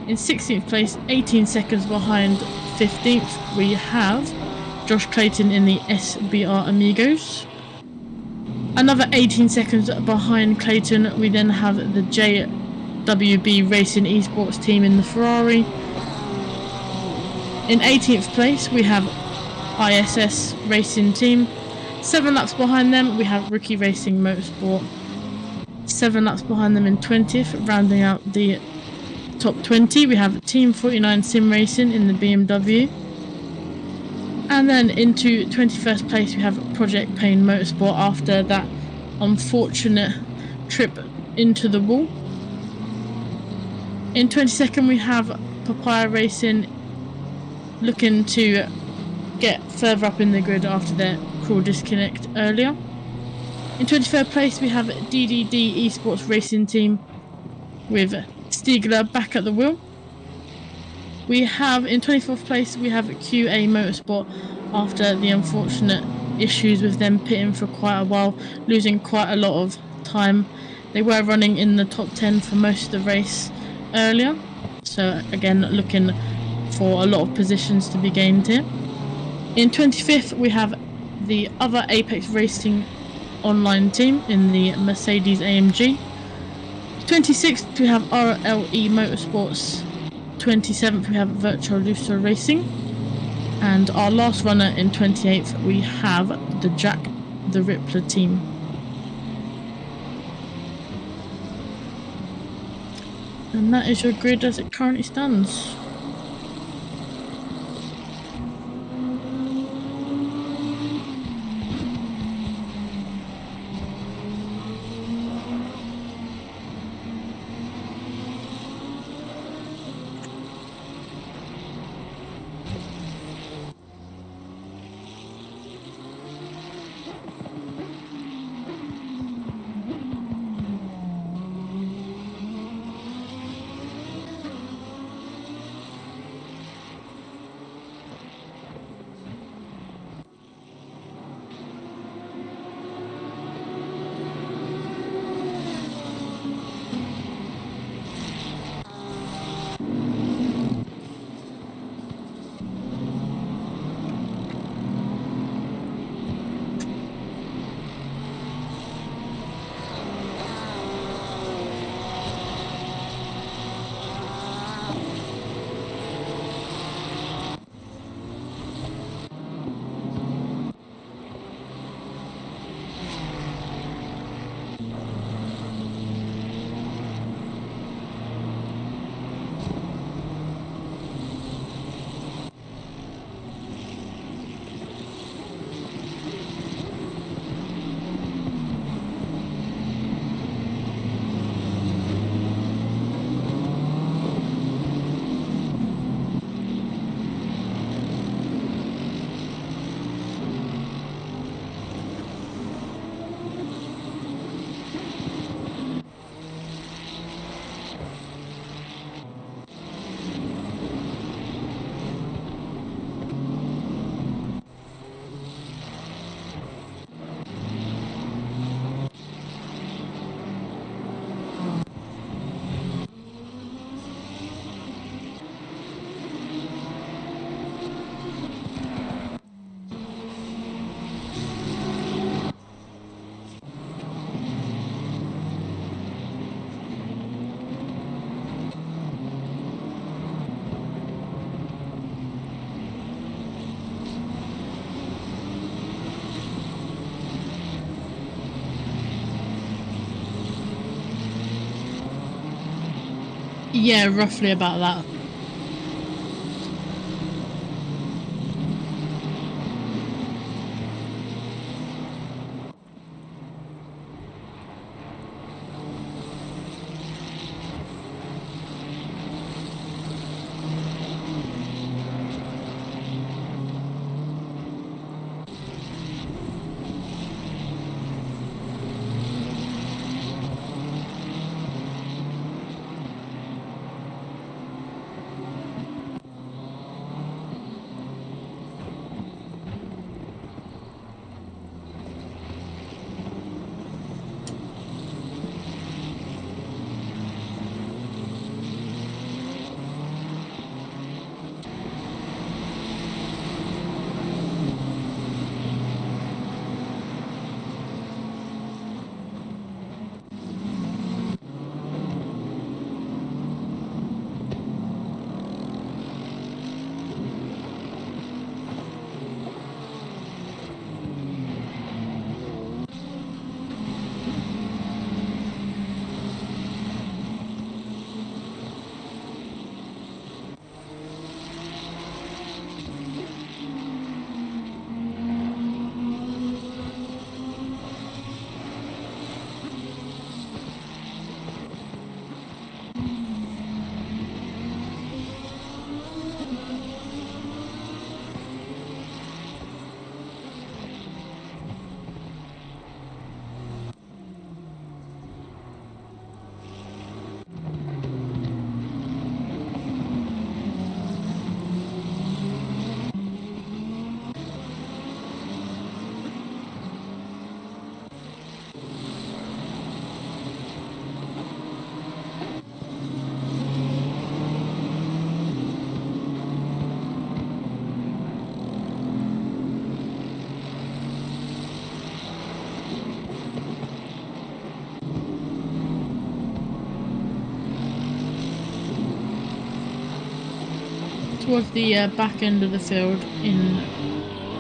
S3: In 16th place, 18 seconds behind 15th, we have Josh Clayton in the SBR Amigos. Another 18 seconds behind Clayton, we then have the JWB Racing Esports team in the Ferrari. In 18th place, we have ISS Racing team. 7 laps behind them, we have Rookie Racing Motorsport. 7 laps behind them in 20th, rounding out the top 20, we have Team 49 Sim Racing in the BMW. And then into 21st place we have Project Pain Motorsport after that unfortunate trip into the wall. In 22nd we have Papaya Racing, looking to get further up in the grid after their cruel disconnect earlier. In 23rd place we have DDD Esports Racing Team with Stiegler back at the wheel. We have in 24th place we have QA Motorsport after the unfortunate issues with them pitting for quite a while, losing quite a lot of time. They were running in the top 10 for most of the race earlier, so again looking for a lot of positions to be gained here. In 25th we have the other Apex Racing online team in the Mercedes AMG. 26th we have RLE Motorsports. 27th we have Virtual Lusso Racing, and our last runner in 28th we have the Jack the Rippler team. And that is your grid as it currently stands. Yeah, roughly about that. towards the back end of the field in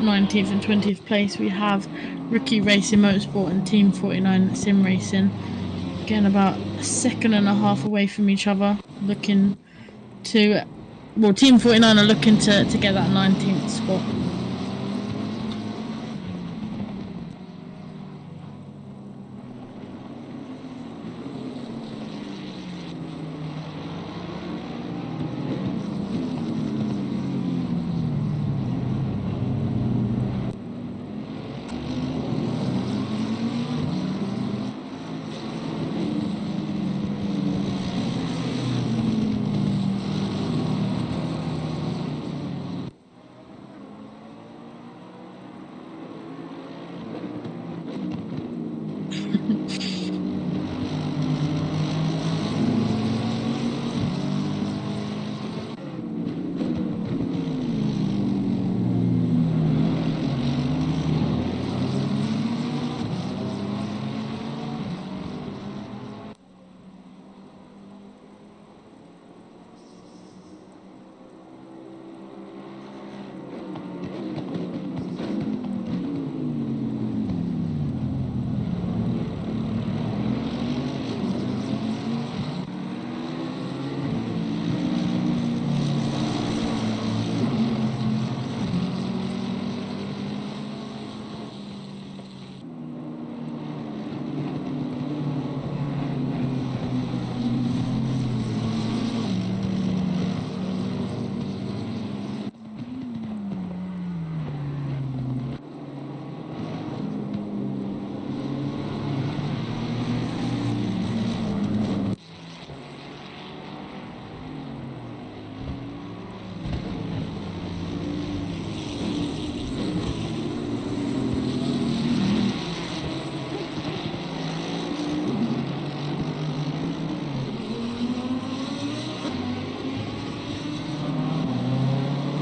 S3: 19th and 20th place, we have Rookie Racing Motorsport and Team 49 Sim Racing. Again, about a second and a half away from each other, looking to... Well, Team 49 are looking to get that 19th spot.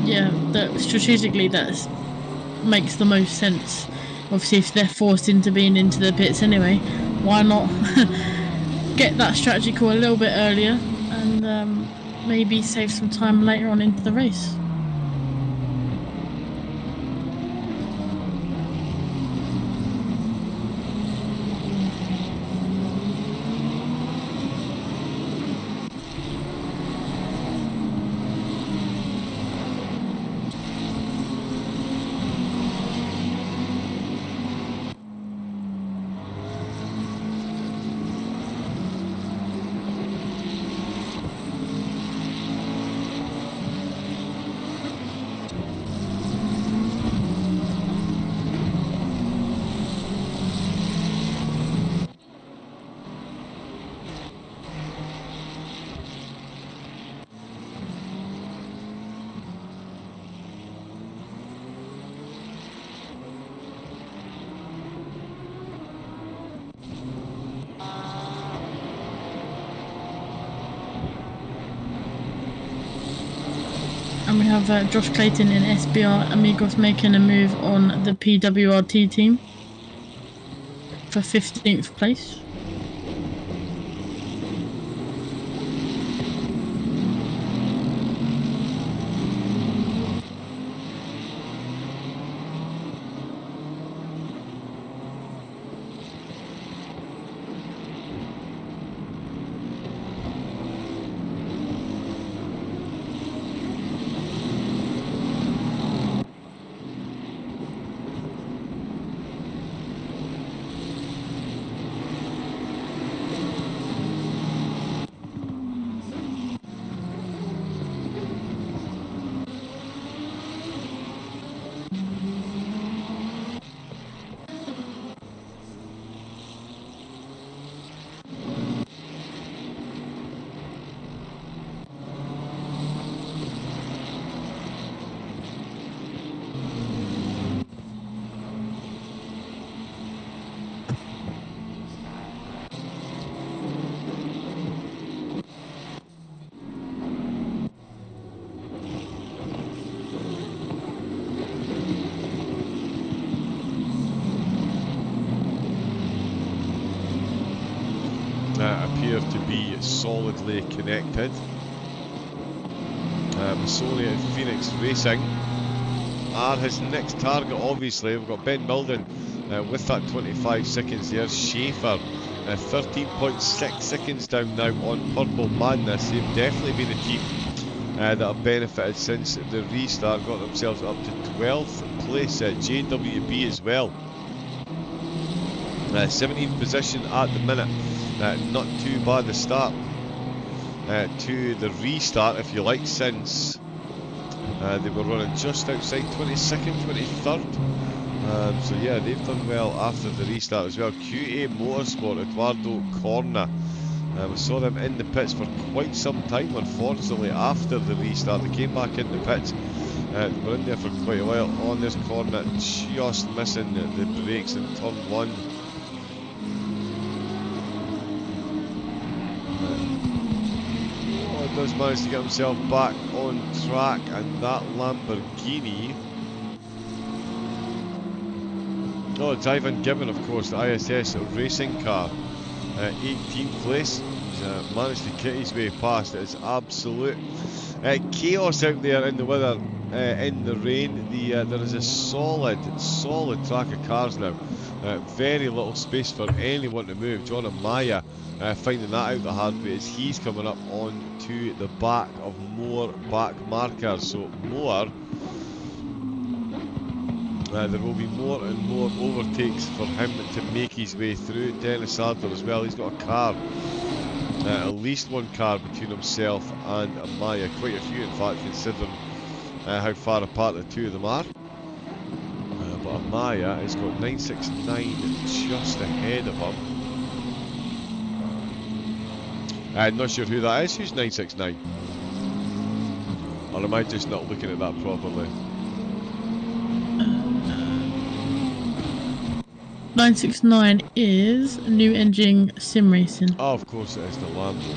S3: Yeah, that strategically that makes the most sense. Obviously, if they're forced into being into the pits anyway, why not get that strategy call a little bit earlier and maybe save some time later on into the race. And we have Josh Clayton in SBR Amigos making a move on the PWRT team for 15th place.
S2: Appear to be solidly connected. Masoni at Phoenix Racing are his next target. Obviously, we've got Ben Milden with that 25 seconds there. Schaefer 13.6 seconds down now on Purple Madness. They've definitely been a team that have benefited since the restart, got themselves up to 12th place at JWB as well. 17th position at the minute, not too bad a start to the restart, if you like, since they were running just outside 22nd, 23rd. So yeah, they've done well after the restart as well. QA Motorsport, Eduardo Corna. We saw them in the pits for quite some time, unfortunately, after the restart. They came back in the pits. They were in there for quite a while. On this corner, just missing the brakes in turn 1. Does manage to get himself back on track, and that Lamborghini. Oh, it's Ivan Gibbon, of course, the ISS racing car. 18th place. He's managed to get his way past. It's absolute chaos out there in the weather, in the rain. There is a solid track of cars now. Very little space for anyone to move. John Amaya finding that out the hard way as he's coming up on to the back of more back markers. So more. There will be more and more overtakes for him to make his way through. Dennis Adler as well, he's got a car, at least one car between himself and Amaya, quite a few in fact, considering how far apart the two of them are. But Amaya has got 969 just ahead of him. I'm not sure who that is. Who's 969? Or am I just not looking at that properly?
S3: 969 is New Engine Sim Racing.
S2: Oh, of course it is the Lambo.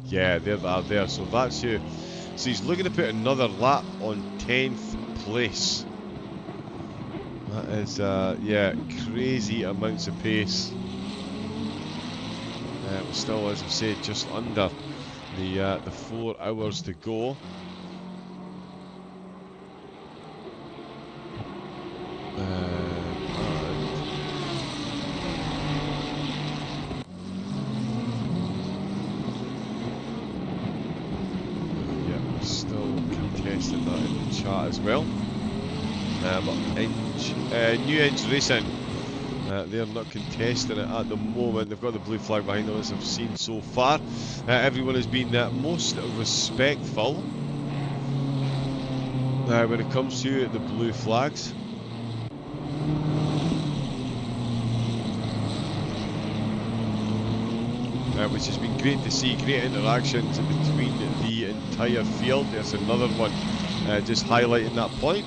S2: Yeah, there they are there. So that's who. So he's looking to put another lap on 10th place. That is, yeah, crazy amounts of pace. Still, as I said, just under the 4 hours to go. As well, but New Edge Racing, they're not contesting it at the moment. They've got the blue flag behind them, as I've seen so far. Everyone has been most respectful when it comes to the blue flags. Which has been great to see. Great interactions between the entire field. There's another one just highlighting that point.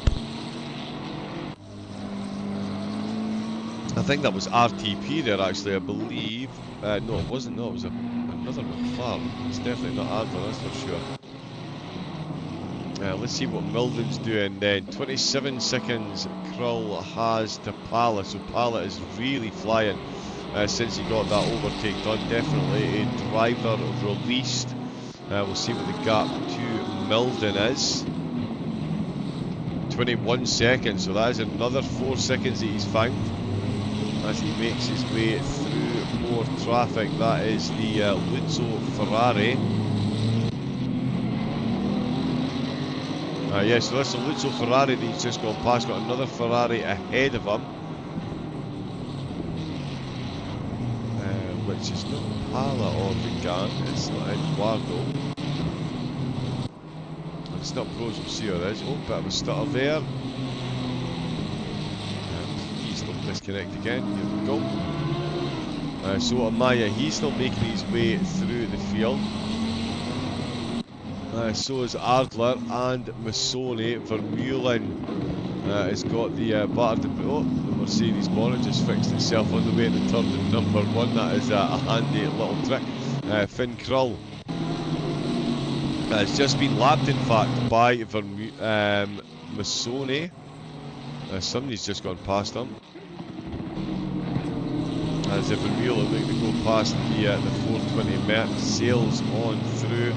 S2: I think that was RTP there actually, I believe. No, it wasn't. No, it was another McLaren. It's definitely not Adler, that's for sure. Let's see what Milden's doing then. 27 seconds Krull has to Pala, so Pala is really flying. Since he got that overtake done. Definitely a driver released. We'll see what the gap to Milden is. 21 seconds, so that is another 4 seconds that he's found as he makes his way through more traffic. That is the Luzzo Ferrari. Yeah, so that's the Luzzo Ferrari that he's just gone past. Got another Ferrari ahead of him. Which is not Pala or Vigan, it's not Eduardo. It's not Pros of Sear, is. Oh, bit of a stutter there. Please don't disconnect again. Here we go. So Amaya, he's still making his way through the field. So is Adler and Masoni. Vermeulen has got the battered. Oh, the Mercedes bonnet just fixed itself on the way to turn to number 1. That is a handy little trick. Finn Krull has just been lapped, in fact, by Masoni. Somebody's just gone past him. As if Vermeulen looking to go past the 420 Merc, sails on through. through.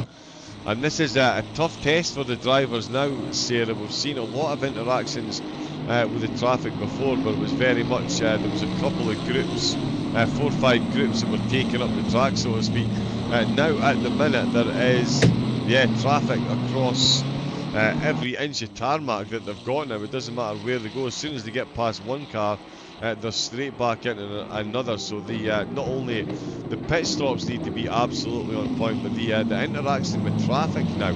S2: And this is a tough test for the drivers now, Sarah. We've seen a lot of interactions with the traffic before, but it was very much, there was a couple of groups, 4 or 5 groups that were taking up the track, so to speak. Now at the minute there is traffic across every inch of tarmac that they've got now. It doesn't matter where they go. As soon as they get past one car, they're straight back into another. So the not only the pit stops need to be absolutely on point, but the interaction with traffic now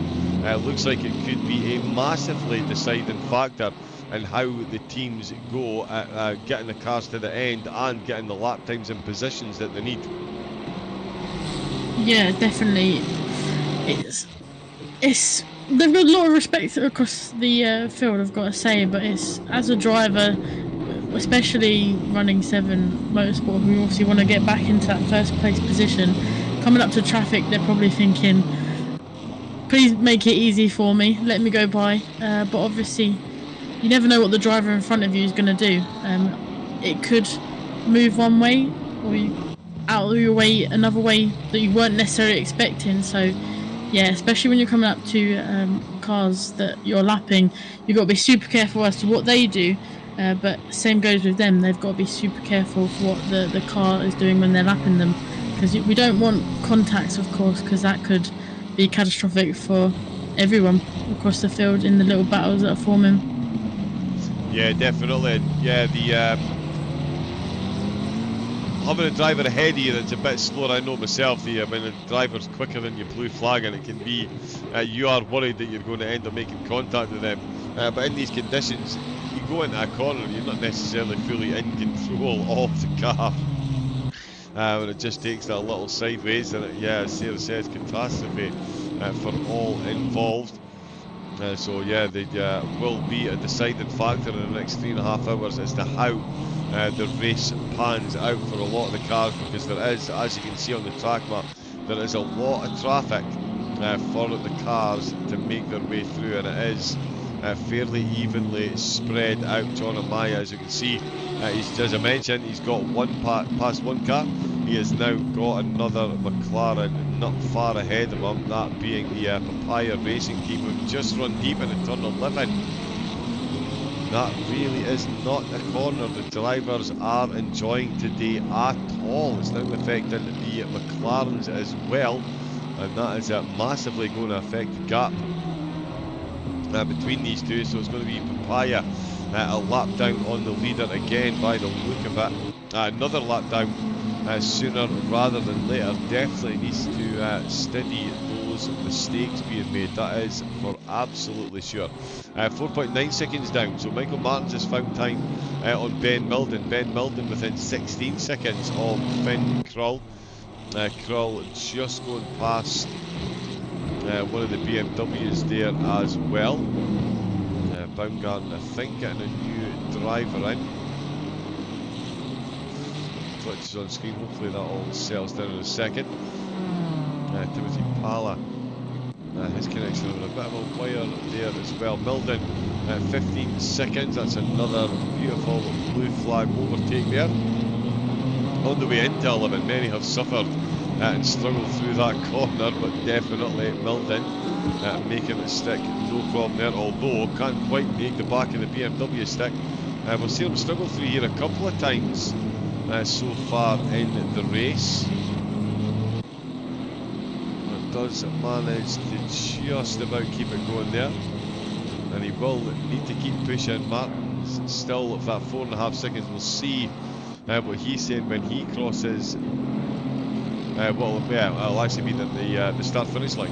S2: looks like it could be a massively deciding factor in how the teams go at getting the cars to the end and getting the lap times and positions that they need.
S3: Yeah, definitely. It's they've got a lot of respect across the field, I've got to say, but it's, as a driver, especially running 7 Motorsport, who obviously want to get back into that first place position, coming up to traffic, they're probably thinking, please make it easy for me, let me go by. But obviously you never know what the driver in front of you is going to do. It could move one way or out of your way another way that you weren't necessarily expecting. So yeah, especially when you're coming up to cars that you're lapping, you've got to be super careful as to what they do. But same goes with them. They've got to be super careful for what the car is doing when they're lapping them, because we don't want contacts, of course, because that could be catastrophic for everyone across the field in the little battles that are forming.
S2: Yeah, definitely. Yeah, the having a driver ahead of you that's a bit slower, I know myself, when the driver's quicker than your blue flag, and it can be, you are worried that you're going to end up making contact with them. But in these conditions, you go into a corner, you're not necessarily fully in control of the car. And it just takes that little sideways, and as Sarah says, catastrophe for all involved. So yeah, they will be a deciding factor in the next 3.5 hours as to how the race pans out for a lot of the cars, because there is, as you can see on the track map, there is a lot of traffic for the cars to make their way through, and it is fairly evenly spread out. John Amaya, as you can see, as I mentioned, he's got past one car. He has now got another McLaren not far ahead of him, that being the Papaya Racing Team, who've just run deep into turn 11. That really is not a corner the drivers are enjoying today at all. It's now affecting the McLarens as well, and that is massively going to affect the gap between these two. So it's going to be Papaya a lap down on the leader again by the look of it. Another lap down sooner rather than later. Definitely needs to steady those mistakes being made, that is for absolutely sure. 4.9 seconds down, so Michael Martins has found time on Ben Milden. Ben Milden within 16 seconds of Finn Krull. Krull just going past one of the BMWs there as well. Baumgarten, I think, getting a new driver in. Twitch is on screen, hopefully that all settles down in a second. Timothy Pala, his connection over a bit of a wire there as well. Milden, 15 seconds, that's another beautiful blue flag overtake there. On the way into 11, many have suffered and struggled through that corner, but definitely Milden making it stick, no problem there, although can't quite make the back of the BMW stick. We've seen him struggle through here a couple of times so far in the race. But does manage to just about keep it going there, and he will need to keep pushing. Martin's still for that 4.5 seconds. We'll see what he's saying when he crosses it'll actually be the start finish line,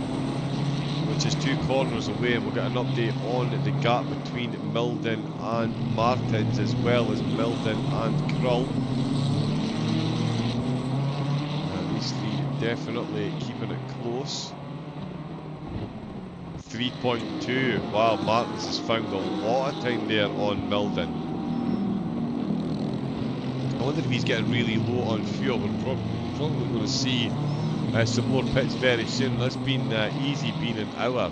S2: which is 2 corners away, and we'll get an update on the gap between Milden and Martins, as well as Milden and Krull. These three definitely keeping it close. 3.2. Wow, Martins has found a lot of time there on Milden. I wonder if he's getting really low on fuel. We're probably going to see some more pits very soon. It's been easy being an hour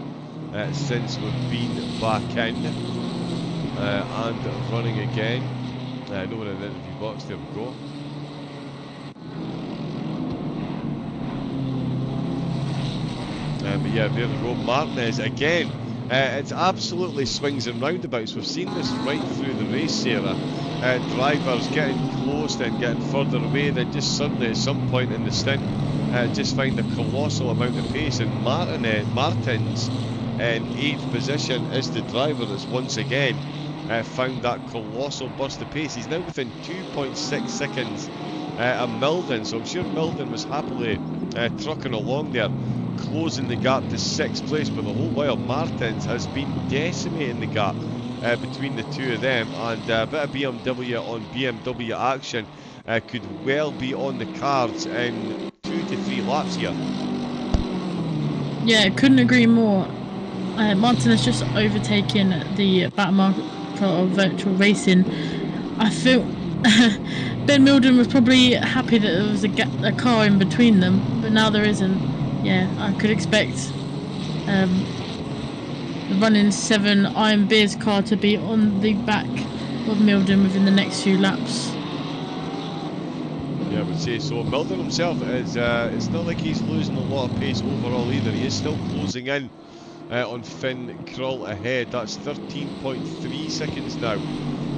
S2: since we've been back in and running again. No one in the interview box, there we go. But yeah, there we go. Martinez again. It's absolutely swings and roundabouts. We've seen this right through the race, Sarah. Drivers getting close, then getting further away, then just suddenly at some point in the stint, just find a colossal amount of pace. And Martins in 8th position is the driver that's once again found that colossal burst of pace. He's now within 2.6 seconds of Milden, so I'm sure Milden was happily trucking along there, closing the gap to 6th place, but the whole while Martins has been decimating the gap between the two of them, and a bit of BMW on BMW action could well be on the cards in 2 to 3 laps here.
S3: Yeah, couldn't agree more. Martin has just overtaken the back marker of virtual racing. I feel Ben Milden was probably happy that there was a car in between them, but now there isn't. Yeah, I could expect the running 7 Iron Beers car to be on the back of Milden within the next few laps.
S2: Yeah, I would say so. Milden himself is, it's not like he's losing a lot of pace overall either. He is still closing in on Finn Krull ahead. That's 13.3 seconds now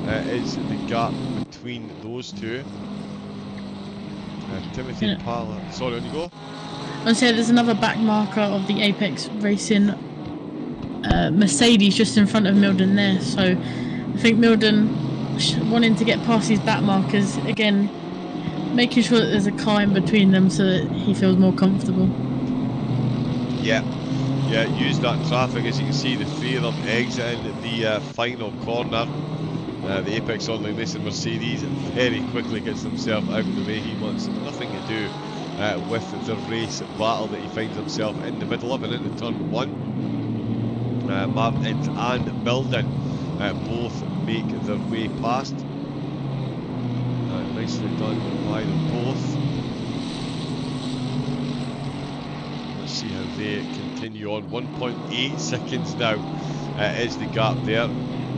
S2: is the gap between those two. Timothy Pala. Sorry, on you go.
S3: I'd say there's another back marker of the Apex Racing Mercedes just in front of Milden there. So I think Milden wanting to get past his back markers again, making sure that there's a car in between them so that he feels more comfortable.
S2: Yeah, use that traffic. As you can see, the 3 of them exiting the final corner. The Apex Online Racing Mercedes very quickly gets himself out of the way. He wants nothing to do with the race battle that he finds himself in the middle of, and into turn 1. Martins and Milden both make their way past. Nicely done by them both. Let's see how they continue on. 1.8 seconds now is the gap there.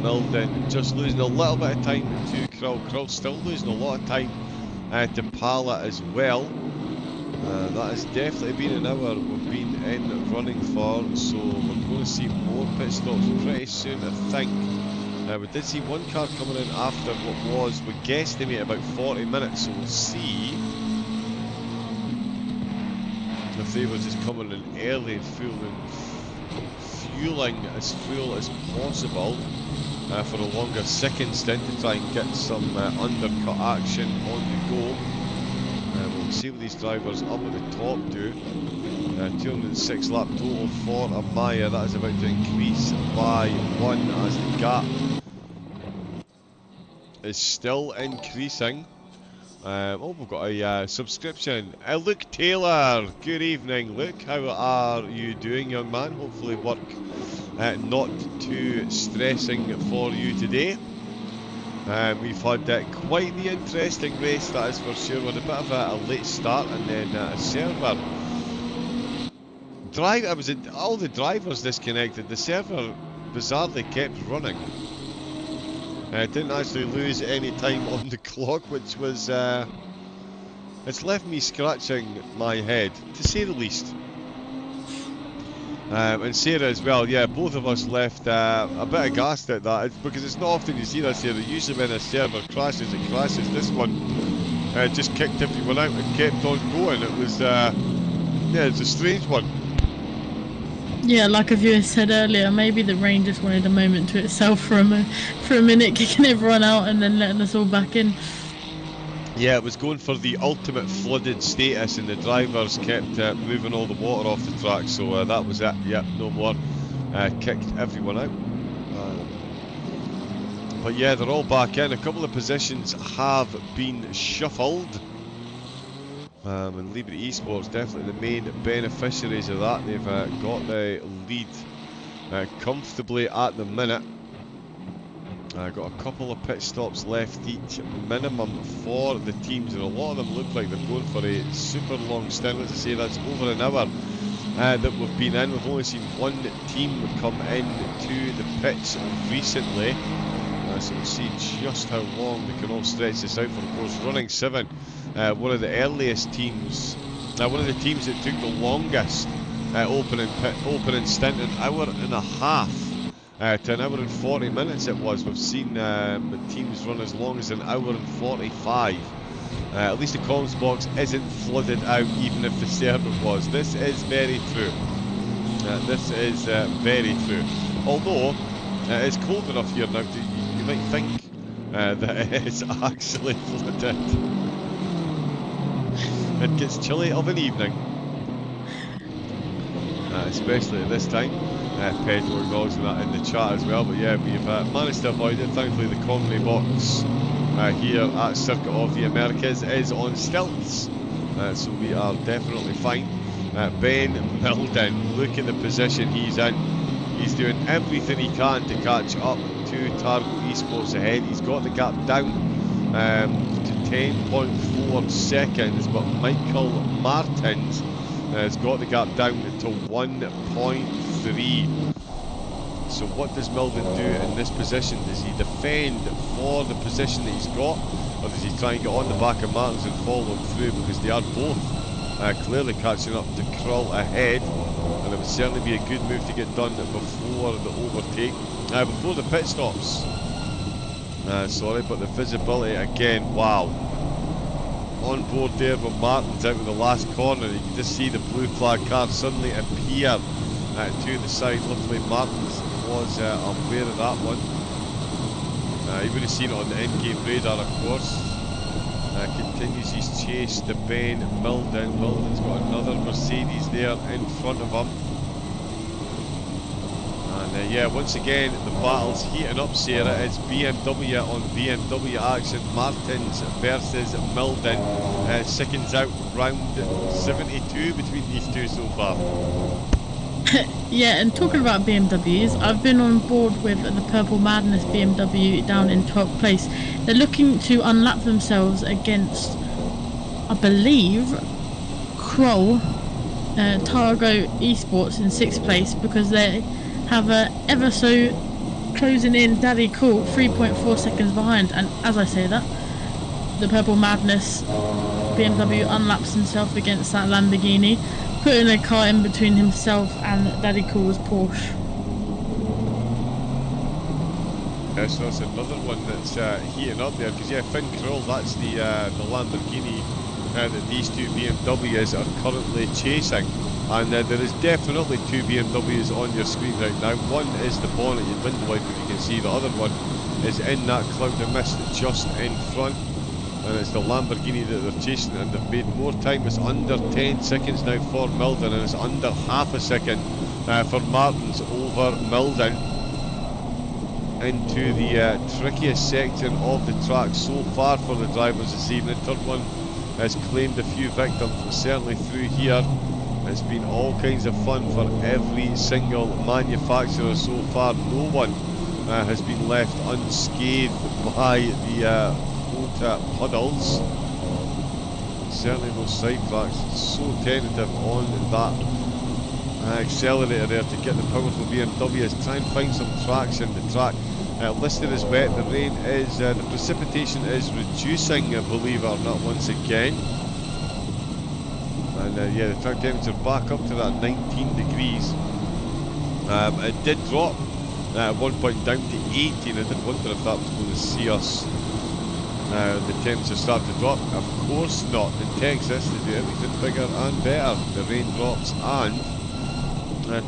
S2: Milden just losing a little bit of time to Krull. Krull still losing a lot of time to Pala as well. That has definitely been an hour we've been in running for, so we're going to see more pit stops pretty soon, I think. We did see one car coming in after what was, we guesstimate, about 40 minutes, so we'll see if they were just coming in early and fueling as full as possible for a longer second stint to try and get some undercut action on the go. We'll see what these drivers up at the top do. 206 lap total for Amaya. That is about to increase by 1 as the gap is still increasing. We've got a subscription. Luke Taylor, good evening. Luke, how are you doing, young man? Hopefully work not too stressing for you today. We've had quite the interesting race, that is for sure, with a bit of a late start and then a server. All the drivers disconnected. The server bizarrely kept running. Didn't actually lose any time on the clock, which was it's left me scratching my head, to say the least. And Sarah as well, yeah, both of us left a bit aghast at that, because it's not often you see that, Sarah. Usually when a server crashes, it crashes. This one just kicked everyone out and kept on going. It was, yeah, it's a strange one.
S3: Yeah, like a viewer said earlier, maybe the rain just wanted a moment to itself for a minute, kicking everyone out and then letting us all back in.
S2: Yeah, it was going for the ultimate flooded status, and the drivers kept moving all the water off the track, so that was it. Yeah, no more. Kicked everyone out. But yeah, they're all back in. A couple of positions have been shuffled. And Liberty Esports definitely the main beneficiaries of that. They've got the lead comfortably at the minute. Got a couple of pit stops left each minimum for the teams, and a lot of them look like they're going for a super long stint. Let's say that's over an hour that we've been in. We've only seen one team come in to the pits recently, so we'll see just how long they can all stretch this out for. Of course, running 7, one of the earliest teams, one of the teams that took the longest opening stint, an hour and a half to an hour and 40 minutes it was. We've seen teams run as long as an hour and 45. At least the comms box isn't flooded out, even if the server was. This is very true. This is very true. Although it's cold enough here now, you might think that it's actually flooded. It gets chilly of an evening, especially at this time. Pedro acknowledging that in the chat as well. But yeah, we've managed to avoid it. Thankfully, the comedy box here at Circuit of the Americas is on stilts, so we are definitely fine. Ben Milden, look at the position he's in. He's doing everything he can to catch up to Targo Esports ahead. He's got the gap down to 10.4 seconds, but Michael Martins has got the gap down to 1.3. So what does Milden do in this position? Does he defend for the position that he's got, or does he try and get on the back of Martins and follow him through? Because they are both clearly catching up to Krull ahead, and it would certainly be a good move to get done before the overtake, before the pit stops. Sorry, but the visibility again, wow. On board there with Martins out with the last corner, you can just see the blue flag car suddenly appear to the side. Luckily Martins was aware of that one. He would have seen it on the in-game radar, of course. Continues his chase to Ben Milden. Milden's got another Mercedes there in front of him. And yeah, once again, the battle's heating up, Sarah. It's BMW on BMW action. Martins versus Milden. Seconds out, round 72 between these two so far.
S3: Yeah, and talking about BMWs, I've been on board with the Purple Madness BMW down in 12th place. They're looking to unlap themselves against, I believe, Krull, Targo Esports in 6th place, because they have ever so closing in Daddy Cool 3.4 seconds behind. And as I say that, the Purple Madness BMW unlaps himself against that Lamborghini, putting a car in between himself and Daddy Cool's Porsche.
S2: Yeah, so that's another one that's heating up there, because yeah, Finn Krull, that's the Lamborghini that these two BMWs are currently chasing. And there is definitely two BMWs on your screen right now. One is the bonnet and window wiper, you can see. The other one is in that cloud of mist just in front. And it's the Lamborghini that they're chasing, and they've made more time. It's under 10 seconds now for Milden, and it's under half a second for Martins over Milden into the trickiest section of the track so far for the drivers this evening. Turn 1 has claimed a few victims, but certainly through here it's been all kinds of fun for every single manufacturer so far. No one has been left unscathed by the puddles. Certainly those side tracks, so tentative on that accelerator there to get the powerful BMWs. Try and find some traction. The track listed as wet. The rain is, the precipitation is reducing, believe it or not, once again. And yeah, the track temperature back up to that 19 degrees. It did drop at one point down to 18. I did wonder if that was going to see us the temperature start to drop. Of course not. In Texas they do everything bigger and better. The rain drops and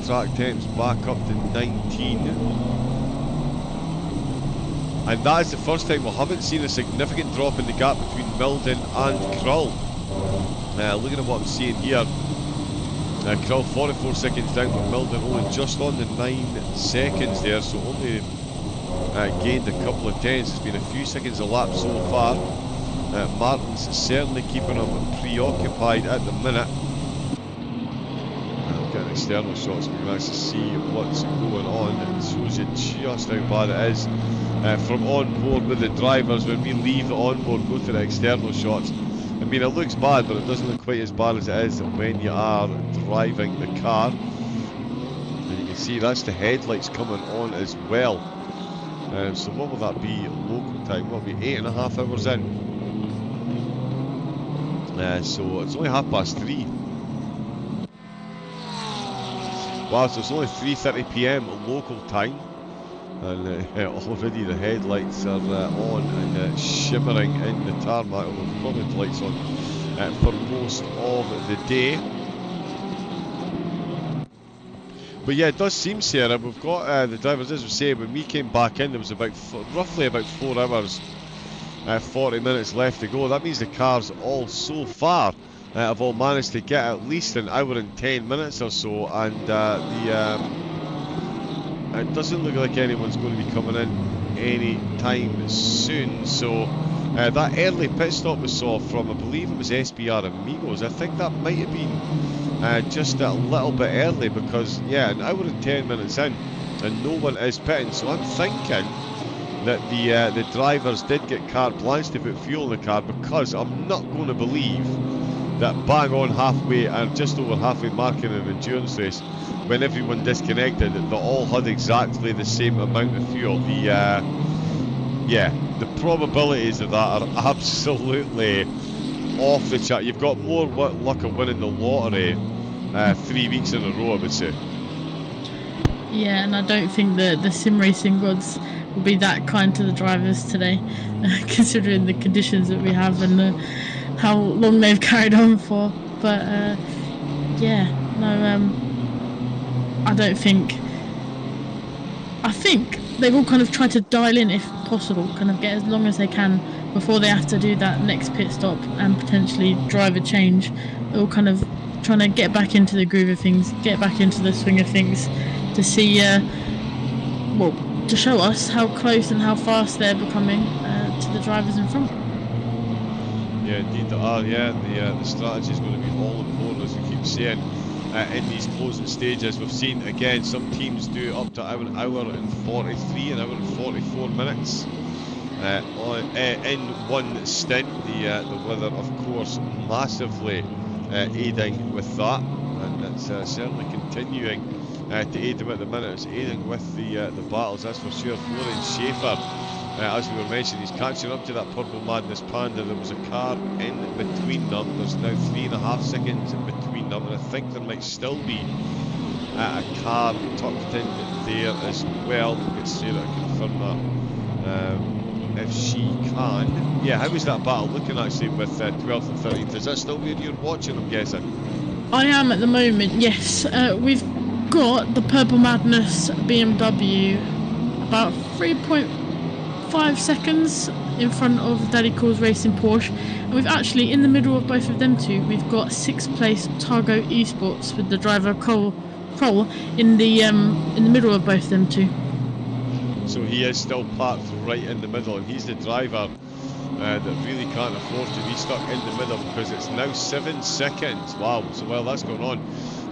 S2: track temps back up to 19. And that is the first time we haven't seen a significant drop in the gap between Milden and Krull. Looking at what I'm seeing here, Krull 44 seconds down, but Milden only just on the 9 seconds there, so only gained a couple of tenths. It's been a few seconds a lap so far. Martin's certainly keeping him preoccupied at the minute. Getting external shots, we can actually see what's going on. It shows you just how bad it is from on board with the drivers. When we leave the onboard, go to the external shots. I mean, it looks bad, but it doesn't look quite as bad as it is when you are driving the car. And you can see that's the headlights coming on as well. So what will that be local time? What will be 8.5 hours in? So it's only 3:30. Wow, so it's only 3:30 PM local time, and already the headlights are on and shimmering in the tarmac. We've probably the lights on for most of the day. But yeah, it does seem, Sarah, we've got the drivers, as we say, when we came back in, there was about roughly about 4 hours, 40 minutes left to go. That means the cars all so far have all managed to get at least an hour and 10 minutes or so, and it doesn't look like anyone's going to be coming in any time soon. So that early pit stop we saw from, I believe it was SBR Amigos, I think that might have been just a little bit early, because yeah, an hour and 10 minutes in and no one is pitting. So I'm thinking that the drivers did get carte blanche to put fuel in the car, because I'm not going to believe that bang on halfway and just over halfway mark in an endurance race, when everyone disconnected, they all had exactly the same amount of fuel. The probabilities of that are absolutely off the chart. You've got more luck of winning the lottery 3 weeks in a row, I would say.
S3: Yeah, and I don't think the sim racing gods will be that kind to the drivers today, considering the conditions that we have and how long they've carried on for. But I don't think. I think they've all kind of tried to dial in, if possible, kind of get as long as they can before they have to do that next pit stop and potentially drive a change. They're all kind of trying to get back into the groove of things, get back into the swing of things, to see, to show us how close and how fast they're becoming to the drivers in front.
S2: Yeah, indeed they are. Yeah, the strategy is going to be all important, as we keep saying, in these closing stages. We've seen again some teams do up to an hour and 43, an hour and 44 minutes in one stint. The weather, of course, massively aiding with that, and it's certainly continuing to aid them at the minute. It's aiding with the battles, that's for sure. Florian Schaefer, as we were mentioning, he's catching up to that Purple Madness Panda. There was a car in between them. There's now 3.5 seconds in between them, and I think there might still be a car tucked in there as well. We'll get Sarah to confirm that if she can. Yeah, how is that battle looking actually with 12th and 13th? Is that still where you're watching, I'm guessing?
S3: I am at the moment, yes. We've got the Purple Madness BMW about 3.5 seconds in front of Daddy Cool's Racing Porsche, and we've actually, in the middle of both of them two, we've got 6th place Targo Esports with the driver Kroll in the middle of both them two.
S2: So he is still parked right in the middle, and he's the driver that really can't afford to be stuck in the middle, because it's now 7 seconds. Wow, so while that's going on,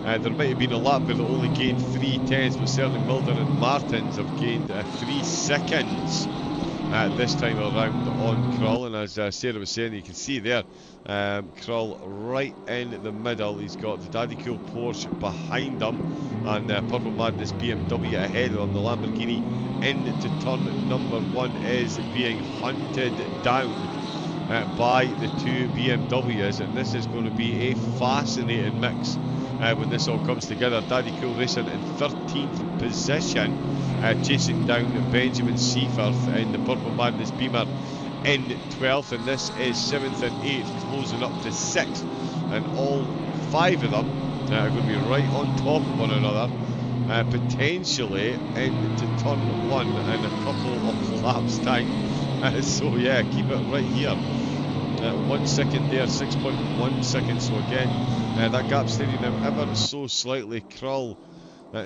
S2: there might have been a lap where they only gained 3/10, but certainly Mulder and Martins have gained 3 seconds this time around on Kroll. And as Sarah was saying, you can see there, Kroll right in the middle. He's got the Daddy Cool Porsche behind him, and Purple Madness BMW ahead of him. The Lamborghini into turn number 1 is being hunted down by the two BMWs, and this is going to be a fascinating mix when this all comes together. Daddy Cool Racing in 13th position, chasing down Benjamin Seaforth in the Purple Madness Beamer in 12th, and this is 7th and 8th, closing up to 6th, and all 5 of them are going to be right on top of one another, potentially into turn 1 in a couple of laps time. So yeah, keep it right here. 1 second there, 6.1 seconds. So again, that gap steady now ever so slightly. Kroll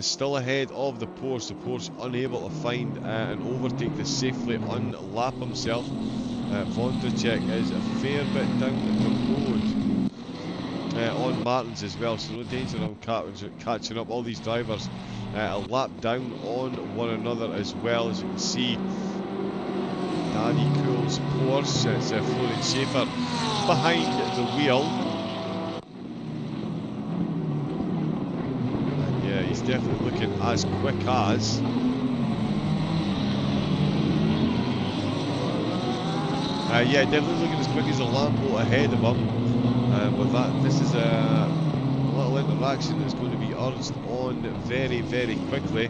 S2: still ahead of the Porsche. The Porsche unable to find and overtake to safely unlap himself. Vondracek is a fair bit down the road on Martins as well, so no danger of catching up. All these drivers a lap down on one another as well. As you can see, Daddy Cool's Porsche, it's Florian Schaefer behind the wheel. And yeah, he's definitely looking as quick as. Yeah, definitely looking as quick as a Lambo ahead of him. But this is a little final interaction is going to be urged on very, very quickly.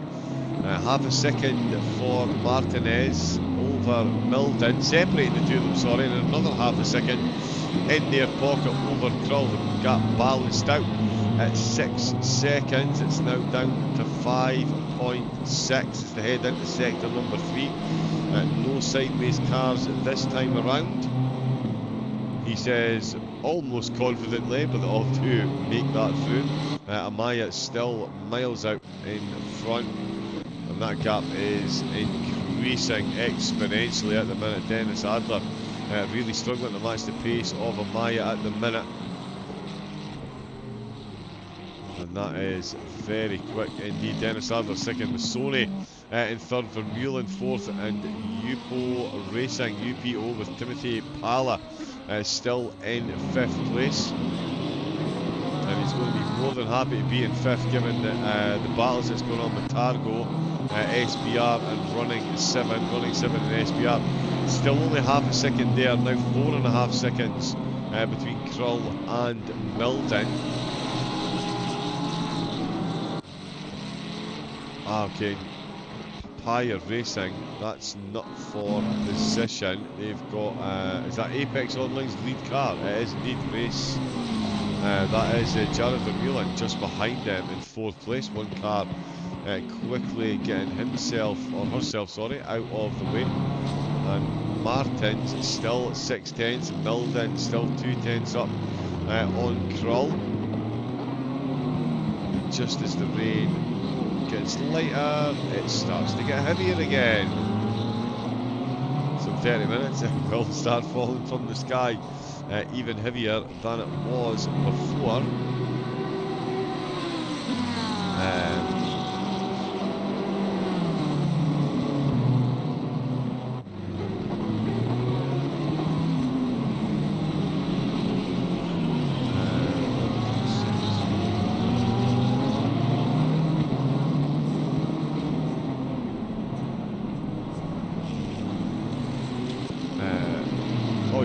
S2: Half a second for Martinez over Milden, separating the two of them, sorry, and another half a second in their pocket over Krull. The gap balanced out at 6 seconds. It's now down to 5.6 as they head into sector number 3. No sideways cars this time around. He says almost confidently, but they all do make that through. Amaya still miles out in front, and that gap is increasing exponentially at the minute. Dennis Adler really struggling to match the pace of Amaya at the minute. And that is very quick indeed. Dennis Adler second with Sony in third, Vermeulen fourth, and UPO Racing, UPO with Timothy Pala still in 5th place. And he's going to be more than happy to be in 5th given the battles that's going on with Targo, SBR and running 7 in SBR. Still only half a second there, now 4.5 seconds between Krull and Milden. Okay, Papaya Racing, that's not for position. They've got, is that Apex Online's lead car? It is indeed. Race. That is Jared Vermeulen just behind them in 4th place. One car quickly getting himself, or herself, sorry, out of the way. And Martins still 6 tenths, Milden still 2 tenths up on Krull. Just as the rain gets lighter, it starts to get heavier again. So in 30 minutes it will start falling from the sky, even heavier than it was before.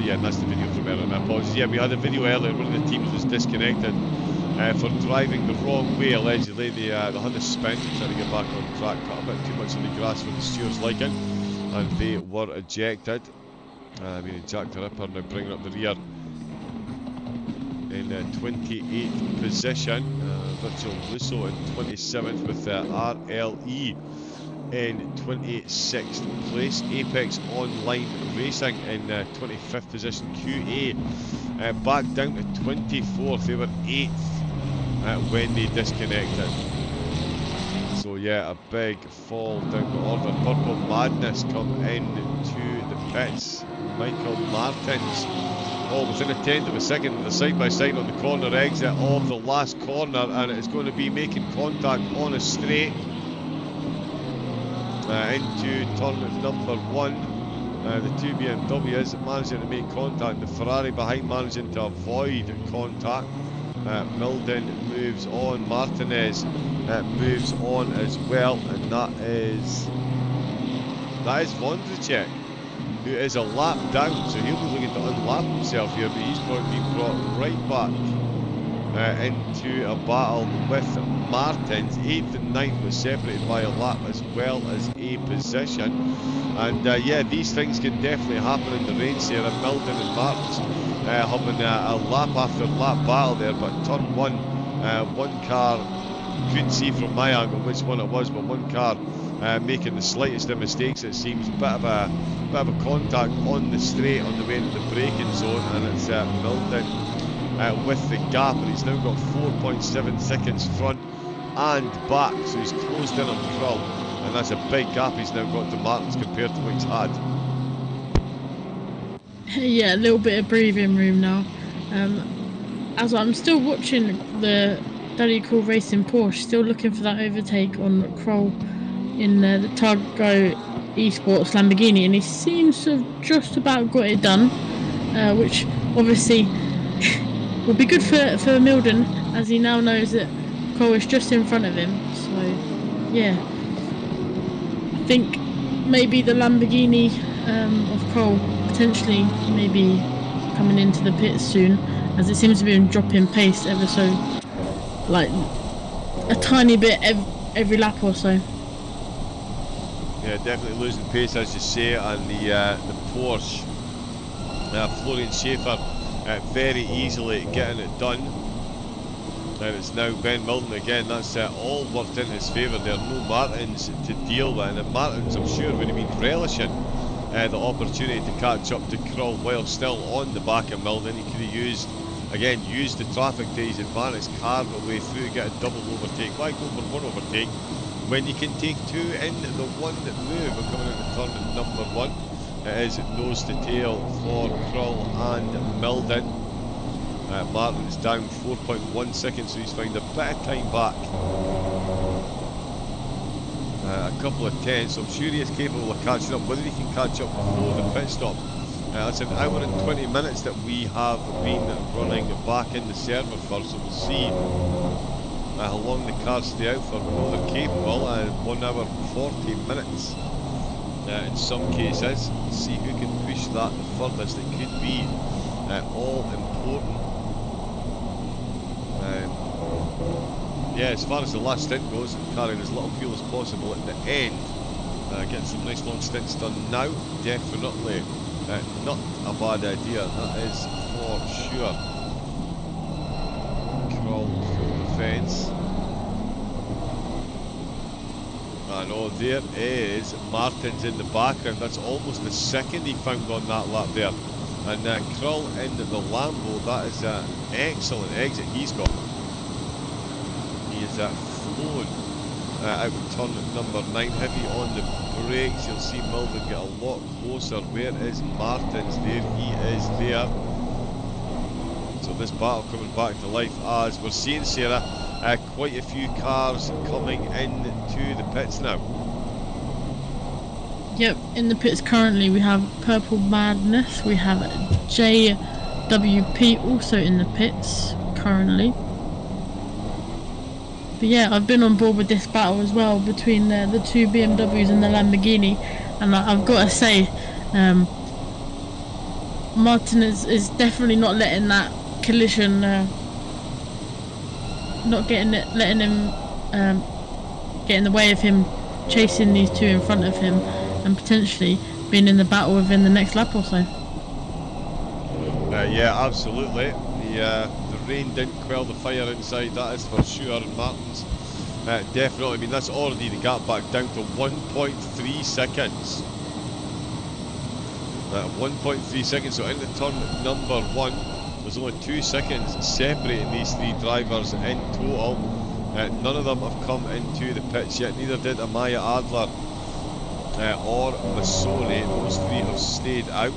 S2: Yeah, and that's the video from earlier. My apologies. Yeah, we had a video earlier. One of the teams was disconnected for driving the wrong way, allegedly. They had a spin, trying to get back on track, cut a bit too much on the grass for the stewards' liking, and they were ejected. Jack the Ripper now bringing up the rear in 28th position. Virtual Russo in 27th with RLE in 26th place. Apex Online Racing in 25th position. QA back down to 24th. They were 8th when they disconnected. So yeah, a big fall down the order. Purple Madness come into the pits. Michael Martins, within a tenth of a second of the side-by-side on the corner exit of the last corner, and it's going to be making contact on a straight into turn number 1. The two BMWs managing to make contact, the Ferrari behind managing to avoid contact. Milden moves on, Martinez moves on as well, and that is Vondracek, who is a lap down, so he'll be looking to unlap himself here, but he's going to be brought right back into a battle with Martins. 8th and 9th was separated by a lap as well as a position, and yeah, these things can definitely happen in the race here. And Milden and Martins having a lap after lap battle there, but turn 1, one car, couldn't see from my angle which one it was, but one car making the slightest of mistakes, it seems. Bit of a contact on the straight on the way into the braking zone, and it's Milden with the gap, and he's now got 4.7 seconds front and back, so he's closed in on Krull, and that's a big gap he's now got to Martins compared to what he's had.
S3: Yeah, a little bit of breathing room now. As I'm still watching the Daddy Cool Racing Porsche, still looking for that overtake on Krull in the Targo Esports Lamborghini, and he seems to have just about got it done, which obviously will be good for Milden, as he now knows that Krull is just in front of him. So yeah, I think maybe the Lamborghini of Krull potentially maybe coming into the pits soon, as it seems to be dropping pace ever so like a tiny bit every lap or so.
S2: Yeah, definitely losing pace, as you say, and the Porsche, Florian Schaefer, very easily getting it done. And it's now Ben Milton again. That's all worked in his favour. There are no Martins to deal with, and the Martins, I'm sure, would have been relishing the opportunity to catch up to Krull while still on the back of Milton. He could have used the traffic to his advantage, carve a way through, get a double overtake. Why go for one overtake when you can take two in the one move? We're coming into turn number one. It is nose to tail for Krull and Milden. Martin's down 4.1 seconds, so he's found a bit of time back. A couple of tenths, so I'm sure he is capable of catching up. Whether he can catch up before the pit stop. It's an hour and 20 minutes that we have been running back in the server for, so we'll see how long the cars stay out for. We know they're capable, 1 hour 40 minutes in some cases. Let's see who can push that the furthest. It could be all important. Yeah, as far as the last stint goes, carrying as little fuel as possible at the end. Getting some nice long stints done now, definitely not a bad idea, that is for sure. Crawl full defence. And oh, there is Martins in the background. That's almost the second he found on that lap there. And Krull in the Lambo. That is an excellent exit he's got. He is flown out of turn number 9, heavy on the brakes. You'll see Milden get a lot closer. Where is Martins? There he is there. So this battle coming back to life as we're seeing, Sarah, quite a few cars coming into the pits now.
S3: Yep, in the pits currently we have Purple Madness, we have JWP also in the pits currently. But yeah, I've been on board with this battle as well between the two BMWs and the Lamborghini, and I've got to say, Martin is definitely not letting that collision, letting him get in the way of him chasing these two in front of him and potentially being in the battle within the next lap or so.
S2: Yeah, absolutely. The rain didn't quell the fire inside, that is for sure. And Martin's definitely, I mean, that's already the gap back down to 1.3 seconds. 1.3 seconds, so into turn number 1, there's only 2 seconds separating these three drivers in total. None of them have come into the pits yet, neither did Amaya Adler or Massoni. Those three have stayed out.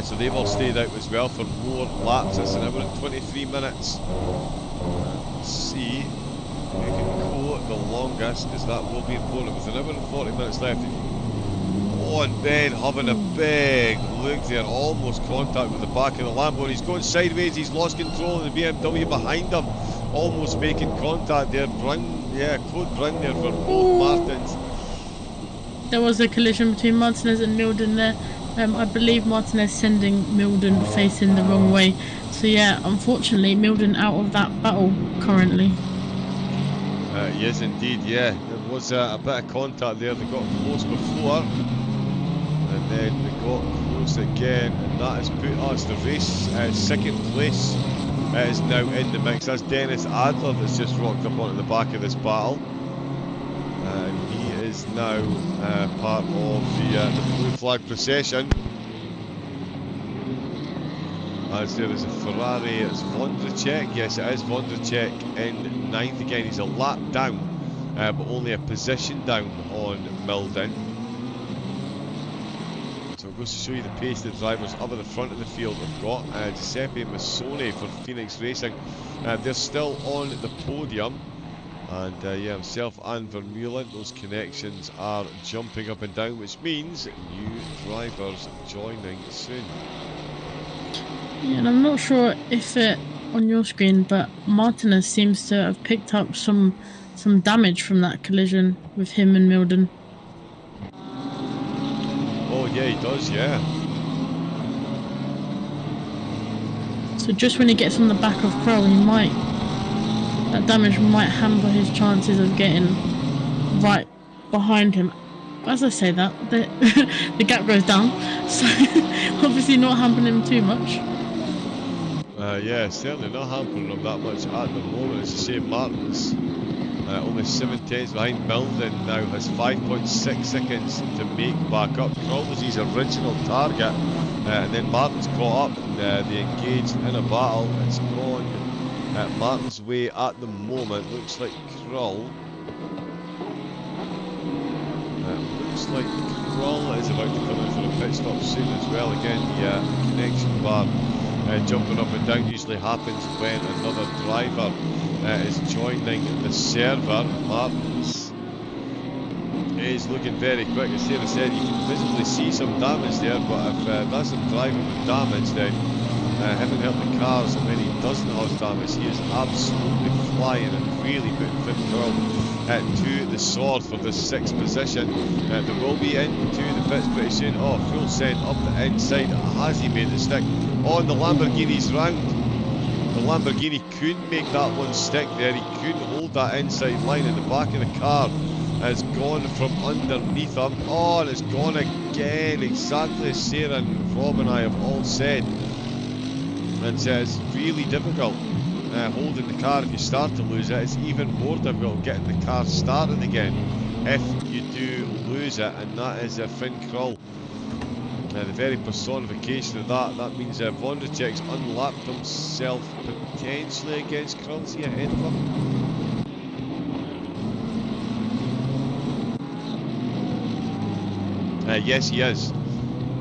S2: So they've all stayed out as well for more laps. It's an hour and 23 minutes. Let's see who can go the longest, because that will be important. With an hour and 40 minutes left. Oh, and Ben having a big look there, almost contact with the back of the Lambo. He's going sideways, he's lost control of the BMW behind him, almost making contact there. Code Brun there for both Martins.
S3: There was a collision between Martinez and Milden there. I believe Martinez sending Milden facing the wrong way. So yeah, unfortunately Milden out of that battle currently.
S2: Yes indeed, yeah. There was a bit of contact there. They got close before, and then they got close again, and that has put us the race. Second place is now in the mix. That's Dennis Adler that's just rocked up onto the back of this battle. And he is now part of the blue flag procession. As there is a Ferrari, it's Vondracek. Yes, it is Vondracek in 9th again. He's a lap down, but only a position down on Milden. So it goes to show you the pace the drivers up at the front of the field have got. Giuseppe Massoni for Phoenix Racing. They're still on the podium. And yeah, himself and Vermeulen, those connections are jumping up and down, which means new drivers joining soon.
S3: Yeah, and I'm not sure if it on your screen, but Martinez seems to have picked up some damage from that collision with him and Milden.
S2: Oh yeah, he does, yeah.
S3: So just when he gets on the back of Kroll, that damage might hamper his chances of getting right behind him. As I say that, the gap goes down, so obviously not hampering him too much.
S2: Yeah, certainly not hampering him that much at the moment. As you say, Martin's only 7 tenths behind. Milden now has 5.6 seconds to make back up. Kroll was his original target, and then Martin's caught up and they engaged in a battle. It's gone Martin's way at the moment. Looks like Kroll. Looks like Kroll is about to come in for a pit stop soon as well. Again, the connection bar jumping up and down usually happens when another driver is joining the server. Martin's is looking very quick. As Sarah said, you can visibly see some damage there, but if that's him driving with damage, then him and help the cars, and when he doesn't cause damage, he is absolutely flying and really putting Finn Curl to the sword for the 6th position. There will be into the pits pretty soon. Oh, full send up the inside. Has he made the stick on the Lamborghini's round? The Lamborghini couldn't make that one stick there. He couldn't hold that inside line, in the back of the car has gone from underneath him. Oh, and it's gone again, exactly as Sarah and Rob and I have all said. And it's really difficult holding the car if you start to lose it. It's even more difficult getting the car started again if you do lose it, and that is Finn Kroll. The very personification of that. That means Vondracek's unlapped himself potentially against Kroll. Is he ahead of him? Yes, he is.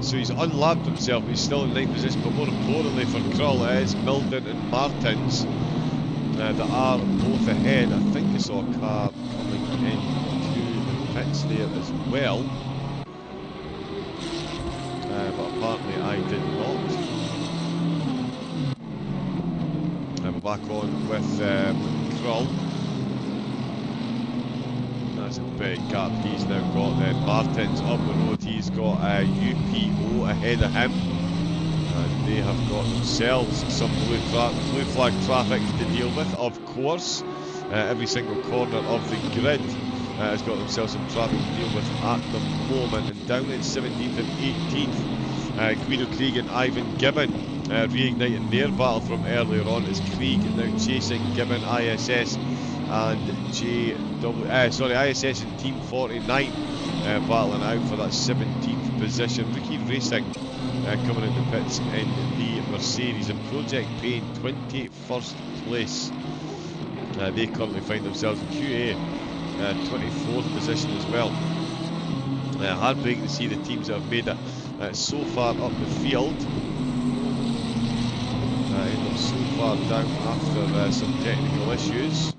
S2: So he's unlapped himself, he's still in 9th position, but more importantly for Kroll, it is Milden and Martins that are both ahead. I think I saw a car coming into the pits there as well, but apparently I did not. We're back on with Kroll. That's a big gap he's now got then. Martin's up the road, he's got a UPO ahead of him. And they have got themselves some blue flag traffic to deal with, of course. Every single corner of the grid has got themselves some traffic to deal with at the moment. And down in 17th and 18th, Guido Krieg and Ivan Gibbon reigniting their battle from earlier on, as Krieg now chasing Gibbon, ISS and ISS and Team 49 battling out for that 17th position. Ricky Racing coming into pits in the Mercedes, and Project Pain 21st place. They currently find themselves in QA 24th position as well. Heartbreaking to see the teams that have made it so far up the field end up so far down after some technical issues.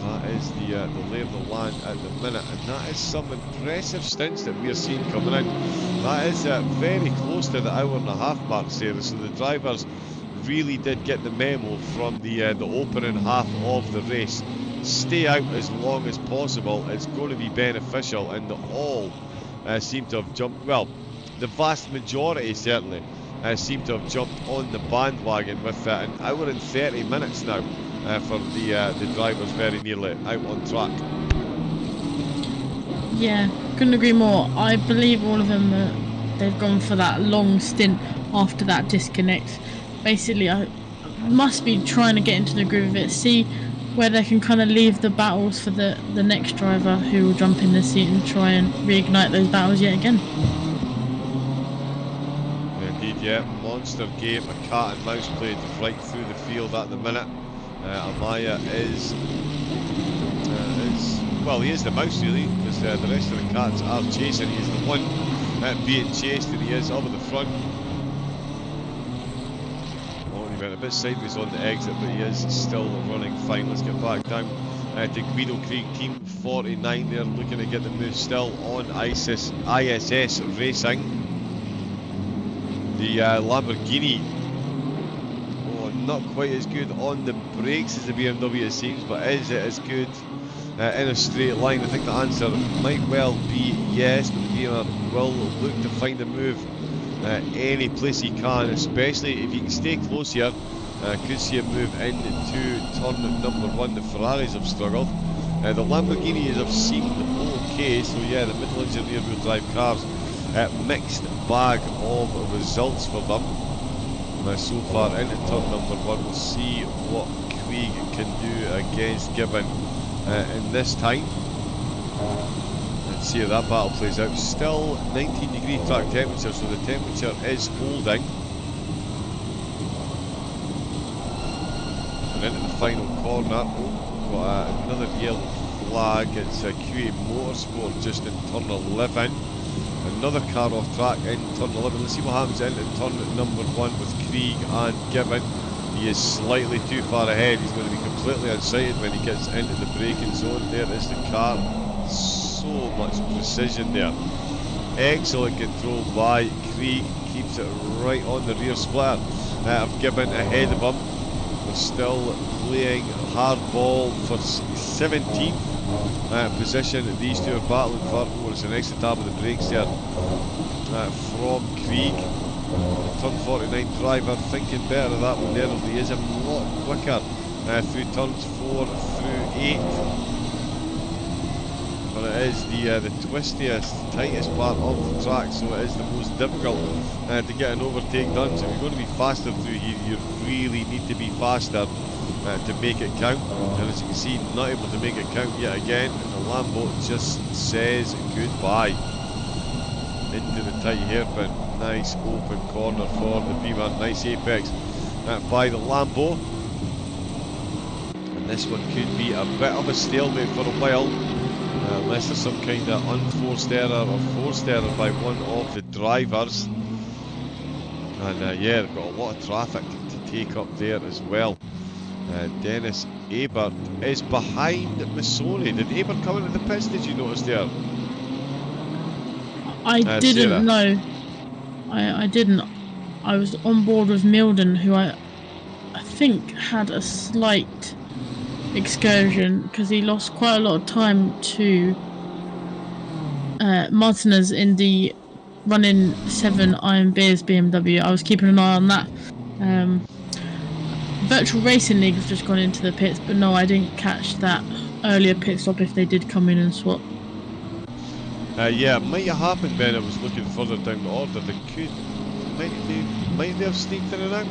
S2: That is the lay of the land at the minute, and that is some impressive stints that we are seeing coming in. That is very close to the hour and a half mark, Sarah, so the drivers really did get the memo from the opening half of the race. Stay out as long as possible, it's going to be beneficial, and all seem to have jumped, well, the vast majority certainly seem to have jumped on the bandwagon with an hour and 30 minutes now for the drivers very nearly out on track.
S3: Yeah, couldn't agree more. I believe all of them, they've gone for that long stint after that disconnect. Basically, I must be trying to get into the groove of it, see where they can kind of leave the battles for the next driver who will jump in the seat and try and reignite those battles yet again.
S2: Indeed, yeah, monster game, a cat and mouse played right through the field at the minute. Amaya is well, he is the mouse really, because the rest of the cats are chasing. He is the one being chased, and he is over the front. Oh, he went a bit sideways on the exit, but he is still running fine. Let's get back down to Guido Krieg, Team 49 there, looking to get the move still on ISS Racing. The Lamborghini, not quite as good on the brakes as the BMW it seems, but is it as good in a straight line? I think the answer might well be yes, but the VR will look to find a move any place he can, especially if you can stay close here. Could see him move into turn number 1. The Ferraris have struggled. The Lamborghinis have seemed okay, so yeah, the middle engine rear wheel drive cars, mixed bag of results for them. So far into turn number 1, we'll see what Krieg can do against Gibbon in this time. Let's see how that battle plays out. Still 19-degree track temperature, so the temperature is holding. And into the final corner, got another yellow flag. It's Curcuit Motorsport just in turn 11. Another car off track in turn 11. Let's see what happens into turn number 1 with Krieg and Gibbon. He is slightly too far ahead. He's going to be completely unsighted when he gets into the braking zone. There is the car. So much precision there. Excellent control by Krieg. Keeps it right on the rear splitter of Gibbon ahead of him. We're still playing hardball for 17th position. These two are battling for. Oh, it's an extra tab of the brakes there from Krieg. Turn 49 driver thinking better of that one there. He is a lot quicker through turns 4 through 8. But it is the twistiest, tightest part of the track, so it is the most difficult to get an overtake done. So if you're going to be faster through here, you really need to be faster to make it count. And as you can see, not able to make it count yet again. And the Lambo just says goodbye into the tight hairpin. Nice open corner for the B-Man. Nice apex by the Lambo. And this one could be a bit of a stalemate for a while. Unless there's some kind of unforced error or forced error by one of the drivers. And yeah, they've got a lot of traffic to take up there as well. Dennis Ebert is behind Missoni. Did Ebert come into the pits, did you notice there?
S3: I didn't know. I didn't. I was on board with Milden, who I think had a slight excursion because he lost quite a lot of time to Martinez in the running 7 Iron Beers BMW. I was keeping an eye on that. Virtual Racing League have just gone into the pits, but no, I didn't catch that earlier pit stop if they did come in and swap.
S2: Yeah, it might have happened when I was looking further down the order. They could, might they have sneaked in and out?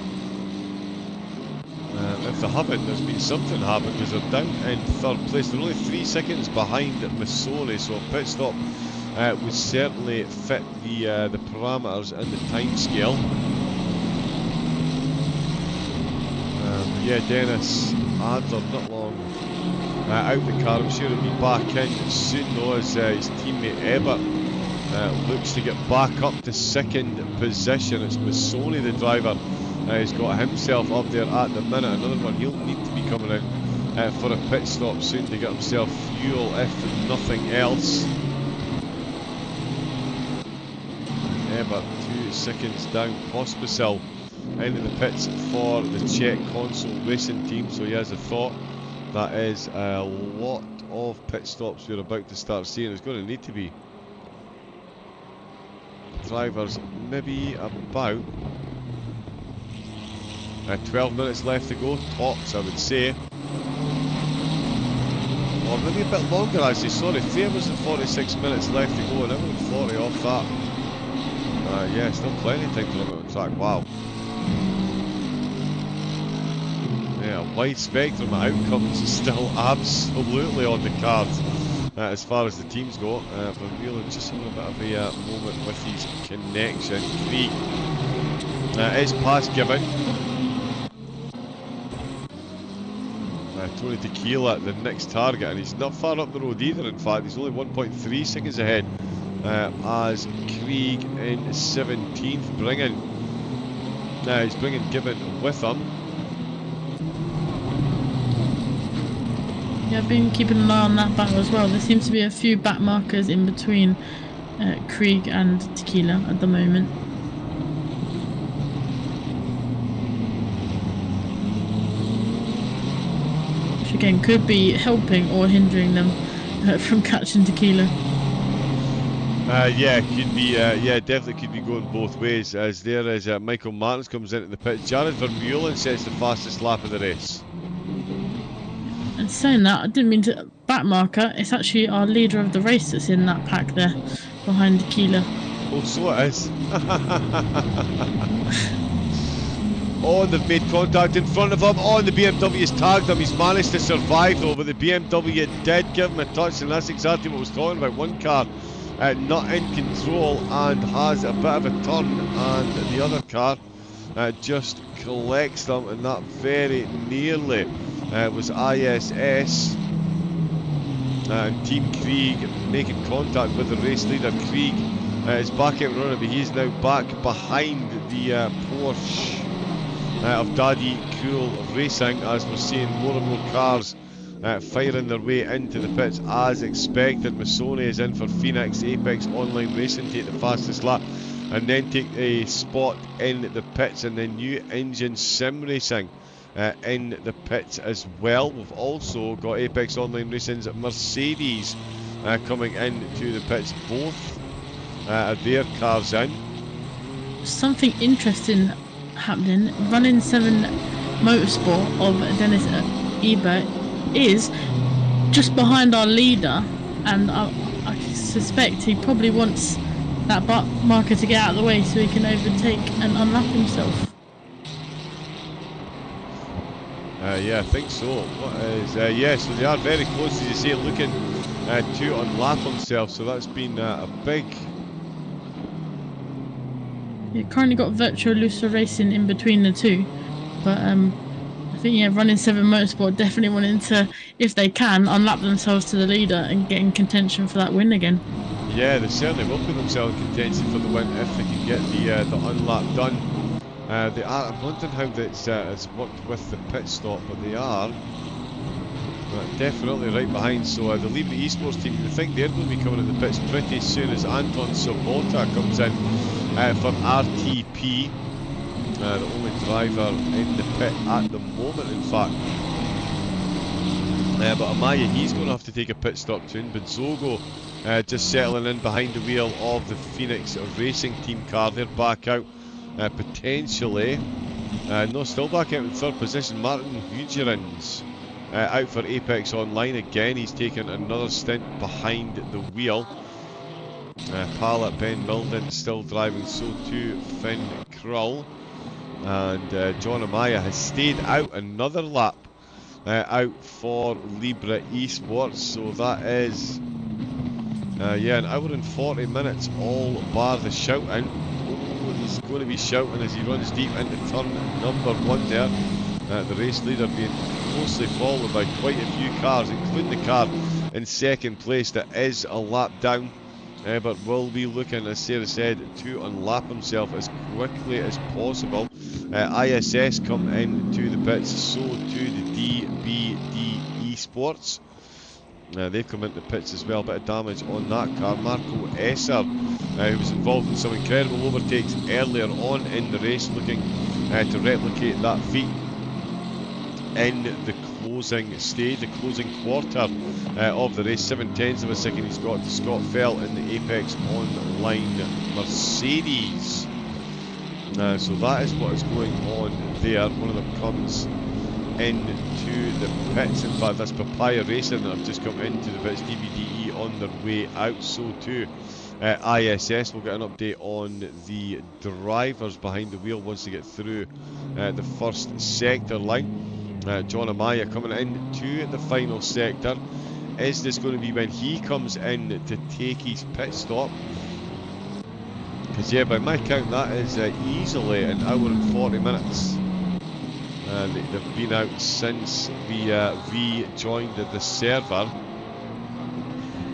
S2: If they haven't, there's been something happen because they're down in 3rd place. They're only 3 seconds behind Missoni, so a pit stop would certainly fit the parameters and the time scale. Yeah, Dennis Adler not long out the car. I'm sure he'll be back in soon though, as his teammate Ebert looks to get back up to 2nd position. It's Missoni, the driver. He's got himself up there at the minute. Another one, he'll need to be coming in for a pit stop soon to get himself fuel, if nothing else. Ebert 2 seconds down. Pospisil into the pits for the Czech console racing team, so he has a thought. That is a lot of pit stops we're about to start seeing. It's going to need to be drivers maybe about 12 minutes left to go, tops I would say, or maybe a bit longer actually. Sorry, 3 hours and 46 minutes left to go, and I'm 40 off that. Yeah, still plenty of time to run out on track. Wow. Yeah, a wide spectrum of outcomes is still absolutely on the cards as far as the teams go. But really just having a bit of a moment with his connection. Krieg is past Gibbon. Tony Tequila, the next target, and he's not far up the road either. In fact, he's only 1.3 seconds ahead as Krieg in 17th, he's bringing Gibbon with him.
S3: Yeah, I've been keeping an eye on that battle as well. There seems to be a few back markers in between Krieg and Tequila at the moment. Which again could be helping or hindering them from catching Tequila.
S2: Yeah, could be. Yeah, definitely could be going both ways. As there is Michael Martins comes into the pits. Jared Vermeulen sets the fastest lap of the race.
S3: And saying that, I didn't mean to backmarker. It's actually our leader of the race that's in that pack there, behind Keeler.
S2: Oh, so it is. Oh, and they've made contact in front of him. Oh, and the BMW's tagged him. He's managed to survive though, but the BMW did give him a touch, and that's exactly what I was talking about. One car not in control and has a bit of a turn, and the other car just collects them, and that very nearly was ISS and Team Krieg making contact with the race leader. Krieg is back out running, but he's now back behind the Porsche of Daddy Cool Racing, as we're seeing more and more cars firing their way into the pits as expected. Massoni is in for Phoenix. Apex Online Racing take the fastest lap and then take a spot in the pits, and then New Engine Sim Racing in the pits as well. We've also got Apex Online Racing's Mercedes coming into the pits. Both their cars in.
S3: Something interesting happening. Running 7 Motorsport of Dennis Ebert is just behind our leader, and I suspect he probably wants that marker to get out of the way so he can overtake and unlap himself.
S2: Yeah, I think so. What is, yeah, so they are very close, as you say, looking to unlap himself, so that's been a big...
S3: You currently got Virtual Lucer Racing in between the two, but I think, yeah, Running 7 Motorsport definitely wanting to, if they can, unlap themselves to the leader and get in contention for that win again.
S2: Yeah, they certainly will put themselves in contention for the win if they can get the unlap done. They are, I'm wondering how it's worked with the pit stop, but they are definitely right behind. So the Libre Esports team, I think they're going to be coming in the pits pretty soon as Anton Sobota comes in for RTP, the only driver in the pit at the moment, in fact. But Amaya, he's going to have to take a pit stop too. Benzogo just settling in behind the wheel of the Phoenix Racing Team car. They're back out potentially. No, still back out in third position. Martin Hugerins out for Apex Online again. He's taken another stint behind the wheel. Pallet Ben Milden still driving, so too Finn Krull. And John Amaya has stayed out another lap out for Libre Esports. So that is yeah, an hour and 40 minutes, all bar the shouting. Oh, he's going to be shouting as he runs deep into turn number 1 there. The race leader being closely followed by quite a few cars, including the car in second place that is a lap down, but will be looking, as Sarah said, to unlap himself as quickly as possible. ISS come into the pits, so too the DBD Esports. They've come into the pits as well. Bit of damage on that car. Marco Esser, who was involved in some incredible overtakes earlier on in the race, looking to replicate that feat in the closing stage, the closing quarter of the race. 7/10 of a second he's got to Scott Fell in the Apex Online Mercedes. So that is what is going on there. One of them comes into the pits. In fact, that's Papaya Racing that have just come into the pits. DBDE on their way out, so too ISS. We'll get an update on the drivers behind the wheel once they get through the first sector line. John Amaya coming into the final sector. Is this going to be when he comes in to take his pit stop? Because yeah, by my count that is easily an hour and 40 minutes. They've been out since V joined the server.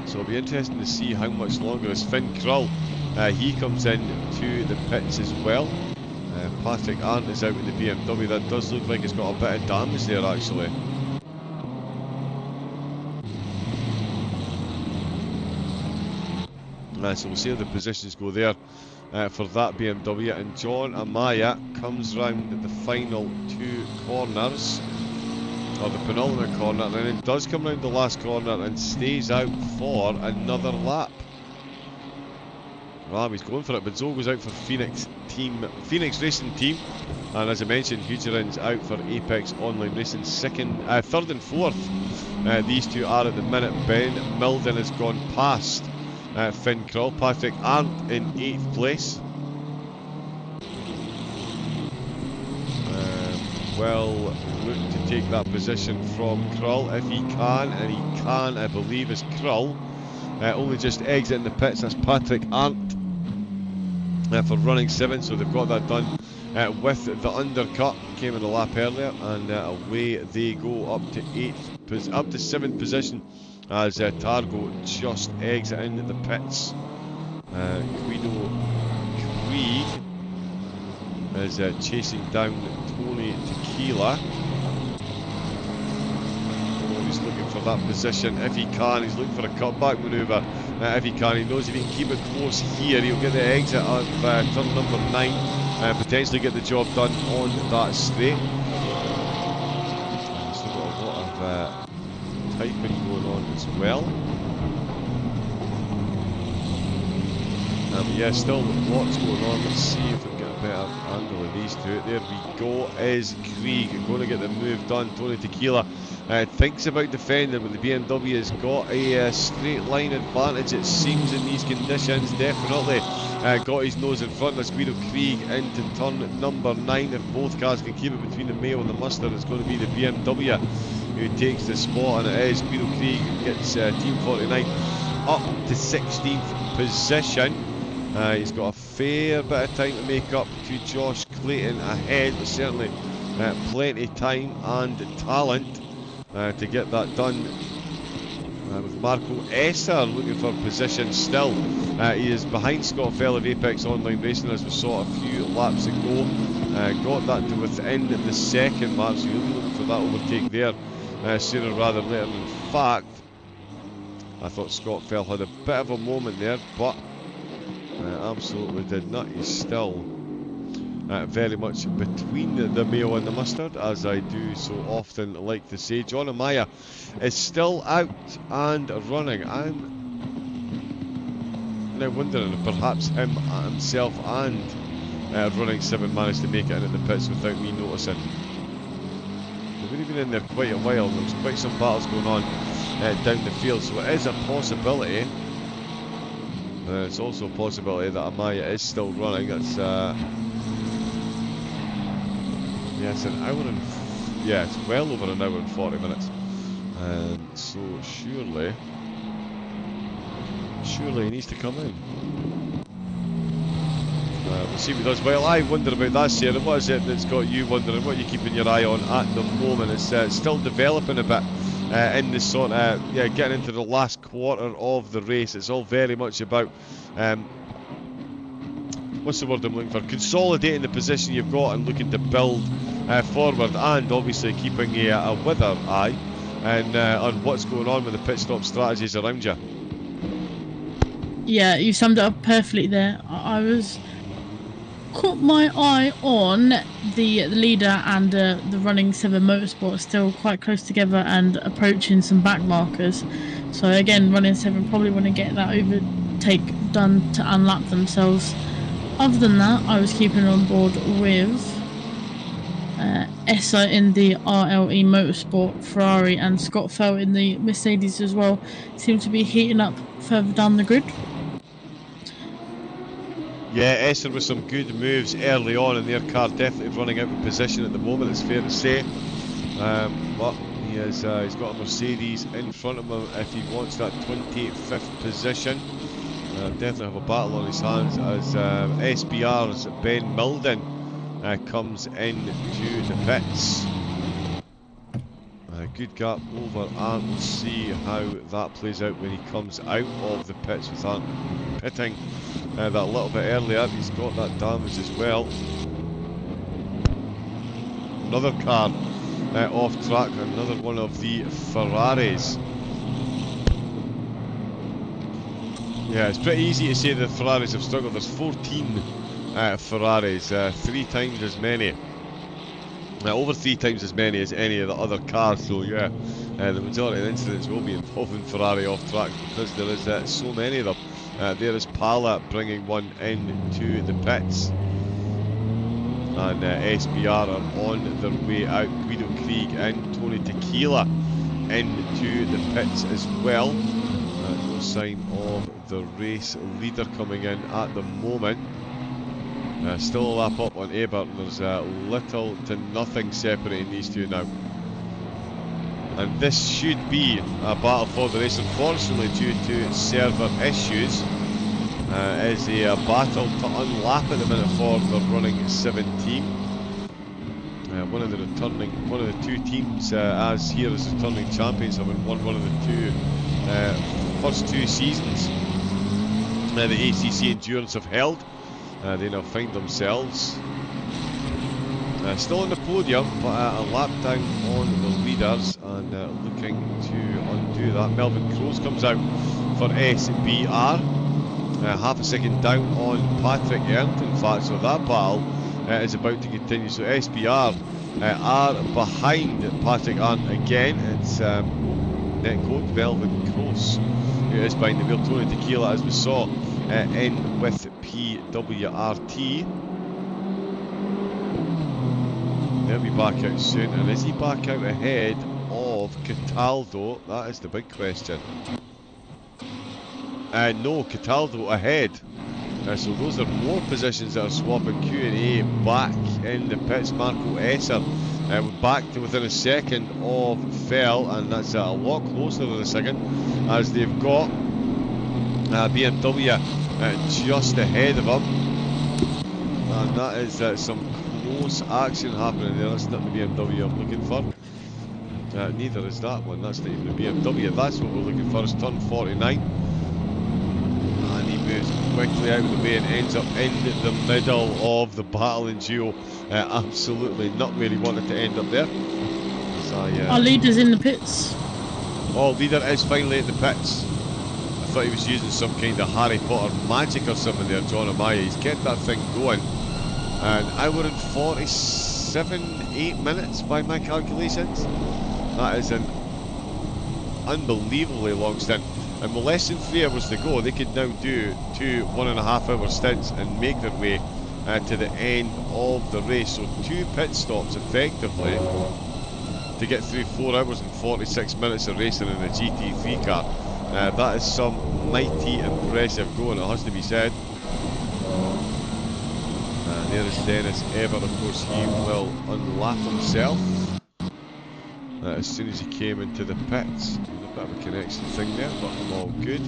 S2: So it'll be interesting to see how much longer. As Finn Krull, he comes in to the pits as well. Patrick Arndt is out with the BMW. That does look like it's got a bit of damage there actually. So we'll see how the positions go there for that BMW. And John Amaya comes round the final 2 corners, or the penultimate corner, and then does come round the last corner and stays out for another lap. Well, he's going for it, but Zoe goes out for Phoenix Racing Team, and as I mentioned, Hugerin out for Apex Online Racing, third and fourth. These two are at the minute. Ben Milden has gone past Finn Krull. Patrick Arndt in 8th place. Will look to take that position from Krull if he can, and he can, I believe, as Krull only just exiting the pits. That's Patrick Arndt for running 7, so they've got that done with the undercut. Came in the lap earlier, and away they go up to 7th position as Targo just exiting the pits. Guido Krieg is chasing down Tony Tequila. He's looking for that position if he can. He's looking for a cutback manoeuvre if he can. He knows if he can keep it close here, he'll get the exit of turn number 9 and potentially get the job done on that straight. Still got a lot of typing going on as well. Yeah, still lots going on. Let's see if we can get a better angle of these two. There we go, is Krieg going to get the move done. Tony Tequila thinks about defending, but the BMW has got a straight line advantage, it seems, in these conditions. Definitely got his nose in front of Guido Krieg into turn number 9. If both cars can keep it between the Mayo and the Mustard, it's going to be the BMW who takes the spot, and it is Guido Krieg who gets Team 49 up to 16th position. He's got a fair bit of time to make up to Josh Clayton ahead, but certainly plenty of time and talent to get that done. With Marco Esser looking for position still. He is behind Scott Fell of Apex Online Racing, as we saw a few laps ago. Got that to within the second lap, so he'll be looking for that overtake there sooner rather than later. In fact, I thought Scott Fell had a bit of a moment there, but absolutely did not. He's still very much between the Mayo and the Mustard, as I do so often like to say. John Amaya is still out and running. I'm now wondering if perhaps himself and running 7 managed to make it into the pits without me noticing. They've really been in there quite a while. There's quite some battles going on down the field, so it is a possibility. It's also a possibility that Amaya is still running. That's yeah, it's an hour and it's well over an hour and 40 minutes. And so surely he needs to come in. We'll see if he does. Well, I wonder about that, Sarah. What is it that's got you wondering? What are you keeping your eye on at the moment? It's still developing a bit. In this sort of getting into the last quarter of the race. It's all very much about what's the word I'm looking for? Consolidating the position you've got and looking to build forward, and obviously keeping a wither eye and on what's going on with the pit stop strategies around you.
S3: Yeah, you summed it up perfectly there. I was caught my eye on the leader and the running 7 motorsport still quite close together and approaching some back markers. So again, running 7 probably want to get that overtake done to unlap themselves. Other than that, I was keeping on board with Essa in the RLE Motorsport Ferrari, and Scott Fell in the Mercedes as well. Seem to be heating up further down the grid.
S2: Yeah, Esser with some good moves early on, and their car definitely running out of position at the moment, it's fair to say. But he's got a Mercedes in front of him if he wants that 25th position. Definitely have a battle on his hands as SBR's Ben Milden comes into the pits. Good gap over Arndt. We'll see how that plays out when he comes out of the pits with Arndt pitting that little bit earlier. He's got that damage as well. Another car off track, another one of the Ferraris. Yeah, it's pretty easy to say the Ferraris have struggled. There's 14 Ferraris, 3 times as many. Over 3 times as many as any of the other cars, so yeah, the majority of the incidents will be involving Ferrari off track because there is so many of them. There is Pala bringing one into the pits, and SBR are on their way out. Guido Krieg and Tony Tequila into the pits as well. No sign of the race leader coming in at the moment. Still a lap up on Ebert, and there's little to nothing separating these two now. And this should be a battle for the race. Unfortunately, due to server issues, is a battle to unlap at the minute for the running 7 team. One of the two teams, as here as returning champions, having won one of the first two seasons the ACC Endurance have held. They now find themselves still on the podium, but a lap down on the leaders, and looking to undo that. Melvin Crows comes out for SBR, half a second down on Patrick Ernst, in fact, so that battle is about to continue. So SBR are behind Patrick Ernst again. It's net coach Melvin Crows who is behind the wheel. Tony Tequila, as we saw, in with PWRT. They'll be back out soon, and is he back out ahead of Cataldo? That is the big question. No, Cataldo ahead. So those are more positions that are swapping. Q&A back in the pits. Marco Esser back to within a second of Fell, and that's a lot closer than a second, as they've got BMW just ahead of them. And that is some close action happening there. That's not the BMW I'm looking for. Neither is that one. That's not even a BMW. That's what we're looking for. It's turn 49. And he moves quickly out of the way and ends up in the middle of the battle in duo. Absolutely not really wanted to end up there.
S3: Our leader's in the pits.
S2: Oh, leader is finally in the pits. I thought he was using some kind of Harry Potter magic or something there, John Amaya. He's kept that thing going. An hour and 8 minutes by my calculations. That is an unbelievably long stint. And with less than 3 hours to go, they could now do 2 1.5 hour stints and make their way to the end of the race. So 2 pit stops effectively to get through 4 hours and 46 minutes of racing in a GT3 car. That is some mighty impressive going, it has to be said. There is Dennis Ever, of course. He will unlap himself as soon as he came into the pits. A bit of a connection thing there, but all good.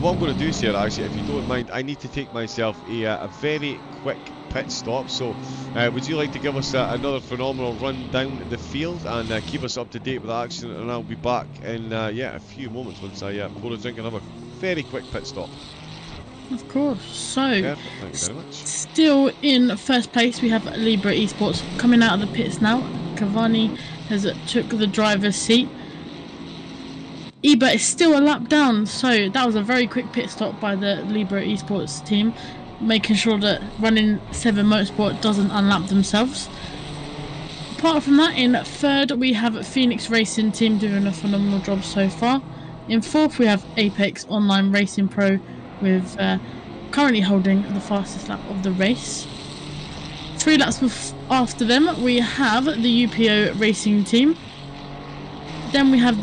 S2: What I'm going to do here, actually, if you don't mind, I need to take myself a very quick pit stop. So would you like to give us another phenomenal run down the field and keep us up to date with the action, and I'll be back in a few moments once I pour a drink and have a very quick pit stop.
S3: Of course. So,
S2: yeah, thank you very much.
S3: Still in first place, we have Libra Esports coming out of the pits now. Cavani has took the driver's seat. Ebert is still a lap down, so that was a very quick pit stop by the Libra Esports team, making sure that running 7 Motorsport doesn't unlap themselves. Apart from that, in third we have Phoenix Racing team doing a phenomenal job so far. In fourth we have Apex Online Racing Pro with currently holding the fastest lap of the race. 3 laps after them we have the UPO Racing team. Then we have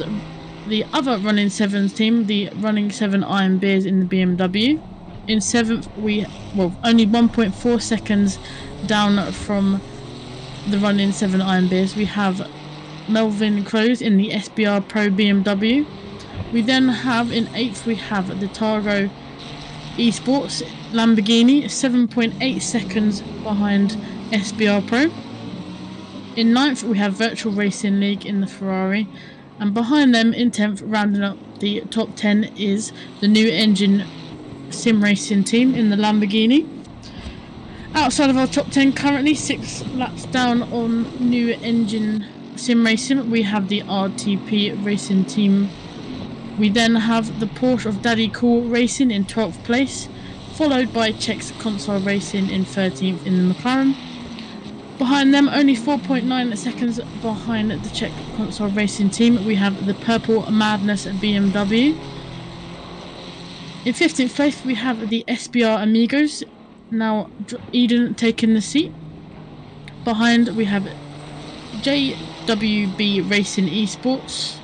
S3: the other Running 7s team, the Running 7 Iron Bears in the BMW. In 7th only 1.4 seconds down from the Running 7 Iron Bears, we have Melvin Crows in the SBR Pro BMW. We then have in 8th we have the Targo Esports Lamborghini, 7.8 seconds behind SBR Pro. In 9th we have Virtual Racing League in the Ferrari, and behind them in 10th, rounding up the top 10, is the New Engine Sim Racing team in the Lamborghini. Outside of our top 10 currently, 6 laps down on New Engine Sim Racing, we have the RTP Racing team. We then have the Porsche of Daddy Cool Racing in 12th place, followed by Czechs Console Racing in 13th in the McLaren. Behind them, only 4.9 seconds behind the Czech console racing team, we have the Purple Madness BMW. In 15th place, we have the SBR Amigos, now Eden taking the seat. Behind, we have JWB Racing Esports.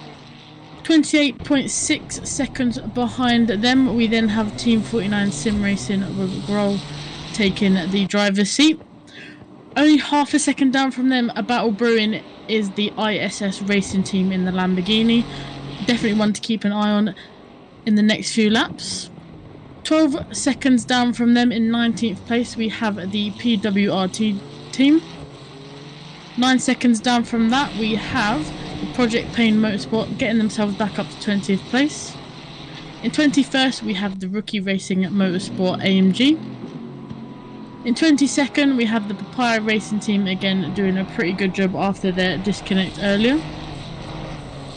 S3: 28.6 seconds behind them, we then have Team 49 Sim Racing with Grohl taking the driver's seat. Only half a second down from them, a battle brewing, is the ISS Racing team in the Lamborghini. Definitely one to keep an eye on in the next few laps. 12 seconds down from them, in 19th place, we have the PWRT team. 9 seconds down from that, we have the Project Pain Motorsport getting themselves back up to 20th place. In 21st, we have the Rookie Racing Motorsport AMG. In 22nd, we have the Papaya Racing team again doing a pretty good job after their disconnect earlier.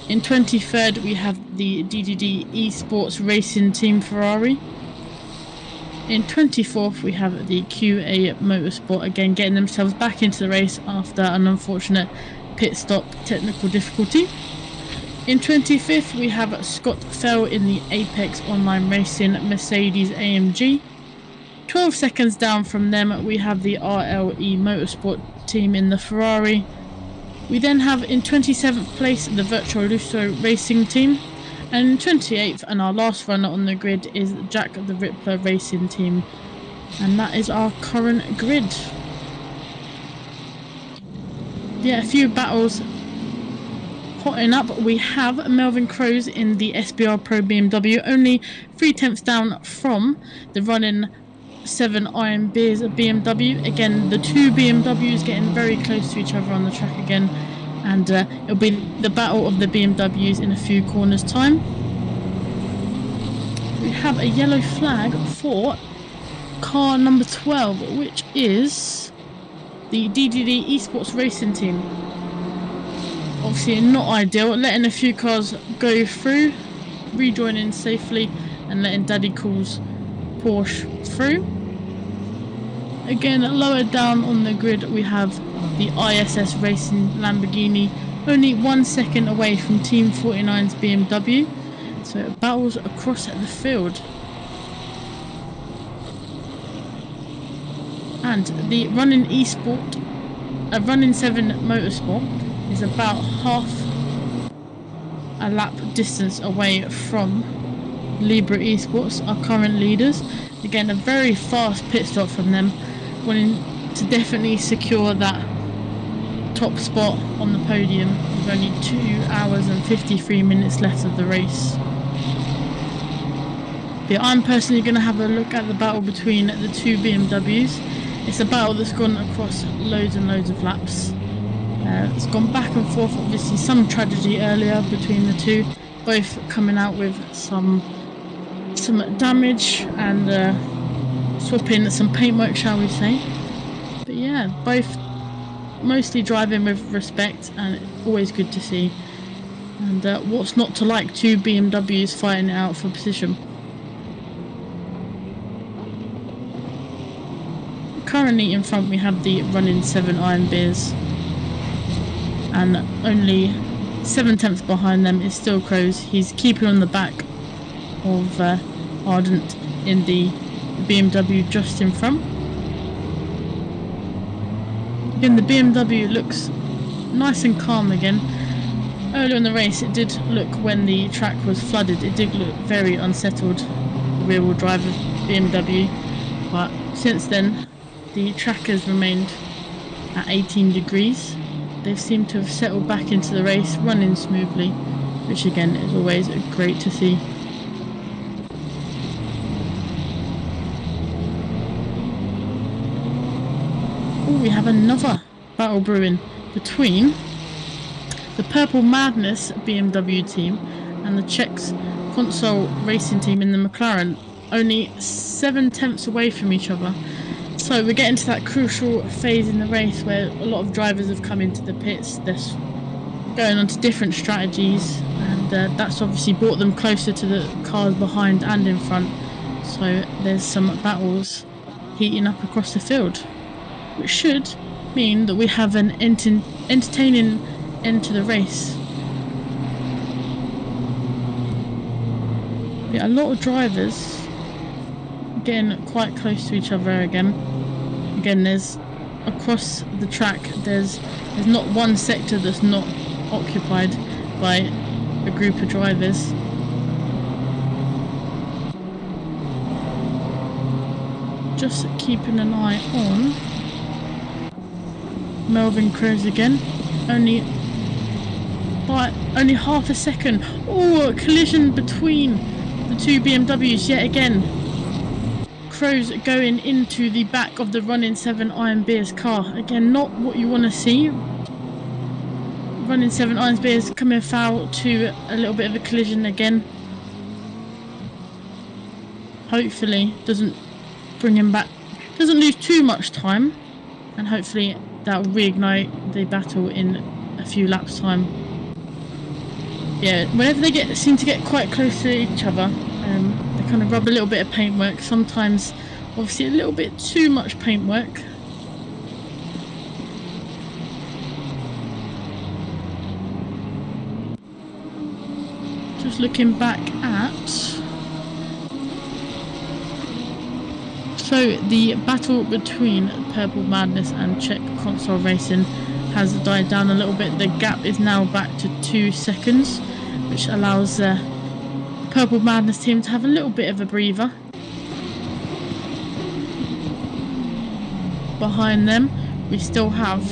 S3: In 23rd, we have the DDD Esports Racing Team Ferrari. In 24th, we have the QA Motorsport again getting themselves back into the race after an unfortunate pit stop technical difficulty. In 25th, we have Scott Fell in the Apex Online Racing Mercedes AMG. 12 seconds down from them, we have the RLE Motorsport team in the Ferrari. We then have in 27th place the Virtual Lusso Racing team. And in 28th, and our last runner on the grid, is Jack the Rippler Racing team. And that is our current grid. Yeah, a few battles hotting up. We have Melvin Crows in the SBR Pro BMW, only 3/10 down from the running 7 Iron Beers BMW. Again, the two BMWs getting very close to each other on the track again, and it'll be the battle of the BMWs in a few corners time. We have a yellow flag for car number 12, which is the DDD Esports Racing team. Obviously not ideal, letting a few cars go through, rejoining safely and letting Daddy Cool's Porsche through. Again, lower down on the grid, we have the ISS Racing Lamborghini, only 1 second away from Team 49's BMW. So it battles across the field. And the running running 7 Motorsport is about half a lap distance away from Libra Esports, our current leaders. Again, a very fast pit stop from them, wanting to definitely secure that top spot on the podium with only 2 hours and 53 minutes left of the race. But I'm personally going to have a look at the battle between the two BMWs. It's a battle that's gone across loads and loads of laps. It's gone back and forth, obviously some tragedy earlier between the two, both coming out with some damage and swapping some paintwork, shall we say. But yeah, both mostly driving with respect, and always good to see. And what's not to like, two BMWs fighting it out for position. Currently in front we have the running 7 Iron Beers, and only 7/10 behind them is Still Crows. He's keeping on the back of Ardent in the BMW just in front. Again, the BMW looks nice and calm again. Earlier in the race it did look, when the track was flooded, it did look very unsettled, the rear wheel drive of BMW, but since then the track has remained at 18 degrees. They seem to have settled back into the race, running smoothly, which again is always great to see. Oh, we have another battle brewing between the Purple Madness BMW team and the Czechs console racing team in the McLaren, only 7/10 away from each other. So we're getting to that crucial phase in the race where a lot of drivers have come into the pits. They're going on to different strategies, and that's obviously brought them closer to the cars behind and in front. So there's some battles heating up across the field, which should mean that we have an entertaining end to the race. Yeah, a lot of drivers getting quite close to each other again. Again, there's across the track, there's not one sector that's not occupied by a group of drivers. Just keeping an eye on Melvin Crows again. Only half a second. Oh, a collision between the two BMWs yet again. Crows going into the back of the running 7 Iron Beers car. Again, not what you want to see. Running 7 Iron Beers coming foul to a little bit of a collision again. Hopefully doesn't bring him back, doesn't lose too much time, and hopefully that will reignite the battle in a few laps time. Yeah, whenever they seem to get quite close to each other, they kind of rub a little bit of paintwork, sometimes obviously a little bit too much paintwork. Just looking back at, so the battle between Purple Madness and Czech Console Racing has died down a little bit. The gap is now back to 2 seconds, which allows the Purple Madness team to have a little bit of a breather. Behind them, we still have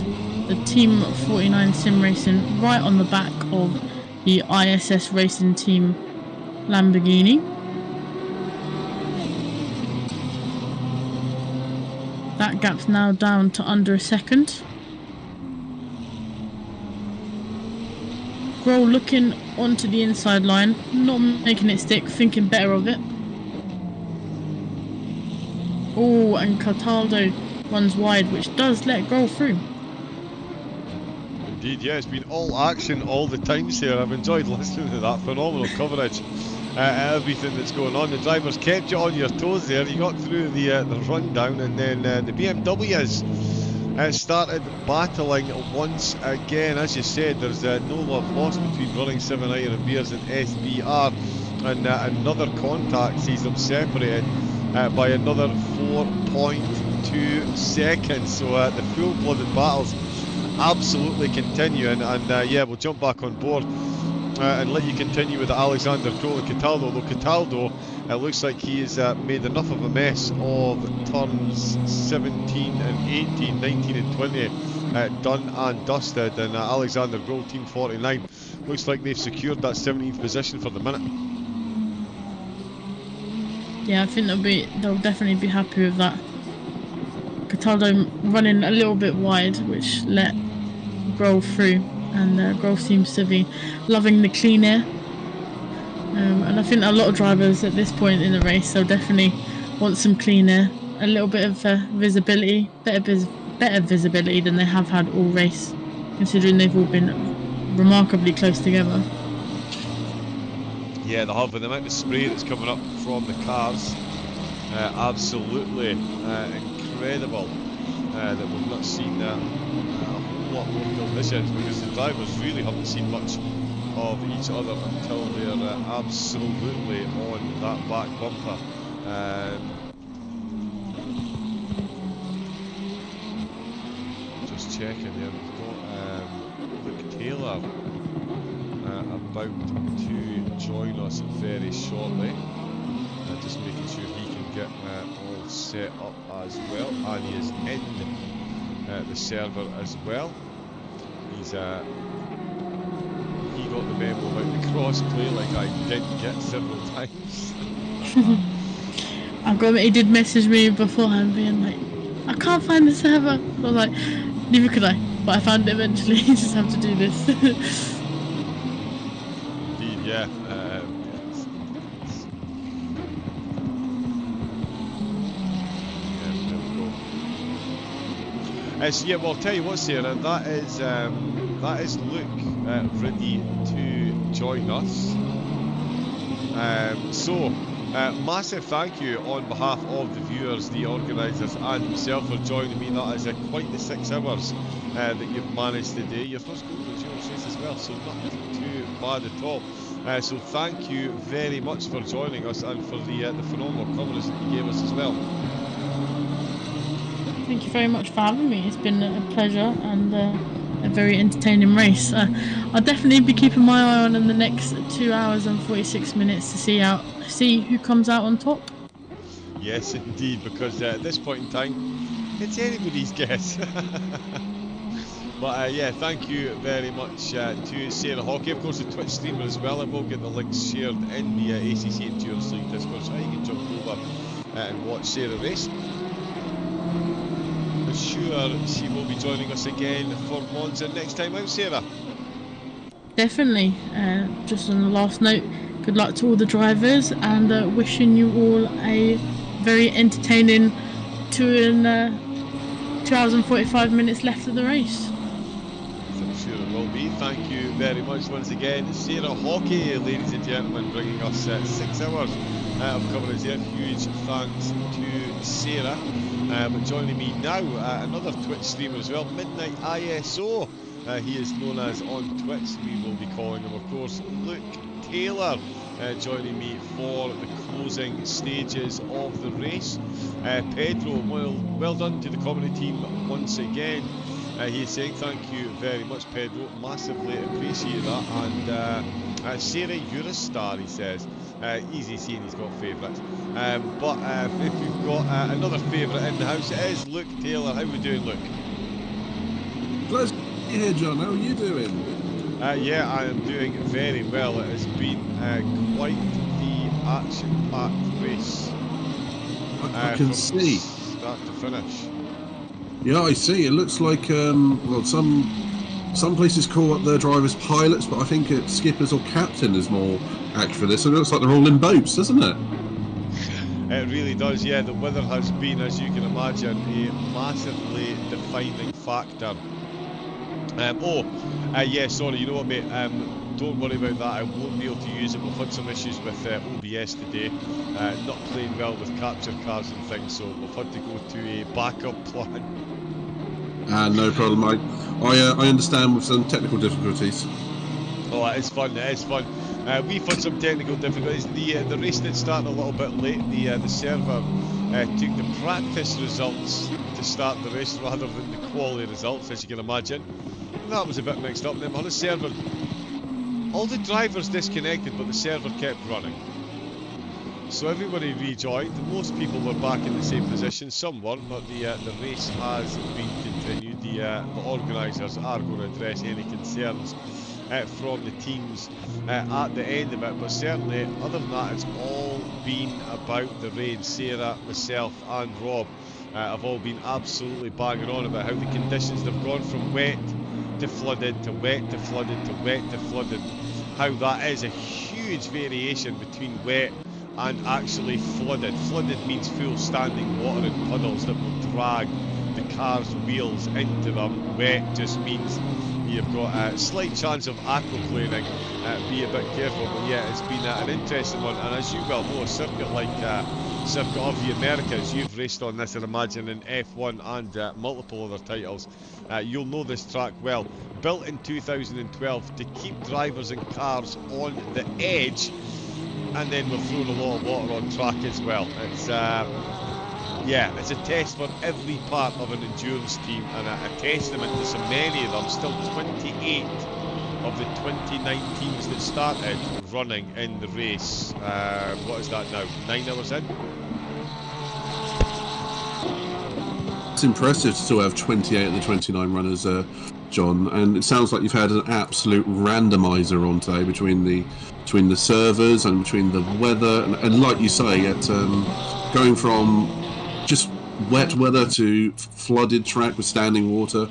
S3: the Team 49 Sim Racing right on the back of the ISS Racing Team Lamborghini. That gap's now down to under a second. Grohl looking onto the inside line, not making it stick, thinking better of it. Oh, and Cataldo runs wide, which does let Grohl through.
S2: Indeed, yeah, it's been all action all the times here. I've enjoyed listening to that phenomenal coverage. Everything that's going on. The drivers kept you on your toes there. You got through the rundown, and then the BMWs started battling once again. As you said, there's no love lost between Running 7 Iron Beers and SBR, and another contact sees them separated by another 4.2 seconds. So the full-blooded battles absolutely continuing, and yeah, we'll jump back on board and let you continue with Alexander Crow and Cataldo. Although Cataldo, it looks like he has made enough of a mess of turns 17 and 18, 19 and 20 done and dusted, and Alexander Grohl, Team 49, looks like they've secured that 17th position for the minute.
S3: Yeah, I think they'll definitely be happy with that. Cataldo running a little bit wide, which let Grohl through, and Grohl seems to be loving the clean air. And I think a lot of drivers at this point in the race, they'll definitely want some clean air, a little bit of visibility, better visibility than they have had all race, considering they've all been remarkably close together.
S2: Yeah, they have, with the amount of spray that's coming up from the cars, absolutely incredible that we've not seen a whole lot more collisions, because the drivers really haven't seen much of each other until they're absolutely on that back bumper. Just checking there, we've got Luke Taylor about to join us very shortly. Just making sure he can get all set up as well, and he is in the server as well. He's he got the memo about the cross-play like I did get several times.
S3: He did message me beforehand being like, I can't find the server. I was like, neither could I, but I found it eventually. You just have to do this.
S2: Indeed, yeah. So yeah, well, I'll tell you what's here, and that is Luke ready to join us. So Massive thank you on behalf of the viewers, the organisers and himself for joining me. That is quite the 6 hours that you've managed today. Your first goal was your race as well, so not too bad at all. So thank you very much for joining us and for the phenomenal comments that you gave us as well.
S3: Thank you very much for having me. It's been a pleasure and a very entertaining race. I'll definitely be keeping my eye on in the next 2 hours and 46 minutes to see who comes out on top.
S2: Yes, indeed, because at this point in time, it's anybody's guess. But yeah, thank you very much to Sarah Hockey, of course the Twitch streamer as well. I will get the links shared in the ACC Endurance League Discord, so you can jump over and watch Sarah race. I'm sure she will be joining us again for Monza next time out, Sarah.
S3: Definitely. Just on the last note, good luck to all the drivers, and wishing you all a very entertaining 2 hours and 45 minutes left of the race.
S2: I'm sure it will be. Thank you very much once again, Sarah Hockey, ladies and gentlemen, bringing us 6 hours of coverage here. Huge thanks to Sarah. But joining me now, another Twitch streamer as well, Midnight ISO. He is known as on Twitch. We will be calling him, of course, Luke Taylor, joining me for the closing stages of the race. Pedro, well done to the comedy team once again. He is saying thank you very much, Pedro. Massively appreciate that. And Sarah, you're a star, he says. Easy seeing he's got favourites. But if we've got another favourite in the house, it is Luke Taylor. How are we doing, Luke?
S5: Glad to be here, John. How are you doing?
S2: Yeah, I am doing very well. It has been quite the action-packed race.
S5: I can see.
S2: Start to finish.
S5: Yeah, I see. It looks like well, some places call up their drivers pilots, but I think skippers or captain is more accurate for this. It looks like they're all in boats, doesn't it?
S2: It really does, yeah. The weather has been, as you can imagine, a massively defining factor. Yeah, sorry, you know what, mate? Don't worry about that. I won't be able to use it. We've had some issues with OBS today. Not playing well with capture cards and things, so we've had to go to a backup plan.
S5: No problem, mate. I understand with some technical difficulties.
S2: Oh, it is fun. It is fun. We've had some technical difficulties. The race did start a little bit late. The server took the practice results to start the race rather than the quality results, as you can imagine. And that was a bit mixed up. And then on the server, all the drivers disconnected, but the server kept running. So everybody rejoined. Most people were back in the same position. Some weren't, but the race has been continued. The organisers are going to address any concerns from the teams at the end of it, but certainly other than that, it's all been about the rain. Sarah, myself and Rob have all been absolutely banging on about how the conditions have gone from wet to flooded to wet to flooded to wet to flooded. How that is a huge variation between wet and actually flooded. Flooded means full standing water in puddles that will drag the car's wheels into them. Wet just means you've got a slight chance of aquaplaning. Be a bit careful, but yeah, it's been an interesting one. And as you well know, a circuit like Circuit of the Americas, you've raced on this, I imagine, in F1 and multiple other titles. You'll know this track well. Built in 2012 to keep drivers and cars on the edge, and then we've thrown a lot of water on track as well. It's yeah, it's a test for every part of an endurance team, and a testament to so many of them. Still 28 of the 29 teams that started running in the race. What is that now? 9 hours in?
S5: It's impressive to still have 28 of the 29 runners, John, and it sounds like you've had an absolute randomizer on today between the servers and between the weather, and like you say, it's going from just wet weather to flooded track with standing water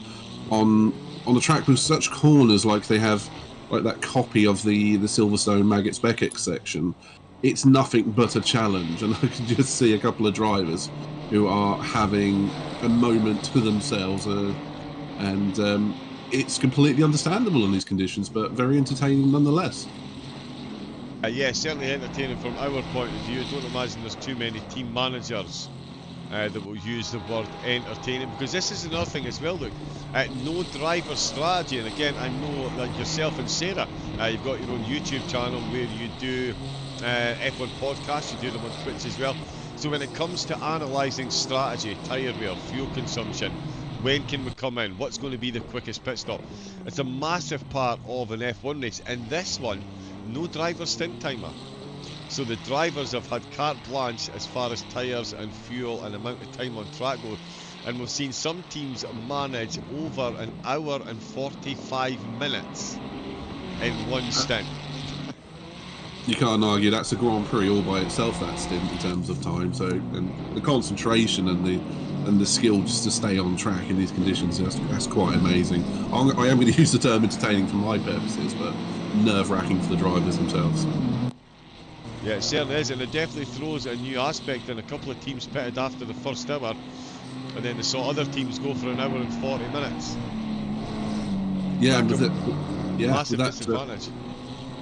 S5: on a track with such corners like they have, like that copy of the Silverstone Maggots Beckett section. It's nothing but a challenge, and I can just see a couple of drivers who are having a moment to themselves, and it's completely understandable in these conditions, but very entertaining nonetheless.
S2: Yeah, certainly entertaining from our point of view. I don't imagine there's too many team managers that will use the word entertaining, because this is another thing as well. Look, no driver strategy, and again, I know that yourself and Sarah, you've got your own YouTube channel where you do F1 podcasts, you do them on Twitch as well. So when it comes to analysing strategy, tyre wear, fuel consumption, when can we come in, what's going to be the quickest pit stop, it's a massive part of an F1 race. And this one, no driver stint timer. So the drivers have had carte blanche as far as tyres and fuel and amount of time on track go. And we've seen some teams manage over an hour and 45 minutes in one stint.
S5: You can't argue that's a Grand Prix all by itself, that stint, in terms of time. So, and the concentration and the skill just to stay on track in these conditions, that's quite amazing. I am going to use the term entertaining for my purposes, but nerve-wracking for the drivers themselves.
S2: Yeah, it certainly is, and it definitely throws a new aspect in. A couple of teams pitted after the first hour, and then they saw other teams go for an hour and 40 minutes.
S5: Yeah, with it,
S2: massive
S5: with that,
S2: disadvantage.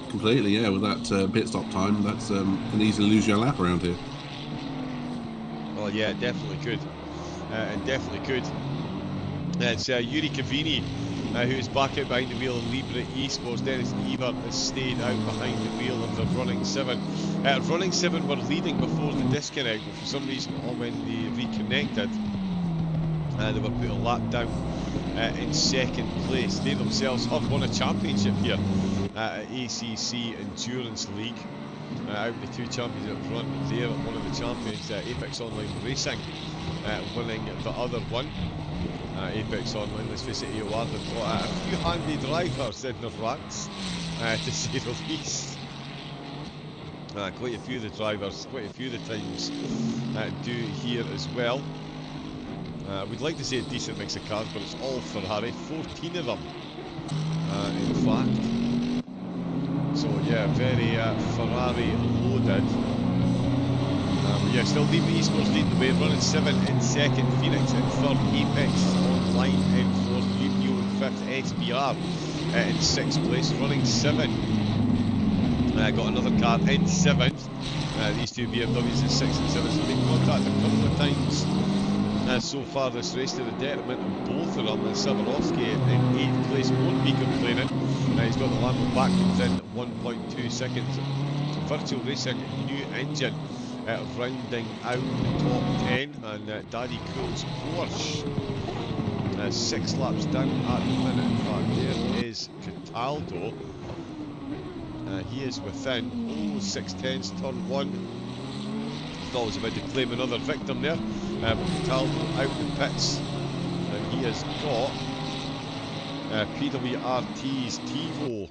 S5: Completely, yeah. With that pit stop time, that's can easily lose your lap around here.
S2: Oh yeah, it definitely could. It definitely could. It's Yuri Cavini who's back out behind the wheel in Libre Esports. Dennis Evert has stayed out behind the wheel of the running 7. Running 7 were leading before the disconnect, but for some reason, or when they reconnected, they were put a lap down in second place. They themselves have won a championship here at ACC Endurance League. Out the two champions up front there, one of the champions, Apex Online Racing, winning the other one. Apex Online, let's face it, AOR have got a few handy drivers in the ranks, to say the least. Quite a few of the drivers, quite a few of the times do here as well. We'd like to say a decent mix of cars, but it's all Ferrari, 14 of them, in fact. So yeah, very Ferrari loaded. Yeah, still Libre Esports leading the way, running 7 in second, Phoenix in third, Apex Online in fourth, UPO in fifth, SBR in sixth place, running 7. Got another car in 7th. These two BMWs in 6th and 7th have been contacted a couple of times so far this race, to the detriment of both of them. And Sabarovsky in 8th place won't be complaining. He's got the Lambo back within 1.2 seconds. Virtual Racing new engine rounding out the top 10, and Daddy Cool's Porsche 6 laps down at the minute. In fact, there is Cataldo. He is within 6/10, turn 1. Thought I was about to claim another victim there, but Cataldo out the pits, and he has got PWRT's TiVo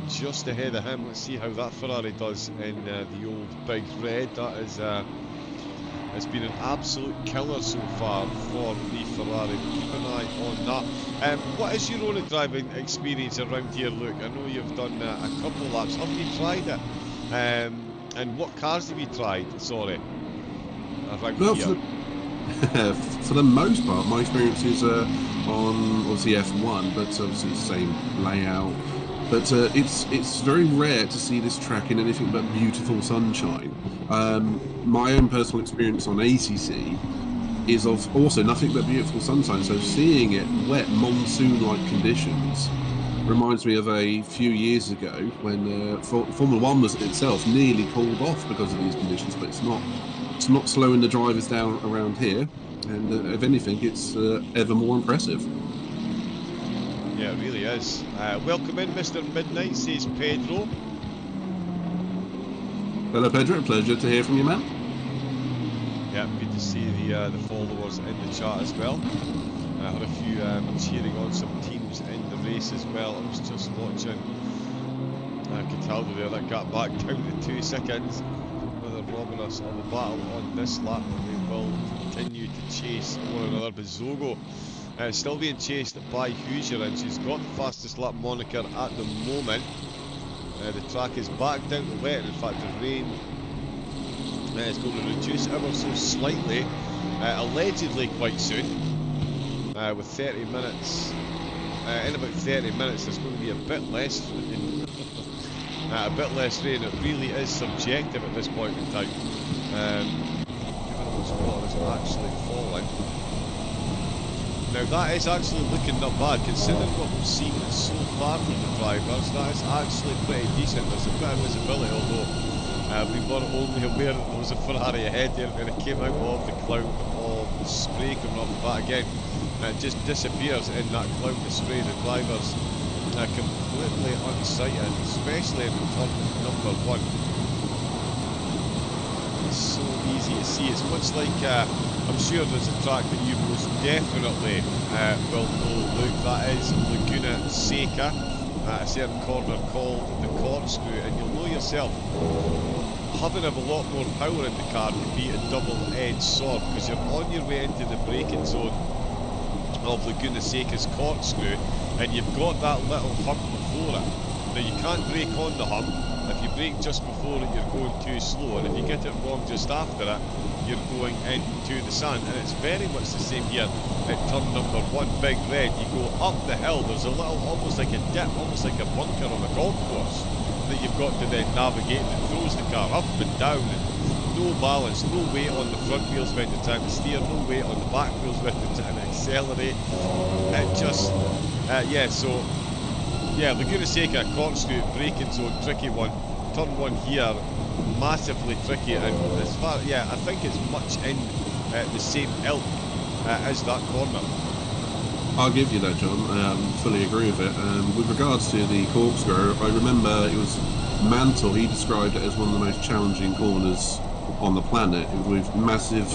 S2: just ahead of him. Let's see how that Ferrari does in the old Big Red. That is it's been an absolute killer so far for the Ferrari. Keep an eye on that. What is your own driving experience around here, Luke? I know you've done a couple laps. Have you tried it? And what cars have you tried? Sorry, around here.
S5: For the most part, my experience is on obviously F1, but obviously the same layout. But it's very rare to see this track in anything but beautiful sunshine. My own personal experience on ACC is of also nothing but beautiful sunshine. So seeing it wet, monsoon-like conditions reminds me of a few years ago when Formula One was itself nearly called off because of these conditions. But it's not slowing the drivers down around here, and if anything, it's ever more impressive.
S2: Yeah, it really is. Welcome in, Mr. Midnight, says Pedro.
S5: Hello, Pedro. Pleasure to hear from you, man.
S2: Yeah, good to see the followers in the chat as well. I had a few cheering on some teams in the race as well. I was just watching Cataldo there, that got back down to 2 seconds. Whether robbing us on the battle on this lap, we will continue to chase one another. But Zogo still being chased by Hoosier, and she's got the fastest lap moniker at the moment. The track is back down to wet. In fact, the rain is going to reduce ever so slightly, allegedly quite soon, with 30 minutes. In about 30 minutes, there's going to be a bit less rain. a bit less rain. It really is subjective at this point in time. Given what's water is actually falling. Now that is actually looking not bad, considering what we've seen so far from the drivers. That is actually pretty decent. There's a bit of visibility, although we weren't only aware that there was a Ferrari ahead there when it came out of the cloud of spray coming off the back again. It just disappears in that cloud of spray. The drivers are completely unsighted, especially in turn number 1. It's so easy to see. It's much like, I'm sure there's a track that you most definitely will know, Luke. That is Laguna Seca, a certain corner called the Corkscrew, and you'll know yourself, having a lot more power in the car can be a double-edged sword, because you're on your way into the braking zone of Laguna Seca's Corkscrew, and you've got that little hump before it. Now you can't brake on the hump. If you brake just before it, you're going too slow, and if you get it wrong just after it, you're going into the sand. And it's very much the same here at turn number 1, Big Red. You go up the hill, there's a little, almost like a dip, almost like a bunker on a golf course that you've got to then navigate, that throws the car up and down, and no balance, no weight on the front wheels when you're trying to steer, no weight on the back wheels when you're trying to accelerate. It just, Laguna Seca, Corkscrew, braking zone, tricky one. Turn 1 here, massively tricky, and as far, I think it's much in the same ilk as that corner.
S5: I'll give you that, John. Fully agree with it. With regards to the Corkscrew, I remember it was Mantle. He described it as one of the most challenging corners on the planet, with massive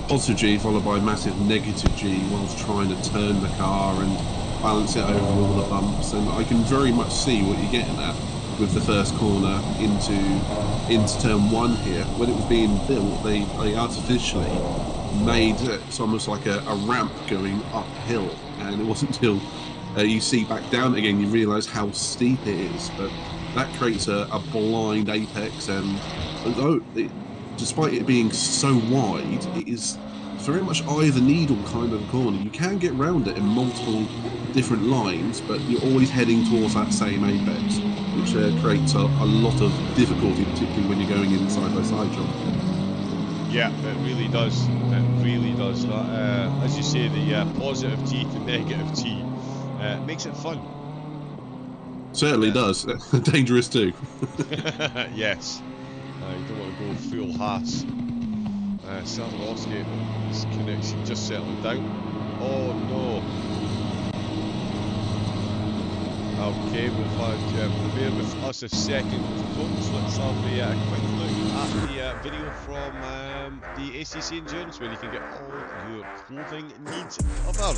S5: positive G followed by massive negative G whilst trying to turn the car and balance it over all the bumps. And I can very much see what you're getting at with the first corner into turn 1 here. When it was being built, they artificially made it's almost like a ramp going uphill, and it wasn't until you see back down again you realise how steep it is. But that creates a blind apex, and although despite it being so wide, it is very much eye of the needle kind of corner. You can get round it in multiple different lines, but you're always heading towards that same apex, which creates a lot of difficulty, particularly when you're going in side by side, John.
S2: Yeah, it really does. It really does. That, as you say, the positive G to negative G makes it fun.
S5: Certainly does. Dangerous too.
S2: Yes. You don't want to go full Haas. Sarnowski, his connection just settling down. Oh no. Okay, we've had, bear with us a second, folks. Let's have a quick look at the video from the ACC Endurance, where you can get all your clothing needs covered.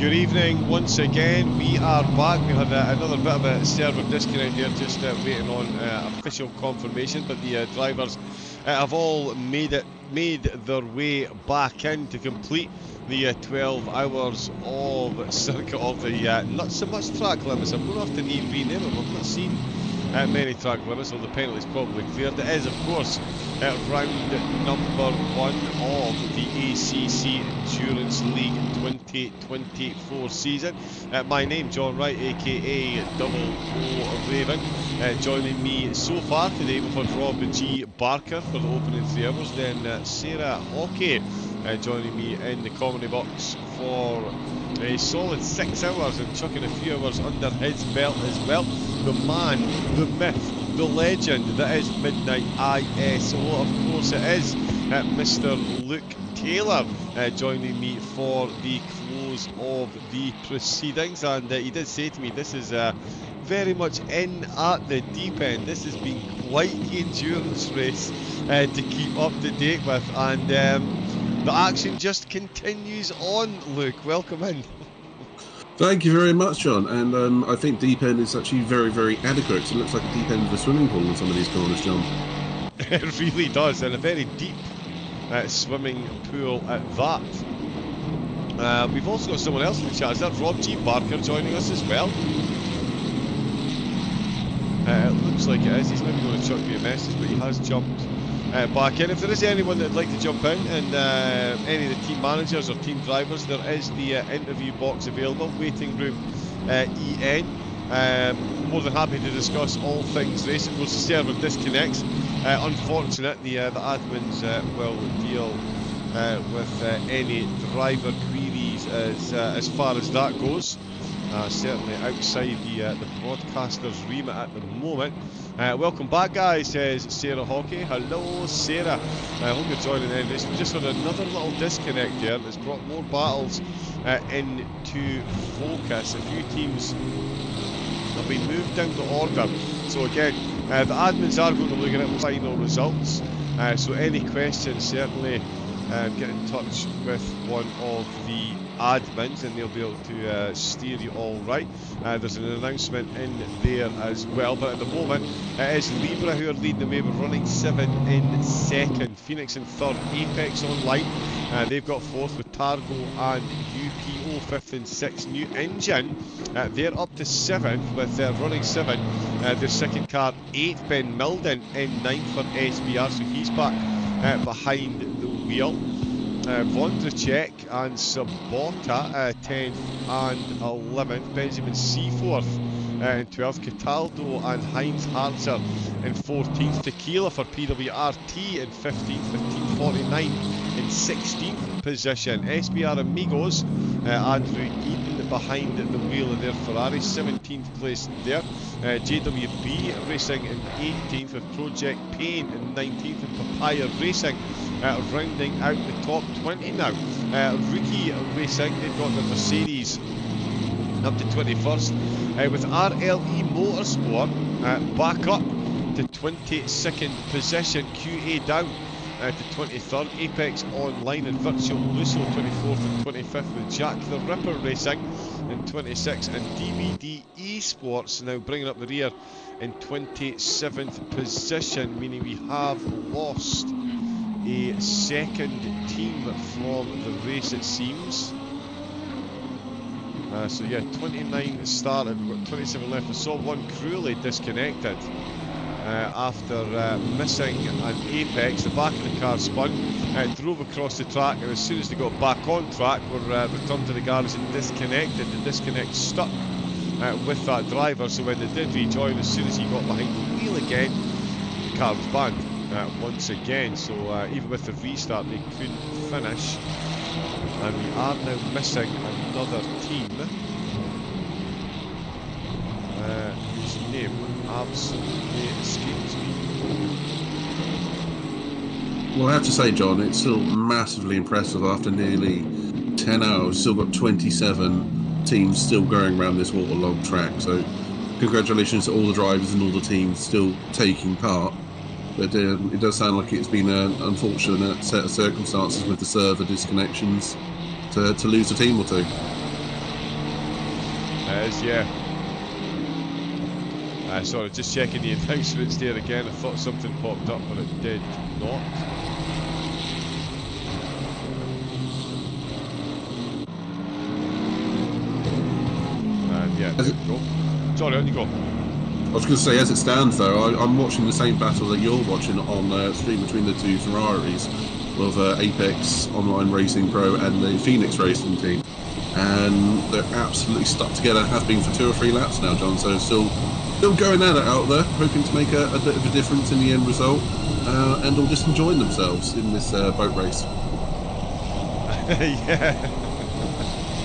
S2: Good evening once again. We are back. We had another bit of a server disconnect here, just waiting on official confirmation. But the drivers have all made their way back in to complete the 12 hours of circuit of the not so much track limits. I'm going to have to rename it. I've not seen many track limits, so the penalty's probably cleared. It is, of course, round number 1 of the ACC Endurance League 2024 season. My name, John Wright, aka Double O Raven. Joining me so far today, we've had Rob G. Barker for the opening 3 hours, then Sarah Hockey joining me in the comedy box for a solid 6 hours and chucking a few hours under his belt as well. The man, the myth, the legend that is Midnight ISO. Of course it is Mr. Luke Taylor joining me for the close of the proceedings, and he did say to me this is very much in at the deep end. This has been quite the endurance race to keep up to date with, and the action just continues on. Luke, welcome in.
S5: Thank you very much, John. And I think deep end is actually very, very adequate. It looks like a deep end of a swimming pool in some of these corners, John.
S2: It really does, and a very deep swimming pool at that. We've also got someone else in the chat. Is that Rob G. Barker joining us as well? It looks like it is. He's maybe going to chuck me a message, but he has jumped back in. If there is anyone that'd like to jump in, and any of the team managers or team drivers, there is the interview box available, waiting room EN. More than happy to discuss all things race. Of course, the server disconnects. Unfortunate, the admins will deal with any driver queries as far as that goes. Certainly outside the broadcaster's remit at the moment. Welcome back, guys, says Sarah Hockey. Hello, Sarah. I hope you're joining in. We've just had another little disconnect here that's brought more battles into focus. A few teams have been moved down the order. So again, the admins are going to look at the final results. So any questions, certainly get in touch with one of the admins and they'll be able to steer you all right. There's an announcement in there as well, but at the moment it is Libra who are leading the way. We're running 7 in second, Phoenix in third, Apex Online, they've got fourth with Targo and UPO 5th and 6th. New Engine, they're up to 7th with running 7. Their second car 8th, Ben Milden in 9th for SBR, so he's back behind the wheel. Vondracek and Sabota 10th and 11th, Benjamin Seaforth in 12th, Cataldo and Heinz Harzer in 14th, Tequila for PWRT in 15th with Team 49 in 16th position, SBR Amigos, Andrew Eaton behind the wheel of their Ferrari, 17th place there. JWB Racing in 18th with Project Pain in 19th, and Papaya Racing rounding out the top 20 now. Rookie Racing, they've got the Mercedes up to 21st, with RLE Motorsport back up to 22nd position, QA down to 23rd, Apex Online and Virtual Lusso 24th and 25th, with Jack the Ripper Racing in 26th, and DVD Esports now bringing up the rear in 27th position, meaning we have lost a second team from the race, it seems. So yeah, 29 started, we've got 27 left. I saw one cruelly disconnected after missing an apex. The back of the car spun, drove across the track, and as soon as they got back on track were returned to the garage and disconnected. The disconnect stuck with that driver, so when they did rejoin, as soon as he got behind the wheel again, the car was banned once again. So even with the restart they couldn't finish, and we are now missing another team whose name absolutely escapes me.
S5: Well, I have to say, John, it's still massively impressive after nearly 10 hours. Still got 27 teams still going around this waterlogged track. So congratulations to all the drivers and all the teams still taking part. But it does sound like it's been an unfortunate set of circumstances with the server disconnections to lose a team or two.
S2: It is, yeah. Sorry, just checking the announcements there again. I thought something popped up, but it did not. And yeah, there we go. Sorry, on you go.
S5: I was going to say, as it stands though, I'm watching the same battle that you're watching on stream between the two Ferraris of Apex Online Racing Pro and the Phoenix Racing team, and they're absolutely stuck together, have been for 2 or 3 laps now, John. So still going at it out there, hoping to make a bit of a difference in the end result, and all just enjoying themselves in this boat race.
S2: Yeah.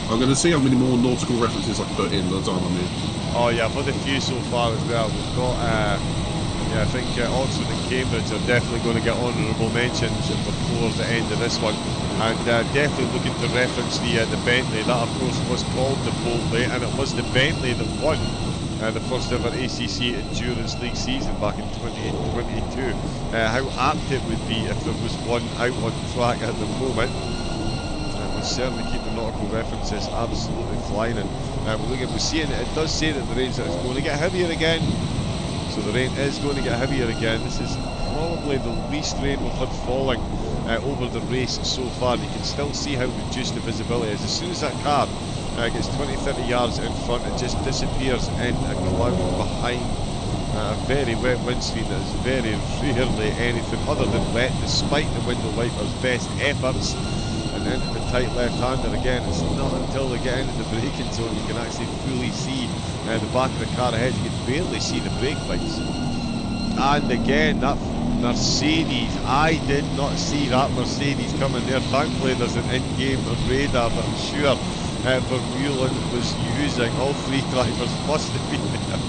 S5: I'm going to see how many more nautical references I can put in by the time I'm here.
S2: Oh yeah, I've had a few so far as well. We've got, I think Oxford and Cambridge are definitely going to get honourable mentions before the end of this one, and definitely looking to reference the Bentley. That of course was called the Bentley, and it was the Bentley that won the first ever ACC Endurance League season back in 2022. How apt it would be if there was one out on track at the moment. We'll certainly keep the nautical references absolutely flying, and we're seeing it does say that the rain's going to get heavier again. So the rain is going to get heavier again. This is probably the least rain we've had falling over the race so far. You can still see how reduced the visibility is. As soon as that car gets 20-30 yards in front, it just disappears in a cloud behind a very wet windscreen that is very rarely anything other than wet, despite the window wiper's best efforts. And into the tight left-hander again, it's not until they get into the braking zone you can actually fully see the back of the car ahead. You can barely see the brake lights. And again, that Mercedes, I did not see that Mercedes coming there. Thankfully there's an in-game radar that I'm sure Vermeulen was using. All 3 drivers must have been there.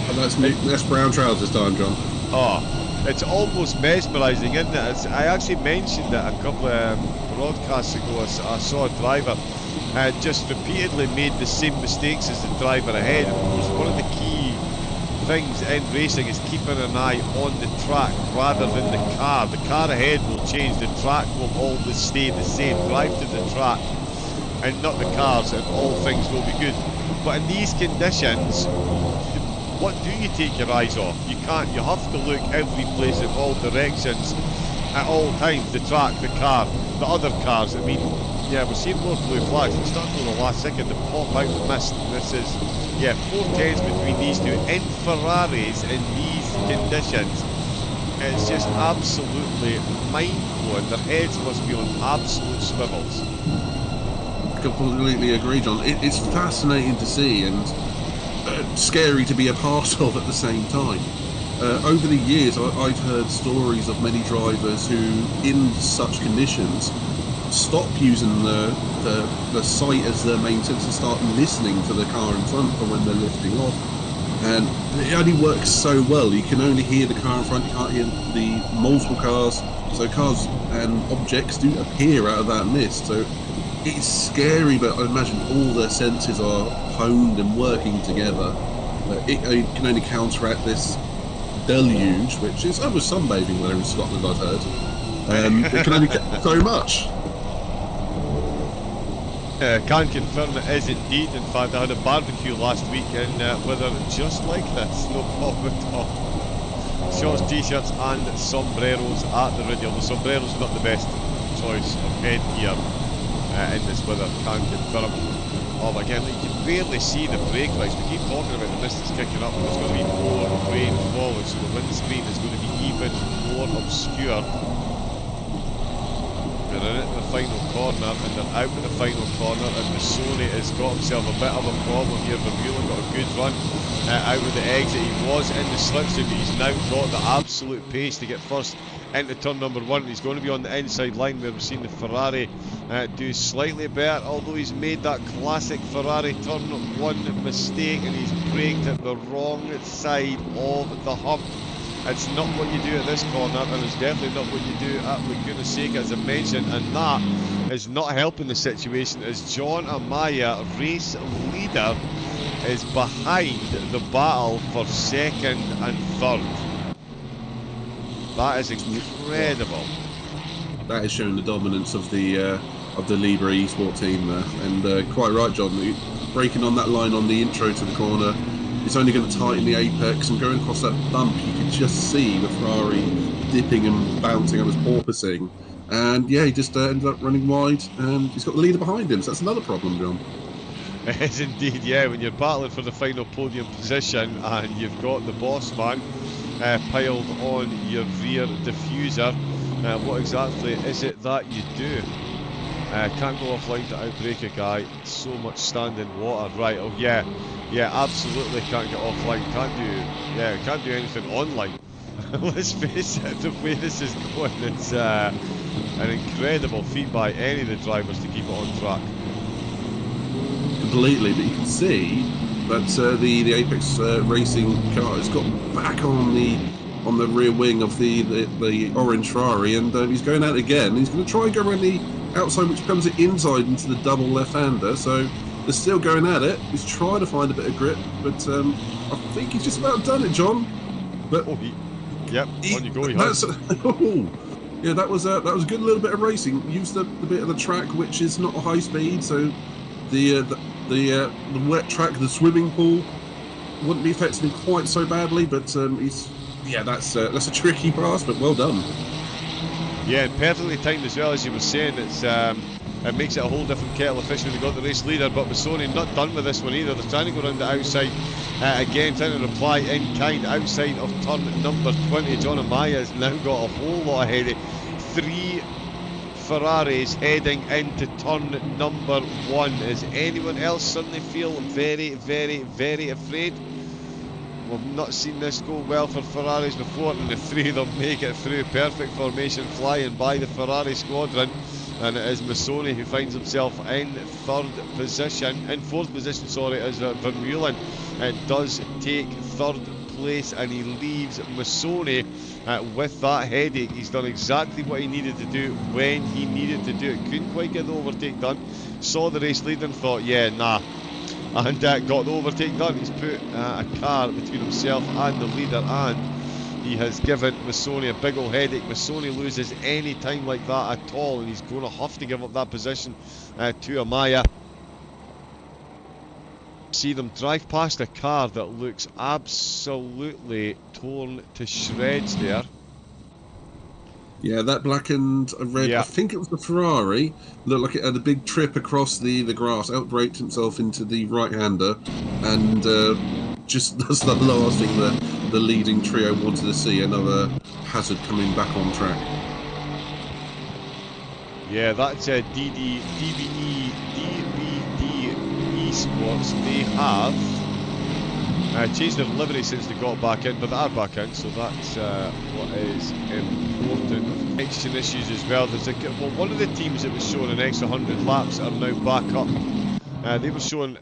S5: And that's brown trousers time, John.
S2: Oh, it's almost mesmerising, isn't it? I actually mentioned it a couple of broadcasts ago. I saw a driver just repeatedly made the same mistakes as the driver ahead. Of course, one of the key things in racing is keeping an eye on the track rather than the car. The car ahead will change, the track will always stay the same. Drive to the track and not the cars, and all things will be good. But in these conditions, what do you take your eyes off? You can't. You have to look every place in all directions at all times. The track, the car, the other cars. I mean, yeah, we're seeing more blue flags. It's not until the last second to pop out the mist. This is, 4 tenths between these two in Ferraris in these conditions. It's just absolutely mind-blowing. Their heads must be on absolute swivels.
S5: Completely agree, John. It's fascinating to see, and scary to be a part of at the same time. Over the years, I've heard stories of many drivers who, in such conditions, stop using the sight as their main sense and start listening to the car in front for when they're lifting off. And it only works so well. You can only hear the car in front, you can't hear the multiple cars. So cars and objects do appear out of that mist. So it's scary, but I imagine all their senses are honed and working together. It can only counteract this deluge, which is over sunbathing there in Scotland, I've heard. It can only so much.
S2: Can confirm it is indeed. In fact, I had a barbecue last week in weather just like this, no problem at all. Shorts, t-shirts and sombreros at the radio. The sombreros not the best choice of headgear in this weather, can confirm. Oh, again, you can barely see the brake lights. We keep talking about the mist is kicking up, and there's going to be more rain falling, so the windscreen is going to be even more obscure. They're in it in the final corner, and they're out in the final corner, and Massoni has got himself a bit of a problem here. Vermeulen got a good run out of the exit. He was in the slipstream, but he's now got the absolute pace to get first into turn number 1. He's going to be on the inside line where we've seen the Ferrari do slightly better, although he's made that classic Ferrari turn 1 mistake and he's braked at the wrong side of the hump. It's not what you do at this corner, and it's definitely not what you do at Laguna Seca, as I mentioned, and that is not helping the situation as John Amaya, race leader, is behind the battle for second and third. That is incredible.
S5: That is showing the dominance of the the Libra Esport team there. And quite right, John. Breaking on that line on the intro to the corner, it's only going to tighten the apex, and going across that bump, you can just see the Ferrari dipping and bouncing and was porpoising. And yeah, he just ended up running wide, and he's got the leader behind him. So that's another problem, John.
S2: It is indeed, yeah. When you're battling for the final podium position and you've got the boss man piled on your rear diffuser, what exactly is it that you do? Can't go offline to outbrake a guy. So much standing water. Right? Oh yeah, absolutely can't get offline. Can't do anything online. Let's face it, the way this is going, it's an incredible feat by any of the drivers to keep it on track.
S5: Completely, but you can see that the Apex racing car has got back on the rear wing of the orange Ferrari, and he's going out again. He's going to try and go around the outside, which comes inside into the double left-hander. So they're still going at it. He's trying to find a bit of grip, but I think he's just about done it, John. But
S2: on you go.
S5: Yeah, that was a good little bit of racing. Used the bit of the track which is not a high speed, so the wet track, the swimming pool, wouldn't be affecting him quite so badly. But that's a tricky pass, but well done.
S2: Yeah, and perfectly timed as well, as you were saying. It makes it a whole different kettle of fish when they got the race leader. But Massoni not done with this one either. They're trying to go around the outside again, trying to reply in kind outside of turn number 20. John Amaya has now got a whole lot of heading. 3 Ferraris heading into turn number 1. Does anyone else suddenly feel very, very, very afraid? We've not seen this go well for Ferraris before, and the 3 of them make it through. Perfect formation flying by the Ferrari squadron, and it is Massoni who finds himself in 4th position, as Vermeulen does take 3rd place, and he leaves Massoni with that headache. He's done exactly what he needed to do when he needed to do it. Couldn't quite get the overtake done. Saw the race leader and thought, and got the overtake done. He's put a car between himself and the leader, and he has given Massoni a big old headache. Massoni loses any time like that at all, and he's going to have to give up that position to Amaya. See them drive past a car that looks absolutely torn to shreds there.
S5: Yeah, that black and red, I think it was the Ferrari, looked like it had a big trip across the grass, outbraked himself into the right-hander, and just that's the last thing the leading trio wanted to see, another hazard coming back on track.
S2: Yeah, that's DBD Esports. They have changed their livery since they got back in, but they are back in, so that's what is important. Connection issues as well. There's one of the teams that was showing an extra 100 laps are now back up. They were showing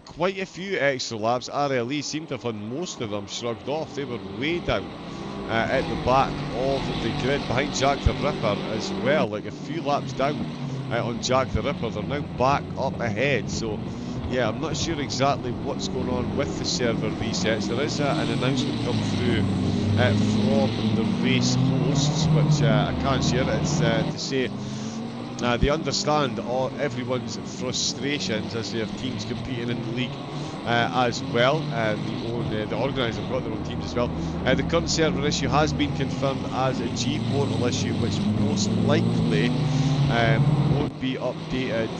S2: quite a few extra laps. RLE seemed to have had most of them shrugged off. They were way down at the back of the grid behind Jack the Ripper as well, like a few laps down on Jack the Ripper. They're now back up ahead, so yeah, I'm not sure exactly what's going on with the server resets. There is an announcement come through from the race hosts, which I can't share. It's to say they understand everyone's frustrations as they have teams competing in the league as well. The organisers have got their own teams as well. The current server issue has been confirmed as a G portal issue, which most likely won't be updated.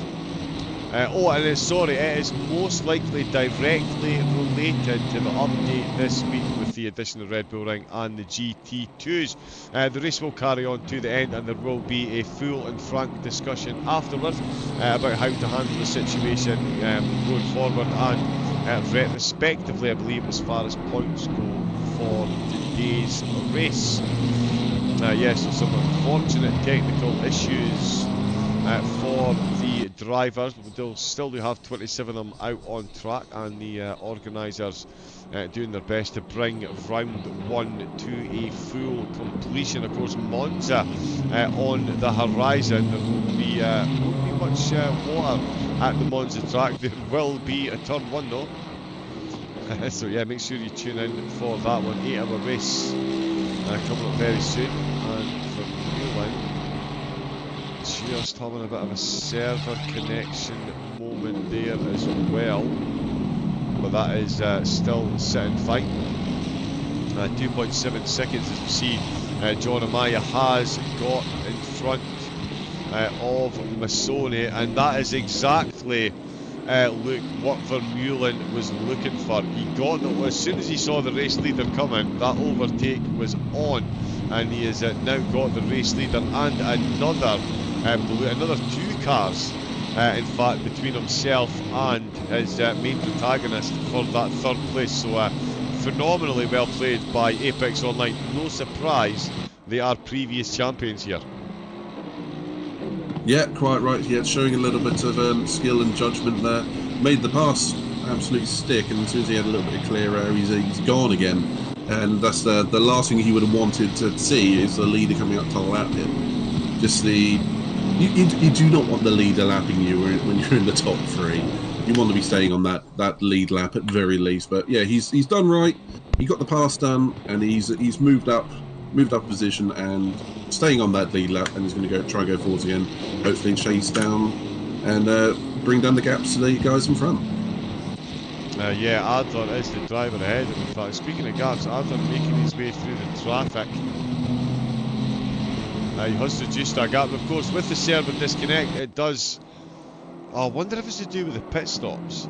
S2: It is most likely directly related to the update this week with the addition of Red Bull Ring and the GT2s. The race will carry on to the end, and there will be a full and frank discussion afterwards about how to handle the situation going forward and retrospectively, I believe, as far as points go for today's race. So some unfortunate technical issues for the drivers, but we'll still do have 27 of them out on track, and the organisers doing their best to bring round 1 to a full completion. Of course, Monza on the horizon. There won't be much water at the Monza track. There will be a turn 1 though. So yeah, make sure you tune in for that one. 8-hour race coming up very soon, and for Newland just having a bit of a server connection moment there as well, but that is still sitting fine. 2.7 seconds as you see. John Amaya has got in front of Massone, and that is exactly Luke what Vermeulen was looking for. He got it as soon as he saw the race leader coming. That overtake was on, and he has now got the race leader and another 2 cars in fact between himself and his main protagonist for that 3rd place. So phenomenally well played by Apex Online. No surprise they are previous champions here.
S5: Yeah, quite right. Yeah, showing a little bit of skill and judgment there. Made the pass absolutely stick, and as soon as he had a little bit of clear air, he's gone again. And that's the last thing he would have wanted to see is the leader coming up to lap him. Just you do not want the leader lapping you when you're in the top 3. You want to be staying on that lead lap at very least. But yeah, he's done right. He got the pass done, and he's moved up position and staying on that lead lap, and he's going to try and go forwards again. Hopefully chase down and bring down the gaps to the guys in front.
S2: Yeah, Adler is the driver ahead. In fact, speaking of gaps, Adler making his way through the traffic. He has reduced that gap. Of course, with the server disconnect, it does... I wonder if it's to do with the pit stops.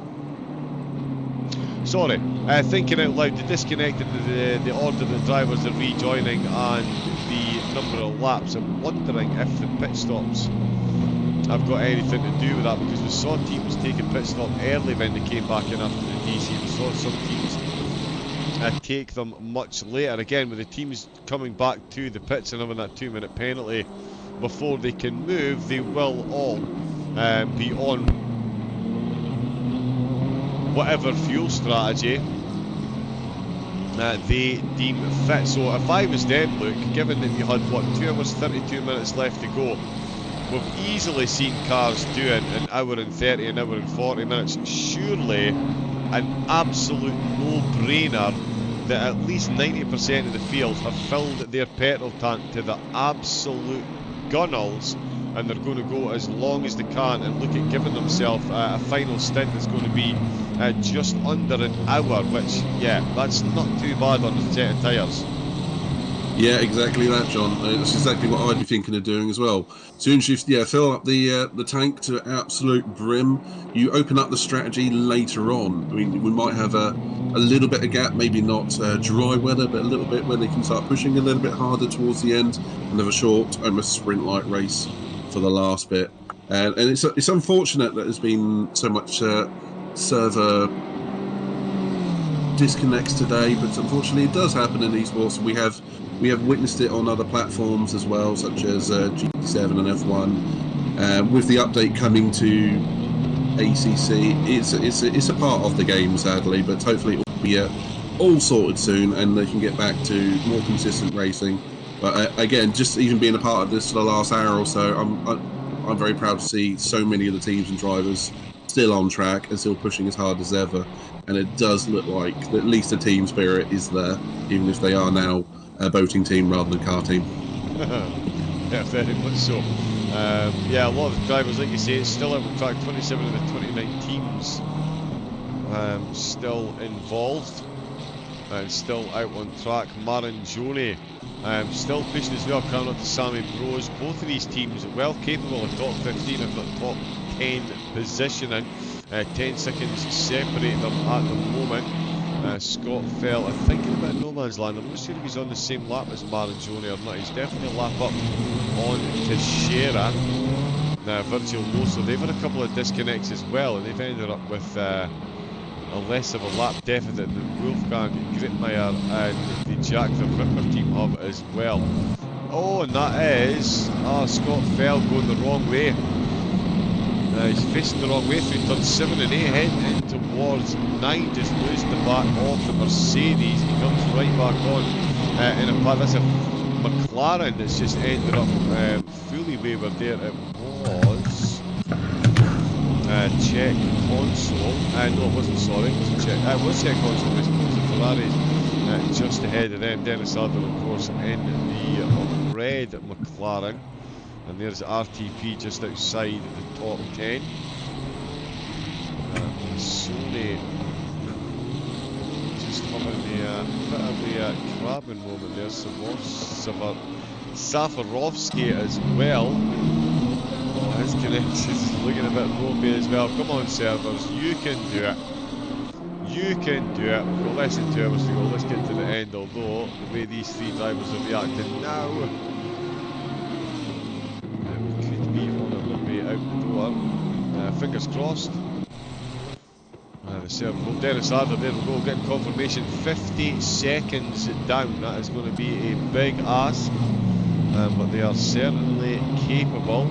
S2: Sorry, thinking out loud, the disconnect in the order the drivers are rejoining and the number of laps. I'm wondering if the pit stops have got anything to do with that, because we saw teams take a pit stop early when they came back in after the DC. We saw some teams take them much later. Again, with the teams coming back to the pits and having that 2-minute penalty before they can move, they will all be on whatever fuel strategy they deem fit. So if I was them, Luke, given that you had 2 hours 32 minutes left to go, we've easily seen cars doing an hour and 30, an hour and 40 minutes. Surely an absolute no-brainer that at least 90% of the field have filled their petrol tank to the absolute gunnels, and they're going to go as long as they can and look at giving themselves a final stint that's going to be just under an hour, which, yeah, that's not too bad on a set of tyres.
S5: Yeah, exactly that, John. That's exactly what I'd be thinking of doing as well. As soon as you fill up the tank to absolute brim, you open up the strategy later on. I mean, we might have a little bit of gap, maybe not dry weather, but a little bit where they can start pushing a little bit harder towards the end and have a short, almost sprint-like race for the last bit. And it's unfortunate that there's been so much server disconnects today, but unfortunately it does happen in esports. We have witnessed it on other platforms as well, such as GT7 and F1. With the update coming to ACC, it's a part of the game, sadly, but hopefully it will be all sorted soon and they can get back to more consistent racing. But again, just even being a part of this for the last hour or so, I'm very proud to see so many of the teams and drivers still on track and still pushing as hard as ever. And it does look like at least the team spirit is there, even if they are now a boating team rather than car team.
S2: Yeah, very much so. Yeah, a lot of the drivers, like you say, it's still out on track. 27 of the 29 teams still involved and still out on track. Marangione still pushing as well, coming up to Sammy Bros. Both of these teams well capable of top 15, if not top 10 positioning. 10 seconds separate them at the moment. Scott fell, I think, in a bit of no man's land. I'm not sure if he's on the same lap as Marangione or not. He's definitely a lap up on Teixeira. Virgil Low, so they've had a couple of disconnects as well, and they've ended up with a less of a lap deficit than Wolfgang Gritmeyer and the Jack the Ripper team have as well. Oh, and that is Scott fell going the wrong way. He's facing the wrong way through turn 7 and 8, heading in towards 9, just losing the back of the Mercedes. He comes right back on in a path. That's a McLaren that's just ended up fully wavered there. It was Czech console. No, it wasn't, sorry. It was Czech console. It was the Ferraris just ahead of them. Dennis Adler, of course, in the red McLaren. And there's RTP just outside the top 10. Sony just having a bit of a crabbing moment there. Safarovsky as well. Oh, his connection's looking a bit ropey as well. Come on, servers, you can do it. You can do it. We've got less than 2 hours to go. Let's get to the end. Although the way these three drivers are reacting now, we could be on our way out the door. Fingers crossed. The server, Dennis Adler, there we go, getting confirmation. 50 seconds down. That is going to be a big ask, but they are certainly capable.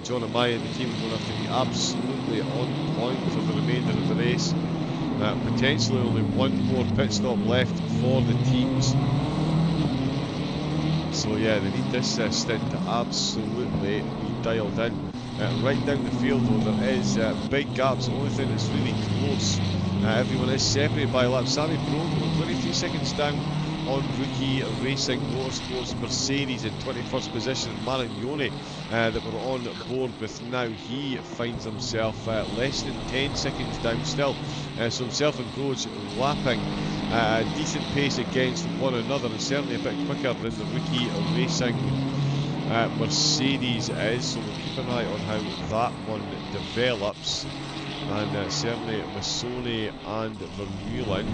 S2: John and Maya and the team are going to have to be absolutely on point for the remainder of the race. Potentially only one more pit stop left for the teams. So yeah, they need this stint to absolutely be dialed in. Right down the field though, there is big gaps. The only thing that's really close, everyone is separated by a lap. Sammy Brogo, 23 seconds down on Rookie Racing Motorsports Mercedes in 21st position. Marignoni that we're on board with now, he finds himself less than 10 seconds down still. So himself and Groves lapping a decent pace against one another, and certainly a bit quicker than the Rookie Racing Mercedes is. So we'll keep an eye on how that one develops. And certainly Massoni and Vermeulen.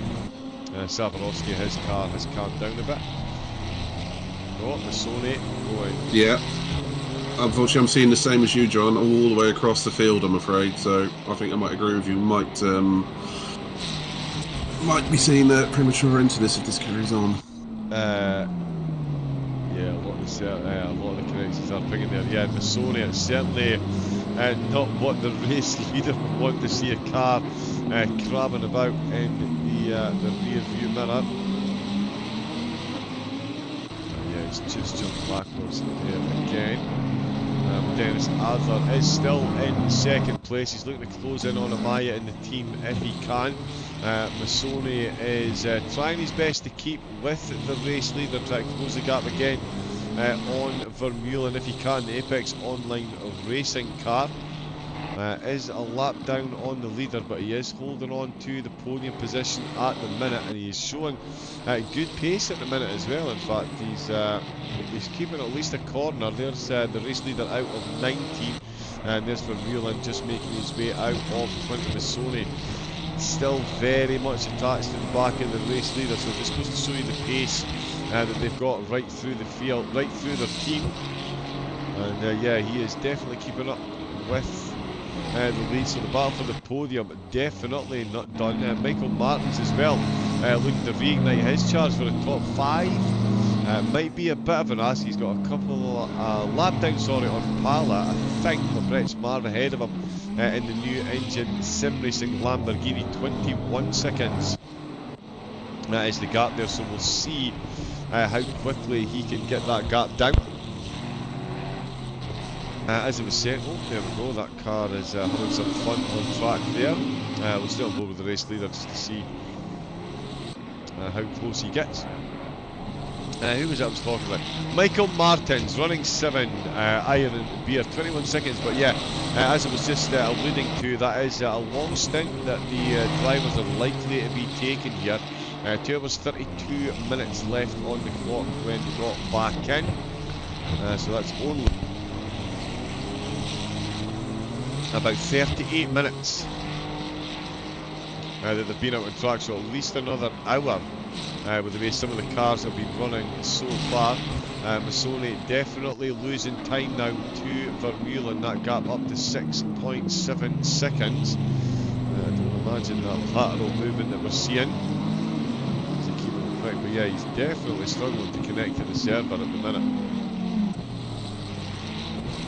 S2: Savarowski, his car has calmed down a bit. Oh, Massoni going.
S5: Yeah. Unfortunately, I'm seeing the same as you, John, all the way across the field, I'm afraid. So I think I might agree with you. Might be seeing a premature end to this if this carries on.
S2: Yeah, a lot of the connections are pinging there. Yeah, Massoni, it's certainly not what the race leader would want to see, a car crabbing about in the rear view mirror. Yeah, it's just jumped backwards there again. Dennis Adler is still in second place. He's looking to close in on Amaya in the team if he can. Massoni is trying his best to keep with the race leader, trying to close the gap again on Vermeulen if he can. The Apex Online Racing car is a lap down on the leader, but he is holding on to the podium position at the minute, and he's showing good pace at the minute as well. In fact, he's keeping at least a corner. There's the race leader out of 19, and there's Vermeulen just making his way out of 20. Massoni still very much attached to the back of the race leader, so just goes to show you the pace that they've got right through the field, right through their team. And yeah, he is definitely keeping up with the lead, so the battle for the podium definitely not done. Michael Martins as well, looking to reignite his charge for a top 5. Might be a bit of an ask. He's got a couple of lap downs on Pala, I think, but Brett's Marv ahead of him in the new engine sim racing Lamborghini. 21 seconds is the gap there, so we'll see how quickly he can get that gap down. As it was said, oh, there we go, that car is having some fun on track there. We'll still go with the race leader just to see how close he gets. Who was that I was talking about? Michael Martins, running 7, Iron and Beer, 21 seconds, but yeah, as I was just alluding to, that is a long stint that the drivers are likely to be taking here. 2 hours 32 minutes left on the clock when we got back in, so that's only about 38 minutes that they've been out on track, so at least another hour with the way some of the cars have been running so far. Massoni definitely losing time now to Vermeulen, that gap up to 6.7 seconds. I don't imagine that lateral movement that we're seeing to keep him quick, but yeah, he's definitely struggling to connect to the server at the minute.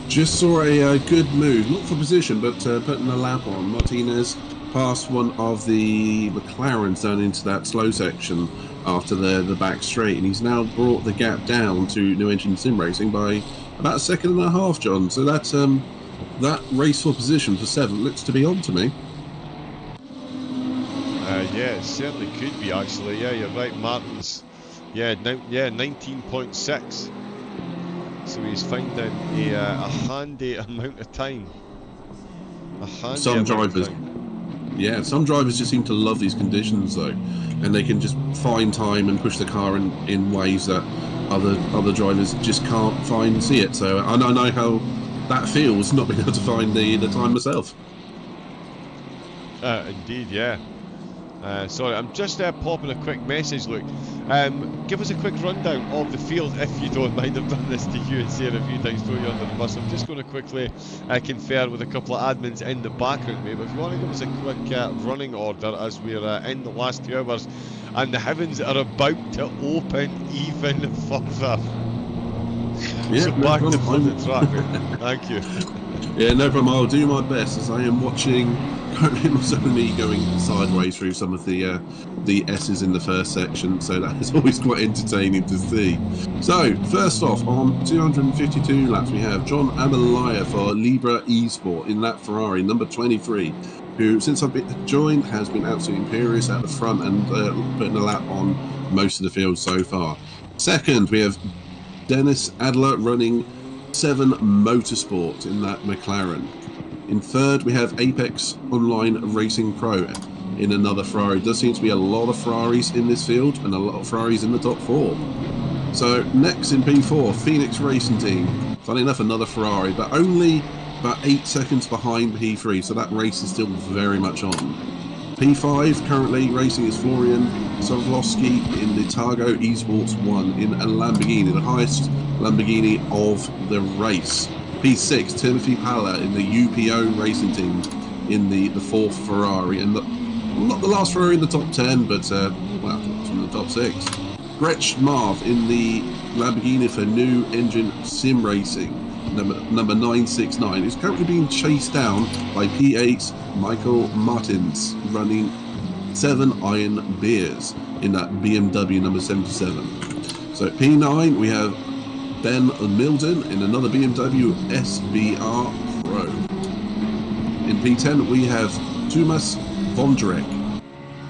S5: Just saw a good move, not for position, but putting a lap on. Martinez passed one of the McLarens down into that slow section after the back straight, and he's now brought the gap down to New Engine Sim Racing by about a second and a half, John. So that's that race for position for 7th looks to be on to me.
S2: Yeah, it certainly could be actually. Yeah, you're right, Martins. Yeah, 19.6. So he's finding a handy amount of time.
S5: Some drivers, yeah, some drivers just seem to love these conditions though, and they can just find time and push the car in ways that other drivers just can't find and see it. So I know how that feels, not being able to find the time myself.
S2: Indeed, yeah. Sorry, I'm just popping a quick message, Luke. Give us a quick rundown of the field, if you don't mind. I've done this to you and Sarah a few times, throw you under the bus. I'm just going to quickly confer with a couple of admins in the background, mate. But if you want to give us a quick running order as we're in the last 2 hours and the heavens are about to open even further.
S5: Yeah,
S2: So
S5: no
S2: back to
S5: problem.
S2: the track, mate. Thank you.
S5: Yeah, no problem. I'll do my best as I am watching currently not only going sideways through some of the S's in the first section, so that is always quite entertaining to see. So, first off, on 252 laps, we have John Amalaya for Libra Esport in that Ferrari, number 23, who, since I've joined, has been absolutely imperious at the front and putting a lap on most of the field so far. Second, we have Dennis Adler running 7 Motorsport in that McLaren. In third, we have Apex Online Racing Pro in another Ferrari. There does seem to be a lot of Ferraris in this field and a lot of Ferraris in the top 4. So next in P4, Phoenix Racing Team. Funny enough, another Ferrari, but only about 8 seconds behind P3, so that race is still very much on. P5 currently racing is Florian Sovlowski in the Targo Esports 1 in a Lamborghini, the highest Lamborghini of the race. P6, Timothy Palla in the UPO racing team in the 4th Ferrari, and not the last Ferrari in the top 10, but well, it's in the top 6. Gretsch Marv in the Lamborghini for New Engine Sim Racing, number 969, is currently being chased down by P8 Michael Martins running 7 Iron Beers in that BMW number 77. So P9 we have Ben Milden in another BMW SBR Pro. In P10 we have Thomas Vondrek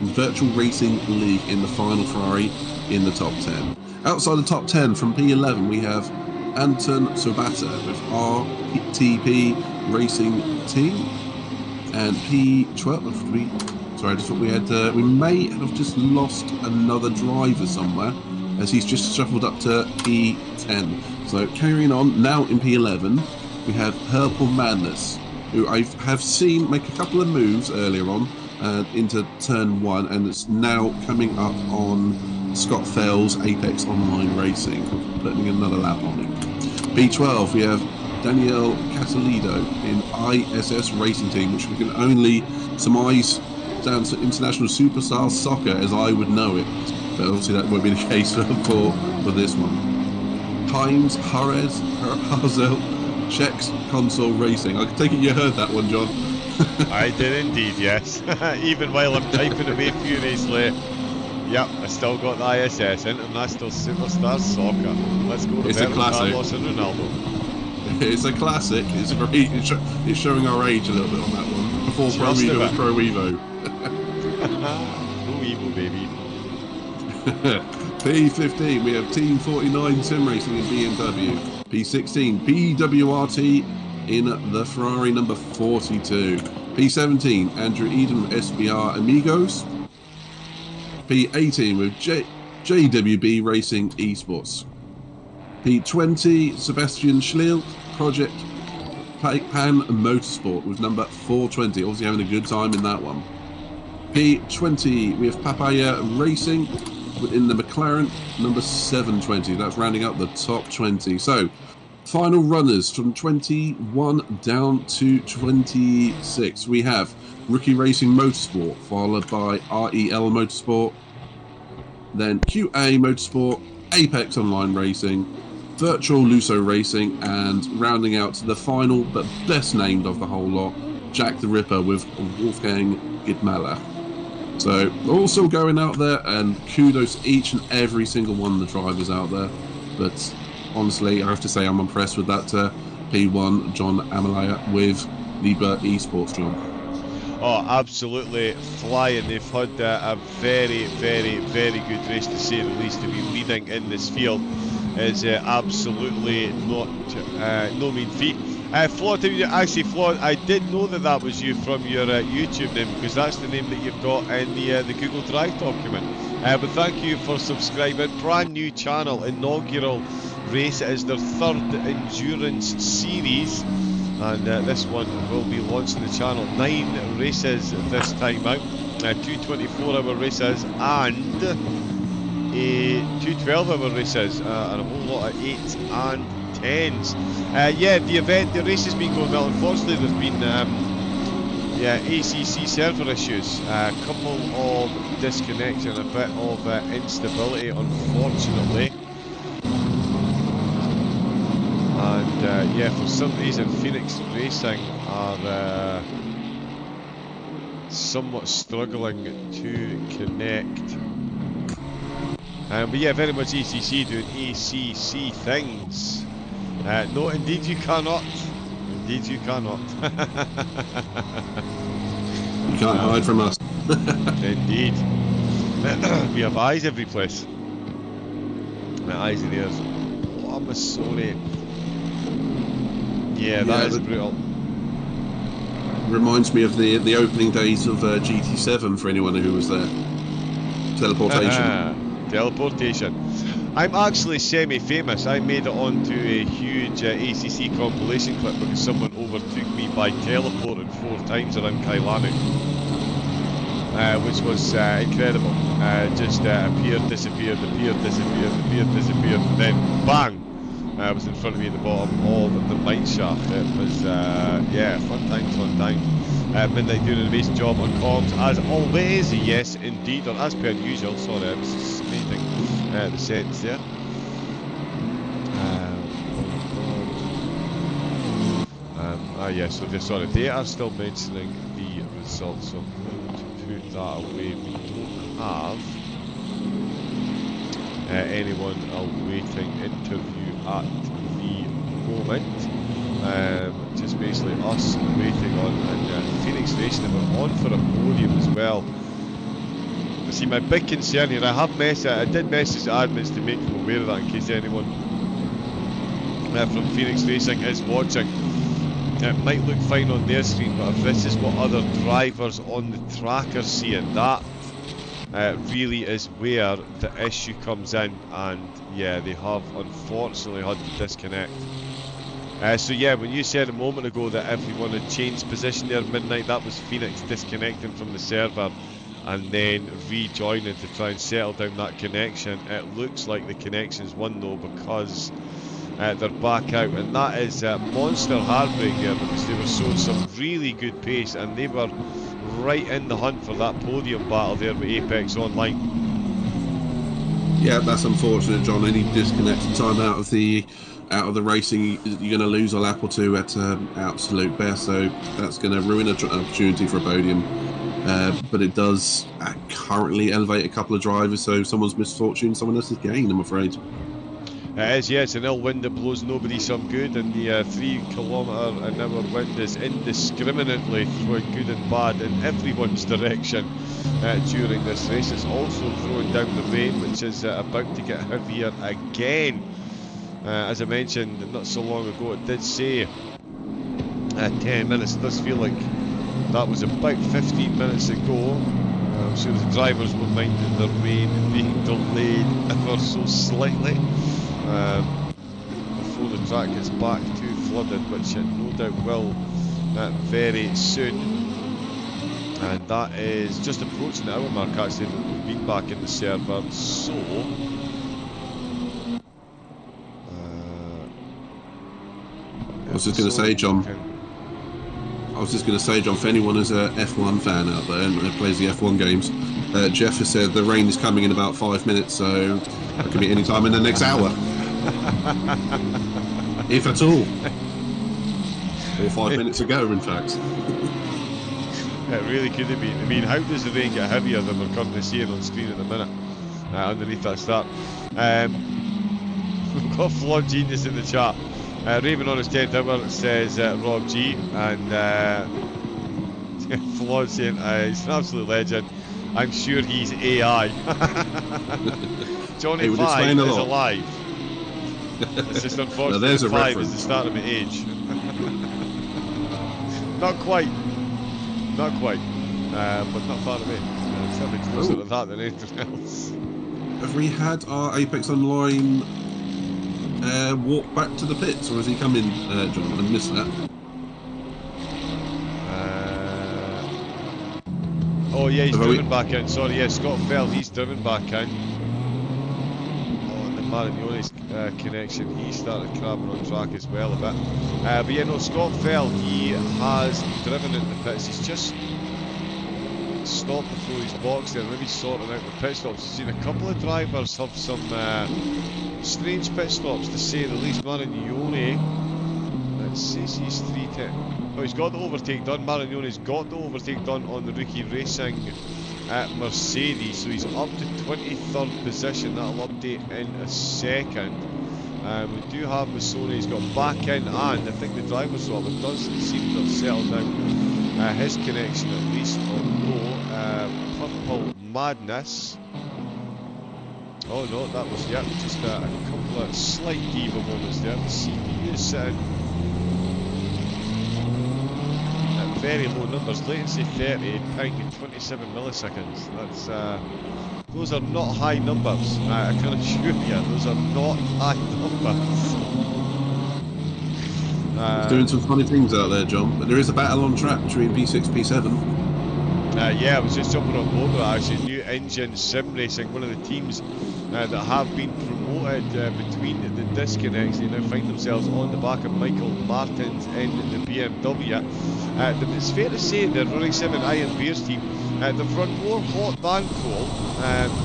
S5: in Virtual Racing League in the final Ferrari in the top 10. Outside the top 10 from P11 we have Anton Sobata with RTP Racing Team, and P12 sorry, I just thought we had we may have just lost another driver somewhere, as he's just shuffled up to P10. So carrying on, now in P11 we have Purple Madness, who I have seen make a couple of moves earlier on into turn 1, and it's now coming up on Scott Fell's Apex Online Racing, putting another lap on him. P12 we have Daniel Catalido in ISS Racing Team, which we can only surmise stands for International Superstar Soccer as I would know it, but obviously that won't be the case for this one. Times Jerez Hazel Czechs Console Racing. I take it you heard that one, John.
S2: I did indeed, yes. Even while I'm typing away furiously. Yep, I still got the ISS, International Superstar Soccer. Let's go to
S5: It's a classic.
S2: Carlos and Ronaldo.
S5: It's a classic. It's showing our age a little bit on that one. Before Pro
S2: Just
S5: Evo
S2: about.
S5: was Pro Evo.
S2: Pro Evo, baby.
S5: P15 we have Team 49 Sim Racing in BMW. P16 PWRT in the Ferrari number 42. P17 Andrew Eden with SBR Amigos. P18 with JWB Racing Esports. P20 Sebastian Schliel Project Pan Motorsport with number 420, obviously having a good time in that one. P20 we have Papaya Racing in the McLaren number 720, that's rounding up the top 20. So final runners from 21 down to 26, we have Rookie Racing Motorsport, followed by REL Motorsport, then QA Motorsport, Apex Online Racing, Virtual Luso Racing, and rounding out to the final but best named of the whole lot, Jack the Ripper with Wolfgang Gidmala. So they're all still going out there, and kudos to each and every single one of the drivers out there. But honestly, I have to say I'm impressed with that P1 John Amalaya with Libra Esports, John.
S2: Oh, absolutely flying. They've had a very, very, very good race, to say the least, to be leading in this field. is absolutely not no mean feat. Flawed, actually, Flawed, I did know that was you from your YouTube name, because that's the name that you've got in the Google Drive document. But thank you for subscribing. Brand new channel, inaugural race. It is their third endurance series, and this one will be launching the channel. 9 races this time out, 2 24-hour races and 2 12-hour races, and a whole lot of 8s and 10s. Yeah, the race has been going well. Unfortunately, there's been ACC server issues, a couple of disconnection, a bit of instability, unfortunately. And yeah, for some reason, Phoenix Racing are somewhat struggling to connect. But yeah, very much ACC doing ACC things. No, indeed you cannot. Indeed you cannot.
S5: You can't hide from us.
S2: Indeed. We have eyes every place. Eyes and ears. Oh, I'm sorry. Yeah, that is brutal.
S5: Reminds me of the opening days of GT7 for anyone who was there. Teleportation.
S2: Teleportation. I'm actually semi-famous. I made it onto a huge ACC compilation clip because someone overtook me by teleporting 4 times around Kailanu, which was incredible. Just appeared, disappeared, appeared, disappeared, appeared, disappeared, and then bang! Was in front of me at the bottom of the mine shaft. It was, yeah, fun times, fun times. Midnight doing an amazing job on comms, as always. Yes, indeed, or as per usual. Sorry, I was just making the sentence there. Yeah, so sorry, they are still mentioning the results, so I'm going to put that away. We don't have anyone awaiting interview at the moment. Just basically us waiting on, and Phoenix Racing were on for a podium as well. See, my big concern here, I did message the admins to make them aware of that in case anyone from Phoenix Racing is watching. It might look fine on their screen, but if this is what other drivers on the track are seeing, that really is where the issue comes in, and yeah, they have unfortunately had to disconnect. So yeah, when you said a moment ago that everyone had changed position there at midnight, that was Phoenix disconnecting from the server and then rejoining to try and settle down that connection. It looks like the connection's won though, because they're back out, and that is monster heartbreak here, because they were showing some really good pace and they were right in the hunt for that podium battle there with Apex Online.
S5: Yeah, that's unfortunate, John. Any disconnected time out of the racing, you're going to lose a lap or two at absolute best. So that's going to ruin an opportunity for a podium. But it does currently elevate a couple of drivers. So someone's misfortune, someone else's gain, I'm afraid.
S2: It is, yes, an ill wind that blows nobody some good, and the 3 km/h wind is indiscriminately throwing good and bad in everyone's direction during this race. It's also throwing down the rain, which is about to get heavier again. As I mentioned not so long ago, it did say 10 minutes. It does feel like that was about 15 minutes ago. I'm sure the drivers were minding the rain being delayed ever so slightly. Before the track is back to flooded, which it no doubt will very soon. And that is just approaching the hour mark actually that we've been back in the server, so
S5: I was just going to say, John, for anyone who's a F1 fan out there and plays the F1 games, Jeff has said the rain is coming in about 5 minutes, so it could be any time in the next hour. If at all. Or 5 minutes ago, in fact.
S2: It really could have been. I mean, how does the rain get heavier than we're currently seeing on screen at the minute? Underneath that start. We've got Flawed Genius in the chat. Raven on his 10th hour says Rob G, and Flawed saying he's an absolute legend. I'm sure he's AI. Johnny 5 is alive. It's just
S5: Now,
S2: unfortunately
S5: there's a
S2: 5 is
S5: reference.
S2: the start of my age. Not quite. Not quite. But not far away. Certainly closer to that than anything else.
S5: Have we had our Apex Online walk back to the pits, or has he come in, John? I missed that.
S2: Oh yeah, he's
S5: Have we-
S2: driven back in. Sorry, yeah, Scott Fell, he's driven back in. Oh, and the Marignone's connection, he started crabbing on track as well a bit. But yeah, no, Scott Fell, he has driven into the pits. He's just stopped before his box there, maybe sorting out the pit stops. I've seen a couple of drivers have some strange pit stops, to say the least. Marignone, it says he's 310. Oh, he's got the overtake done. Marignone's got the overtake done on the Rookie Racing Mercedes, so he's up to 23rd position. That'll update in a second. We do have Massone, he's got back in, and I think the driver's swap, it does seem to have settled down his connection at least, although Purple Madness. Oh no, that was, yeah, just a couple of slight diva moments there. The CPU is sitting at very low numbers, latency 30, ping 27 milliseconds. That's those are not high numbers. I can assure you, those are not high numbers.
S5: He's doing some funny things out there, John. But there is a battle on track between P6 and P7.
S2: Yeah, I was just jumping on board with that actually. New Engine Sim Racing, one of the teams that have been promoted between the disconnects. They now find themselves on the back of Michael Martins in the BMW. It's fair to say the Running 7 Iron Bears team, they've run more hot than cold,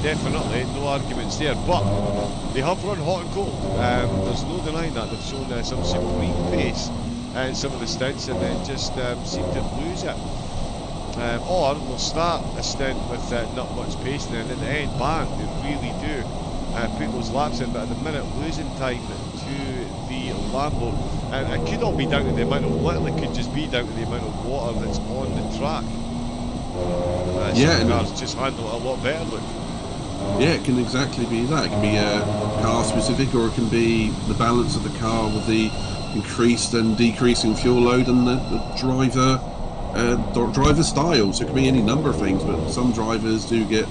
S2: definitely, no arguments there, but they have run hot and cold. There's no denying that. They've shown some supreme pace in some of the stints and then just seem to lose it. Or they'll start a stint with not much pace and then at the end, bang, they really do put those laps in, but at the minute losing time to the Lambo, and it could all be down to the amount of little, it could just be down to the amount of water that's on the track. Some cars just handle it a lot better, look.
S5: Yeah, it can exactly be that. It can be car specific, or it can be the balance of the car with the increased and decreasing fuel load and the driver style. So it can be any number of things, but some drivers do get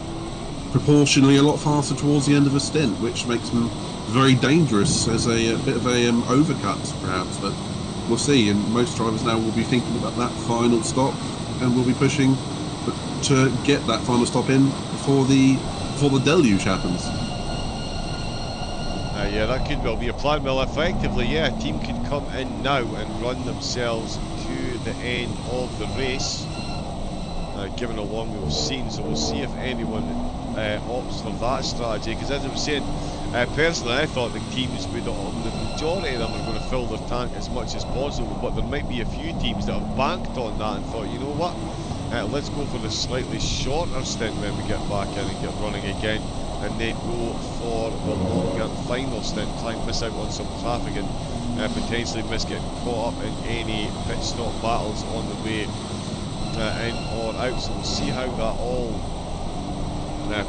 S5: proportionally a lot faster towards the end of a stint, which makes them very dangerous as a bit of a overcut, perhaps. But we'll see. And most drivers now will be thinking about that final stop, and will be pushing to get that final stop in before the deluge happens.
S2: Yeah, that could well be a plan. Well, effectively, yeah, a team could come in now and run themselves to the end of the race, given how long we've seen. So we'll see if anyone opts for that strategy. Because as I was saying, personally, I thought the teams would, the majority of them are going to fill their tank as much as possible. But there might be a few teams that have banked on that and thought, you know what, let's go for the slightly shorter stint when we get back in and get running again, and then go for the longer final stint, try and miss out on some traffic and potentially miss getting caught up in any pit stop battles on the way in or out. So we'll see how that all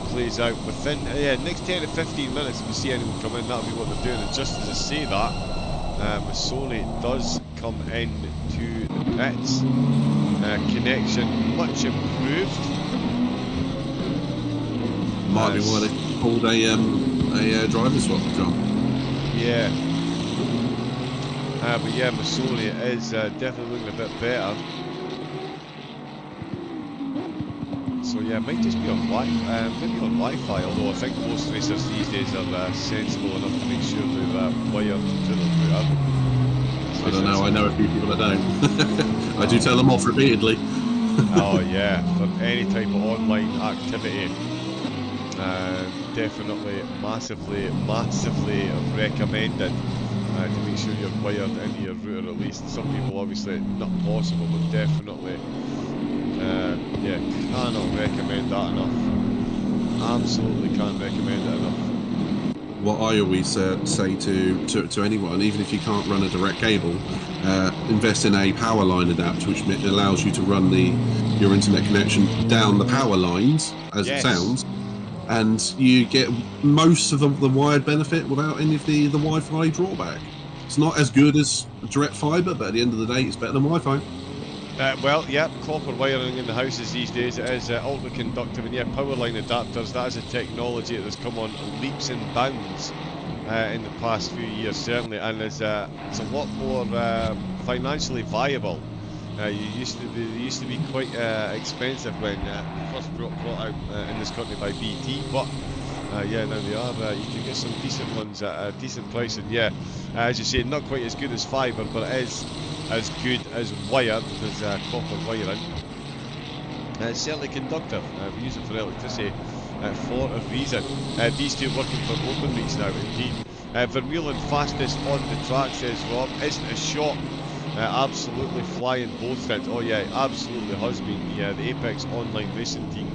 S2: plays out within next 10 to 15 minutes. If we see anyone come in, that'll be what they're doing. And just as I say that, Massone does come in to the pits. Connection much improved.
S5: Might be why they called a driver swap, John.
S2: Yeah. But yeah, Massone is definitely looking a bit better. So yeah, it might just be on maybe on Wi-Fi, although I think most racers these days are sensible enough to make sure they're wired to the router.
S5: I don't know, I know a few people that don't. I do tell them off repeatedly.
S2: Oh yeah, for any type of online activity. Definitely massively recommended to make sure you're wired into your router at least. Some people obviously not possible, but definitely cannot recommend that enough. Absolutely can't recommend it enough.
S5: What I always say to anyone, even if you can't run a direct cable, invest in a power line adapter, which allows you to run your internet connection down the power lines, as it sounds, and you get most of the wired benefit without any of the Wi-Fi drawback. It's not as good as direct fibre, but at the end of the day, it's better than Wi-Fi.
S2: Well, yeah, copper wiring in the houses these days, it is ultra-conductive, and yeah, power line adapters, that is a technology that has come on leaps and bounds in the past few years, certainly, and it's a lot more financially viable. They used to be quite expensive when first brought out in this country by BT, but yeah, now they are. You can get some decent ones at a decent price, and yeah, as you say, not quite as good as fibre, but it is as good as wired, as copper wiring. It's certainly conductive. We use it for electricity for a reason. These two working for open weeks now, indeed. Vermeulen fastest on the track, says Rob. Isn't a shot. Absolutely flying both ends. Oh yeah, absolutely has been the Apex online racing team.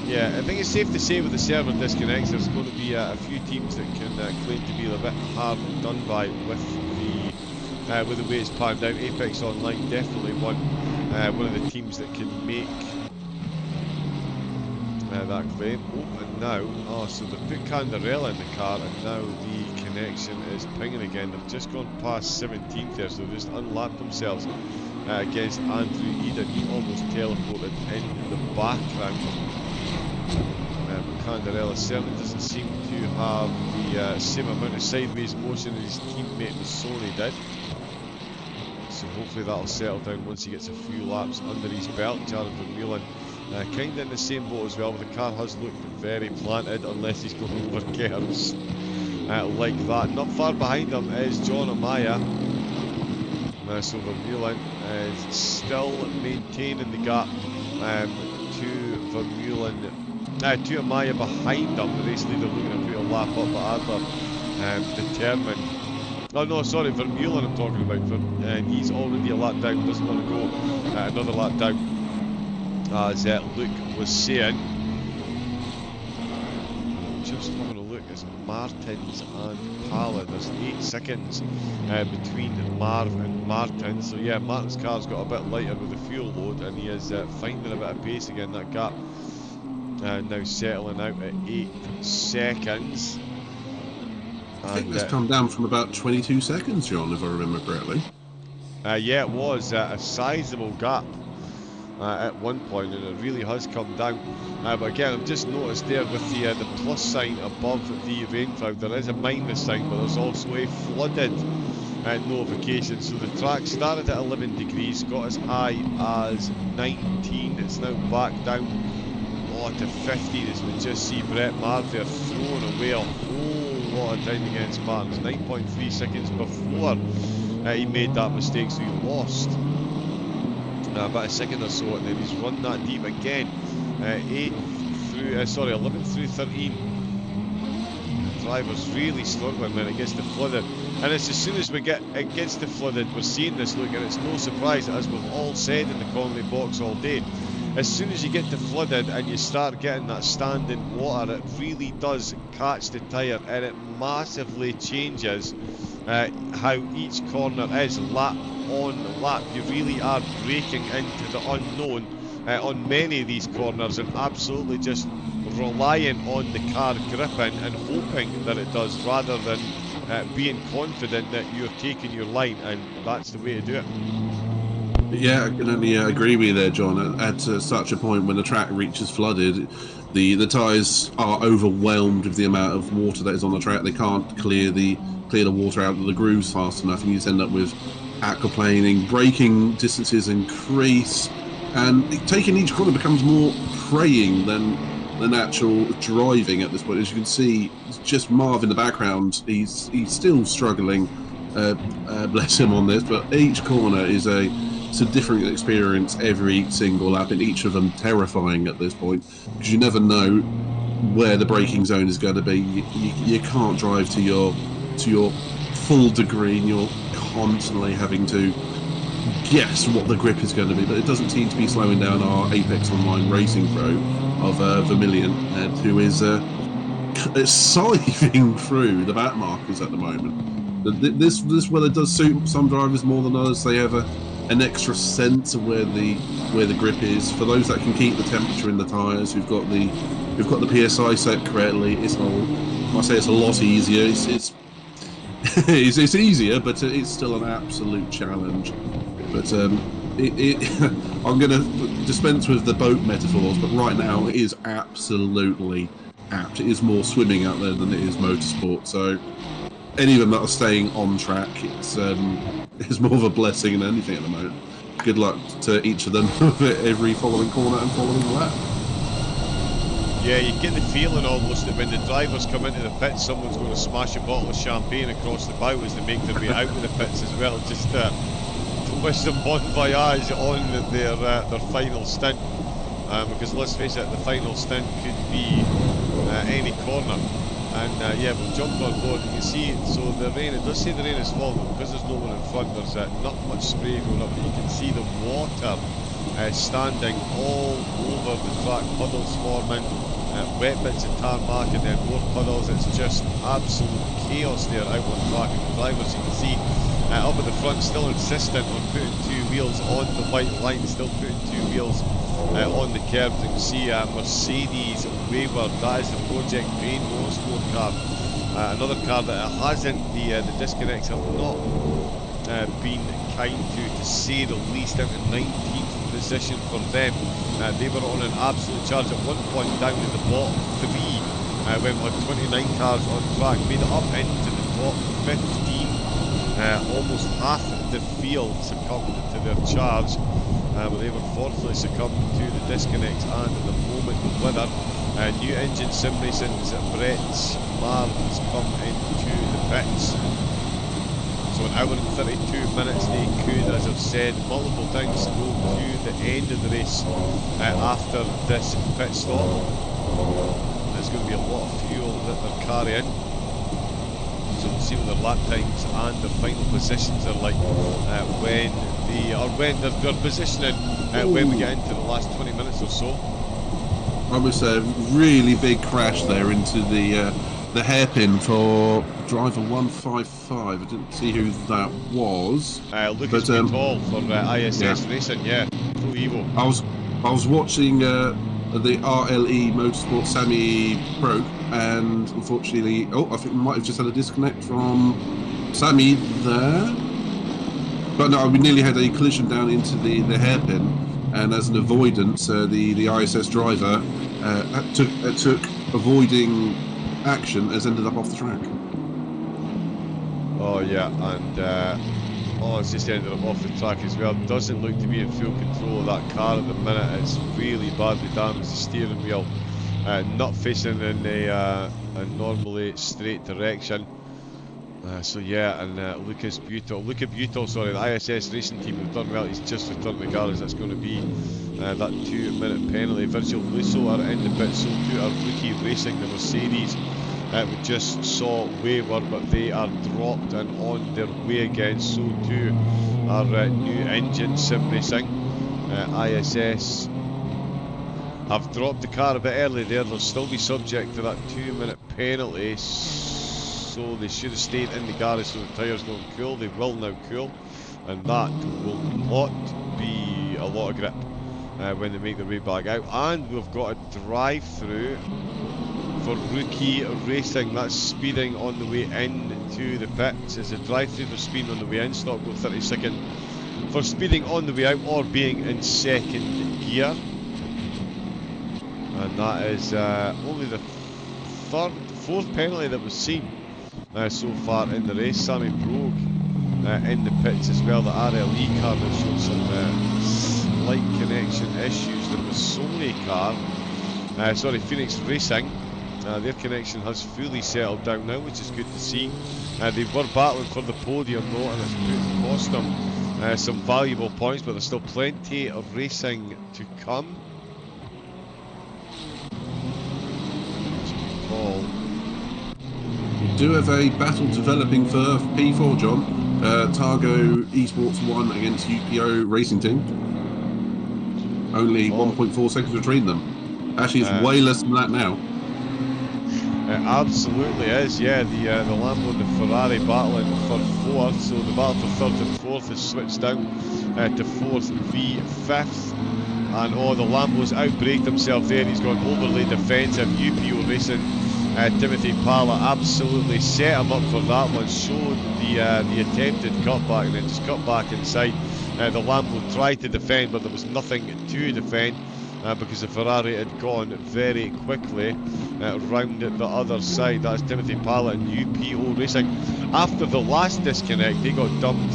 S2: Yeah, I think it's safe to say with the server disconnects, there's going to be a few teams that can claim to be a bit hard done by with the way it's panned out. Apex Online definitely one of the teams that can make that claim. Oh, and now, so they've put Candarella in the car, and now the connection is pinging again. They've just gone past 17th there, so they've just unlapped themselves against Andrew Eden. He almost teleported in the background. Candarella certainly doesn't seem to have the same amount of sideways motion as his teammate Sony did. So hopefully that'll settle down once he gets a few laps under his belt. Jared Vermeulen kind of in the same boat as well, but the car has looked very planted unless he's going over curves like that. Not far behind him is John Amaya. So Vermeulen is still maintaining the gap to Vermeulen. To Amaya behind him. The race leader looking to put a lap up, but Adler determined. Oh no, sorry, Vermeulen I'm talking about. He's already a lap down, doesn't want to go another lap down, as Luke was saying. Just having a look, it's Martins and Pala. There's 8 seconds between Marv and Martin. So yeah, Martin's car's got a bit lighter with the fuel load, and he is finding a bit of pace again. That gap now settling out at 8 seconds.
S5: I think that's come down from about 22 seconds, John, if I remember correctly.
S2: Yeah, it was a sizable gap at one point, and it really has come down. But again, I've just noticed there with the plus sign above the rain cloud, there is a minus sign, but there's also a flooded notification. So the track started at 11 degrees, got as high as 19. It's now back down to 15, as we just see Brett Marv there throwing away a whole lot of time against Martin. 9.3 seconds before he made that mistake, so he lost about a second or so, and then he's run that deep again. 11 through 13. The driver's really struggling when it gets to flooded, and it's as soon as it gets to flooded, we're seeing this look, and it's no surprise, as we've all said in the Conley box all day. As soon as you get to flooded and you start getting that standing water, it really does catch the tyre, and it massively changes how each corner is lap on lap. You really are breaking into the unknown on many of these corners, and absolutely just relying on the car gripping and hoping that it does, rather than being confident that you're taking your line, and that's the way to do it.
S5: Yeah, I can only agree with you there, John. At such a point when the track reaches flooded, the tyres are overwhelmed with the amount of water that is on the track. They can't clear the water out of the grooves fast enough, and you just end up with aquaplaning, braking distances increase, and taking each corner becomes more praying than actual driving at this point. As you can see, it's just Marv in the background. He's still struggling, bless him, on this, but each corner is it's a different experience every single lap, and each of them terrifying at this point, because you never know where the braking zone is going to be. You can't drive to your full degree, and you're constantly having to guess what the grip is going to be. But it doesn't seem to be slowing down our Apex Online racing pro of Vermeulen, who is scything through the back markers at the moment. This weather does suit some drivers more than others. They have an extra sense of where the grip is. For those that can keep the temperature in the tyres, who've got the PSI set correctly, I say it's a lot easier. It's it's easier, but it's still an absolute challenge. But I'm going to dispense with the boat metaphors, but right now it is absolutely apt. It is more swimming out there than it is motorsport. So any of them that are staying on track, it's more of a blessing than anything at the moment. Good luck to each of them every following corner and following lap.
S2: Yeah, you get the feeling almost that when the drivers come into the pits, someone's going to smash a bottle of champagne across the bow as they make their way out of the pits as well, just to wish them bon voyage on their final stint. Because let's face it, the final stint could be any corner. And yeah, we've jumped on board. You can see, so the rain, it does say the rain is falling, but because there's no one in front, there's not much spray going up, but you can see the water standing all over the track, puddles forming, wet bits of tarmac and then more puddles. It's just absolute chaos there out on track. And the drivers, you can see up at the front, still insistent on putting two wheels on the white line, still putting two wheels on the curb. You can see Mercedes Wayward, that is the Project Pain motorsport car. Another car that hasn't, the disconnects have not been kind to say the least, out in 19th position for them. They were on an absolute charge at one point, down to the bottom three when we had 29 cars on track, made it up into the top 15. Almost half the field succumbed to their charge, but they were fortunately succumbed to the disconnects and at the moment the winner. New engine sim racing's Brett Marr has come into the pits. So an hour and 32 minutes they could, as I've said multiple times, go to the end of the race after this pit stop. There's going to be a lot of fuel that they're carrying. So we'll see what their lap times and their final positions are like when they're positioning when we get into the last 20 minutes or so.
S5: I was a really big crash there into the hairpin for driver 155. I didn't see who that was.
S2: Lucas Butel for ISS Racing, yeah. Full Evo.
S5: I was watching the RLE Motorsport Sammy Pro, and unfortunately, I think we might have just had a disconnect from Sammy there. But no, we nearly had a collision down into the hairpin, and as an avoidance, the ISS driver took avoiding action has ended up off the track.
S2: Oh yeah, and it's just ended up off the track as well. Doesn't look to be in full control of that car at the minute. It's really badly damaged, the steering wheel, not facing in a normally straight direction. So yeah, and Luca Butel, the ISS racing team have done well. He's just returned the garage. That's going to be that 2-minute penalty. Virgil Lusso are in the pit, so too are Rookie Racing, the Mercedes. We just saw Wayward, but they are dropped and on their way again. So too are New Engine Sim Racing. ISS have dropped the car a bit early there. They'll still be subject to that 2-minute penalty. So they should have stayed in the garage so the tyres don't cool. They will now cool, and that will not be a lot of grip when they make their way back out. And we've got a drive-through for Rookie Racing. That's speeding on the way into the pits. It's a drive-through for speeding on the way in. Stop go 30-second for speeding on the way out or being in second gear. And that is only the fourth penalty that was seen so far in the race. Sammy Brogue in the pits as well. The RLE car that showed some slight connection issues. There was Sony car, Phoenix Racing. Their connection has fully settled down now, which is good to see. They were battling for the podium though, and it's cost them some valuable points, but there's still plenty of racing to come.
S5: We do have a battle developing for P4, John. Targo Esports 1 against UPO Racing Team. Only 1.4 seconds between them. Actually, it's way less than that now.
S2: It absolutely is, yeah. The Lambo and the Ferrari battling for fourth, so the battle for third and fourth has switched down to fourth v fifth. And the Lambo's outbraked himself there. He's gone overly defensive. UPO Racing, Timothy Pala absolutely set him up for that one. Showed the attempted cutback and then just cut back inside. The Lambo tried to defend, but there was nothing to defend. Because the Ferrari had gone very quickly round the other side. That's Timothy Pala and UPO Racing. After the last disconnect, they got dumped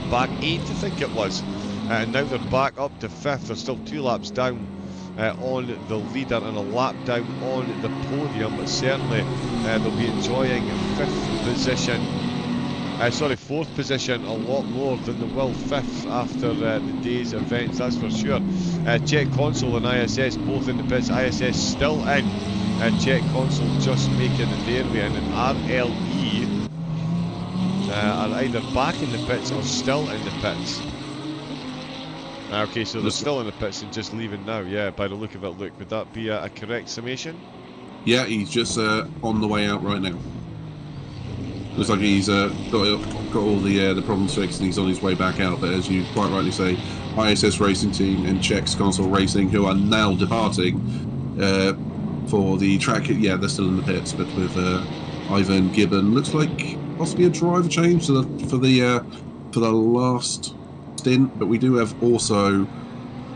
S2: back 8th, I think it was. And now they're back up to 5th. They're still 2 laps down on the leader and a lap down on the podium. But certainly they'll be enjoying 5th position. 4th position a lot more than they will 5th after the day's events, that's for sure. Czech Console and ISS both in the pits. ISS still in, Czech Console just making their way in, and RLE are either back in the pits or still in the pits. Okay, so they're still in the pits and just leaving now, yeah, by the look of it. Look, would that be a correct summation?
S5: Yeah, he's just on the way out right now. Looks like he's got all the problems fixed and he's on his way back out. But as you quite rightly say, ISS Racing Team and Czech Console Racing, who are now departing for the track. Yeah, they're still in the pits, but with Ivan Gibbon, looks like possibly a driver change for the last stint. But we do have also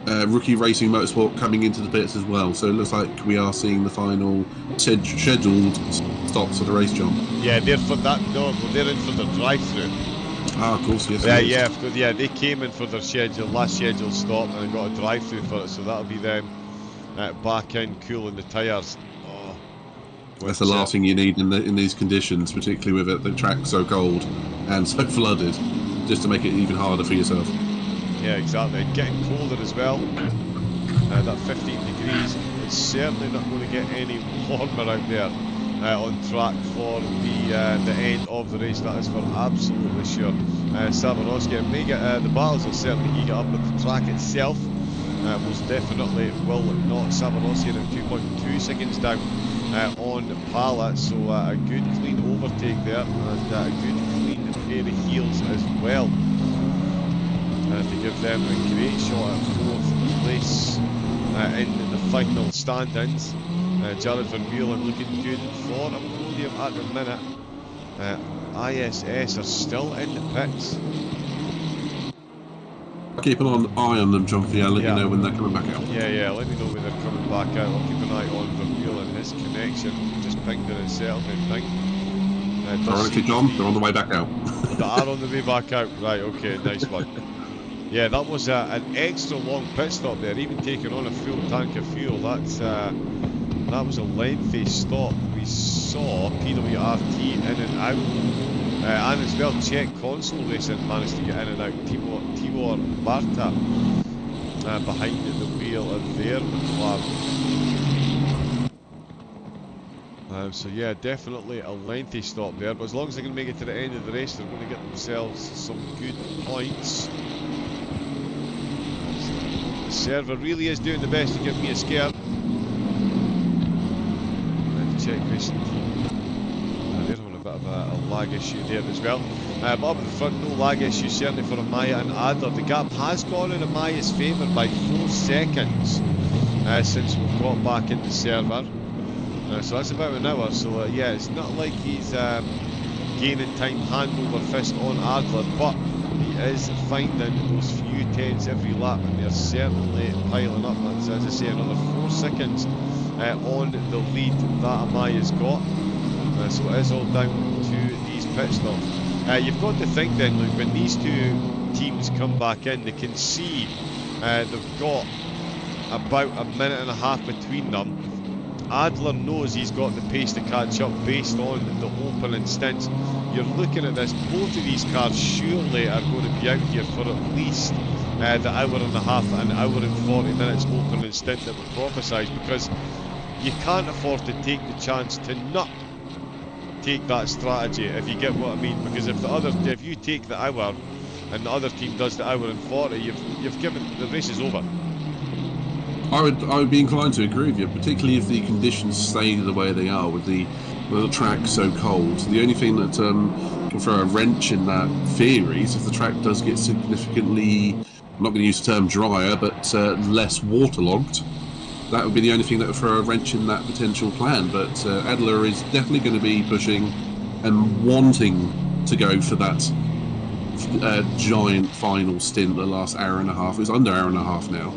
S5: Rookie Racing Motorsport coming into the pits as well. So it looks like we are seeing the final scheduled stops for the race, John.
S2: Yeah, they're for that. No, they're in for the drive-through.
S5: Ah, of course, yes.
S2: Yeah. They came in for their last scheduled stop and got a drive-through for it. So that'll be them back in, cooling the tyres.
S5: That's the last thing you need in these conditions, particularly with the track so cold and so flooded, just to make it even harder for yourself.
S2: Yeah, exactly. And getting colder as well. That 15 degrees. It's certainly not going to get any warmer out there on track for the end of the race. That is for absolutely sure. Savarowski may get the battles will certainly heat up, but the track itself most definitely will not. Savarowski at 2.2 seconds down on Pala, so a good clean overtake there and a good clean pair of heels as well. To give them a great shot at 4th place in the final standings. Jared Vermeulen looking good for a podium at the minute. ISS are still in the pits.
S5: Keep an eye on them, John, for you. Let you know when they're coming back out.
S2: Yeah, let me know when they're coming back out. I'll keep an eye on Vermeulen. His connection just pinged in itself, I think.
S5: Ironically, John, they're on the way back out.
S2: They are on the way back out. Right, okay, nice one. Yeah, that was an extra long pit stop there, even taking on a full tank of fuel. That was a lengthy stop. We saw PWRT in and out, and as well Czech Console Racing managed to get in and out. Tibor Barta behind the wheel of their McLaren. So yeah, definitely a lengthy stop there, but as long as they can make it to the end of the race, they're going to get themselves some good points. The server really is doing the best to give me a scare. And Czech Racing Team, they're having a bit of a lag issue there as well. But up at the front, no lag issue certainly for Amaya and Adler. The gap has gone in Amaya's favour by 4 seconds since we've got back in the server. So that's about an hour. So yeah, it's not like he's gaining time hand over fist on Adler, but he is finding those few tenths every lap, and they're certainly piling up. That's, as I say, another 4 seconds on the lead that Amaya's got. So it is all down to these pit stops. You've got to think then, look, when these two teams come back in, they can see they've got about a minute and a half between them. Adler knows he's got the pace to catch up based on the opening stints. You're looking at this, both of these cars surely are going to be out here for at least the hour and a half, an hour and 40 minutes opening stint that were prophesied, because you can't afford to take the chance to not take that strategy, if you get what I mean, because if you take the hour and the other team does the hour and 40, you've given, the race is over.
S5: I would be inclined to agree with you, particularly if the conditions stay the way they are with the track so cold. The only thing that can throw a wrench in that theory is if the track does get significantly, I'm not going to use the term drier, but less waterlogged. That would be the only thing that would throw a wrench in that potential plan. But Adler is definitely going to be pushing and wanting to go for that giant final stint, the last hour and a half. It's under hour and a half now.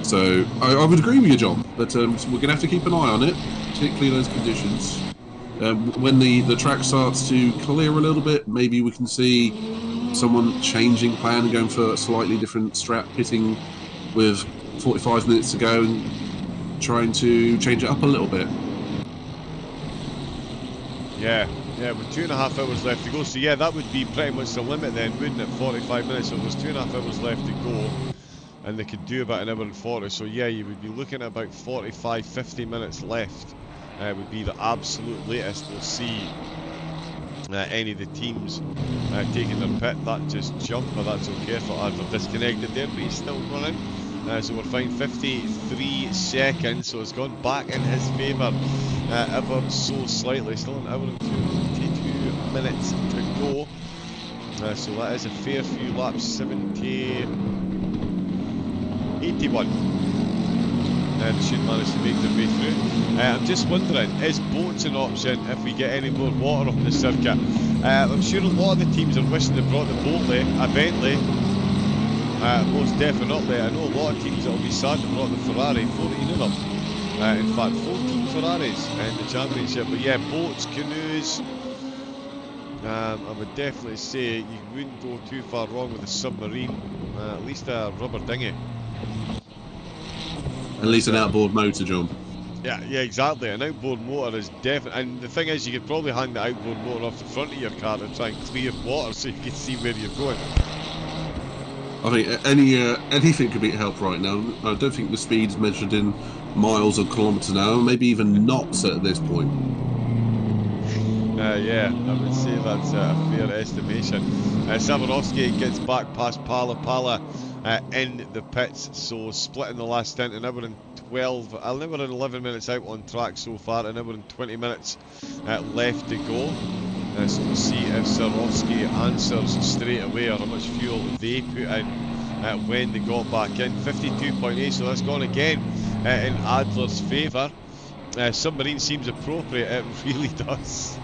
S5: So I would agree with you, John, but we're going to have to keep an eye on it, particularly those conditions. When the track starts to clear a little bit, maybe we can see someone changing plan and going for a slightly different strap, pitting with 45 minutes to go and trying to change it up a little bit.
S2: Yeah, with 2.5 hours left to go. So yeah, that would be pretty much the limit then, wouldn't it? 45 minutes. So there's 2.5 hours left to go, and they could do about an hour and 40. So yeah, you would be looking at about 45, 50 minutes left. Would be the absolute latest we'll see any of the teams taking their pit. That just jumped, but that's okay. For Adler disconnected there, but he's still running. So we're fine, 53 seconds, so it's gone back in his favour ever so slightly. Still an hour and 22 minutes to go. So that is a fair few laps, 81. They should manage to make their way through. I'm just wondering, is boats an option if we get any more water on the circuit? I'm sure a lot of the teams are wishing they brought the boat eventually. Most definitely. I know a lot of teams that will be sad to brought the Ferrari, 14 of them. In fact, 14 Ferraris in the championship. But yeah, boats, canoes. I would definitely say you wouldn't go too far wrong with a submarine. At least a rubber dinghy.
S5: At least an outboard motor, John.
S2: Yeah, exactly. An outboard motor is definitely. And the thing is, you could probably hang the outboard motor off the front of your car and try and clear water so you can see where you're going.
S5: I think anything could be help right now. I don't think the speed's measured in miles or kilometres an hour, maybe even knots at this point.
S2: Yeah, I would say that's a fair estimation. Savarovsky gets back past Pala in the pits, so splitting the last stint, an hour and 11 minutes out on track so far, an hour and 20 minutes left to go. So we'll see if Swarovski answers straight away or how much fuel they put in when they got back in. 52.8, so that's gone again in Adler's favour. Submarine seems appropriate, it really does.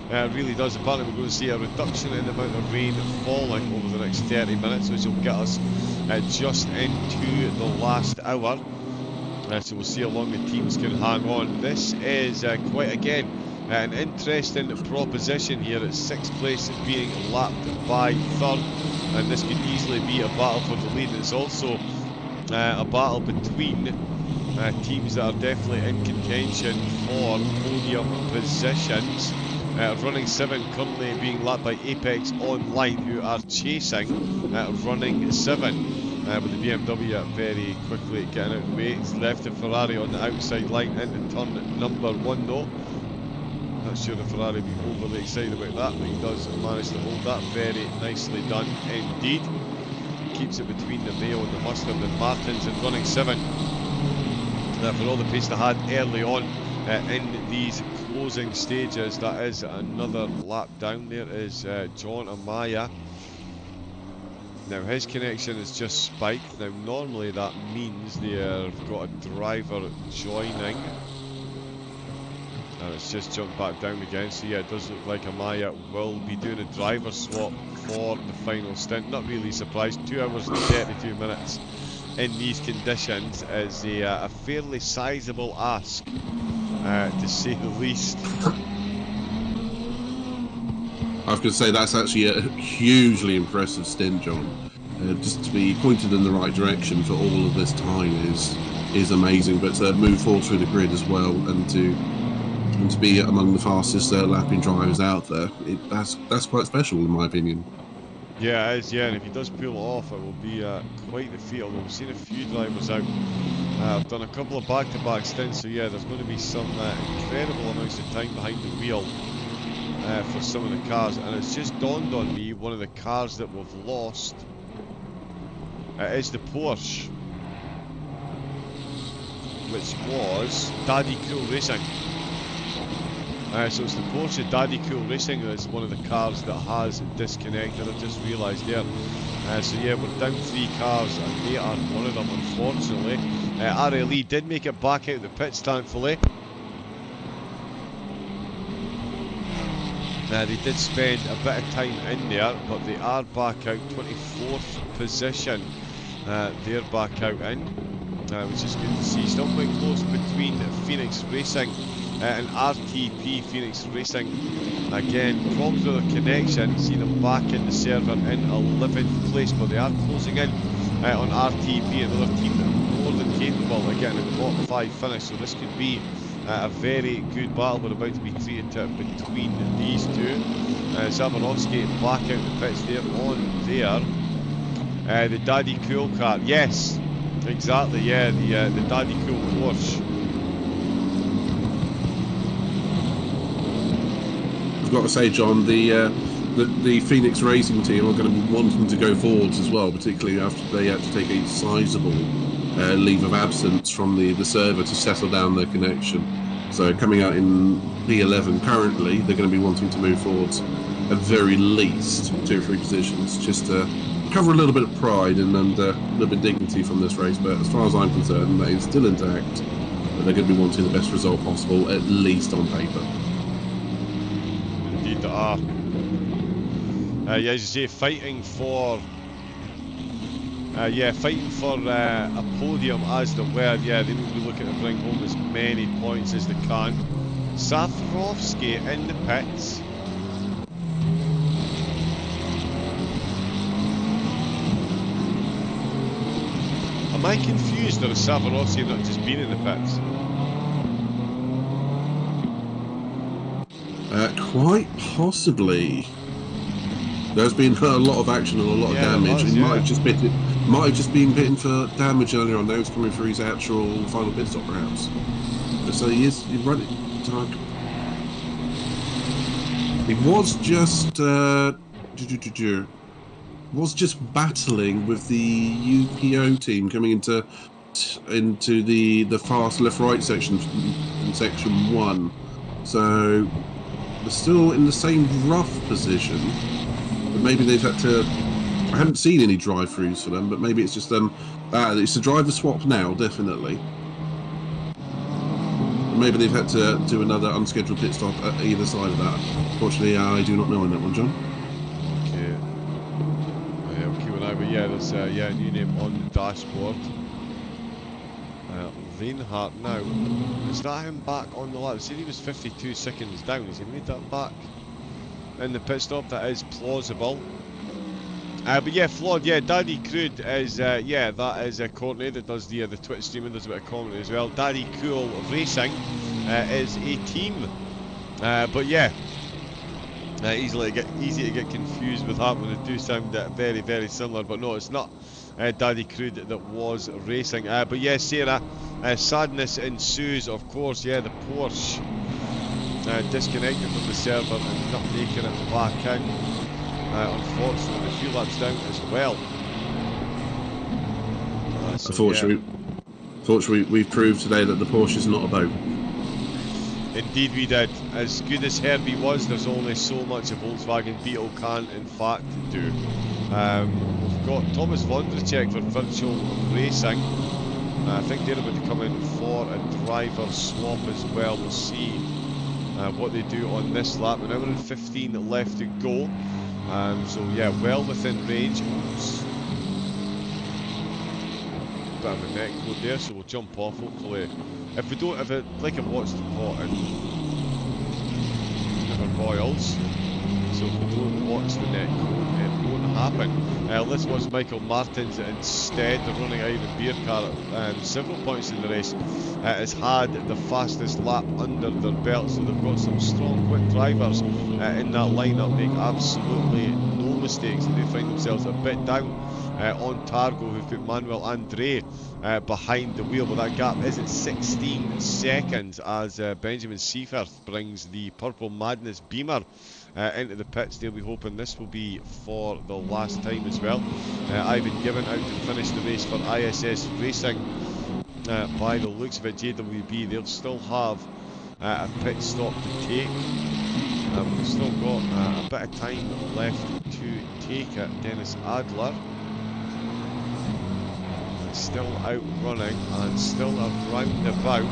S2: It really does. Apparently we're going to see a reduction in the amount of rain falling over the next 30 minutes, which will get us just into the last hour. So we'll see how long the teams can hang on. This is quite again an interesting proposition here. At 6th place being lapped by 3rd, and this could easily be a battle for the lead. It's also a battle between teams that are definitely in contention for podium positions. Running 7 currently being lapped by Apex Online, who are chasing running 7. With the BMW very quickly getting out of the way. It's left the Ferrari on the outside line into turn number 1 though. Not sure the Ferrari will be overly excited about that, but he does manage to hold that. Very nicely done indeed. Keeps it between the Mayo and the Mustard and Martins in running 7. For all the pace they had early on in these closing stages, that is another lap down. There is John Amaya. Now his connection is just spiked. Now normally that means they've got a driver joining. And it's just jumped back down again. So yeah, it does look like Amaya will be doing a driver swap for the final stint. Not really surprised. 2 hours and 32 minutes in these conditions is a fairly sizable ask, to say the least.
S5: I was going to say that's actually a hugely impressive stint, John. Just to be pointed in the right direction for all of this time is amazing. But to move forward through the grid as well, and to be among the fastest lapping drivers out there, that's quite special in my opinion.
S2: Yeah, it is. Yeah, and if he does pull it off, it will be quite the feat. Although we've seen a few drivers out. I've done a couple of back-to-back stints, so yeah, there's going to be some incredible amounts of time behind the wheel. For some of the cars, and it's just dawned on me, one of the cars that we've lost is the Porsche. which was Daddy Cool Racing. So it's the Porsche Daddy Cool Racing that's one of the cars that has disconnected. I've just realised there. So yeah, we're down 3 cars and they are one of them, unfortunately. RLE did make it back out of the pits, thankfully. They did spend a bit of time in there, but they are back out, 24th position. They're back out in, which is good to see. Still quite close between Phoenix Racing and RTP Phoenix Racing. Again, problems with their connection, see them back in the server in 11th place, but they are closing in on RTP, another team that are more than capable of getting a top 5 finish, so this could be a very good battle. We're about to be treated to between these two. Zawarovski back out the pits there on there. The Daddy Cool car, yes, exactly, yeah, the Daddy Cool Porsche.
S5: I've got to say, John, the Phoenix Racing team are going to be wanting to go forwards as well, particularly after they had to take a sizable leave of absence from the server to settle down their connection. So coming out in P11 currently, they're going to be wanting to move forwards at very least 2 or 3 positions, just to cover a little bit of pride and a little bit of dignity from this race. But as far as I'm concerned, that is still intact. But they're going to be wanting the best result possible, at least on paper.
S2: Indeed they are. Yeah, as you say, fighting for a podium as they were. Yeah, they will be looking to bring home as many points as they can. Zawarovski in the pits. Am I confused, or has Zawarovski not just been in the pits?
S5: Quite possibly. There's been a lot of action and a lot of damage. He might have just been bitten for damage earlier on. Now it's coming through his actual final pit stop, perhaps. So he's running. He was just battling with the UPO team coming into the fast left-right section in section 1. So they're still in the same rough position. But maybe they've had to. I haven't seen any drive-throughs for them, but maybe it's just it's a driver swap now, definitely. Maybe they've had to do another unscheduled pit stop at either side of that. Fortunately, I do not know on that one, John.
S2: Okay. I'll keep an eye, but yeah, there's a new name on the dashboard. Reinhardt now. Is that him back on the lap? See, he was 52 seconds down. Has he made that back in the pit stop? That is plausible. But yeah, Flawed, yeah, Daddy Crude is, that is Courtney that does the Twitch streaming, does a bit of commentary as well. Daddy Cool Racing is a team. But yeah, easy to get confused with that when they do sound very, very similar. But no, it's not Daddy Crude that was racing. But yeah, Sarah, sadness ensues, of course. Yeah, the Porsche disconnected from the server and not making it back in. Unfortunately, a few laps down as well.
S5: Unfortunately, we've proved today that the Porsche is not a boat.
S2: Indeed we did. As good as Herbie was, there's only so much a Volkswagen Beetle can in fact do. We've got Thomas Vondracek for virtual racing. I think they're about to come in for a driver swap as well. We'll see what they do on this lap. An hour and 15 left to go. So yeah, well within range. Oops. Bit of a neck code there, so we'll jump off hopefully. If it like I've watched the pot and never boils. So if we don't watch the net code, it won't happen. Let's watch Michael Martins instead. They're running out of the beer car at several points in the race. Has had the fastest lap under their belt, so they've got some strong, quick drivers in that lineup. Make absolutely no mistakes, and they find themselves a bit down on Targo, who've put Manuel Andre behind the wheel, but that gap is at 16 seconds as Benjamin Seaforth brings the Purple Madness Beamer into the pits. They'll be hoping this will be for the last time as well. Ivan Gibbon out to finish the race for ISS Racing. by the looks of it, JWB, they'll still have a pit stop to take. We've still got a bit of time left to take it. Dennis Adler still out running and still around about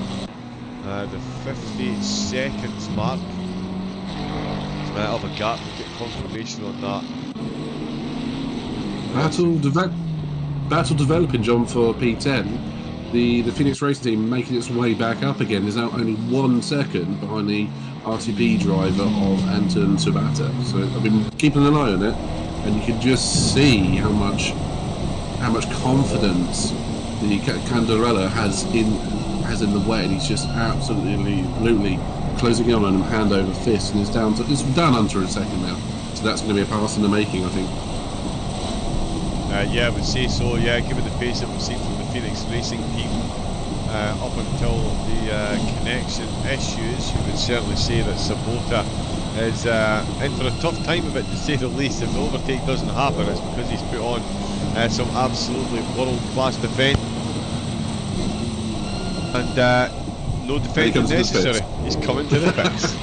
S2: the 50 seconds mark of a gap. We'll get confirmation on that.
S5: Battle developing, John, for P10. The Phoenix Racing Team making its way back up again. Is now only 1 second behind the RTP driver of Anton Subata. So I've been keeping an eye on it, and you can just see how much confidence the Candarella has in the way, and he's just absolutely closing in on him hand over fist, and it's down under a second now. So that's going to be a pass in the making, I think.
S2: Yeah, I would say so. Yeah, given the pace that we've seen from the Phoenix Racing Team up until the connection issues, you would certainly say that Sabota is in for a tough time of it, to say the least. If the overtake doesn't happen, it's because he's put on some absolutely world-class defence, and no defence is necessary. He's coming to the pits.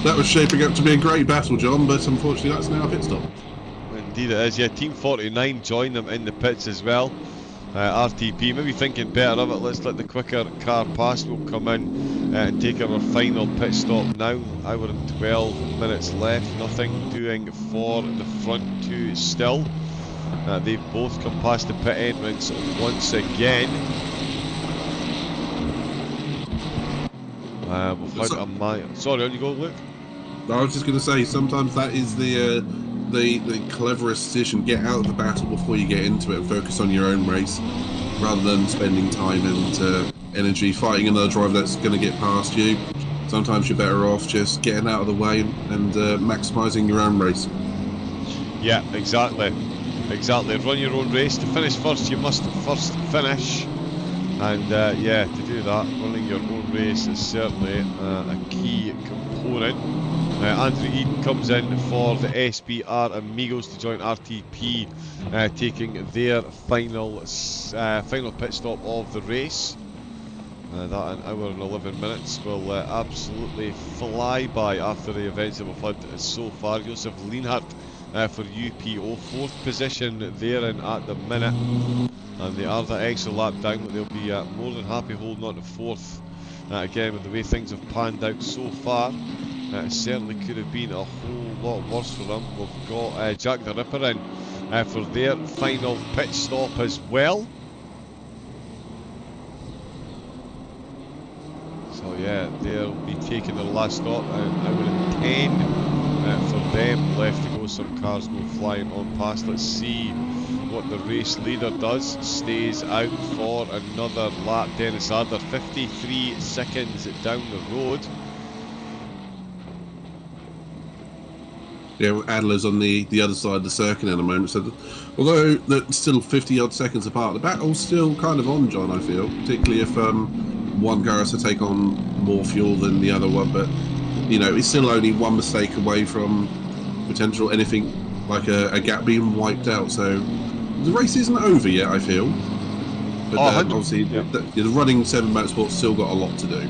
S5: That was shaping up to be a great battle, John, but unfortunately that's now a pit stop.
S2: Indeed it is. Yeah, Team 49 join them in the pits as well. RTP maybe thinking better of it. Let's let the quicker car past. We'll come in and take our final pit stop now. Hour and 12 minutes left. Nothing doing for the front two still. They've both come past the pit entrance once again. We've had a mile. Sorry, on you go, Luke.
S5: I was just going to say, sometimes that is the cleverest decision. Get out of the battle before you get into it and focus on your own race, rather than spending time and energy fighting another driver that's going to get past you. Sometimes you're better off just getting out of the way and maximising your own race.
S2: Yeah, exactly. Run your own race. To finish first, you must first finish. And yeah, to do that, running your own race is certainly a key component. Andrew Eden comes in for the SBR Amigos to join RTP, taking their final pit stop of the race. That an hour and 11 minutes will absolutely fly by after the events that we've had so far. Josef Lienhardt for UPO, 4th position there in at the minute, and they are the extra lap down, but they'll be more than happy holding on to 4th. Again, with the way things have panned out so far, it certainly could have been a whole lot worse for them. We've got Jack the Ripper in for their final pit stop as well. So yeah, they'll be taking their last stop. Hour and 10 for them left to go. Some cars go flying on past. Let's see what the race leader does. Stays out for another lap. Dennis Adler, 53 seconds down the road.
S5: Yeah, Adler's on the other side of the circuit at the moment. So, although they're still 50 odd seconds apart, the battle's still kind of on, John. I feel, particularly if one car has to take on more fuel than the other one. But you know, it's still only one mistake away from potential anything like a gap being wiped out. So the race isn't over yet, I feel. But obviously, the running 7 motorsport's still got a lot to do.